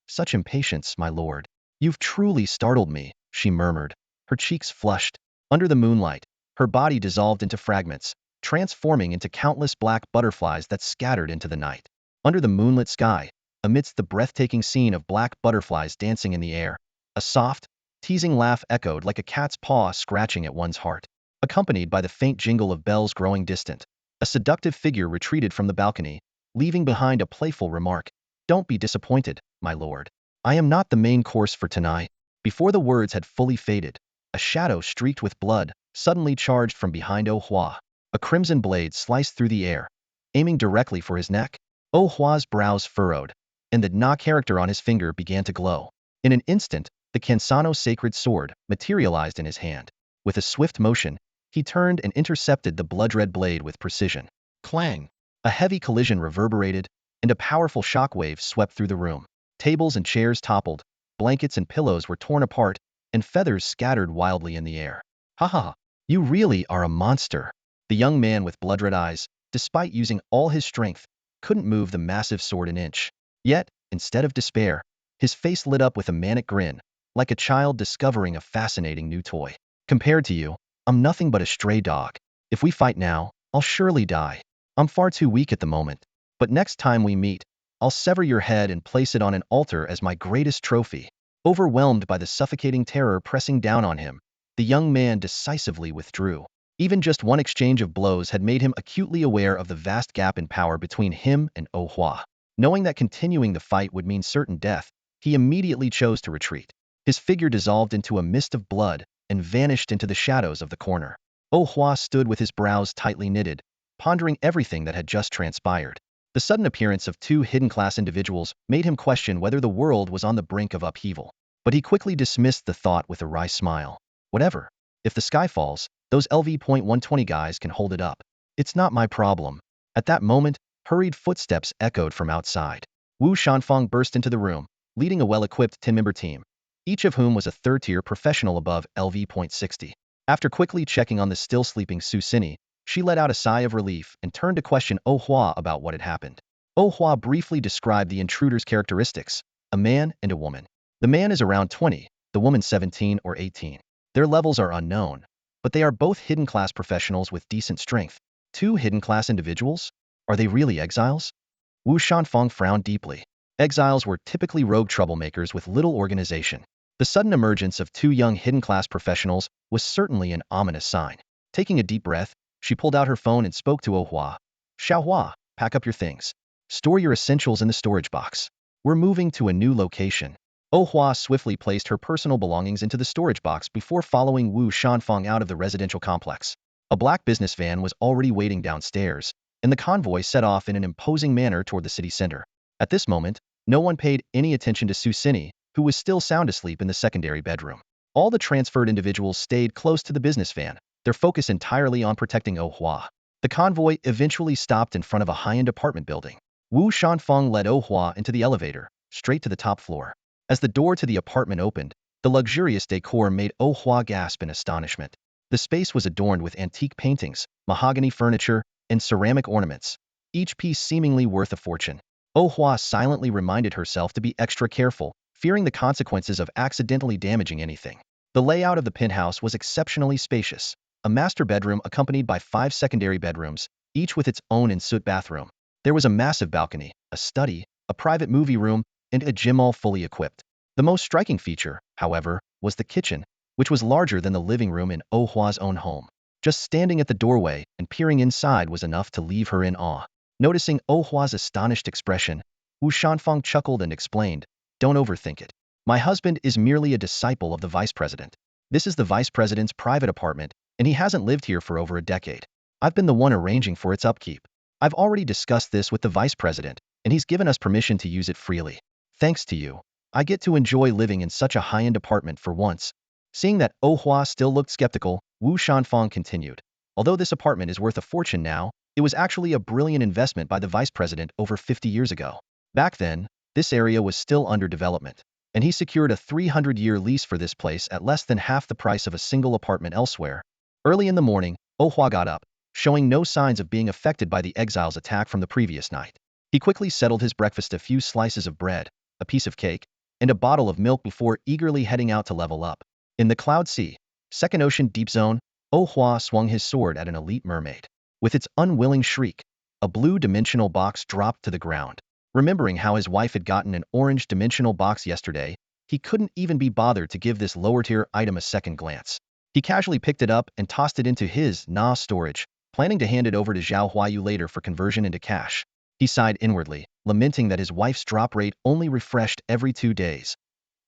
such impatience, my lord. You've truly startled me, she murmured, her cheeks flushed. Under the moonlight, her body dissolved into fragments, transforming into countless black butterflies that scattered into the night. Under the moonlit sky, amidst the breathtaking scene of black butterflies dancing in the air, a soft, teasing laugh echoed like a cat's paw scratching at one's heart. Accompanied by the faint jingle of bells growing distant, a seductive figure retreated from the balcony, leaving behind a playful remark. Don't be disappointed, my lord. I am not the main course for tonight. Before the words had fully faded, a shadow streaked with blood suddenly charged from behind Oh Hua. A crimson blade sliced through the air, aiming directly for his neck. Oh Hua's brows furrowed, and the Na character on his finger began to glow. In an instant, the Cansano sacred sword materialized in his hand. With a swift motion, he turned and intercepted the blood-red blade with precision. Clang! A heavy collision reverberated, and a powerful shockwave swept through the room. Tables and chairs toppled, blankets and pillows were torn apart, and feathers scattered wildly in the air. Ha ha! You really are a monster! The young man with blood-red eyes, despite using all his strength, couldn't move the massive sword an inch. Yet, instead of despair, his face lit up with a manic grin, like a child discovering a fascinating new toy. Compared to you, I'm nothing but a stray dog. If we fight now, I'll surely die. I'm far too weak at the moment. But next time we meet, I'll sever your head and place it on an altar as my greatest trophy. Overwhelmed by the suffocating terror pressing down on him, the young man decisively withdrew. Even just one exchange of blows had made him acutely aware of the vast gap in power between him and Oh Hua. Knowing that continuing the fight would mean certain death, he immediately chose to retreat. His figure dissolved into a mist of blood and vanished into the shadows of the corner. Oh Hua stood with his brows tightly knitted, pondering everything that had just transpired. The sudden appearance of two hidden-class individuals made him question whether the world was on the brink of upheaval. But he quickly dismissed the thought with a wry smile. Whatever. If the sky falls, those LV.120 guys can hold it up. It's not my problem. At that moment, hurried footsteps echoed from outside. Wu Shanfeng burst into the room, leading a well-equipped 10-member team, each of whom was a third-tier professional above LV.60. After quickly checking on the still-sleeping Su Xini, she let out a sigh of relief and turned to question Oh Hua about what had happened. Oh Hua briefly described the intruder's characteristics, a man and a woman. The man is around 20, the woman 17 or 18. Their levels are unknown, but they are both hidden-class professionals with decent strength. Two hidden-class individuals? Are they really exiles? Wu Shanfeng frowned deeply. Exiles were typically rogue troublemakers with little organization. The sudden emergence of two young hidden-class professionals was certainly an ominous sign. Taking a deep breath, she pulled out her phone and spoke to Oh Hua. Xiao Hua, pack up your things. Store your essentials in the storage box. We're moving to a new location. Oh Hua swiftly placed her personal belongings into the storage box before following Wu Shanfeng out of the residential complex. A black business van was already waiting downstairs, and the convoy set off in an imposing manner toward the city center. At this moment, no one paid any attention to Su Xini, who was still sound asleep in the secondary bedroom. All the transferred individuals stayed close to the business van, their focus entirely on protecting Oh Hua. The convoy eventually stopped in front of a high-end apartment building. Wu Shanfeng led Oh Hua into the elevator, straight to the top floor. As the door to the apartment opened, the luxurious decor made Oh Hua gasp in astonishment. The space was adorned with antique paintings, mahogany furniture, and ceramic ornaments, each piece seemingly worth a fortune. Oh Hua silently reminded herself to be extra careful, fearing the consequences of accidentally damaging anything. The layout of the penthouse was exceptionally spacious, a master bedroom accompanied by 5 secondary bedrooms, each with its own ensuite bathroom. There was a massive balcony, a study, a private movie room, and a gym all fully equipped. The most striking feature, however, was the kitchen, which was larger than the living room in Oh Hua's own home. Just standing at the doorway and peering inside was enough to leave her in awe. Noticing Oh Hua's astonished expression, Wu Shanfeng chuckled and explained, "Don't overthink it. My husband is merely a disciple of the vice president. This is the vice president's private apartment, and he hasn't lived here for over a decade. I've been the one arranging for its upkeep. I've already discussed this with the vice president, and he's given us permission to use it freely. Thanks to you, I get to enjoy living in such a high-end apartment for once." Seeing that Oh Hua still looked skeptical, Wu Shanfeng continued, "Although this apartment is worth a fortune now, it was actually a brilliant investment by the vice president over 50 years ago. Back then, this area was still under development, and he secured a 300-year lease for this place at less than half the price of a single apartment elsewhere." Early in the morning, Oh Hua got up, showing no signs of being affected by the exile's attack from the previous night. He quickly settled his breakfast, a few slices of bread, a piece of cake, and a bottle of milk before eagerly heading out to level up. In the Cloud Sea, Second Ocean Deep Zone, Oh Hua swung his sword at an elite mermaid. With its unwilling shriek, a blue dimensional box dropped to the ground. Remembering how his wife had gotten an orange dimensional box yesterday, he couldn't even be bothered to give this lower-tier item a second glance. He casually picked it up and tossed it into his Na storage, planning to hand it over to Zhao Huayu later for conversion into cash. He sighed inwardly, lamenting that his wife's drop rate only refreshed every 2 days.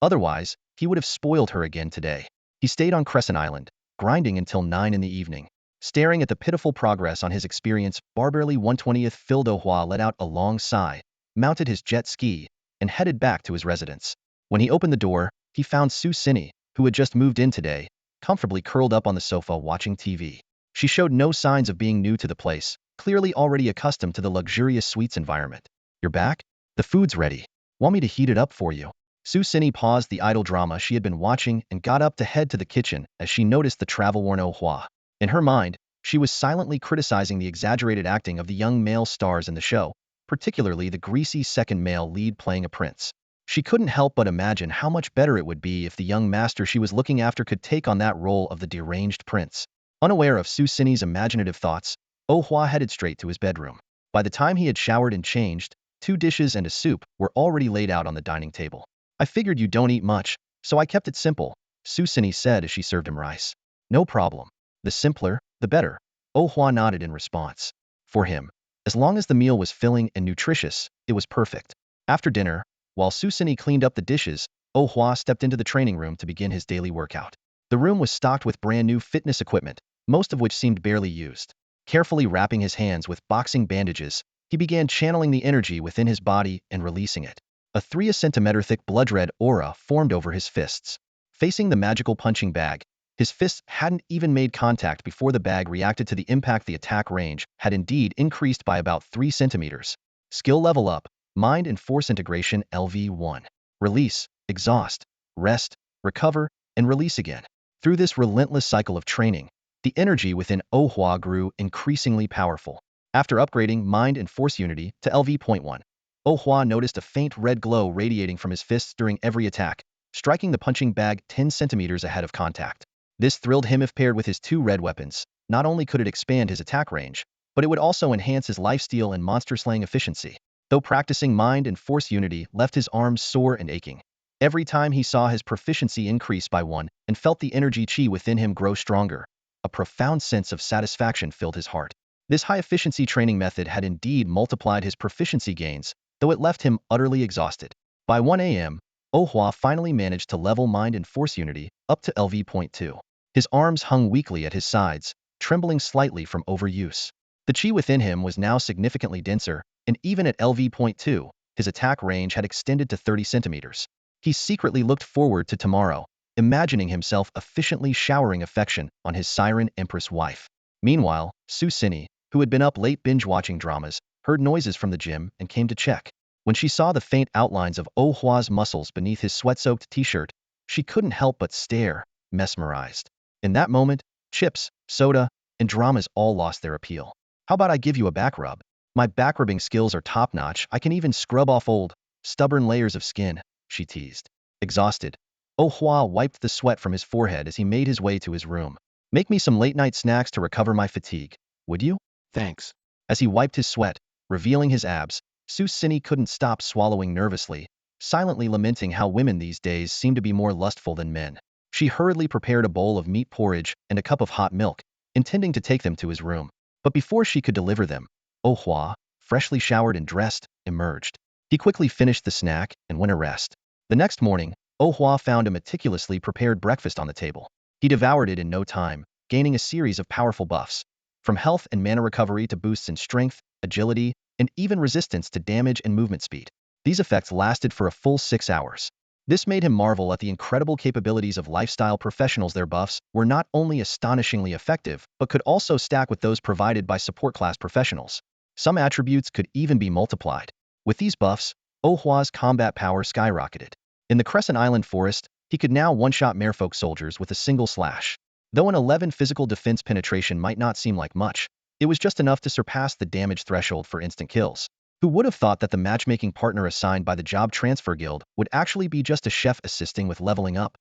Otherwise, he would have spoiled her again today. He stayed on Crescent Island, grinding until 9 in the evening. Staring at the pitiful progress on his experience, barbarely 1/20th filled Oh Hua let out a long sigh, mounted his jet ski, and headed back to his residence. When he opened the door, he found Su Xini, who had just moved in today, comfortably curled up on the sofa watching TV. She showed no signs of being new to the place, clearly already accustomed to the luxurious suites environment. "You're back? The food's ready. Want me to heat it up for you?" Su Xini paused the idle drama she had been watching and got up to head to the kitchen as she noticed the travel-worn Oh Hua. In her mind, she was silently criticizing the exaggerated acting of the young male stars in the show, particularly the greasy second male lead playing a prince. She couldn't help but imagine how much better it would be if the young master she was looking after could take on that role of the deranged prince. Unaware of Su Xini's imaginative thoughts, Oh Hua headed straight to his bedroom. By the time he had showered and changed, 2 dishes and a soup were already laid out on the dining table. "I figured you don't eat much, so I kept it simple," Su Xini said as she served him rice. "No problem. The simpler, the better." Oh Hua nodded in response. For him, as long as the meal was filling and nutritious, it was perfect. After dinner, while Su Xini cleaned up the dishes, Oh Hua stepped into the training room to begin his daily workout. The room was stocked with brand new fitness equipment, most of which seemed barely used. Carefully wrapping his hands with boxing bandages, he began channeling the energy within his body and releasing it. A 3 centimeter thick blood-red aura formed over his fists. Facing the magical punching bag, his fists hadn't even made contact before the bag reacted to the impact. The attack range had indeed increased by about 3 centimeters. Skill level up, mind and force integration LV1. Release, exhaust, rest, recover, and release again. Through this relentless cycle of training, the energy within Ohua grew increasingly powerful. After upgrading mind and force unity to LV.1, Ohua noticed a faint red glow radiating from his fists during every attack, striking the punching bag 10 centimeters ahead of contact. This thrilled him. If paired with his two red weapons, not only could it expand his attack range, but it would also enhance his lifesteal and monster-slaying efficiency. Though practicing mind and force unity left his arms sore and aching, every time he saw his proficiency increase by 1 and felt the energy chi within him grow stronger, a profound sense of satisfaction filled his heart. This high-efficiency training method had indeed multiplied his proficiency gains, though it left him utterly exhausted. By 1 a.m., Ohua finally managed to level mind and force unity up to LV.2. His arms hung weakly at his sides, trembling slightly from overuse. The chi within him was now significantly denser, and even at LV.2, his attack range had extended to 30 centimeters. He secretly looked forward to tomorrow, imagining himself efficiently showering affection on his Siren Empress wife. Meanwhile, Susini, who had been up late binge-watching dramas, heard noises from the gym and came to check. When she saw the faint outlines of Ohua's muscles beneath his sweat-soaked t-shirt, she couldn't help but stare, mesmerized. In that moment, chips, soda, and dramas all lost their appeal. How about I give you a back rub? My back rubbing skills are top-notch. I can even scrub off old, stubborn layers of skin, she teased. Exhausted, Ohua wiped the sweat from his forehead as he made his way to his room. Make me some late-night snacks to recover my fatigue, would you? Thanks. As he wiped his sweat, revealing his abs, Susini couldn't stop swallowing nervously, silently lamenting how women these days seem to be more lustful than men. She hurriedly prepared a bowl of meat porridge and a cup of hot milk, intending to take them to his room. But before she could deliver them, Ohua, freshly showered and dressed, emerged. He quickly finished the snack and went to rest. The next morning, Ohua found a meticulously prepared breakfast on the table. He devoured it in no time, gaining a series of powerful buffs, from health and mana recovery to boosts in strength, agility, and even resistance to damage and movement speed. These effects lasted for a full 6 hours. This made him marvel at the incredible capabilities of lifestyle professionals. Their buffs were not only astonishingly effective, but could also stack with those provided by support class professionals. Some attributes could even be multiplied. With these buffs, Ohua's combat power skyrocketed. In the Crescent Island forest, he could now one-shot merfolk soldiers with a single slash. Though an 11 physical defense penetration might not seem like much, it was just enough to surpass the damage threshold for instant kills. Who would have thought that the matchmaking partner assigned by the Job Transfer Guild would actually be just a chef assisting with leveling up?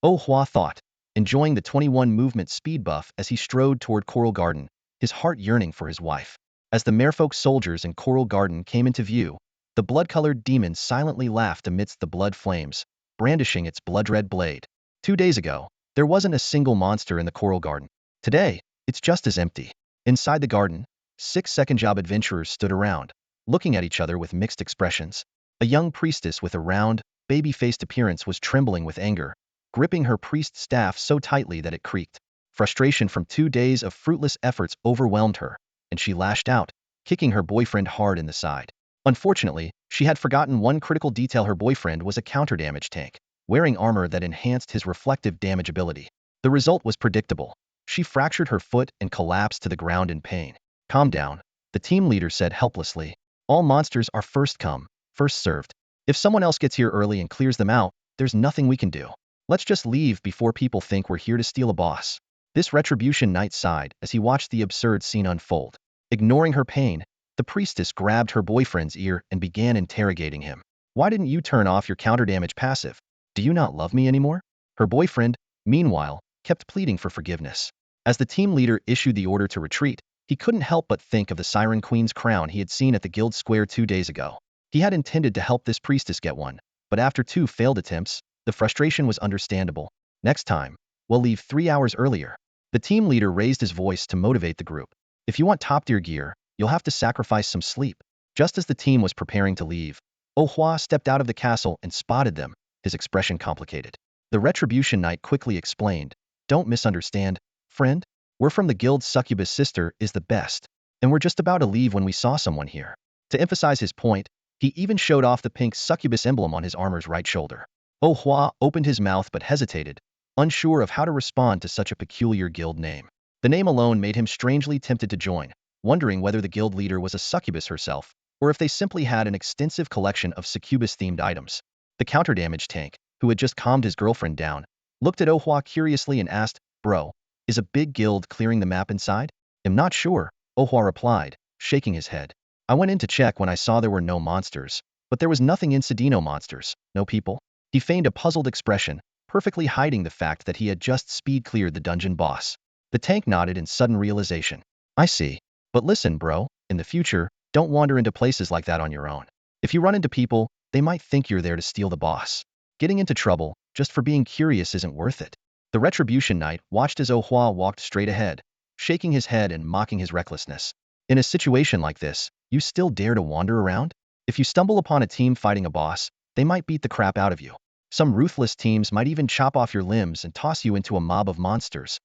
Ohua thought, enjoying the 21 movement speed buff as he strode toward Coral Garden, his heart yearning for his wife. As the merfolk soldiers in Coral Garden came into view, the blood-colored demon silently laughed amidst the blood flames, brandishing its blood-red blade. 2 days ago, there wasn't a single monster in the Coral Garden. Today, it's just as empty. Inside the garden, 6 second-job adventurers stood around, looking at each other with mixed expressions. A young priestess with a round, baby-faced appearance was trembling with anger, gripping her priest's staff so tightly that it creaked. Frustration from 2 days of fruitless efforts overwhelmed her, and she lashed out, kicking her boyfriend hard in the side. Unfortunately, she had forgotten one critical detail. Her boyfriend was a counter-damage tank, wearing armor that enhanced his reflective damage ability. The result was predictable. She fractured her foot and collapsed to the ground in pain. Calm down, the team leader said helplessly. All monsters are first come, first served. If someone else gets here early and clears them out, there's nothing we can do. Let's just leave before people think we're here to steal a boss. This retribution knight sighed as he watched the absurd scene unfold. Ignoring her pain, the priestess grabbed her boyfriend's ear and began interrogating him. Why didn't you turn off your counter-damage passive? Do you not love me anymore? Her boyfriend, meanwhile, kept pleading for forgiveness. As the team leader issued the order to retreat, he couldn't help but think of the Siren Queen's crown he had seen at the guild square 2 days ago. He had intended to help this priestess get one, but after 2 failed attempts, the frustration was understandable. Next time, we'll leave 3 hours earlier. The team leader raised his voice to motivate the group. If you want top-tier gear, you'll have to sacrifice some sleep. Just as the team was preparing to leave, Ohua stepped out of the castle and spotted them, his expression complicated. The Retribution Knight quickly explained, "Don't misunderstand, friend. We're from the guild's succubus sister is the best, and we're just about to leave when we saw someone here." To emphasize his point, He even showed off the pink succubus emblem on his armor's right shoulder. Oh Hua opened his mouth but hesitated, unsure of how to respond to such a peculiar guild name. The name alone made him strangely tempted to join, wondering whether the guild leader was a succubus herself, or if they simply had an extensive collection of succubus-themed items. The counter-damage tank, who had just calmed his girlfriend down, looked at Oh Hua curiously and asked, "Bro, is a big guild clearing the map inside?" "I'm not sure," Oh Hua replied, shaking his head. "I went in to check when I saw there were no monsters, but there was nothing in Cedino monsters, no people." He feigned a puzzled expression, perfectly hiding the fact that he had just speed-cleared the dungeon boss. The tank nodded in sudden realization. "I see. But listen, bro, in the future, don't wander into places like that on your own. If you run into people, they might think you're there to steal the boss. Getting into trouble, just for being curious isn't worth it." The Retribution Knight watched as Oh Hua walked straight ahead, shaking his head and mocking his recklessness. In a situation like this, you still dare to wander around? If you stumble upon a team fighting a boss, they might beat the crap out of you. Some ruthless teams might even chop off your limbs and toss you into a mob of monsters.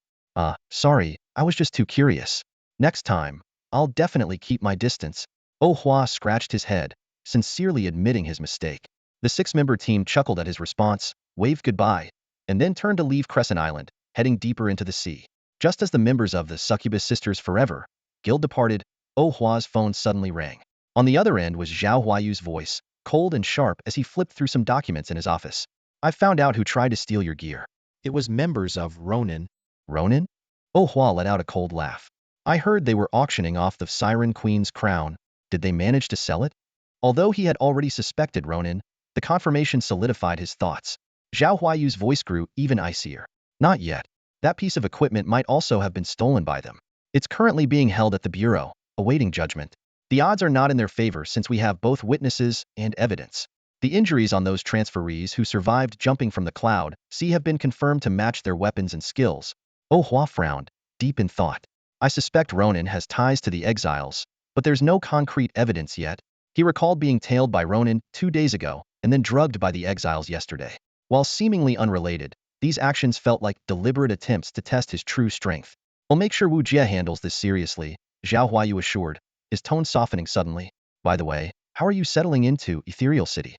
Sorry, I was just too curious. Next time, I'll definitely keep my distance." Oh Hua scratched his head, sincerely admitting his mistake. The six-member team chuckled at his response, waved goodbye, and then turned to leave Crescent Island, heading deeper into the sea. Just as the members of the Succubus Sisters Forever Guild departed, Oh Hua's phone suddenly rang. On the other end was Zhao Huayu's voice, cold and sharp as he flipped through some documents in his office. "I found out who tried to steal your gear. It was members of Ronin." "Ronin?" Oh Hua let out a cold laugh. "I heard they were auctioning off the Siren Queen's crown. Did they manage to sell it?" Although he had already suspected Ronin, the confirmation solidified his thoughts. Zhao Huayu's voice grew even icier. "Not yet. That piece of equipment might also have been stolen by them. It's currently being held at the Bureau, awaiting judgment. The odds are not in their favor since we have both witnesses and evidence. The injuries on those transferees who survived jumping from the cloud sea have been confirmed to match their weapons and skills." Oh Hua frowned, deep in thought. "I suspect Ronin has ties to the exiles, but there's no concrete evidence yet." He recalled being tailed by Ronin 2 days ago and then drugged by the exiles yesterday. While seemingly unrelated, these actions felt like deliberate attempts to test his true strength. "I'll make sure Wu Jie handles this seriously," Zhao Huayu assured, his tone softening suddenly. "By the way, how are you settling into Ethereal City?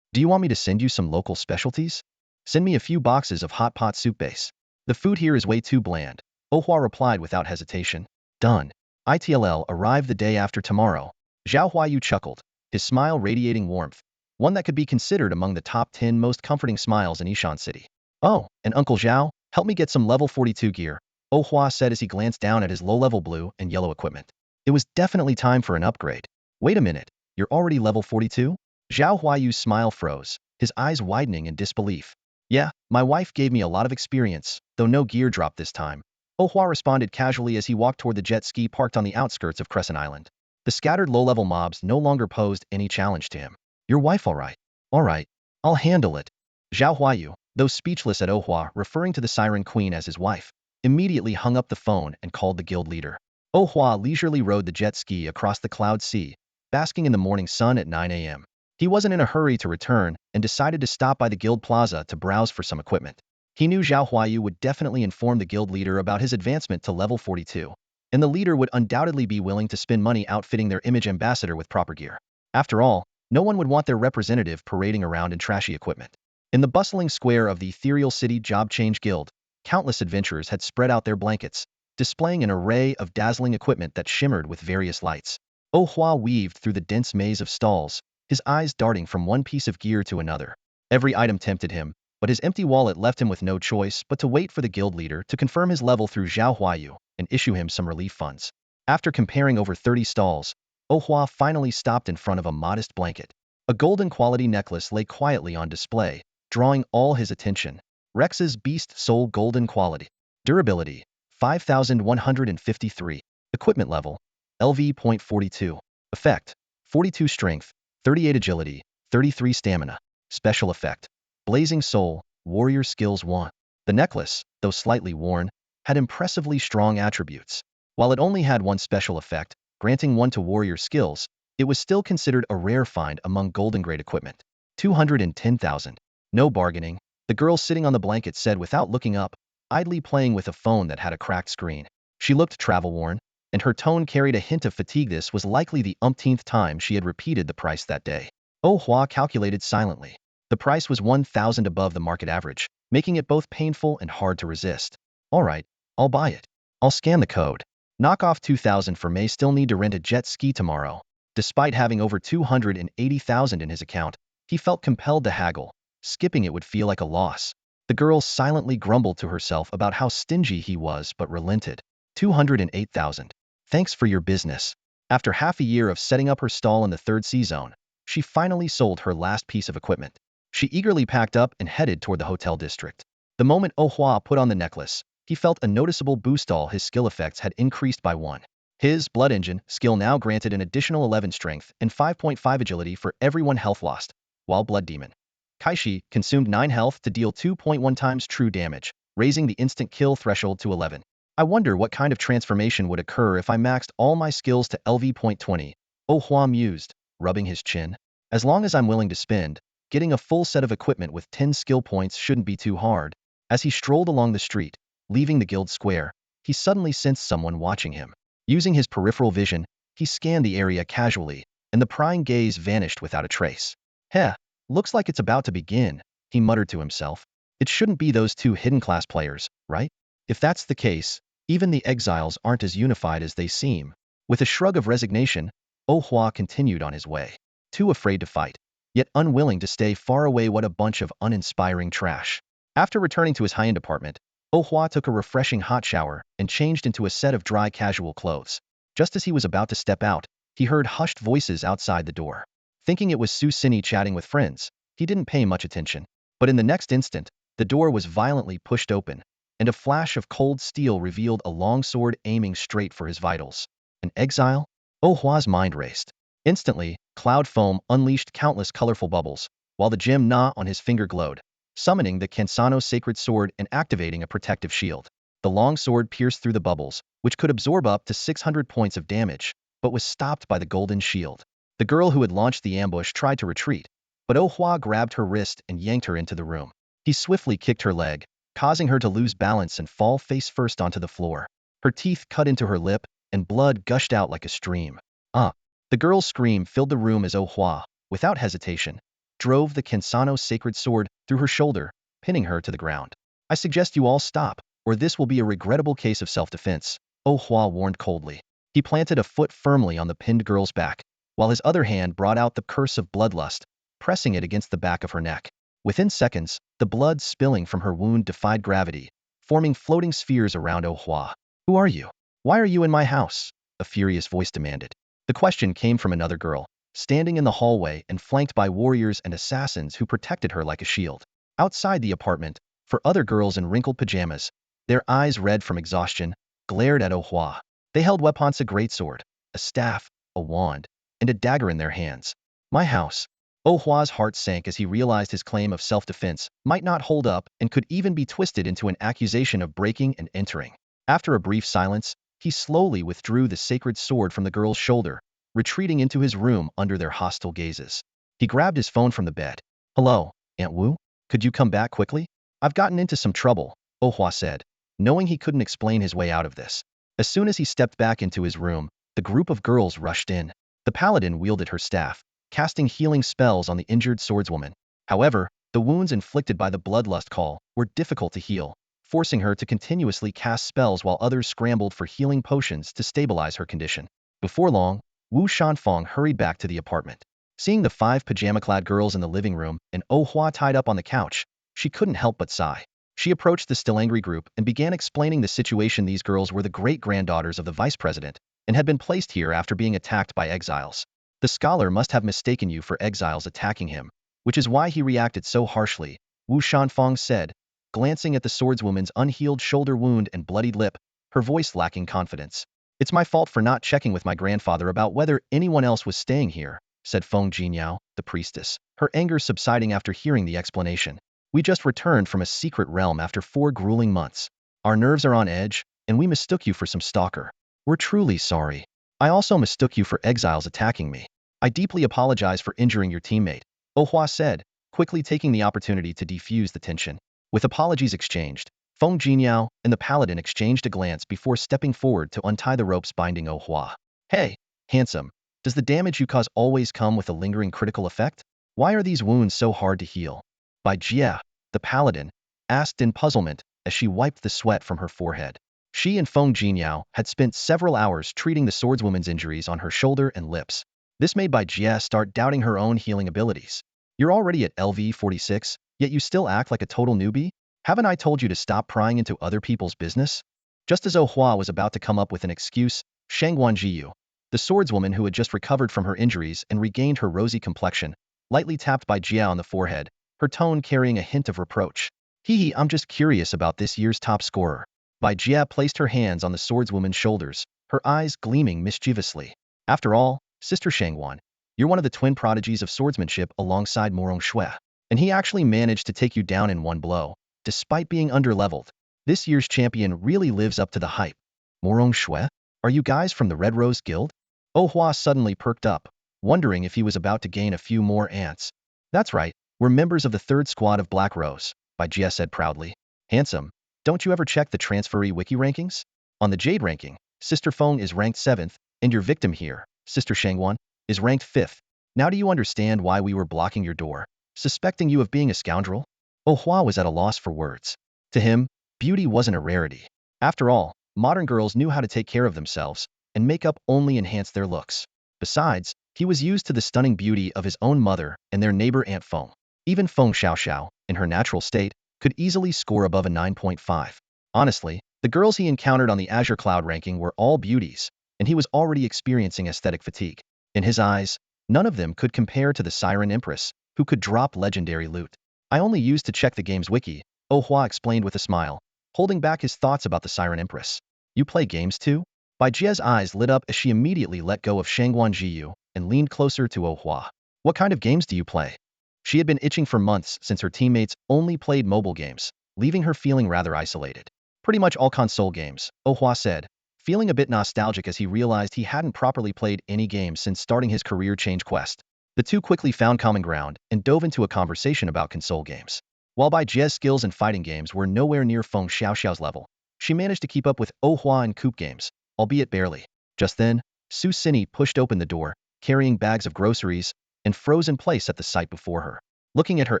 Do you want me to send you some local specialties? Send me a few boxes of hot pot soup base. The food here is way too bland." Oh Hua replied without hesitation. "Done. ITLL arrive the day after tomorrow." Zhao Huayu chuckled, his smile radiating warmth, one that could be considered among the top 10 most comforting smiles in Ishan City. "Oh, and Uncle Zhao, help me get some level 42 gear," Oh Hua said as he glanced down at his low-level blue and yellow equipment. It was definitely time for an upgrade. "Wait a minute, you're already level 42? Zhao Huayu's smile froze, his eyes widening in disbelief. "Yeah, my wife gave me a lot of experience, though no gear drop this time." Oh Hua responded casually as he walked toward the jet ski parked on the outskirts of Crescent Island. The scattered low-level mobs no longer posed any challenge to him. "Your wife all right?" "All right. I'll handle it." Zhao Huayu, though speechless at Oh Hua referring to the Siren Queen as his wife, immediately hung up the phone and called the guild leader. Oh Hua leisurely rode the jet ski across the cloud sea, basking in the morning sun at 9 a.m. He wasn't in a hurry to return and decided to stop by the guild plaza to browse for some equipment. He knew Zhao Huayu would definitely inform the guild leader about his advancement to level 42, and the leader would undoubtedly be willing to spend money outfitting their image ambassador with proper gear. After all, no one would want their representative parading around in trashy equipment. In the bustling square of the Ethereal City Job Change Guild, countless adventurers had spread out their blankets, displaying an array of dazzling equipment that shimmered with various lights. Oh Hua weaved through the dense maze of stalls, his eyes darting from one piece of gear to another. Every item tempted him, but his empty wallet left him with no choice but to wait for the guild leader to confirm his level through Zhao Huayu and issue him some relief funds. After comparing over 30 stalls, Oh Hua finally stopped in front of a modest blanket. A golden quality necklace lay quietly on display, drawing all his attention. Rex's Beast Soul Golden Quality. Durability, 5153. Equipment level, LV.42. Effect, 42 strength, 38 agility, 33 stamina. Special effect, Blazing Soul, Warrior Skills 1. The necklace, though slightly worn, had impressively strong attributes. While it only had one special effect, granting one to warrior skills, it was still considered a rare find among golden grade equipment. 210,000. No bargaining, the girl sitting on the blanket said without looking up, idly playing with a phone that had a cracked screen. She looked travel-worn, and her tone carried a hint of fatigue. This was likely the umpteenth time she had repeated the price that day. Oh Hua calculated silently. The price was 1,000 above the market average, making it both painful and hard to resist. All right, I'll buy it. I'll scan the code. Knock off 2,000 for May. Still need to rent a jet ski tomorrow. Despite having over 280,000 in his account, he felt compelled to haggle. Skipping it would feel like a loss. The girl silently grumbled to herself about how stingy he was but relented. 208,000. Thanks for your business. After half a year of setting up her stall in the third sea zone, she finally sold her last piece of equipment. She eagerly packed up and headed toward the hotel district. The moment Oh Hua put on the necklace, he felt a noticeable boost. All his skill effects had increased by 1. His Blood Engine skill now granted an additional 11 strength and 5.5 agility for every 1 health lost, while Blood Demon Kaishi consumed 9 health to deal 2.1 times true damage, raising the instant kill threshold to 11. I wonder what kind of transformation would occur if I maxed all my skills to LV.20, Oh Hua mused, rubbing his chin. As long as I'm willing to spend, getting a full set of equipment with 10 skill points shouldn't be too hard. As he strolled along the street, leaving the guild square, he suddenly sensed someone watching him. Using his peripheral vision, he scanned the area casually, and the prying gaze vanished without a trace. Heh, looks like it's about to begin, he muttered to himself. It shouldn't be those 2 hidden class players, right? If that's the case, even the exiles aren't as unified as they seem. With a shrug of resignation, Oh Hua continued on his way. Too afraid to fight, yet unwilling to stay far away. What a bunch of uninspiring trash. After returning to his high-end apartment, Oh Hua took a refreshing hot shower and changed into a set of dry casual clothes. Just as he was about to step out, he heard hushed voices outside the door. Thinking it was Su Sini chatting with friends, he didn't pay much attention. But in the next instant, the door was violently pushed open, and a flash of cold steel revealed a long sword aiming straight for his vitals. An exile? Oh Hua's mind raced. Instantly, cloud foam unleashed countless colorful bubbles, while the gem Na on his finger glowed, summoning the Kensano sacred sword and activating a protective shield. The long sword pierced through the bubbles, which could absorb up to 600 points of damage, but was stopped by the golden shield. The girl who had launched the ambush tried to retreat, but Oh Hua grabbed her wrist and yanked her into the room. He swiftly kicked her leg, causing her to lose balance and fall face first onto the floor. Her teeth cut into her lip, and blood gushed out like a stream. Ah! The girl's scream filled the room as Oh Hua, without hesitation, drove the Kensano sacred sword through her shoulder, pinning her to the ground. I suggest you all stop, or this will be a regrettable case of self-defense, Oh Hua warned coldly. He planted a foot firmly on the pinned girl's back, while his other hand brought out the curse of bloodlust, pressing it against the back of her neck. Within seconds, the blood spilling from her wound defied gravity, forming floating spheres around Oh Hua. Who are you? Why are you in my house? A furious voice demanded. The question came from another girl, standing in the hallway and flanked by warriors and assassins who protected her like a shield. Outside the apartment, for other girls in wrinkled pajamas, their eyes red from exhaustion, glared at Oh Hua. They held weapons: a greatsword, a staff, a wand, and a dagger in their hands. My house. Oh Hua's heart sank as he realized his claim of self-defense might not hold up and could even be twisted into an accusation of breaking and entering. After a brief silence, he slowly withdrew the sacred sword from the girl's shoulder, retreating into his room under their hostile gazes. He grabbed his phone from the bed. Hello, Aunt Wu? Could you come back quickly? I've gotten into some trouble, Oh Hua said, knowing he couldn't explain his way out of this. As soon as he stepped back into his room, the group of girls rushed in. The paladin wielded her staff, casting healing spells on the injured swordswoman. However, the wounds inflicted by the bloodlust call were difficult to heal, forcing her to continuously cast spells while others scrambled for healing potions to stabilize her condition. Before long, Wu Shanfeng hurried back to the apartment. Seeing the 5 pajama-clad girls in the living room and Oh Hua tied up on the couch, she couldn't help but sigh. She approached the still angry group and began explaining the situation. These girls were the great-granddaughters of the vice president and had been placed here after being attacked by exiles. The scholar must have mistaken you for exiles attacking him, which is why he reacted so harshly, Wu Shanfeng said, glancing at the swordswoman's unhealed shoulder wound and bloodied lip, her voice lacking confidence. It's my fault for not checking with my grandfather about whether anyone else was staying here, said Feng Jinyao, the priestess, her anger subsiding after hearing the explanation. We just returned from a secret realm after 4 grueling months. Our nerves are on edge, and we mistook you for some stalker. We're truly sorry. I also mistook you for exiles attacking me. I deeply apologize for injuring your teammate, Oh Hua said, quickly taking the opportunity to defuse the tension. With apologies exchanged, Feng Jinyao and the paladin exchanged a glance before stepping forward to untie the ropes binding Oh Hua. Hey, handsome, does the damage you cause always come with a lingering critical effect? Why are these wounds so hard to heal? By Jia, the paladin, asked in puzzlement as she wiped the sweat from her forehead. She and Feng Jinyao had spent several hours treating the swordswoman's injuries on her shoulder and lips. This made Bai Jia start doubting her own healing abilities. You're already at LV 46, yet you still act like a total newbie? Haven't I told you to stop prying into other people's business? Just as Oh Hua was about to come up with an excuse, Shangguan Jiyu, the swordswoman who had just recovered from her injuries and regained her rosy complexion, lightly tapped Bai Jia on the forehead, her tone carrying a hint of reproach. Hee, I'm just curious about this year's top scorer. Bai Jia placed her hands on the swordswoman's shoulders, her eyes gleaming mischievously. After all, Sister Shangguan, you're one of the twin prodigies of swordsmanship alongside Morong Shui, and he actually managed to take you down in one blow, despite being underleveled. This year's champion really lives up to the hype. Morong Shui? Are you guys from the Red Rose Guild? Oh Hua suddenly perked up, wondering if he was about to gain a few more ants. That's right, we're members of the 3rd Squad of Black Rose, Bai Jia said proudly. Handsome, don't you ever check the transferee wiki rankings? On the Jade ranking, Sister Feng is ranked 7th, and your victim here, Sister Shangguan, is ranked 5th. Now do you understand why we were blocking your door, suspecting you of being a scoundrel? Oh Hua was at a loss for words. To him, beauty wasn't a rarity. After all, modern girls knew how to take care of themselves, and makeup only enhanced their looks. Besides, he was used to the stunning beauty of his own mother and their neighbor Aunt Feng. Even Feng Xiaoxiao, in her natural state, could easily score above a 9.5. Honestly, the girls he encountered on the Azure Cloud ranking were all beauties, and he was already experiencing aesthetic fatigue. In his eyes, none of them could compare to the Siren Empress, who could drop legendary loot. I only used to check the game's wiki, Oh Hua explained with a smile, holding back his thoughts about the Siren Empress. You play games too? Bai Jia's eyes lit up as she immediately let go of Shangguan Jiyu and leaned closer to Oh Hua. What kind of games do you play? She had been itching for months since her teammates only played mobile games, leaving her feeling rather isolated. Pretty much all console games, Oh Hua said, feeling a bit nostalgic as he realized he hadn't properly played any games since starting his career change quest. The two quickly found common ground and dove into a conversation about console games. While Bai Jia's skills in fighting games were nowhere near Feng Xiaoxiao's level, she managed to keep up with Oh Hua in coup games, albeit barely. Just then, Su Sini pushed open the door, carrying bags of groceries, and froze in place at the sight before her. Looking at her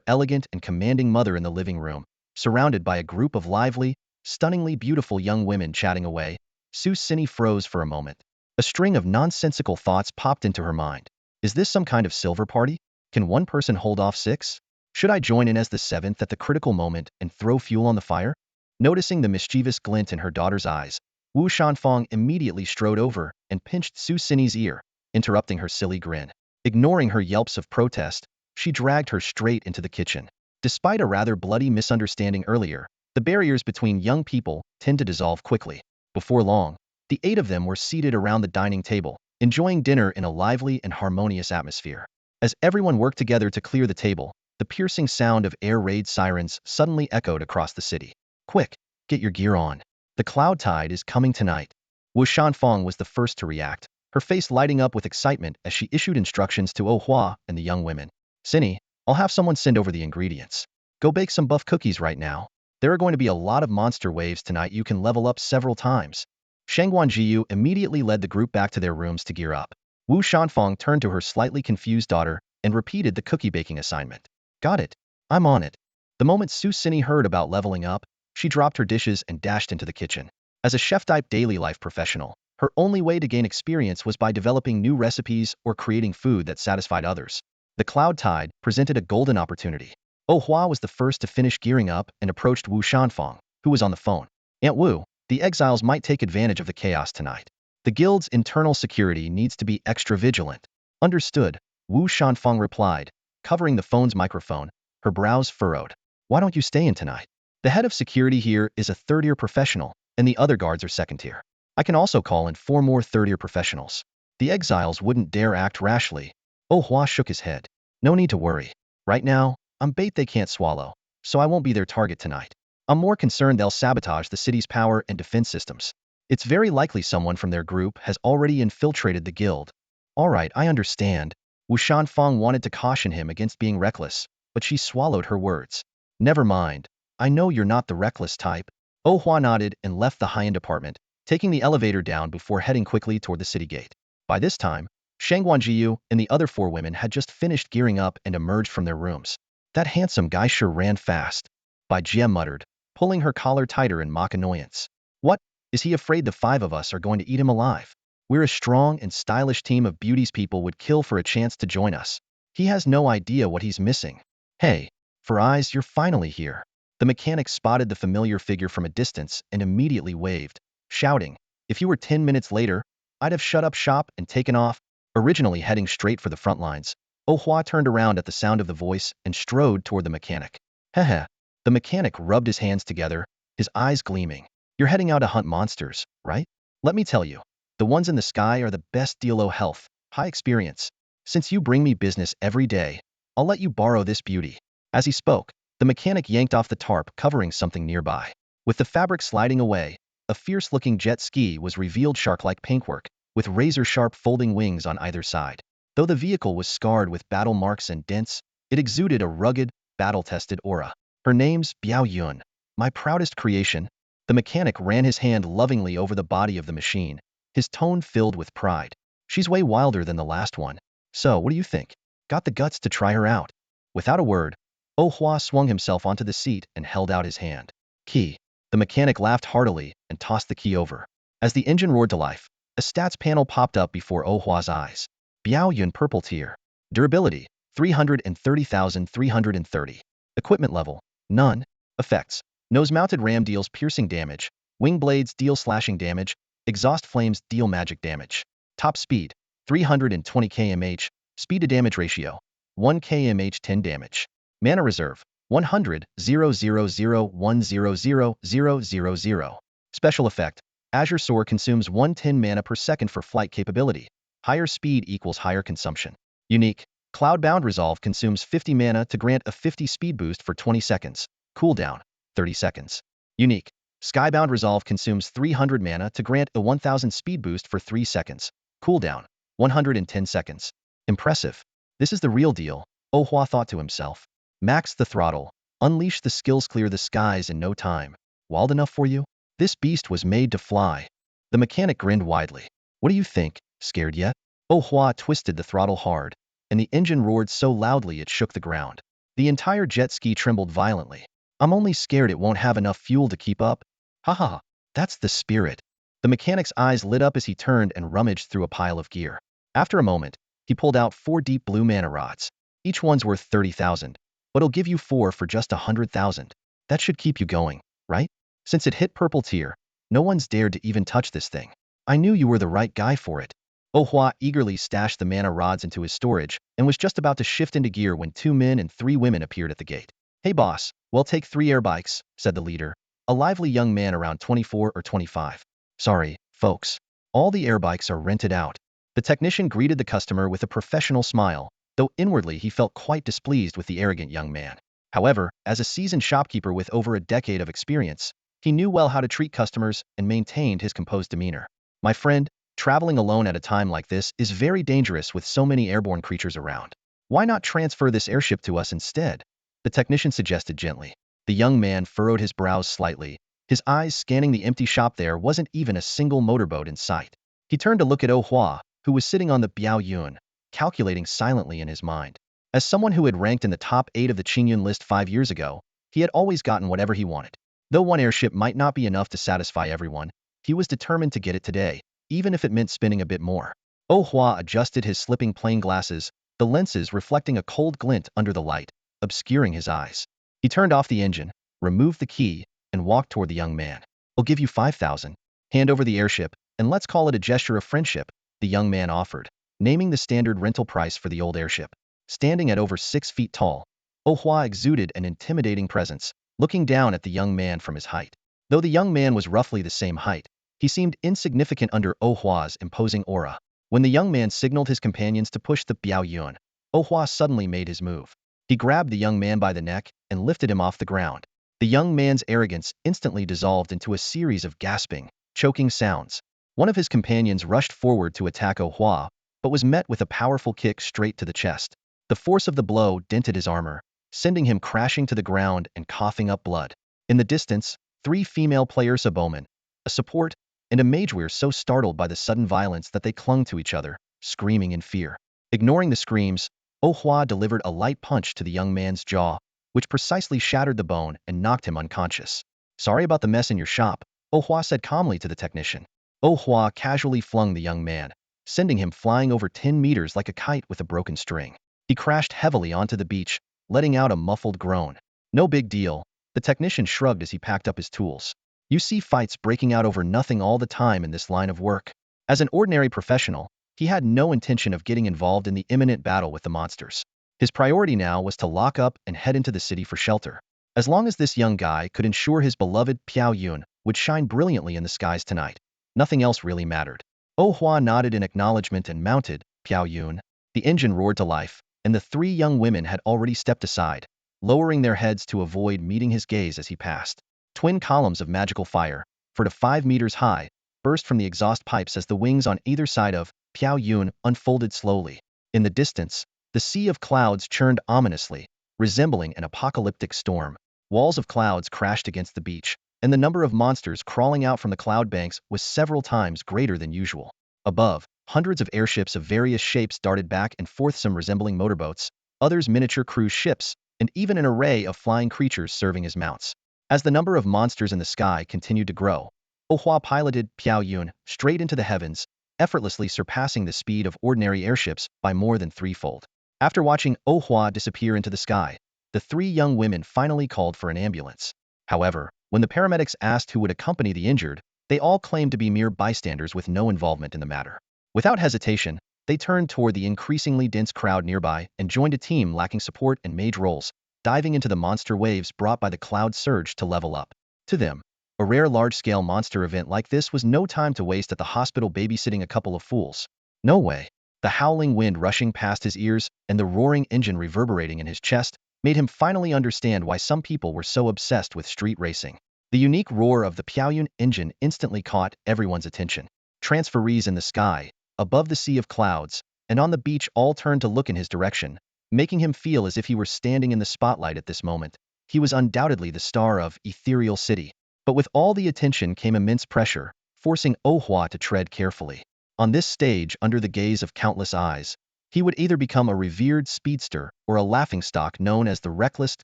elegant and commanding mother in the living room, surrounded by a group of lively, stunningly beautiful young women chatting away, Su Sini froze for a moment. A string of nonsensical thoughts popped into her mind. Is this some kind of silver party? Can one person hold off 6? Should I join in as the 7th at the critical moment and throw fuel on the fire? Noticing the mischievous glint in her daughter's eyes, Wu Shanfang immediately strode over and pinched Su Sini's ear, interrupting her silly grin. Ignoring her yelps of protest, she dragged her straight into the kitchen. Despite a rather bloody misunderstanding earlier, the barriers between young people tend to dissolve quickly. Before long, the 8 of them were seated around the dining table, enjoying dinner in a lively and harmonious atmosphere. As everyone worked together to clear the table, the piercing sound of air raid sirens suddenly echoed across the city. Quick, get your gear on. The cloud tide is coming tonight. Wu Shanfang was the first to react, her face lighting up with excitement as she issued instructions to Oh Hua and the young women. Sini, I'll have someone send over the ingredients. Go bake some buff cookies right now. There are going to be a lot of monster waves tonight. You can level up several times. Shangguan Jiyu immediately led the group back to their rooms to gear up. Wu Shanfang turned to her slightly confused daughter and repeated the cookie baking assignment. Got it. I'm on it. The moment Su Sini heard about leveling up, she dropped her dishes and dashed into the kitchen. As a chef-type daily life professional, her only way to gain experience was by developing new recipes or creating food that satisfied others. The cloud tide presented a golden opportunity. Oh Hua was the first to finish gearing up and approached Wu Shanfang, who was on the phone. Aunt Wu, the exiles might take advantage of the chaos tonight. The guild's internal security needs to be extra vigilant. Understood, Wu Shanfang replied, covering the phone's microphone, her brows furrowed. Why don't you stay in tonight? The head of security here is a third-year professional, and the other guards are second-tier. I can also call in 4 more third-year professionals. The exiles wouldn't dare act rashly. Oh Hua shook his head. No need to worry. Right now, I'm bait they can't swallow, so I won't be their target tonight. I'm more concerned they'll sabotage the city's power and defense systems. It's very likely someone from their group has already infiltrated the guild. All right, I understand. Wu Shanfang wanted to caution him against being reckless, but she swallowed her words. Never mind. I know you're not the reckless type. Oh Hua nodded and left the high-end apartment, taking the elevator down before heading quickly toward the city gate. By this time, Shang Wanjiyu and the other four women had just finished gearing up and emerged from their rooms. That handsome guy sure ran fast, Bai Jie muttered, pulling her collar tighter in mock annoyance. What? Is he afraid the five of us are going to eat him alive? We're a strong and stylish team of beauties people would kill for a chance to join us. He has no idea what he's missing. Hey, for eyes, you're finally here. The mechanic spotted the familiar figure from a distance and immediately waved, shouting, if you were 10 minutes later, I'd have shut up shop and taken off. Originally heading straight for the front lines, Oh Hua turned around at the sound of the voice and strode toward the mechanic. Heh. The mechanic rubbed his hands together, his eyes gleaming. You're heading out to hunt monsters, right? Let me tell you, the ones in the sky are the best deal. Low health, high experience. Since you bring me business every day, I'll let you borrow this beauty. As he spoke, the mechanic yanked off the tarp covering something nearby. With the fabric sliding away, a fierce-looking jet ski was revealed, shark-like paintwork, with razor-sharp folding wings on either side. Though the vehicle was scarred with battle marks and dents, it exuded a rugged, battle-tested aura. Her name's Biao Yun, my proudest creation. The mechanic ran his hand lovingly over the body of the machine, his tone filled with pride. She's way wilder than the last one. So, what do you think? Got the guts to try her out? Without a word, Oh Hua swung himself onto the seat and held out his hand. Key. The mechanic laughed heartily and tossed the key over. As the engine roared to life, a stats panel popped up before Oh Hua's eyes. Biao Yun purple tier. Durability, 330,330. Equipment level, none. Effects. Nose-mounted ram deals piercing damage. Wing blades deal slashing damage. Exhaust flames deal magic damage. Top speed, 320 km/h. Speed to damage ratio, 1 km/h 10 damage. Mana reserve, 100, 000100000. Special effect. Azure Soar consumes 110 mana per second for flight capability. Higher speed equals higher consumption. Unique. Cloudbound Resolve consumes 50 mana to grant a 50 speed boost for 20 seconds. Cooldown, 30 seconds. Unique. Skybound Resolve consumes 300 mana to grant a 1000 speed boost for 3 seconds. Cooldown, 110 seconds. Impressive. This is the real deal, Oh Hua thought to himself. Max the throttle. Unleash the skills, clear the skies in no time. Wild enough for you? This beast was made to fly. The mechanic grinned widely. What do you think? Scared yet? Oh Hua twisted the throttle hard, and the engine roared so loudly it shook the ground. The entire jet ski trembled violently. I'm only scared it won't have enough fuel to keep up. Ha ha, that's the spirit. The mechanic's eyes lit up as he turned and rummaged through a pile of gear. After a moment, he pulled out 4 deep blue mana rods. Each one's worth 30,000, but he'll give you 4 for just 100,000. That should keep you going, right? Since it hit purple tier, no one's dared to even touch this thing. I knew you were the right guy for it. Oh Hua eagerly stashed the mana rods into his storage and was just about to shift into gear when 2 men and 3 women appeared at the gate. Hey boss, we'll take 3 air bikes, said the leader, a lively young man around 24 or 25. Sorry, folks. All the air bikes are rented out. The technician greeted the customer with a professional smile, though inwardly he felt quite displeased with the arrogant young man. However, as a seasoned shopkeeper with over a decade of experience, he knew well how to treat customers and maintained his composed demeanor. My friend, traveling alone at a time like this is very dangerous with so many airborne creatures around. Why not transfer this airship to us instead? The technician suggested gently. The young man furrowed his brows slightly, his eyes scanning the empty shop. There wasn't even a single motorboat in sight. He turned to look at Oh Hua, who was sitting on the Biao Yun, calculating silently in his mind. As someone who had ranked in the top 8 of the Qingyun list 5 years ago, he had always gotten whatever he wanted. Though one airship might not be enough to satisfy everyone, he was determined to get it today, even if it meant spending a bit more. Oh Hua adjusted his slipping plane glasses, the lenses reflecting a cold glint under the light, obscuring his eyes. He turned off the engine, removed the key, and walked toward the young man. I'll give you 5,000. Hand over the airship, and let's call it a gesture of friendship, the young man offered, naming the standard rental price for the old airship. Standing at over 6 feet tall, Oh Hua exuded an intimidating presence, looking down at the young man from his height. Though the young man was roughly the same height, he seemed insignificant under Oh Hua's imposing aura. When the young man signaled his companions to push the Biao Yun, Oh Hua suddenly made his move. He grabbed the young man by the neck and lifted him off the ground. The young man's arrogance instantly dissolved into a series of gasping, choking sounds. One of his companions rushed forward to attack Oh Hua, but was met with a powerful kick straight to the chest. The force of the blow dented his armor, sending him crashing to the ground and coughing up blood. In the distance, 3 female players, a bowman, a support, and a mage, were so startled by the sudden violence that they clung to each other, screaming in fear. Ignoring the screams, Oh Hua delivered a light punch to the young man's jaw, which precisely shattered the bone and knocked him unconscious. Sorry about the mess in your shop, Oh Hua said calmly to the technician. Oh Hua casually flung the young man, sending him flying over 10 meters like a kite with a broken string. He crashed heavily onto the beach, letting out a muffled groan. No big deal, the technician shrugged as he packed up his tools. You see fights breaking out over nothing all the time in this line of work. As an ordinary professional, he had no intention of getting involved in the imminent battle with the monsters. His priority now was to lock up and head into the city for shelter. As long as this young guy could ensure his beloved Piao Yun would shine brilliantly in the skies tonight, nothing else really mattered. Oh Hua nodded in acknowledgement and mounted Piao Yun. The engine roared to life, and the three young women had already stepped aside, lowering their heads to avoid meeting his gaze as he passed. Twin columns of magical fire, 4 to 5 meters high, burst from the exhaust pipes as the wings on either side of Piao Yun unfolded slowly. In the distance, the sea of clouds churned ominously, resembling an apocalyptic storm. Walls of clouds crashed against the beach, and the number of monsters crawling out from the cloud banks was several times greater than usual. Above, hundreds of airships of various shapes darted back and forth, some resembling motorboats, others miniature cruise ships, and even an array of flying creatures serving as mounts. As the number of monsters in the sky continued to grow, Oh Hua piloted Piao Yun straight into the heavens, effortlessly surpassing the speed of ordinary airships by more than threefold. After watching Oh Hua disappear into the sky, the three young women finally called for an ambulance. However, when the paramedics asked who would accompany the injured, they all claimed to be mere bystanders with no involvement in the matter. Without hesitation, they turned toward the increasingly dense crowd nearby and joined a team lacking support and mage roles, diving into the monster waves brought by the cloud surge to level up. To them, a rare large-scale monster event like this was no time to waste at the hospital babysitting a couple of fools. No way. The howling wind rushing past his ears and the roaring engine reverberating in his chest made him finally understand why some people were so obsessed with street racing. The unique roar of the Piaoyun engine instantly caught everyone's attention. Transferees in the sky, above the sea of clouds, and on the beach all turned to look in his direction, making him feel as if he were standing in the spotlight at this moment. He was undoubtedly the star of Ethereal City. But with all the attention came immense pressure, forcing Oh Hua to tread carefully. On this stage, under the gaze of countless eyes, he would either become a revered speedster or a laughingstock known as the reckless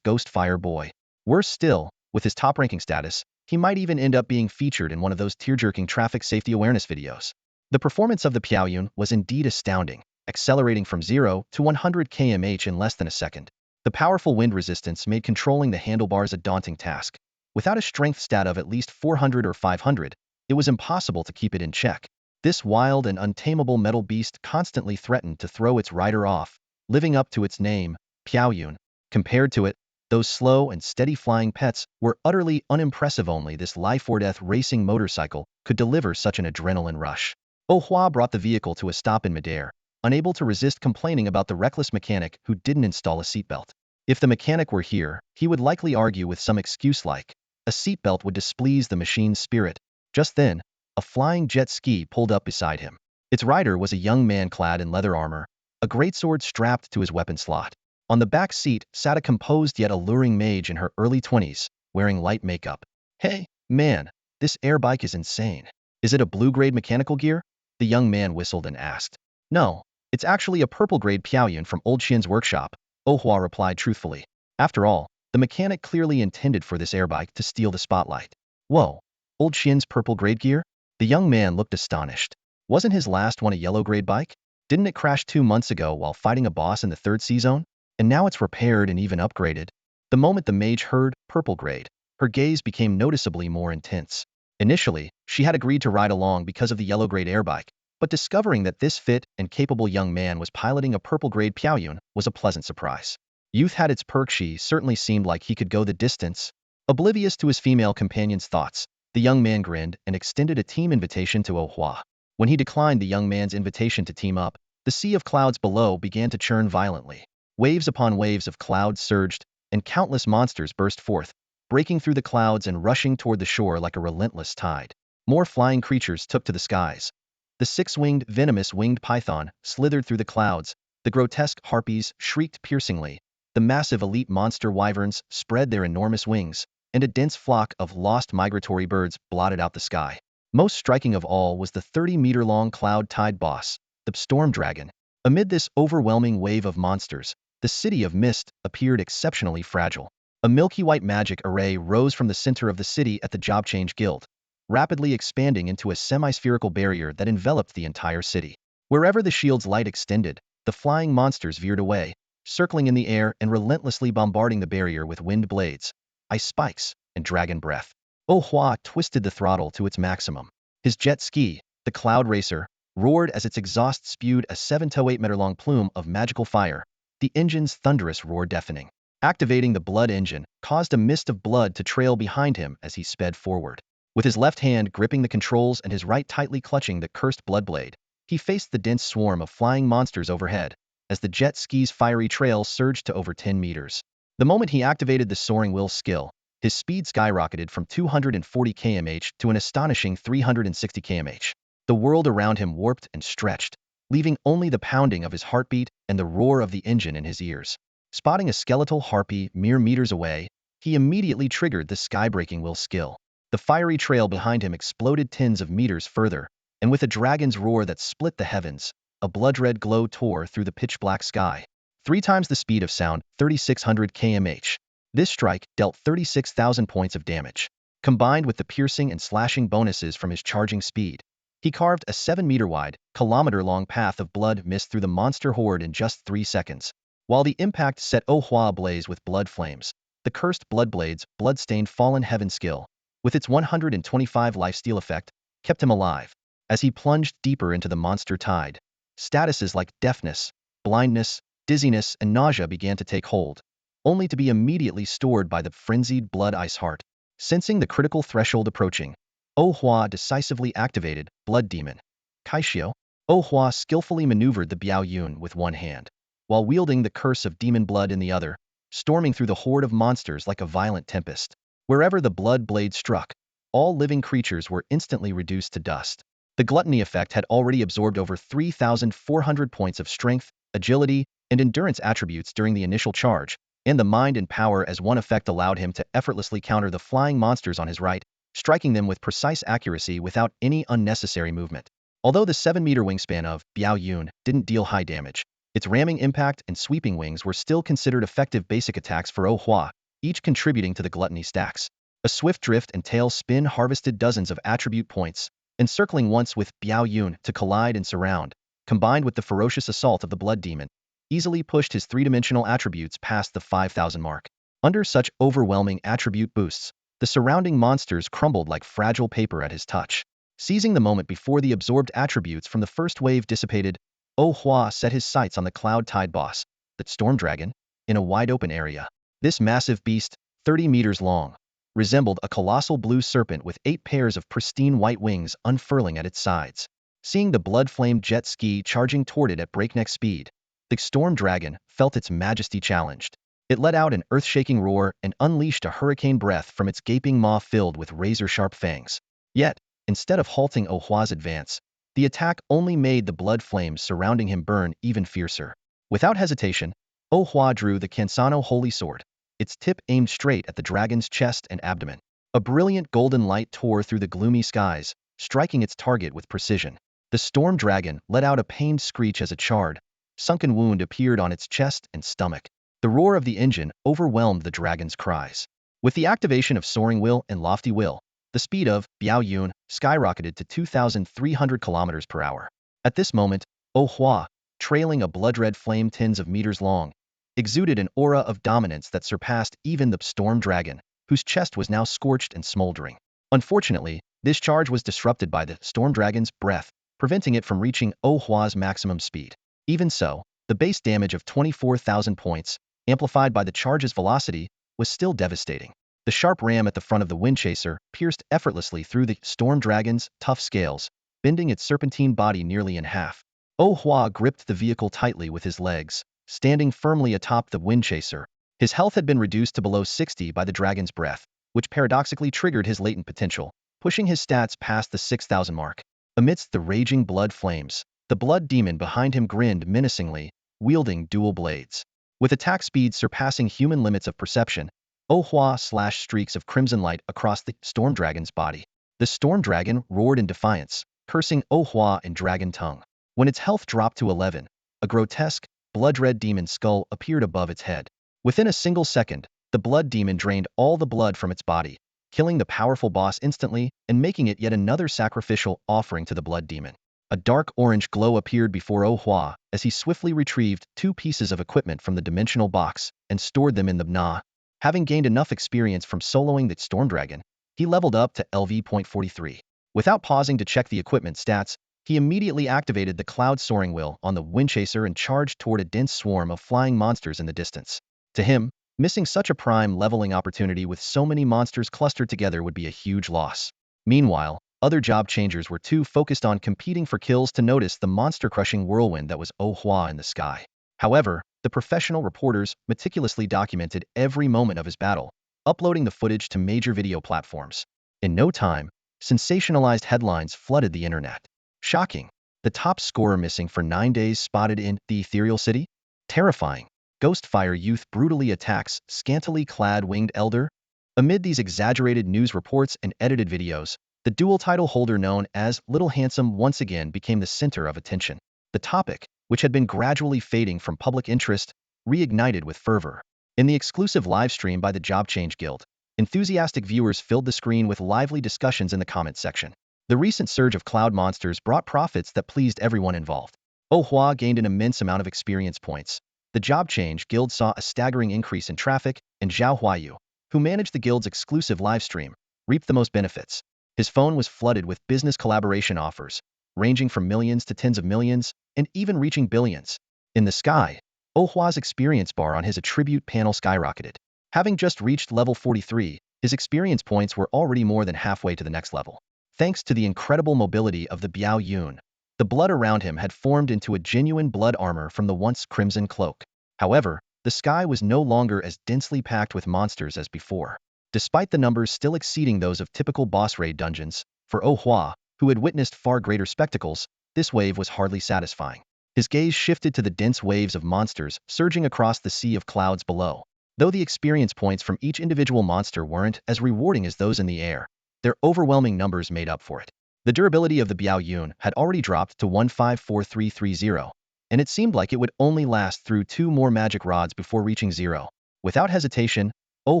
Ghostfire Boy. Worse still, with his top-ranking status, he might even end up being featured in one of those tear-jerking traffic safety awareness videos. The performance of the Piaoyun was indeed astounding, accelerating from 0 to 100 km/h in less than a second. The powerful wind resistance made controlling the handlebars a daunting task. Without a strength stat of at least 400 or 500, it was impossible to keep it in check. This wild and untamable metal beast constantly threatened to throw its rider off, living up to its name, Piaoyun. Compared to it, those slow and steady flying pets were utterly unimpressive. Only this life-or-death racing motorcycle could deliver such an adrenaline rush. Oh Hua brought the vehicle to a stop in midair, unable to resist complaining about the reckless mechanic who didn't install a seatbelt. If the mechanic were here, he would likely argue with some excuse like, a seatbelt would displease the machine's spirit. Just then, a flying jet ski pulled up beside him. Its rider was a young man clad in leather armor, a greatsword strapped to his weapon slot. On the back seat sat a composed yet alluring mage in her early 20s, wearing light makeup. Hey, man, this air bike is insane. Is it a blue-grade mechanical gear? The young man whistled and asked. No, it's actually a purple-grade Piaoyun from Old Xian's workshop, Oh Hua replied truthfully. After all, the mechanic clearly intended for this airbike to steal the spotlight. Whoa, Old Xian's purple grade gear? The young man looked astonished. Wasn't his last one a yellow grade bike? Didn't it crash 2 months ago while fighting a boss in the 3rd sea zone? And now it's repaired and even upgraded. The moment the mage heard purple grade, her gaze became noticeably more intense. Initially, she had agreed to ride along because of the yellow grade airbike, but discovering that this fit and capable young man was piloting a purple grade Piaoyun was a pleasant surprise. Youth had its perks. She certainly seemed like he could go the distance. Oblivious to his female companion's thoughts, the young man grinned and extended a team invitation to Oh Hua. When he declined the young man's invitation to team up, the sea of clouds below began to churn violently. Waves upon waves of clouds surged, and countless monsters burst forth, breaking through the clouds and rushing toward the shore like a relentless tide. More flying creatures took to the skies. The 6-winged, venomous winged python slithered through the clouds, the grotesque harpies shrieked piercingly, the massive elite monster wyverns spread their enormous wings, and a dense flock of lost migratory birds blotted out the sky. Most striking of all was the 30-meter-long cloud tide boss, the storm dragon. Amid this overwhelming wave of monsters, the city of mist appeared exceptionally fragile. A milky white magic array rose from the center of the city at the Job Change Guild, rapidly expanding into a semi-spherical barrier that enveloped the entire city. Wherever the shield's light extended, the flying monsters veered away, circling in the air and relentlessly bombarding the barrier with wind blades, ice spikes, and dragon breath. Oh Hua twisted the throttle to its maximum. His jet ski, the Cloud Racer, roared as its exhaust spewed a 7 to 8 meter long plume of magical fire, the engine's thunderous roar deafening. Activating the blood engine caused a mist of blood to trail behind him as he sped forward. With his left hand gripping the controls and his right tightly clutching the cursed blood blade, he faced the dense swarm of flying monsters overhead, as the jet ski's fiery trail surged to over 10 meters. The moment he activated the soaring will skill, his speed skyrocketed from 240 km/h to an astonishing 360 km/h. The world around him warped and stretched, leaving only the pounding of his heartbeat and the roar of the engine in his ears. Spotting a skeletal harpy mere meters away, he immediately triggered the sky-breaking will skill. The fiery trail behind him exploded tens of meters further, and with a dragon's roar that split the heavens, a blood-red glow tore through the pitch-black sky. 3 times the speed of sound, 3,600 km/h. This strike dealt 36,000 points of damage. Combined with the piercing and slashing bonuses from his charging speed, he carved a 7-meter-wide, kilometer-long path of blood mist through the monster horde in just 3 seconds. While the impact set Oh Hua ablaze with blood flames, the cursed blood blade's blood-stained fallen heaven skill, with its 125 lifesteal effect, kept him alive. As he plunged deeper into the monster tide, statuses like deafness, blindness, dizziness, and nausea began to take hold, only to be immediately stored by the frenzied blood ice heart. Sensing the critical threshold approaching, Oh Hua decisively activated Blood Demon. Kaishio. Oh Hua skillfully maneuvered the Biao Yun with one hand, while wielding the curse of demon blood in the other, storming through the horde of monsters like a violent tempest. Wherever the blood blade struck, all living creatures were instantly reduced to dust. The gluttony effect had already absorbed over 3,400 points of strength, agility, and endurance attributes during the initial charge, and the mind and power as one effect allowed him to effortlessly counter the flying monsters on his right, striking them with precise accuracy without any unnecessary movement. Although the 7-meter wingspan of Biao Yun didn't deal high damage, its ramming impact and sweeping wings were still considered effective basic attacks for Oh Hua, each contributing to the gluttony stacks. A swift drift and tail spin harvested dozens of attribute points, encircling once with Biao Yun to collide and surround, combined with the ferocious assault of the Blood Demon, easily pushed his 3-dimensional attributes past the 5,000 mark. Under such overwhelming attribute boosts, the surrounding monsters crumbled like fragile paper at his touch. Seizing the moment before the absorbed attributes from the first wave dissipated, Oh Hua set his sights on the Cloud Tide boss, the Storm Dragon, in a wide-open area. This massive beast, 30 meters long, resembled a colossal blue serpent with 8 pairs of pristine white wings unfurling at its sides. Seeing the blood-flamed jet ski charging toward it at breakneck speed, the Storm Dragon felt its majesty challenged. It let out an earth-shaking roar and unleashed a hurricane breath from its gaping maw filled with razor-sharp fangs. Yet, instead of halting Oh Hua's advance, the attack only made the blood flames surrounding him burn even fiercer. Without hesitation, Oh Hua drew the Kansano Holy Sword, its tip aimed straight at the dragon's chest and abdomen. A brilliant golden light tore through the gloomy skies, striking its target with precision. The Storm Dragon let out a pained screech as a charred, sunken wound appeared on its chest and stomach. The roar of the engine overwhelmed the dragon's cries. With the activation of Soaring Will and Lofty Will, the speed of Biao Yun skyrocketed to 2,300 km/h. At this moment, Oh Hua, trailing a blood-red flame tens of meters long, exuded an aura of dominance that surpassed even the Storm Dragon, whose chest was now scorched and smoldering. Unfortunately, this charge was disrupted by the Storm Dragon's breath, preventing it from reaching Oh Hua's maximum speed. Even so, the base damage of 24,000 points, amplified by the charge's velocity, was still devastating. The sharp ram at the front of the Windchaser pierced effortlessly through the Storm Dragon's tough scales, bending its serpentine body nearly in half. Oh Hua gripped the vehicle tightly with his legs, standing firmly atop the Windchaser. His health had been reduced to below 60 by the dragon's breath, which paradoxically triggered his latent potential, pushing his stats past the 6,000 mark. Amidst the raging blood flames, the Blood Demon behind him grinned menacingly, wielding dual blades. With attack speed surpassing human limits of perception, Oh Hua slashed streaks of crimson light across the Storm Dragon's body. The Storm Dragon roared in defiance, cursing Oh Hua in dragon tongue. When its health dropped to 11, a grotesque, blood-red demon skull appeared above its head. Within a single second, the blood demon drained all the blood from its body, killing the powerful boss instantly and making it yet another sacrificial offering to the blood demon. A dark orange glow appeared before Oh Hua as he swiftly retrieved 2 pieces of equipment from the dimensional box and stored them in the Bna. Having gained enough experience from soloing the Storm Dragon, he leveled up to LV.43. Without pausing to check the equipment stats, he immediately activated the Cloud Soaring Will on the Windchaser and charged toward a dense swarm of flying monsters in the distance. To him, missing such a prime leveling opportunity with so many monsters clustered together would be a huge loss. Meanwhile, other job changers were too focused on competing for kills to notice the monster-crushing whirlwind that was Oh Hua in the sky. However, the professional reporters meticulously documented every moment of his battle, uploading the footage to major video platforms. In no time, sensationalized headlines flooded the internet. Shocking. The top scorer missing for 9 days spotted in the Ethereal City? Terrifying. Ghostfire youth brutally attacks scantily clad winged elder? Amid these exaggerated news reports and edited videos, the dual title holder known as Little Handsome once again became the center of attention. The topic, which had been gradually fading from public interest, reignited with fervor. In the exclusive live stream by the Job Change Guild, enthusiastic viewers filled the screen with lively discussions in the comment section. The recent surge of cloud monsters brought profits that pleased everyone involved. Oh Hua gained an immense amount of experience points. The Job Change Guild saw a staggering increase in traffic, and Zhao Huayu, who managed the guild's exclusive live stream, reaped the most benefits. His phone was flooded with business collaboration offers, ranging from millions to tens of millions, and even reaching billions. In the sky, Oh Hua's experience bar on his attribute panel skyrocketed. Having just reached level 43, his experience points were already more than halfway to the next level. Thanks to the incredible mobility of the Biao Yun, the blood around him had formed into a genuine blood armor from the once crimson cloak. However, the sky was no longer as densely packed with monsters as before. Despite the numbers still exceeding those of typical boss raid dungeons, for Oh Hua, who had witnessed far greater spectacles, this wave was hardly satisfying. His gaze shifted to the dense waves of monsters surging across the sea of clouds below. Though the experience points from each individual monster weren't as rewarding as those in the air, their overwhelming numbers made up for it. The durability of the Biao Yun had already dropped to 154330, and it seemed like it would only last through 2 more magic rods before reaching 0. Without hesitation, Oh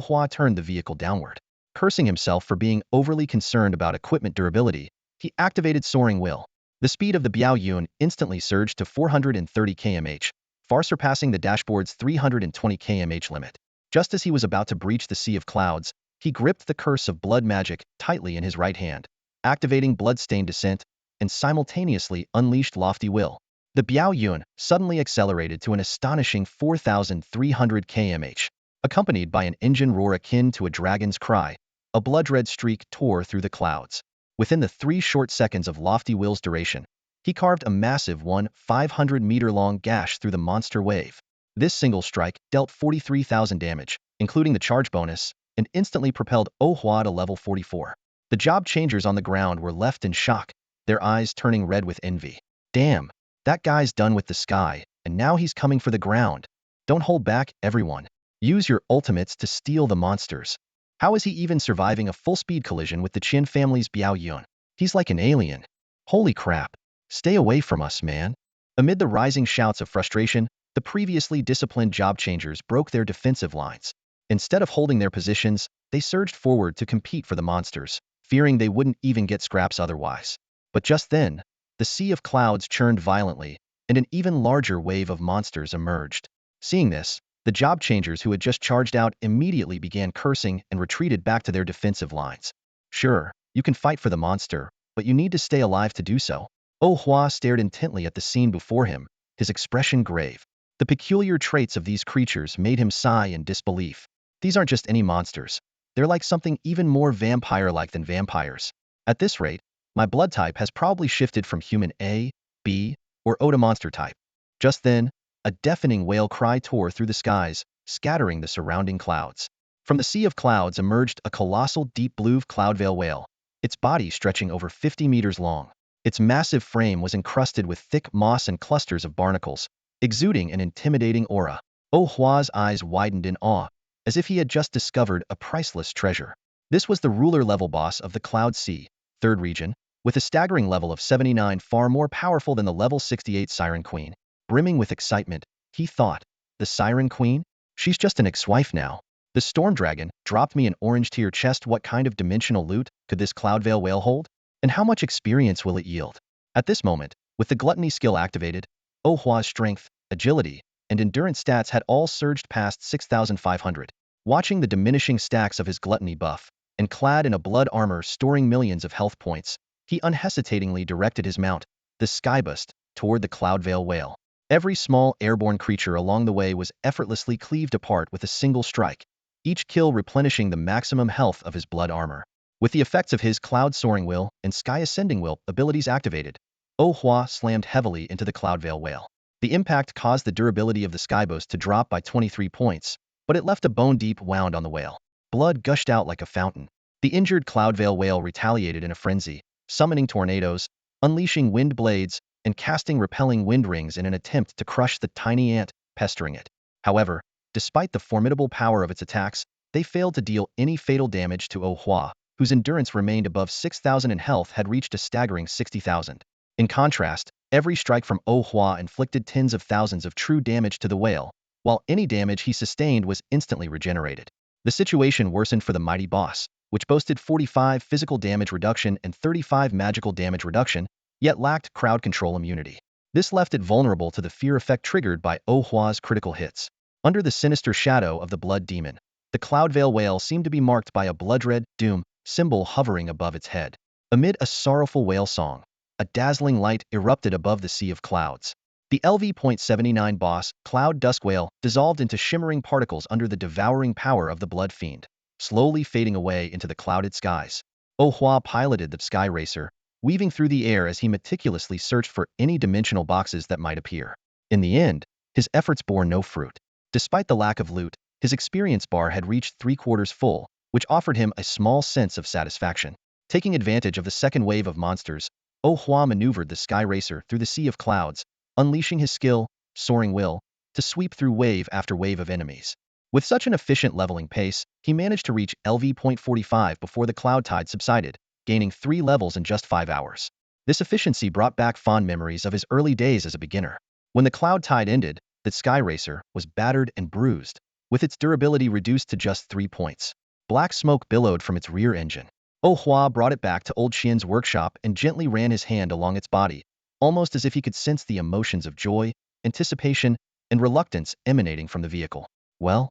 Hua turned the vehicle downward. Cursing himself for being overly concerned about equipment durability, he activated Soaring Will. The speed of the Biao Yun instantly surged to 430 km/h, far surpassing the dashboard's 320 km/h limit. Just as he was about to breach the sea of clouds, he gripped the curse of blood magic tightly in his right hand, activating Bloodstained Descent, and simultaneously unleashed Lofty Will. The Biao Yun suddenly accelerated to an astonishing 4,300 km/h. Accompanied by an engine roar akin to a dragon's cry, a blood-red streak tore through the clouds. Within the 3 short seconds of Lofty Will's duration, he carved a massive 500-meter-long gash through the monster wave. This single strike dealt 43,000 damage, including the charge bonus, and instantly propelled Oh Hua to level 44. The job changers on the ground were left in shock, their eyes turning red with envy. Damn, that guy's done with the sky, and now he's coming for the ground. Don't hold back, everyone. Use your ultimates to steal the monsters. How is he even surviving a full-speed collision with the Qin family's Biao Yun? He's like an alien. Holy crap. Stay away from us, man. Amid the rising shouts of frustration, the previously disciplined job changers broke their defensive lines. Instead of holding their positions, they surged forward to compete for the monsters, fearing they wouldn't even get scraps otherwise. But just then, the sea of clouds churned violently, and an even larger wave of monsters emerged. Seeing this, the job changers who had just charged out immediately began cursing and retreated back to their defensive lines. Sure, you can fight for the monster, but you need to stay alive to do so. Oh Hua stared intently at the scene before him, his expression grave. The peculiar traits of these creatures made him sigh in disbelief. These aren't just any monsters. They're like something even more vampire-like than vampires. At this rate, my blood type has probably shifted from human A, B, or O to monster type. Just then, a deafening wail cry tore through the skies, scattering the surrounding clouds. From the sea of clouds emerged a colossal deep blue cloudveil whale, its body stretching over 50 meters long. Its massive frame was encrusted with thick moss and clusters of barnacles, exuding an intimidating aura. Oh Hua's eyes widened in awe, as if he had just discovered a priceless treasure. This was the ruler-level boss of the Cloud Sea, 3rd region, with a staggering level of 79 far more powerful than the level 68 Siren Queen. Brimming with excitement, he thought, the Siren Queen? She's just an ex-wife now. The Storm Dragon dropped me an orange tier chest. What kind of dimensional loot could this Cloudveil whale hold? And how much experience will it yield? At this moment, with the gluttony skill activated, Oh Hua's strength, agility, and endurance stats had all surged past 6,500. Watching the diminishing stacks of his gluttony buff, and clad in a blood armor storing millions of health points, he unhesitatingly directed his mount, the Skybust, toward the Cloudveil whale. Every small airborne creature along the way was effortlessly cleaved apart with a single strike, each kill replenishing the maximum health of his blood armor. With the effects of his Cloud Soaring Will and Sky Ascending Will abilities activated, Oh Hua slammed heavily into the Cloudveil whale. The impact caused the durability of the Skybust to drop by 23 points, but it left a bone-deep wound on the whale. Blood gushed out like a fountain. The injured Cloudveil whale retaliated in a frenzy, summoning tornadoes, unleashing wind blades, and casting repelling wind rings in an attempt to crush the tiny ant pestering it. However, despite the formidable power of its attacks, they failed to deal any fatal damage to Oh Hua, whose endurance remained above 6,000 and health had reached a staggering 60,000. In contrast, every strike from Oh Hua inflicted tens of thousands of true damage to the whale, while any damage he sustained was instantly regenerated. The situation worsened for the mighty boss, which boasted 45 physical damage reduction and 35 magical damage reduction, yet lacked crowd control immunity. This left it vulnerable to the fear effect triggered by Oh Hua's critical hits. Under the sinister shadow of the blood demon, the Cloudveil whale seemed to be marked by a blood-red doom symbol hovering above its head. Amid a sorrowful whale song, a dazzling light erupted above the sea of clouds. The LV.79 boss, Cloud Dusk Whale, dissolved into shimmering particles under the devouring power of the Blood Fiend, slowly fading away into the clouded skies. Oh Hua piloted the Sky Racer, weaving through the air as he meticulously searched for any dimensional boxes that might appear. In the end, his efforts bore no fruit. Despite the lack of loot, his experience bar had reached 3/4 full, which offered him a small sense of satisfaction. Taking advantage of the second wave of monsters, Oh Hua maneuvered the Sky Racer through the sea of clouds, unleashing his skill, Soaring Will, to sweep through wave after wave of enemies. With such an efficient leveling pace, he managed to reach LV.45 before the cloud tide subsided, gaining 3 levels in just 5 hours. This efficiency brought back fond memories of his early days as a beginner. When the cloud tide ended, the Sky Racer was battered and bruised, with its durability reduced to just 3 points. Black smoke billowed from its rear engine. Oh Hua brought it back to Old Xian's workshop and gently ran his hand along its body, almost as if he could sense the emotions of joy, anticipation, and reluctance emanating from the vehicle. Well,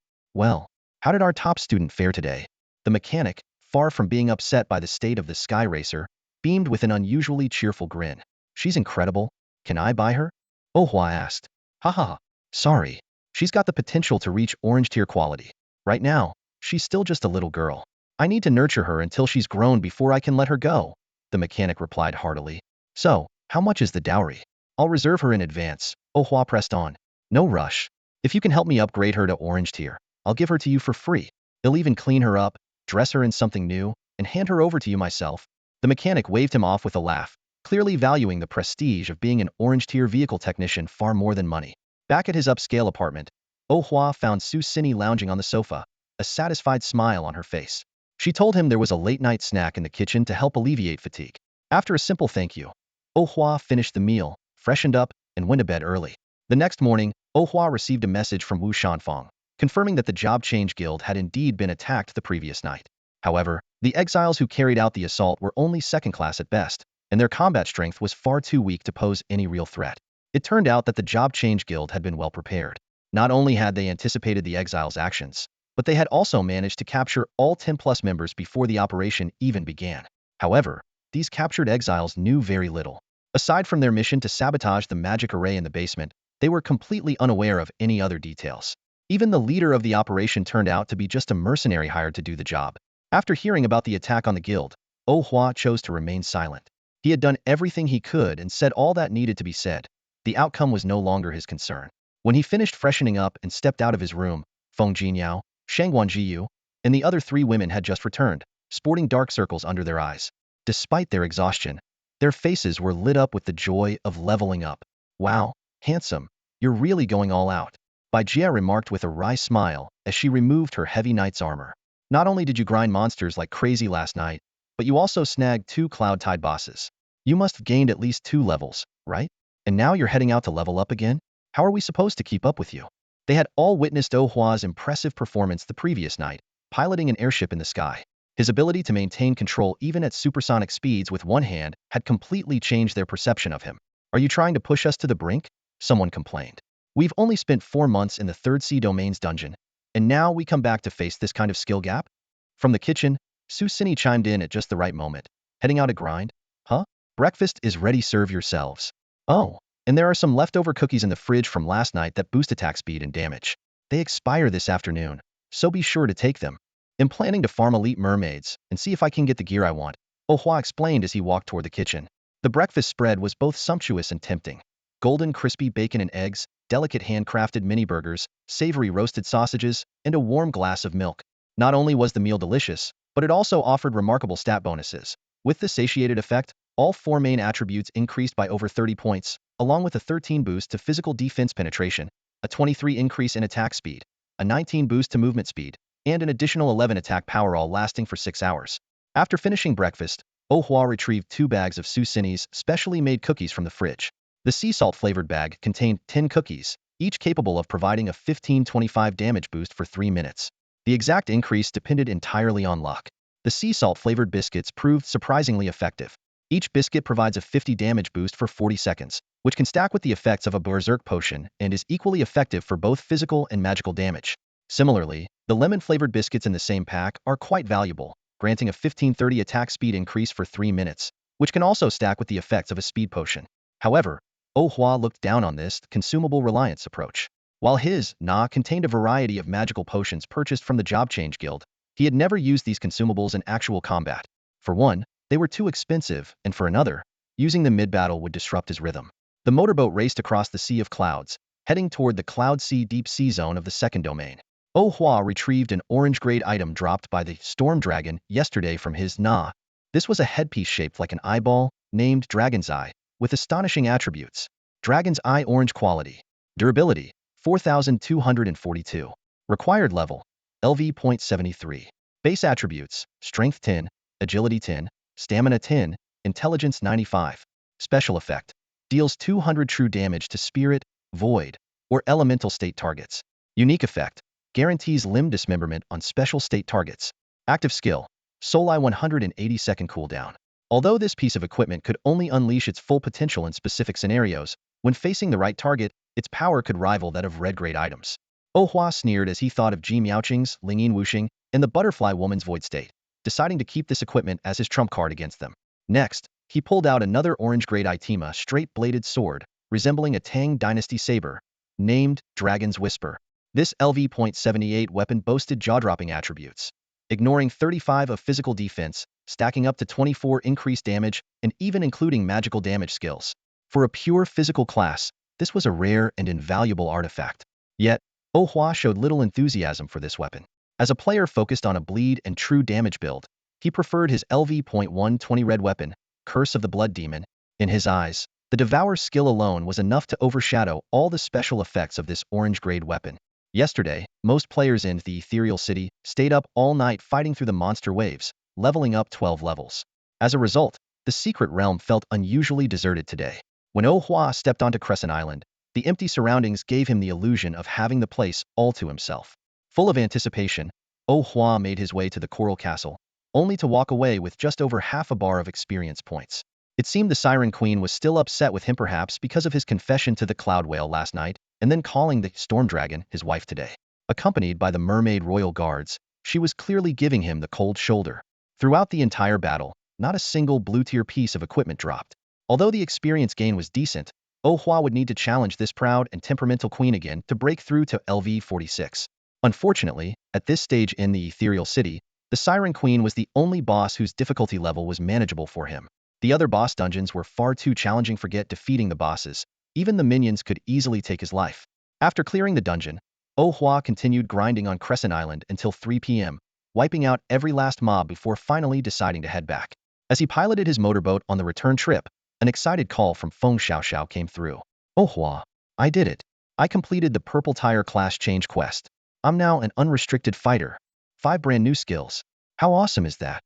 how did our top student fare today? The mechanic, far from being upset by the state of the Sky Racer, beamed with an unusually cheerful grin. She's incredible. Can I buy her? Oh Hua asked. Haha, sorry. She's got the potential to reach orange tier quality. Right now, she's still just a little girl. I need to nurture her until she's grown before I can let her go, the mechanic replied heartily. So, how much is the dowry? I'll reserve her in advance, Oh Hua pressed on. No rush. If you can help me upgrade her to orange tier, I'll give her to you for free. I'll even clean her up, dress her in something new, and hand her over to you myself. The mechanic waved him off with a laugh, clearly valuing the prestige of being an orange tier vehicle technician far more than money. Back at his upscale apartment, Oh Hua found Su Cini lounging on the sofa, a satisfied smile on her face. She told him there was a late-night snack in the kitchen to help alleviate fatigue. After a simple thank you, Oh Hua finished the meal, freshened up, and went to bed early. The next morning, Oh Hua received a message from Wu Shanfang, confirming that the Job Change Guild had indeed been attacked the previous night. However, the exiles who carried out the assault were only second class at best, and their combat strength was far too weak to pose any real threat. It turned out that the Job Change Guild had been well prepared. Not only had they anticipated the exiles' actions, but they had also managed to capture all 10+ members before the operation even began. However, these captured exiles knew very little. Aside from their mission to sabotage the magic array in the basement, they were completely unaware of any other details. Even the leader of the operation turned out to be just a mercenary hired to do the job. After hearing about the attack on the guild, Oh Hua chose to remain silent. He had done everything he could and said all that needed to be said. The outcome was no longer his concern. When he finished freshening up and stepped out of his room, Feng Jinyao, Shangguan Jiyu, and the other 3 women had just returned, sporting dark circles under their eyes. Despite their exhaustion, their faces were lit up with the joy of leveling up. Wow, handsome, you're really going all out, Bai Jia remarked with a wry smile as she removed her heavy knight's armor. Not only did you grind monsters like crazy last night, but you also snagged 2 cloud tide bosses. You must have gained at least 2 levels, right? And now you're heading out to level up again? How are we supposed to keep up with you? They had all witnessed Oh Hua's impressive performance the previous night, piloting an airship in the sky. His ability to maintain control even at supersonic speeds with one hand had completely changed their perception of him. Are you trying to push us to the brink? Someone complained. We've only spent 4 months in the third sea domain's dungeon, and now we come back to face this kind of skill gap? From the kitchen, Su Sini chimed in at just the right moment. Heading out to grind? Huh? Breakfast is ready, serve yourselves. Oh, and there are some leftover cookies in the fridge from last night that boost attack speed and damage. They expire this afternoon, so be sure to take them. I'm planning to farm elite mermaids and see if I can get the gear I want, Oh Hua explained as he walked toward the kitchen. The breakfast spread was both sumptuous and tempting. Golden crispy bacon and eggs, delicate handcrafted mini burgers, savory roasted sausages, and a warm glass of milk. Not only was the meal delicious, but it also offered remarkable stat bonuses. With the satiated effect, all 4 main attributes increased by over 30 points, along with a 13 boost to physical defense penetration, a 23 increase in attack speed, a 19 boost to movement speed, and an additional 11 attack power, all lasting for 6 hours. After finishing breakfast, Oh Hua retrieved 2 bags of Su Sini's specially made cookies from the fridge. The sea salt flavored bag contained 10 cookies, each capable of providing a 15-25 damage boost for 3 minutes. The exact increase depended entirely on luck. The sea salt flavored biscuits proved surprisingly effective. Each biscuit provides a 50 damage boost for 40 seconds, which can stack with the effects of a berserk potion and is equally effective for both physical and magical damage. Similarly, the lemon-flavored biscuits in the same pack are quite valuable, granting a 15-30 attack speed increase for 3 minutes, which can also stack with the effects of a speed potion. However, Oh Hua looked down on this consumable reliance approach. While his Na contained a variety of magical potions purchased from the Job Change Guild, he had never used these consumables in actual combat. For one, they were too expensive, and for another, using them mid-battle would disrupt his rhythm. The motorboat raced across the Sea of Clouds, heading toward the Cloud Sea Deep Sea Zone of the second domain. Oh Hua retrieved an orange-grade item dropped by the Storm Dragon yesterday from his Na. This was a headpiece shaped like an eyeball, named Dragon's Eye, with astonishing attributes. Dragon's Eye orange quality. Durability, 4,242. Required level, LV.73. Base attributes, Strength 10, Agility 10, Stamina 10, Intelligence 95. Special effect. Deals 200 true damage to spirit, void, or elemental state targets. Unique effect. Guarantees limb dismemberment on special state targets. Active skill. Soul Eye 180 second cooldown. Although this piece of equipment could only unleash its full potential in specific scenarios, when facing the right target, its power could rival that of red-grade items. Oh Hua sneered as he thought of Ji Miaoqing's Lingyin Wuxing and the Butterfly Woman's Void State, deciding to keep this equipment as his trump card against them. Next, he pulled out another orange-grade Itima straight-bladed sword, resembling a Tang Dynasty saber, named Dragon's Whisper. This LV.78 weapon boasted jaw-dropping attributes, ignoring 35 of physical defense, stacking up to 24 increased damage, and even including magical damage skills. For a pure physical class, this was a rare and invaluable artifact. Yet, Oh Hua showed little enthusiasm for this weapon. As a player focused on a bleed and true damage build, he preferred his LV.120 red weapon, Curse of the Blood Demon. In his eyes, the Devour skill alone was enough to overshadow all the special effects of this orange-grade weapon. Yesterday, most players in the Ethereal City stayed up all night fighting through the monster waves, leveling up 12 levels. As a result, the Secret Realm felt unusually deserted today. When Oh Hua stepped onto Crescent Island, the empty surroundings gave him the illusion of having the place all to himself. Full of anticipation, Oh Hua made his way to the Coral Castle, only to walk away with just over half a bar of experience points. It seemed the Siren Queen was still upset with him, perhaps because of his confession to the Cloud Whale last night, and then calling the Storm Dragon his wife today. Accompanied by the Mermaid Royal Guards, she was clearly giving him the cold shoulder. Throughout the entire battle, not a single blue-tier piece of equipment dropped. Although the experience gain was decent, Oh Hua would need to challenge this proud and temperamental queen again to break through to LV46. Unfortunately, at this stage in the Ethereal City, the Siren Queen was the only boss whose difficulty level was manageable for him. The other boss dungeons were far too challenging. Forget defeating the bosses. Even the minions could easily take his life. After clearing the dungeon, Oh Hua continued grinding on Crescent Island until 3 p.m., wiping out every last mob before finally deciding to head back. As he piloted his motorboat on the return trip, an excited call from Feng Xiaoxiao came through. Oh Hua, I did it. I completed the Purple Tire class change quest. I'm now an unrestricted fighter. 5 brand new skills. How awesome is that?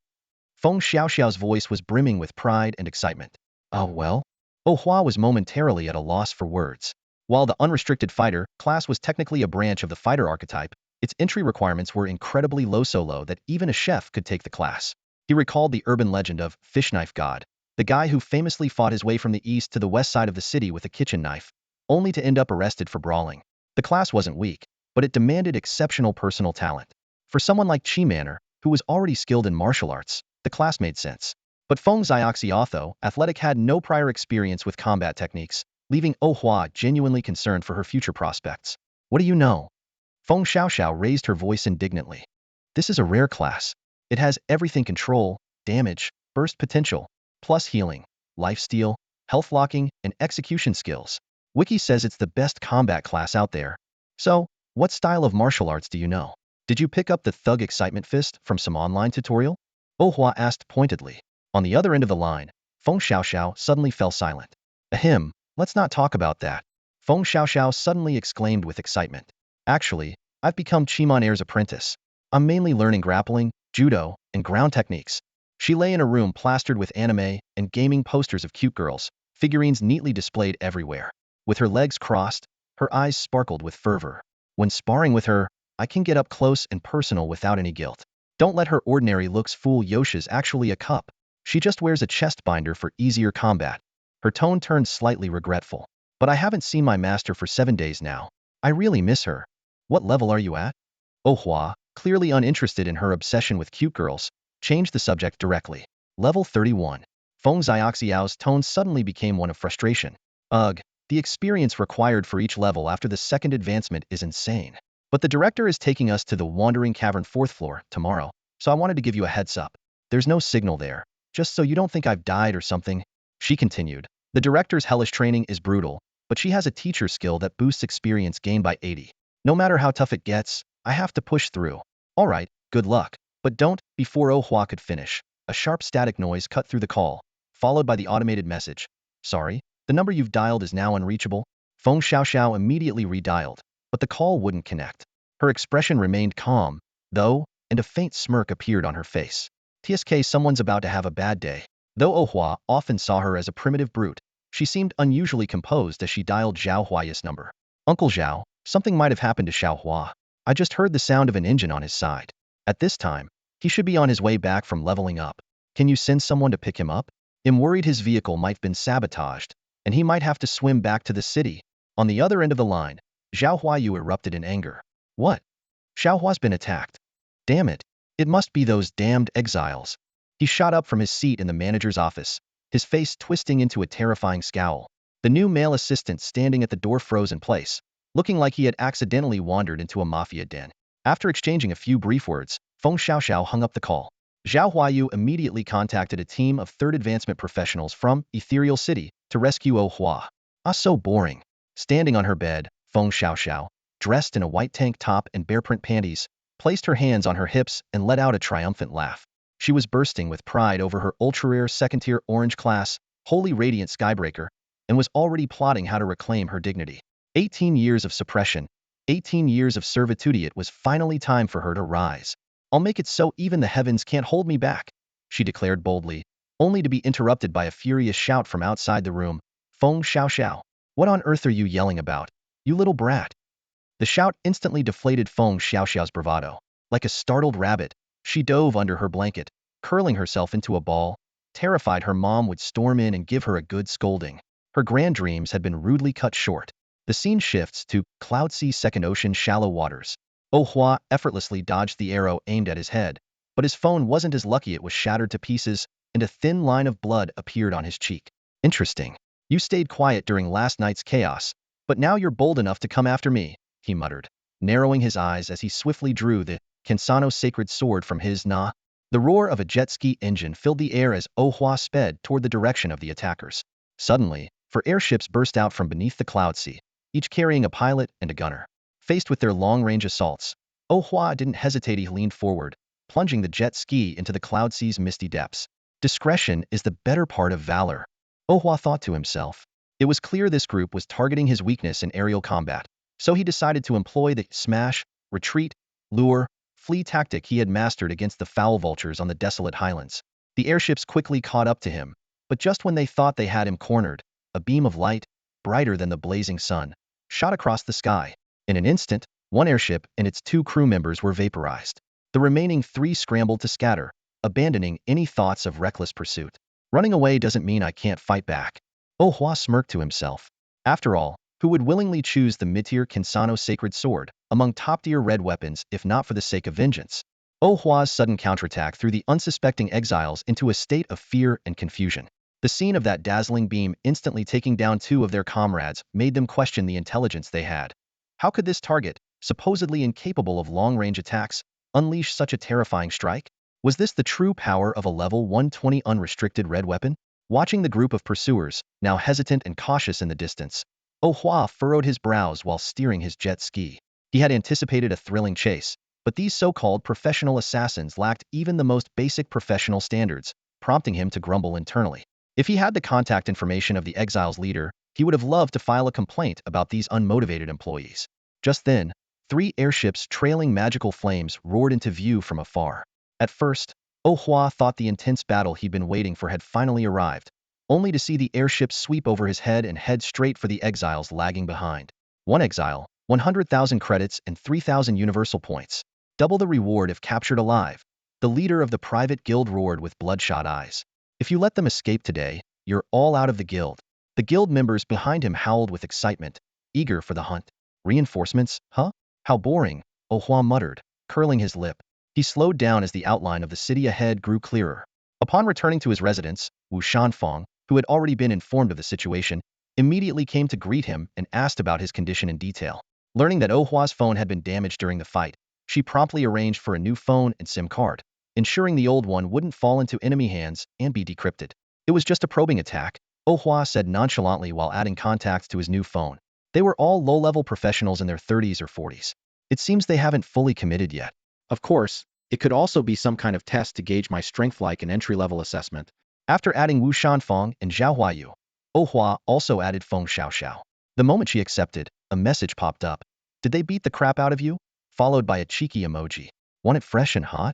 Feng Xiaoxiao's voice was brimming with pride and excitement. Oh well? Oh Hua was momentarily at a loss for words. While the unrestricted fighter class was technically a branch of the fighter archetype, its entry requirements were incredibly low, so low that even a chef could take the class. He recalled the urban legend of Fish Knife God, the guy who famously fought his way from the east to the west side of the city with a kitchen knife, only to end up arrested for brawling. The class wasn't weak, but it demanded exceptional personal talent. For someone like Chi Manor, who was already skilled in martial arts, the class made sense. But Feng Xiaoxiao, athletic, had no prior experience with combat techniques, leaving Oh Hua genuinely concerned for her future prospects. What do you know? Feng Xiaoxiao raised her voice indignantly. This is a rare class. It has everything: control, damage, burst potential, plus healing, lifesteal, health locking, and execution skills. Wiki says it's the best combat class out there. So, what style of martial arts do you know? Did you pick up the Thug Excitement Fist from some online tutorial? Oh Hua asked pointedly. On the other end of the line, Feng Xiaoxiao suddenly fell silent. Ahem, let's not talk about that. Feng Xiaoxiao suddenly exclaimed with excitement. Actually, I've become Chimaner's apprentice. I'm mainly learning grappling, judo, and ground techniques. She lay in a room plastered with anime and gaming posters of cute girls, figurines neatly displayed everywhere. With her legs crossed, her eyes sparkled with fervor. When sparring with her, I can get up close and personal without any guilt. Don't let her ordinary looks fool Yoshi's actually a cup. She just wears a chest binder for easier combat. Her tone turned slightly regretful. But I haven't seen my master for 7 days now. I really miss her. What level are you at? Oh Hua, clearly uninterested in her obsession with cute girls, changed the subject directly. Level 31. Feng Xiaoxiao's tone suddenly became one of frustration. Ugh, the experience required for each level after the second advancement is insane. But the director is taking us to the Wandering Cavern 4th floor tomorrow, so I wanted to give you a heads up. There's no signal there, just so you don't think I've died or something. She continued. The director's hellish training is brutal, but she has a teacher skill that boosts experience gained by 80. No matter how tough it gets, I have to push through. Alright, good luck. But don't. Before Oh Hua could finish, a sharp static noise cut through the call, followed by the automated message. Sorry, the number you've dialed is now unreachable. Feng Xiaoxiao immediately redialed, but the call wouldn't connect. Her expression remained calm, though, and a faint smirk appeared on her face. TSK, someone's about to have a bad day. Though Oh Hua often saw her as a primitive brute, she seemed unusually composed as she dialed Zhao Huaya's number. Uncle Zhao, something might have happened to Xiao Hua. I just heard the sound of an engine on his side. At this time, he should be on his way back from leveling up. Can you send someone to pick him up? I'm worried his vehicle might have been sabotaged, and he might have to swim back to the city. On the other end of the line, Zhao Huayu erupted in anger. What? Xiao Hua's been attacked. Damn it. It must be those damned exiles. He shot up from his seat in the manager's office, his face twisting into a terrifying scowl. The new male assistant standing at the door froze in place, looking like he had accidentally wandered into a mafia den. After exchanging a few brief words, Feng Xiaoxiao hung up the call. Zhao Huayu immediately contacted a team of third advancement professionals from Ethereal City to rescue Oh Hua. Ah, so boring. Standing on her bed, Feng Xiaoxiao, dressed in a white tank top and bare-print panties, placed her hands on her hips and let out a triumphant laugh. She was bursting with pride over her ultra-rare second-tier orange class, wholly radiant skybreaker, and was already plotting how to reclaim her dignity. 18 years of suppression, 18 years of servitude. It was finally time for her to rise. I'll make it so even the heavens can't hold me back, she declared boldly, only to be interrupted by a furious shout from outside the room. Feng Xiaoxiao, what on earth are you yelling about, you little brat? The shout instantly deflated Feng Xiaoxiao's bravado. Like a startled rabbit, she dove under her blanket, curling herself into a ball, terrified her mom would storm in and give her a good scolding. Her grand dreams had been rudely cut short. The scene shifts to Cloud Sea, Second Ocean, shallow waters. Oh Hua effortlessly dodged the arrow aimed at his head, but his phone wasn't as lucky. It was shattered to pieces, and a thin line of blood appeared on his cheek. Interesting. You stayed quiet during last night's chaos, but now you're bold enough to come after me, he muttered, narrowing his eyes as he swiftly drew the Kensano sacred sword from his na. The roar of a jet ski engine filled the air as Oh Hua sped toward the direction of the attackers. Suddenly, 4 airships burst out from beneath the Cloud Sea, each carrying a pilot and a gunner. Faced with their long-range assaults, Oh Hua didn't hesitate. He leaned forward, plunging the jet ski into the Cloud Sea's misty depths. Discretion is the better part of valor, Oh Hua thought to himself. It was clear this group was targeting his weakness in aerial combat, so he decided to employ the smash, retreat, lure, flee tactic he had mastered against the foul vultures on the desolate highlands. The airships quickly caught up to him, But just when they thought they had him cornered, a beam of light, brighter than the blazing sun, shot across the sky. In an instant, one airship and its 2 crew members were vaporized. The remaining 3 scrambled to scatter, abandoning any thoughts of reckless pursuit. Running away doesn't mean I can't fight back. Oh Hua smirked to himself. After all, who would willingly choose the mid-tier Kinsano sacred sword among top-tier red weapons if not for the sake of vengeance? Oh Hua's sudden counterattack threw the unsuspecting exiles into a state of fear and confusion. The scene of that dazzling beam instantly taking down 2 of their comrades made them question the intelligence they had. How could this target, supposedly incapable of long-range attacks, unleash such a terrifying strike? Was this the true power of a level 120 unrestricted red weapon? Watching the group of pursuers, now hesitant and cautious in the distance, Oh Hua furrowed his brows while steering his jet ski. He had anticipated a thrilling chase, but these so-called professional assassins lacked even the most basic professional standards, prompting him to grumble internally. If he had the contact information of the exile's leader, he would have loved to file a complaint about these unmotivated employees. Just then, 3 airships trailing magical flames roared into view from afar. At first, Oh Hua thought the intense battle he'd been waiting for had finally arrived, only to see the airships sweep over his head and head straight for the exiles lagging behind. One exile, 100,000 credits and 3,000 universal points. Double the reward if captured alive. The leader of the private guild roared with bloodshot eyes. If you let them escape today, you're all out of the guild. The guild members behind him howled with excitement, eager for the hunt. Reinforcements, huh? How boring, Oh Hua muttered, curling his lip. He slowed down as the outline of the city ahead grew clearer. Upon returning to his residence, Wu Shanfang, who had already been informed of the situation, immediately came to greet him and asked about his condition in detail. Learning that Oh Hua's phone had been damaged during the fight, she promptly arranged for a new phone and SIM card, ensuring the old one wouldn't fall into enemy hands and be decrypted. It was just a probing attack, Oh Hua said nonchalantly while adding contacts to his new phone. They were all low-level professionals in their 30s or 40s. It seems they haven't fully committed yet. Of course, it could also be some kind of test to gauge my strength like an entry-level assessment. After adding Wu Shanfang and Zhao Huayu, Oh Hua also added Feng Xiaoxiao. The moment she accepted, a message popped up. Did they beat the crap out of you? Followed by a cheeky emoji. Want it fresh and hot?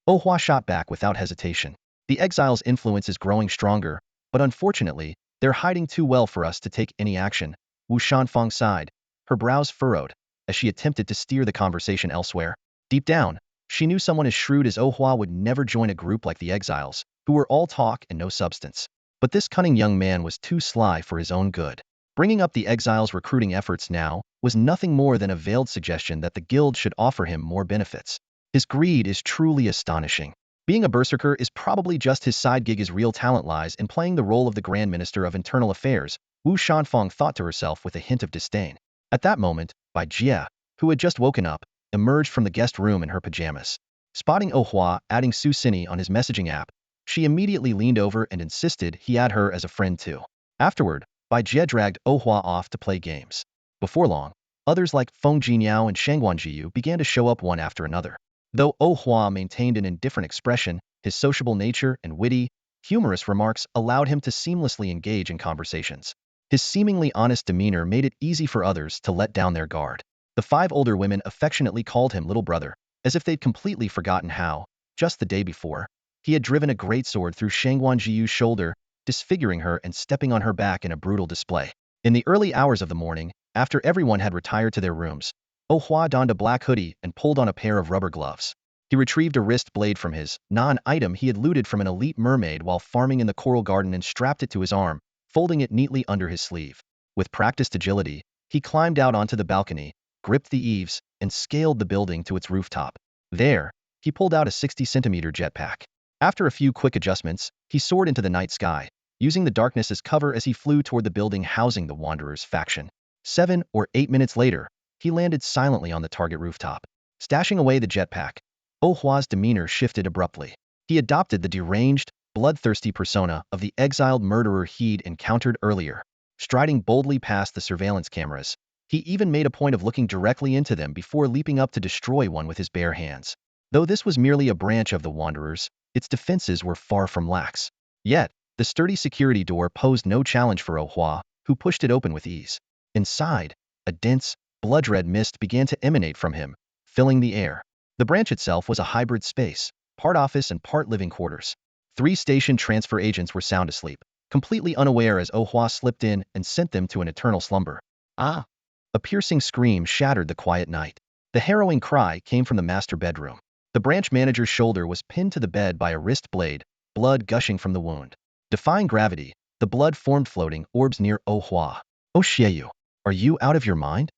Oh Hua shot back without hesitation. The exile's influence is growing stronger, but unfortunately, they're hiding too well for us to take any action. Wu Shanfang sighed, her brows furrowed, as she attempted to steer the conversation elsewhere. Deep down, she knew someone as shrewd as Oh Hua would never join a group like the exiles, who were all talk and no substance. But this cunning young man was too sly for his own good. Bringing up the exiles' recruiting efforts now was nothing more than a veiled suggestion that the guild should offer him more benefits. His greed is truly astonishing. Being a berserker is probably just his side gig. His real talent lies in playing the role of the Grand Minister of Internal Affairs, Wu Shanfang thought to herself with a hint of disdain. At that moment, Bai Jia, who had just woken up, emerged from the guest room in her pajamas. Spotting Oh Hua adding Su Sini on his messaging app, she immediately leaned over and insisted he add her as a friend too. Afterward, Bai Jie dragged Oh Hua off to play games. Before long, others like Feng Jiniao and Shangguan Jiyu began to show up one after another. Though Oh Hua maintained an indifferent expression, his sociable nature and witty, humorous remarks allowed him to seamlessly engage in conversations. His seemingly honest demeanor made it easy for others to let down their guard. The 5 older women affectionately called him little brother, as if they'd completely forgotten how, just the day before, he had driven a greatsword through Shangguan Jiyu's shoulder, disfiguring her and stepping on her back in a brutal display. In the early hours of the morning, after everyone had retired to their rooms, Oh Hua donned a black hoodie and pulled on a pair of rubber gloves. He retrieved a wrist blade from his non-item he had looted from an elite mermaid while farming in the coral garden and strapped it to his arm, folding it neatly under his sleeve. With practiced agility, he climbed out onto the balcony, gripped the eaves, and scaled the building to its rooftop. There, he pulled out a 60-centimeter jetpack. After a few quick adjustments, he soared into the night sky, using the darkness as cover as he flew toward the building housing the Wanderers faction. 7 or 8 minutes later, he landed silently on the target rooftop. Stashing away the jetpack, Oh Hua's demeanor shifted abruptly. He adopted the deranged, bloodthirsty persona of the exiled murderer he'd encountered earlier. Striding boldly past the surveillance cameras, he even made a point of looking directly into them before leaping up to destroy one with his bare hands. Though this was merely a branch of the Wanderers, its defenses were far from lax. Yet, the sturdy security door posed no challenge for Oh Hua, who pushed it open with ease. Inside, a dense, blood-red mist began to emanate from him, filling the air. The branch itself was a hybrid space, part office and part living quarters. 3 station transfer agents were sound asleep, completely unaware as Oh Hua slipped in and sent them to an eternal slumber. Ah! A piercing scream shattered the quiet night. The harrowing cry came from the master bedroom. The branch manager's shoulder was pinned to the bed by a wrist blade, blood gushing from the wound. Defying gravity, the blood formed floating orbs near Oh Hua. Oh Xieyu, are you out of your mind?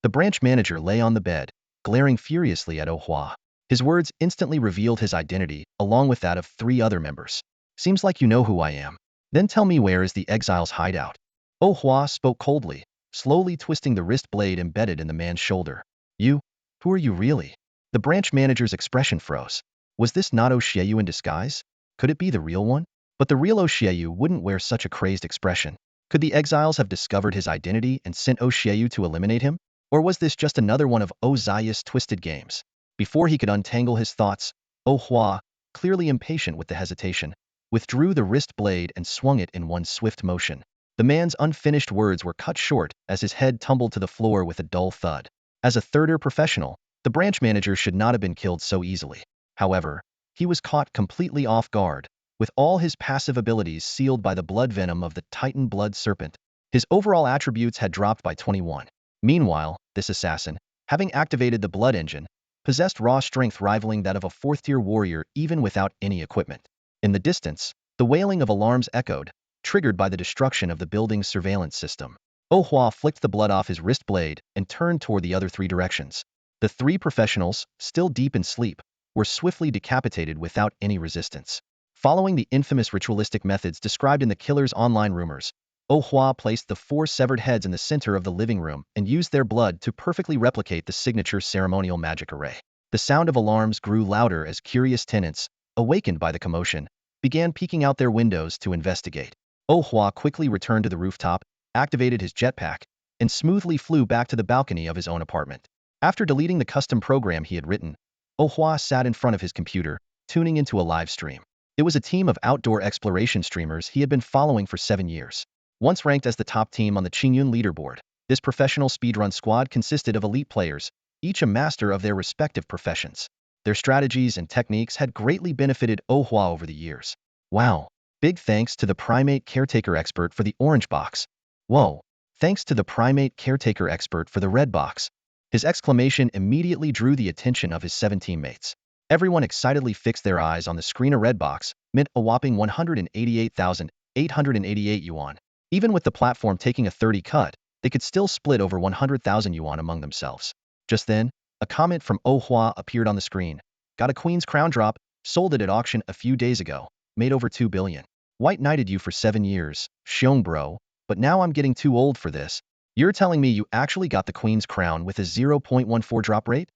The branch manager lay on the bed, glaring furiously at Oh Hua. His words instantly revealed his identity, along with that of 3 other members. Seems like you know who I am. Then tell me, where is the exile's hideout? Oh Hua spoke coldly, slowly twisting the wrist blade embedded in the man's shoulder. You? Who are you really? The branch manager's expression froze. Was this not Oh Xieyu in disguise? Could it be the real one? But the real Oh Xieyu wouldn't wear such a crazed expression. Could the exiles have discovered his identity and sent Oh Xieyu to eliminate him? Or was this just another one of Oh Zai's twisted games? Before he could untangle his thoughts, Oh Hua, clearly impatient with the hesitation, withdrew the wrist blade and swung it in one swift motion. The man's unfinished words were cut short as his head tumbled to the floor with a dull thud. As a third-tier professional, the branch manager should not have been killed so easily. However, he was caught completely off guard, with all his passive abilities sealed by the blood venom of the Titan blood serpent. His overall attributes had dropped by 21. Meanwhile, this assassin, having activated the blood engine, possessed raw strength rivaling that of a 4th-tier warrior even without any equipment. In the distance, the wailing of alarms echoed, triggered by the destruction of the building's surveillance system. Oh Hua flicked the blood off his wrist blade and turned toward the other 3 directions. The 3 professionals, still deep in sleep, were swiftly decapitated without any resistance. Following the infamous ritualistic methods described in the killer's online rumors, Oh Hua placed the 4 severed heads in the center of the living room and used their blood to perfectly replicate the signature ceremonial magic array. The sound of alarms grew louder as curious tenants, awakened by the commotion, began peeking out their windows to investigate. Oh Hua quickly returned to the rooftop, activated his jetpack, and smoothly flew back to the balcony of his own apartment. After deleting the custom program he had written, Oh Hua sat in front of his computer, tuning into a live stream. It was a team of outdoor exploration streamers he had been following for 7 years. Once ranked as the top team on the Qingyun leaderboard, this professional speedrun squad consisted of elite players, each a master of their respective professions. Their strategies and techniques had greatly benefited Oh Hua over the years. Wow! Big thanks to the primate caretaker expert for the orange box. Whoa! Thanks to the primate caretaker expert for the red box. His exclamation immediately drew the attention of his 7 teammates. Everyone excitedly fixed their eyes on the screen. A red box meant a whopping 188,888 yuan. Even with the platform taking a 30 cut, they could still split over 100,000 yuan among themselves. Just then, a comment from Oh Hua appeared on the screen. Got a queen's crown drop, sold it at auction a few days ago, made over 2 billion. White knighted you for 7 years, Xiong bro, but now I'm getting too old for this. You're telling me you actually got the queen's crown with a 0.14 drop rate?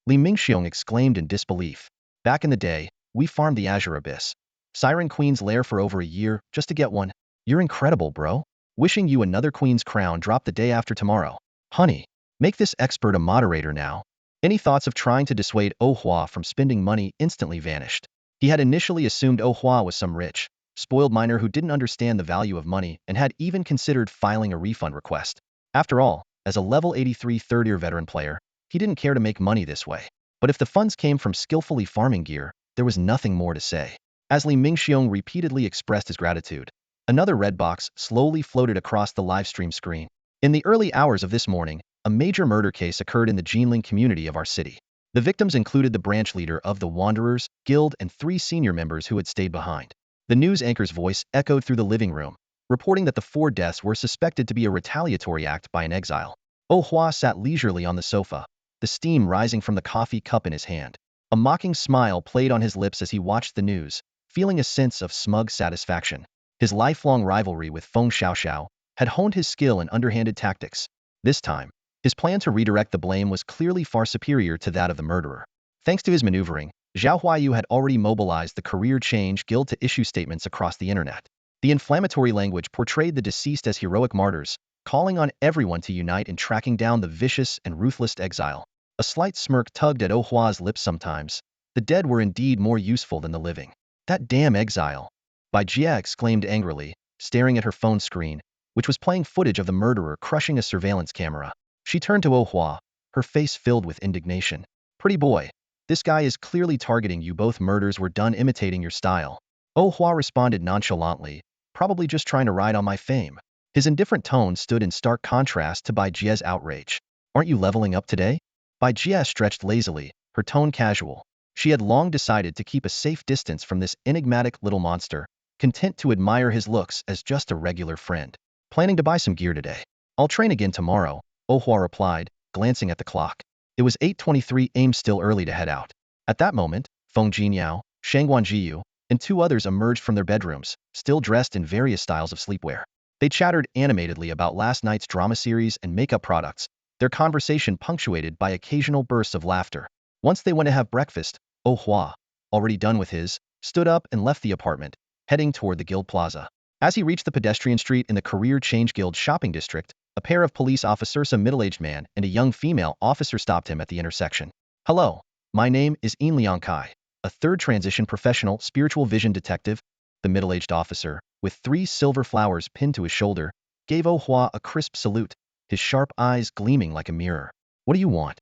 Li Mingxiong exclaimed in disbelief. Back in the day, we farmed the Azure Abyss, Siren Queen's lair for over a year just to get one. You're incredible, bro. Wishing you another queen's crown drop the day after tomorrow. Honey, make this expert a moderator now. Any thoughts of trying to dissuade Oh Hua from spending money instantly vanished. He had initially assumed Oh Hua was some rich, spoiled miner who didn't understand the value of money and had even considered filing a refund request. After all, as a level 83 third-tier veteran player, he didn't care to make money this way. But if the funds came from skillfully farming gear, there was nothing more to say. As Li Mingxiong repeatedly expressed his gratitude, another red box slowly floated across the livestream screen. In the early hours of this morning, a major murder case occurred in the Jinling community of our city. The victims included the branch leader of the Wanderers Guild and 3 senior members who had stayed behind. The news anchor's voice echoed through the living room, reporting that the 4 deaths were suspected to be a retaliatory act by an exile. Oh Hua sat leisurely on the sofa, the steam rising from the coffee cup in his hand. A mocking smile played on his lips as he watched the news, feeling a sense of smug satisfaction. His lifelong rivalry with Feng Xiaoxiao had honed his skill in underhanded tactics. This time, his plan to redirect the blame was clearly far superior to that of the murderer. Thanks to his maneuvering, Zhao Huayu had already mobilized the Career Change Guild to issue statements across the internet. The inflammatory language portrayed the deceased as heroic martyrs, calling on everyone to unite in tracking down the vicious and ruthless exile. A slight smirk tugged at Oh Hua's lips sometimes. The dead were indeed more useful than the living. That damn exile! Bai Jia exclaimed angrily, staring at her phone screen, which was playing footage of the murderer crushing a surveillance camera. She turned to Oh Hua, her face filled with indignation. Pretty boy, this guy is clearly targeting you. Both murders were done imitating your style. Oh Hua responded nonchalantly, probably just trying to ride on my fame. His indifferent tone stood in stark contrast to Bai Jie's outrage. Aren't you leveling up today? Bai Jie stretched lazily, her tone casual. She had long decided to keep a safe distance from this enigmatic little monster, content to admire his looks as just a regular friend. Planning to buy some gear today. I'll train again tomorrow, Ohua replied, glancing at the clock. It was 8:23 am, still early to head out. At that moment, Feng Jinyao, Shangguan Jiyu, and two others emerged from their bedrooms, still dressed in various styles of sleepwear. They chattered animatedly about last night's drama series and makeup products, their conversation punctuated by occasional bursts of laughter. Once they went to have breakfast, Ohua, already done with his, stood up and left the apartment, heading toward the Guild Plaza. As he reached the pedestrian street in the Career Change Guild shopping district, a pair of police officers, a middle-aged man and a young female officer, stopped him at the intersection. Hello, my name is Liang Kai, a third transition professional spiritual vision detective. The middle-aged officer, with 3 silver flowers pinned to his shoulder, gave Ohua a crisp salute, his sharp eyes gleaming like a mirror. What do you want?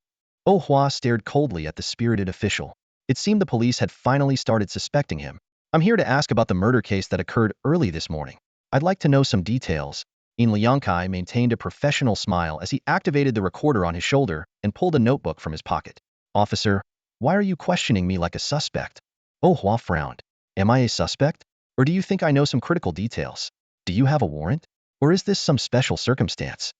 Ohua stared coldly at the spirited official. It seemed the police had finally started suspecting him. I'm here to ask about the murder case that occurred early this morning. I'd like to know some details. Liang Kai maintained a professional smile as he activated the recorder on his shoulder and pulled a notebook from his pocket. Officer, why are you questioning me like a suspect? Ohua frowned. Am I a suspect? Or do you think I know some critical details? Do you have a warrant? Or is this some special circumstance?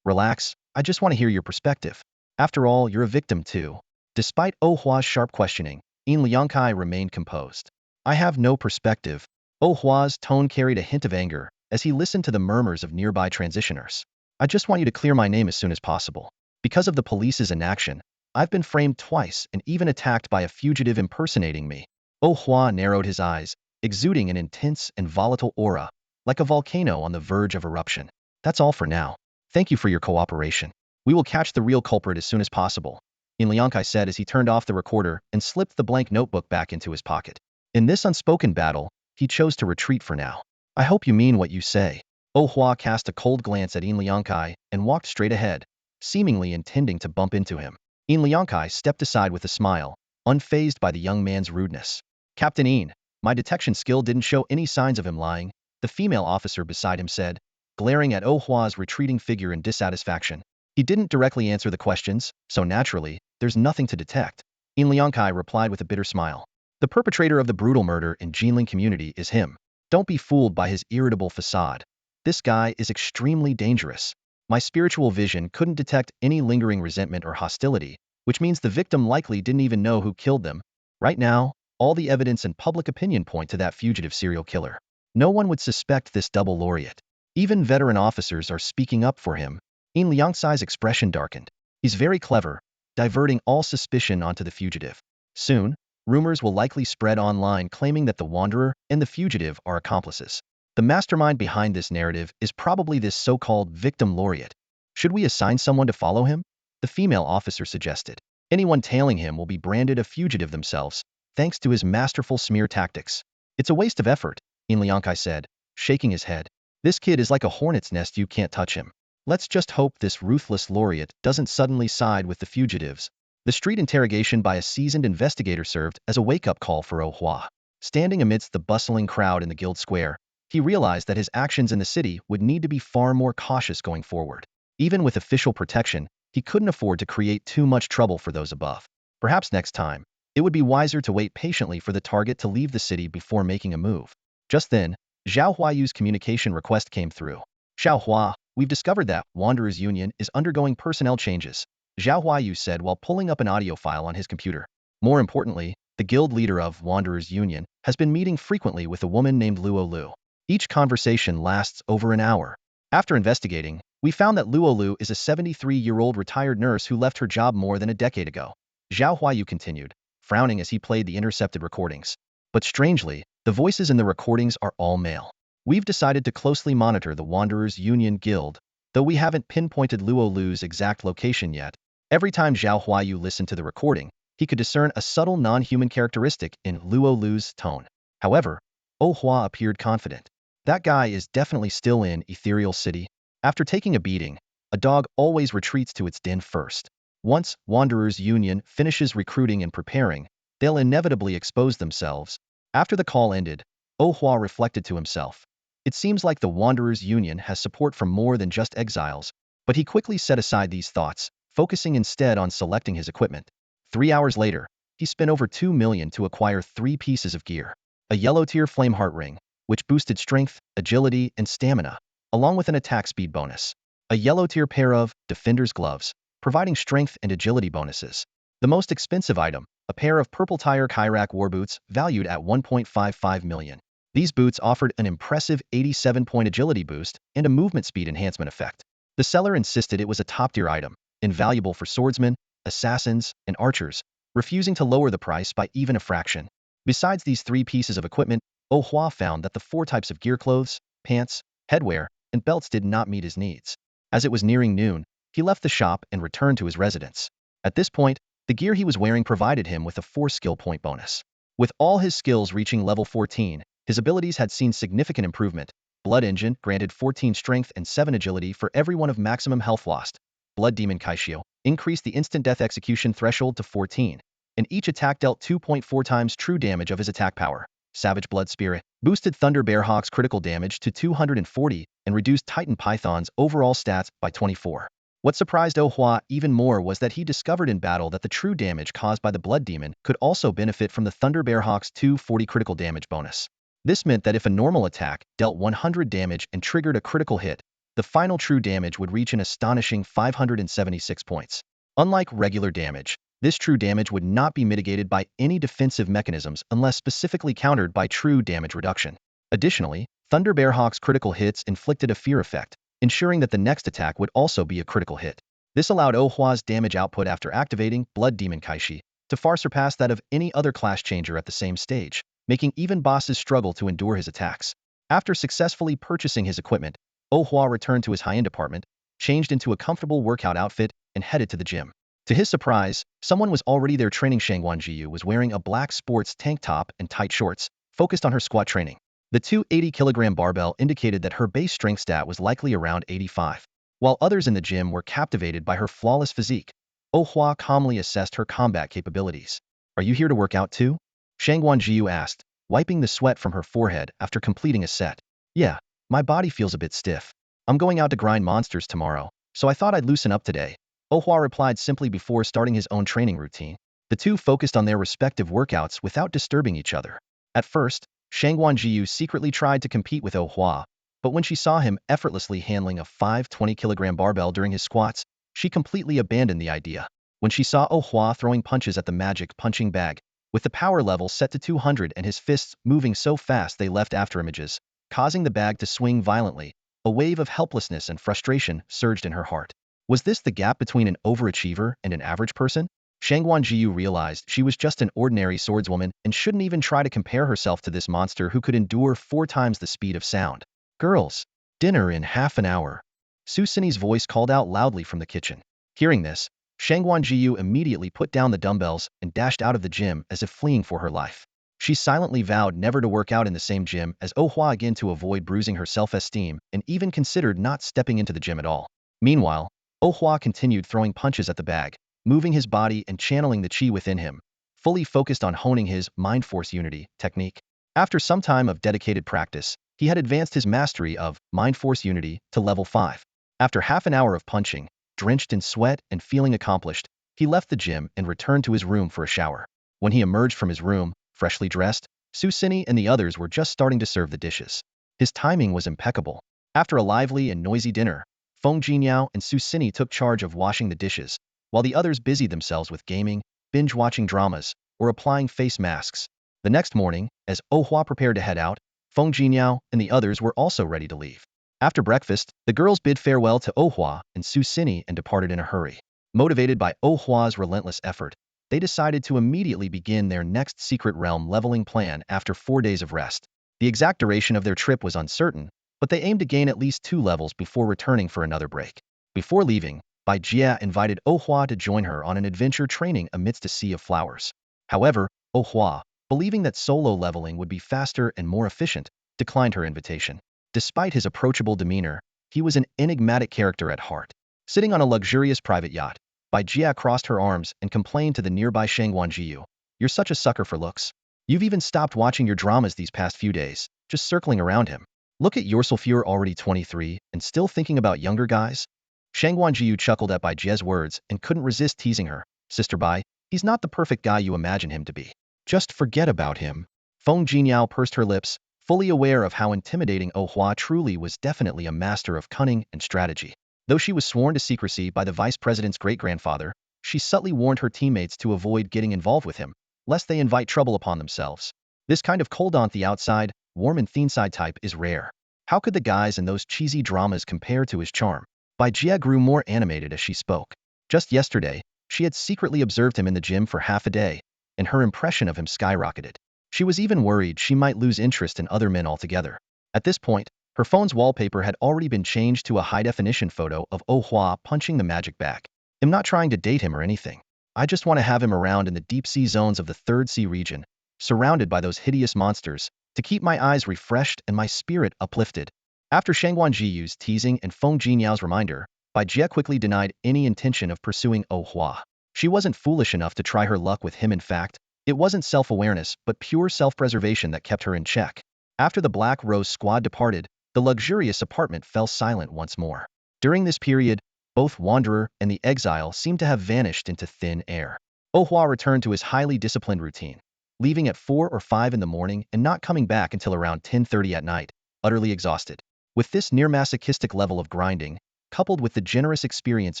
Relax, I just want to hear your perspective. After all, you're a victim too. Despite Ohua's sharp questioning, Liang Kai remained composed. I have no perspective. Ohua's tone carried a hint of anger as he listened to the murmurs of nearby transitioners. I just want you to clear my name as soon as possible. Because of the police's inaction, I've been framed twice and even attacked by a fugitive impersonating me. Ohua narrowed his eyes, exuding an intense and volatile aura, like a volcano on the verge of eruption. That's all for now. Thank you for your cooperation. We will catch the real culprit as soon as possible, Liang Kai said as he turned off the recorder and slipped the blank notebook back into his pocket. In this unspoken battle, he chose to retreat for now. I hope you mean what you say. Ohua cast a cold glance at Liang Kai and walked straight ahead, seemingly intending to bump into him. Liang Kai stepped aside with a smile, unfazed by the young man's rudeness. Captain Ian, my detection skill didn't show any signs of him lying, the female officer beside him said, glaring at Ohua's retreating figure in dissatisfaction. He didn't directly answer the questions, so naturally, there's nothing to detect. Liang Kai replied with a bitter smile. The perpetrator of the brutal murder in Jinling community is him. Don't be fooled by his irritable facade. This guy is extremely dangerous. My spiritual vision couldn't detect any lingering resentment or hostility, which means the victim likely didn't even know who killed them. Right now, all the evidence and public opinion point to that fugitive serial killer. No one would suspect this double laureate. Even veteran officers are speaking up for him. Liang Kai's expression darkened. He's very clever, diverting all suspicion onto the fugitive. Soon, rumors will likely spread online claiming that the wanderer and the fugitive are accomplices. The mastermind behind this narrative is probably this so-called victim laureate. Should we assign someone to follow him? The female officer suggested. Anyone tailing him will be branded a fugitive themselves, thanks to his masterful smear tactics. It's a waste of effort, Liang Kai said, shaking his head. This kid is like a hornet's nest, you can't touch him. Let's just hope this ruthless laureate doesn't suddenly side with the fugitives. The street interrogation by a seasoned investigator served as a wake-up call for Ohua. Standing amidst the bustling crowd in the guild square, he realized that his actions in the city would need to be far more cautious going forward. Even with official protection, he couldn't afford to create too much trouble for those above. Perhaps next time, it would be wiser to wait patiently for the target to leave the city before making a move. Just then, Zhao Huayu's communication request came through. Xiao Hua, we've discovered that Wanderers Union is undergoing personnel changes, Zhao Huayu said while pulling up an audio file on his computer. More importantly, the guild leader of Wanderers Union has been meeting frequently with a woman named Luo Lu. Each conversation lasts over an hour. After investigating, we found that Luo Lu is a 73-year-old retired nurse who left her job more than a decade ago. Zhao Huayu continued, frowning as he played the intercepted recordings. But strangely, the voices in the recordings are all male. We've decided to closely monitor the Wanderers Union Guild, though we haven't pinpointed Luo Lu's exact location yet. Every time Zhao Huayu listened to the recording, he could discern a subtle non-human characteristic in Luo Lu's tone. However, Ohua appeared confident. That guy is definitely still in Ethereal City. After taking a beating, a dog always retreats to its den first. Once Wanderers Union finishes recruiting and preparing, they'll inevitably expose themselves. After the call ended, Ohua reflected to himself. It seems like the Wanderers' Union has support from more than just exiles, but he quickly set aside these thoughts, focusing instead on selecting his equipment. 3 hours later, he spent over 2 million to acquire 3 pieces of gear. A yellow tier flame heart ring, which boosted strength, agility, and stamina, along with an attack speed bonus. A yellow tier pair of defender's gloves, providing strength and agility bonuses. The most expensive item, a pair of purple tire Kyrak war boots valued at 1.55 million. These boots offered an impressive 87-point agility boost and a movement speed enhancement effect. The seller insisted it was a top-tier item, invaluable for swordsmen, assassins, and archers, refusing to lower the price by even a fraction. Besides these 3 pieces of equipment, Oh Hua found that the 4 types of gear clothes, pants, headwear, and belts did not meet his needs. As it was nearing noon, he left the shop and returned to his residence. At this point, the gear he was wearing provided him with a 4 skill point bonus. With all his skills reaching level 14, his abilities had seen significant improvement. Blood Engine granted 14 strength and 7 agility for every one of maximum health lost. Blood Demon Kaishio increased the instant death execution threshold to 14, and each attack dealt 2.4 times true damage of his attack power. Savage Blood Spirit boosted Thunder Bearhawk's critical damage to 240 and reduced Titan Python's overall stats by 24. What surprised Oh Hua even more was that he discovered in battle that the true damage caused by the Blood Demon could also benefit from the Thunder Bearhawk's 240 critical damage bonus. This meant that if a normal attack dealt 100 damage and triggered a critical hit, the final true damage would reach an astonishing 576 points. Unlike regular damage, this true damage would not be mitigated by any defensive mechanisms unless specifically countered by true damage reduction. Additionally, Thunder Bearhawk's critical hits inflicted a fear effect, ensuring that the next attack would also be a critical hit. This allowed Oh Hua's damage output after activating Blood Demon Kaishi to far surpass that of any other class changer at the same stage, making even bosses struggle to endure his attacks. After successfully purchasing his equipment, Oh Hua returned to his high-end apartment, changed into a comfortable workout outfit, and headed to the gym. To his surprise, someone was already there training. Shangwan Jiyu was wearing a black sports tank top and tight shorts, focused on her squat training. The 280-kilogram barbell indicated that her base strength stat was likely around 85. While others in the gym were captivated by her flawless physique, Oh Hua calmly assessed her combat capabilities. "Are you here to work out too?" Shangwan Jiyu asked, wiping the sweat from her forehead after completing a set. "Yeah, my body feels a bit stiff. I'm going out to grind monsters tomorrow, so I thought I'd loosen up today." Oh Hua replied simply before starting his own training routine. The two focused on their respective workouts without disturbing each other. At first, Shangwan Jiyu secretly tried to compete with Oh Hua, but when she saw him effortlessly handling a 520-kilogram barbell during his squats, she completely abandoned the idea. When she saw Oh Hua throwing punches at the magic punching bag, with the power level set to 200 and his fists moving so fast they left afterimages, causing the bag to swing violently, a wave of helplessness and frustration surged in her heart. Was this the gap between an overachiever and an average person? Shangwan Jiyu realized she was just an ordinary swordswoman and shouldn't even try to compare herself to this monster who could endure 4 times the speed of sound. "Girls, dinner in half an hour." Su Sini's voice called out loudly from the kitchen. Hearing this, Shangwan Jiyu immediately put down the dumbbells and dashed out of the gym as if fleeing for her life. She silently vowed never to work out in the same gym as Oh Hua again to avoid bruising her self-esteem and even considered not stepping into the gym at all. Meanwhile, Oh Hua continued throwing punches at the bag, moving his body and channeling the chi within him, fully focused on honing his Mind Force Unity technique. After some time of dedicated practice, he had advanced his mastery of Mind Force Unity to level 5. After half an hour of punching, drenched in sweat and feeling accomplished, he left the gym and returned to his room for a shower. When he emerged from his room, freshly dressed, Su Sini and the others were just starting to serve the dishes. His timing was impeccable. After a lively and noisy dinner, Feng Jinyao and Su Sini took charge of washing the dishes, while the others busied themselves with gaming, binge-watching dramas, or applying face masks. The next morning, as Oh Hua prepared to head out, Feng Jinyao and the others were also ready to leave. After breakfast, the girls bid farewell to Oh Hua and Su Sini and departed in a hurry. Motivated by Oh Hua's relentless effort, they decided to immediately begin their next secret realm leveling plan after 4 days of rest. The exact duration of their trip was uncertain, but they aimed to gain at least 2 levels before returning for another break. Before leaving, Bai Jia invited Oh Hua to join her on an adventure training amidst a sea of flowers. However, Oh Hua, believing that solo leveling would be faster and more efficient, declined her invitation. Despite his approachable demeanor, he was an enigmatic character at heart. Sitting on a luxurious private yacht, Bai Jia crossed her arms and complained to the nearby Shangwan Jiyu, "You're such a sucker for looks. You've even stopped watching your dramas these past few days, just circling around him." Look at yourself, you're already 23 and still thinking about younger guys? Shang Guanjiu chuckled at Bai Jie's words and couldn't resist teasing her. Sister Bai, he's not the perfect guy you imagine him to be. Just forget about him. Feng Jinyao pursed her lips, fully aware of how intimidating Oh Hua truly was. Definitely a master of cunning and strategy. Though she was sworn to secrecy by the vice president's great-grandfather, she subtly warned her teammates to avoid getting involved with him, lest they invite trouble upon themselves. This kind of cold on the outside, warm and thin-side type is rare. How could the guys in those cheesy dramas compare to his charm? Bai Jie grew more animated as she spoke. Just yesterday, she had secretly observed him in the gym for half a day, and her impression of him skyrocketed. She was even worried she might lose interest in other men altogether. At this point, her phone's wallpaper had already been changed to a high-definition photo of Oh Hua punching the magic bag. I'm not trying to date him or anything. I just want to have him around in the deep-sea zones of the Third Sea region, surrounded by those hideous monsters, to keep my eyes refreshed and my spirit uplifted. After Shang Guanjiyu's teasing and Feng Jinyao's reminder, Bai Jie quickly denied any intention of pursuing Oh Hua. She wasn't foolish enough to try her luck with him. In fact, it wasn't self-awareness but pure self-preservation that kept her in check. After the Black Rose squad departed, the luxurious apartment fell silent once more. During this period, both Wanderer and the Exile seemed to have vanished into thin air. Oh Hua returned to his highly disciplined routine, leaving at 4 or 5 in the morning and not coming back until around 10:30 at night, utterly exhausted. With this near-masochistic level of grinding, coupled with the generous experience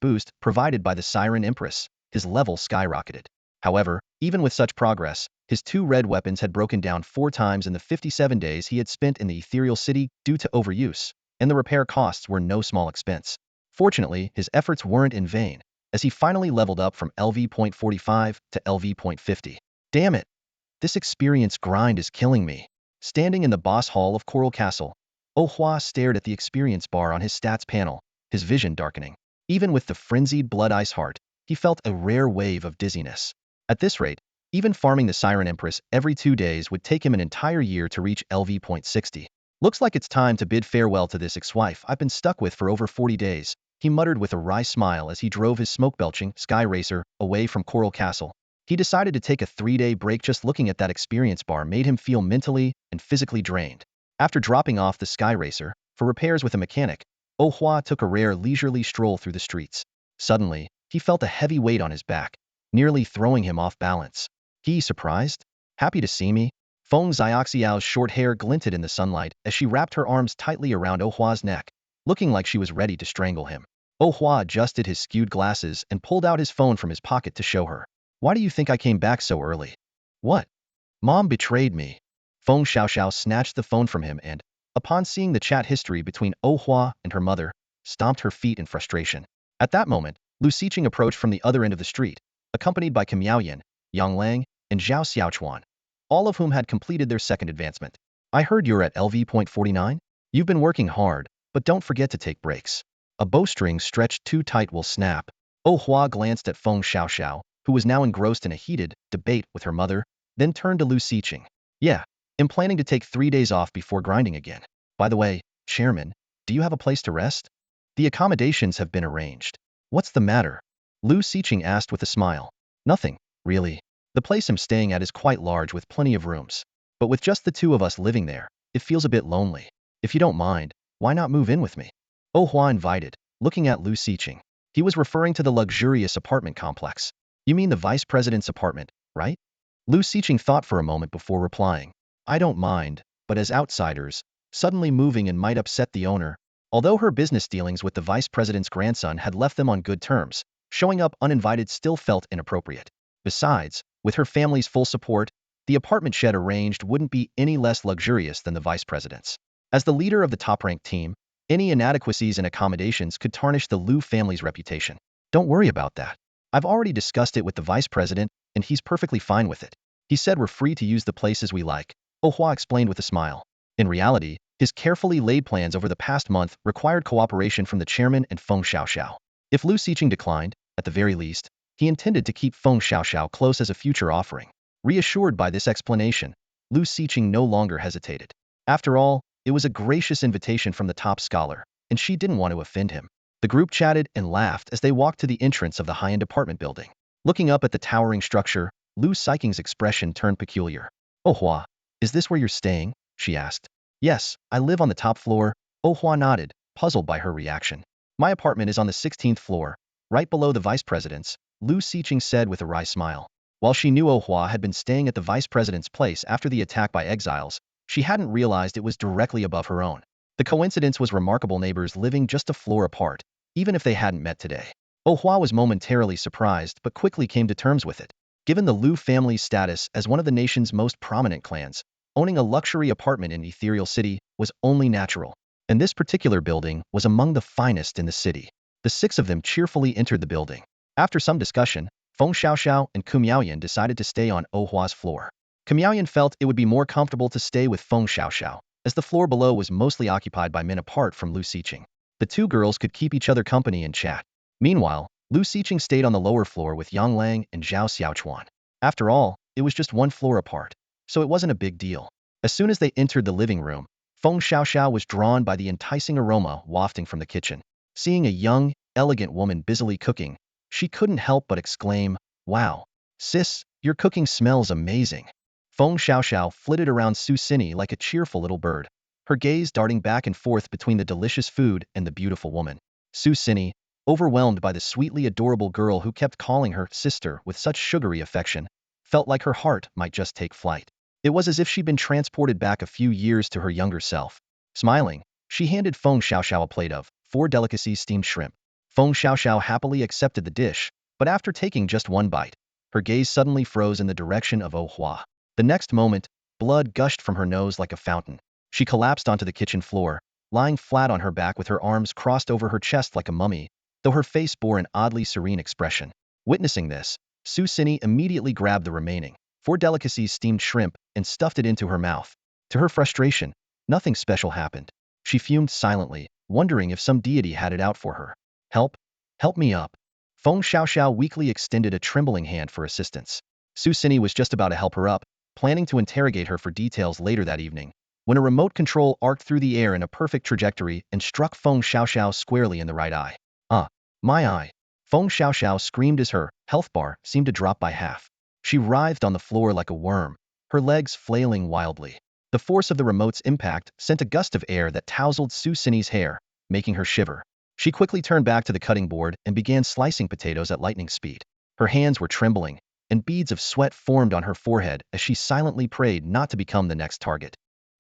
boost provided by the Siren Empress, his level skyrocketed. However, even with such progress, his 2 red weapons had broken down 4 times in the 57 days he had spent in the Ethereal City due to overuse, and the repair costs were no small expense. Fortunately, his efforts weren't in vain, as he finally leveled up from LV.45 to LV.50. Damn it! This experience grind is killing me. Standing in the boss hall of Coral Castle, Oh Hua stared at the experience bar on his stats panel, his vision darkening. Even with the frenzied blood ice heart, he felt a rare wave of dizziness. At this rate, even farming the Siren Empress every 2 days would take him an entire year to reach LV.60. Looks like it's time to bid farewell to this ex-wife I've been stuck with for over 40 days, he muttered with a wry smile as he drove his smoke-belching Sky Racer away from Coral Castle. He decided to take a 3-day break. Just looking at that experience bar made him feel mentally and physically drained. After dropping off the Sky Racer for repairs with a mechanic, Oh Hua took a rare leisurely stroll through the streets. Suddenly, he felt a heavy weight on his back, nearly throwing him off balance. He surprised? Happy to see me? Feng Xiaoxiao's short hair glinted in the sunlight as she wrapped her arms tightly around Oh Hua's neck, looking like she was ready to strangle him. Oh Hua adjusted his skewed glasses and pulled out his phone from his pocket to show her. Why do you think I came back so early? What? Mom betrayed me. Feng Xiaoxiao snatched the phone from him and, upon seeing the chat history between Oh Hua and her mother, stomped her feet in frustration. At that moment, Lu Xiqing approached from the other end of the street, accompanied by Kim Yaoyan, Yang Lang, and Zhao Xiaochuan, all of whom had completed their second advancement. I heard you're at LV.49? You've been working hard, but don't forget to take breaks. A bowstring stretched too tight will snap. Oh Hua glanced at Feng Xiaoxiao, who was now engrossed in a heated debate with her mother, then turned to Lu Xiqing. Yeah, I'm planning to take 3 days off before grinding again. By the way, Chairman, do you have a place to rest? The accommodations have been arranged. What's the matter? Lu Xiqing asked with a smile. Nothing, really. The place I'm staying at is quite large with plenty of rooms. But with just the 2 of us living there, it feels a bit lonely. If you don't mind, why not move in with me? Oh Hua invited, looking at Lu Xiqing. He was referring to the luxurious apartment complex. You mean the vice president's apartment, right? Lu Xiqing thought for a moment before replying. I don't mind, but as outsiders, suddenly moving in might upset the owner. Although her business dealings with the vice president's grandson had left them on good terms, showing up uninvited still felt inappropriate. Besides, with her family's full support, the apartment shed arranged wouldn't be any less luxurious than the vice president's. As the leader of the top-ranked team, any inadequacies in accommodations could tarnish the Lu family's reputation. Don't worry about that. I've already discussed it with the vice president, and he's perfectly fine with it. He said we're free to use the places we like, Oh Hua explained with a smile. In reality, his carefully laid plans over the past month required cooperation from the chairman and Feng Xiaoxiao. If Lu Xiqing declined, at the very least, he intended to keep Feng Xiaoxiao close as a future offering. Reassured by this explanation, Lu Xiqing no longer hesitated. After all, it was a gracious invitation from the top scholar, and she didn't want to offend him. The group chatted and laughed as they walked to the entrance of the high-end apartment building. Looking up at the towering structure, Lu Xiqing's expression turned peculiar. Oh Hua, is this where you're staying? She asked. Yes, I live on the top floor. Oh Hua nodded, puzzled by her reaction. My apartment is on the 16th floor, right below the vice president's, Lu Xiqing said with a wry smile. While she knew Oh Hua had been staying at the vice president's place after the attack by exiles, she hadn't realized it was directly above her own. The coincidence was remarkable, neighbors living just a floor apart, even if they hadn't met today. Oh Hua was momentarily surprised but quickly came to terms with it. Given the Lu family's status as one of the nation's most prominent clans, owning a luxury apartment in Ethereal City was only natural, and this particular building was among the finest in the city. The six of them cheerfully entered the building. After some discussion, Feng Xiaoxiao and Kumiaoyan decided to stay on Oh Hua's floor. Kumiaoyan felt it would be more comfortable to stay with Feng Xiaoxiao, as the floor below was mostly occupied by men apart from Lu Xiqing. The two girls could keep each other company and chat. Meanwhile, Lu Xiqing stayed on the lower floor with Yang Lang and Zhao Xiaochuan. After all, it was just one floor apart, so it wasn't a big deal. As soon as they entered the living room, Feng Xiaoxiao was drawn by the enticing aroma wafting from the kitchen. Seeing a young, elegant woman busily cooking, she couldn't help but exclaim, "Wow, sis, your cooking smells amazing." Feng Xiaoxiao flitted around Su Xini like a cheerful little bird, her gaze darting back and forth between the delicious food and the beautiful woman. Su Xini, overwhelmed by the sweetly adorable girl who kept calling her sister with such sugary affection, felt like her heart might just take flight. It was as if she'd been transported back a few years to her younger self. Smiling, she handed Feng Xiaoxiao a plate of 4 delicacies steamed shrimp. Feng Xiaoxiao happily accepted the dish, but after taking just one bite, her gaze suddenly froze in the direction of Oh Hua. The next moment, blood gushed from her nose like a fountain. She collapsed onto the kitchen floor, lying flat on her back with her arms crossed over her chest like a mummy, though her face bore an oddly serene expression. Witnessing this, Su Xini immediately grabbed the remaining 4 delicacies steamed shrimp and stuffed it into her mouth. To her frustration, nothing special happened. She fumed silently, wondering if some deity had it out for her. "Help! Help me up!" Feng Xiaoxiao weakly extended a trembling hand for assistance. Su Xini was just about to help her up, planning to interrogate her for details later that evening, when a remote control arced through the air in a perfect trajectory and struck Feng Xiaoxiao squarely in the right eye. "Ah, my eye!" Feng Xiaoxiao screamed as her health bar seemed to drop by half. She writhed on the floor like a worm, her legs flailing wildly. The force of the remote's impact sent a gust of air that tousled Su Xini's hair, making her shiver. She quickly turned back to the cutting board and began slicing potatoes at lightning speed. Her hands were trembling, and beads of sweat formed on her forehead as she silently prayed not to become the next target.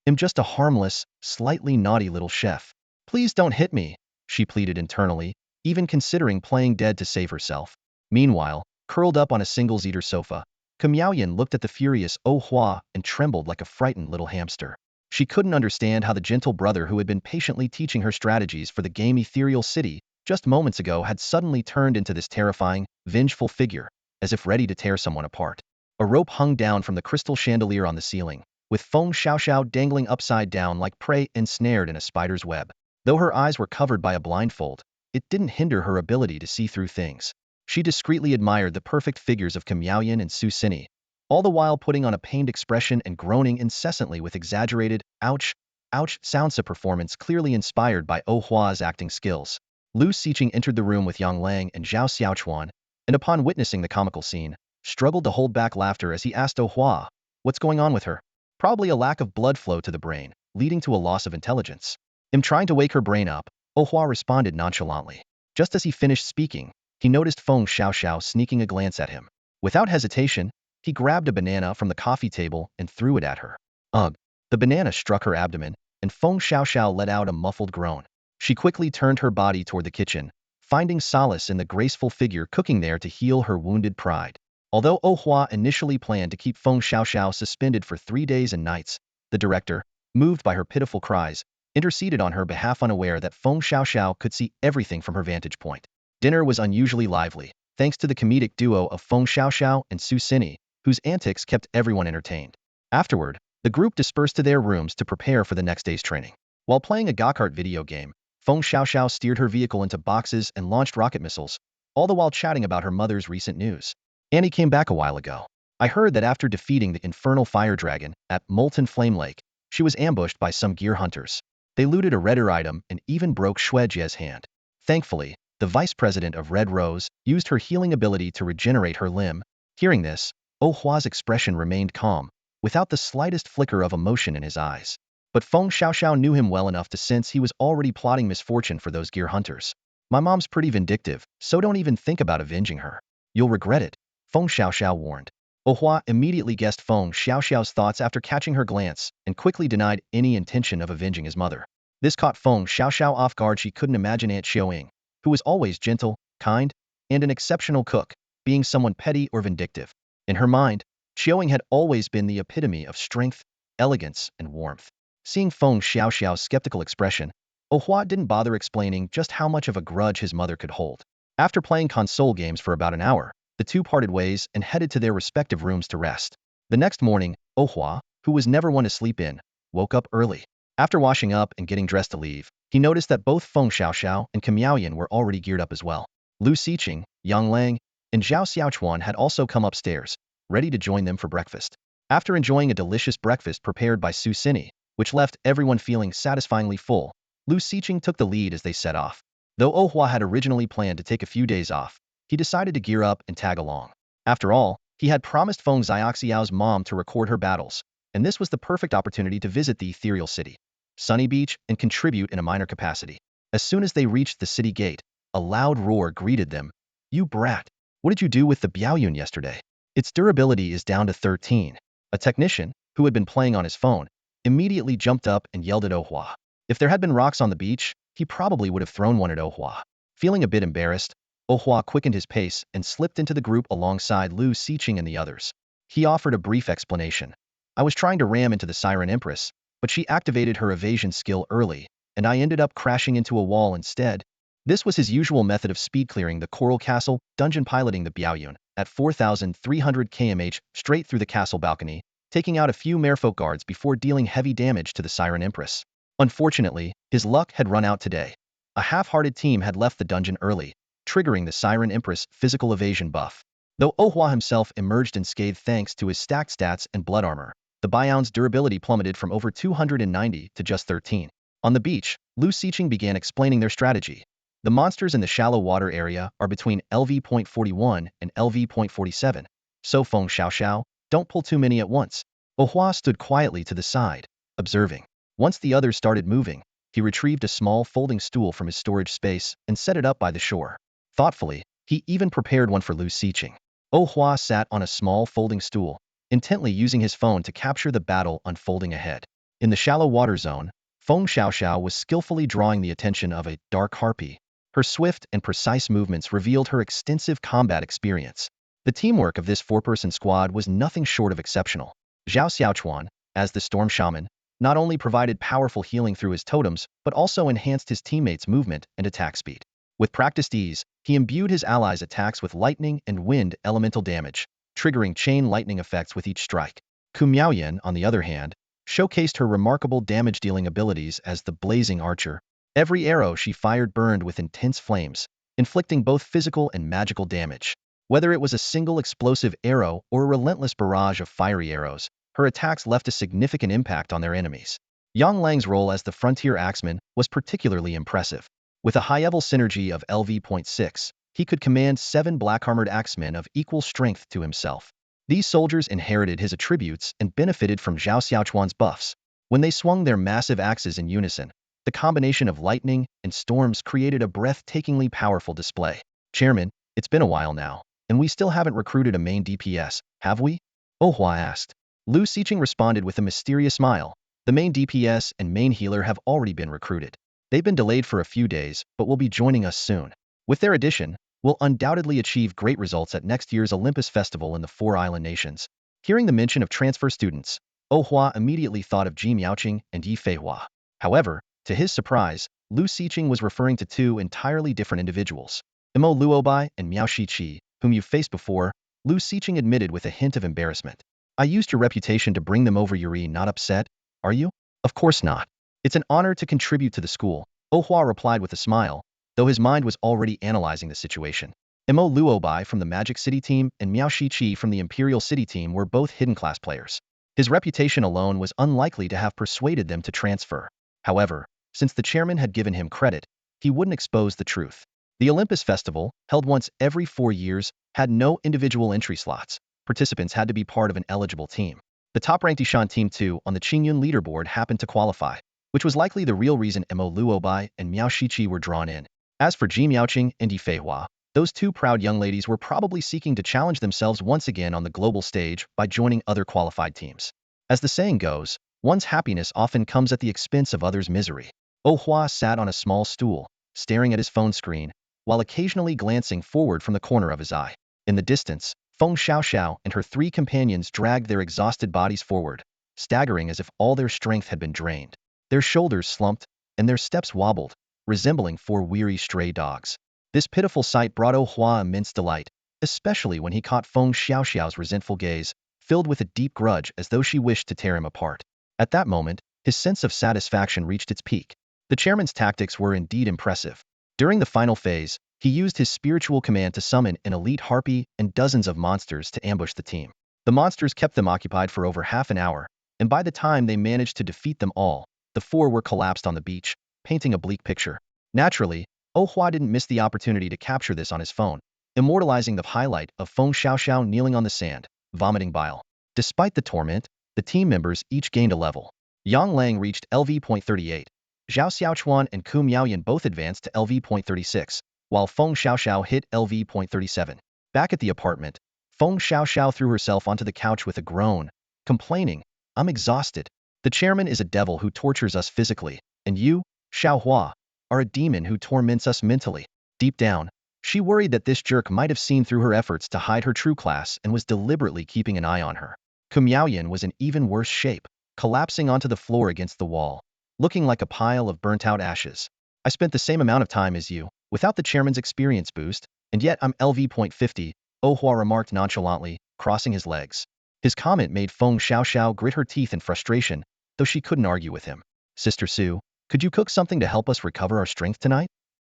"I'm just a harmless, slightly naughty little chef. Please don't hit me," she pleaded internally, even considering playing dead to save herself. Meanwhile, curled up on a single-seater sofa, Kumiaoyan looked at the furious Oh Hua and trembled like a frightened little hamster. She couldn't understand how the gentle brother who had been patiently teaching her strategies for the game Ethereal City just moments ago had suddenly turned into this terrifying, vengeful figure, as if ready to tear someone apart. A rope hung down from the crystal chandelier on the ceiling, with Feng Xiaoxiao dangling upside down like prey ensnared in a spider's web. Though her eyes were covered by a blindfold, it didn't hinder her ability to see through things. She discreetly admired the perfect figures of Kumiaoyan and Su Xini, all the while putting on a pained expression and groaning incessantly with exaggerated, ouch, ouch sounds, a performance clearly inspired by Oh Hua's acting skills. Lu Xiqing entered the room with Yang Lang and Zhao Xiaochuan, and upon witnessing the comical scene, struggled to hold back laughter as he asked Oh Hua, "What's going on with her?" "Probably a lack of blood flow to the brain, leading to a loss of intelligence." "I'm trying to wake her brain up," Oh Hua responded nonchalantly. Just as he finished speaking, he noticed Feng Xiaoxiao sneaking a glance at him. Without hesitation, he grabbed a banana from the coffee table and threw it at her. Ugh! The banana struck her abdomen, and Feng Xiaoxiao let out a muffled groan. She quickly turned her body toward the kitchen, finding solace in the graceful figure cooking there to heal her wounded pride. Although Oh Hua initially planned to keep Feng Xiaoxiao suspended for 3 days and nights, the director, moved by her pitiful cries, interceded on her behalf, unaware that Feng Xiaoxiao could see everything from her vantage point. Dinner was unusually lively, thanks to the comedic duo of Feng Xiaoxiao and Su Xini, whose antics kept everyone entertained. Afterward, the group dispersed to their rooms to prepare for the next day's training. While playing a go-kart video game, Feng Xiaoxiao steered her vehicle into boxes and launched rocket missiles, all the while chatting about her mother's recent news. "Annie came back a while ago. I heard that after defeating the infernal fire dragon at Molten Flame Lake, she was ambushed by some gear hunters. They looted a redder item and even broke Xuejie's hand. Thankfully, the vice president of Red Rose used her healing ability to regenerate her limb." Hearing this, Oh Hua's expression remained calm, without the slightest flicker of emotion in his eyes. But Feng Xiaoxiao knew him well enough to sense he was already plotting misfortune for those gear hunters. My mom's pretty vindictive, so don't even think about avenging her. You'll regret it, Feng Xiaoxiao warned. Ohua immediately guessed Feng Xiaoxiao's thoughts after catching her glance and quickly denied any intention of avenging his mother. This caught Feng Xiaoxiao off guard. She couldn't imagine Aunt Xiaoying, who was always gentle, kind, and an exceptional cook, being someone petty or vindictive. In her mind, Xiaoying had always been the epitome of strength, elegance, and warmth. Seeing Feng Xiaoxiao's skeptical expression, Ohua didn't bother explaining just how much of a grudge his mother could hold. After playing console games for about an hour, the two parted ways and headed to their respective rooms to rest. The next morning, Ohua, who was never one to sleep in, woke up early. After washing up and getting dressed to leave, he noticed that both Feng Xiaoxiao and Kim Yaoyan were already geared up as well. Lu Xiqing, Yang Lang, and Zhao Xiaochuan had also come upstairs, ready to join them for breakfast. After enjoying a delicious breakfast prepared by Su Sini, which left everyone feeling satisfyingly full, Lu Xiqing took the lead as they set off. Though Ohua had originally planned to take a few days off, he decided to gear up and tag along. After all, he had promised Feng Xiaoxiao's mom to record her battles, and this was the perfect opportunity to visit the ethereal city, Sunny Beach, and contribute in a minor capacity. As soon as they reached the city gate, a loud roar greeted them. You brat! What did you do with the Biaoyun yesterday? Its durability is down to 13. A technician, who had been playing on his phone, immediately jumped up and yelled at Ohua. If there had been rocks on the beach, he probably would have thrown one at Ohua. Feeling a bit embarrassed, Ohua quickened his pace and slipped into the group alongside Lu Xiqing and the others. He offered a brief explanation. I was trying to ram into the Siren Empress, but she activated her evasion skill early, and I ended up crashing into a wall instead. This was his usual method of speed clearing the Coral Castle, dungeon piloting the Biaoyun at 4,300 kmh straight through the castle balcony, taking out a few merfolk guards before dealing heavy damage to the Siren Empress. Unfortunately, his luck had run out today. A half-hearted team had left the dungeon early, triggering the Siren Empress physical evasion buff. Though Ohua himself emerged unscathed thanks to his stacked stats and blood armor, the Biaoyun's durability plummeted from over 290 to just 13. On the beach, Lu Xiqing began explaining their strategy. The monsters in the shallow water area are between LV.41 and LV.47, so Feng Xiaoxiao, don't pull too many at once. Ohua stood quietly to the side, observing. Once the others started moving, he retrieved a small folding stool from his storage space and set it up by the shore. Thoughtfully, he even prepared one for Lu Xiqing. Ohua sat on a small folding stool, intently using his phone to capture the battle unfolding ahead. In the shallow water zone, Feng Xiaoxiao was skillfully drawing the attention of a dark harpy. Her swift and precise movements revealed her extensive combat experience. The teamwork of this four-person squad was nothing short of exceptional. Zhao Xiaochuan, as the storm shaman, not only provided powerful healing through his totems, but also enhanced his teammates' movement and attack speed. With practiced ease, he imbued his allies' attacks with lightning and wind elemental damage, triggering chain lightning effects with each strike. Ku Miaoyan, on the other hand, showcased her remarkable damage-dealing abilities as the blazing archer. Every arrow she fired burned with intense flames, inflicting both physical and magical damage. Whether it was a single explosive arrow or a relentless barrage of fiery arrows, her attacks left a significant impact on their enemies. Yang Lang's role as the frontier axeman was particularly impressive. With a high-level synergy of LV.6, he could command 7 black-armored axemen of equal strength to himself. These soldiers inherited his attributes and benefited from Zhao Xiaochuan's buffs. When they swung their massive axes in unison, the combination of lightning and storms created a breathtakingly powerful display. Chairman, it's been a while now, and we still haven't recruited a main DPS, have we? Ohua asked. Lu Xiqing responded with a mysterious smile. The main DPS and main healer have already been recruited. They've been delayed for a few days, but will be joining us soon. With their addition, we'll undoubtedly achieve great results at next year's Olympus Festival in the 4 island nations. Hearing the mention of transfer students, Ohua immediately thought of Ji Miaoqing and Yi Feihua. However, to his surprise, Lu Xiqing was referring to 2 entirely different individuals. Imo Luobai and Miao Shiqi, whom you've faced before, Lu Xiqing admitted with a hint of embarrassment. I used your reputation to bring them over. Yuri, not upset, are you? Of course not. It's an honor to contribute to the school, Ohua replied with a smile, though his mind was already analyzing the situation. Imo Luobai from the Magic City team and Miao Shiqi from the Imperial City team were both hidden class players. His reputation alone was unlikely to have persuaded them to transfer. However, since the chairman had given him credit, he wouldn't expose the truth. The Olympus Festival, held once every 4 years, had no individual entry slots. Participants had to be part of an eligible team. The top-ranked Ishan Team 2 on the Qingyun leaderboard happened to qualify, which was likely the real reason Mo Luobai and Miao Shiqi were drawn in. As for Ji Miaoqing and Yi Feihua, those two proud young ladies were probably seeking to challenge themselves once again on the global stage by joining other qualified teams. As the saying goes, one's happiness often comes at the expense of others' misery. Hua sat on a small stool, staring at his phone screen, while occasionally glancing forward from the corner of his eye. In the distance, Feng Xiaoxiao and her three companions dragged their exhausted bodies forward, staggering as if all their strength had been drained. Their shoulders slumped, and their steps wobbled, resembling four weary stray dogs. This pitiful sight brought Hua immense delight, especially when he caught Feng Xiaoxiao's resentful gaze, filled with a deep grudge as though she wished to tear him apart. At that moment, his sense of satisfaction reached its peak. The chairman's tactics were indeed impressive. During the final phase, he used his spiritual command to summon an elite harpy and dozens of monsters to ambush the team. The monsters kept them occupied for over half an hour, and by the time they managed to defeat them all, the four were collapsed on the beach, painting a bleak picture. Naturally, Hua didn't miss the opportunity to capture this on his phone, immortalizing the highlight of Feng Xiaoxiao kneeling on the sand, vomiting bile. Despite the torment, the team members each gained a level. Yang Lang reached LV.38. Zhao Xiaochuan and Ku Miaoyan both advanced to LV.36, while Feng Xiaoxiao hit LV.37. Back at the apartment, Feng Xiaoxiao threw herself onto the couch with a groan, complaining, "I'm exhausted. The chairman is a devil who tortures us physically, and you, Xiaohua, are a demon who torments us mentally." Deep down, she worried that this jerk might have seen through her efforts to hide her true class and was deliberately keeping an eye on her. Ku Miaoyan was in even worse shape, collapsing onto the floor against the wall, looking like a pile of burnt-out ashes. "I spent the same amount of time as you, without the chairman's experience boost, and yet I'm LV.50, Hua remarked nonchalantly, crossing his legs. His comment made Feng Xiaoxiao grit her teeth in frustration, though she couldn't argue with him. "Sister Su, could you cook something to help us recover our strength tonight?"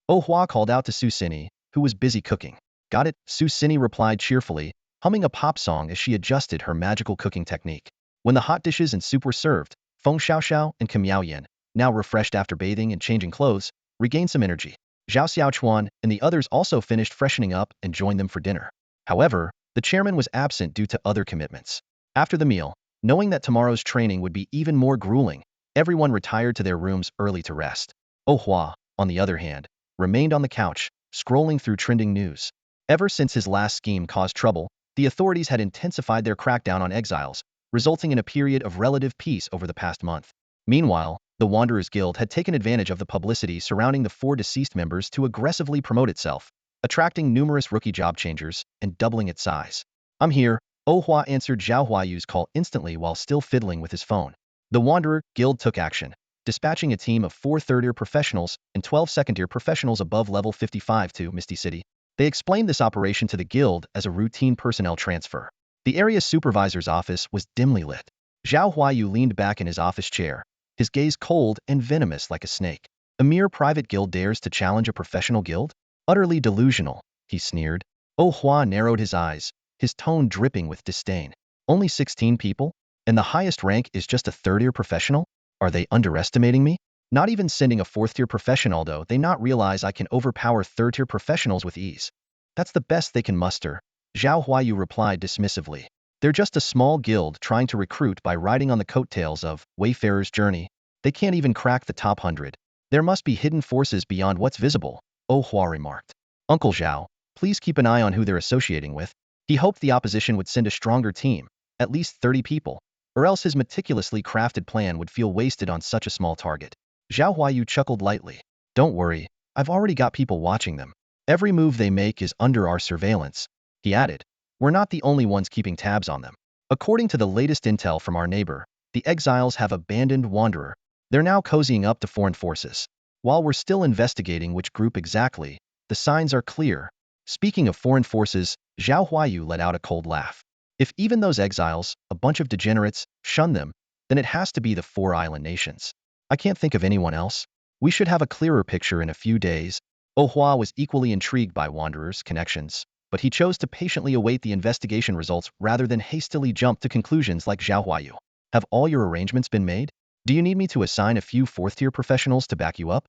Hua called out to Su Sini, who was busy cooking. "Got it," Su Sini replied cheerfully, humming a pop song as she adjusted her magical cooking technique. When the hot dishes and soup were served, Feng Xiaoxiao and Ku Miaoyan, now refreshed after bathing and changing clothes, regained some energy. Zhao Xiaochuan and the others also finished freshening up and joined them for dinner. However, the chairman was absent due to other commitments. After the meal, knowing that tomorrow's training would be even more grueling, everyone retired to their rooms early to rest. Hua, on the other hand, remained on the couch, scrolling through trending news. Ever since his last scheme caused trouble, the authorities had intensified their crackdown on exiles, resulting in a period of relative peace over the past month. Meanwhile, the Wanderers Guild had taken advantage of the publicity surrounding the four deceased members to aggressively promote itself, attracting numerous rookie job changers and doubling its size. "I'm here," Hua answered Zhao Huayu's call instantly while still fiddling with his phone. The Wanderer Guild took action, dispatching a team of 4 third-tier professionals and 12 second-tier professionals above level 55 to Misty City. They explained this operation to the guild as a routine personnel transfer. The area supervisor's office was dimly lit. Zhao Huayu leaned back in his office chair, his gaze cold and venomous like a snake. "A mere private guild dares to challenge a professional guild? Utterly delusional," he sneered. Hua narrowed his eyes, his tone dripping with disdain. "Only 16 people? And the highest rank is just a third-tier professional? Are they underestimating me? Not even sending a fourth-tier professional, though they not realize I can overpower third-tier professionals with ease. That's the best they can muster," Zhao Huayu replied dismissively. "They're just a small guild trying to recruit by riding on the coattails of Wayfarer's Journey. They can't even crack the top 100. There must be hidden forces beyond what's visible," Hua remarked. "Uncle Zhao, please keep an eye on who they're associating with." He hoped the opposition would send a stronger team, at least 30 people, or else his meticulously crafted plan would feel wasted on such a small target. Zhao Huayu chuckled lightly. "Don't worry, I've already got people watching them. Every move they make is under our surveillance." He added, "We're not the only ones keeping tabs on them. According to the latest intel from our neighbor, the exiles have abandoned Wanderer. They're now cozying up to foreign forces. While we're still investigating which group exactly, the signs are clear." Speaking of foreign forces, Zhao Huayu let out a cold laugh. "If even those exiles, a bunch of degenerates, shun them, then it has to be the 4 island nations. I can't think of anyone else. We should have a clearer picture in a few days." Hua was equally intrigued by Wanderer's connections, but he chose to patiently await the investigation results rather than hastily jump to conclusions like Zhao Huayu. "Have all your arrangements been made? Do you need me to assign a few fourth-tier professionals to back you up?"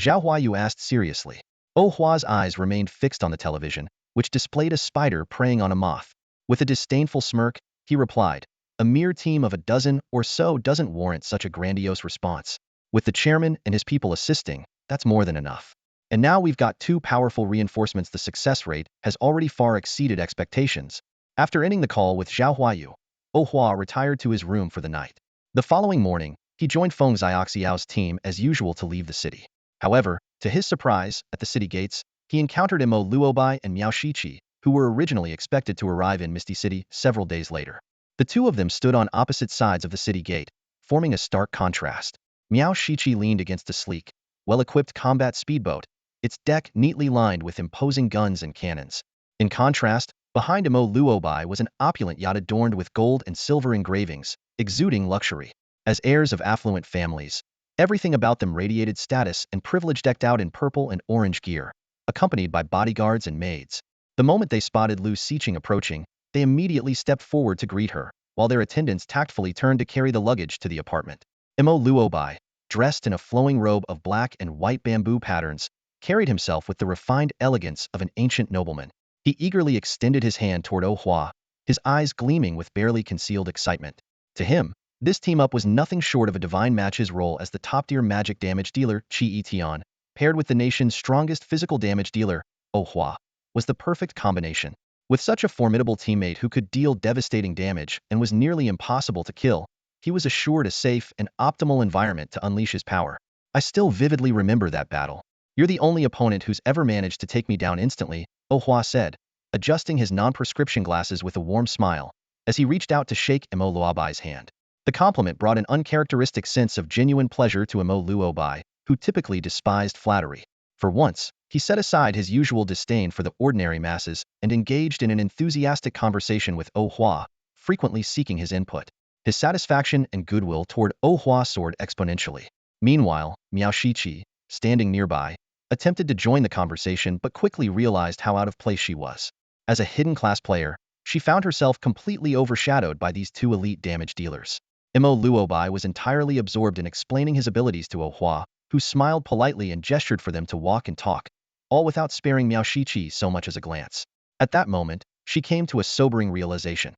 Zhao Huayu asked seriously. Hua's eyes remained fixed on the television, which displayed a spider preying on a moth. With a disdainful smirk, he replied, A mere team of a dozen or so doesn't warrant such a grandiose response. With the chairman and his people assisting, that's more than enough. And now we've got two powerful reinforcements. The success rate has already far exceeded expectations. After ending the call with Zhao Huayu, Hua retired to his room for the night. The following morning, he joined Feng Xiaoxiao's team as usual to leave the city. However, to his surprise, at the city gates, he encountered Imo Luobai and Miao Shiqi, who were originally expected to arrive in Misty City several days later. The two of them stood on opposite sides of the city gate, forming a stark contrast. Miao Shiqi leaned against a sleek, well-equipped combat speedboat, its deck neatly lined with imposing guns and cannons. In contrast, behind Imo Luobai was an opulent yacht adorned with gold and silver engravings, exuding luxury. As heirs of affluent families, everything about them radiated status and privilege, decked out in purple and orange gear, accompanied by bodyguards and maids. The moment they spotted Lu Siqing approaching, they immediately stepped forward to greet her, while their attendants tactfully turned to carry the luggage to the apartment. Imo Luobai, dressed in a flowing robe of black and white bamboo patterns, carried himself with the refined elegance of an ancient nobleman. He eagerly extended his hand toward Hua, his eyes gleaming with barely concealed excitement. To him, this team-up was nothing short of a divine match. His role as the top-tier magic damage dealer, Qi Tian, paired with the nation's strongest physical damage dealer, Hua, was the perfect combination. With such a formidable teammate who could deal devastating damage and was nearly impossible to kill, he was assured a safe and optimal environment to unleash his power. I still vividly remember that battle. You're the only opponent who's ever managed to take me down instantly, Hua said, adjusting his non-prescription glasses with a warm smile, as he reached out to shake Imo Luobai's hand. The compliment brought an uncharacteristic sense of genuine pleasure to Imo Luobai, who typically despised flattery. For once, he set aside his usual disdain for the ordinary masses and engaged in an enthusiastic conversation with Hua, frequently seeking his input. His satisfaction and goodwill toward Hua soared exponentially. Meanwhile, Miao Shiqi, standing nearby, attempted to join the conversation but quickly realized how out of place she was. As a hidden class player, she found herself completely overshadowed by these two elite damage dealers. Imo Luobai was entirely absorbed in explaining his abilities to Hua, who smiled politely and gestured for them to walk and talk, all without sparing Miao Shiqi so much as a glance. At that moment, she came to a sobering realization.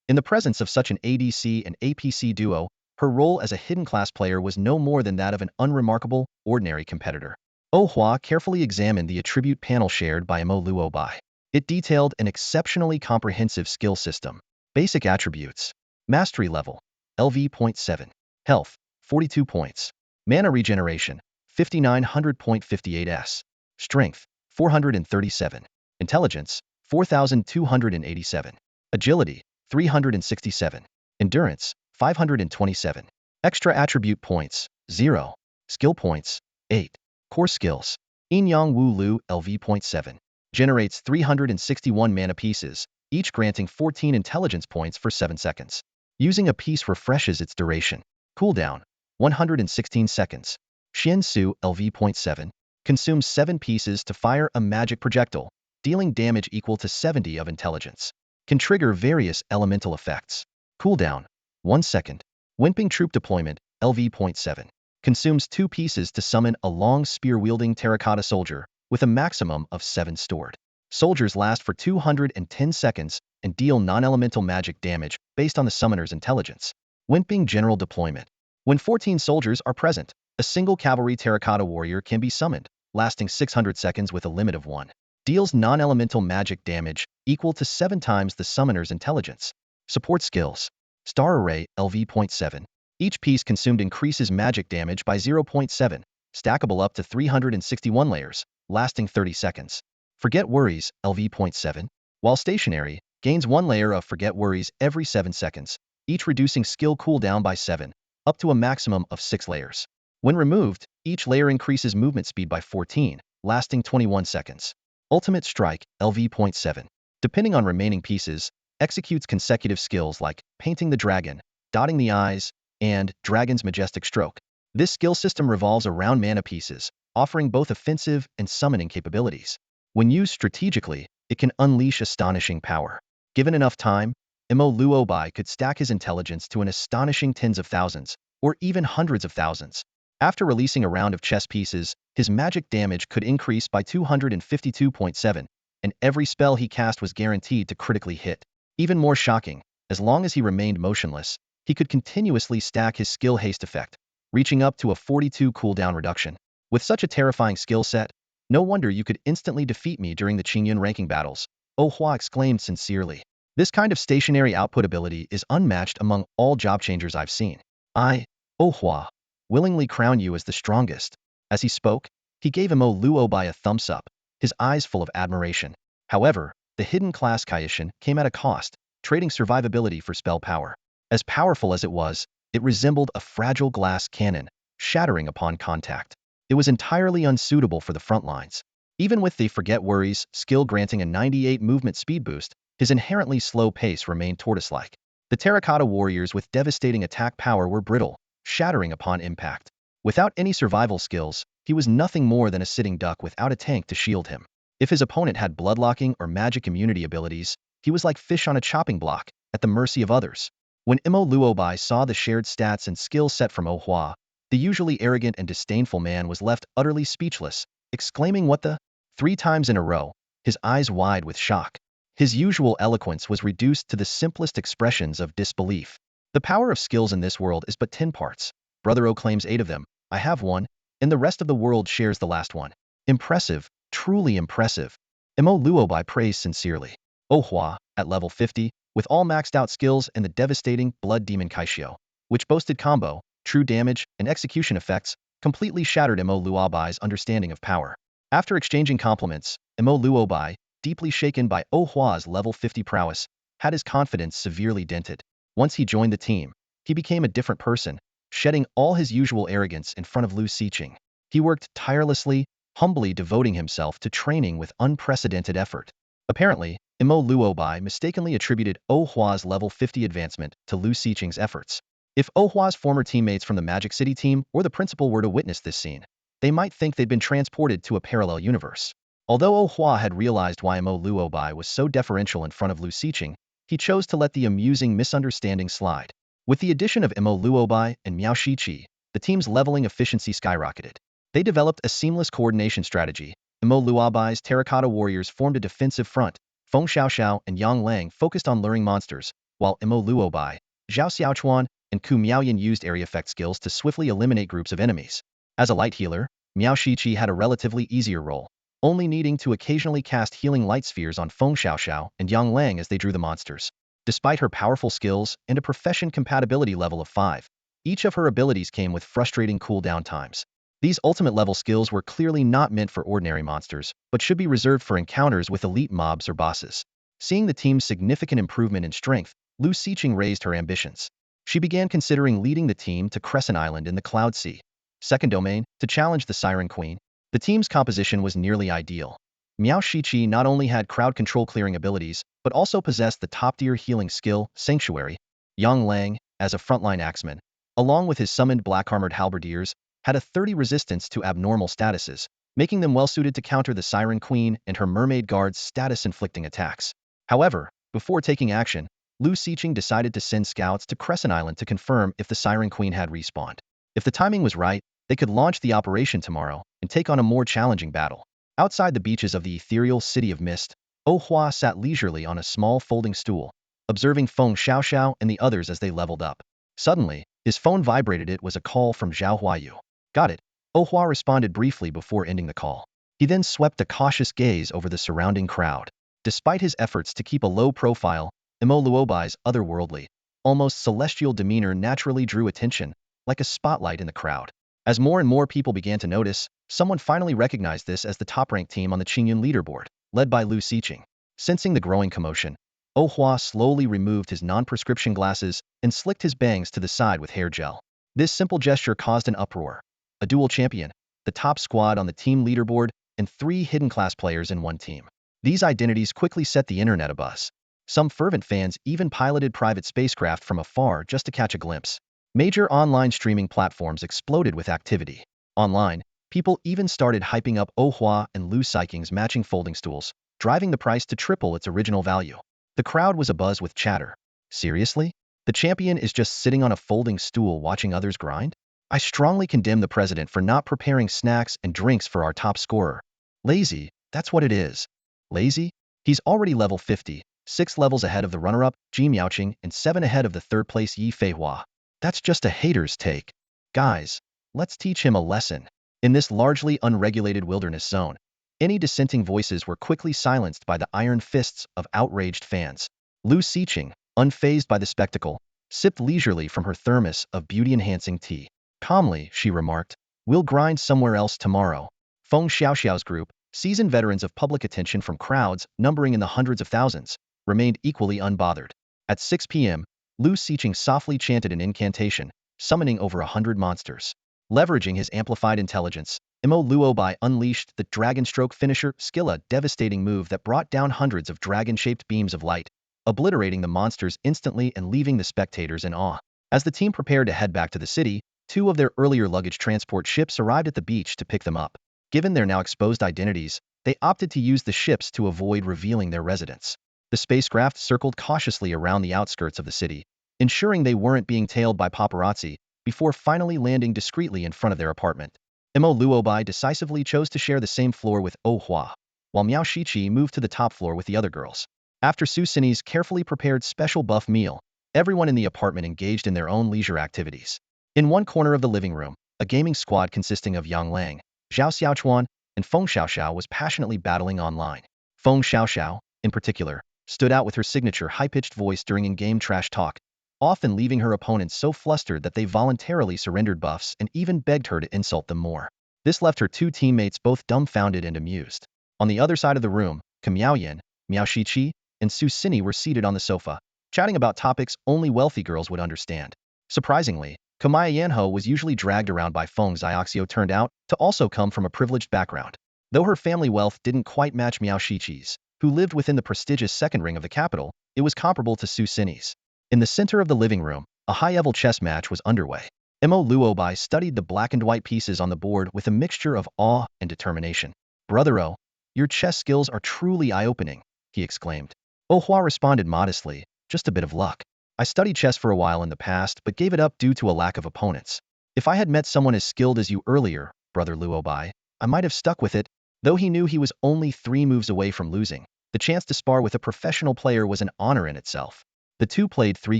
In the presence of such an ADC and APC duo, her role as a hidden class player was no more than that of an unremarkable, ordinary competitor. Hua carefully examined the attribute panel shared by Imo Luobai. It detailed an exceptionally comprehensive skill system. Basic attributes. Mastery level, LV.7. Health, 42 points. Mana regeneration, 5900.58s. Strength, 437. Intelligence, 4287. Agility, 367. Endurance, 527. Extra attribute points, 0. Skill points, 8. Core skills. Yin Yang Wu Lu LV.7. Generates 361 mana pieces, each granting 14 intelligence points for 7 seconds. Using a piece refreshes its duration. Cooldown, 116 seconds. Xian Su LV.7. Consumes 7 pieces to fire a magic projectile, dealing damage equal to 70 of intelligence. Can trigger various elemental effects. Cooldown, 1 second. Wimping Troop Deployment, LV.7. Consumes 2 pieces to summon a long spear-wielding terracotta soldier, with a maximum of 7 stored. Soldiers last for 210 seconds and deal non-elemental magic damage based on the summoner's intelligence. Wimping General Deployment. When 14 soldiers are present, a single cavalry terracotta warrior can be summoned, lasting 600 seconds with a limit of 1. Deals non-elemental magic damage equal to 7 times the summoner's intelligence. Support skills. Star Array, LV.7. Each piece consumed increases magic damage by 0.7, stackable up to 361 layers, lasting 30 seconds. Forget Worries, LV.7. While stationary, gains 1 layer of Forget Worries every 7 seconds, each reducing skill cooldown by 7, up to a maximum of 6 layers. When removed, each layer increases movement speed by 14, lasting 21 seconds. Ultimate Strike, LV.7. Depending on remaining pieces, executes consecutive skills like Painting the Dragon, Dotting the Eyes, and Dragon's Majestic Stroke. This skill system revolves around mana pieces, offering both offensive and summoning capabilities. When used strategically, it can unleash astonishing power. Given enough time, Imo Luobai could stack his intelligence to an astonishing tens of thousands, or even hundreds of thousands. After releasing a round of chess pieces, his magic damage could increase by 252.7, and every spell he cast was guaranteed to critically hit. Even more shocking, As long as he remained motionless, he could continuously stack his skill haste effect, reaching up to a 42 cooldown reduction. With such a terrifying skill set, no wonder you could instantly defeat me during the Qingyun ranking battles, Oh Hua exclaimed sincerely. This kind of stationary output ability is unmatched among all job changers I've seen. I, Oh Hua, willingly crown you as the strongest. As he spoke, he gave Imo Luobai a thumbs up, his eyes full of admiration. However, the hidden class Kaishin came at a cost, trading survivability for spell power. As powerful as it was, it resembled a fragile glass cannon, shattering upon contact. It was entirely unsuitable for the front lines. Even with the Forget Worries skill granting a 98 movement speed boost, his inherently slow pace remained tortoise-like. The terracotta warriors with devastating attack power were brittle, shattering upon impact. Without any survival skills, he was nothing more than a sitting duck without a tank to shield him. If his opponent had bloodlocking or magic immunity abilities, he was like fish on a chopping block, at the mercy of others. When Imo Luobai saw the shared stats and skill set from Oh Hua, the usually arrogant and disdainful man was left utterly speechless, exclaiming what the? 3 times in a row, his eyes wide with shock. His usual eloquence was reduced to the simplest expressions of disbelief. The power of skills in this world is but 10 parts. Brother O claims 8 of them, I have 1, and the rest of the world shares the last one. Impressive, truly impressive. Imo Luobai praised sincerely. Oh Hua, at level 50, with all maxed out skills and the devastating Blood Demon Kaishio, which boasted combo, true damage, and execution effects, completely shattered Imo Luobai's understanding of power. After exchanging compliments, Imo Luobai, deeply shaken by Oh Hua's level 50 prowess, had his confidence severely dented. Once he joined the team, he became a different person, shedding all his usual arrogance in front of Lu Siqing. He worked tirelessly, humbly devoting himself to training with unprecedented effort. Apparently, Imo Luobai mistakenly attributed Oh Hua's level 50 advancement to Lu Siqing's efforts. If Oh Hua's former teammates from the Magic City team or the principal were to witness this scene, they might think they'd been transported to a parallel universe. Although Oh Hua had realized why Imo Luobai was so deferential in front of Lu Siqing, he chose to let the amusing misunderstanding slide. With the addition of Imo Luobai and Miao Shiqi, the team's leveling efficiency skyrocketed. They developed a seamless coordination strategy. Imo Luobai's terracotta warriors formed a defensive front. Feng Xiaoxiao and Yang Lang focused on luring monsters, while Imo Luobai, Zhao Xiaochuan, and Ku Miaoyan used area effect skills to swiftly eliminate groups of enemies. As a light healer, Miao Shiqi had a relatively easier role, only needing to occasionally cast healing light spheres on Feng Xiaoxiao and Yang Lang as they drew the monsters. Despite her powerful skills and a profession compatibility level of 5, each of her abilities came with frustrating cooldown times. These ultimate level skills were clearly not meant for ordinary monsters, but should be reserved for encounters with elite mobs or bosses. Seeing the team's significant improvement in strength, Lu Siqing raised her ambitions. She began considering leading the team to Crescent Island in the Cloud Sea, second domain, to challenge the Siren Queen. The team's composition was nearly ideal. Miao Shiqi not only had crowd control clearing abilities, but also possessed the top-tier healing skill, Sanctuary. Yang Lang, as a frontline axeman, along with his summoned black-armored halberdiers, had a 30 resistance to abnormal statuses, making them well-suited to counter the Siren Queen and her mermaid guard's status-inflicting attacks. However, before taking action, Lu Siqing decided to send scouts to Crescent Island to confirm if the Siren Queen had respawned. If the timing was right, they could launch the operation tomorrow and take on a more challenging battle. Outside the beaches of the ethereal City of Mist, Oh Hua sat leisurely on a small folding stool, observing Feng Xiaoxiao and the others as they leveled up. Suddenly, his phone vibrated. It was a call from Zhao Huayu. Got it. Oh Hua responded briefly before ending the call. He then swept a cautious gaze over the surrounding crowd. Despite his efforts to keep a low profile, Imo Luobai's otherworldly, almost celestial demeanor naturally drew attention, like a spotlight in the crowd. As more and more people began to notice, someone finally recognized this as the top-ranked team on the Qingyun leaderboard, led by Lu Siqing. Sensing the growing commotion, Oh Hua slowly removed his non-prescription glasses and slicked his bangs to the side with hair gel. This simple gesture caused an uproar. A dual champion, the top squad on the team leaderboard, and 3 hidden class players in one team. These identities quickly set the internet abuzz. Some fervent fans even piloted private spacecraft from afar just to catch a glimpse. Major online streaming platforms exploded with activity. Online, people even started hyping up Oh Hua and Lu Siqing's matching folding stools, driving the price to triple its original value. The crowd was abuzz with chatter. Seriously? The champion is just sitting on a folding stool watching others grind? I strongly condemn the president for not preparing snacks and drinks for our top scorer. Lazy, that's what it is. Lazy? He's already level 50, 6 levels ahead of the runner-up, Ji Miaoqing, and 7 ahead of the third-place Yi Feihua. That's just a hater's take. Guys, let's teach him a lesson. In this largely unregulated wilderness zone, any dissenting voices were quickly silenced by the iron fists of outraged fans. Lu Siqing, unfazed by the spectacle, sipped leisurely from her thermos of beauty-enhancing tea. Calmly, she remarked, "We'll grind somewhere else tomorrow." Feng Xiaoxiao's group, seasoned veterans of public attention from crowds numbering in the hundreds of thousands, remained equally unbothered. At 6 p.m., Lu Siqing softly chanted an incantation, summoning over 100 monsters. Leveraging his amplified intelligence, Imo Luobai unleashed the Dragon Stroke finisher skill, a devastating move that brought down hundreds of dragon-shaped beams of light, obliterating the monsters instantly and leaving the spectators in awe. As the team prepared to head back to the city, 2 of their earlier luggage transport ships arrived at the beach to pick them up. Given their now exposed identities, they opted to use the ships to avoid revealing their residence. The spacecraft circled cautiously around the outskirts of the city, ensuring they weren't being tailed by paparazzi, before finally landing discreetly in front of their apartment. Imo Luobai decisively chose to share the same floor with Oh Hua, while Miao Shiqi moved to the top floor with the other girls. After Su Xinyi's carefully prepared special buff meal, everyone in the apartment engaged in their own leisure activities. In one corner of the living room, a gaming squad consisting of Yang Lang, Zhao Xiaochuan, and Feng Xiaoxiao was passionately battling online. Feng Xiaoxiao, in particular, stood out with her signature high-pitched voice during in-game trash talk, often leaving her opponents so flustered that they voluntarily surrendered buffs and even begged her to insult them more. This left her 2 teammates both dumbfounded and amused. On the other side of the room, Miao Yin, Miao Shiqi, and Su Xinyi were seated on the sofa, chatting about topics only wealthy girls would understand. Surprisingly, Kamaya Yanho was usually dragged around by Feng Xiaoxiao turned out to also come from a privileged background. Though her family wealth didn't quite match Miao Shiqi's, who lived within the prestigious second ring of the capital, it was comparable to Su Xinyi's. In the center of the living room, a high-level chess match was underway. Imo Luobai studied the black and white pieces on the board with a mixture of awe and determination. "Brother O, your chess skills are truly eye-opening," he exclaimed. Oh Hua responded modestly, "Just a bit of luck. I studied chess for a while in the past but gave it up due to a lack of opponents. If I had met someone as skilled as you earlier, Brother Luobai, I might have stuck with it." Though he knew he was only 3 moves away from losing, the chance to spar with a professional player was an honor in itself. The 2 played 3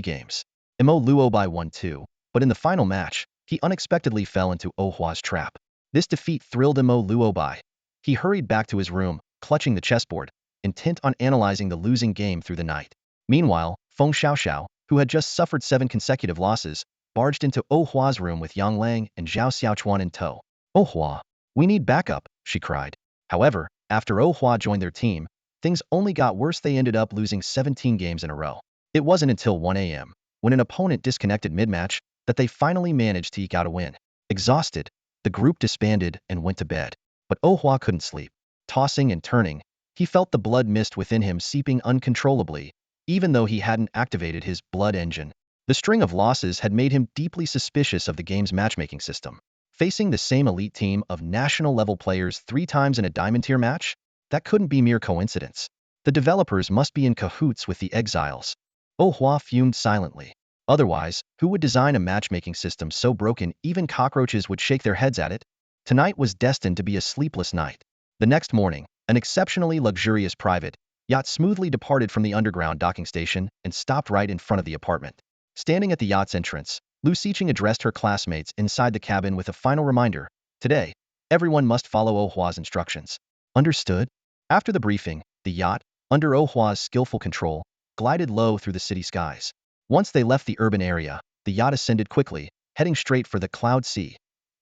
games. Imo Luobai won 2, but in the final match, he unexpectedly fell into Oh Hua's trap. This defeat thrilled Imo Luobai. He hurried back to his room, clutching the chessboard, intent on analyzing the losing game through the night. Meanwhile, Feng Xiaoxiao, who had just suffered 7 consecutive losses, barged into Oh Hua's room with Yang Lang and Zhao Xiaochuan in tow. "Oh Hua, we need backup," she cried. However, after Oh Hua joined their team, things only got worse. They ended up losing 17 games in a row. It wasn't until 1 a.m., when an opponent disconnected mid-match, that they finally managed to eke out a win. Exhausted, the group disbanded and went to bed. But Oh Hua couldn't sleep. Tossing and turning, he felt the blood mist within him seeping uncontrollably, even though he hadn't activated his blood engine. The string of losses had made him deeply suspicious of the game's matchmaking system. Facing the same elite team of national-level players 3 times in a diamond-tier match? That couldn't be mere coincidence. The developers must be in cahoots with the exiles. Oh Hua fumed silently. Otherwise, who would design a matchmaking system so broken even cockroaches would shake their heads at it? Tonight was destined to be a sleepless night. The next morning, an exceptionally luxurious private yacht smoothly departed from the underground docking station and stopped right in front of the apartment. Standing at the yacht's entrance, Lu Siqing addressed her classmates inside the cabin with a final reminder: "Today, everyone must follow Oh Hua's instructions." "Understood?" After the briefing, the yacht, under Oh Hua's skillful control, glided low through the city skies. Once they left the urban area, the yacht ascended quickly, heading straight for the Cloud Sea,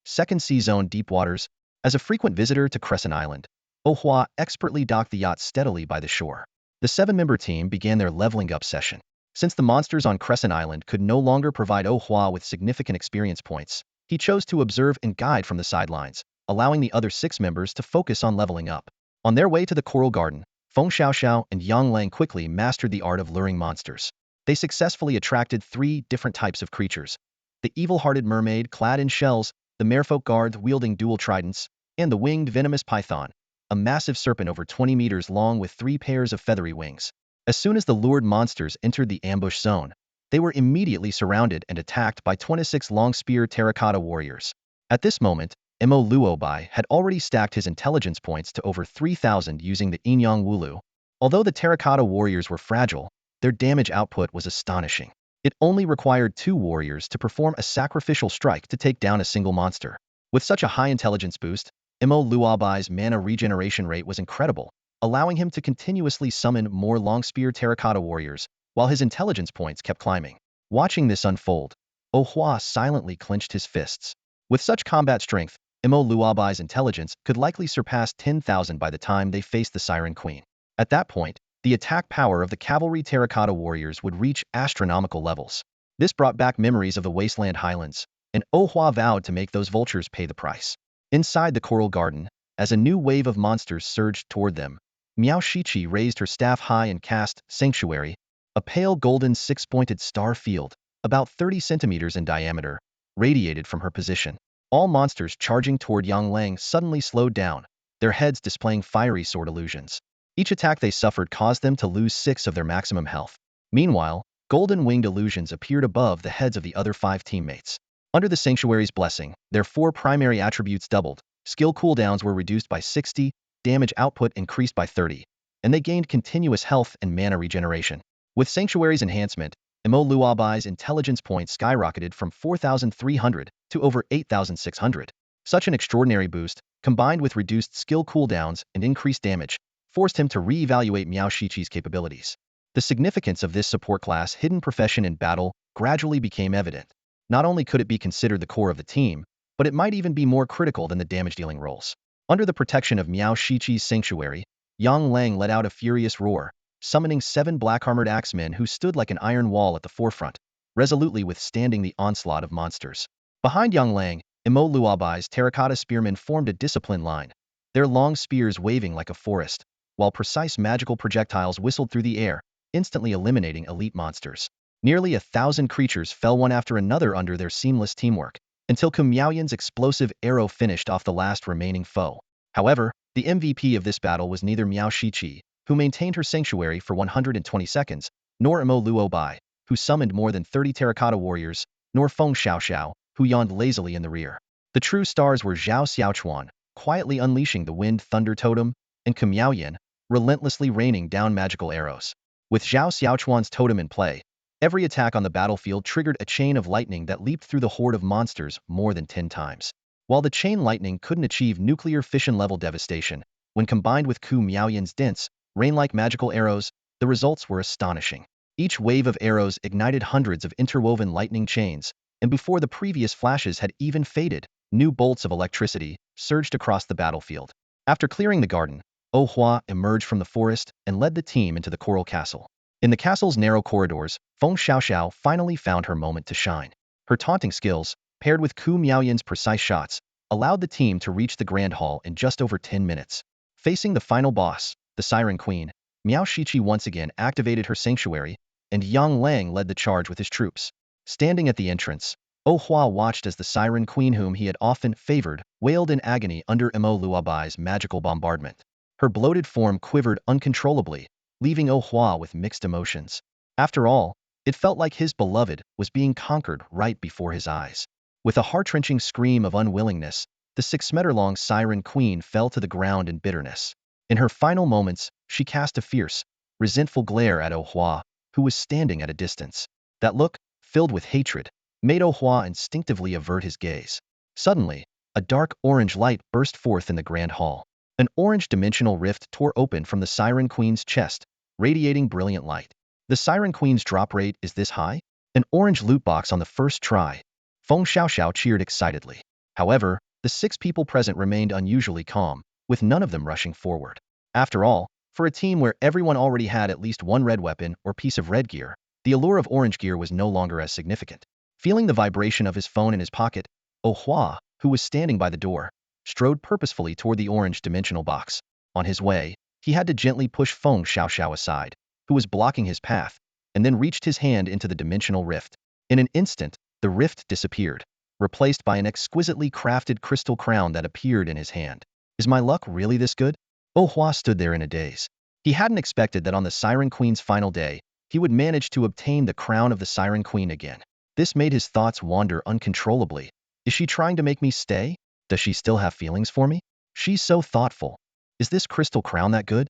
Second Sea Zone deep waters. As a frequent visitor to Crescent Island, Oh Hua expertly docked the yacht steadily by the shore. The 7-member team began their leveling up session. Since the monsters on Crescent Island could no longer provide Oh Hua with significant experience points, he chose to observe and guide from the sidelines, allowing the other 6 members to focus on leveling up. On their way to the Coral Garden, Feng Xiaoxiao and Yang Lang quickly mastered the art of luring monsters. They successfully attracted 3 different types of creatures: the evil-hearted mermaid clad in shells, the merfolk guard wielding dual tridents, and the winged venomous python, a massive serpent over 20 meters long with 3 pairs of feathery wings. As soon as the lured monsters entered the ambush zone, they were immediately surrounded and attacked by 26 long-spear terracotta warriors. At this moment, Imo Luobai had already stacked his intelligence points to over 3,000 using the Inyang Wulu, Although the terracotta warriors were fragile, their damage output was astonishing. It only required 2 warriors to perform a sacrificial strike to take down a single monster. With such a high intelligence boost, Imo Luobai's mana regeneration rate was incredible, allowing him to continuously summon more long-spear terracotta warriors, while his intelligence points kept climbing. Watching this unfold, Ohua silently clenched his fists. With such combat strength, Imo Luobai's intelligence could likely surpass 10,000 by the time they faced the Siren Queen. At that point, the attack power of the cavalry terracotta warriors would reach astronomical levels. This brought back memories of the wasteland highlands, and Ohua vowed to make those vultures pay the price. Inside the coral garden, as a new wave of monsters surged toward them, Miao Shichi raised her staff high and cast Sanctuary, a pale golden 6-pointed star field, about 30 centimeters in diameter, radiated from her position. All monsters charging toward Yang Lang suddenly slowed down, their heads displaying fiery sword illusions. Each attack they suffered caused them to lose 6 of their maximum health. Meanwhile, golden winged illusions appeared above the heads of the other 5 teammates. Under the Sanctuary's blessing, their 4 primary attributes doubled, skill cooldowns were reduced by 60, damage output increased by 30, and they gained continuous health and mana regeneration. With Sanctuary's enhancement, Imo Luobai's intelligence points skyrocketed from 4,300 to over 8,600. Such an extraordinary boost, combined with reduced skill cooldowns and increased damage, forced him to re-evaluate Miao Shichi's capabilities. The significance of this support class hidden profession in battle gradually became evident. Not only could it be considered the core of the team, but it might even be more critical than the damage-dealing roles. Under the protection of Miao Shichi's Sanctuary, Yang Lang let out a furious roar, summoning 7 black-armored axemen who stood like an iron wall at the forefront, resolutely withstanding the onslaught of monsters. Behind Yang Lang, Imo Luobai's terracotta spearmen formed a disciplined line, their long spears waving like a forest, while precise magical projectiles whistled through the air, instantly eliminating elite monsters. Nearly 1,000 creatures fell one after another under their seamless teamwork, until Ku Miaoyan's explosive arrow finished off the last remaining foe. However, the MVP of this battle was neither Miao Shichi, who maintained her sanctuary for 120 seconds, nor Imo Luobai, who summoned more than 30 terracotta warriors, nor Feng Xiaoxiao, who yawned lazily in the rear. The true stars were Zhao Xiaochuan, quietly unleashing the wind thunder totem, and Ku Miaoyan, relentlessly raining down magical arrows. With Zhao Xiaochuan's totem in play, every attack on the battlefield triggered a chain of lightning that leaped through the horde of monsters more than 10 times. While the chain lightning couldn't achieve nuclear fission-level devastation, when combined with Ku Miaoyan's dense, rain-like magical arrows, the results were astonishing. Each wave of arrows ignited hundreds of interwoven lightning chains, and before the previous flashes had even faded, new bolts of electricity surged across the battlefield. After clearing the garden, Ohua emerged from the forest and led the team into the coral castle. In the castle's narrow corridors, Feng Xiaoxiao finally found her moment to shine. Her taunting skills, paired with Ku Miaoyan's precise shots, allowed the team to reach the Grand Hall in just over 10 minutes. Facing the final boss, the Siren Queen, Miao Shichi once again activated her sanctuary, and Yang Lang led the charge with his troops. Standing at the entrance, Ohua watched as the Siren Queen, whom he had often favored, wailed in agony under Imo Luobai's magical bombardment. Her bloated form quivered uncontrollably, leaving Ohua with mixed emotions. After all, it felt like his beloved was being conquered right before his eyes. With a heart-wrenching scream of unwillingness, the 6-meter-long Siren Queen fell to the ground in bitterness. In her final moments, she cast a fierce, resentful glare at Ohua, who was standing at a distance. That look, filled with hatred, made Ohua instinctively avert his gaze. Suddenly, a dark orange light burst forth in the Grand Hall. An orange dimensional rift tore open from the Siren Queen's chest, radiating brilliant light. The Siren Queen's drop rate is this high? An orange loot box on the first try. Feng Xiaoxiao cheered excitedly. However, the 6 people present remained unusually calm, with none of them rushing forward. After all, for a team where everyone already had at least one red weapon or piece of red gear, the allure of orange gear was no longer as significant. Feeling the vibration of his phone in his pocket, Ohua, who was standing by the door, strode purposefully toward the orange dimensional box. On his way, he had to gently push Feng Xiaoxiao aside, who was blocking his path, and then reached his hand into the dimensional rift. In an instant, the rift disappeared, replaced by an exquisitely crafted crystal crown that appeared in his hand. Is my luck really this good? Ohua stood there in a daze. He hadn't expected that on the Siren Queen's final day, he would manage to obtain the crown of the Siren Queen again. This made his thoughts wander uncontrollably. Is she trying to make me stay? Does she still have feelings for me? She's so thoughtful. Is this crystal crown that good?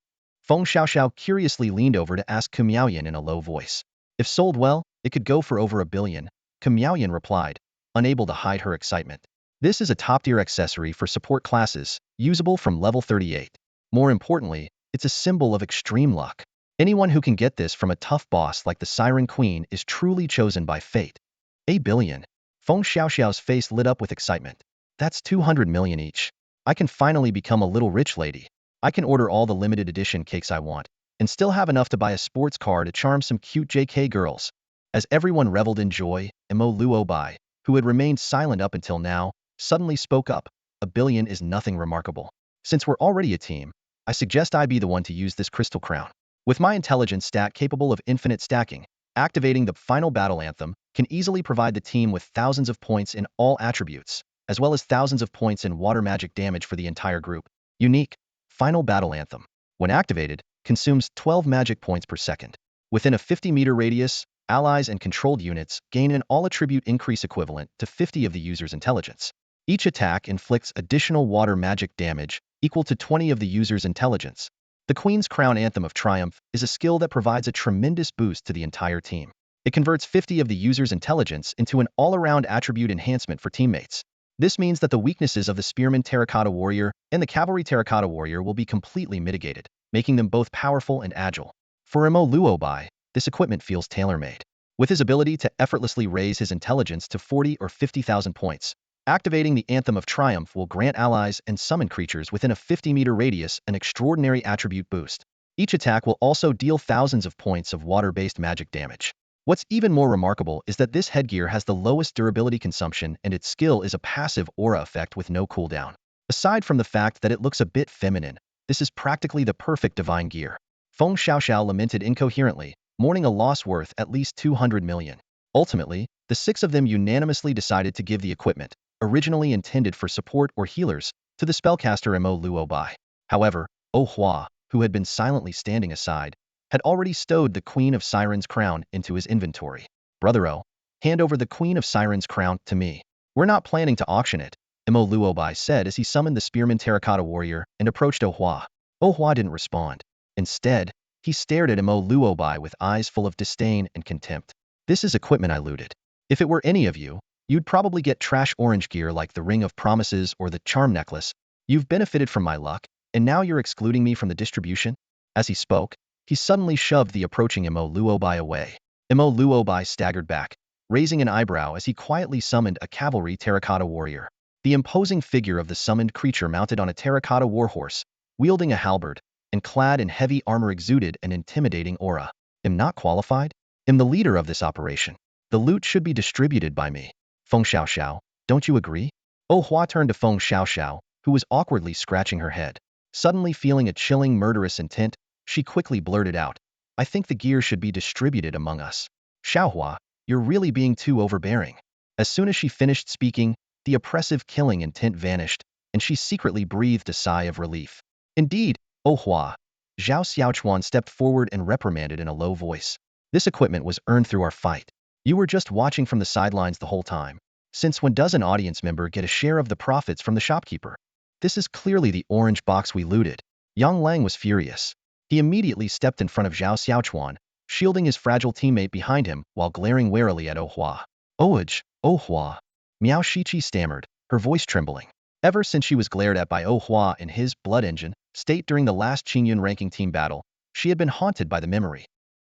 Feng Xiaoxiao curiously leaned over to ask Kumiaoyan in a low voice. If sold well, it could go for over 1 billion, Kumiaoyan replied, unable to hide her excitement. This is a top-tier accessory for support classes, usable from level 38. More importantly, it's a symbol of extreme luck. Anyone who can get this from a tough boss like the Siren Queen is truly chosen by fate. 1 billion. Feng Xiaoxiao's face lit up with excitement. That's 200 million each. I can finally become a little rich lady. I can order all the limited edition cakes I want, and still have enough to buy a sports car to charm some cute JK girls. As everyone reveled in joy, Imo Luobai, who had remained silent up until now, suddenly spoke up. 1 billion is nothing remarkable. Since we're already a team, I suggest I be the one to use this crystal crown. With my intelligence stat capable of infinite stacking, activating the final battle anthem can easily provide the team with thousands of points in all attributes, as well as thousands of points in water magic damage for the entire group. Unique. Final battle anthem. When activated, consumes 12 magic points per second. Within a 50-meter radius, allies and controlled units gain an all-attribute increase equivalent to 50 of the user's intelligence. Each attack inflicts additional water magic damage equal to 20 of the user's intelligence. The Queen's Crown Anthem of Triumph is a skill that provides a tremendous boost to the entire team. It converts 50 of the user's intelligence into an all-around attribute enhancement for teammates. This means that the weaknesses of the Spearman Terracotta Warrior and the Cavalry Terracotta Warrior will be completely mitigated, making them both powerful and agile. For Imo Luobai, this equipment feels tailor-made. With his ability to effortlessly raise his intelligence to 40 or 50,000 points, activating the Anthem of Triumph will grant allies and summon creatures within a 50-meter radius an extraordinary attribute boost. Each attack will also deal thousands of points of water-based magic damage. What's even more remarkable is that this headgear has the lowest durability consumption and its skill is a passive aura effect with no cooldown. Aside from the fact that it looks a bit feminine, this is practically the perfect divine gear. Feng Xiaoxiao lamented incoherently, mourning a loss worth at least 200 million. Ultimately, the 6 of them unanimously decided to give the equipment, originally intended for support or healers, to the spellcaster Imo Luobai. However, Oh Hua, who had been silently standing aside, had already stowed the Queen of Sirens' crown into his inventory. Brother-o, hand over the Queen of Sirens' crown to me. We're not planning to auction it, Imo Luobai said as he summoned the Spearman Terracotta Warrior and approached Oh Hua. Oh Hua didn't respond. Instead, he stared at Imo Luobai with eyes full of disdain and contempt. This is equipment I looted. If it were any of you, you'd probably get trash orange gear like the Ring of Promises or the Charm Necklace. You've benefited from my luck, and now you're excluding me from the distribution? As he spoke, he suddenly shoved the approaching Imo Luobai away. Imo Luobai staggered back, raising an eyebrow as he quietly summoned a cavalry terracotta warrior. The imposing figure of the summoned creature mounted on a terracotta warhorse, wielding a halberd, and clad in heavy armor exuded an intimidating aura. Am not qualified? Am the leader of this operation. The loot should be distributed by me. Feng Xiaoxiao, don't you agree? Oh Hua turned to Feng Xiaoxiao, who was awkwardly scratching her head. Suddenly feeling a chilling murderous intent, she quickly blurted out, I think the gear should be distributed among us. Xiaohua, you're really being too overbearing. As soon as she finished speaking, the oppressive killing intent vanished, and she secretly breathed a sigh of relief. Indeed, Oh Hua. Zhao Xiaochuan stepped forward and reprimanded in a low voice. This equipment was earned through our fight. You were just watching from the sidelines the whole time. Since when does an audience member get a share of the profits from the shopkeeper? This is clearly the orange box we looted. Yang Lang was furious. He immediately stepped in front of Zhao Xiaochuan, shielding his fragile teammate behind him while glaring warily at Oh Hua. Oh Hua. Miao Shiqi stammered, her voice trembling. Ever since she was glared at by Oh Hua in his Blood Engine state during the last Qingyun ranking team battle, she had been haunted by the memory.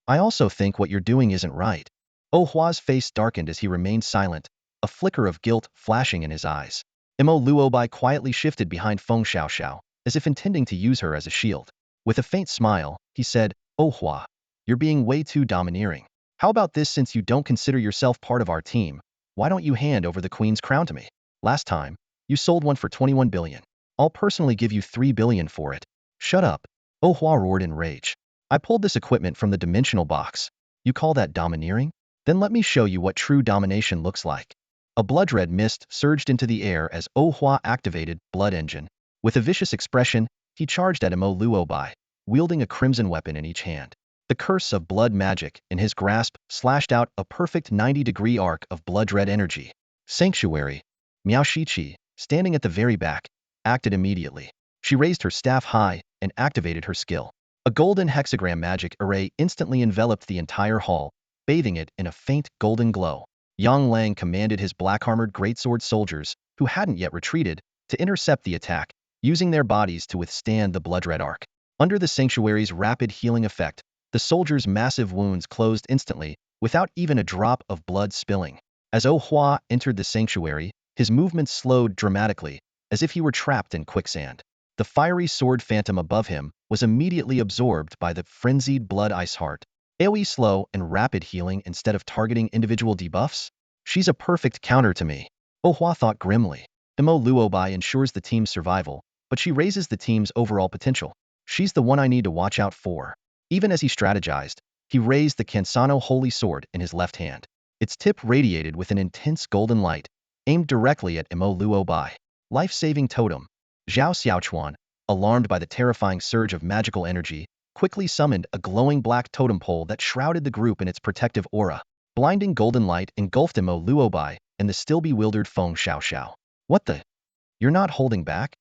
I also think what you're doing isn't right. Oh Hua's face darkened as he remained silent, a flicker of guilt flashing in his eyes. Imo Luobai quietly shifted behind Feng Xiaoxiao, as if intending to use her as a shield. With a faint smile, he said, Oh Hua, you're being way too domineering. How about this, since you don't consider yourself part of our team, why don't you hand over the Queen's crown to me? Last time, you sold one for 21 billion. I'll personally give you 3 billion for it. Shut up. Oh Hua roared in rage. I pulled this equipment from the dimensional box. You call that domineering? Then let me show you what true domination looks like. A blood-red mist surged into the air as Oh Hua activated Blood Engine. With a vicious expression, he charged at Imo Luobai, wielding a crimson weapon in each hand. The curse of blood magic in his grasp slashed out a perfect 90-degree arc of blood-red energy. Sanctuary. Miao Shiqi, standing at the very back, acted immediately. She raised her staff high and activated her skill. A golden hexagram magic array instantly enveloped the entire hall, bathing it in a faint golden glow. Yang Lang commanded his black-armored greatsword soldiers, who hadn't yet retreated, to intercept the attack, using their bodies to withstand the blood-red arc. Under the sanctuary's rapid healing effect, the soldiers' massive wounds closed instantly, without even a drop of blood spilling. As Oh Hua entered the sanctuary, his movements slowed dramatically, as if he were trapped in quicksand. The fiery sword phantom above him was immediately absorbed by the frenzied blood ice heart. AoE slow and rapid healing instead of targeting individual debuffs? She's a perfect counter to me. Oh Hua thought grimly. Imo Luobai ensures the team's survival, but she raises the team's overall potential. She's the one I need to watch out for. Even as he strategized, he raised the Cansano Holy Sword in his left hand. Its tip radiated with an intense golden light, aimed directly at Imo Luobai. Life-saving totem. Zhao Xiaochuan, alarmed by the terrifying surge of magical energy, quickly summoned a glowing black totem pole that shrouded the group in its protective aura. Blinding golden light engulfed Imo Luobai and the still bewildered Feng Xiaoxiao. What the? You're not holding back?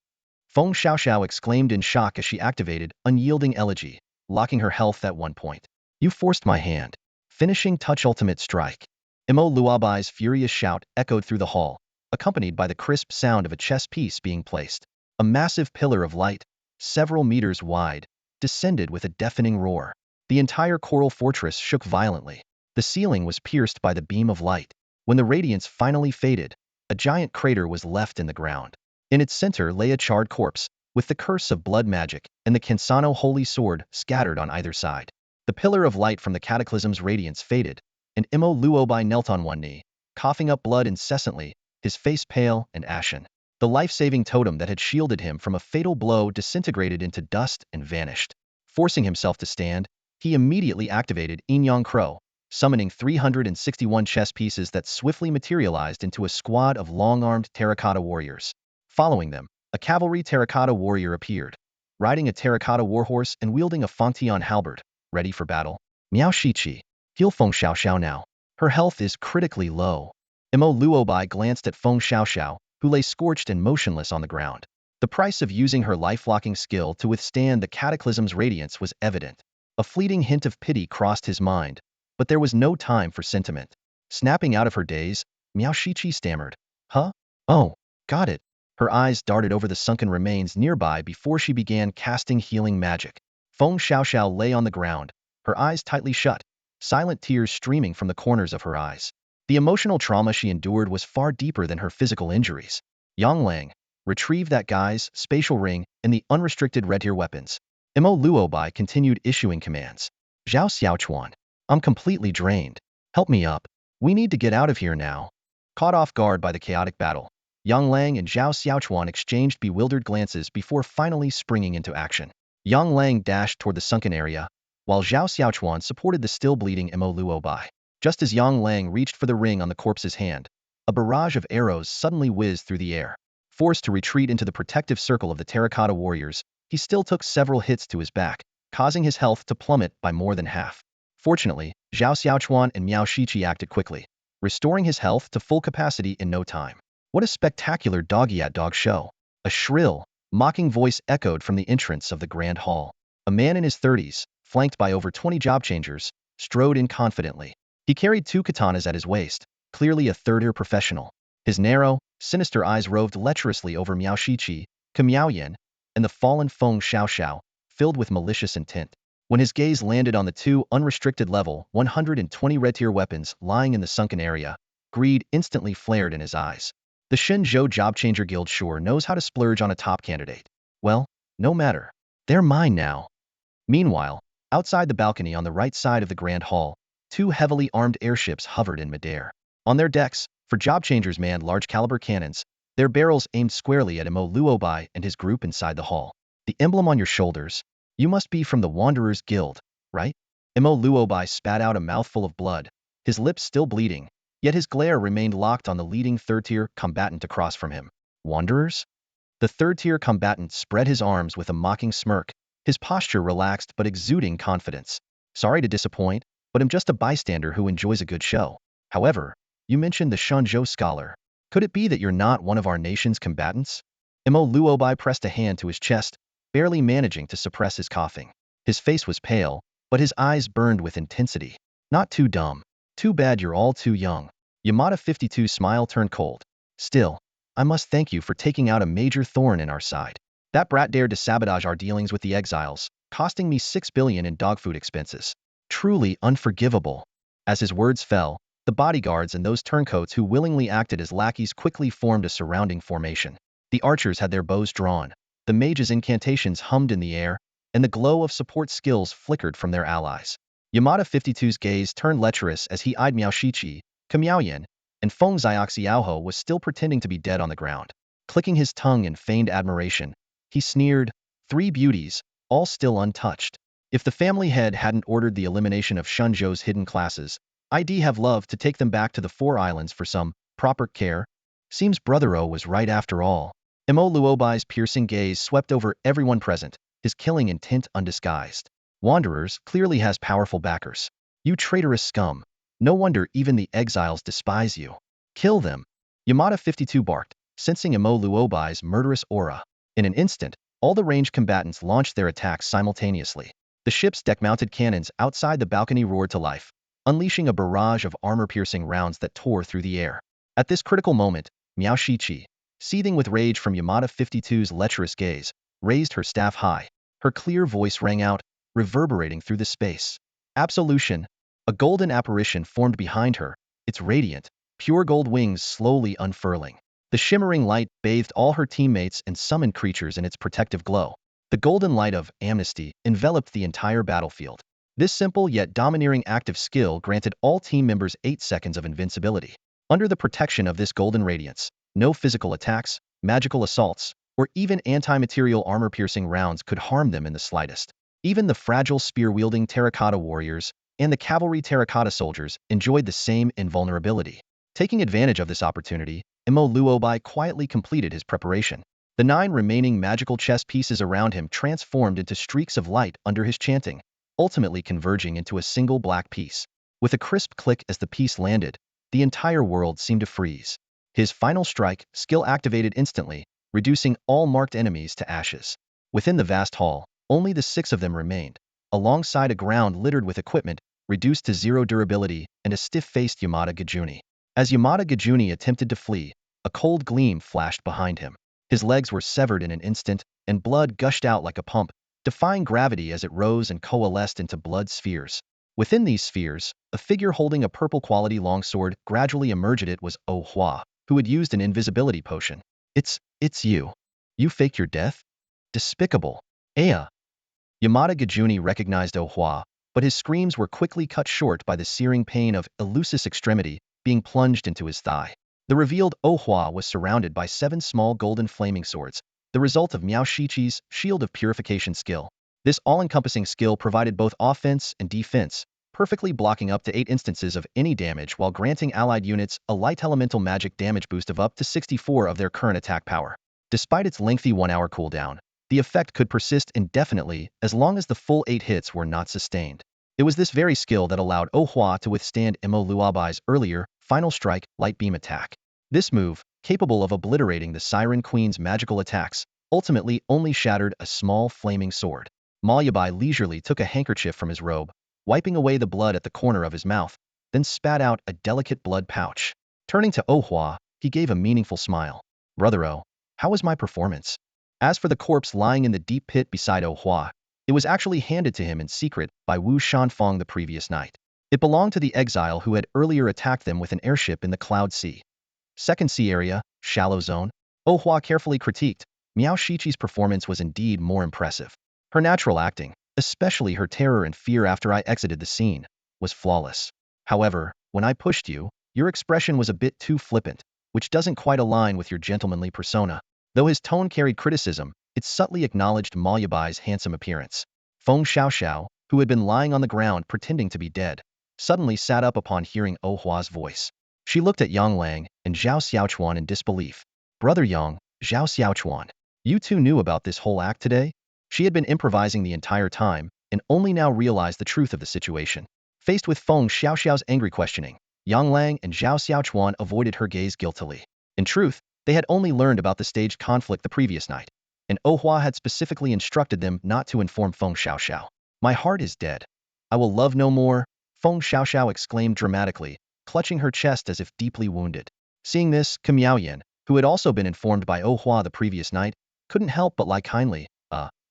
Feng Xiaoxiao exclaimed in shock as she activated Unyielding Elegy, locking her health at one point. You forced my hand. Finishing touch ultimate strike. Imo Luobai's furious shout echoed through the hall, accompanied by the crisp sound of a chess piece being placed. A massive pillar of light, several meters wide, descended with a deafening roar. The entire coral fortress shook violently. The ceiling was pierced by the beam of light. When the radiance finally faded, a giant crater was left in the ground. In its center lay a charred corpse, with the curse of blood magic and the Cansano Holy Sword scattered on either side. The pillar of light from the cataclysm's radiance faded, and Imo Luobai knelt on one knee, coughing up blood incessantly, his face pale and ashen. The life-saving totem that had shielded him from a fatal blow disintegrated into dust and vanished. Forcing himself to stand, he immediately activated Yin Yang Crow, summoning 361 chess pieces that swiftly materialized into a squad of long-armed terracotta warriors. Following them, a cavalry terracotta warrior appeared, riding a terracotta warhorse and wielding a Fangtian halberd, ready for battle. Miao Shiqi. Heal Feng Xiaoxiao now. Her health is critically low. Imo Luobai glanced at Feng Xiaoxiao, who lay scorched and motionless on the ground. The price of using her life-locking skill to withstand the cataclysm's radiance was evident. A fleeting hint of pity crossed his mind, but there was no time for sentiment. Snapping out of her daze, Miao Shiqi stammered. Huh? Oh, got it. Her eyes darted over the sunken remains nearby before she began casting healing magic. Feng Xiaoxiao lay on the ground, her eyes tightly shut, silent tears streaming from the corners of her eyes. The emotional trauma she endured was far deeper than her physical injuries. Yang Lang, retrieve that guy's spatial ring and the unrestricted red tier weapons. Imo Luobai continued issuing commands. Zhao Xiaochuan, I'm completely drained. Help me up. We need to get out of here now. Caught off guard by the chaotic battle, Yang Lang and Zhao Xiaochuan exchanged bewildered glances before finally springing into action. Yang Lang dashed toward the sunken area, while Zhao Xiaochuan supported the still bleeding Imo Luobai. Just as Yang Lang reached for the ring on the corpse's hand, a barrage of arrows suddenly whizzed through the air. Forced to retreat into the protective circle of the terracotta warriors, he still took several hits to his back, causing his health to plummet by more than half. Fortunately, Zhao Xiaochuan and Miao Shiqi acted quickly, restoring his health to full capacity in no time. What a spectacular dog-eat-dog show! A shrill, mocking voice echoed from the entrance of the grand hall. A man in his 30s, flanked by over 20 job changers, strode in confidently. He carried 2 katanas at his waist, clearly a third-tier professional. His narrow, sinister eyes roved lecherously over Miao Shiqi, Miao Yin, and the fallen Feng Xiaoxiao, filled with malicious intent. When his gaze landed on the 2 unrestricted level 120 red-tier weapons lying in the sunken area, greed instantly flared in his eyes. The Shenzhou Job Changer Guild sure knows how to splurge on a top candidate. Well, no matter. They're mine now. Meanwhile, outside the balcony on the right side of the Grand Hall, 2 heavily armed airships hovered in midair. On their decks, for job changers manned large-caliber cannons, their barrels aimed squarely at Imo Luobai and his group inside the hall. The emblem on your shoulders? You must be from the Wanderers Guild, right? Imo Luobai spat out a mouthful of blood, his lips still bleeding, yet his glare remained locked on the leading third-tier combatant across from him. Wanderers? The third-tier combatant spread his arms with a mocking smirk, his posture relaxed but exuding confidence. Sorry to disappoint, but I'm just a bystander who enjoys a good show. However, you mentioned the Shenzhou scholar. Could it be that you're not one of our nation's combatants? Imo Luobai pressed a hand to his chest, barely managing to suppress his coughing. His face was pale, but his eyes burned with intensity. Not too dumb. Too bad you're all too young. Yamada 52's smile turned cold. Still, I must thank you for taking out a major thorn in our side. That brat dared to sabotage our dealings with the exiles, costing me 6 billion in dog food expenses. Truly unforgivable. As his words fell, the bodyguards and those turncoats who willingly acted as lackeys quickly formed a surrounding formation. The archers had their bows drawn, the mages' incantations hummed in the air, and the glow of support skills flickered from their allies. Yamada 52's gaze turned lecherous as he eyed Miao Shichi, Kamiaoyan, and Feng Xiaoxiaoho was still pretending to be dead on the ground. Clicking his tongue in feigned admiration, he sneered, 3 beauties, all still untouched. If the family head hadn't ordered the elimination of Shunzhou's hidden classes, I'd have loved to take them back to the 4 islands for some proper care. Seems Brothero was right after all. Imo Luobai's piercing gaze swept over everyone present, his killing intent undisguised. Wanderers clearly has powerful backers. You traitorous scum. No wonder even the exiles despise you. Kill them. Yamada 52 barked, sensing Imo Luobai's murderous aura. In an instant, all the ranged combatants launched their attacks simultaneously. The ship's deck-mounted cannons outside the balcony roared to life, unleashing a barrage of armor-piercing rounds that tore through the air. At this critical moment, Miao Shichi, seething with rage from Yamada 52's lecherous gaze, raised her staff high. Her clear voice rang out, reverberating through the space. Absolution. A golden apparition formed behind her, its radiant, pure gold wings slowly unfurling. The shimmering light bathed all her teammates and summoned creatures in its protective glow. The golden light of amnesty enveloped the entire battlefield. This simple yet domineering active skill granted all team members 8 seconds of invincibility. Under the protection of this golden radiance, no physical attacks, magical assaults, or even anti-material armor-piercing rounds could harm them in the slightest. Even the fragile spear-wielding terracotta warriors and the cavalry terracotta soldiers enjoyed the same invulnerability. Taking advantage of this opportunity, Imo Luobai quietly completed his preparation. The 9 remaining magical chess pieces around him transformed into streaks of light under his chanting, ultimately converging into a single black piece. With a crisp click as the piece landed, the entire world seemed to freeze. His final strike, skill activated instantly, reducing all marked enemies to ashes. Within the vast hall, only the 6 of them remained, alongside a ground littered with equipment, reduced to 0 durability, and a stiff-faced Yamada Gajuni. As Yamada Gajuni attempted to flee, a cold gleam flashed behind him. His legs were severed in an instant, and blood gushed out like a pump, defying gravity as it rose and coalesced into blood spheres. Within these spheres, a figure holding a purple-quality longsword gradually emerged. It was Oh Hua, who had used an invisibility potion. It's you. You faked your death? Despicable. Aya. Yamada Gajuni recognized Oh Hua, but his screams were quickly cut short by the searing pain of elusive extremity being plunged into his thigh. The revealed Oh Hua was surrounded by 7 small golden flaming swords, the result of Miao Shichi's shield of purification skill. This all-encompassing skill provided both offense and defense, perfectly blocking up to 8 instances of any damage while granting allied units a light elemental magic damage boost of up to 64 of their current attack power. Despite its lengthy 1-hour cooldown, the effect could persist indefinitely as long as the full 8 hits were not sustained. It was this very skill that allowed Oh Hua to withstand Imo Luobai's earlier, final strike, light beam attack. This move, capable of obliterating the Siren Queen's magical attacks, ultimately only shattered a small flaming sword. Malyabai leisurely took a handkerchief from his robe, wiping away the blood at the corner of his mouth, then spat out a delicate blood pouch. Turning to Oh Hua, he gave a meaningful smile. Brothero, how was my performance? As for the corpse lying in the deep pit beside Oh Hua, it was actually handed to him in secret by Wu Shanfeng the previous night. It belonged to the exile who had earlier attacked them with an airship in the Cloud Sea. Second Sea Area, Shallow Zone. Oh Hua carefully critiqued. Miao Shichi's performance was indeed more impressive. Her natural acting, especially her terror and fear after I exited the scene, was flawless. However, when I pushed you, your expression was a bit too flippant, which doesn't quite align with your gentlemanly persona. Though his tone carried criticism, it subtly acknowledged Malyabai's handsome appearance. Feng Xiaoxiao, who had been lying on the ground pretending to be dead, suddenly sat up upon hearing Oh Hua's voice. She looked at Yang Lang and Zhao Xiaochuan in disbelief. Brother Yang, Zhao Xiaochuan, you two knew about this whole act today? She had been improvising the entire time, and only now realized the truth of the situation. Faced with Feng Xiaoxiao's angry questioning, Yang Lang and Zhao Xiaochuan avoided her gaze guiltily. In truth, they had only learned about the staged conflict the previous night, and Oh Hua had specifically instructed them not to inform Feng Xiaoxiao. My heart is dead. I will love no more, Feng Xiaoxiao exclaimed dramatically, clutching her chest as if deeply wounded. Seeing this, Miaoyan, who had also been informed by Oh Hua the previous night, couldn't help but lie kindly,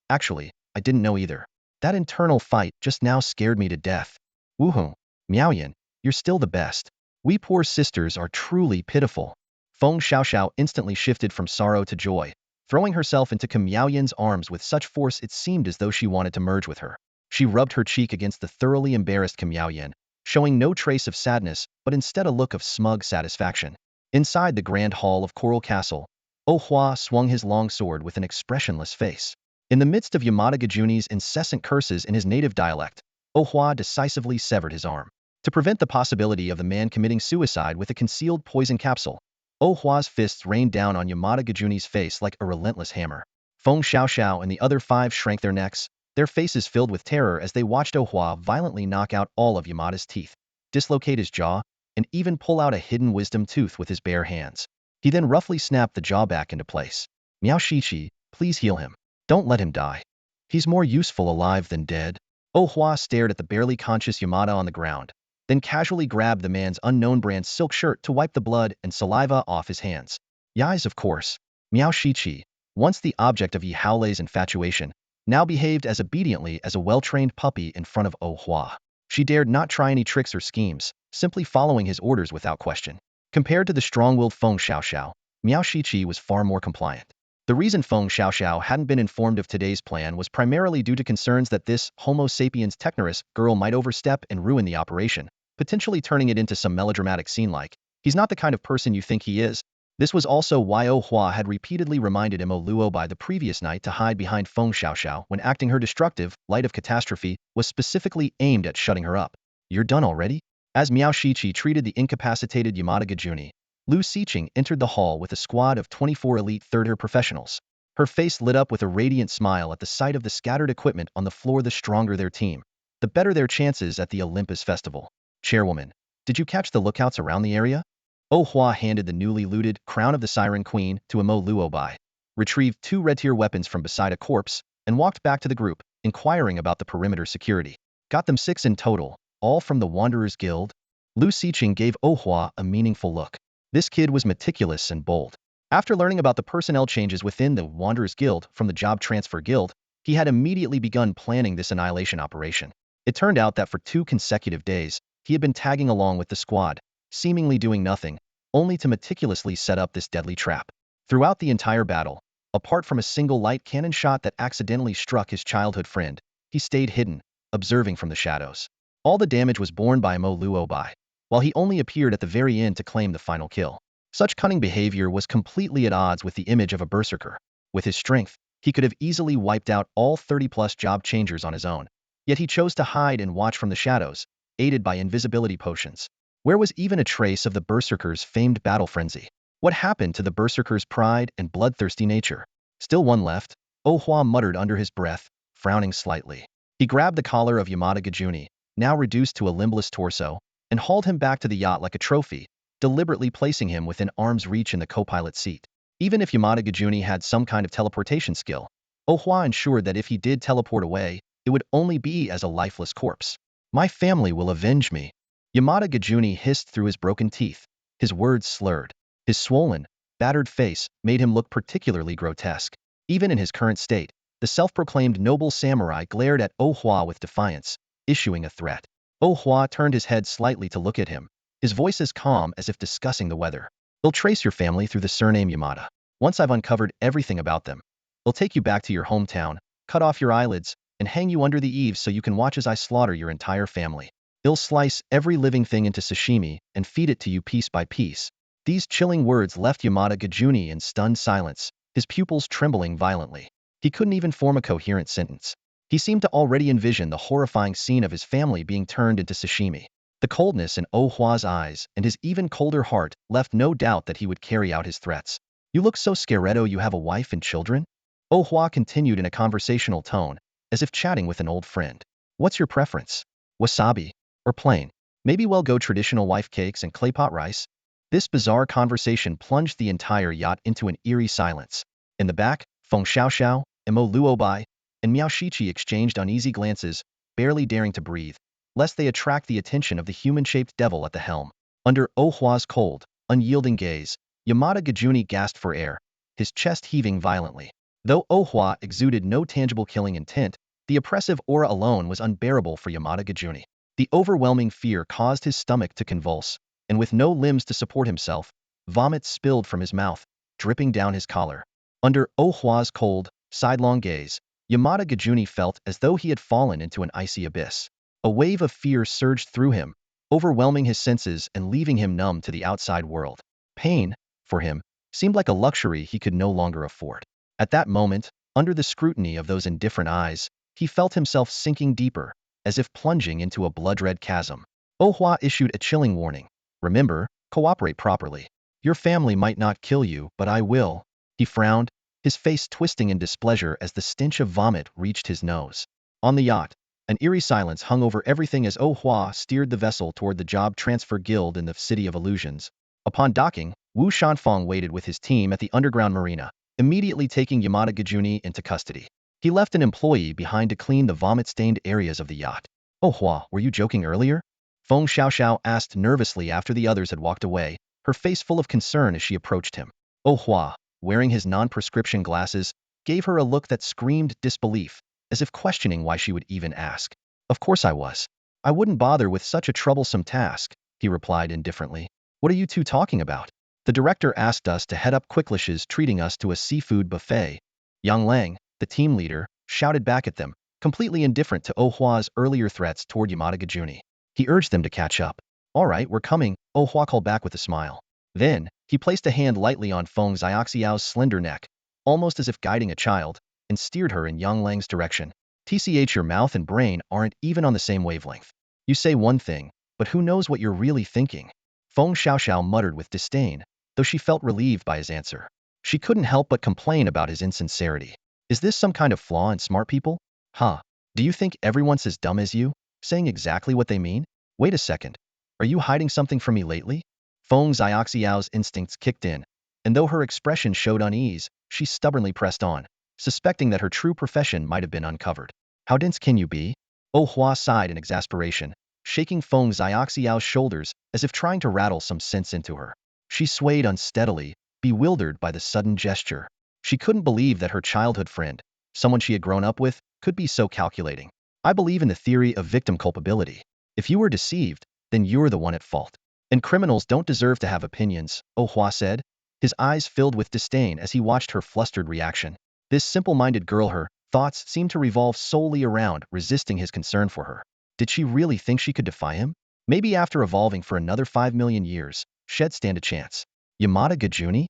actually, I didn't know either. That internal fight just now scared me to death. Woohoo, Miaoyan, you're still the best. We poor sisters are truly pitiful. Feng Xiaoxiao instantly shifted from sorrow to joy, throwing herself into Miaoyan's arms with such force it seemed as though she wanted to merge with her. She rubbed her cheek against the thoroughly embarrassed Miaoyan, showing no trace of sadness but instead a look of smug satisfaction. Inside the grand hall of Coral Castle, Oh Hua swung his long sword with an expressionless face. In the midst of Yamada Gajuni's incessant curses in his native dialect, Oh Hua decisively severed his arm. To prevent the possibility of the man committing suicide with a concealed poison capsule, Oh Hua's fists rained down on Yamada Gajuni's face like a relentless hammer. Feng Xiaoxiao and the other five shrank their necks, their faces filled with terror as they watched Oh Hua violently knock out all of Yamada's teeth, dislocate his jaw, and even pull out a hidden wisdom tooth with his bare hands. He then roughly snapped the jaw back into place. Miao Shichi, please heal him. Don't let him die. He's more useful alive than dead. Oh Hua stared at the barely conscious Yamada on the ground, then casually grabbed the man's unknown brand silk shirt to wipe the blood and saliva off his hands. Yais, of course. Miao Shichi, once the object of Yi Haolei's infatuation, now behaved as obediently as a well-trained puppy in front of Oh Hua. She dared not try any tricks or schemes, simply following his orders without question. Compared to the strong-willed Feng Xiaoxiao, Miao Shichi was far more compliant. The reason Feng Xiaoxiao hadn't been informed of today's plan was primarily due to concerns that this Homo sapiens technorus girl might overstep and ruin the operation, potentially turning it into some melodramatic scene like, he's not the kind of person you think he is. This was also why Oh Hua had repeatedly reminded Mo Luo by the previous night to hide behind Feng Xiaoxiao when acting her destructive, light of catastrophe, was specifically aimed at shutting her up. You're done already? As Miao Shichi treated the incapacitated Yamada Gajuni, Lu Siqing entered the hall with a squad of 24 elite third-tier professionals. Her face lit up with a radiant smile at the sight of the scattered equipment on the floor. The stronger their team, the better their chances at the Olympus Festival. Chairwoman, did you catch the lookouts around the area? Oh Hua handed the newly looted Crown of the Siren Queen to Imo Luobai, retrieved 2 red-tier weapons from beside a corpse, and walked back to the group, inquiring about the perimeter security. Got them 6 in total, all from the Wanderers Guild? Lu Siqing gave Oh Hua a meaningful look. This kid was meticulous and bold. After learning about the personnel changes within the Wanderers Guild from the Job Transfer Guild, he had immediately begun planning this annihilation operation. It turned out that for 2 consecutive days, he had been tagging along with the squad, seemingly doing nothing, only to meticulously set up this deadly trap. Throughout the entire battle, apart from a single light cannon shot that accidentally struck his childhood friend, he stayed hidden, observing from the shadows. All the damage was borne by Mo Luobai, while he only appeared at the very end to claim the final kill. Such cunning behavior was completely at odds with the image of a berserker. With his strength, he could have easily wiped out all 30-plus job changers on his own. Yet he chose to hide and watch from the shadows, aided by invisibility potions. Where was even a trace of the berserker's famed battle frenzy? What happened to the berserker's pride and bloodthirsty nature? Still one left, Oh Hua muttered under his breath, frowning slightly. He grabbed the collar of Yamada Gajuni, now reduced to a limbless torso, and hauled him back to the yacht like a trophy, deliberately placing him within arm's reach in the co-pilot seat. Even if Yamada Gajuni had some kind of teleportation skill, Oh Hua ensured that if he did teleport away, it would only be as a lifeless corpse. My family will avenge me. Yamada Gajuni hissed through his broken teeth, his words slurred. His swollen, battered face made him look particularly grotesque. Even in his current state, the self-proclaimed noble samurai glared at Oh Hua with defiance, issuing a threat. Oh Hua turned his head slightly to look at him, his voice as calm as if discussing the weather. They'll trace your family through the surname Yamada. Once I've uncovered everything about them, they'll take you back to your hometown, cut off your eyelids, and hang you under the eaves so you can watch as I slaughter your entire family. They'll slice every living thing into sashimi and feed it to you piece by piece. These chilling words left Yamada Gajuni in stunned silence, his pupils trembling violently. He couldn't even form a coherent sentence. He seemed to already envision the horrifying scene of his family being turned into sashimi. The coldness in Oh Hua's eyes and his even colder heart left no doubt that he would carry out his threats. You look so scaretto. You have a wife and children? Oh Hua continued in a conversational tone, as if chatting with an old friend. What's your preference? Wasabi? Or plain? Maybe we'll go traditional wife cakes and claypot rice? This bizarre conversation plunged the entire yacht into an eerie silence. In the back, Feng Xiaoxiao, Mo Luobai, and Miao Shichi exchanged uneasy glances, barely daring to breathe, lest they attract the attention of the human-shaped devil at the helm. Under Oh-Hwa's cold, unyielding gaze, Yamada Gajuni gasped for air, his chest heaving violently. Though Oh-Hwa exuded no tangible killing intent, the oppressive aura alone was unbearable for Yamada Gajuni. The overwhelming fear caused his stomach to convulse, and with no limbs to support himself, vomit spilled from his mouth, dripping down his collar. Under Oh-Hwa's cold, sidelong gaze, Yamada Gajuni felt as though he had fallen into an icy abyss. A wave of fear surged through him, overwhelming his senses and leaving him numb to the outside world. Pain, for him, seemed like a luxury he could no longer afford. At that moment, under the scrutiny of those indifferent eyes, he felt himself sinking deeper, as if plunging into a blood-red chasm. Oh-Hwa issued a chilling warning. Remember, cooperate properly. Your family might not kill you, but I will. He frowned, his face twisting in displeasure as the stench of vomit reached his nose. On the yacht, an eerie silence hung over everything as Oh-Hwa steered the vessel toward the Job Transfer Guild in the City of Illusions. Upon docking, Wu Shanfeng waited with his team at the underground marina, immediately taking Yamada Gajuni into custody. He left an employee behind to clean the vomit-stained areas of the yacht. Oh-Hwa, were you joking earlier? Feng Xiaoxiao asked nervously after the others had walked away, her face full of concern as she approached him. Oh-Hwa, wearing his non-prescription glasses, gave her a look that screamed disbelief, as if questioning why she would even ask. Of course I was. I wouldn't bother with such a troublesome task, he replied indifferently. What are you two talking about? The director asked us to head up Quicklish's treating us to a seafood buffet. Yang Lang, the team leader, shouted back at them, completely indifferent to Oh-Hwa's earlier threats toward Yamada Gajuni. He urged them to catch up. All right, we're coming, Oh-Hwa called back with a smile. Then, he placed a hand lightly on Feng Xiaoxiao's slender neck, almost as if guiding a child, and steered her in Yang Lang's direction. TCH, your mouth and brain aren't even on the same wavelength. You say one thing, but who knows what you're really thinking? Feng Xiaoxiao muttered with disdain, though she felt relieved by his answer. She couldn't help but complain about his insincerity. Is this some kind of flaw in smart people? Huh. Do you think everyone's as dumb as you, saying exactly what they mean? Wait a second. Are you hiding something from me lately? Feng Xiaoxiao's instincts kicked in, and though her expression showed unease, she stubbornly pressed on, suspecting that her true profession might have been uncovered. How dense can you be? Oh-Hwa sighed in exasperation, shaking Feng Xiaoxiao's shoulders as if trying to rattle some sense into her. She swayed unsteadily, bewildered by the sudden gesture. She couldn't believe that her childhood friend, someone she had grown up with, could be so calculating. I believe in the theory of victim culpability. If you were deceived, then you're the one at fault. And criminals don't deserve to have opinions, Oh-Hwa said, his eyes filled with disdain as he watched her flustered reaction. This simple-minded girl, her thoughts seemed to revolve solely around resisting his concern for her. Did she really think she could defy him? Maybe after evolving for another 5 million years, she'd stand a chance. Yamada Gajuni?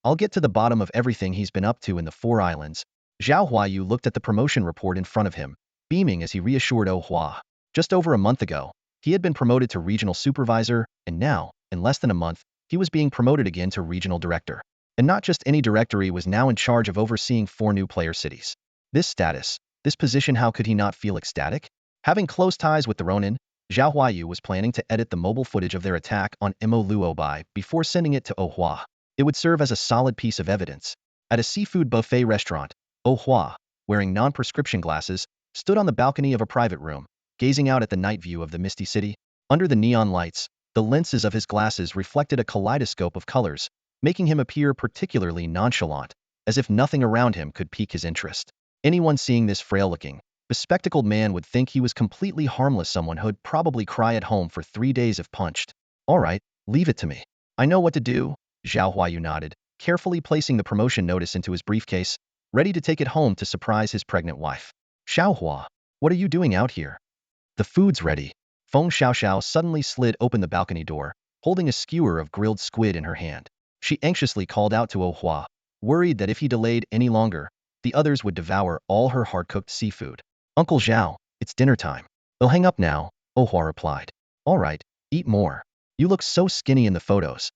I'll get to the bottom of everything he's been up to in the Four Islands. Zhao Huayu looked at the promotion report in front of him, beaming as he reassured Oh-Hwa. Just over a month ago, he had been promoted to regional supervisor, and now, in less than a month, he was being promoted again to regional director. And not just any director, he was now in charge of overseeing 4 new player cities. This status, this position, how could he not feel ecstatic? Having close ties with the Ronin, Zhao Huayu was planning to edit the mobile footage of their attack on Imo Luobai before sending it to Oh-Hwa. It would serve as a solid piece of evidence. At a seafood buffet restaurant, Oh-Hwa, wearing non-prescription glasses, stood on the balcony of a private room, gazing out at the night view of the misty city. Under the neon lights, the lenses of his glasses reflected a kaleidoscope of colors, making him appear particularly nonchalant, as if nothing around him could pique his interest. Anyone seeing this frail-looking, bespectacled man would think he was completely harmless, someone who'd probably cry at home for 3 days if punched. All right, leave it to me. I know what to do, Zhao Huayu nodded, carefully placing the promotion notice into his briefcase, ready to take it home to surprise his pregnant wife. Xiaohua, what are you doing out here? The food's ready. Feng Xiaoxiao suddenly slid open the balcony door, holding a skewer of grilled squid in her hand. She anxiously called out to Oh-Hwa, worried that if he delayed any longer, the others would devour all her hard-cooked seafood. Uncle Zhao, it's dinner time. They'll hang up now, Oh-Hwa replied. All right, eat more. You look so skinny in the photos.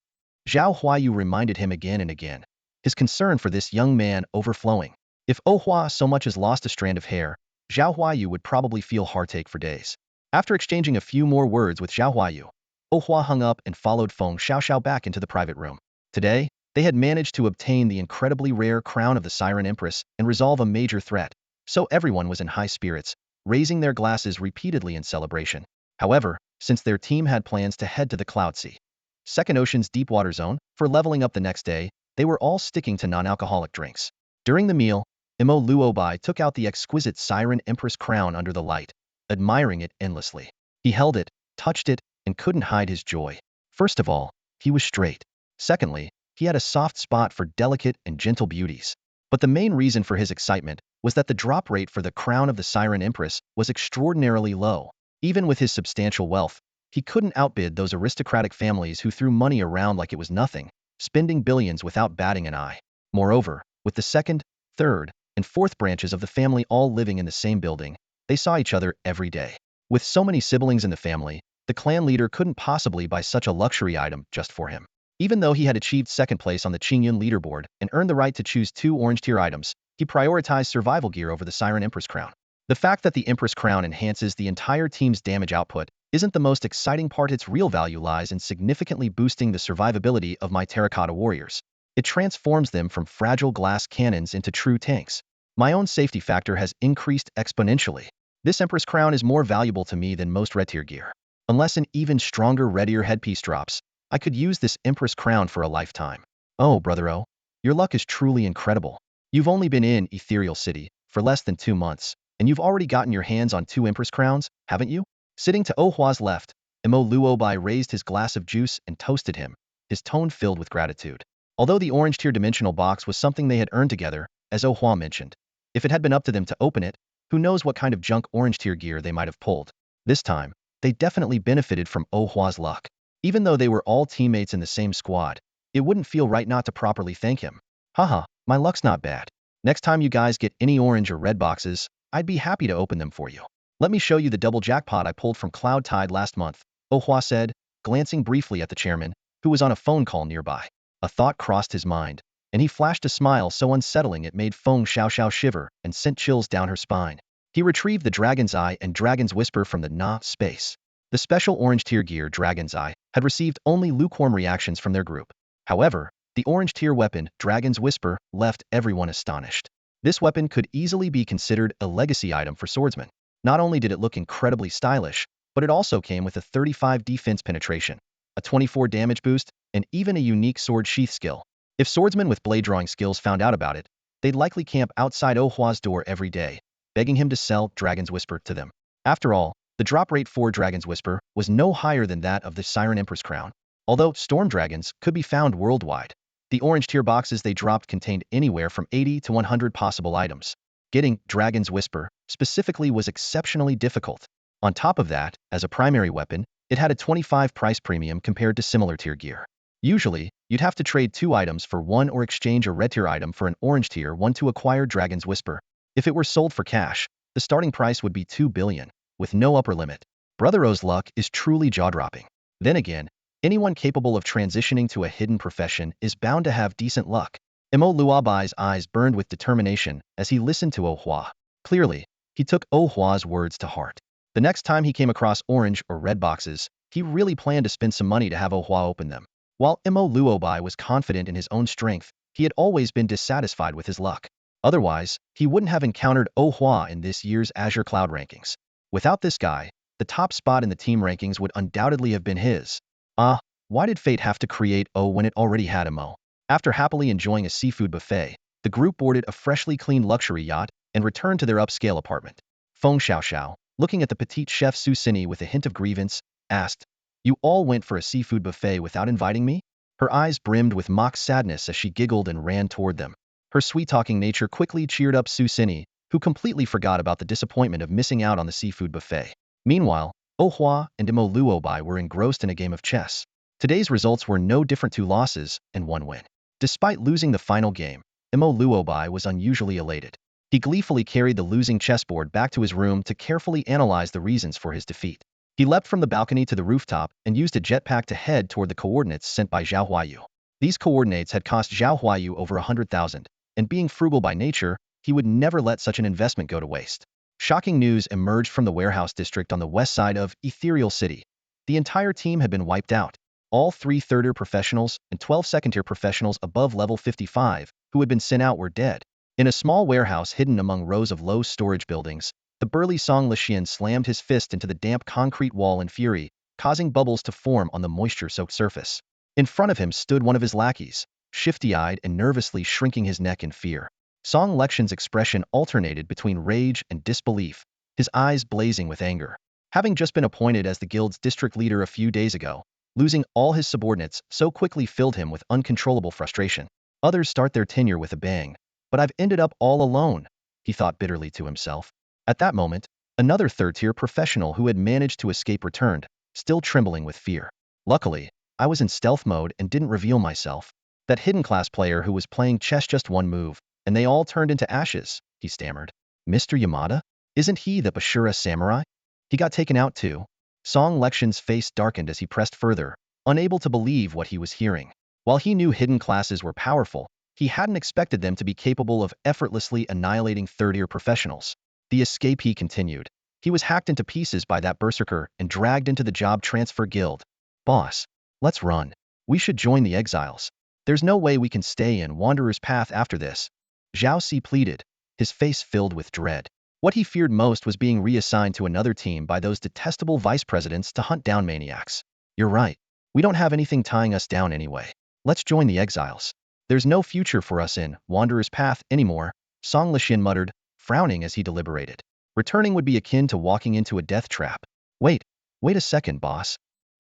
Zhao Huayu reminded him again and again, his concern for this young man overflowing. If Oh-Hwa so much as lost a strand of hair, Zhao Huayu would probably feel heartache for days. After exchanging a few more words with Zhao Huayu, Oh-Hwa hung up and followed Feng Xiaoxiao back into the private room. Today, they had managed to obtain the incredibly rare crown of the Siren Empress and resolve a major threat, so everyone was in high spirits, raising their glasses repeatedly in celebration. However, since their team had plans to head to the Cloud Sea, Second Ocean's deepwater zone, for leveling up the next day, they were all sticking to non-alcoholic drinks. During the meal, Luobai took out the exquisite Siren Empress crown under the light, admiring it endlessly. He held it, touched it, and couldn't hide his joy. First of all, he was straight. Secondly, he had a soft spot for delicate and gentle beauties. But the main reason for his excitement was that the drop rate for the crown of the Siren Empress was extraordinarily low. Even with his substantial wealth, he couldn't outbid those aristocratic families who threw money around like it was nothing, spending billions without batting an eye. Moreover, with the second, third, and fourth branches of the family all living in the same building, they saw each other every day. With so many siblings in the family, the clan leader couldn't possibly buy such a luxury item just for him. Even though he had achieved second place on the Qingyun leaderboard and earned the right to choose 2 orange-tier items, he prioritized survival gear over the Siren Empress crown. The fact that the Empress crown enhances the entire team's damage output isn't the most exciting part. Its real value lies in significantly boosting the survivability of my terracotta warriors. It transforms them from fragile glass cannons into true tanks. My own safety factor has increased exponentially. This Empress crown is more valuable to me than most red-tier gear. Unless an even stronger red-tier headpiece drops, I could use this Empress crown for a lifetime. Oh, brother-o, your luck is truly incredible. You've only been in Ethereal City for less than 2 months, and you've already gotten your hands on 2 Empress crowns, haven't you? Sitting to Ohua's left, Luobai raised his glass of juice and toasted him, his tone filled with gratitude. Although the orange-tier dimensional box was something they had earned together, as Ohua mentioned, if it had been up to them to open it, who knows what kind of junk orange-tier gear they might have pulled. This time, they definitely benefited from Ohua's luck. Even though they were all teammates in the same squad, it wouldn't feel right not to properly thank him. Haha, my luck's not bad. Next time you guys get any orange or red boxes, I'd be happy to open them for you. Let me show you the double jackpot I pulled from Cloud Tide last month, Ohua said, glancing briefly at the chairman, who was on a phone call nearby. A thought crossed his mind, and he flashed a smile so unsettling it made Feng Xiaoxiao shiver and sent chills down her spine. He retrieved the Dragon's Eye and Dragon's Whisper from the Na space. The special orange-tier gear Dragon's Eye had received only lukewarm reactions from their group. However, the orange-tier weapon, Dragon's Whisper, left everyone astonished. This weapon could easily be considered a legacy item for swordsmen. Not only did it look incredibly stylish, but it also came with a 35 defense penetration, a 24 damage boost, and even a unique sword sheath skill. If swordsmen with blade drawing skills found out about it, they'd likely camp outside Ohua's door every day, begging him to sell Dragon's Whisper to them. After all, the drop rate for Dragon's Whisper was no higher than that of the Siren Empress crown. Although storm dragons could be found worldwide, the orange-tier boxes they dropped contained anywhere from 80 to 100 possible items. Getting Dragon's Whisper specifically was exceptionally difficult. On top of that, as a primary weapon, it had a 25 price premium compared to similar tier gear. Usually, you'd have to trade 2 items for 1 or exchange a red tier item for an orange tier one to acquire Dragon's Whisper. If it were sold for cash, the starting price would be 2 billion, with no upper limit. Brother O's luck is truly jaw-dropping. Then again, anyone capable of transitioning to a hidden profession is bound to have decent luck. Luobai's eyes burned with determination as he listened to Ohua. Clearly, he took Ohua's words to heart. The next time he came across orange or red boxes, he really planned to spend some money to have Ohua open them. While Luobai was confident in his own strength, he had always been dissatisfied with his luck. Otherwise, he wouldn't have encountered Ohua in this year's Azure Cloud rankings. Without this guy, the top spot in the team rankings would undoubtedly have been his. Why did fate have to create O when it already had him O? After happily enjoying a seafood buffet, the group boarded a freshly cleaned luxury yacht and returned to their upscale apartment. Feng Xiaoxiao, looking at the petite chef Su Sini with a hint of grievance, asked, "You all went for a seafood buffet without inviting me?" Her eyes brimmed with mock sadness as she giggled and ran toward them. Her sweet-talking nature quickly cheered up Su Sini, who completely forgot about the disappointment of missing out on the seafood buffet. Meanwhile, Ohua and Luobai were engrossed in a game of chess. Today's results were no different: 2 losses and 1 win. Despite losing the final game, Luobai was unusually elated. He gleefully carried the losing chessboard back to his room to carefully analyze the reasons for his defeat. He leapt from the balcony to the rooftop and used a jetpack to head toward the coordinates sent by Zhao Huayu. These coordinates had cost Zhao Huayu over 100,000, and being frugal by nature, he would never let such an investment go to waste. Shocking news emerged from the warehouse district on the west side of Ethereal City. The entire team had been wiped out. All 3 third-tier professionals and 12 second-tier professionals above level 55 who had been sent out were dead. In a small warehouse hidden among rows of low storage buildings, The burly Song Lixian slammed his fist into the damp concrete wall in fury, causing bubbles to form on the moisture-soaked surface. In front of him stood one of his lackeys, shifty-eyed and nervously shrinking his neck in fear. Song Lixian's expression alternated between rage and disbelief, his eyes blazing with anger. Having just been appointed as the guild's district leader a few days ago, losing all his subordinates so quickly filled him with uncontrollable frustration. Others start their tenure with a bang, but I've ended up all alone, he thought bitterly to himself. At that moment, another third-tier professional who had managed to escape returned, still trembling with fear. Luckily, I was in stealth mode and didn't reveal myself. That hidden class player who was playing chess just one move, and they all turned into ashes, he stammered. Mr. Yamada? Isn't he the Bashura samurai? He got taken out too. Song Lixian's face darkened as he pressed further, unable to believe what he was hearing. While he knew hidden classes were powerful, he hadn't expected them to be capable of effortlessly annihilating third-tier professionals. The escapee continued. He was hacked into pieces by that berserker and dragged into the job transfer guild. Boss, let's run. We should join the exiles. There's no way we can stay in Wanderer's Path after this. Zhao Si pleaded, his face filled with dread. What he feared most was being reassigned to another team by those detestable vice presidents to hunt down maniacs. You're right. We don't have anything tying us down anyway. Let's join the exiles. There's no future for us in Wanderer's Path anymore, Song Lixian muttered, frowning as he deliberated. Returning would be akin to walking into a death trap. Wait a second, boss.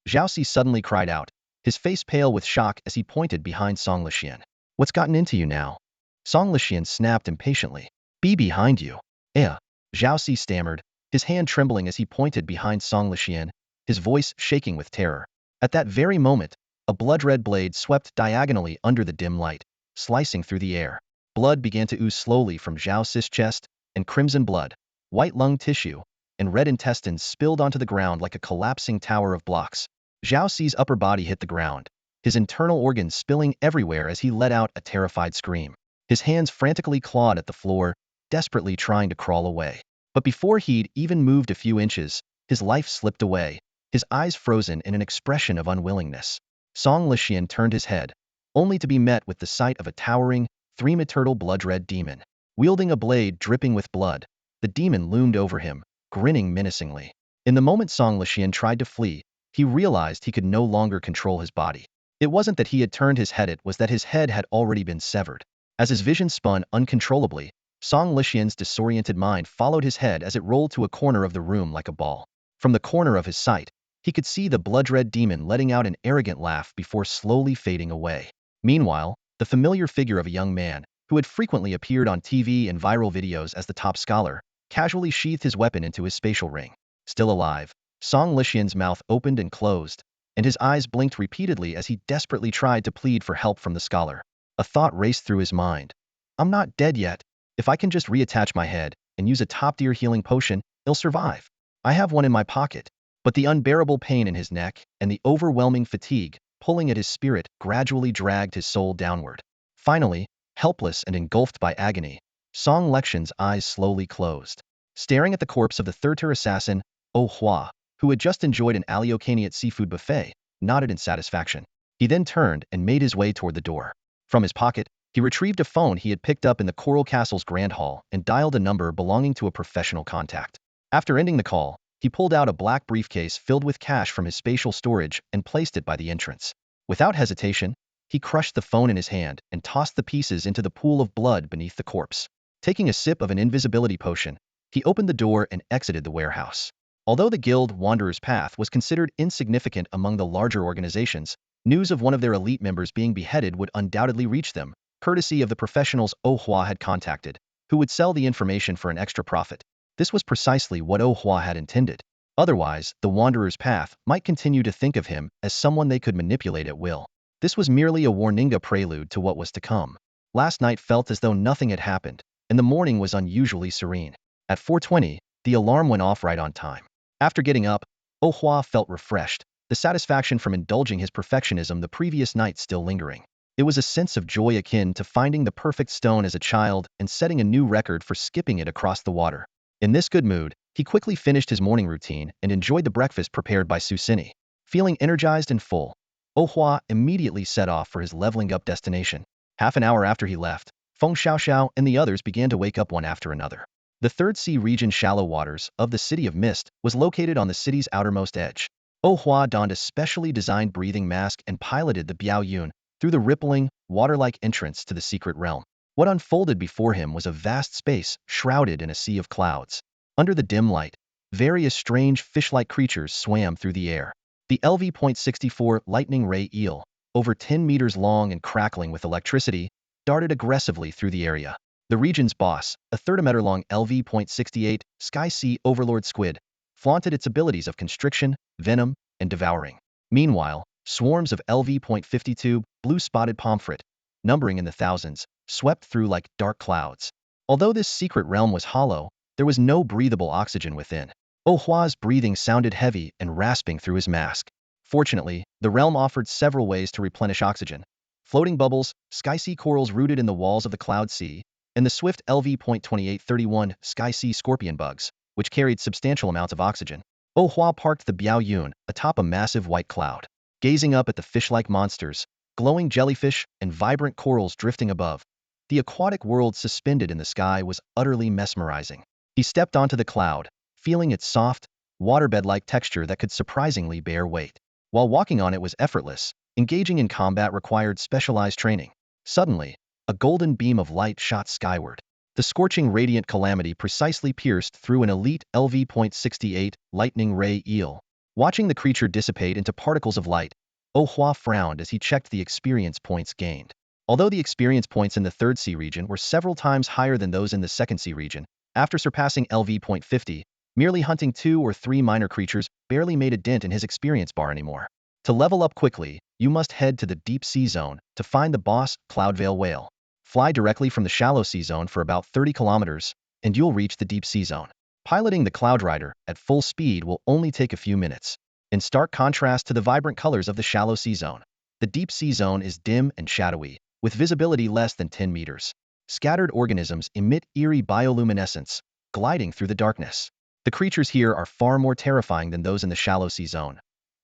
Zhao Si suddenly cried out, his face pale with shock as he pointed behind Song Lixian. What's gotten into you now? Song Lixian snapped impatiently. Be behind you. Zhao Si stammered, his hand trembling as he pointed behind Song Lixian, his voice shaking with terror. At that very moment, a blood-red blade swept diagonally under the dim light, slicing through the air. Blood began to ooze slowly from Zhao Si's chest, and crimson blood, white lung tissue, and red intestines spilled onto the ground like a collapsing tower of blocks. Zhao Si's upper body hit the ground, his internal organs spilling everywhere as he let out a terrified scream. His hands frantically clawed at the floor, desperately trying to crawl away. But before he'd even moved a few inches, his life slipped away, his eyes frozen in an expression of unwillingness. Song Lixian turned his head, only to be met with the sight of a towering, three-meter blood-red demon. Wielding a blade dripping with blood, the demon loomed over him, grinning menacingly. In the moment Song Lixian tried to flee, he realized he could no longer control his body. It wasn't that he had turned his head, it was that his head had already been severed. As his vision spun uncontrollably, Song Lixian's disoriented mind followed his head as it rolled to a corner of the room like a ball. From the corner of his sight, he could see the blood-red demon letting out an arrogant laugh before slowly fading away. Meanwhile, the familiar figure of a young man, who had frequently appeared on TV and viral videos as the top scholar, casually sheathed his weapon into his spatial ring. Still alive, Song Lixian's mouth opened and closed, and his eyes blinked repeatedly as he desperately tried to plead for help from the scholar. A thought raced through his mind. I'm not dead yet. If I can just reattach my head and use a top-tier healing potion, he'll survive. I have one in my pocket. But the unbearable pain in his neck and the overwhelming fatigue pulling at his spirit gradually dragged his soul downward. Finally, helpless and engulfed by agony, Song Lixian's eyes slowly closed. Staring at the corpse of the third-tier assassin, Oh Hua, who had just enjoyed an Aliocaniate seafood buffet, nodded in satisfaction. He then turned and made his way toward the door. From his pocket, he retrieved a phone he had picked up in the Coral Castle's Grand Hall and dialed a number belonging to a professional contact. After ending the call, he pulled out a black briefcase filled with cash from his spatial storage and placed it by the entrance. Without hesitation, he crushed the phone in his hand and tossed the pieces into the pool of blood beneath the corpse. Taking a sip of an invisibility potion, he opened the door and exited the warehouse. Although the guild Wanderer's Path was considered insignificant among the larger organizations, news of one of their elite members being beheaded would undoubtedly reach them, courtesy of the professionals Oh Hua had contacted, who would sell the information for an extra profit. This was precisely what Oh Hua had intended. Otherwise, the Wanderer's Path might continue to think of him as someone they could manipulate at will. This was merely a warninga prelude to what was to come. Last night felt as though nothing had happened, and the morning was unusually serene. At 4:20, the alarm went off right on time. After getting up, Oh Hua felt refreshed, the satisfaction from indulging his perfectionism the previous night still lingering. It was a sense of joy akin to finding the perfect stone as a child and setting a new record for skipping it across the water. In this good mood, he quickly finished his morning routine and enjoyed the breakfast prepared by Susini. Feeling energized and full, Oh Hua immediately set off for his leveling up destination. Half an hour after he left, Feng Xiaoxiao and the others began to wake up one after another. The Third Sea region shallow waters of the City of Mist was located on the city's outermost edge. Oh Hua donned a specially designed breathing mask and piloted the Biao Yun through the rippling, water-like entrance to the secret realm. What unfolded before him was a vast space shrouded in a sea of clouds. Under the dim light, various strange fish-like creatures swam through the air. The LV.64 lightning ray eel, over 10 meters long and crackling with electricity, darted aggressively through the area. The region's boss, a 30-meter-long LV.68 Sky Sea Overlord squid, flaunted its abilities of constriction, venom, and devouring. Meanwhile, swarms of LV.52 blue-spotted pomfret, numbering in the thousands, swept through like dark clouds. Although this secret realm was hollow, there was no breathable oxygen within. Oh Hua's breathing sounded heavy and rasping through his mask. Fortunately, the realm offered several ways to replenish oxygen. Floating bubbles, sky sea corals rooted in the walls of the cloud sea, and the swift LV.2831 sky sea scorpion bugs, which carried substantial amounts of oxygen. Oh Hua parked the Biao Yun atop a massive white cloud. Gazing up at the fish-like monsters, glowing jellyfish, and vibrant corals drifting above, the aquatic world suspended in the sky was utterly mesmerizing. He stepped onto the cloud, feeling its soft, waterbed-like texture that could surprisingly bear weight. While walking on it was effortless, engaging in combat required specialized training. Suddenly, a golden beam of light shot skyward. The scorching radiant calamity precisely pierced through an elite LV.68 lightning ray eel. Watching the creature dissipate into particles of light, Oh Hua frowned as he checked the experience points gained. Although the experience points in the Third Sea region were several times higher than those in the Second Sea region, after surpassing LV.50, merely hunting 2 or 3 minor creatures barely made a dent in his experience bar anymore. To level up quickly, you must head to the deep sea zone to find the boss, Cloudveil Whale. Fly directly from the shallow sea zone for about 30 kilometers, and you'll reach the deep sea zone. Piloting the Cloud Rider at full speed will only take a few minutes. In stark contrast to the vibrant colors of the shallow sea zone, the deep sea zone is dim and shadowy, with visibility less than 10 meters. Scattered organisms emit eerie bioluminescence, gliding through the darkness. The creatures here are far more terrifying than those in the shallow sea zone.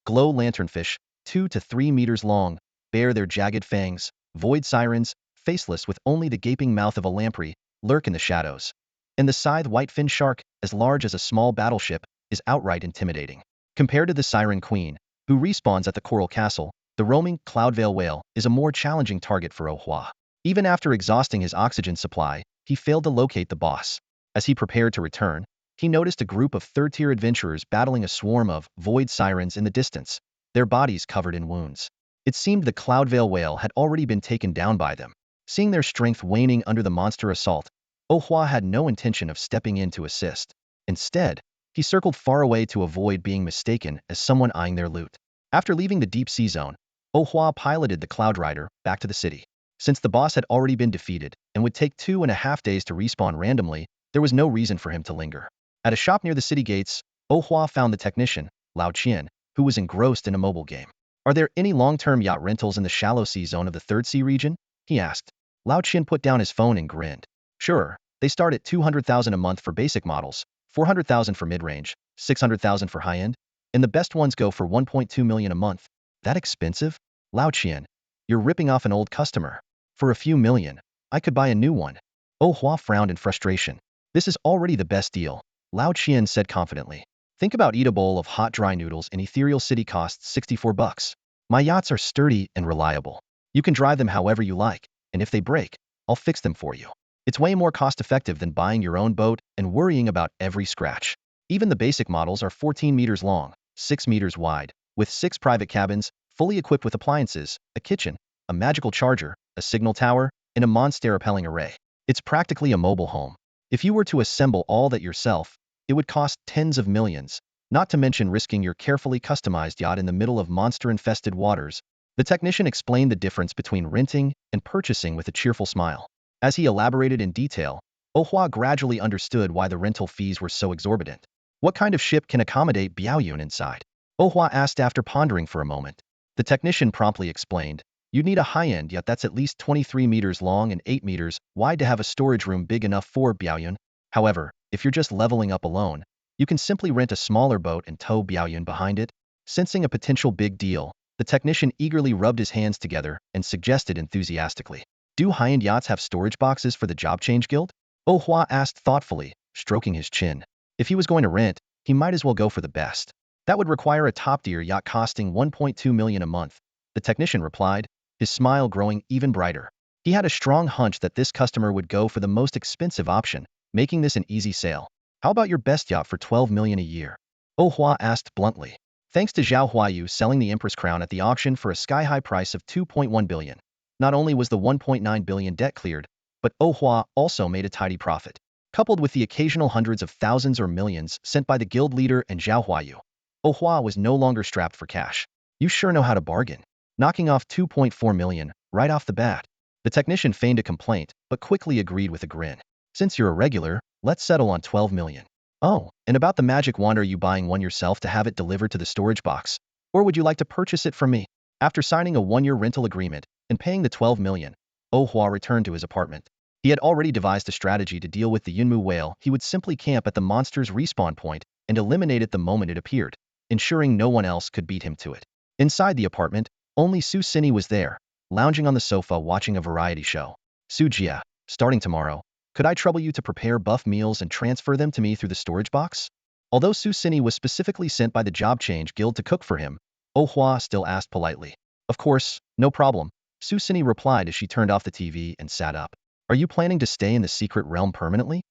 Glow lanternfish, 2 to 3 meters long, bare their jagged fangs, void sirens, faceless with only the gaping mouth of a lamprey, lurk in the shadows. And the scythe whitefin shark, as large as a small battleship, is outright intimidating. Compared to the Siren Queen, who respawns at the Coral Castle, the roaming Cloudveil Whale is a more challenging target for Oh Hua. Even after exhausting his oxygen supply, he failed to locate the boss. As he prepared to return, he noticed a group of third-tier adventurers battling a swarm of void sirens in the distance, their bodies covered in wounds. It seemed the Cloudveil Whale had already been taken down by them. Seeing their strength waning under the monster assault, Oh Hua had no intention of stepping in to assist. Instead, he circled far away to avoid being mistaken as someone eyeing their loot. After leaving the deep sea zone, Oh Hua piloted the Cloud Rider back to the city. Since the boss had already been defeated and would take 2.5 days to respawn randomly, there was no reason for him to linger. At a shop near the city gates, Oh Hua found the technician, Lao Qian, who was engrossed in a mobile game. "Are there any long-term yacht rentals in the shallow sea zone of the Third Sea region?" he asked. Lao Qian put down his phone and grinned. "Sure, they start at 200,000 a month for basic models, 400,000 for mid-range, 600,000 for high-end, and the best ones go for 1.2 million a month." "That expensive?" "Lao Qian, you're ripping off an old customer. For a few million, I could buy a new one." Oh Hua frowned in frustration. "This is already the best deal," Lao Qian said confidently. "Think about eat a bowl of hot dry noodles in Ethereal City costs $64. My yachts are sturdy and reliable. You can drive them however you like, and if they break, I'll fix them for you. It's way more cost-effective than buying your own boat and worrying about every scratch. Even the basic models are 14 meters long, 6 meters wide, with 6 private cabins, fully equipped with appliances, a kitchen, a magical charger, a signal tower, and a monster-repelling array. It's practically a mobile home. If you were to assemble all that yourself, it would cost tens of millions, not to mention risking your carefully customized yacht in the middle of monster-infested waters." The technician explained the difference between renting and purchasing with a cheerful smile. As he elaborated in detail, Oh Hua gradually understood why the rental fees were so exorbitant. "What kind of ship can accommodate Biaoyun inside?" Oh Hua asked after pondering for a moment. The technician promptly explained, "You'd need a high-end yacht that's at least 23 meters long and 8 meters wide to have a storage room big enough for Biaoyun. However, if you're just leveling up alone, you can simply rent a smaller boat and tow Biaoyun behind it." Sensing a potential big deal, the technician eagerly rubbed his hands together and suggested enthusiastically, "Do high-end yachts have storage boxes for the job change guild?" Oh Hua asked thoughtfully, stroking his chin. If he was going to rent, he might as well go for the best. That would require a top-tier yacht costing 1.2 million a month, the technician replied, his smile growing even brighter. He had a strong hunch that this customer would go for the most expensive option, making this an easy sale. How about your best yacht for 12 million a year? Oh Hua asked bluntly. Thanks to Zhao Huayu selling the Empress Crown at the auction for a sky-high price of 2.1 billion. Not only was the 1.9 billion debt cleared, but Oh Hua also made a tidy profit. Coupled with the occasional hundreds of thousands or millions sent by the guild leader and Zhao Huayu, Oh Hua was no longer strapped for cash. You sure know how to bargain. Knocking off 2.4 million right off the bat. The technician feigned a complaint, but quickly agreed with a grin. Since you're a regular, let's settle on 12 million. Oh, and about the magic wand, are you buying one yourself to have it delivered to the storage box? Or would you like to purchase it from me? After signing a 1-year rental agreement and paying the 12 million, Oh Hua returned to his apartment. He had already devised a strategy to deal with the Yunmu whale. He would simply camp at the monster's respawn point and eliminate it the moment it appeared, ensuring no one else could beat him to it. Inside the apartment, only Su Cini was there, lounging on the sofa watching a variety show. Su Jia, starting tomorrow, could I trouble you to prepare buff meals and transfer them to me through the storage box? Although Su Cini was specifically sent by the Job Change Guild to cook for him, Oh Hua still asked politely. Of course, no problem, Su Cini replied as she turned off the TV and sat up. Are you planning to stay in the secret realm permanently?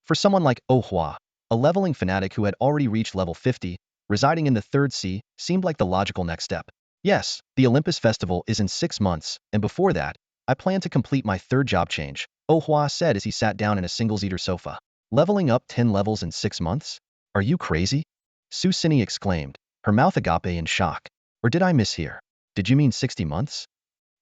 For someone like Oh Hua, a leveling fanatic who had already reached level 50, residing in the third sea seemed like the logical next step. Yes, the Olympus Festival is in 6 months, and before that, I plan to complete my third job change, Oh Hua said as he sat down in a single-seater sofa. Leveling up 10 levels in 6 months? Are you crazy? Su Cini exclaimed, her mouth agape in shock. Or did I mishear? Did you mean 60 months?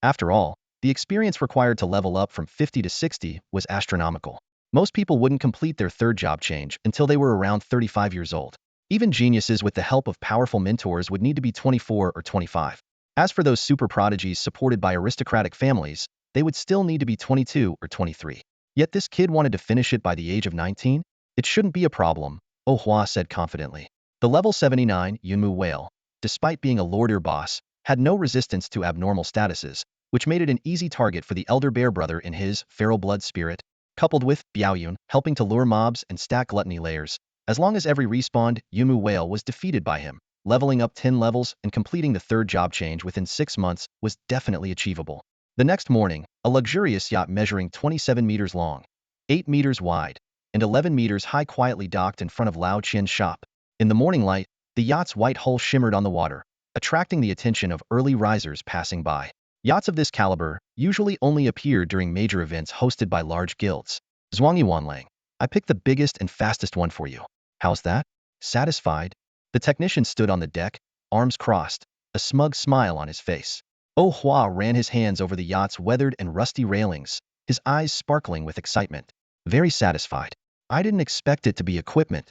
After all, the experience required to level up from 50 to 60 was astronomical. Most people wouldn't complete their third job change until they were around 35 years old. Even geniuses with the help of powerful mentors would need to be 24 or 25. As for those super prodigies supported by aristocratic families, they would still need to be 22 or 23. Yet this kid wanted to finish it by the age of 19? It shouldn't be a problem, Oh Hua said confidently. The level 79 Yunmu whale, despite being a lordier boss, had no resistance to abnormal statuses, which made it an easy target for the elder bear brother in his feral blood spirit, coupled with Biaoyun helping to lure mobs and stack gluttony layers. As long as every respawned Yunmu whale was defeated by him, leveling up 10 levels and completing the third job change within 6 months was definitely achievable. The next morning, a luxurious yacht measuring 27 meters long, 8 meters wide, and 11 meters high quietly docked in front of Lao Qian's shop. In the morning light, the yacht's white hull shimmered on the water, attracting the attention of early risers passing by. Yachts of this caliber usually only appear during major events hosted by large guilds. Zhuangyi Wanlang, I picked the biggest and fastest one for you. How's that? Satisfied? The technician stood on the deck, arms crossed, a smug smile on his face. Oh Hua ran his hands over the yacht's weathered and rusty railings, his eyes sparkling with excitement. Very satisfied. I didn't expect it to be equipment.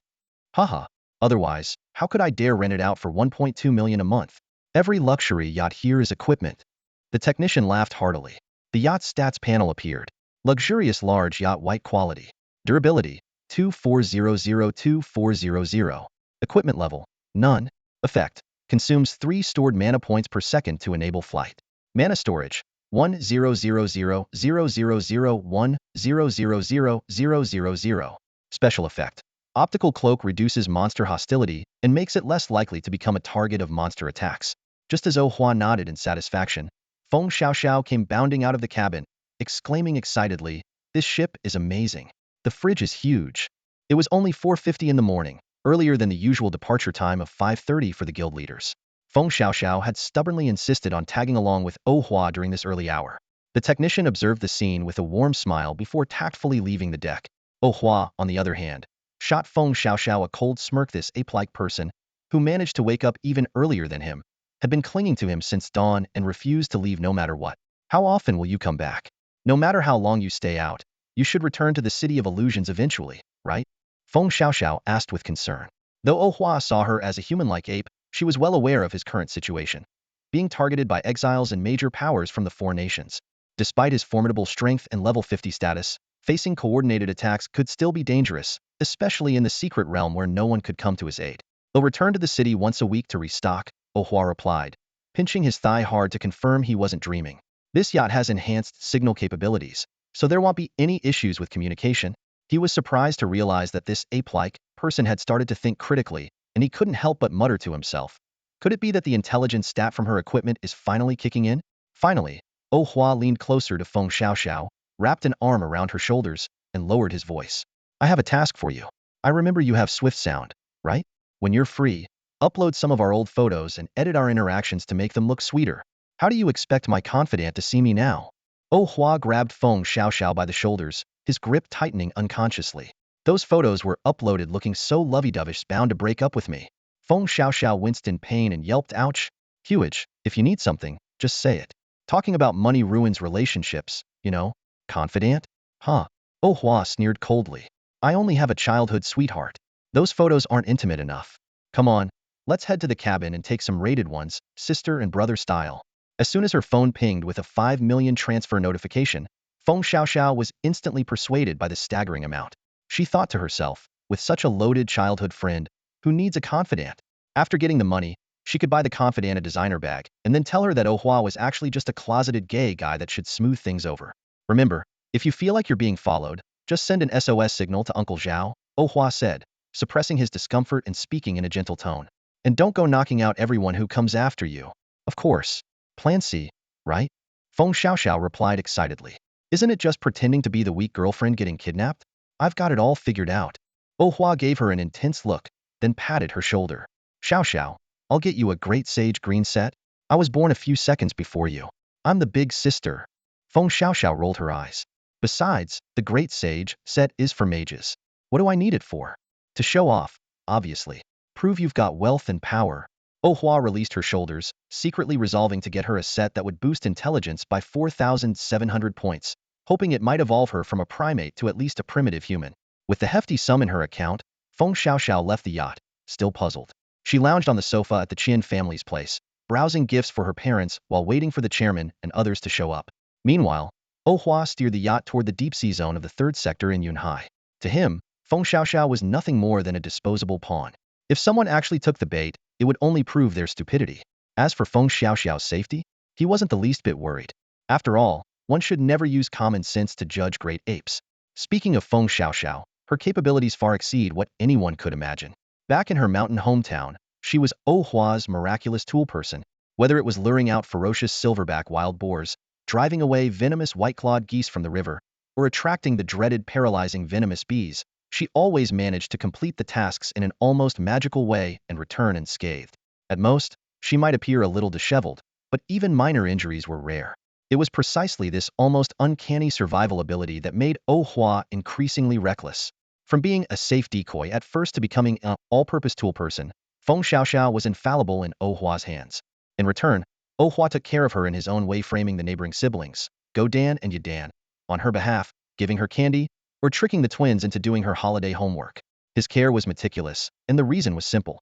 Haha. Otherwise, how could I dare rent it out for 1.2 million a month? Every luxury yacht here is equipment. The technician laughed heartily. The yacht's stats panel appeared. Luxurious large yacht white quality. Durability, 24002400. Equipment level, none. Effect, consumes 3 stored mana points per second to enable flight. Mana storage, 10000010000000. Special effect, optical cloak reduces monster hostility and makes it less likely to become a target of monster attacks. Just as Oh Hua nodded in satisfaction, Feng Xiaoxiao came bounding out of the cabin, exclaiming excitedly, this ship is amazing. The fridge is huge. It was only 4:50 in the morning, earlier than the usual departure time of 5:30 for the guild leaders. Feng Xiaoxiao had stubbornly insisted on tagging along with Oh Hua during this early hour. The technician observed the scene with a warm smile before tactfully leaving the deck. Oh Hua, on the other hand, shot Feng Xiaoxiao a cold smirk. This ape-like person, who managed to wake up even earlier than him, had been clinging to him since dawn and refused to leave no matter what. How often will you come back? No matter how long you stay out, you should return to the City of Illusions eventually, right? Feng Xiaoxiao asked with concern. Though Oh Hua saw her as a human-like ape, she was well aware of his current situation, being targeted by exiles and major powers from the 4 nations. Despite his formidable strength and level 50 status, facing coordinated attacks could still be dangerous, especially in the secret realm where no one could come to his aid. He'll return to the city once a week to restock, Oh Hua replied, pinching his thigh hard to confirm he wasn't dreaming. This yacht has enhanced signal capabilities, so there won't be any issues with communication. He was surprised to realize that this ape-like person had started to think critically, and he couldn't help but mutter to himself. Could it be that the intelligence stat from her equipment is finally kicking in? Finally, Oh Hua leaned closer to Feng Xiaoxiao, wrapped an arm around her shoulders, and lowered his voice. I have a task for you. I remember you have Swift Sound, right? When you're free, upload some of our old photos and edit our interactions to make them look sweeter. How do you expect my confidant to see me now? Oh Hua grabbed Feng Xiaoxiao by the shoulders, his grip tightening unconsciously. Those photos were uploaded looking so lovey-dovey, bound to break up with me. Feng Xiaoxiao winced in pain and yelped, ouch. Huage, if you need something, just say it. Talking about money ruins relationships, you know? Confidant? Huh. Oh Hua sneered coldly. I only have a childhood sweetheart. Those photos aren't intimate enough. Come on, let's head to the cabin and take some rated ones, sister and brother style. As soon as her phone pinged with a 5 million transfer notification, Feng Xiaoxiao was instantly persuaded by the staggering amount. She thought to herself, with such a loaded childhood friend, who needs a confidant? After getting the money, she could buy the confidant a designer bag, and then tell her that Oh Hua was actually just a closeted gay guy that should smooth things over. Remember, if you feel like you're being followed, just send an SOS signal to Uncle Zhao, Oh Hua said, suppressing his discomfort and speaking in a gentle tone. And don't go knocking out everyone who comes after you. Of course. Plan C, right? Feng Xiaoxiao replied excitedly. Isn't it just pretending to be the weak girlfriend getting kidnapped? I've got it all figured out. Oh Hua gave her an intense look, then patted her shoulder. Xiaoxiao, I'll get you a great sage green set. I was born a few seconds before you. I'm the big sister. Feng Xiaoxiao rolled her eyes. Besides, the great sage set is for mages. What do I need it for? To show off, obviously. Prove you've got wealth and power. Oh Hua released her shoulders, secretly resolving to get her a set that would boost intelligence by 4,700 points, hoping it might evolve her from a primate to at least a primitive human. With the hefty sum in her account, Feng Xiaoxiao left the yacht, still puzzled. She lounged on the sofa at the Qian family's place, browsing gifts for her parents while waiting for the chairman and others to show up. Meanwhile, Oh Hua steered the yacht toward the deep-sea zone of the third sector in Yunhai. To him, Feng Xiaoxiao was nothing more than a disposable pawn. If someone actually took the bait, it would only prove their stupidity. As for Feng Xiaoxiao's safety, he wasn't the least bit worried. After all, one should never use common sense to judge great apes. Speaking of Feng Xiaoxiao, her capabilities far exceed what anyone could imagine. Back in her mountain hometown, she was Oh Hua's miraculous tool person. Whether it was luring out ferocious silverback wild boars, driving away venomous white-clawed geese from the river, or attracting the dreaded paralyzing venomous bees, she always managed to complete the tasks in an almost magical way and return unscathed. At most, she might appear a little disheveled, but even minor injuries were rare. It was precisely this almost uncanny survival ability that made Oh Hua increasingly reckless. From being a safe decoy at first to becoming an all-purpose tool person, Feng Xiaoxiao was infallible in Oh Hua's hands. In return, Oh Hua took care of her in his own way, framing the neighboring siblings, Go Dan and Yadan, on her behalf, giving her candy, or tricking the twins into doing her holiday homework. His care was meticulous, and the reason was simple.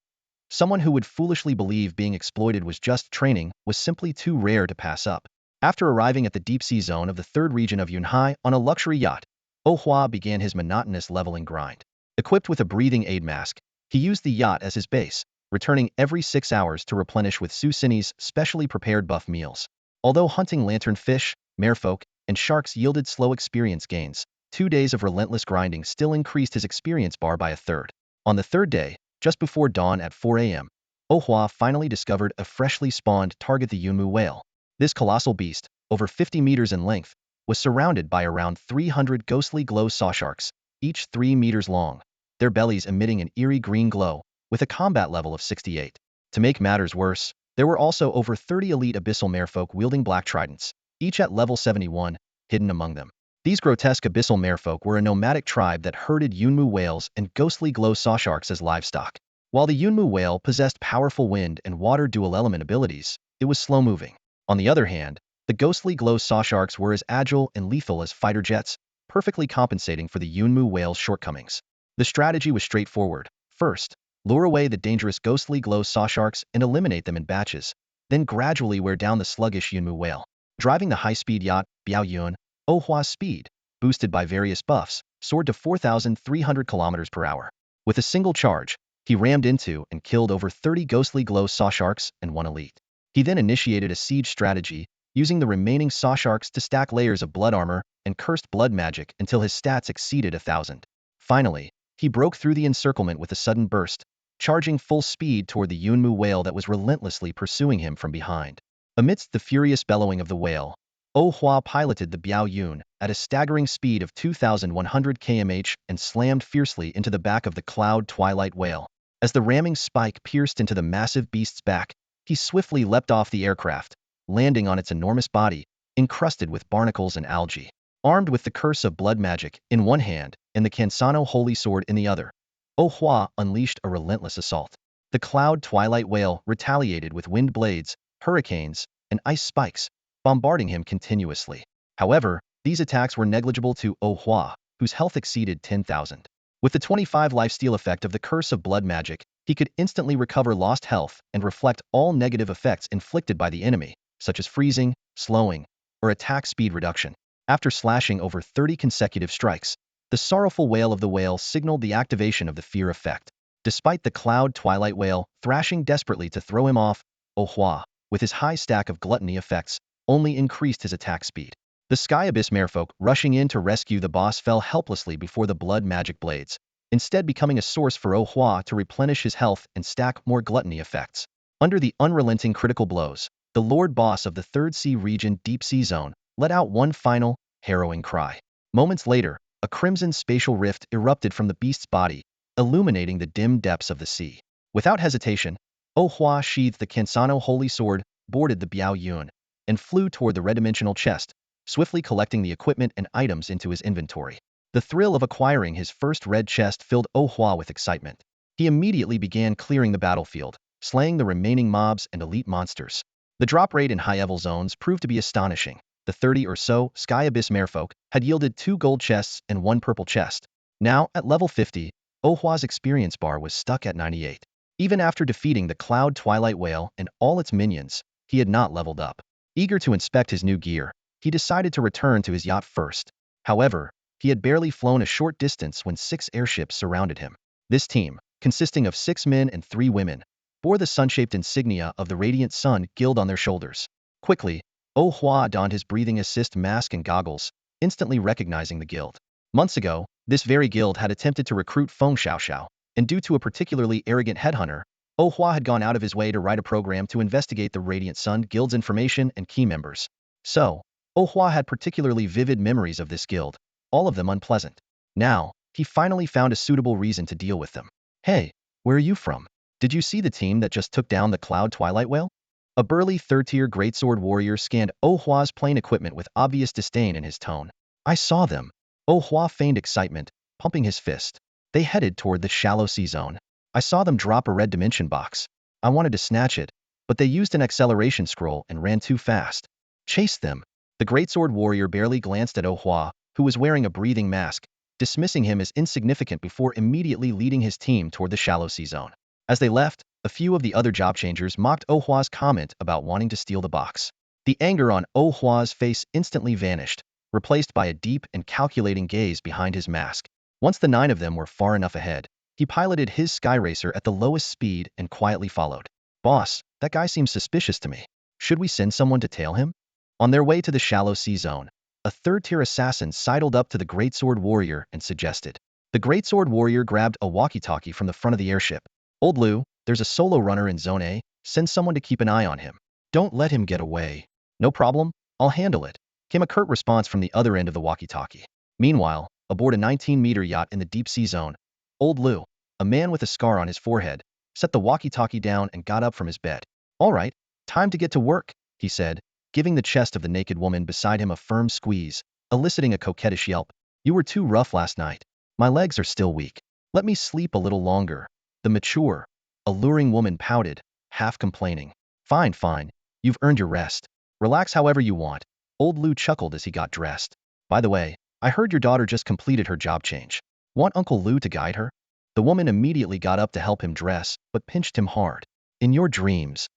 Someone who would foolishly believe being exploited was just training was simply too rare to pass up. After arriving at the deep-sea zone of the third region of Yunhai on a luxury yacht, Oh Hua began his monotonous leveling grind. Equipped with a breathing aid mask, he used the yacht as his base, returning every 6 hours to replenish with Su Sini's specially prepared buff meals. Although hunting lanternfish, merfolk, and sharks yielded slow experience gains, 2 days of relentless grinding still increased his experience bar by a third. On the third day, just before dawn at 4 a.m., Oh Hua finally discovered a freshly spawned target, the Yunmu whale. This colossal beast, over 50 meters in length, was surrounded by around 300 ghostly glow sawsharks, each 3 meters long, their bellies emitting an eerie green glow, with a combat level of 68. To make matters worse, there were also over 30 elite abyssal merfolk wielding black tridents, each at level 71, hidden among them. These grotesque abyssal merfolk were a nomadic tribe that herded Yunmu whales and ghostly glow sawsharks as livestock. While the Yunmu whale possessed powerful wind and water dual-element abilities, it was slow-moving. On the other hand, the ghostly glow sawsharks were as agile and lethal as fighter jets, perfectly compensating for the Yunmu whale's shortcomings. The strategy was straightforward. First, lure away the dangerous ghostly glow sawsharks and eliminate them in batches, then gradually wear down the sluggish Yunmu whale. Driving the high-speed yacht, Biaoyuan, Oh Hua's speed, boosted by various buffs, soared to 4,300 kilometers per hour. With a single charge, he rammed into and killed over 30 ghostly glow sawsharks and 1 elite. He then initiated a siege strategy, using the remaining sawsharks to stack layers of blood armor and cursed blood magic until his stats exceeded 1,000. Finally, he broke through the encirclement with a sudden burst, charging full speed toward the Yunmu whale that was relentlessly pursuing him from behind. Amidst the furious bellowing of the whale, Oh Hua piloted the Biao Yun at a staggering speed of 2,100 km/h and slammed fiercely into the back of the Cloud Twilight whale. As the ramming spike pierced into the massive beast's back, he swiftly leapt off the aircraft, landing on its enormous body, encrusted with barnacles and algae. Armed with the curse of blood magic in one hand and the Cansano holy sword in the other, Oh Hua unleashed a relentless assault. The Cloud Twilight whale retaliated with wind blades, hurricanes, and ice spikes, bombarding him continuously. However, these attacks were negligible to Oh Hua, whose health exceeded 10,000. With the 25 lifesteal effect of the Curse of Blood Magic, he could instantly recover lost health and reflect all negative effects inflicted by the enemy, such as freezing, slowing, or attack speed reduction. After slashing over 30 consecutive strikes, the sorrowful wail of the whale signaled the activation of the fear effect. Despite the Cloud Twilight whale thrashing desperately to throw him off, Oh Hua, with his high stack of gluttony effects, only increased his attack speed. The Sky Abyss merfolk rushing in to rescue the boss fell helplessly before the blood magic blades, instead becoming a source for Oh Hua to replenish his health and stack more gluttony effects. Under the unrelenting critical blows, the Lord Boss of the Third Sea Region Deep Sea Zone let out one final, harrowing cry. Moments later, a crimson spatial rift erupted from the beast's body, illuminating the dim depths of the sea. Without hesitation, Oh Hua sheathed the Cansano holy sword, boarded the Biao Yun, and flew toward the red-dimensional chest, swiftly collecting the equipment and items into his inventory. The thrill of acquiring his first red chest filled Oh Hua with excitement. He immediately began clearing the battlefield, slaying the remaining mobs and elite monsters. The drop rate in high-level zones proved to be astonishing. The 30 or so Sky Abyss merfolk had yielded 2 gold chests and 1 purple chest. Now, at level 50, Oh Hua's experience bar was stuck at 98. Even after defeating the Cloud Twilight whale and all its minions, he had not leveled up. Eager to inspect his new gear, he decided to return to his yacht first. However, he had barely flown a short distance when 6 airships surrounded him. This team, consisting of 6 men and 3 women, bore the sun-shaped insignia of the Radiant Sun Guild on their shoulders. Quickly, Oh Hua donned his breathing assist mask and goggles, instantly recognizing the guild. Months ago, this very guild had attempted to recruit Feng Xiaoxiao, and due to a particularly arrogant headhunter, Oh Hua had gone out of his way to write a program to investigate the Radiant Sun Guild's information and key members. So, Oh Hua had particularly vivid memories of this guild, all of them unpleasant. Now, he finally found a suitable reason to deal with them. Hey, where are you from? Did you see the team that just took down the Cloud Twilight whale? A burly third-tier greatsword warrior scanned Oh Hua's plain equipment with obvious disdain in his tone. I saw them. Oh Hua feigned excitement, pumping his fist. They headed toward the shallow sea zone. I saw them drop a red dimension box. I wanted to snatch it, but they used an acceleration scroll and ran too fast. Chase them. The greatsword warrior barely glanced at Oh Hua, who was wearing a breathing mask, dismissing him as insignificant before immediately leading his team toward the shallow sea zone. As they left, a few of the other job changers mocked Oh Hua's comment about wanting to steal the box. The anger on Oh Hua's face instantly vanished, replaced by a deep and calculating gaze behind his mask. Once the 9 of them were far enough ahead, he piloted his sky racer at the lowest speed and quietly followed. Boss, that guy seems suspicious to me. Should we send someone to tail him? On their way to the shallow sea zone, a third-tier assassin sidled up to the greatsword warrior and suggested. The greatsword warrior grabbed a walkie-talkie from the front of the airship. Old Lu, there's a solo runner in Zone A. Send someone to keep an eye on him. Don't let him get away. No problem, I'll handle it, came a curt response from the other end of the walkie-talkie. Meanwhile, aboard a 19-meter yacht in the deep sea zone, Old Lu, a man with a scar on his forehead, set the walkie-talkie down and got up from his bed. All right, time to get to work, he said, giving the chest of the naked woman beside him a firm squeeze, eliciting a coquettish yelp. You were too rough last night. My legs are still weak. Let me sleep a little longer. The mature, alluring woman pouted, half complaining. Fine, fine. You've earned your rest. Relax however you want. Old Lu chuckled as he got dressed. By the way, I heard your daughter just completed her job change. Want Uncle Lu to guide her? The woman immediately got up to help him dress, but pinched him hard. In your dreams.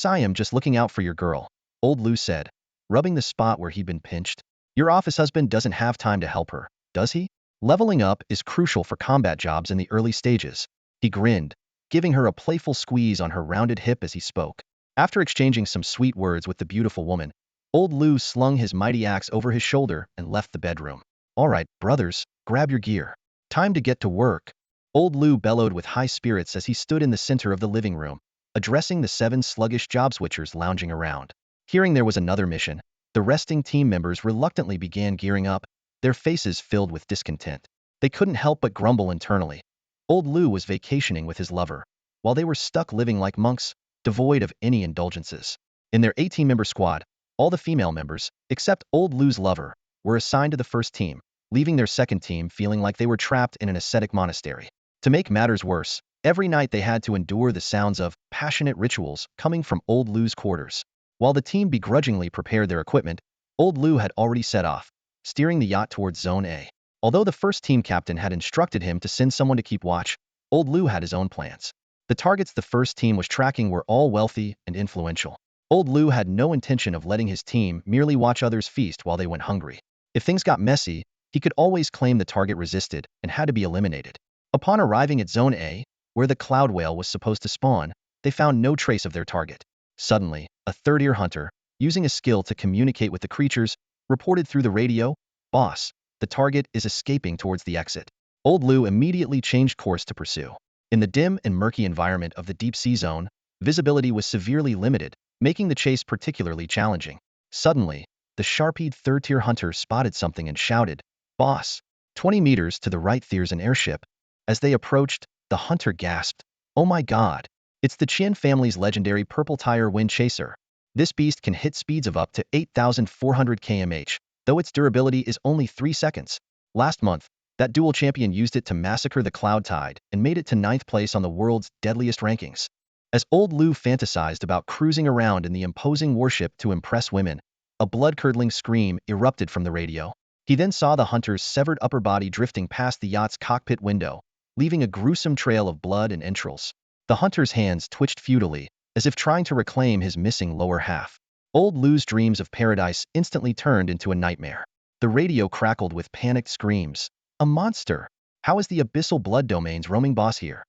I am just looking out for your girl, Old Lu said, rubbing the spot where he'd been pinched. Your office husband doesn't have time to help her, does he? Leveling up is crucial for combat jobs in the early stages. He grinned, giving her a playful squeeze on her rounded hip as he spoke. After exchanging some sweet words with the beautiful woman, Old Lu slung his mighty axe over his shoulder and left the bedroom. All right, brothers, grab your gear. Time to get to work. Old Lou bellowed with high spirits as he stood in the center of the living room, addressing the 7 sluggish job switchers lounging around. Hearing there was another mission, the resting team members reluctantly began gearing up, their faces filled with discontent. They couldn't help but grumble internally. Old Lou was vacationing with his lover, while they were stuck living like monks, devoid of any indulgences. In their 18-member squad, all the female members, except Old Lou's lover, were assigned to the first team, leaving their second team feeling like they were trapped in an ascetic monastery. To make matters worse, every night they had to endure the sounds of passionate rituals coming from Old Lou's quarters. While the team begrudgingly prepared their equipment, Old Lou had already set off, steering the yacht towards Zone A. Although the first team captain had instructed him to send someone to keep watch, Old Lou had his own plans. The targets the first team was tracking were all wealthy and influential. Old Lou had no intention of letting his team merely watch others feast while they went hungry. If things got messy, he could always claim the target resisted and had to be eliminated. Upon arriving at Zone A, where the cloud whale was supposed to spawn, they found no trace of their target. Suddenly, a third-ear hunter, using a skill to communicate with the creatures, reported through the radio, "Boss, the target is escaping towards the exit." Old Lou immediately changed course to pursue. In the dim and murky environment of the deep-sea zone, visibility was severely limited, making the chase particularly challenging. Suddenly, the sharp-eyed third-tier hunter spotted something and shouted, "Boss!" 20 meters to the right there's an airship. As they approached, the hunter gasped, "Oh my god! It's the Qian family's legendary purple tire wind chaser. This beast can hit speeds of up to 8,400 km/h, though its durability is only 3 seconds. Last month, that dual champion used it to massacre the Cloud Tide and made it to 9th place on the world's deadliest rankings." As Old Lou fantasized about cruising around in the imposing warship to impress women, a blood-curdling scream erupted from the radio. He then saw the hunter's severed upper body drifting past the yacht's cockpit window, leaving a gruesome trail of blood and entrails. The hunter's hands twitched futilely, as if trying to reclaim his missing lower half. Old Lou's dreams of paradise instantly turned into a nightmare. The radio crackled with panicked screams. "A monster! How is the abyssal blood domain's roaming boss here?"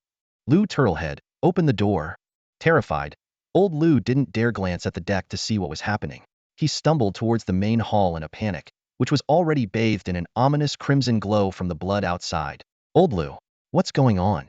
Lou Turtlehead, open the door. Terrified, Old Lou didn't dare glance at the deck to see what was happening. He stumbled towards the main hall in a panic, which was already bathed in an ominous crimson glow from the blood outside. "Old Lou, what's going on?"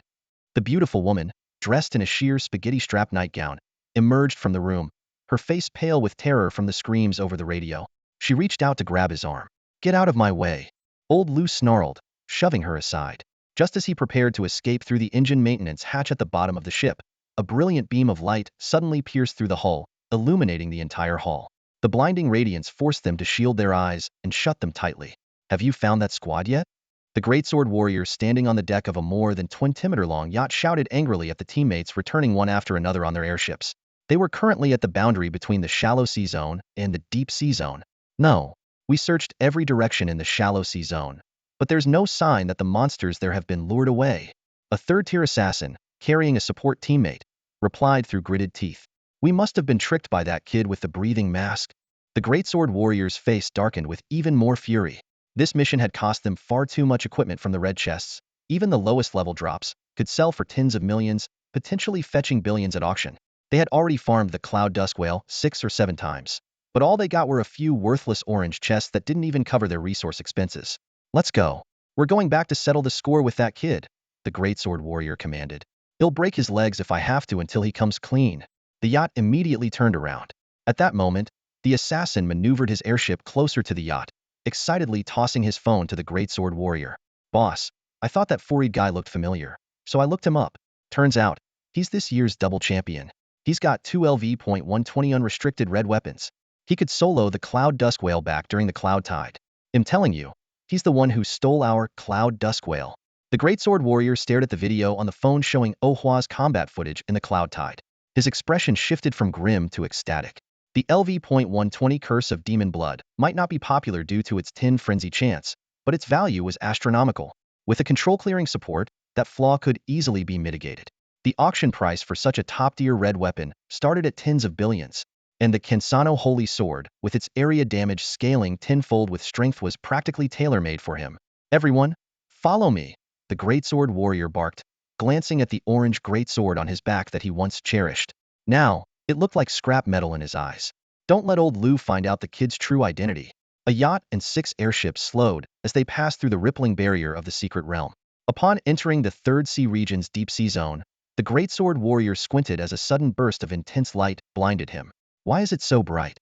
The beautiful woman, dressed in a sheer spaghetti-strap nightgown, emerged from the room, her face pale with terror from the screams over the radio. She reached out to grab his arm. "Get out of my way!" Old Lou snarled, shoving her aside. Just as he prepared to escape through the engine maintenance hatch at the bottom of the ship, a brilliant beam of light suddenly pierced through the hull, illuminating the entire hall. The blinding radiance forced them to shield their eyes and shut them tightly. "Have you found that squad yet?" The greatsword warrior standing on the deck of a more than 20-meter-long yacht shouted angrily at the teammates returning one after another on their airships. They were currently at the boundary between the shallow sea zone and the deep sea zone. "No. We searched every direction in the shallow sea zone, but there's no sign that the monsters there have been lured away." A third-tier assassin, carrying a support teammate, replied through gritted teeth. "We must have been tricked by that kid with the breathing mask." The greatsword warrior's face darkened with even more fury. This mission had cost them far too much equipment from the red chests. Even the lowest level drops could sell for tens of millions, potentially fetching billions at auction. They had already farmed the Cloud Dusk Whale 6 or 7 times, but all they got were a few worthless orange chests that didn't even cover their resource expenses. "Let's go. We're going back to settle the score with that kid," the greatsword warrior commanded. "He'll break his legs if I have to until he comes clean." The yacht immediately turned around. At that moment, the assassin maneuvered his airship closer to the yacht, excitedly tossing his phone to the greatsword warrior. "Boss, I thought that four-eyed guy looked familiar, so I looked him up. Turns out, he's this year's double champion. He's got 2 LV.120 unrestricted red weapons. He could solo the Cloud Dusk Whale back during the Cloud Tide. I'm telling you, he's the one who stole our Cloud Dusk Whale." The greatsword warrior stared at the video on the phone showing Ohua's combat footage in the Cloud Tide. His expression shifted from grim to ecstatic. The LV.120 Curse of Demon Blood might not be popular due to its 10 frenzy chance, but its value was astronomical. With a control clearing support, that flaw could easily be mitigated. The auction price for such a top-tier red weapon started at tens of billions, and the Kensano Holy Sword, with its area damage scaling tenfold with strength, was practically tailor-made for him. "Everyone, follow me," the greatsword warrior barked, glancing at the orange greatsword on his back that he once cherished. Now, it looked like scrap metal in his eyes. "Don't let Old Lou find out the kid's true identity." A yacht and 6 airships slowed as they passed through the rippling barrier of the secret realm. Upon entering the Third Sea region's deep-sea zone, the greatsword warrior squinted as a sudden burst of intense light blinded him. Why is it so bright?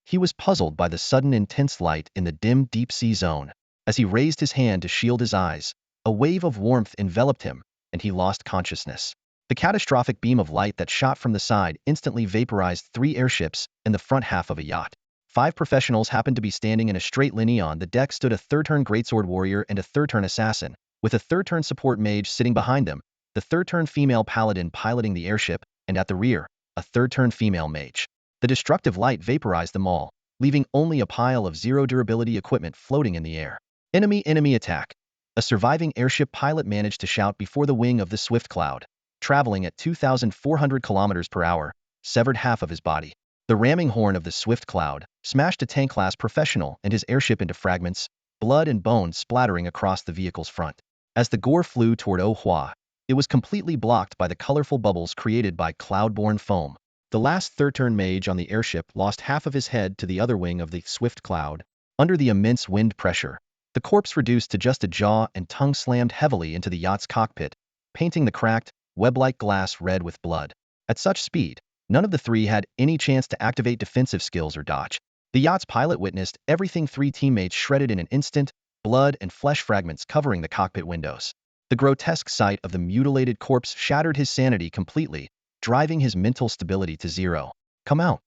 He was puzzled by the sudden intense light in the dim deep-sea zone. As he raised his hand to shield his eyes, a wave of warmth enveloped him, and he lost consciousness. The catastrophic beam of light that shot from the side instantly vaporized 3 airships and the front half of a yacht. 5 professionals happened to be standing in a straight line. On the deck stood a third-turn greatsword warrior and a third-turn assassin, with a third-turn support mage sitting behind them, the third-turn female paladin piloting the airship, and at the rear, a third-turn female mage. The destructive light vaporized them all, leaving only a pile of zero-durability equipment floating in the air. Enemy attack! A surviving airship pilot managed to shout before the wing of the swift cloud, traveling at 2,400 kilometers per hour, severed half of his body. The ramming horn of the swift cloud smashed a tank-class professional and his airship into fragments, blood and bone splattering across the vehicle's front. As the gore flew toward Oh Hua, it was completely blocked by the colorful bubbles created by cloud-borne foam. The last third-turn mage on the airship lost half of his head to the other wing of the swift cloud. Under the immense wind pressure, the corpse reduced to just a jaw and tongue slammed heavily into the yacht's cockpit, painting the cracked, web-like glass red with blood. At such speed, none of the 3 had any chance to activate defensive skills or dodge. The yacht's pilot witnessed everything 3 teammates shredded in an instant, blood and flesh fragments covering the cockpit windows. The grotesque sight of the mutilated corpse shattered his sanity completely, driving his mental stability to 0. Come out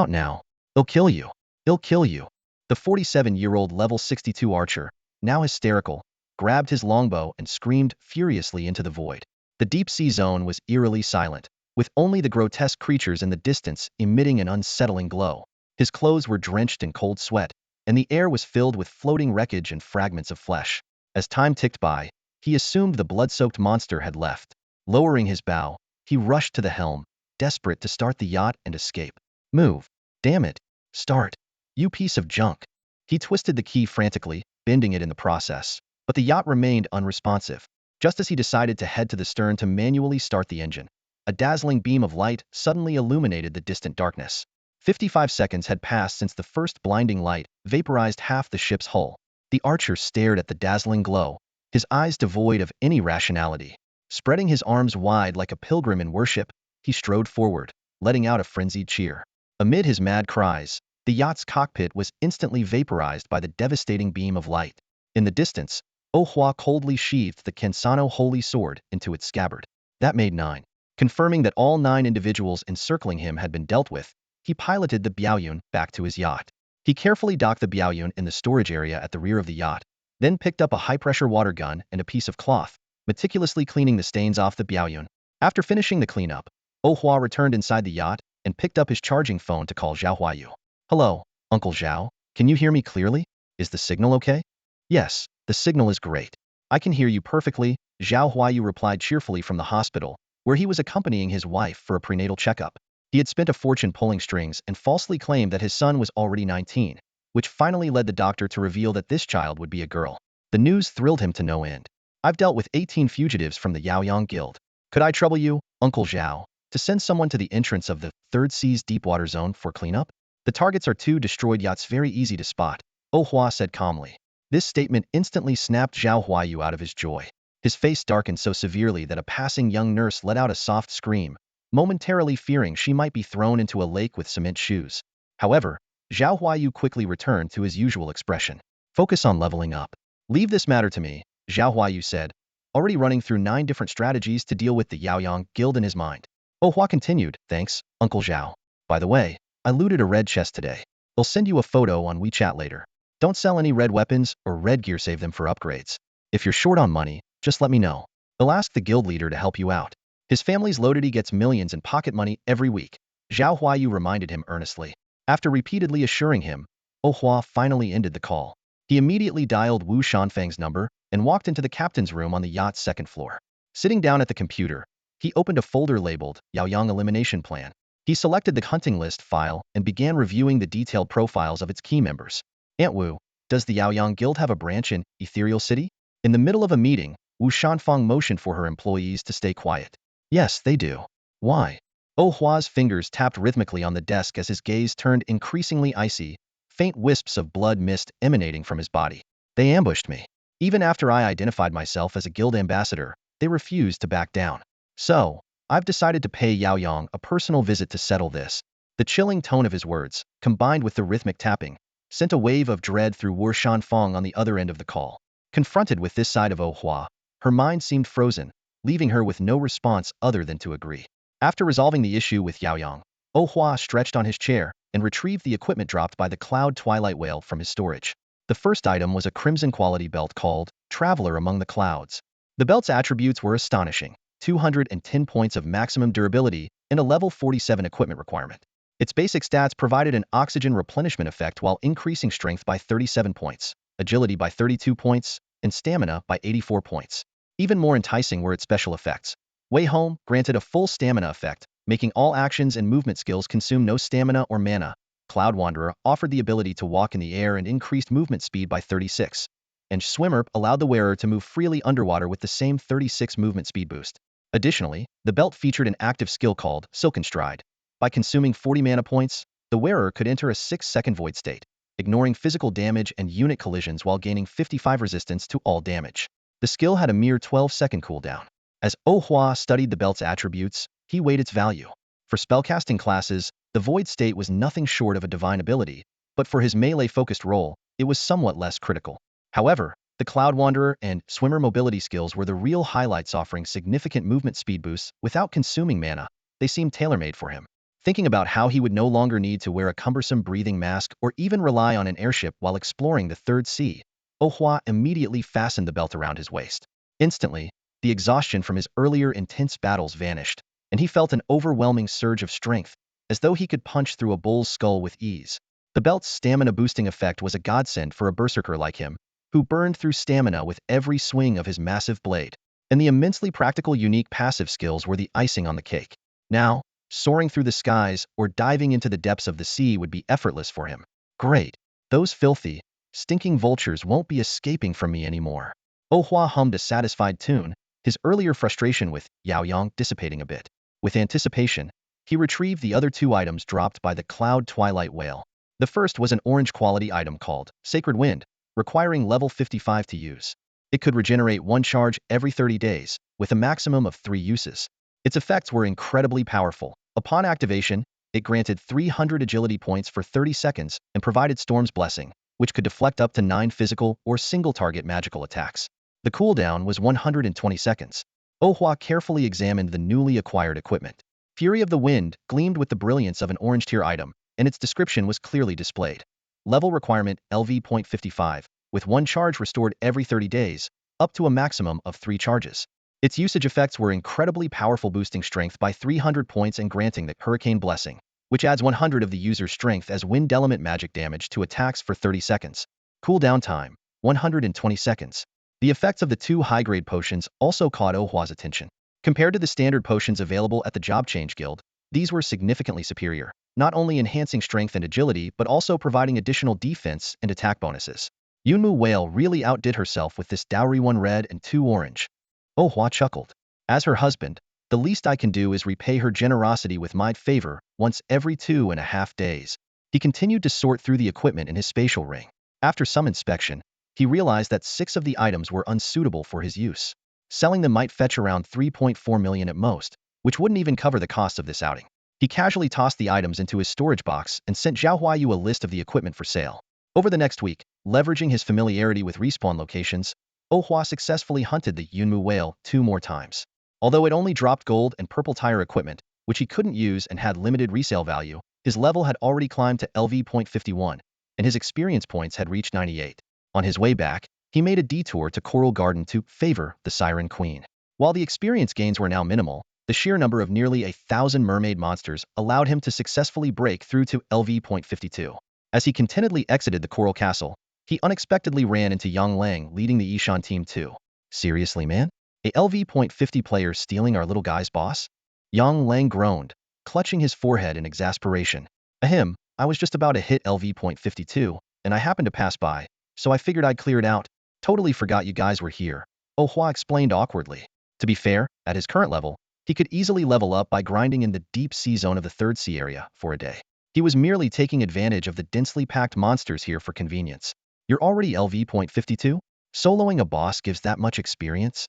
now. They'll kill you. The 47-year-old level 62 archer, now hysterical, grabbed his longbow and screamed furiously into the void. The deep-sea zone was eerily silent, with only the grotesque creatures in the distance emitting an unsettling glow. His clothes were drenched in cold sweat, and the air was filled with floating wreckage and fragments of flesh. As time ticked by, he assumed the blood-soaked monster had left. Lowering his bow, he rushed to the helm, desperate to start the yacht and escape. Move. Damn it. Start. You piece of junk. He twisted the key frantically, bending it in the process. But the yacht remained unresponsive. Just as he decided to head to the stern to manually start the engine, a dazzling beam of light suddenly illuminated the distant darkness. 55 seconds had passed since the first blinding light vaporized half the ship's hull. The archer stared at the dazzling glow, his eyes devoid of any rationality. Spreading his arms wide like a pilgrim in worship, he strode forward, letting out a frenzied cheer. Amid his mad cries, the yacht's cockpit was instantly vaporized by the devastating beam of light. In the distance, Oh Hua coldly sheathed the Kensano holy sword into its scabbard. That made 9. Confirming that all 9 individuals encircling him had been dealt with, he piloted the Biaoyun back to his yacht. He carefully docked the Biaoyun in the storage area at the rear of the yacht, then picked up a high-pressure water gun and a piece of cloth, meticulously cleaning the stains off the Biaoyun. After finishing the cleanup, Oh Hua returned inside the yacht and picked up his charging phone to call Zhao Huayu. Hello, Uncle Zhao. Can you hear me clearly? Is the signal okay? Yes, the signal is great. I can hear you perfectly, Zhao Huayu replied cheerfully from the hospital, where he was accompanying his wife for a prenatal checkup. He had spent a fortune pulling strings and falsely claimed that his son was already 19, which finally led the doctor to reveal that this child would be a girl. The news thrilled him to no end. I've dealt with 18 fugitives from the Yaoyang Guild. Could I trouble you, Uncle Zhao, to send someone to the entrance of the Third Sea's deepwater zone for cleanup? The targets are 2 destroyed yachts, very easy to spot, Oh Hua said calmly. This statement instantly snapped Zhao Huayu out of his joy. His face darkened so severely that a passing young nurse let out a soft scream, momentarily fearing she might be thrown into a lake with cement shoes. However, Zhao Huayu quickly returned to his usual expression. Focus on leveling up. Leave this matter to me, Zhao Huayu said, already running through 9 different strategies to deal with the Yaoyang Guild in his mind. Oh Hua continued, thanks, Uncle Zhao. By the way, I looted a red chest today. They'll send you a photo on WeChat later. Don't sell any red weapons or red gear, save them for upgrades. If you're short on money, just let me know. I'll ask the guild leader to help you out. His family's loaded, he gets millions in pocket money every week, Zhao Huayu reminded him earnestly. After repeatedly assuring him, Oh Hua finally ended the call. He immediately dialed Wu Shanfeng's number and walked into the captain's room on the yacht's 2nd floor. Sitting down at the computer, he opened a folder labeled Yaoyang Elimination Plan. He selected the hunting list file and began reviewing the detailed profiles of its key members. Aunt Wu, does the Yaoyang Guild have a branch in Ethereal City? In the middle of a meeting, Wu Shanfeng motioned for her employees to stay quiet. Yes, they do. Why? Oh Hua's fingers tapped rhythmically on the desk as his gaze turned increasingly icy, faint wisps of blood mist emanating from his body. They ambushed me. Even after I identified myself as a guild ambassador, they refused to back down. So, I've decided to pay Yao Yang a personal visit to settle this. The chilling tone of his words, combined with the rhythmic tapping, sent a wave of dread through Wu Shanfeng on the other end of the call. Confronted with this side of Oh Hua, her mind seemed frozen, leaving her with no response other than to agree. After resolving the issue with Yao Yang, Oh Hua stretched on his chair and retrieved the equipment dropped by the Cloud Twilight Whale from his storage. The first item was a crimson quality belt called Traveler Among the Clouds. The belt's attributes were astonishing: 210 points of maximum durability and a level 47 equipment requirement. Its basic stats provided an oxygen replenishment effect while increasing strength by 37 points, agility by 32 points, and stamina by 84 points. Even more enticing were its special effects. Way Home granted a full stamina effect, making all actions and movement skills consume no stamina or mana. Cloud Wanderer offered the ability to walk in the air and increased movement speed by 36. And Swimmer allowed the wearer to move freely underwater with the same 36 movement speed boost. Additionally, the belt featured an active skill called Silken Stride. By consuming 40 mana points, the wearer could enter a 6-second void state, ignoring physical damage and unit collisions while gaining 55 resistance to all damage. The skill had a mere 12-second cooldown. As Oh Hua studied the belt's attributes, he weighed its value. For spellcasting classes, the void state was nothing short of a divine ability, but for his melee-focused role, it was somewhat less critical. However, the Cloud Wanderer and Swimmer mobility skills were the real highlights, offering significant movement speed boosts without consuming mana. They seemed tailor-made for him. Thinking about how he would no longer need to wear a cumbersome breathing mask or even rely on an airship while exploring the third sea, Oh Hua immediately fastened the belt around his waist. Instantly, the exhaustion from his earlier intense battles vanished, and he felt an overwhelming surge of strength, as though he could punch through a bull's skull with ease. The belt's stamina-boosting effect was a godsend for a berserker like him, who burned through stamina with every swing of his massive blade. And the immensely practical unique passive skills were the icing on the cake. Now, soaring through the skies or diving into the depths of the sea would be effortless for him. Great. Those filthy, stinking vultures won't be escaping from me anymore. Oh Hua hummed a satisfied tune, his earlier frustration with Yao Yang dissipating a bit. With anticipation, he retrieved the other two items dropped by the Cloud Twilight Whale. The first was an orange quality item called Sacred Wind, requiring level 55 to use. It could regenerate one charge every 30 days, with a maximum of 3 uses. Its effects were incredibly powerful. Upon activation, it granted 300 agility points for 30 seconds and provided Storm's Blessing, which could deflect up to 9 physical or single-target magical attacks. The cooldown was 120 seconds. Oh Hua carefully examined the newly acquired equipment. Fury of the Wind gleamed with the brilliance of an orange tier item, and its description was clearly displayed. Level requirement LV.55, with 1 charge restored every 30 days, up to a maximum of 3 charges. Its usage effects were incredibly powerful, boosting strength by 300 points and granting the Hurricane Blessing, which adds 100 of the user's strength as wind element magic damage to attacks for 30 seconds. Cooldown time, 120 seconds. The effects of the 2 high-grade potions also caught Oh Hua's attention. Compared to the standard potions available at the Job Change Guild, these were significantly superior, not only enhancing strength and agility but also providing additional defense and attack bonuses. Yunmu Whale really outdid herself with this dowry, 1 red and 2 orange. Oh Hua chuckled. As her husband, the least I can do is repay her generosity with my favor once every 2.5 days. He continued to sort through the equipment in his spatial ring. After some inspection, he realized that 6 of the items were unsuitable for his use. Selling them might fetch around 3.4 million at most, which wouldn't even cover the cost of this outing. He casually tossed the items into his storage box and sent Zhao Huayu a list of the equipment for sale. Over the next week, leveraging his familiarity with respawn locations, Oh Hua successfully hunted the Yunmu Whale 2 more times. Although it only dropped gold and purple tire equipment, which he couldn't use and had limited resale value, his level had already climbed to LV.51, and his experience points had reached 98. On his way back, he made a detour to Coral Garden to favor the Siren Queen. While the experience gains were now minimal, the sheer number of nearly 1,000 mermaid monsters allowed him to successfully break through to LV.52. As he contentedly exited the Coral Castle, he unexpectedly ran into Yang Lang leading the Yishan team too. Seriously, man? A LV.50 player stealing our little guy's boss? Yang Lang groaned, clutching his forehead in exasperation. Ahem, I was just about to hit LV.52, and I happened to pass by, so I figured I'd clear it out. Totally forgot you guys were here. Oh Hua explained awkwardly. To be fair, at his current level, he could easily level up by grinding in the deep sea zone of the third sea area for a day. He was merely taking advantage of the densely packed monsters here for convenience. You're already LV.52? Soloing a boss gives that much experience?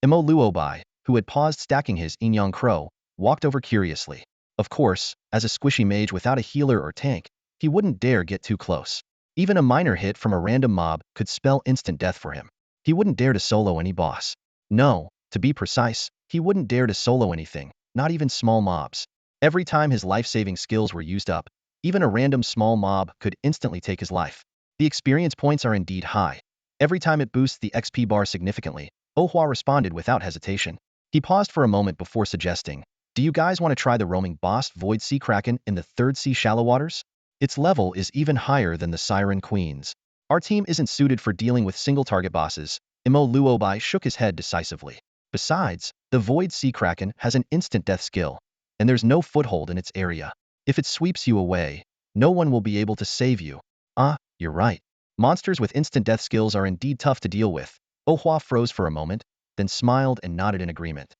Luobai, who had paused stacking his Inyang Crow, walked over curiously. Of course, as a squishy mage without a healer or tank, he wouldn't dare get too close. Even a minor hit from a random mob could spell instant death for him. He wouldn't dare to solo any boss. No, to be precise, he wouldn't dare to solo anything, not even small mobs. Every time his life-saving skills were used up, even a random small mob could instantly take his life. The experience points are indeed high. Every time it boosts the XP bar significantly, Ohua responded without hesitation. He paused for a moment before suggesting, "Do you guys want to try the roaming boss Void Sea Kraken in the 3rd Sea Shallow Waters? Its level is even higher than the Siren Queen's. Our team isn't suited for dealing with single-target bosses." Luobai shook his head decisively. Besides, the Void Sea Kraken has an instant death skill, and there's no foothold in its area. If it sweeps you away, no one will be able to save you. Ah, you're right. Monsters with instant death skills are indeed tough to deal with. Ohua froze for a moment, then smiled and nodded in agreement.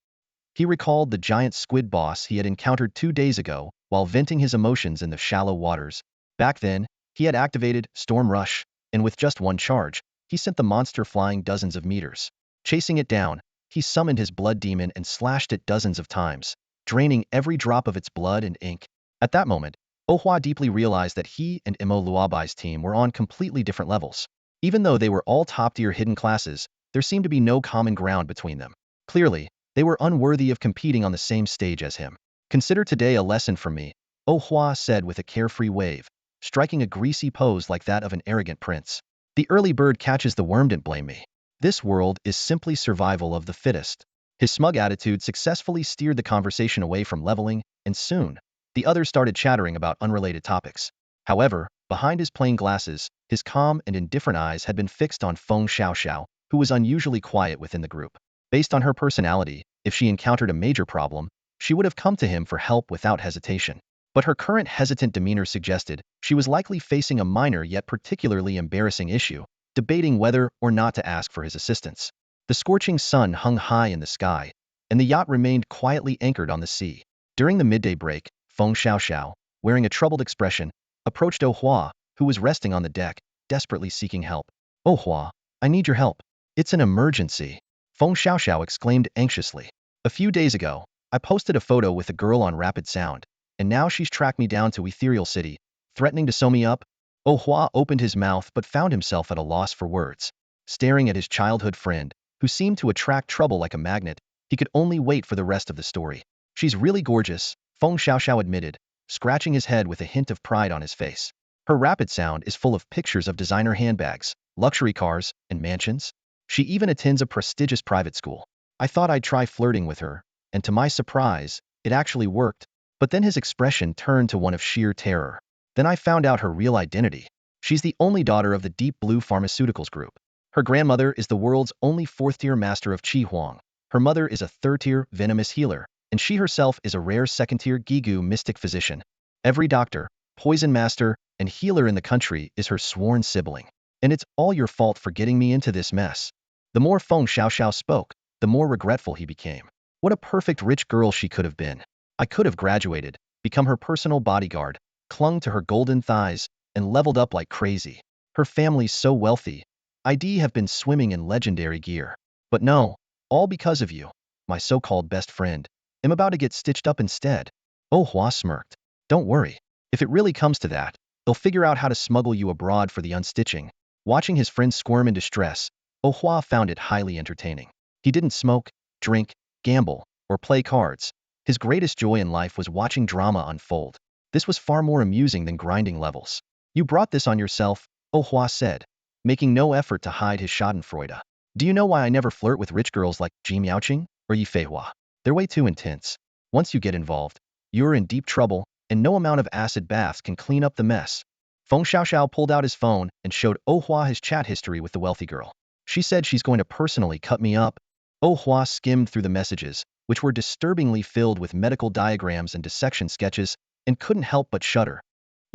He recalled the giant squid boss he had encountered 2 days ago while venting his emotions in the shallow waters. Back then, he had activated Storm Rush, and with just one charge, he sent the monster flying dozens of meters. Chasing it down, he summoned his blood demon and slashed it dozens of times, draining every drop of its blood and ink. At that moment, Ohua deeply realized that he and Luobai's team were on completely different levels. Even though they were all top-tier hidden classes, there seemed to be no common ground between them. Clearly, they were unworthy of competing on the same stage as him. "Consider today a lesson from me," Ohua said with a carefree wave, striking a greasy pose like that of an arrogant prince. "The early bird catches the worm, don't blame me. This world is simply survival of the fittest." His smug attitude successfully steered the conversation away from leveling, and soon, the others started chattering about unrelated topics. However, behind his plain glasses, his calm and indifferent eyes had been fixed on Feng Xiaoxiao, who was unusually quiet within the group. Based on her personality, if she encountered a major problem, she would have come to him for help without hesitation. But her current hesitant demeanor suggested she was likely facing a minor yet particularly embarrassing issue, debating whether or not to ask for his assistance. The scorching sun hung high in the sky, and the yacht remained quietly anchored on the sea. During the midday break, Feng Xiaoxiao, wearing a troubled expression, approached Ohua, who was resting on the deck, desperately seeking help. "Ohua, I need your help. It's an emergency," Feng Xiaoxiao exclaimed anxiously. "A few days ago, I posted a photo with a girl on Rapid Sound, and now she's tracked me down to Ethereal City, threatening to sew me up." Ohua opened his mouth but found himself at a loss for words. Staring at his childhood friend, who seemed to attract trouble like a magnet, he could only wait for the rest of the story. "She's really gorgeous," Feng Xiaoxiao admitted, scratching his head with a hint of pride on his face. "Her Rapid Sound is full of pictures of designer handbags, luxury cars, and mansions. She even attends a prestigious private school. I thought I'd try flirting with her, and to my surprise, it actually worked." But then his expression turned to one of sheer terror. "Then I found out her real identity. She's the only daughter of the Deep Blue Pharmaceuticals Group. Her grandmother is the world's only 4th-tier master of Qi Huang. Her mother is a 3rd-tier venomous healer, and she herself is a rare 2nd-tier Gigu mystic physician. Every doctor, poison master, and healer in the country is her sworn sibling. And it's all your fault for getting me into this mess." The more Feng Xiaoxiao spoke, the more regretful he became. What a perfect rich girl she could have been. I could have graduated, become her personal bodyguard, clung to her golden thighs, and leveled up like crazy. Her family's so wealthy. I'd have been swimming in legendary gear. But no, all because of you, my so-called best friend. I'm about to get stitched up instead." Ohua smirked. "Don't worry. If it really comes to that, they'll figure out how to smuggle you abroad for the unstitching." Watching his friend squirm in distress, Ohua found it highly entertaining. He didn't smoke, drink, gamble, or play cards. His greatest joy in life was watching drama unfold. This was far more amusing than grinding levels. "You brought this on yourself," Ohua said, making no effort to hide his schadenfreude. "Do you know why I never flirt with rich girls like Ji Miaoqing or Yi Feihua? They're way too intense. Once you get involved, you're in deep trouble, and no amount of acid baths can clean up the mess." Feng Xiaoxiao pulled out his phone and showed Ohua his chat history with the wealthy girl. "She said she's going to personally cut me up." Ohua skimmed through the messages, which were disturbingly filled with medical diagrams and dissection sketches, and couldn't help but shudder.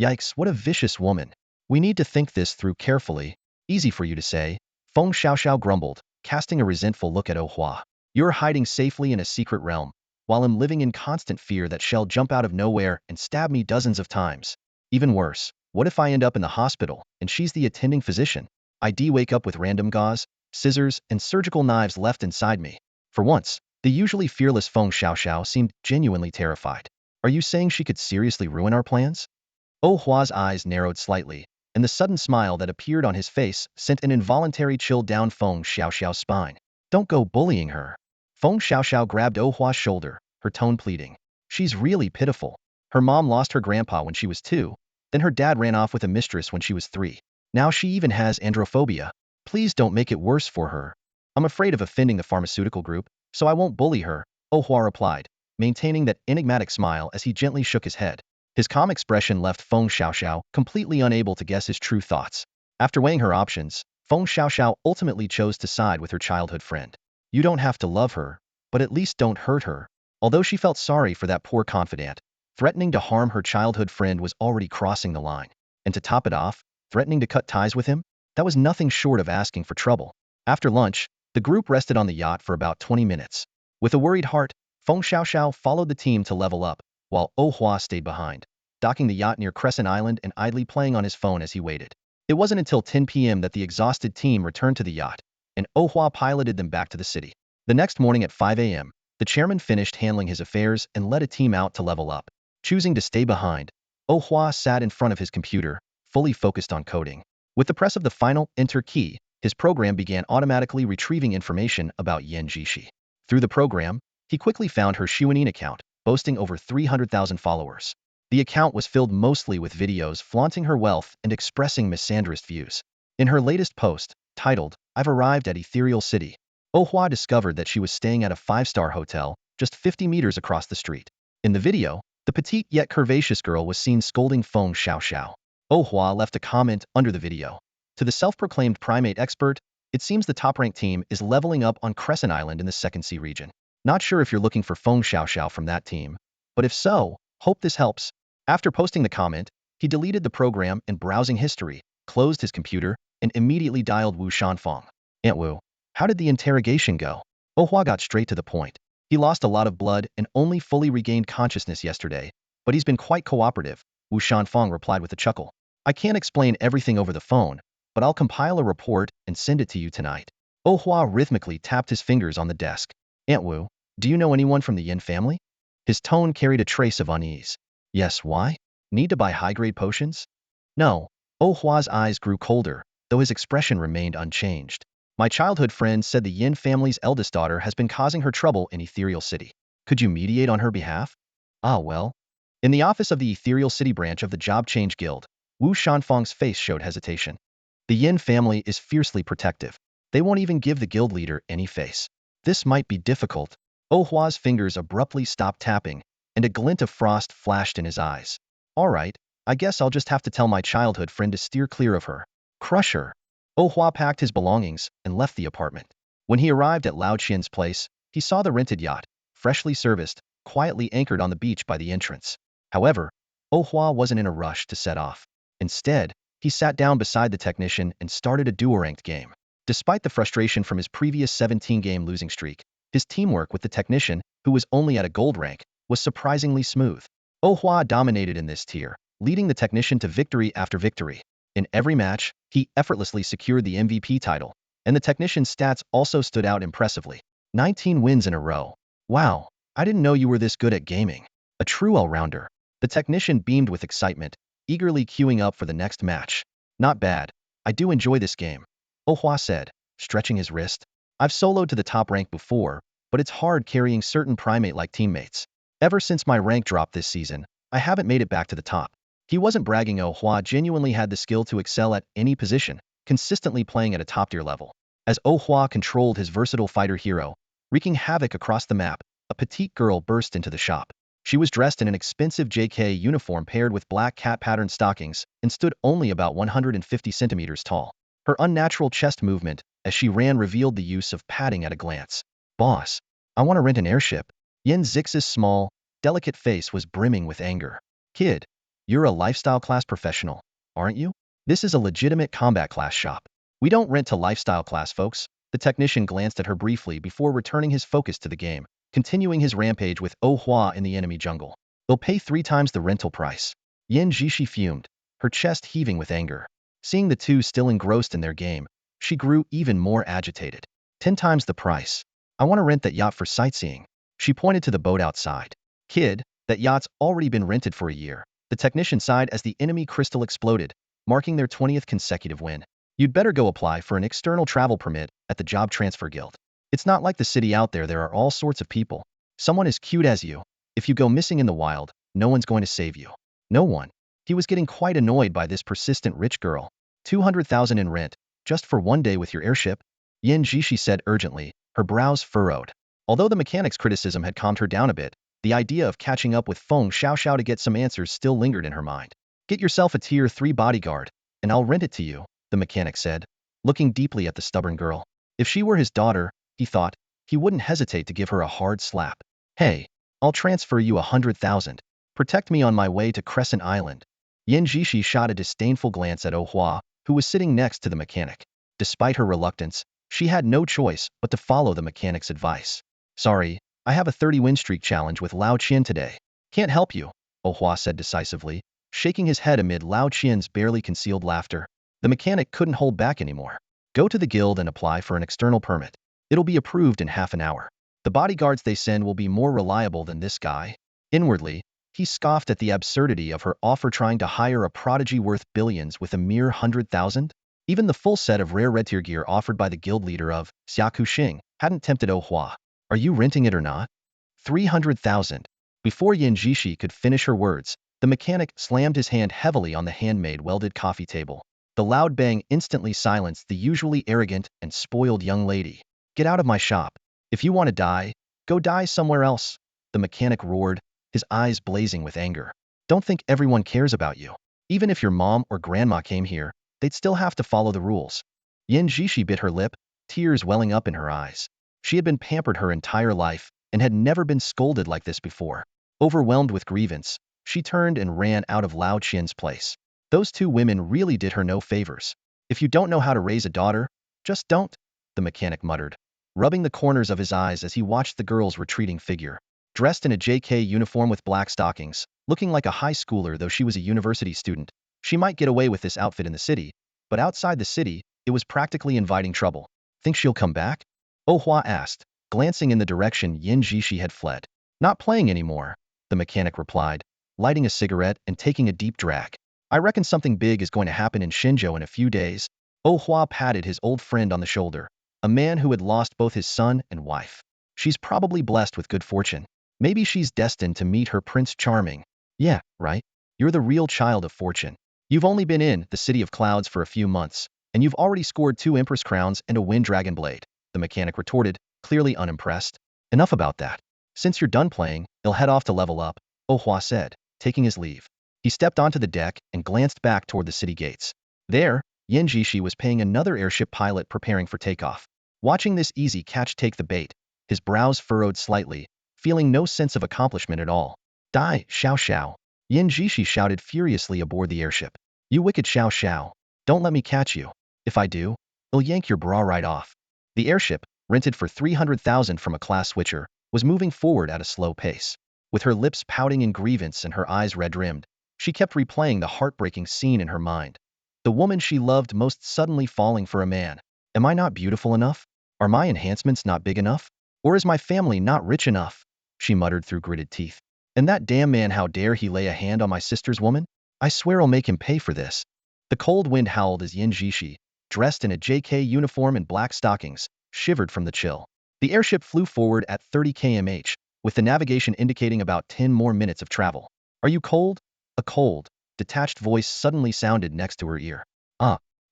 "Yikes, what a vicious woman. We need to think this through carefully." "Easy for you to say," Feng Xiaoxiao grumbled, casting a resentful look at Ohua. "You're hiding safely in a secret realm, while I'm living in constant fear that she'll jump out of nowhere and stab me dozens of times. Even worse, what if I end up in the hospital, and she's the attending physician? I'd wake up with random gauze, scissors, and surgical knives left inside me. For once, the usually fearless Feng Xiaoxiao seemed genuinely terrified. Are you saying she could seriously ruin our plans? Oh Hua's eyes narrowed slightly, and the sudden smile that appeared on his face sent an involuntary chill down Feng Xiaoxiao's spine. Don't go bullying her. Feng Xiaoxiao grabbed Oh Hua's shoulder, her tone pleading. She's really pitiful. Her mom lost her grandpa when she was 2, then her dad ran off with a mistress when she was 3. Now she even has androphobia. Please don't make it worse for her. I'm afraid of offending the pharmaceutical group, so I won't bully her, Oh Hua replied, maintaining that enigmatic smile as he gently shook his head. His calm expression left Feng Xiaoxiao completely unable to guess his true thoughts. After weighing her options, Feng Xiaoxiao ultimately chose to side with her childhood friend. You don't have to love her, but at least don't hurt her. Although she felt sorry for that poor confidant, threatening to harm her childhood friend was already crossing the line. And to top it off, threatening to cut ties with him? That was nothing short of asking for trouble. After lunch, the group rested on the yacht for about 20 minutes. With a worried heart, Feng Xiaoxiao followed the team to level up, while Oh Hua stayed behind, docking the yacht near Crescent Island and idly playing on his phone as he waited. It wasn't until 10 p.m. that the exhausted team returned to the yacht, and Oh Hua piloted them back to the city. The next morning at 5 a.m., the chairman finished handling his affairs and led a team out to level up. Choosing to stay behind, Oh Hua sat in front of his computer, fully focused on coding. With the press of the final enter key, his program began automatically retrieving information about Yan Jishi. Through the program, he quickly found her Xuanin account, boasting over 300,000 followers. The account was filled mostly with videos flaunting her wealth and expressing misandrist views. In her latest post, titled, "I've arrived at Ethereal City," Oh Hua discovered that she was staying at a 5-star hotel just 50 meters across the street. In the video, the petite yet curvaceous girl was seen scolding Feng Xiaoxiao. Oh Hua left a comment under the video. To the self-proclaimed primate expert, it seems the top-ranked team is leveling up on Crescent Island in the Second Sea region. Not sure if you're looking for Feng Xiaoxiao from that team, but if so, hope this helps. After posting the comment, he deleted the program and browsing history, closed his computer, and immediately dialed Wu Shanfeng. Aunt Wu, how did the interrogation go? Oh Hua got straight to the point. He lost a lot of blood and only fully regained consciousness yesterday, but he's been quite cooperative, Wu Shanfeng replied with a chuckle. I can't explain everything over the phone, but I'll compile a report and send it to you tonight. Oh Hua rhythmically tapped his fingers on the desk. Aunt Wu, do you know anyone from the Yin family? His tone carried a trace of unease. Yes, why? Need to buy high-grade potions? No. Oh Hua's eyes grew colder, though his expression remained unchanged. My childhood friend said the Yin family's eldest daughter has been causing her trouble in Ethereal City. Could you mediate on her behalf? Ah, well. In the office of the Ethereal City branch of the Job Change Guild, Wu Shanfeng's face showed hesitation. The Yin family is fiercely protective. They won't even give the guild leader any face. This might be difficult. Oh Hua's fingers abruptly stopped tapping, and a glint of frost flashed in his eyes. All right, I guess I'll just have to tell my childhood friend to steer clear of her. Crush her. Oh Hua packed his belongings and left the apartment. When he arrived at Lao Qian's place, he saw the rented yacht, freshly serviced, quietly anchored on the beach by the entrance. However, Oh Hua wasn't in a rush to set off. Instead, he sat down beside the technician and started a duo-ranked game. Despite the frustration from his previous 17-game losing streak, his teamwork with the technician, who was only at a gold rank, was surprisingly smooth. Oh Hua dominated in this tier, leading the technician to victory after victory. In every match, he effortlessly secured the MVP title, and the technician's stats also stood out impressively. 19 wins in a row. Wow, I didn't know you were this good at gaming. A true all-rounder. The technician beamed with excitement, eagerly queuing up for the next match. Not bad. I do enjoy this game, Oh Hua said, stretching his wrist. I've soloed to the top rank before, but it's hard carrying certain primate-like teammates. Ever since my rank dropped this season, I haven't made it back to the top. He wasn't bragging. Oh Hua genuinely had the skill to excel at any position, consistently playing at a top-tier level. As Oh Hua controlled his versatile fighter hero, wreaking havoc across the map, a petite girl burst into the shop. She was dressed in an expensive JK uniform paired with black cat-patterned stockings and stood only about 150 centimeters tall. Her unnatural chest movement as she ran revealed the use of padding at a glance. Boss, I want to rent an airship. Yen Zix's small, delicate face was brimming with anger. Kid, you're a lifestyle class professional, aren't you? This is a legitimate combat class shop. We don't rent to lifestyle class folks. The technician glanced at her briefly before returning his focus to the game, continuing his rampage with Oh Hua in the enemy jungle. They'll pay 3 times the rental price. Yen Jishi fumed, her chest heaving with anger. Seeing the two still engrossed in their game, She grew even more agitated. 10 times the price. I want to rent that yacht for sightseeing. She pointed to the boat outside. Kid, that yacht's already been rented for a year. The technician sighed as the enemy crystal exploded, marking their 20th consecutive win. You'd better go apply for an external travel permit at the Job Transfer Guild. It's not like the city out there are all sorts of people. Someone as cute as you. If you go missing in the wild, no one's going to save you. No one. He was getting quite annoyed by this persistent rich girl. 200,000 in rent, just for one day with your airship? Yin Jishi said urgently, her brows furrowed. Although the mechanic's criticism had calmed her down a bit, the idea of catching up with Feng Xiaoxiao to get some answers still lingered in her mind. Get yourself a tier 3 bodyguard, and I'll rent it to you, the mechanic said, looking deeply at the stubborn girl. If she were his daughter, he thought, he wouldn't hesitate to give her a hard slap. Hey, I'll transfer you 100,000. Protect me on my way to Crescent Island. Yin Jishi shot a disdainful glance at Oh Hua, who was sitting next to the mechanic. Despite her reluctance, she had no choice but to follow the mechanic's advice. Sorry, I have a 30-win streak challenge with Lao Qian today. Can't help you, Oh Hua said decisively, shaking his head amid Lao Qian's barely concealed laughter. The mechanic couldn't hold back anymore. Go to the guild and apply for an external permit. It'll be approved in half an hour. The bodyguards they send will be more reliable than this guy. Inwardly, he scoffed at the absurdity of her offer, trying to hire a prodigy worth billions with a mere 100,000. Even the full set of rare red tier gear offered by the guild leader of Xiaku Xing hadn't tempted Oh Hua. Are you renting it or not? 300,000. Before Yin Jishi could finish her words, the mechanic slammed his hand heavily on the handmade welded coffee table. The loud bang instantly silenced the usually arrogant and spoiled young lady. Get out of my shop. If you want to die, go die somewhere else, the mechanic roared, his eyes blazing with anger. Don't think everyone cares about you. Even if your mom or grandma came here, they'd still have to follow the rules. Yin Jishi bit her lip, tears welling up in her eyes. She had been pampered her entire life and had never been scolded like this before. Overwhelmed with grievance, she turned and ran out of Lao Qian's place. Those two women really did her no favors. If you don't know how to raise a daughter, just don't, the mechanic muttered, rubbing the corners of his eyes as he watched the girl's retreating figure. Dressed in a JK uniform with black stockings, looking like a high schooler though she was a university student, she might get away with this outfit in the city, but outside the city, it was practically inviting trouble. Think she'll come back? Oh Hua asked, glancing in the direction Yin Jishi had fled. Not playing anymore, the mechanic replied, lighting a cigarette and taking a deep drag. I reckon something big is going to happen in Xinzhou in a few days. Oh Hua patted his old friend on the shoulder, a man who had lost both his son and wife. She's probably blessed with good fortune. Maybe she's destined to meet her Prince Charming. Yeah, right? You're the real child of fortune. You've only been in the City of Clouds for a few months, and you've already scored 2 Empress Crowns and a Wind Dragon Blade, the mechanic retorted, clearly unimpressed. Enough about that. Since you're done playing, you'll head off to level up, Oh Hua said, taking his leave. He stepped onto the deck and glanced back toward the city gates. There, Yin Jishi was paying another airship pilot preparing for takeoff. Watching this easy catch take the bait, his brows furrowed slightly, feeling no sense of accomplishment at all. Die, Xiao Xiao. Yin Jishi shouted furiously aboard the airship. You wicked Xiao Xiao. Don't let me catch you. If I do, I'll yank your bra right off. The airship, rented for 300,000 from a class switcher, was moving forward at a slow pace. With her lips pouting in grievance and her eyes red-rimmed, she kept replaying the heartbreaking scene in her mind. The woman she loved most suddenly falling for a man. Am I not beautiful enough? Are my enhancements not big enough? Or is my family not rich enough? She muttered through gritted teeth. And that damn man, how dare he lay a hand on my sister's woman? I swear I'll make him pay for this. The cold wind howled as Yin Jishi, dressed in a JK uniform and black stockings, shivered from the chill. The airship flew forward at 30 km/h, with the navigation indicating about 10 more minutes of travel. Are you cold? A cold, detached voice suddenly sounded next to her ear.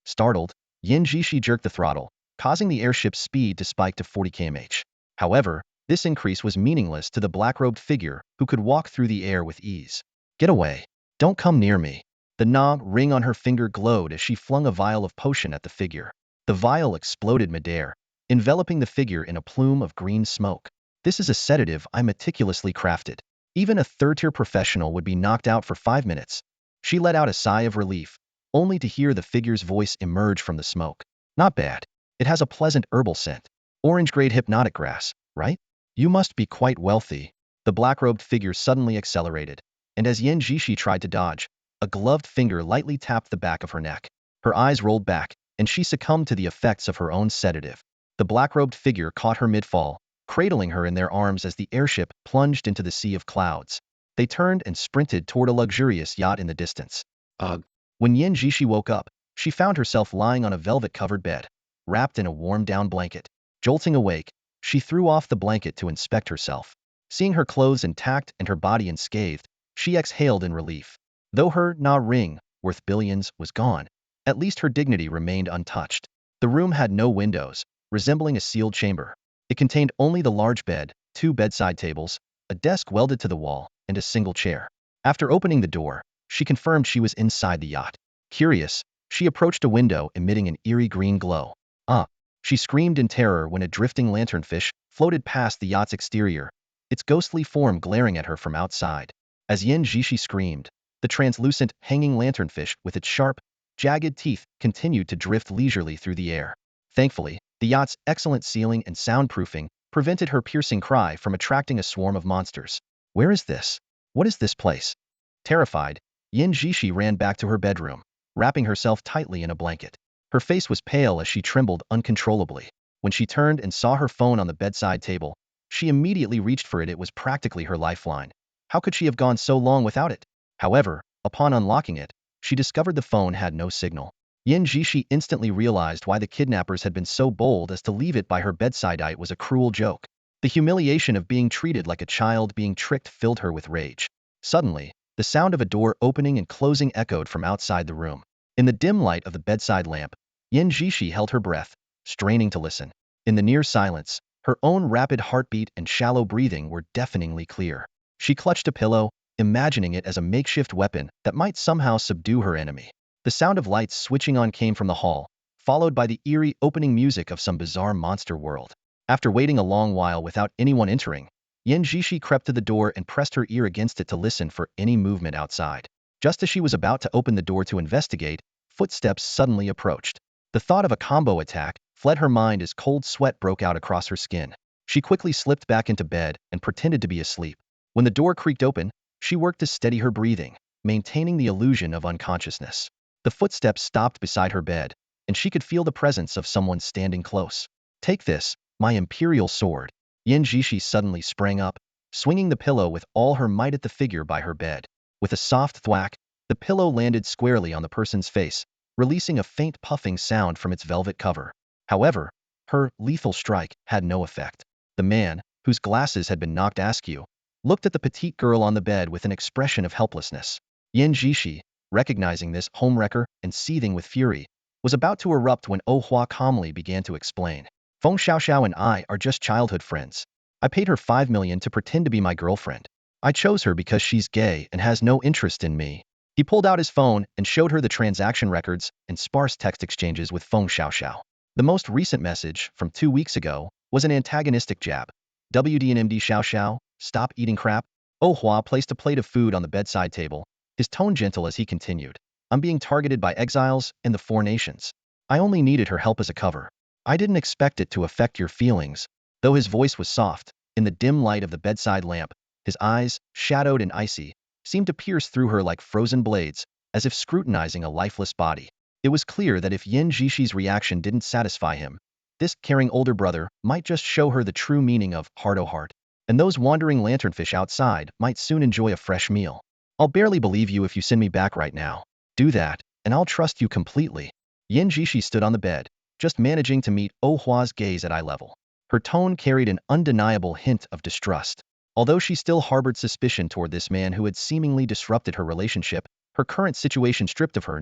Startled, Yin Jishi jerked the throttle, causing the airship's speed to spike to 40 km/h. However, this increase was meaningless to the black-robed figure who could walk through the air with ease. Get away. Don't come near me. The knob ring on her finger glowed as she flung a vial of potion at the figure. The vial exploded midair, enveloping the figure in a plume of green smoke. This is a sedative I meticulously crafted. Even a third-tier professional would be knocked out for 5 minutes. She let out a sigh of relief, only to hear the figure's voice emerge from the smoke. Not bad. It has a pleasant herbal scent. Orange-grade hypnotic grass, right? You must be quite wealthy. The black-robed figure suddenly accelerated, and as Yin Jishi tried to dodge, a gloved finger lightly tapped the back of her neck. Her eyes rolled back, and she succumbed to the effects of her own sedative. The black-robed figure caught her mid-fall, cradling her in their arms as the airship plunged into the sea of clouds. They turned and sprinted toward a luxurious yacht in the distance. Ugh. When Yin Jishi woke up, she found herself lying on a velvet-covered bed, wrapped in a warm down blanket. Jolting awake, she threw off the blanket to inspect herself. Seeing her clothes intact and her body unscathed, she exhaled in relief. Though her Na ring, worth billions, was gone, at least her dignity remained untouched. The room had no windows, resembling a sealed chamber. It contained only the large bed, 2 bedside tables, a desk welded to the wall, and a single chair. After opening the door, she confirmed she was inside the yacht. Curious, she approached a window emitting an eerie green glow. Ah! She screamed in terror when a drifting lanternfish floated past the yacht's exterior, its ghostly form glaring at her from outside. As Yin Jishi screamed, the translucent, hanging lanternfish with its sharp, jagged teeth continued to drift leisurely through the air. Thankfully, the yacht's excellent sealing and soundproofing prevented her piercing cry from attracting a swarm of monsters. Where is this? What is this place? Terrified, Yin Jishi ran back to her bedroom, wrapping herself tightly in a blanket. Her face was pale as she trembled uncontrollably. When she turned and saw her phone on the bedside table, she immediately reached for it. It was practically her lifeline. How could she have gone so long without it? However, upon unlocking it, she discovered the phone had no signal. Yin Jishi instantly realized why the kidnappers had been so bold as to leave it by her bedside. It was a cruel joke. The humiliation of being treated like a child being tricked filled her with rage. Suddenly, the sound of a door opening and closing echoed from outside the room. In the dim light of the bedside lamp, Yin Jishi held her breath, straining to listen. In the near silence, her own rapid heartbeat and shallow breathing were deafeningly clear. She clutched a pillow, imagining it as a makeshift weapon that might somehow subdue her enemy. The sound of lights switching on came from the hall, followed by the eerie opening music of some bizarre monster world. After waiting a long while without anyone entering, Yin Jishi crept to the door and pressed her ear against it to listen for any movement outside. Just as she was about to open the door to investigate, footsteps suddenly approached. The thought of a combo attack fled her mind as cold sweat broke out across her skin. She quickly slipped back into bed and pretended to be asleep. When the door creaked open, she worked to steady her breathing, maintaining the illusion of unconsciousness. The footsteps stopped beside her bed, and she could feel the presence of someone standing close. Take this, my imperial sword. Yin Jishi suddenly sprang up, swinging the pillow with all her might at the figure by her bed. With a soft thwack, the pillow landed squarely on the person's face, releasing a faint puffing sound from its velvet cover. However, her lethal strike had no effect. The man, whose glasses had been knocked askew, looked at the petite girl on the bed with an expression of helplessness. Yin Jishi, recognizing this homewrecker and seething with fury, was about to erupt when Oh Hua calmly began to explain. Feng Xiaoxiao and I are just childhood friends. I paid her 5 million to pretend to be my girlfriend. I chose her because she's gay and has no interest in me. He pulled out his phone and showed her the transaction records and sparse text exchanges with Feng Xiaoxiao. The most recent message, from 2 weeks ago, was an antagonistic jab. WDNMD Xiaoxiao, stop eating crap. Oh Hua placed a plate of food on the bedside table, his tone gentle as he continued. I'm being targeted by exiles and the 4 nations. I only needed her help as a cover. I didn't expect it to affect your feelings. Though his voice was soft, in the dim light of the bedside lamp, his eyes, shadowed and icy, seemed to pierce through her like frozen blades, as if scrutinizing a lifeless body. It was clear that if Yin Jishi's reaction didn't satisfy him, this caring older brother might just show her the true meaning of heart-o-heart, and those wandering lanternfish outside might soon enjoy a fresh meal. I'll barely believe you if you send me back right now. Do that, and I'll trust you completely. Yin Jishi stood on the bed, just managing to meet Oh Hua's gaze at eye level. Her tone carried an undeniable hint of distrust. Although she still harbored suspicion toward this man who had seemingly disrupted her relationship, her current situation stripped of her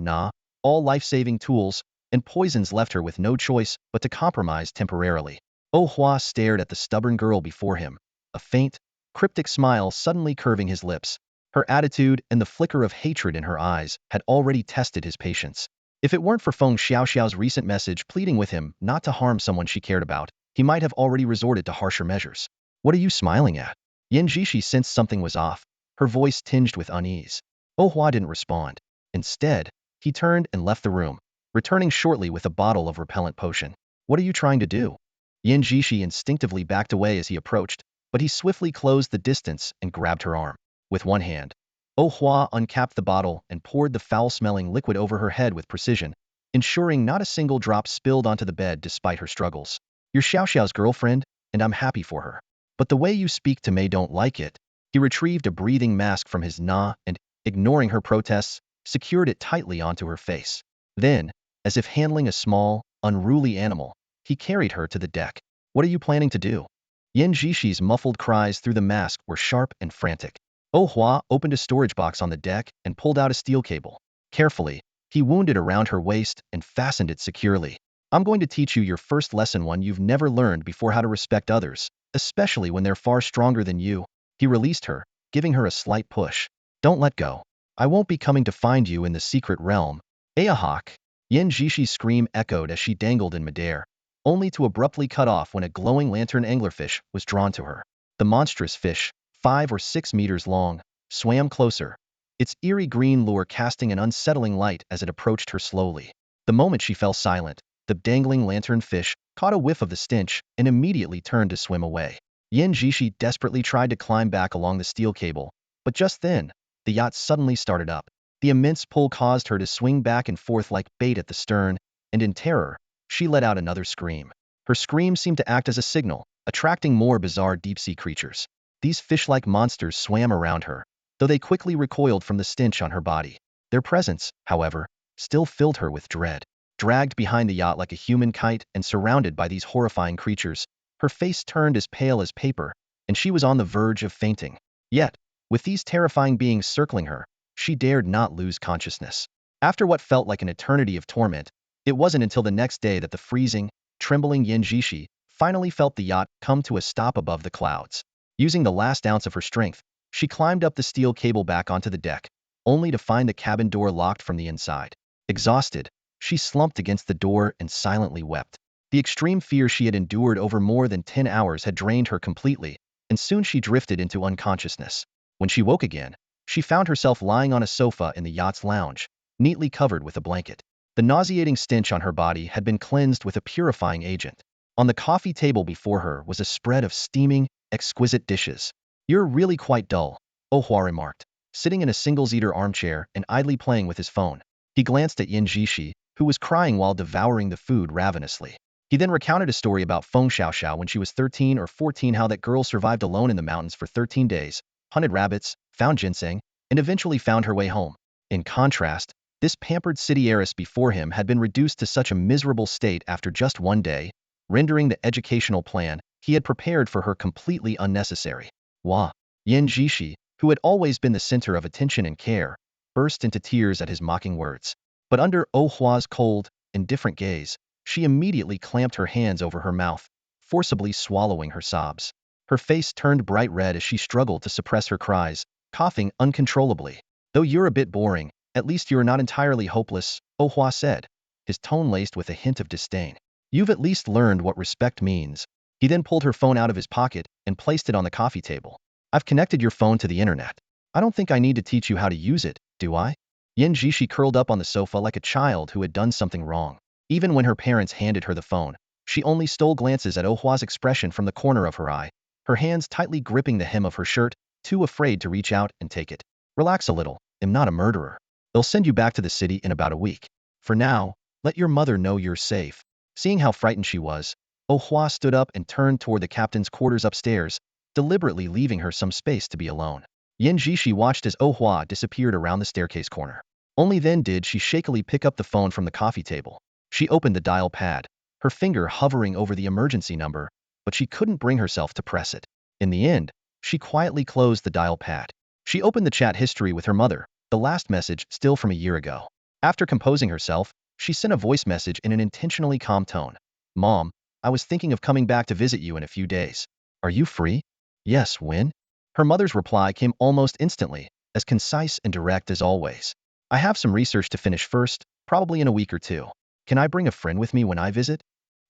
all life-saving tools, and poisons left her with no choice but to compromise temporarily. Oh Hua stared at the stubborn girl before him, a faint, cryptic smile suddenly curving his lips. Her attitude and the flicker of hatred in her eyes had already tested his patience. If it weren't for Feng Xiaoxiao's recent message pleading with him not to harm someone she cared about, he might have already resorted to harsher measures. What are you smiling at? Yin Jishi sensed something was off, her voice tinged with unease. Oh Hua didn't respond. Instead, he turned and left the room, returning shortly with a bottle of repellent potion. What are you trying to do? Yin Jishi instinctively backed away as he approached, but he swiftly closed the distance and grabbed her arm. With one hand, Oh Hua uncapped the bottle and poured the foul-smelling liquid over her head with precision, ensuring not a single drop spilled onto the bed despite her struggles. "You're Xiao Xiao's girlfriend, and I'm happy for her. But the way you speak to Mei don't like it." He retrieved a breathing mask from his and, ignoring her protests, secured it tightly onto her face. Then, as if handling a small, unruly animal, he carried her to the deck. "What are you planning to do?" Yen Jishi's muffled cries through the mask were sharp and frantic. Oh Hua opened a storage box on the deck and pulled out a steel cable. Carefully, he wound it around her waist and fastened it securely. "I'm going to teach you your first lesson, one you've never learned before: how to respect others, especially when they're far stronger than you." He released her, giving her a slight push. "Don't let go. I won't be coming to find you in the secret realm." "Ayahawk!" Yen Jishi's scream echoed as she dangled in midair, only to abruptly cut off when a glowing lantern anglerfish was drawn to her. The monstrous fish, 5 or 6 meters long, swam closer, its eerie green lure casting an unsettling light as it approached her slowly. The moment she fell silent, the dangling lantern fish caught a whiff of the stench and immediately turned to swim away. Yen Jishi desperately tried to climb back along the steel cable, but just then, the yacht suddenly started up. The immense pull caused her to swing back and forth like bait at the stern, and in terror, she let out another scream. Her scream seemed to act as a signal, attracting more bizarre deep-sea creatures. These fish-like monsters swam around her, though they quickly recoiled from the stench on her body. Their presence, however, still filled her with dread. Dragged behind the yacht like a human kite and surrounded by these horrifying creatures, her face turned as pale as paper, and she was on the verge of fainting. Yet, with these terrifying beings circling her, she dared not lose consciousness. After what felt like an eternity of torment, it wasn't until the next day that the freezing, trembling Yen Jishi finally felt the yacht come to a stop above the clouds. Using the last ounce of her strength, she climbed up the steel cable back onto the deck, only to find the cabin door locked from the inside. Exhausted, she slumped against the door and silently wept. The extreme fear she had endured over more than 10 hours had drained her completely, and soon she drifted into unconsciousness. When she woke again, she found herself lying on a sofa in the yacht's lounge, neatly covered with a blanket. The nauseating stench on her body had been cleansed with a purifying agent. On the coffee table before her was a spread of steaming, exquisite dishes. "You're really quite dull," Oh Hua remarked, sitting in a single-seater armchair and idly playing with his phone. He glanced at Yen Jishi, who was crying while devouring the food ravenously. He then recounted a story about Feng Xiaoxiao when she was 13 or 14, how that girl survived alone in the mountains for 13 days, hunted rabbits, found ginseng, and eventually found her way home. In contrast, this pampered city heiress before him had been reduced to such a miserable state after just one day, rendering the educational plan he had prepared for her completely unnecessary. Wah! Yen Jishi, who had always been the center of attention and care, burst into tears at his mocking words. But under Oh Hua's cold, indifferent gaze, she immediately clamped her hands over her mouth, forcibly swallowing her sobs. Her face turned bright red as she struggled to suppress her cries, coughing uncontrollably. "Though you're a bit boring, at least you're not entirely hopeless," Oh Hua said, his tone laced with a hint of disdain. "You've at least learned what respect means." He then pulled her phone out of his pocket and placed it on the coffee table. "I've connected your phone to the internet. I don't think I need to teach you how to use it, do I?" Yen Jishi curled up on the sofa like a child who had done something wrong. Even when her parents handed her the phone, she only stole glances at Oh Hua's expression from the corner of her eye, her hands tightly gripping the hem of her shirt, too afraid to reach out and take it. "Relax a little. I'm not a murderer. They'll send you back to the city in about a week. For now, let your mother know you're safe." Seeing how frightened she was, Oh Hua stood up and turned toward the captain's quarters upstairs, deliberately leaving her some space to be alone. Yen Jishi watched as Oh Hua disappeared around the staircase corner. Only then did she shakily pick up the phone from the coffee table. She opened the dial pad, her finger hovering over the emergency number, but she couldn't bring herself to press it. In the end, she quietly closed the dial pad. She opened the chat history with her mother, the last message still from a year ago. After composing herself, she sent a voice message in an intentionally calm tone. "Mom, I was thinking of coming back to visit you in a few days. Are you free?" "Yes, when?" Her mother's reply came almost instantly, as concise and direct as always. "I have some research to finish first, probably in a week or two. Can I bring a friend with me when I visit?"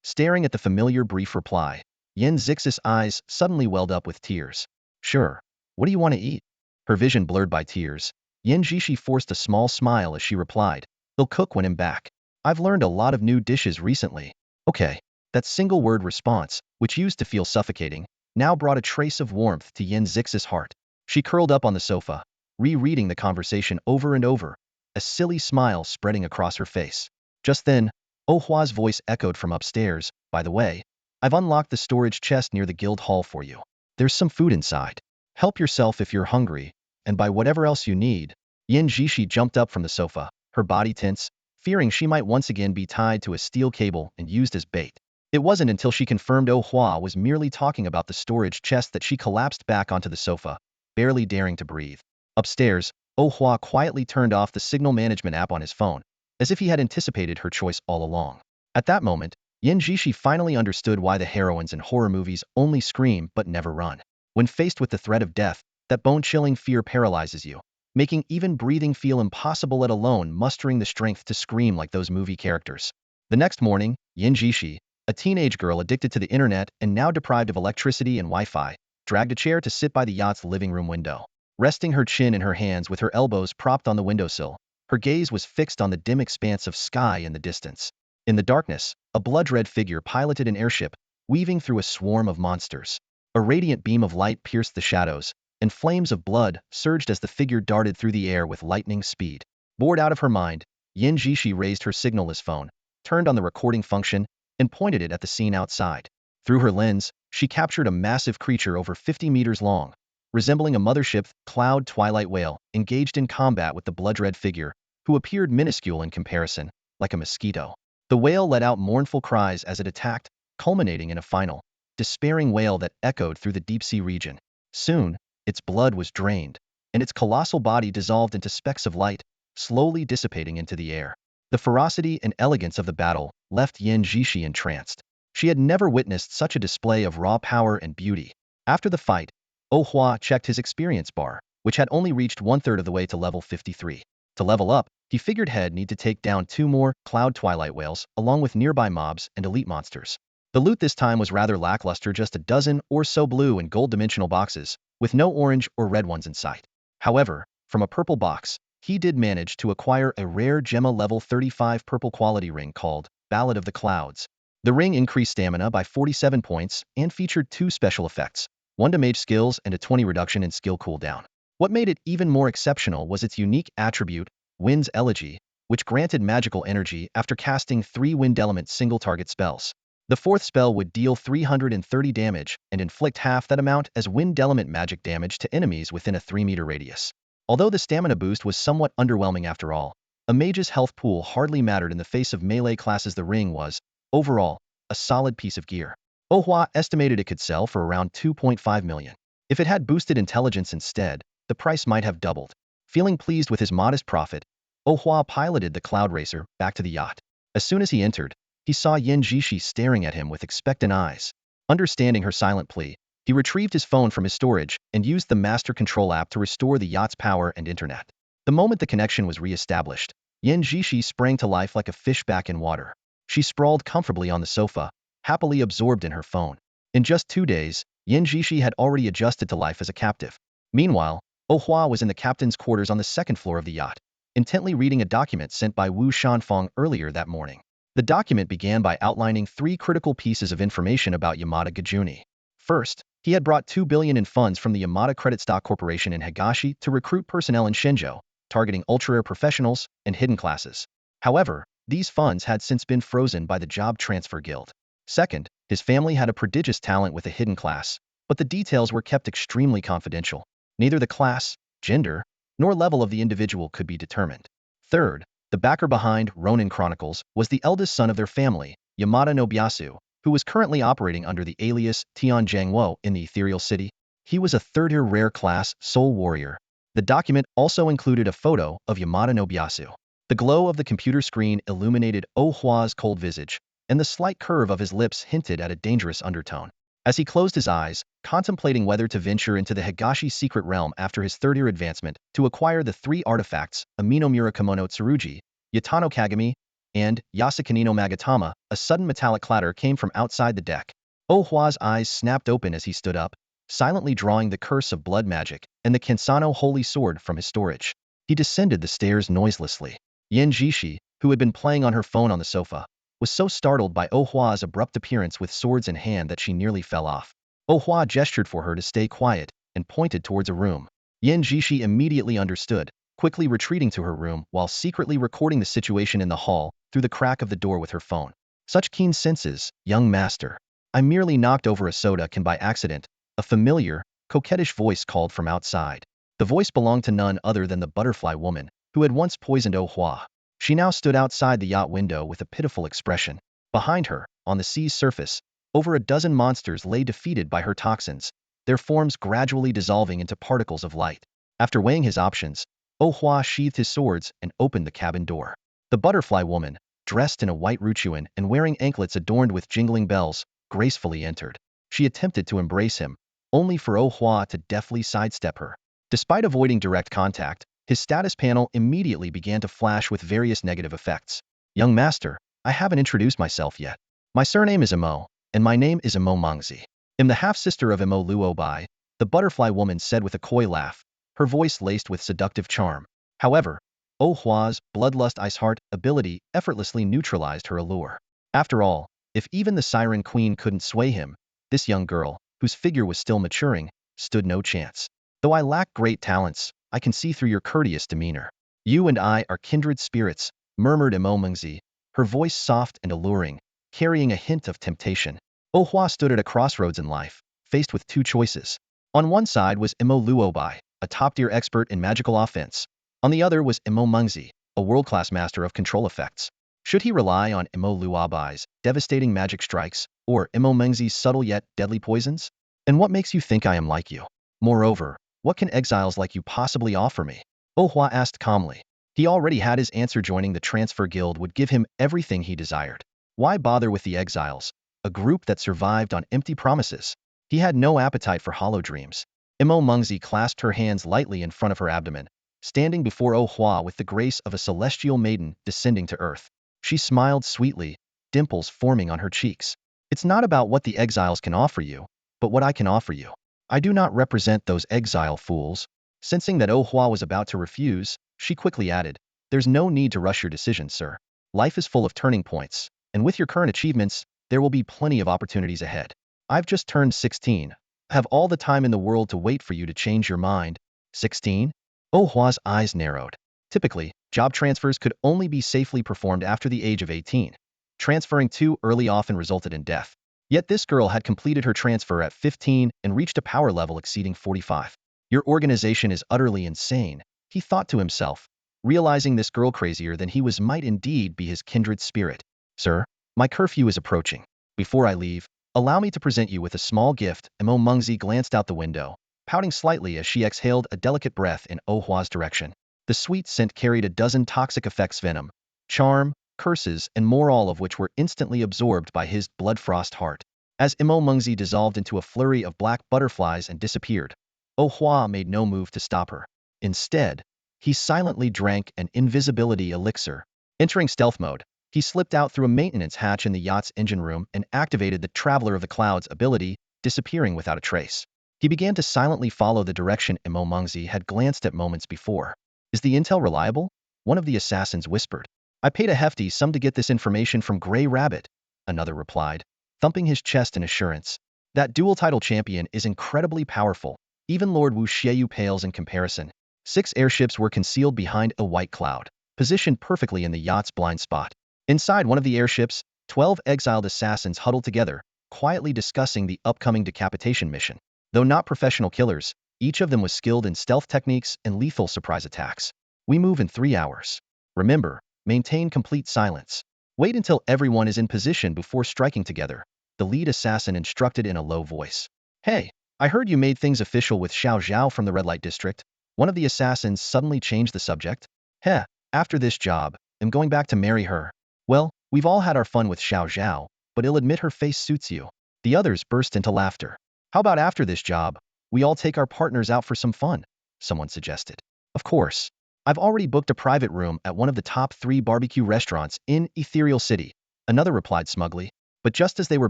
Staring at the familiar brief reply, Yen Zix's eyes suddenly welled up with tears. "Sure. What do you want to eat?" Her vision blurred by tears, Yen Jishi forced a small smile as she replied, "They'll cook when I'm back. I've learned a lot of new dishes recently." "Okay." That single-word response, which used to feel suffocating, now brought a trace of warmth to Yen Zix's heart. She curled up on the sofa, rereading the conversation over and over, a silly smile spreading across her face. Just then, Oh Hua's voice echoed from upstairs. By the way, I've unlocked the storage chest near the guild hall for you. There's some food inside. Help yourself if you're hungry, and buy whatever else you need. Yin Jishi jumped up from the sofa, her body tense, fearing she might once again be tied to a steel cable and used as bait. It wasn't until she confirmed Oh Hua was merely talking about the storage chest that she collapsed back onto the sofa, barely daring to breathe. Upstairs, Oh Hua quietly turned off the signal management app on his phone, as if he had anticipated her choice all along. At that moment, Yin Jishi finally understood why the heroines in horror movies only scream but never run. When faced with the threat of death, that bone-chilling fear paralyzes you, making even breathing feel impossible, let alone mustering the strength to scream like those movie characters. The next morning, Yin Jishi, a teenage girl addicted to the internet and now deprived of electricity and Wi-Fi, dragged a chair to sit by the yacht's living room window. Resting her chin in her hands with her elbows propped on the windowsill, her gaze was fixed on the dim expanse of sky in the distance. In the darkness, a blood-red figure piloted an airship, weaving through a swarm of monsters. A radiant beam of light pierced the shadows, and flames of blood surged as the figure darted through the air with lightning speed. Bored out of her mind, Yin Jishi raised her signalless phone, turned on the recording function, and pointed it at the scene outside. Through her lens, she captured a massive creature over 50 meters long, resembling a mothership cloud twilight whale, engaged in combat with the blood-red figure, who appeared minuscule in comparison, like a mosquito. The whale let out mournful cries as it attacked, culminating in a final, despairing wail that echoed through the deep-sea region. Soon, its blood was drained, and its colossal body dissolved into specks of light, slowly dissipating into the air. The ferocity and elegance of the battle left Yin Jishi entranced. She had never witnessed such a display of raw power and beauty. After the fight, Oh Hua checked his experience bar, which had only reached one-third of the way to level 53. To level up, he figured he'd need to take down 2 more cloud twilight whales, along with nearby mobs and elite monsters. The loot this time was rather lackluster, just a dozen or so blue and gold dimensional boxes, with no orange or red ones in sight. However, from a purple box, he did manage to acquire a rare Gemma level 35 purple quality ring called Ballad of the Clouds. The ring increased stamina by 47 points and featured 2 special effects, 1 to mage skills and a 20 reduction in skill cooldown. What made it even more exceptional was its unique attribute, Wind's Elegy, which granted magical energy after casting 3 wind element single-target spells. The 4th spell would deal 330 damage and inflict half that amount as wind element magic damage to enemies within a 3-meter radius. Although the stamina boost was somewhat underwhelming after all, a mage's health pool hardly mattered in the face of melee classes. The ring was, overall, a solid piece of gear. Oh Hua estimated it could sell for around 2.5 million. If it had boosted intelligence instead, the price might have doubled. Feeling pleased with his modest profit, Oh Hua piloted the Cloud Racer back to the yacht. As soon as he entered, he saw Yin Jishi staring at him with expectant eyes. Understanding her silent plea, he retrieved his phone from his storage and used the Master Control app to restore the yacht's power and internet. The moment the connection was re-established, Yin Jishi sprang to life like a fish back in water. She sprawled comfortably on the sofa, happily absorbed in her phone. In just 2 days, Yin Jishi had already adjusted to life as a captive. Meanwhile, Oh Hua was in the captain's quarters on the 2nd floor of the yacht, intently reading a document sent by Wu Shanfeng earlier that morning. The document began by outlining 3 critical pieces of information about Yamada Gajuni. First, he had brought 2 billion in funds from the Yamada Credit Stock Corporation in Higashi to recruit personnel in Shenzhou, targeting ultra-rare professionals and hidden classes. However, these funds had since been frozen by the Job Transfer Guild. Second, his family had a prodigious talent with a hidden class, but the details were kept extremely confidential. Neither the class, gender, nor level of the individual could be determined. Third, the backer behind Ronin Chronicles was the eldest son of their family, Yamada Nobuyasu, who was currently operating under the alias Tian Zhangwo in the Ethereal City. He was a third-tier rare class soul warrior. The document also included a photo of Yamada Nobuyasu. The glow of the computer screen illuminated Oh Hua's cold visage, and the slight curve of his lips hinted at a dangerous undertone. As he closed his eyes, contemplating whether to venture into the Higashi secret realm after his third-year advancement to acquire the 3 artifacts, Aminomura Kimono Tsurugi, Yatano Kagami, and Yasukanino Magatama, a sudden metallic clatter came from outside the deck. Oh Hua's eyes snapped open as he stood up, silently drawing the Curse of Blood Magic and the Kensano Holy Sword from his storage. He descended the stairs noiselessly. Yin Jishi, who had been playing on her phone on the sofa, was so startled by Oh Hua's abrupt appearance with swords in hand that she nearly fell off. Oh Hua gestured for her to stay quiet and pointed towards a room. Yin Jishi immediately understood, quickly retreating to her room while secretly recording the situation in the hall through the crack of the door with her phone. Such keen senses, young master. I merely knocked over a soda can by accident, a familiar, coquettish voice called from outside. The voice belonged to none other than the butterfly woman, who had once poisoned Oh Hua. She now stood outside the yacht window with a pitiful expression. Behind her, on the sea's surface, over a dozen monsters lay defeated by her toxins, their forms gradually dissolving into particles of light. After weighing his options, Oh Hua sheathed his swords and opened the cabin door. The butterfly woman, dressed in a white ruchuan and wearing anklets adorned with jingling bells, gracefully entered. She attempted to embrace him, only for Oh Hua to deftly sidestep her. Despite avoiding direct contact, his status panel immediately began to flash with various negative effects. Young master, I haven't introduced myself yet. My surname is Imo, and my name is Imo Mangzi. I'm the half-sister of Imo Luobai, the butterfly woman said with a coy laugh, her voice laced with seductive charm. However, Oh Hua's bloodlust ice heart ability effortlessly neutralized her allure. After all, if even the Siren Queen couldn't sway him, this young girl, whose figure was still maturing, stood no chance. Though I lack great talents, I can see through your courteous demeanor. You and I are kindred spirits, murmured Imo Mengzi, her voice soft and alluring, carrying a hint of temptation. Oh Hua stood at a crossroads in life, faced with two choices. On one side was Imo Luobai, a top-tier expert in magical offense. On the other was Imo Mengzi, a world-class master of control effects. Should he rely on Imo Luobai's devastating magic strikes, or Imo Mengzi's subtle yet deadly poisons? And what makes you think I am like you? Moreover, what can exiles like you possibly offer me? Oh Hua asked calmly. He already had his answer. Joining the transfer guild would give him everything he desired. Why bother with the exiles, a group that survived on empty promises? He had no appetite for hollow dreams. Imo Mengzi clasped her hands lightly in front of her abdomen, standing before Oh Hua with the grace of a celestial maiden descending to earth. She smiled sweetly, dimples forming on her cheeks. It's not about what the exiles can offer you, but what I can offer you. I do not represent those exile fools. Sensing that Oh Hua was about to refuse, she quickly added, there's no need to rush your decision, sir. Life is full of turning points, and with your current achievements, there will be plenty of opportunities ahead. I've just turned 16. I have all the time in the world to wait for you to change your mind. 16? Oh Hua's eyes narrowed. Typically, job transfers could only be safely performed after the age of 18. Transferring too early often resulted in death. Yet this girl had completed her transfer at 15 and reached a power level exceeding 45. Your organization is utterly insane, he thought to himself, realizing this girl crazier than he was might indeed be his kindred spirit. Sir, my curfew is approaching. Before I leave, allow me to present you with a small gift. Imo Mengzi glanced out the window, pouting slightly as she exhaled a delicate breath in Oh Hua's direction. The sweet scent carried a dozen toxic effects: venom, charm, curses, and more, all of which were instantly absorbed by his blood frost heart. As Imo Mengzi dissolved into a flurry of black butterflies and disappeared, Oh Hua made no move to stop her. Instead, he silently drank an invisibility elixir. Entering stealth mode, he slipped out through a maintenance hatch in the yacht's engine room and activated the Traveler of the Clouds ability, disappearing without a trace. He began to silently follow the direction Imo Mengzi had glanced at moments before. Is the intel reliable? One of the assassins whispered. I paid a hefty sum to get this information from Grey Rabbit, another replied, thumping his chest in assurance. That dual-title champion is incredibly powerful. Even Lord Wu Xiaoyu pales in comparison. 6 airships were concealed behind a white cloud, positioned perfectly in the yacht's blind spot. Inside one of the airships, 12 exiled assassins huddled together, quietly discussing the upcoming decapitation mission. Though not professional killers, each of them was skilled in stealth techniques and lethal surprise attacks. We move in 3 hours. Remember, maintain complete silence. Wait until everyone is in position before striking together, the lead assassin instructed in a low voice. Hey, I heard you made things official with Xiao Zhao from the red light district. One of the assassins suddenly changed the subject. Heh, after this job, I'm going back to marry her. Well, we've all had our fun with Xiao Zhao, but I'll admit her face suits you. The others burst into laughter. How about after this job, we all take our partners out for some fun? Someone suggested. Of course. I've already booked a private room at one of the top 3 barbecue restaurants in Ethereal City, another replied smugly. But just as they were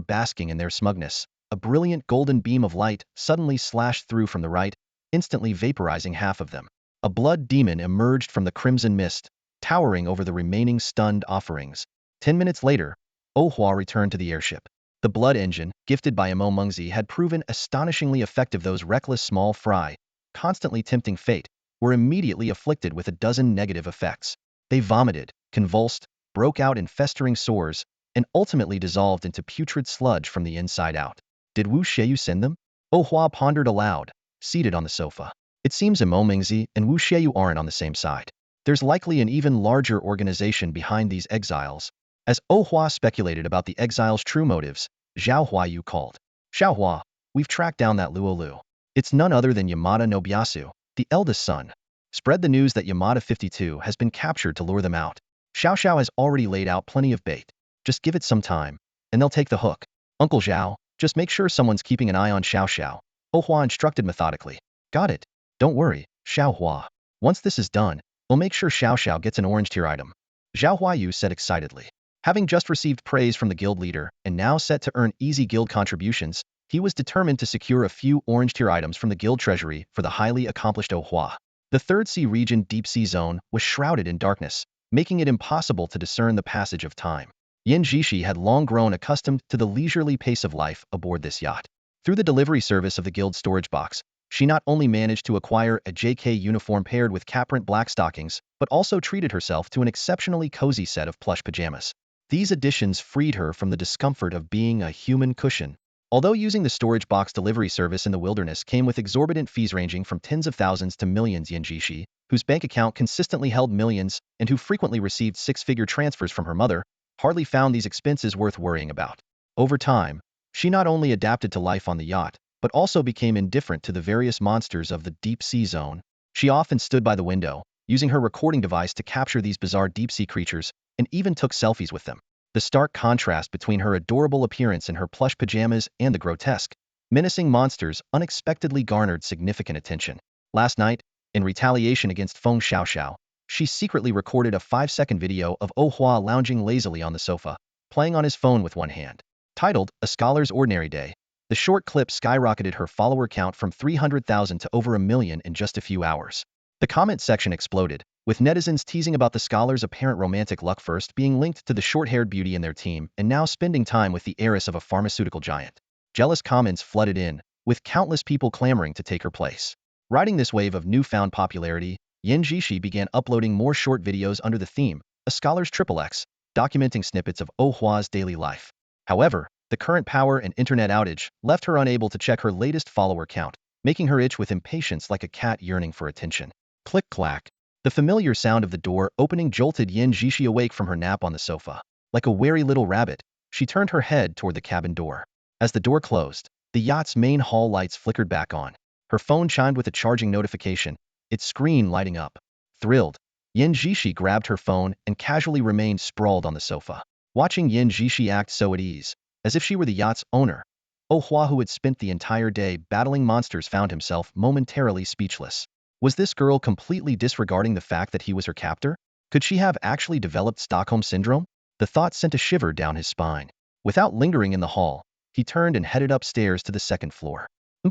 basking in their smugness, a brilliant golden beam of light suddenly slashed through from the right, instantly vaporizing half of them. A blood demon emerged from the crimson mist, towering over the remaining stunned offerings. 10 minutes later, Oh Hua returned to the airship. The blood engine, gifted by Imo Mengzi, had proven astonishingly effective. Those reckless small fry, constantly tempting fate, were immediately afflicted with a dozen negative effects. They vomited, convulsed, broke out in festering sores, and ultimately dissolved into putrid sludge from the inside out. Did Wu Shieyu send them? Oh Hua pondered aloud, seated on the sofa. It seems Mengzi and Wu Shieyu aren't on the same side. There's likely an even larger organization behind these exiles. As Oh Hua speculated about the exiles' true motives, Zhao Huayu called. Xiao Hua, we've tracked down that Luolu. It's none other than Yamada no Byasu, the eldest son. Spread the news that Yamada 52 has been captured to lure them out. Xiao Xiao has already laid out plenty of bait. Just give it some time, and they'll take the hook. Uncle Zhao, just make sure someone's keeping an eye on Xiao Xiao. Oh Hua instructed methodically. Got it. Don't worry, Xiao Hua. Once this is done, we'll make sure Xiao Xiao gets an orange tier item. Zhao Huayu said excitedly. Having just received praise from the guild leader and now set to earn easy guild contributions, he was determined to secure a few orange tier items from the guild treasury for the highly accomplished Oh Hua. The third sea region deep sea zone was shrouded in darkness, making it impossible to discern the passage of time. Yin Jishi had long grown accustomed to the leisurely pace of life aboard this yacht. Through the delivery service of the guild storage box, she not only managed to acquire a JK uniform paired with cap-print black stockings, but also treated herself to an exceptionally cozy set of plush pajamas. These additions freed her from the discomfort of being a human cushion. Although using the storage box delivery service in the wilderness came with exorbitant fees ranging from tens of thousands to millions, Yin Jishi, whose bank account consistently held millions and who frequently received six-figure transfers from her mother, hardly found these expenses worth worrying about. Over time, she not only adapted to life on the yacht, but also became indifferent to the various monsters of the deep sea zone. She often stood by the window, using her recording device to capture these bizarre deep-sea creatures, and even took selfies with them. The stark contrast between her adorable appearance in her plush pajamas and the grotesque, menacing monsters unexpectedly garnered significant attention. Last night, in retaliation against Feng Xiaoxiao, she secretly recorded a 5-second video of Oh Hua lounging lazily on the sofa, playing on his phone with one hand. Titled, A Scholar's Ordinary Day, the short clip skyrocketed her follower count from 300,000 to over 1 million in just a few hours. The comment section exploded, with netizens teasing about the scholar's apparent romantic luck, first being linked to the short-haired beauty in their team and now spending time with the heiress of a pharmaceutical giant. Jealous comments flooded in, with countless people clamoring to take her place. Riding this wave of newfound popularity, Yin Jishi began uploading more short videos under the theme, A Scholar's XXX, documenting snippets of Oh Hua's daily life. However, the current power and internet outage left her unable to check her latest follower count, making her itch with impatience like a cat yearning for attention. Click-clack. The familiar sound of the door opening jolted Yin Jishi awake from her nap on the sofa. Like a wary little rabbit, she turned her head toward the cabin door. As the door closed, the yacht's main hall lights flickered back on. Her phone chimed with a charging notification, its screen lighting up. Thrilled, Yin Jishi grabbed her phone and casually remained sprawled on the sofa. Watching Yin Jishi act so at ease, as if she were the yacht's owner, Oh Hua, who had spent the entire day battling monsters, found himself momentarily speechless. Was this girl completely disregarding the fact that he was her captor? Could she have actually developed Stockholm Syndrome? The thought sent a shiver down his spine. Without lingering in the hall, he turned and headed upstairs to the second floor.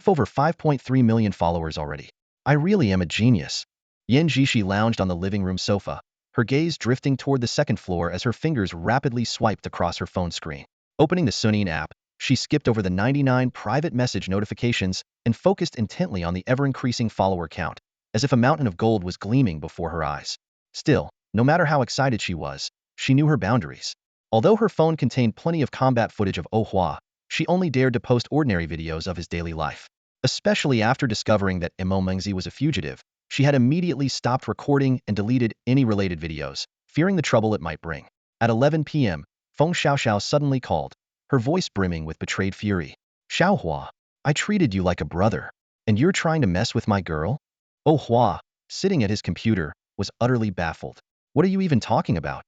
Over 5.3 million followers already. I really am a genius. Yin Jishi lounged on the living room sofa, her gaze drifting toward the second floor as her fingers rapidly swiped across her phone screen. Opening the Sunin app, she skipped over the 99 private message notifications and focused intently on the ever-increasing follower count, as if a mountain of gold was gleaming before her eyes. Still, no matter how excited she was, she knew her boundaries. Although her phone contained plenty of combat footage of Oh Hua, she only dared to post ordinary videos of his daily life. Especially after discovering that Mengzi was a fugitive, she had immediately stopped recording and deleted any related videos, fearing the trouble it might bring. At 11 p.m., Feng Xiaoxiao suddenly called, her voice brimming with betrayed fury. Xiao Hua, I treated you like a brother, and you're trying to mess with my girl? Oh Hua, sitting at his computer, was utterly baffled. What are you even talking about?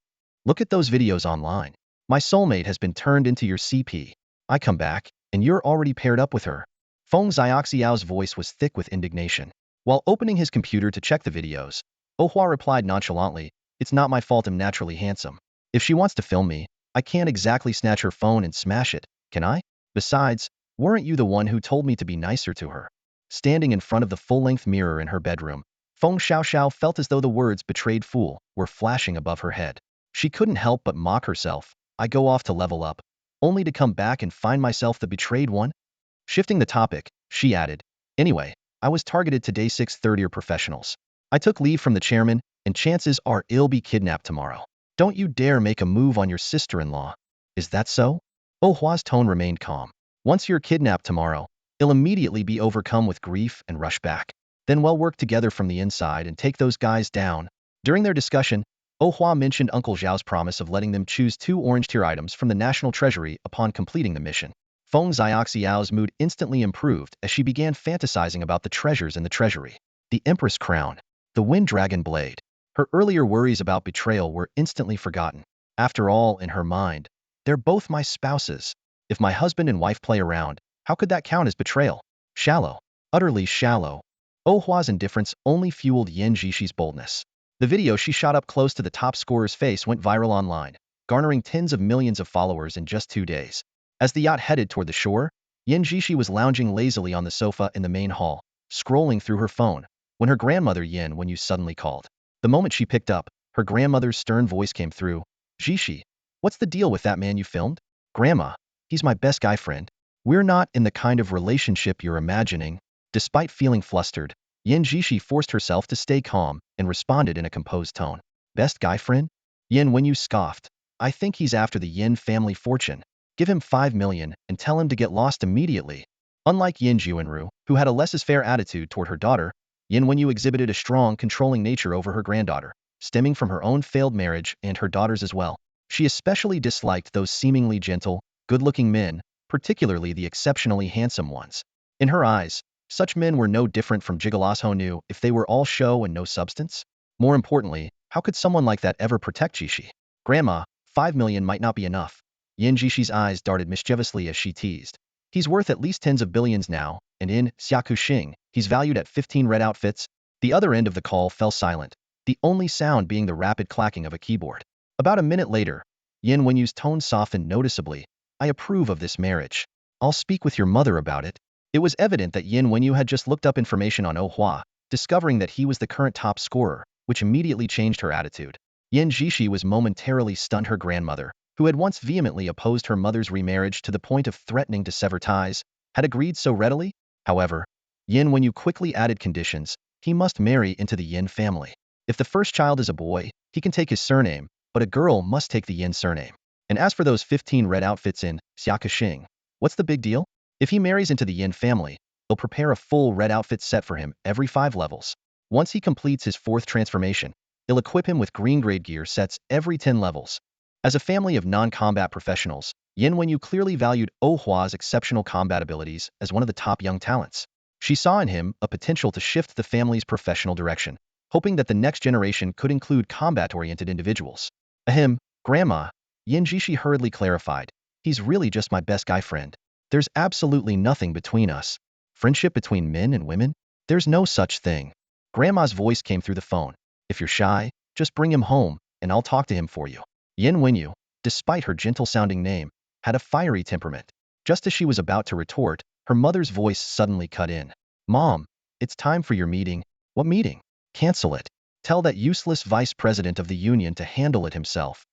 Look at those videos online. My soulmate has been turned into your CP. I come back, and you're already paired up with her. Feng Xiaoxiao's voice was thick with indignation. While opening his computer to check the videos, Oh Hua replied nonchalantly, It's not my fault I'm naturally handsome. If she wants to film me, I can't exactly snatch her phone and smash it, can I? Besides, weren't you the one who told me to be nicer to her? Standing in front of the full-length mirror in her bedroom, Feng Xiaoxiao felt as though the words betrayed fool were flashing above her head. She couldn't help but mock herself. I go off to level up, only to come back and find myself the betrayed one? Shifting the topic, she added, Anyway, I was targeted to day 6 third-year professionals. I took leave from the chairman, and chances are I'll be kidnapped tomorrow. Don't you dare make a move on your sister-in-law. Is that so? Oh Hua's tone remained calm. Once you're kidnapped tomorrow, I'll immediately be overcome with grief and rush back. Then we'll work together from the inside and take those guys down. During their discussion, Oh Hua mentioned Uncle Zhao's promise of letting them choose 2 orange tier items from the national treasury upon completing the mission. Feng Xiaoxiao's mood instantly improved as she began fantasizing about the treasures in the treasury. The Empress Crown, the Wind Dragon Blade. Her earlier worries about betrayal were instantly forgotten. After all, in her mind, they're both my spouses. If my husband and wife play around, how could that count as betrayal? Shallow. Utterly shallow. Oh Hua's indifference only fueled Yin Jishi's boldness. The video she shot up close to the top scorer's face went viral online, garnering tens of millions of followers in just 2 days. As the yacht headed toward the shore, Yin Jishi was lounging lazily on the sofa in the main hall, scrolling through her phone, when her grandmother Yin Wenyu suddenly called. The moment she picked up, her grandmother's stern voice came through. Jishi, what's the deal with that man you filmed? Grandma, he's my best guy friend. We're not in the kind of relationship you're imagining. Despite feeling flustered, Yin Jishi forced herself to stay calm and responded in a composed tone. Best guy friend? Yin Wenyu scoffed. I think he's after the Yin family fortune. Give him 5 million and tell him to get lost immediately. Unlike Yin Juanru, who had a laissez-faire attitude toward her daughter, Yin Wenyu exhibited a strong, controlling nature over her granddaughter, stemming from her own failed marriage and her daughter's as well. She especially disliked those seemingly gentle, good-looking men, particularly the exceptionally handsome ones. In her eyes, such men were no different from gigolos who knew if they were all show and no substance. More importantly, how could someone like that ever protect Jishi? Grandma, 5 million might not be enough. Yin Jishi's eyes darted mischievously as she teased. He's worth at least tens of billions now, and in Xiakuxing, he's valued at 15 red outfits. The other end of the call fell silent, the only sound being the rapid clacking of a keyboard. About a minute later, Yin Wenyu's tone softened noticeably. I approve of this marriage. I'll speak with your mother about it. It was evident that Yin Wenyu had just looked up information on Oh Hua, discovering that he was the current top scorer, which immediately changed her attitude. Yin Jishi was momentarily stunned. Her grandmother, who had once vehemently opposed her mother's remarriage to the point of threatening to sever ties, had agreed so readily. However, Yin Wenyu quickly added conditions. He must marry into the Yin family. If the first child is a boy, he can take his surname, but a girl must take the Yin surname. And as for those 15 red outfits in Xiakuxing, what's the big deal? If he marries into the Yin family, they'll prepare a full red outfit set for him every 5 levels. Once he completes his 4th transformation, they'll equip him with green grade gear sets every 10 levels. As a family of non-combat professionals, Yin Wenyu clearly valued Oh Hua's exceptional combat abilities as one of the top young talents. She saw in him a potential to shift the family's professional direction, hoping that the next generation could include combat-oriented individuals. Ahem, Grandma, Yin Jishi hurriedly clarified. He's really just my best guy friend. There's absolutely nothing between us. Friendship between men and women? There's no such thing. Grandma's voice came through the phone. If you're shy, just bring him home, and I'll talk to him for you. Yin Wenyu, despite her gentle-sounding name, had a fiery temperament. Just as she was about to retort, her mother's voice suddenly cut in. Mom, it's time for your meeting. What meeting? Cancel it. Tell that useless vice president of the union to handle it himself.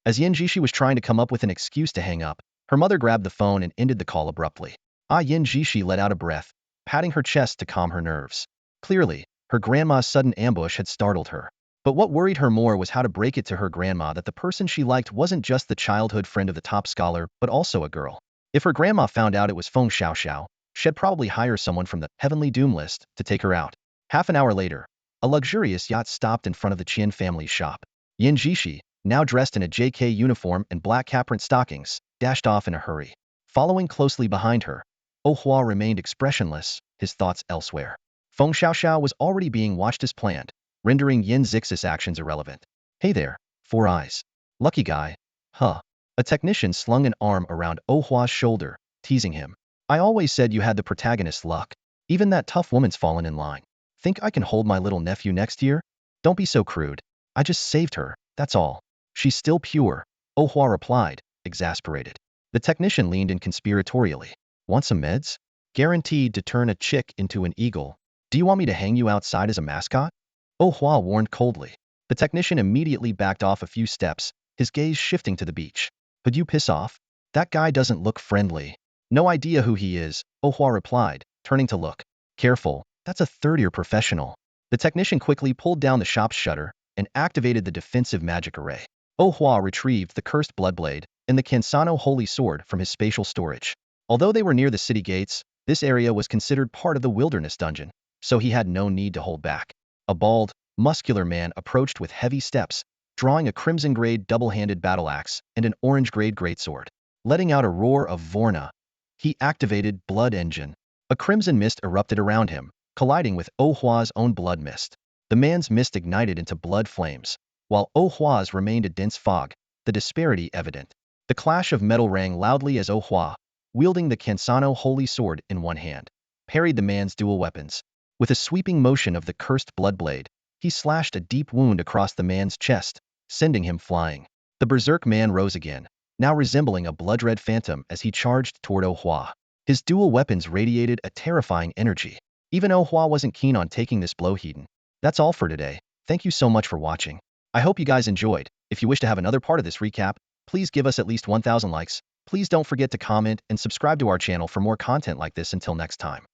As Yin Jishi was trying to come up with an excuse to hang up, her mother grabbed the phone and ended the call abruptly. Yin Jishi let out a breath, patting her chest to calm her nerves. Clearly, her grandma's sudden ambush had startled her. But what worried her more was how to break it to her grandma that the person she liked wasn't just the childhood friend of the top scholar, but also a girl. If her grandma found out it was Feng Xiaoxiao, she'd probably hire someone from the Heavenly Doom list to take her out. Half an hour later, a luxurious yacht stopped in front of the Qian family's shop. Yin Jishi, now dressed in a JK uniform and black cap-print stockings, dashed off in a hurry. Following closely behind her, Oh Hua remained expressionless, his thoughts elsewhere. Feng Xiaoxiao was already being watched as planned, rendering Yin Zix's actions irrelevant. Hey there, 4 eyes. Lucky guy. Huh. A technician slung an arm around Oh Hua's shoulder, teasing him. I always said you had the protagonist's luck. Even that tough woman's fallen in line. Think I can hold my little nephew next year? Don't be so crude. I just saved her, that's all. She's still pure, Oh Hua replied, exasperated. The technician leaned in conspiratorially. Want some meds? Guaranteed to turn a chick into an eagle. Do you want me to hang you outside as a mascot? Oh Hua warned coldly. The technician immediately backed off a few steps, his gaze shifting to the beach. Could you piss off? That guy doesn't look friendly. No idea who he is, Oh Hua replied, turning to look. Careful, that's a third-year professional. The technician quickly pulled down the shop's shutter and activated the defensive magic array. Oh Hua retrieved the cursed bloodblade and the Cansano holy sword from his spatial storage. Although they were near the city gates, this area was considered part of the wilderness dungeon, so he had no need to hold back. A bald, muscular man approached with heavy steps, drawing a crimson-grade double-handed battle axe and an orange-grade greatsword. Letting out a roar of Vorna, he activated Blood Engine. A crimson mist erupted around him, colliding with Oh Hua's own blood mist. The man's mist ignited into blood flames, while Oh Hua's remained a dense fog, the disparity evident. The clash of metal rang loudly as Oh Hua, wielding the Cansano holy sword in one hand, parried the man's dual weapons. With a sweeping motion of the cursed bloodblade, he slashed a deep wound across the man's chest, sending him flying. The berserk man rose again, now resembling a blood-red phantom as he charged toward Oh Hua. His dual weapons radiated a terrifying energy. Even Oh Hua wasn't keen on taking this blow heeding. That's all for today. Thank you so much for watching. I hope you guys enjoyed. If you wish to have another part of this recap, please give us at least 1,000 likes. Please don't forget to comment and subscribe to our channel for more content like this. Until next time.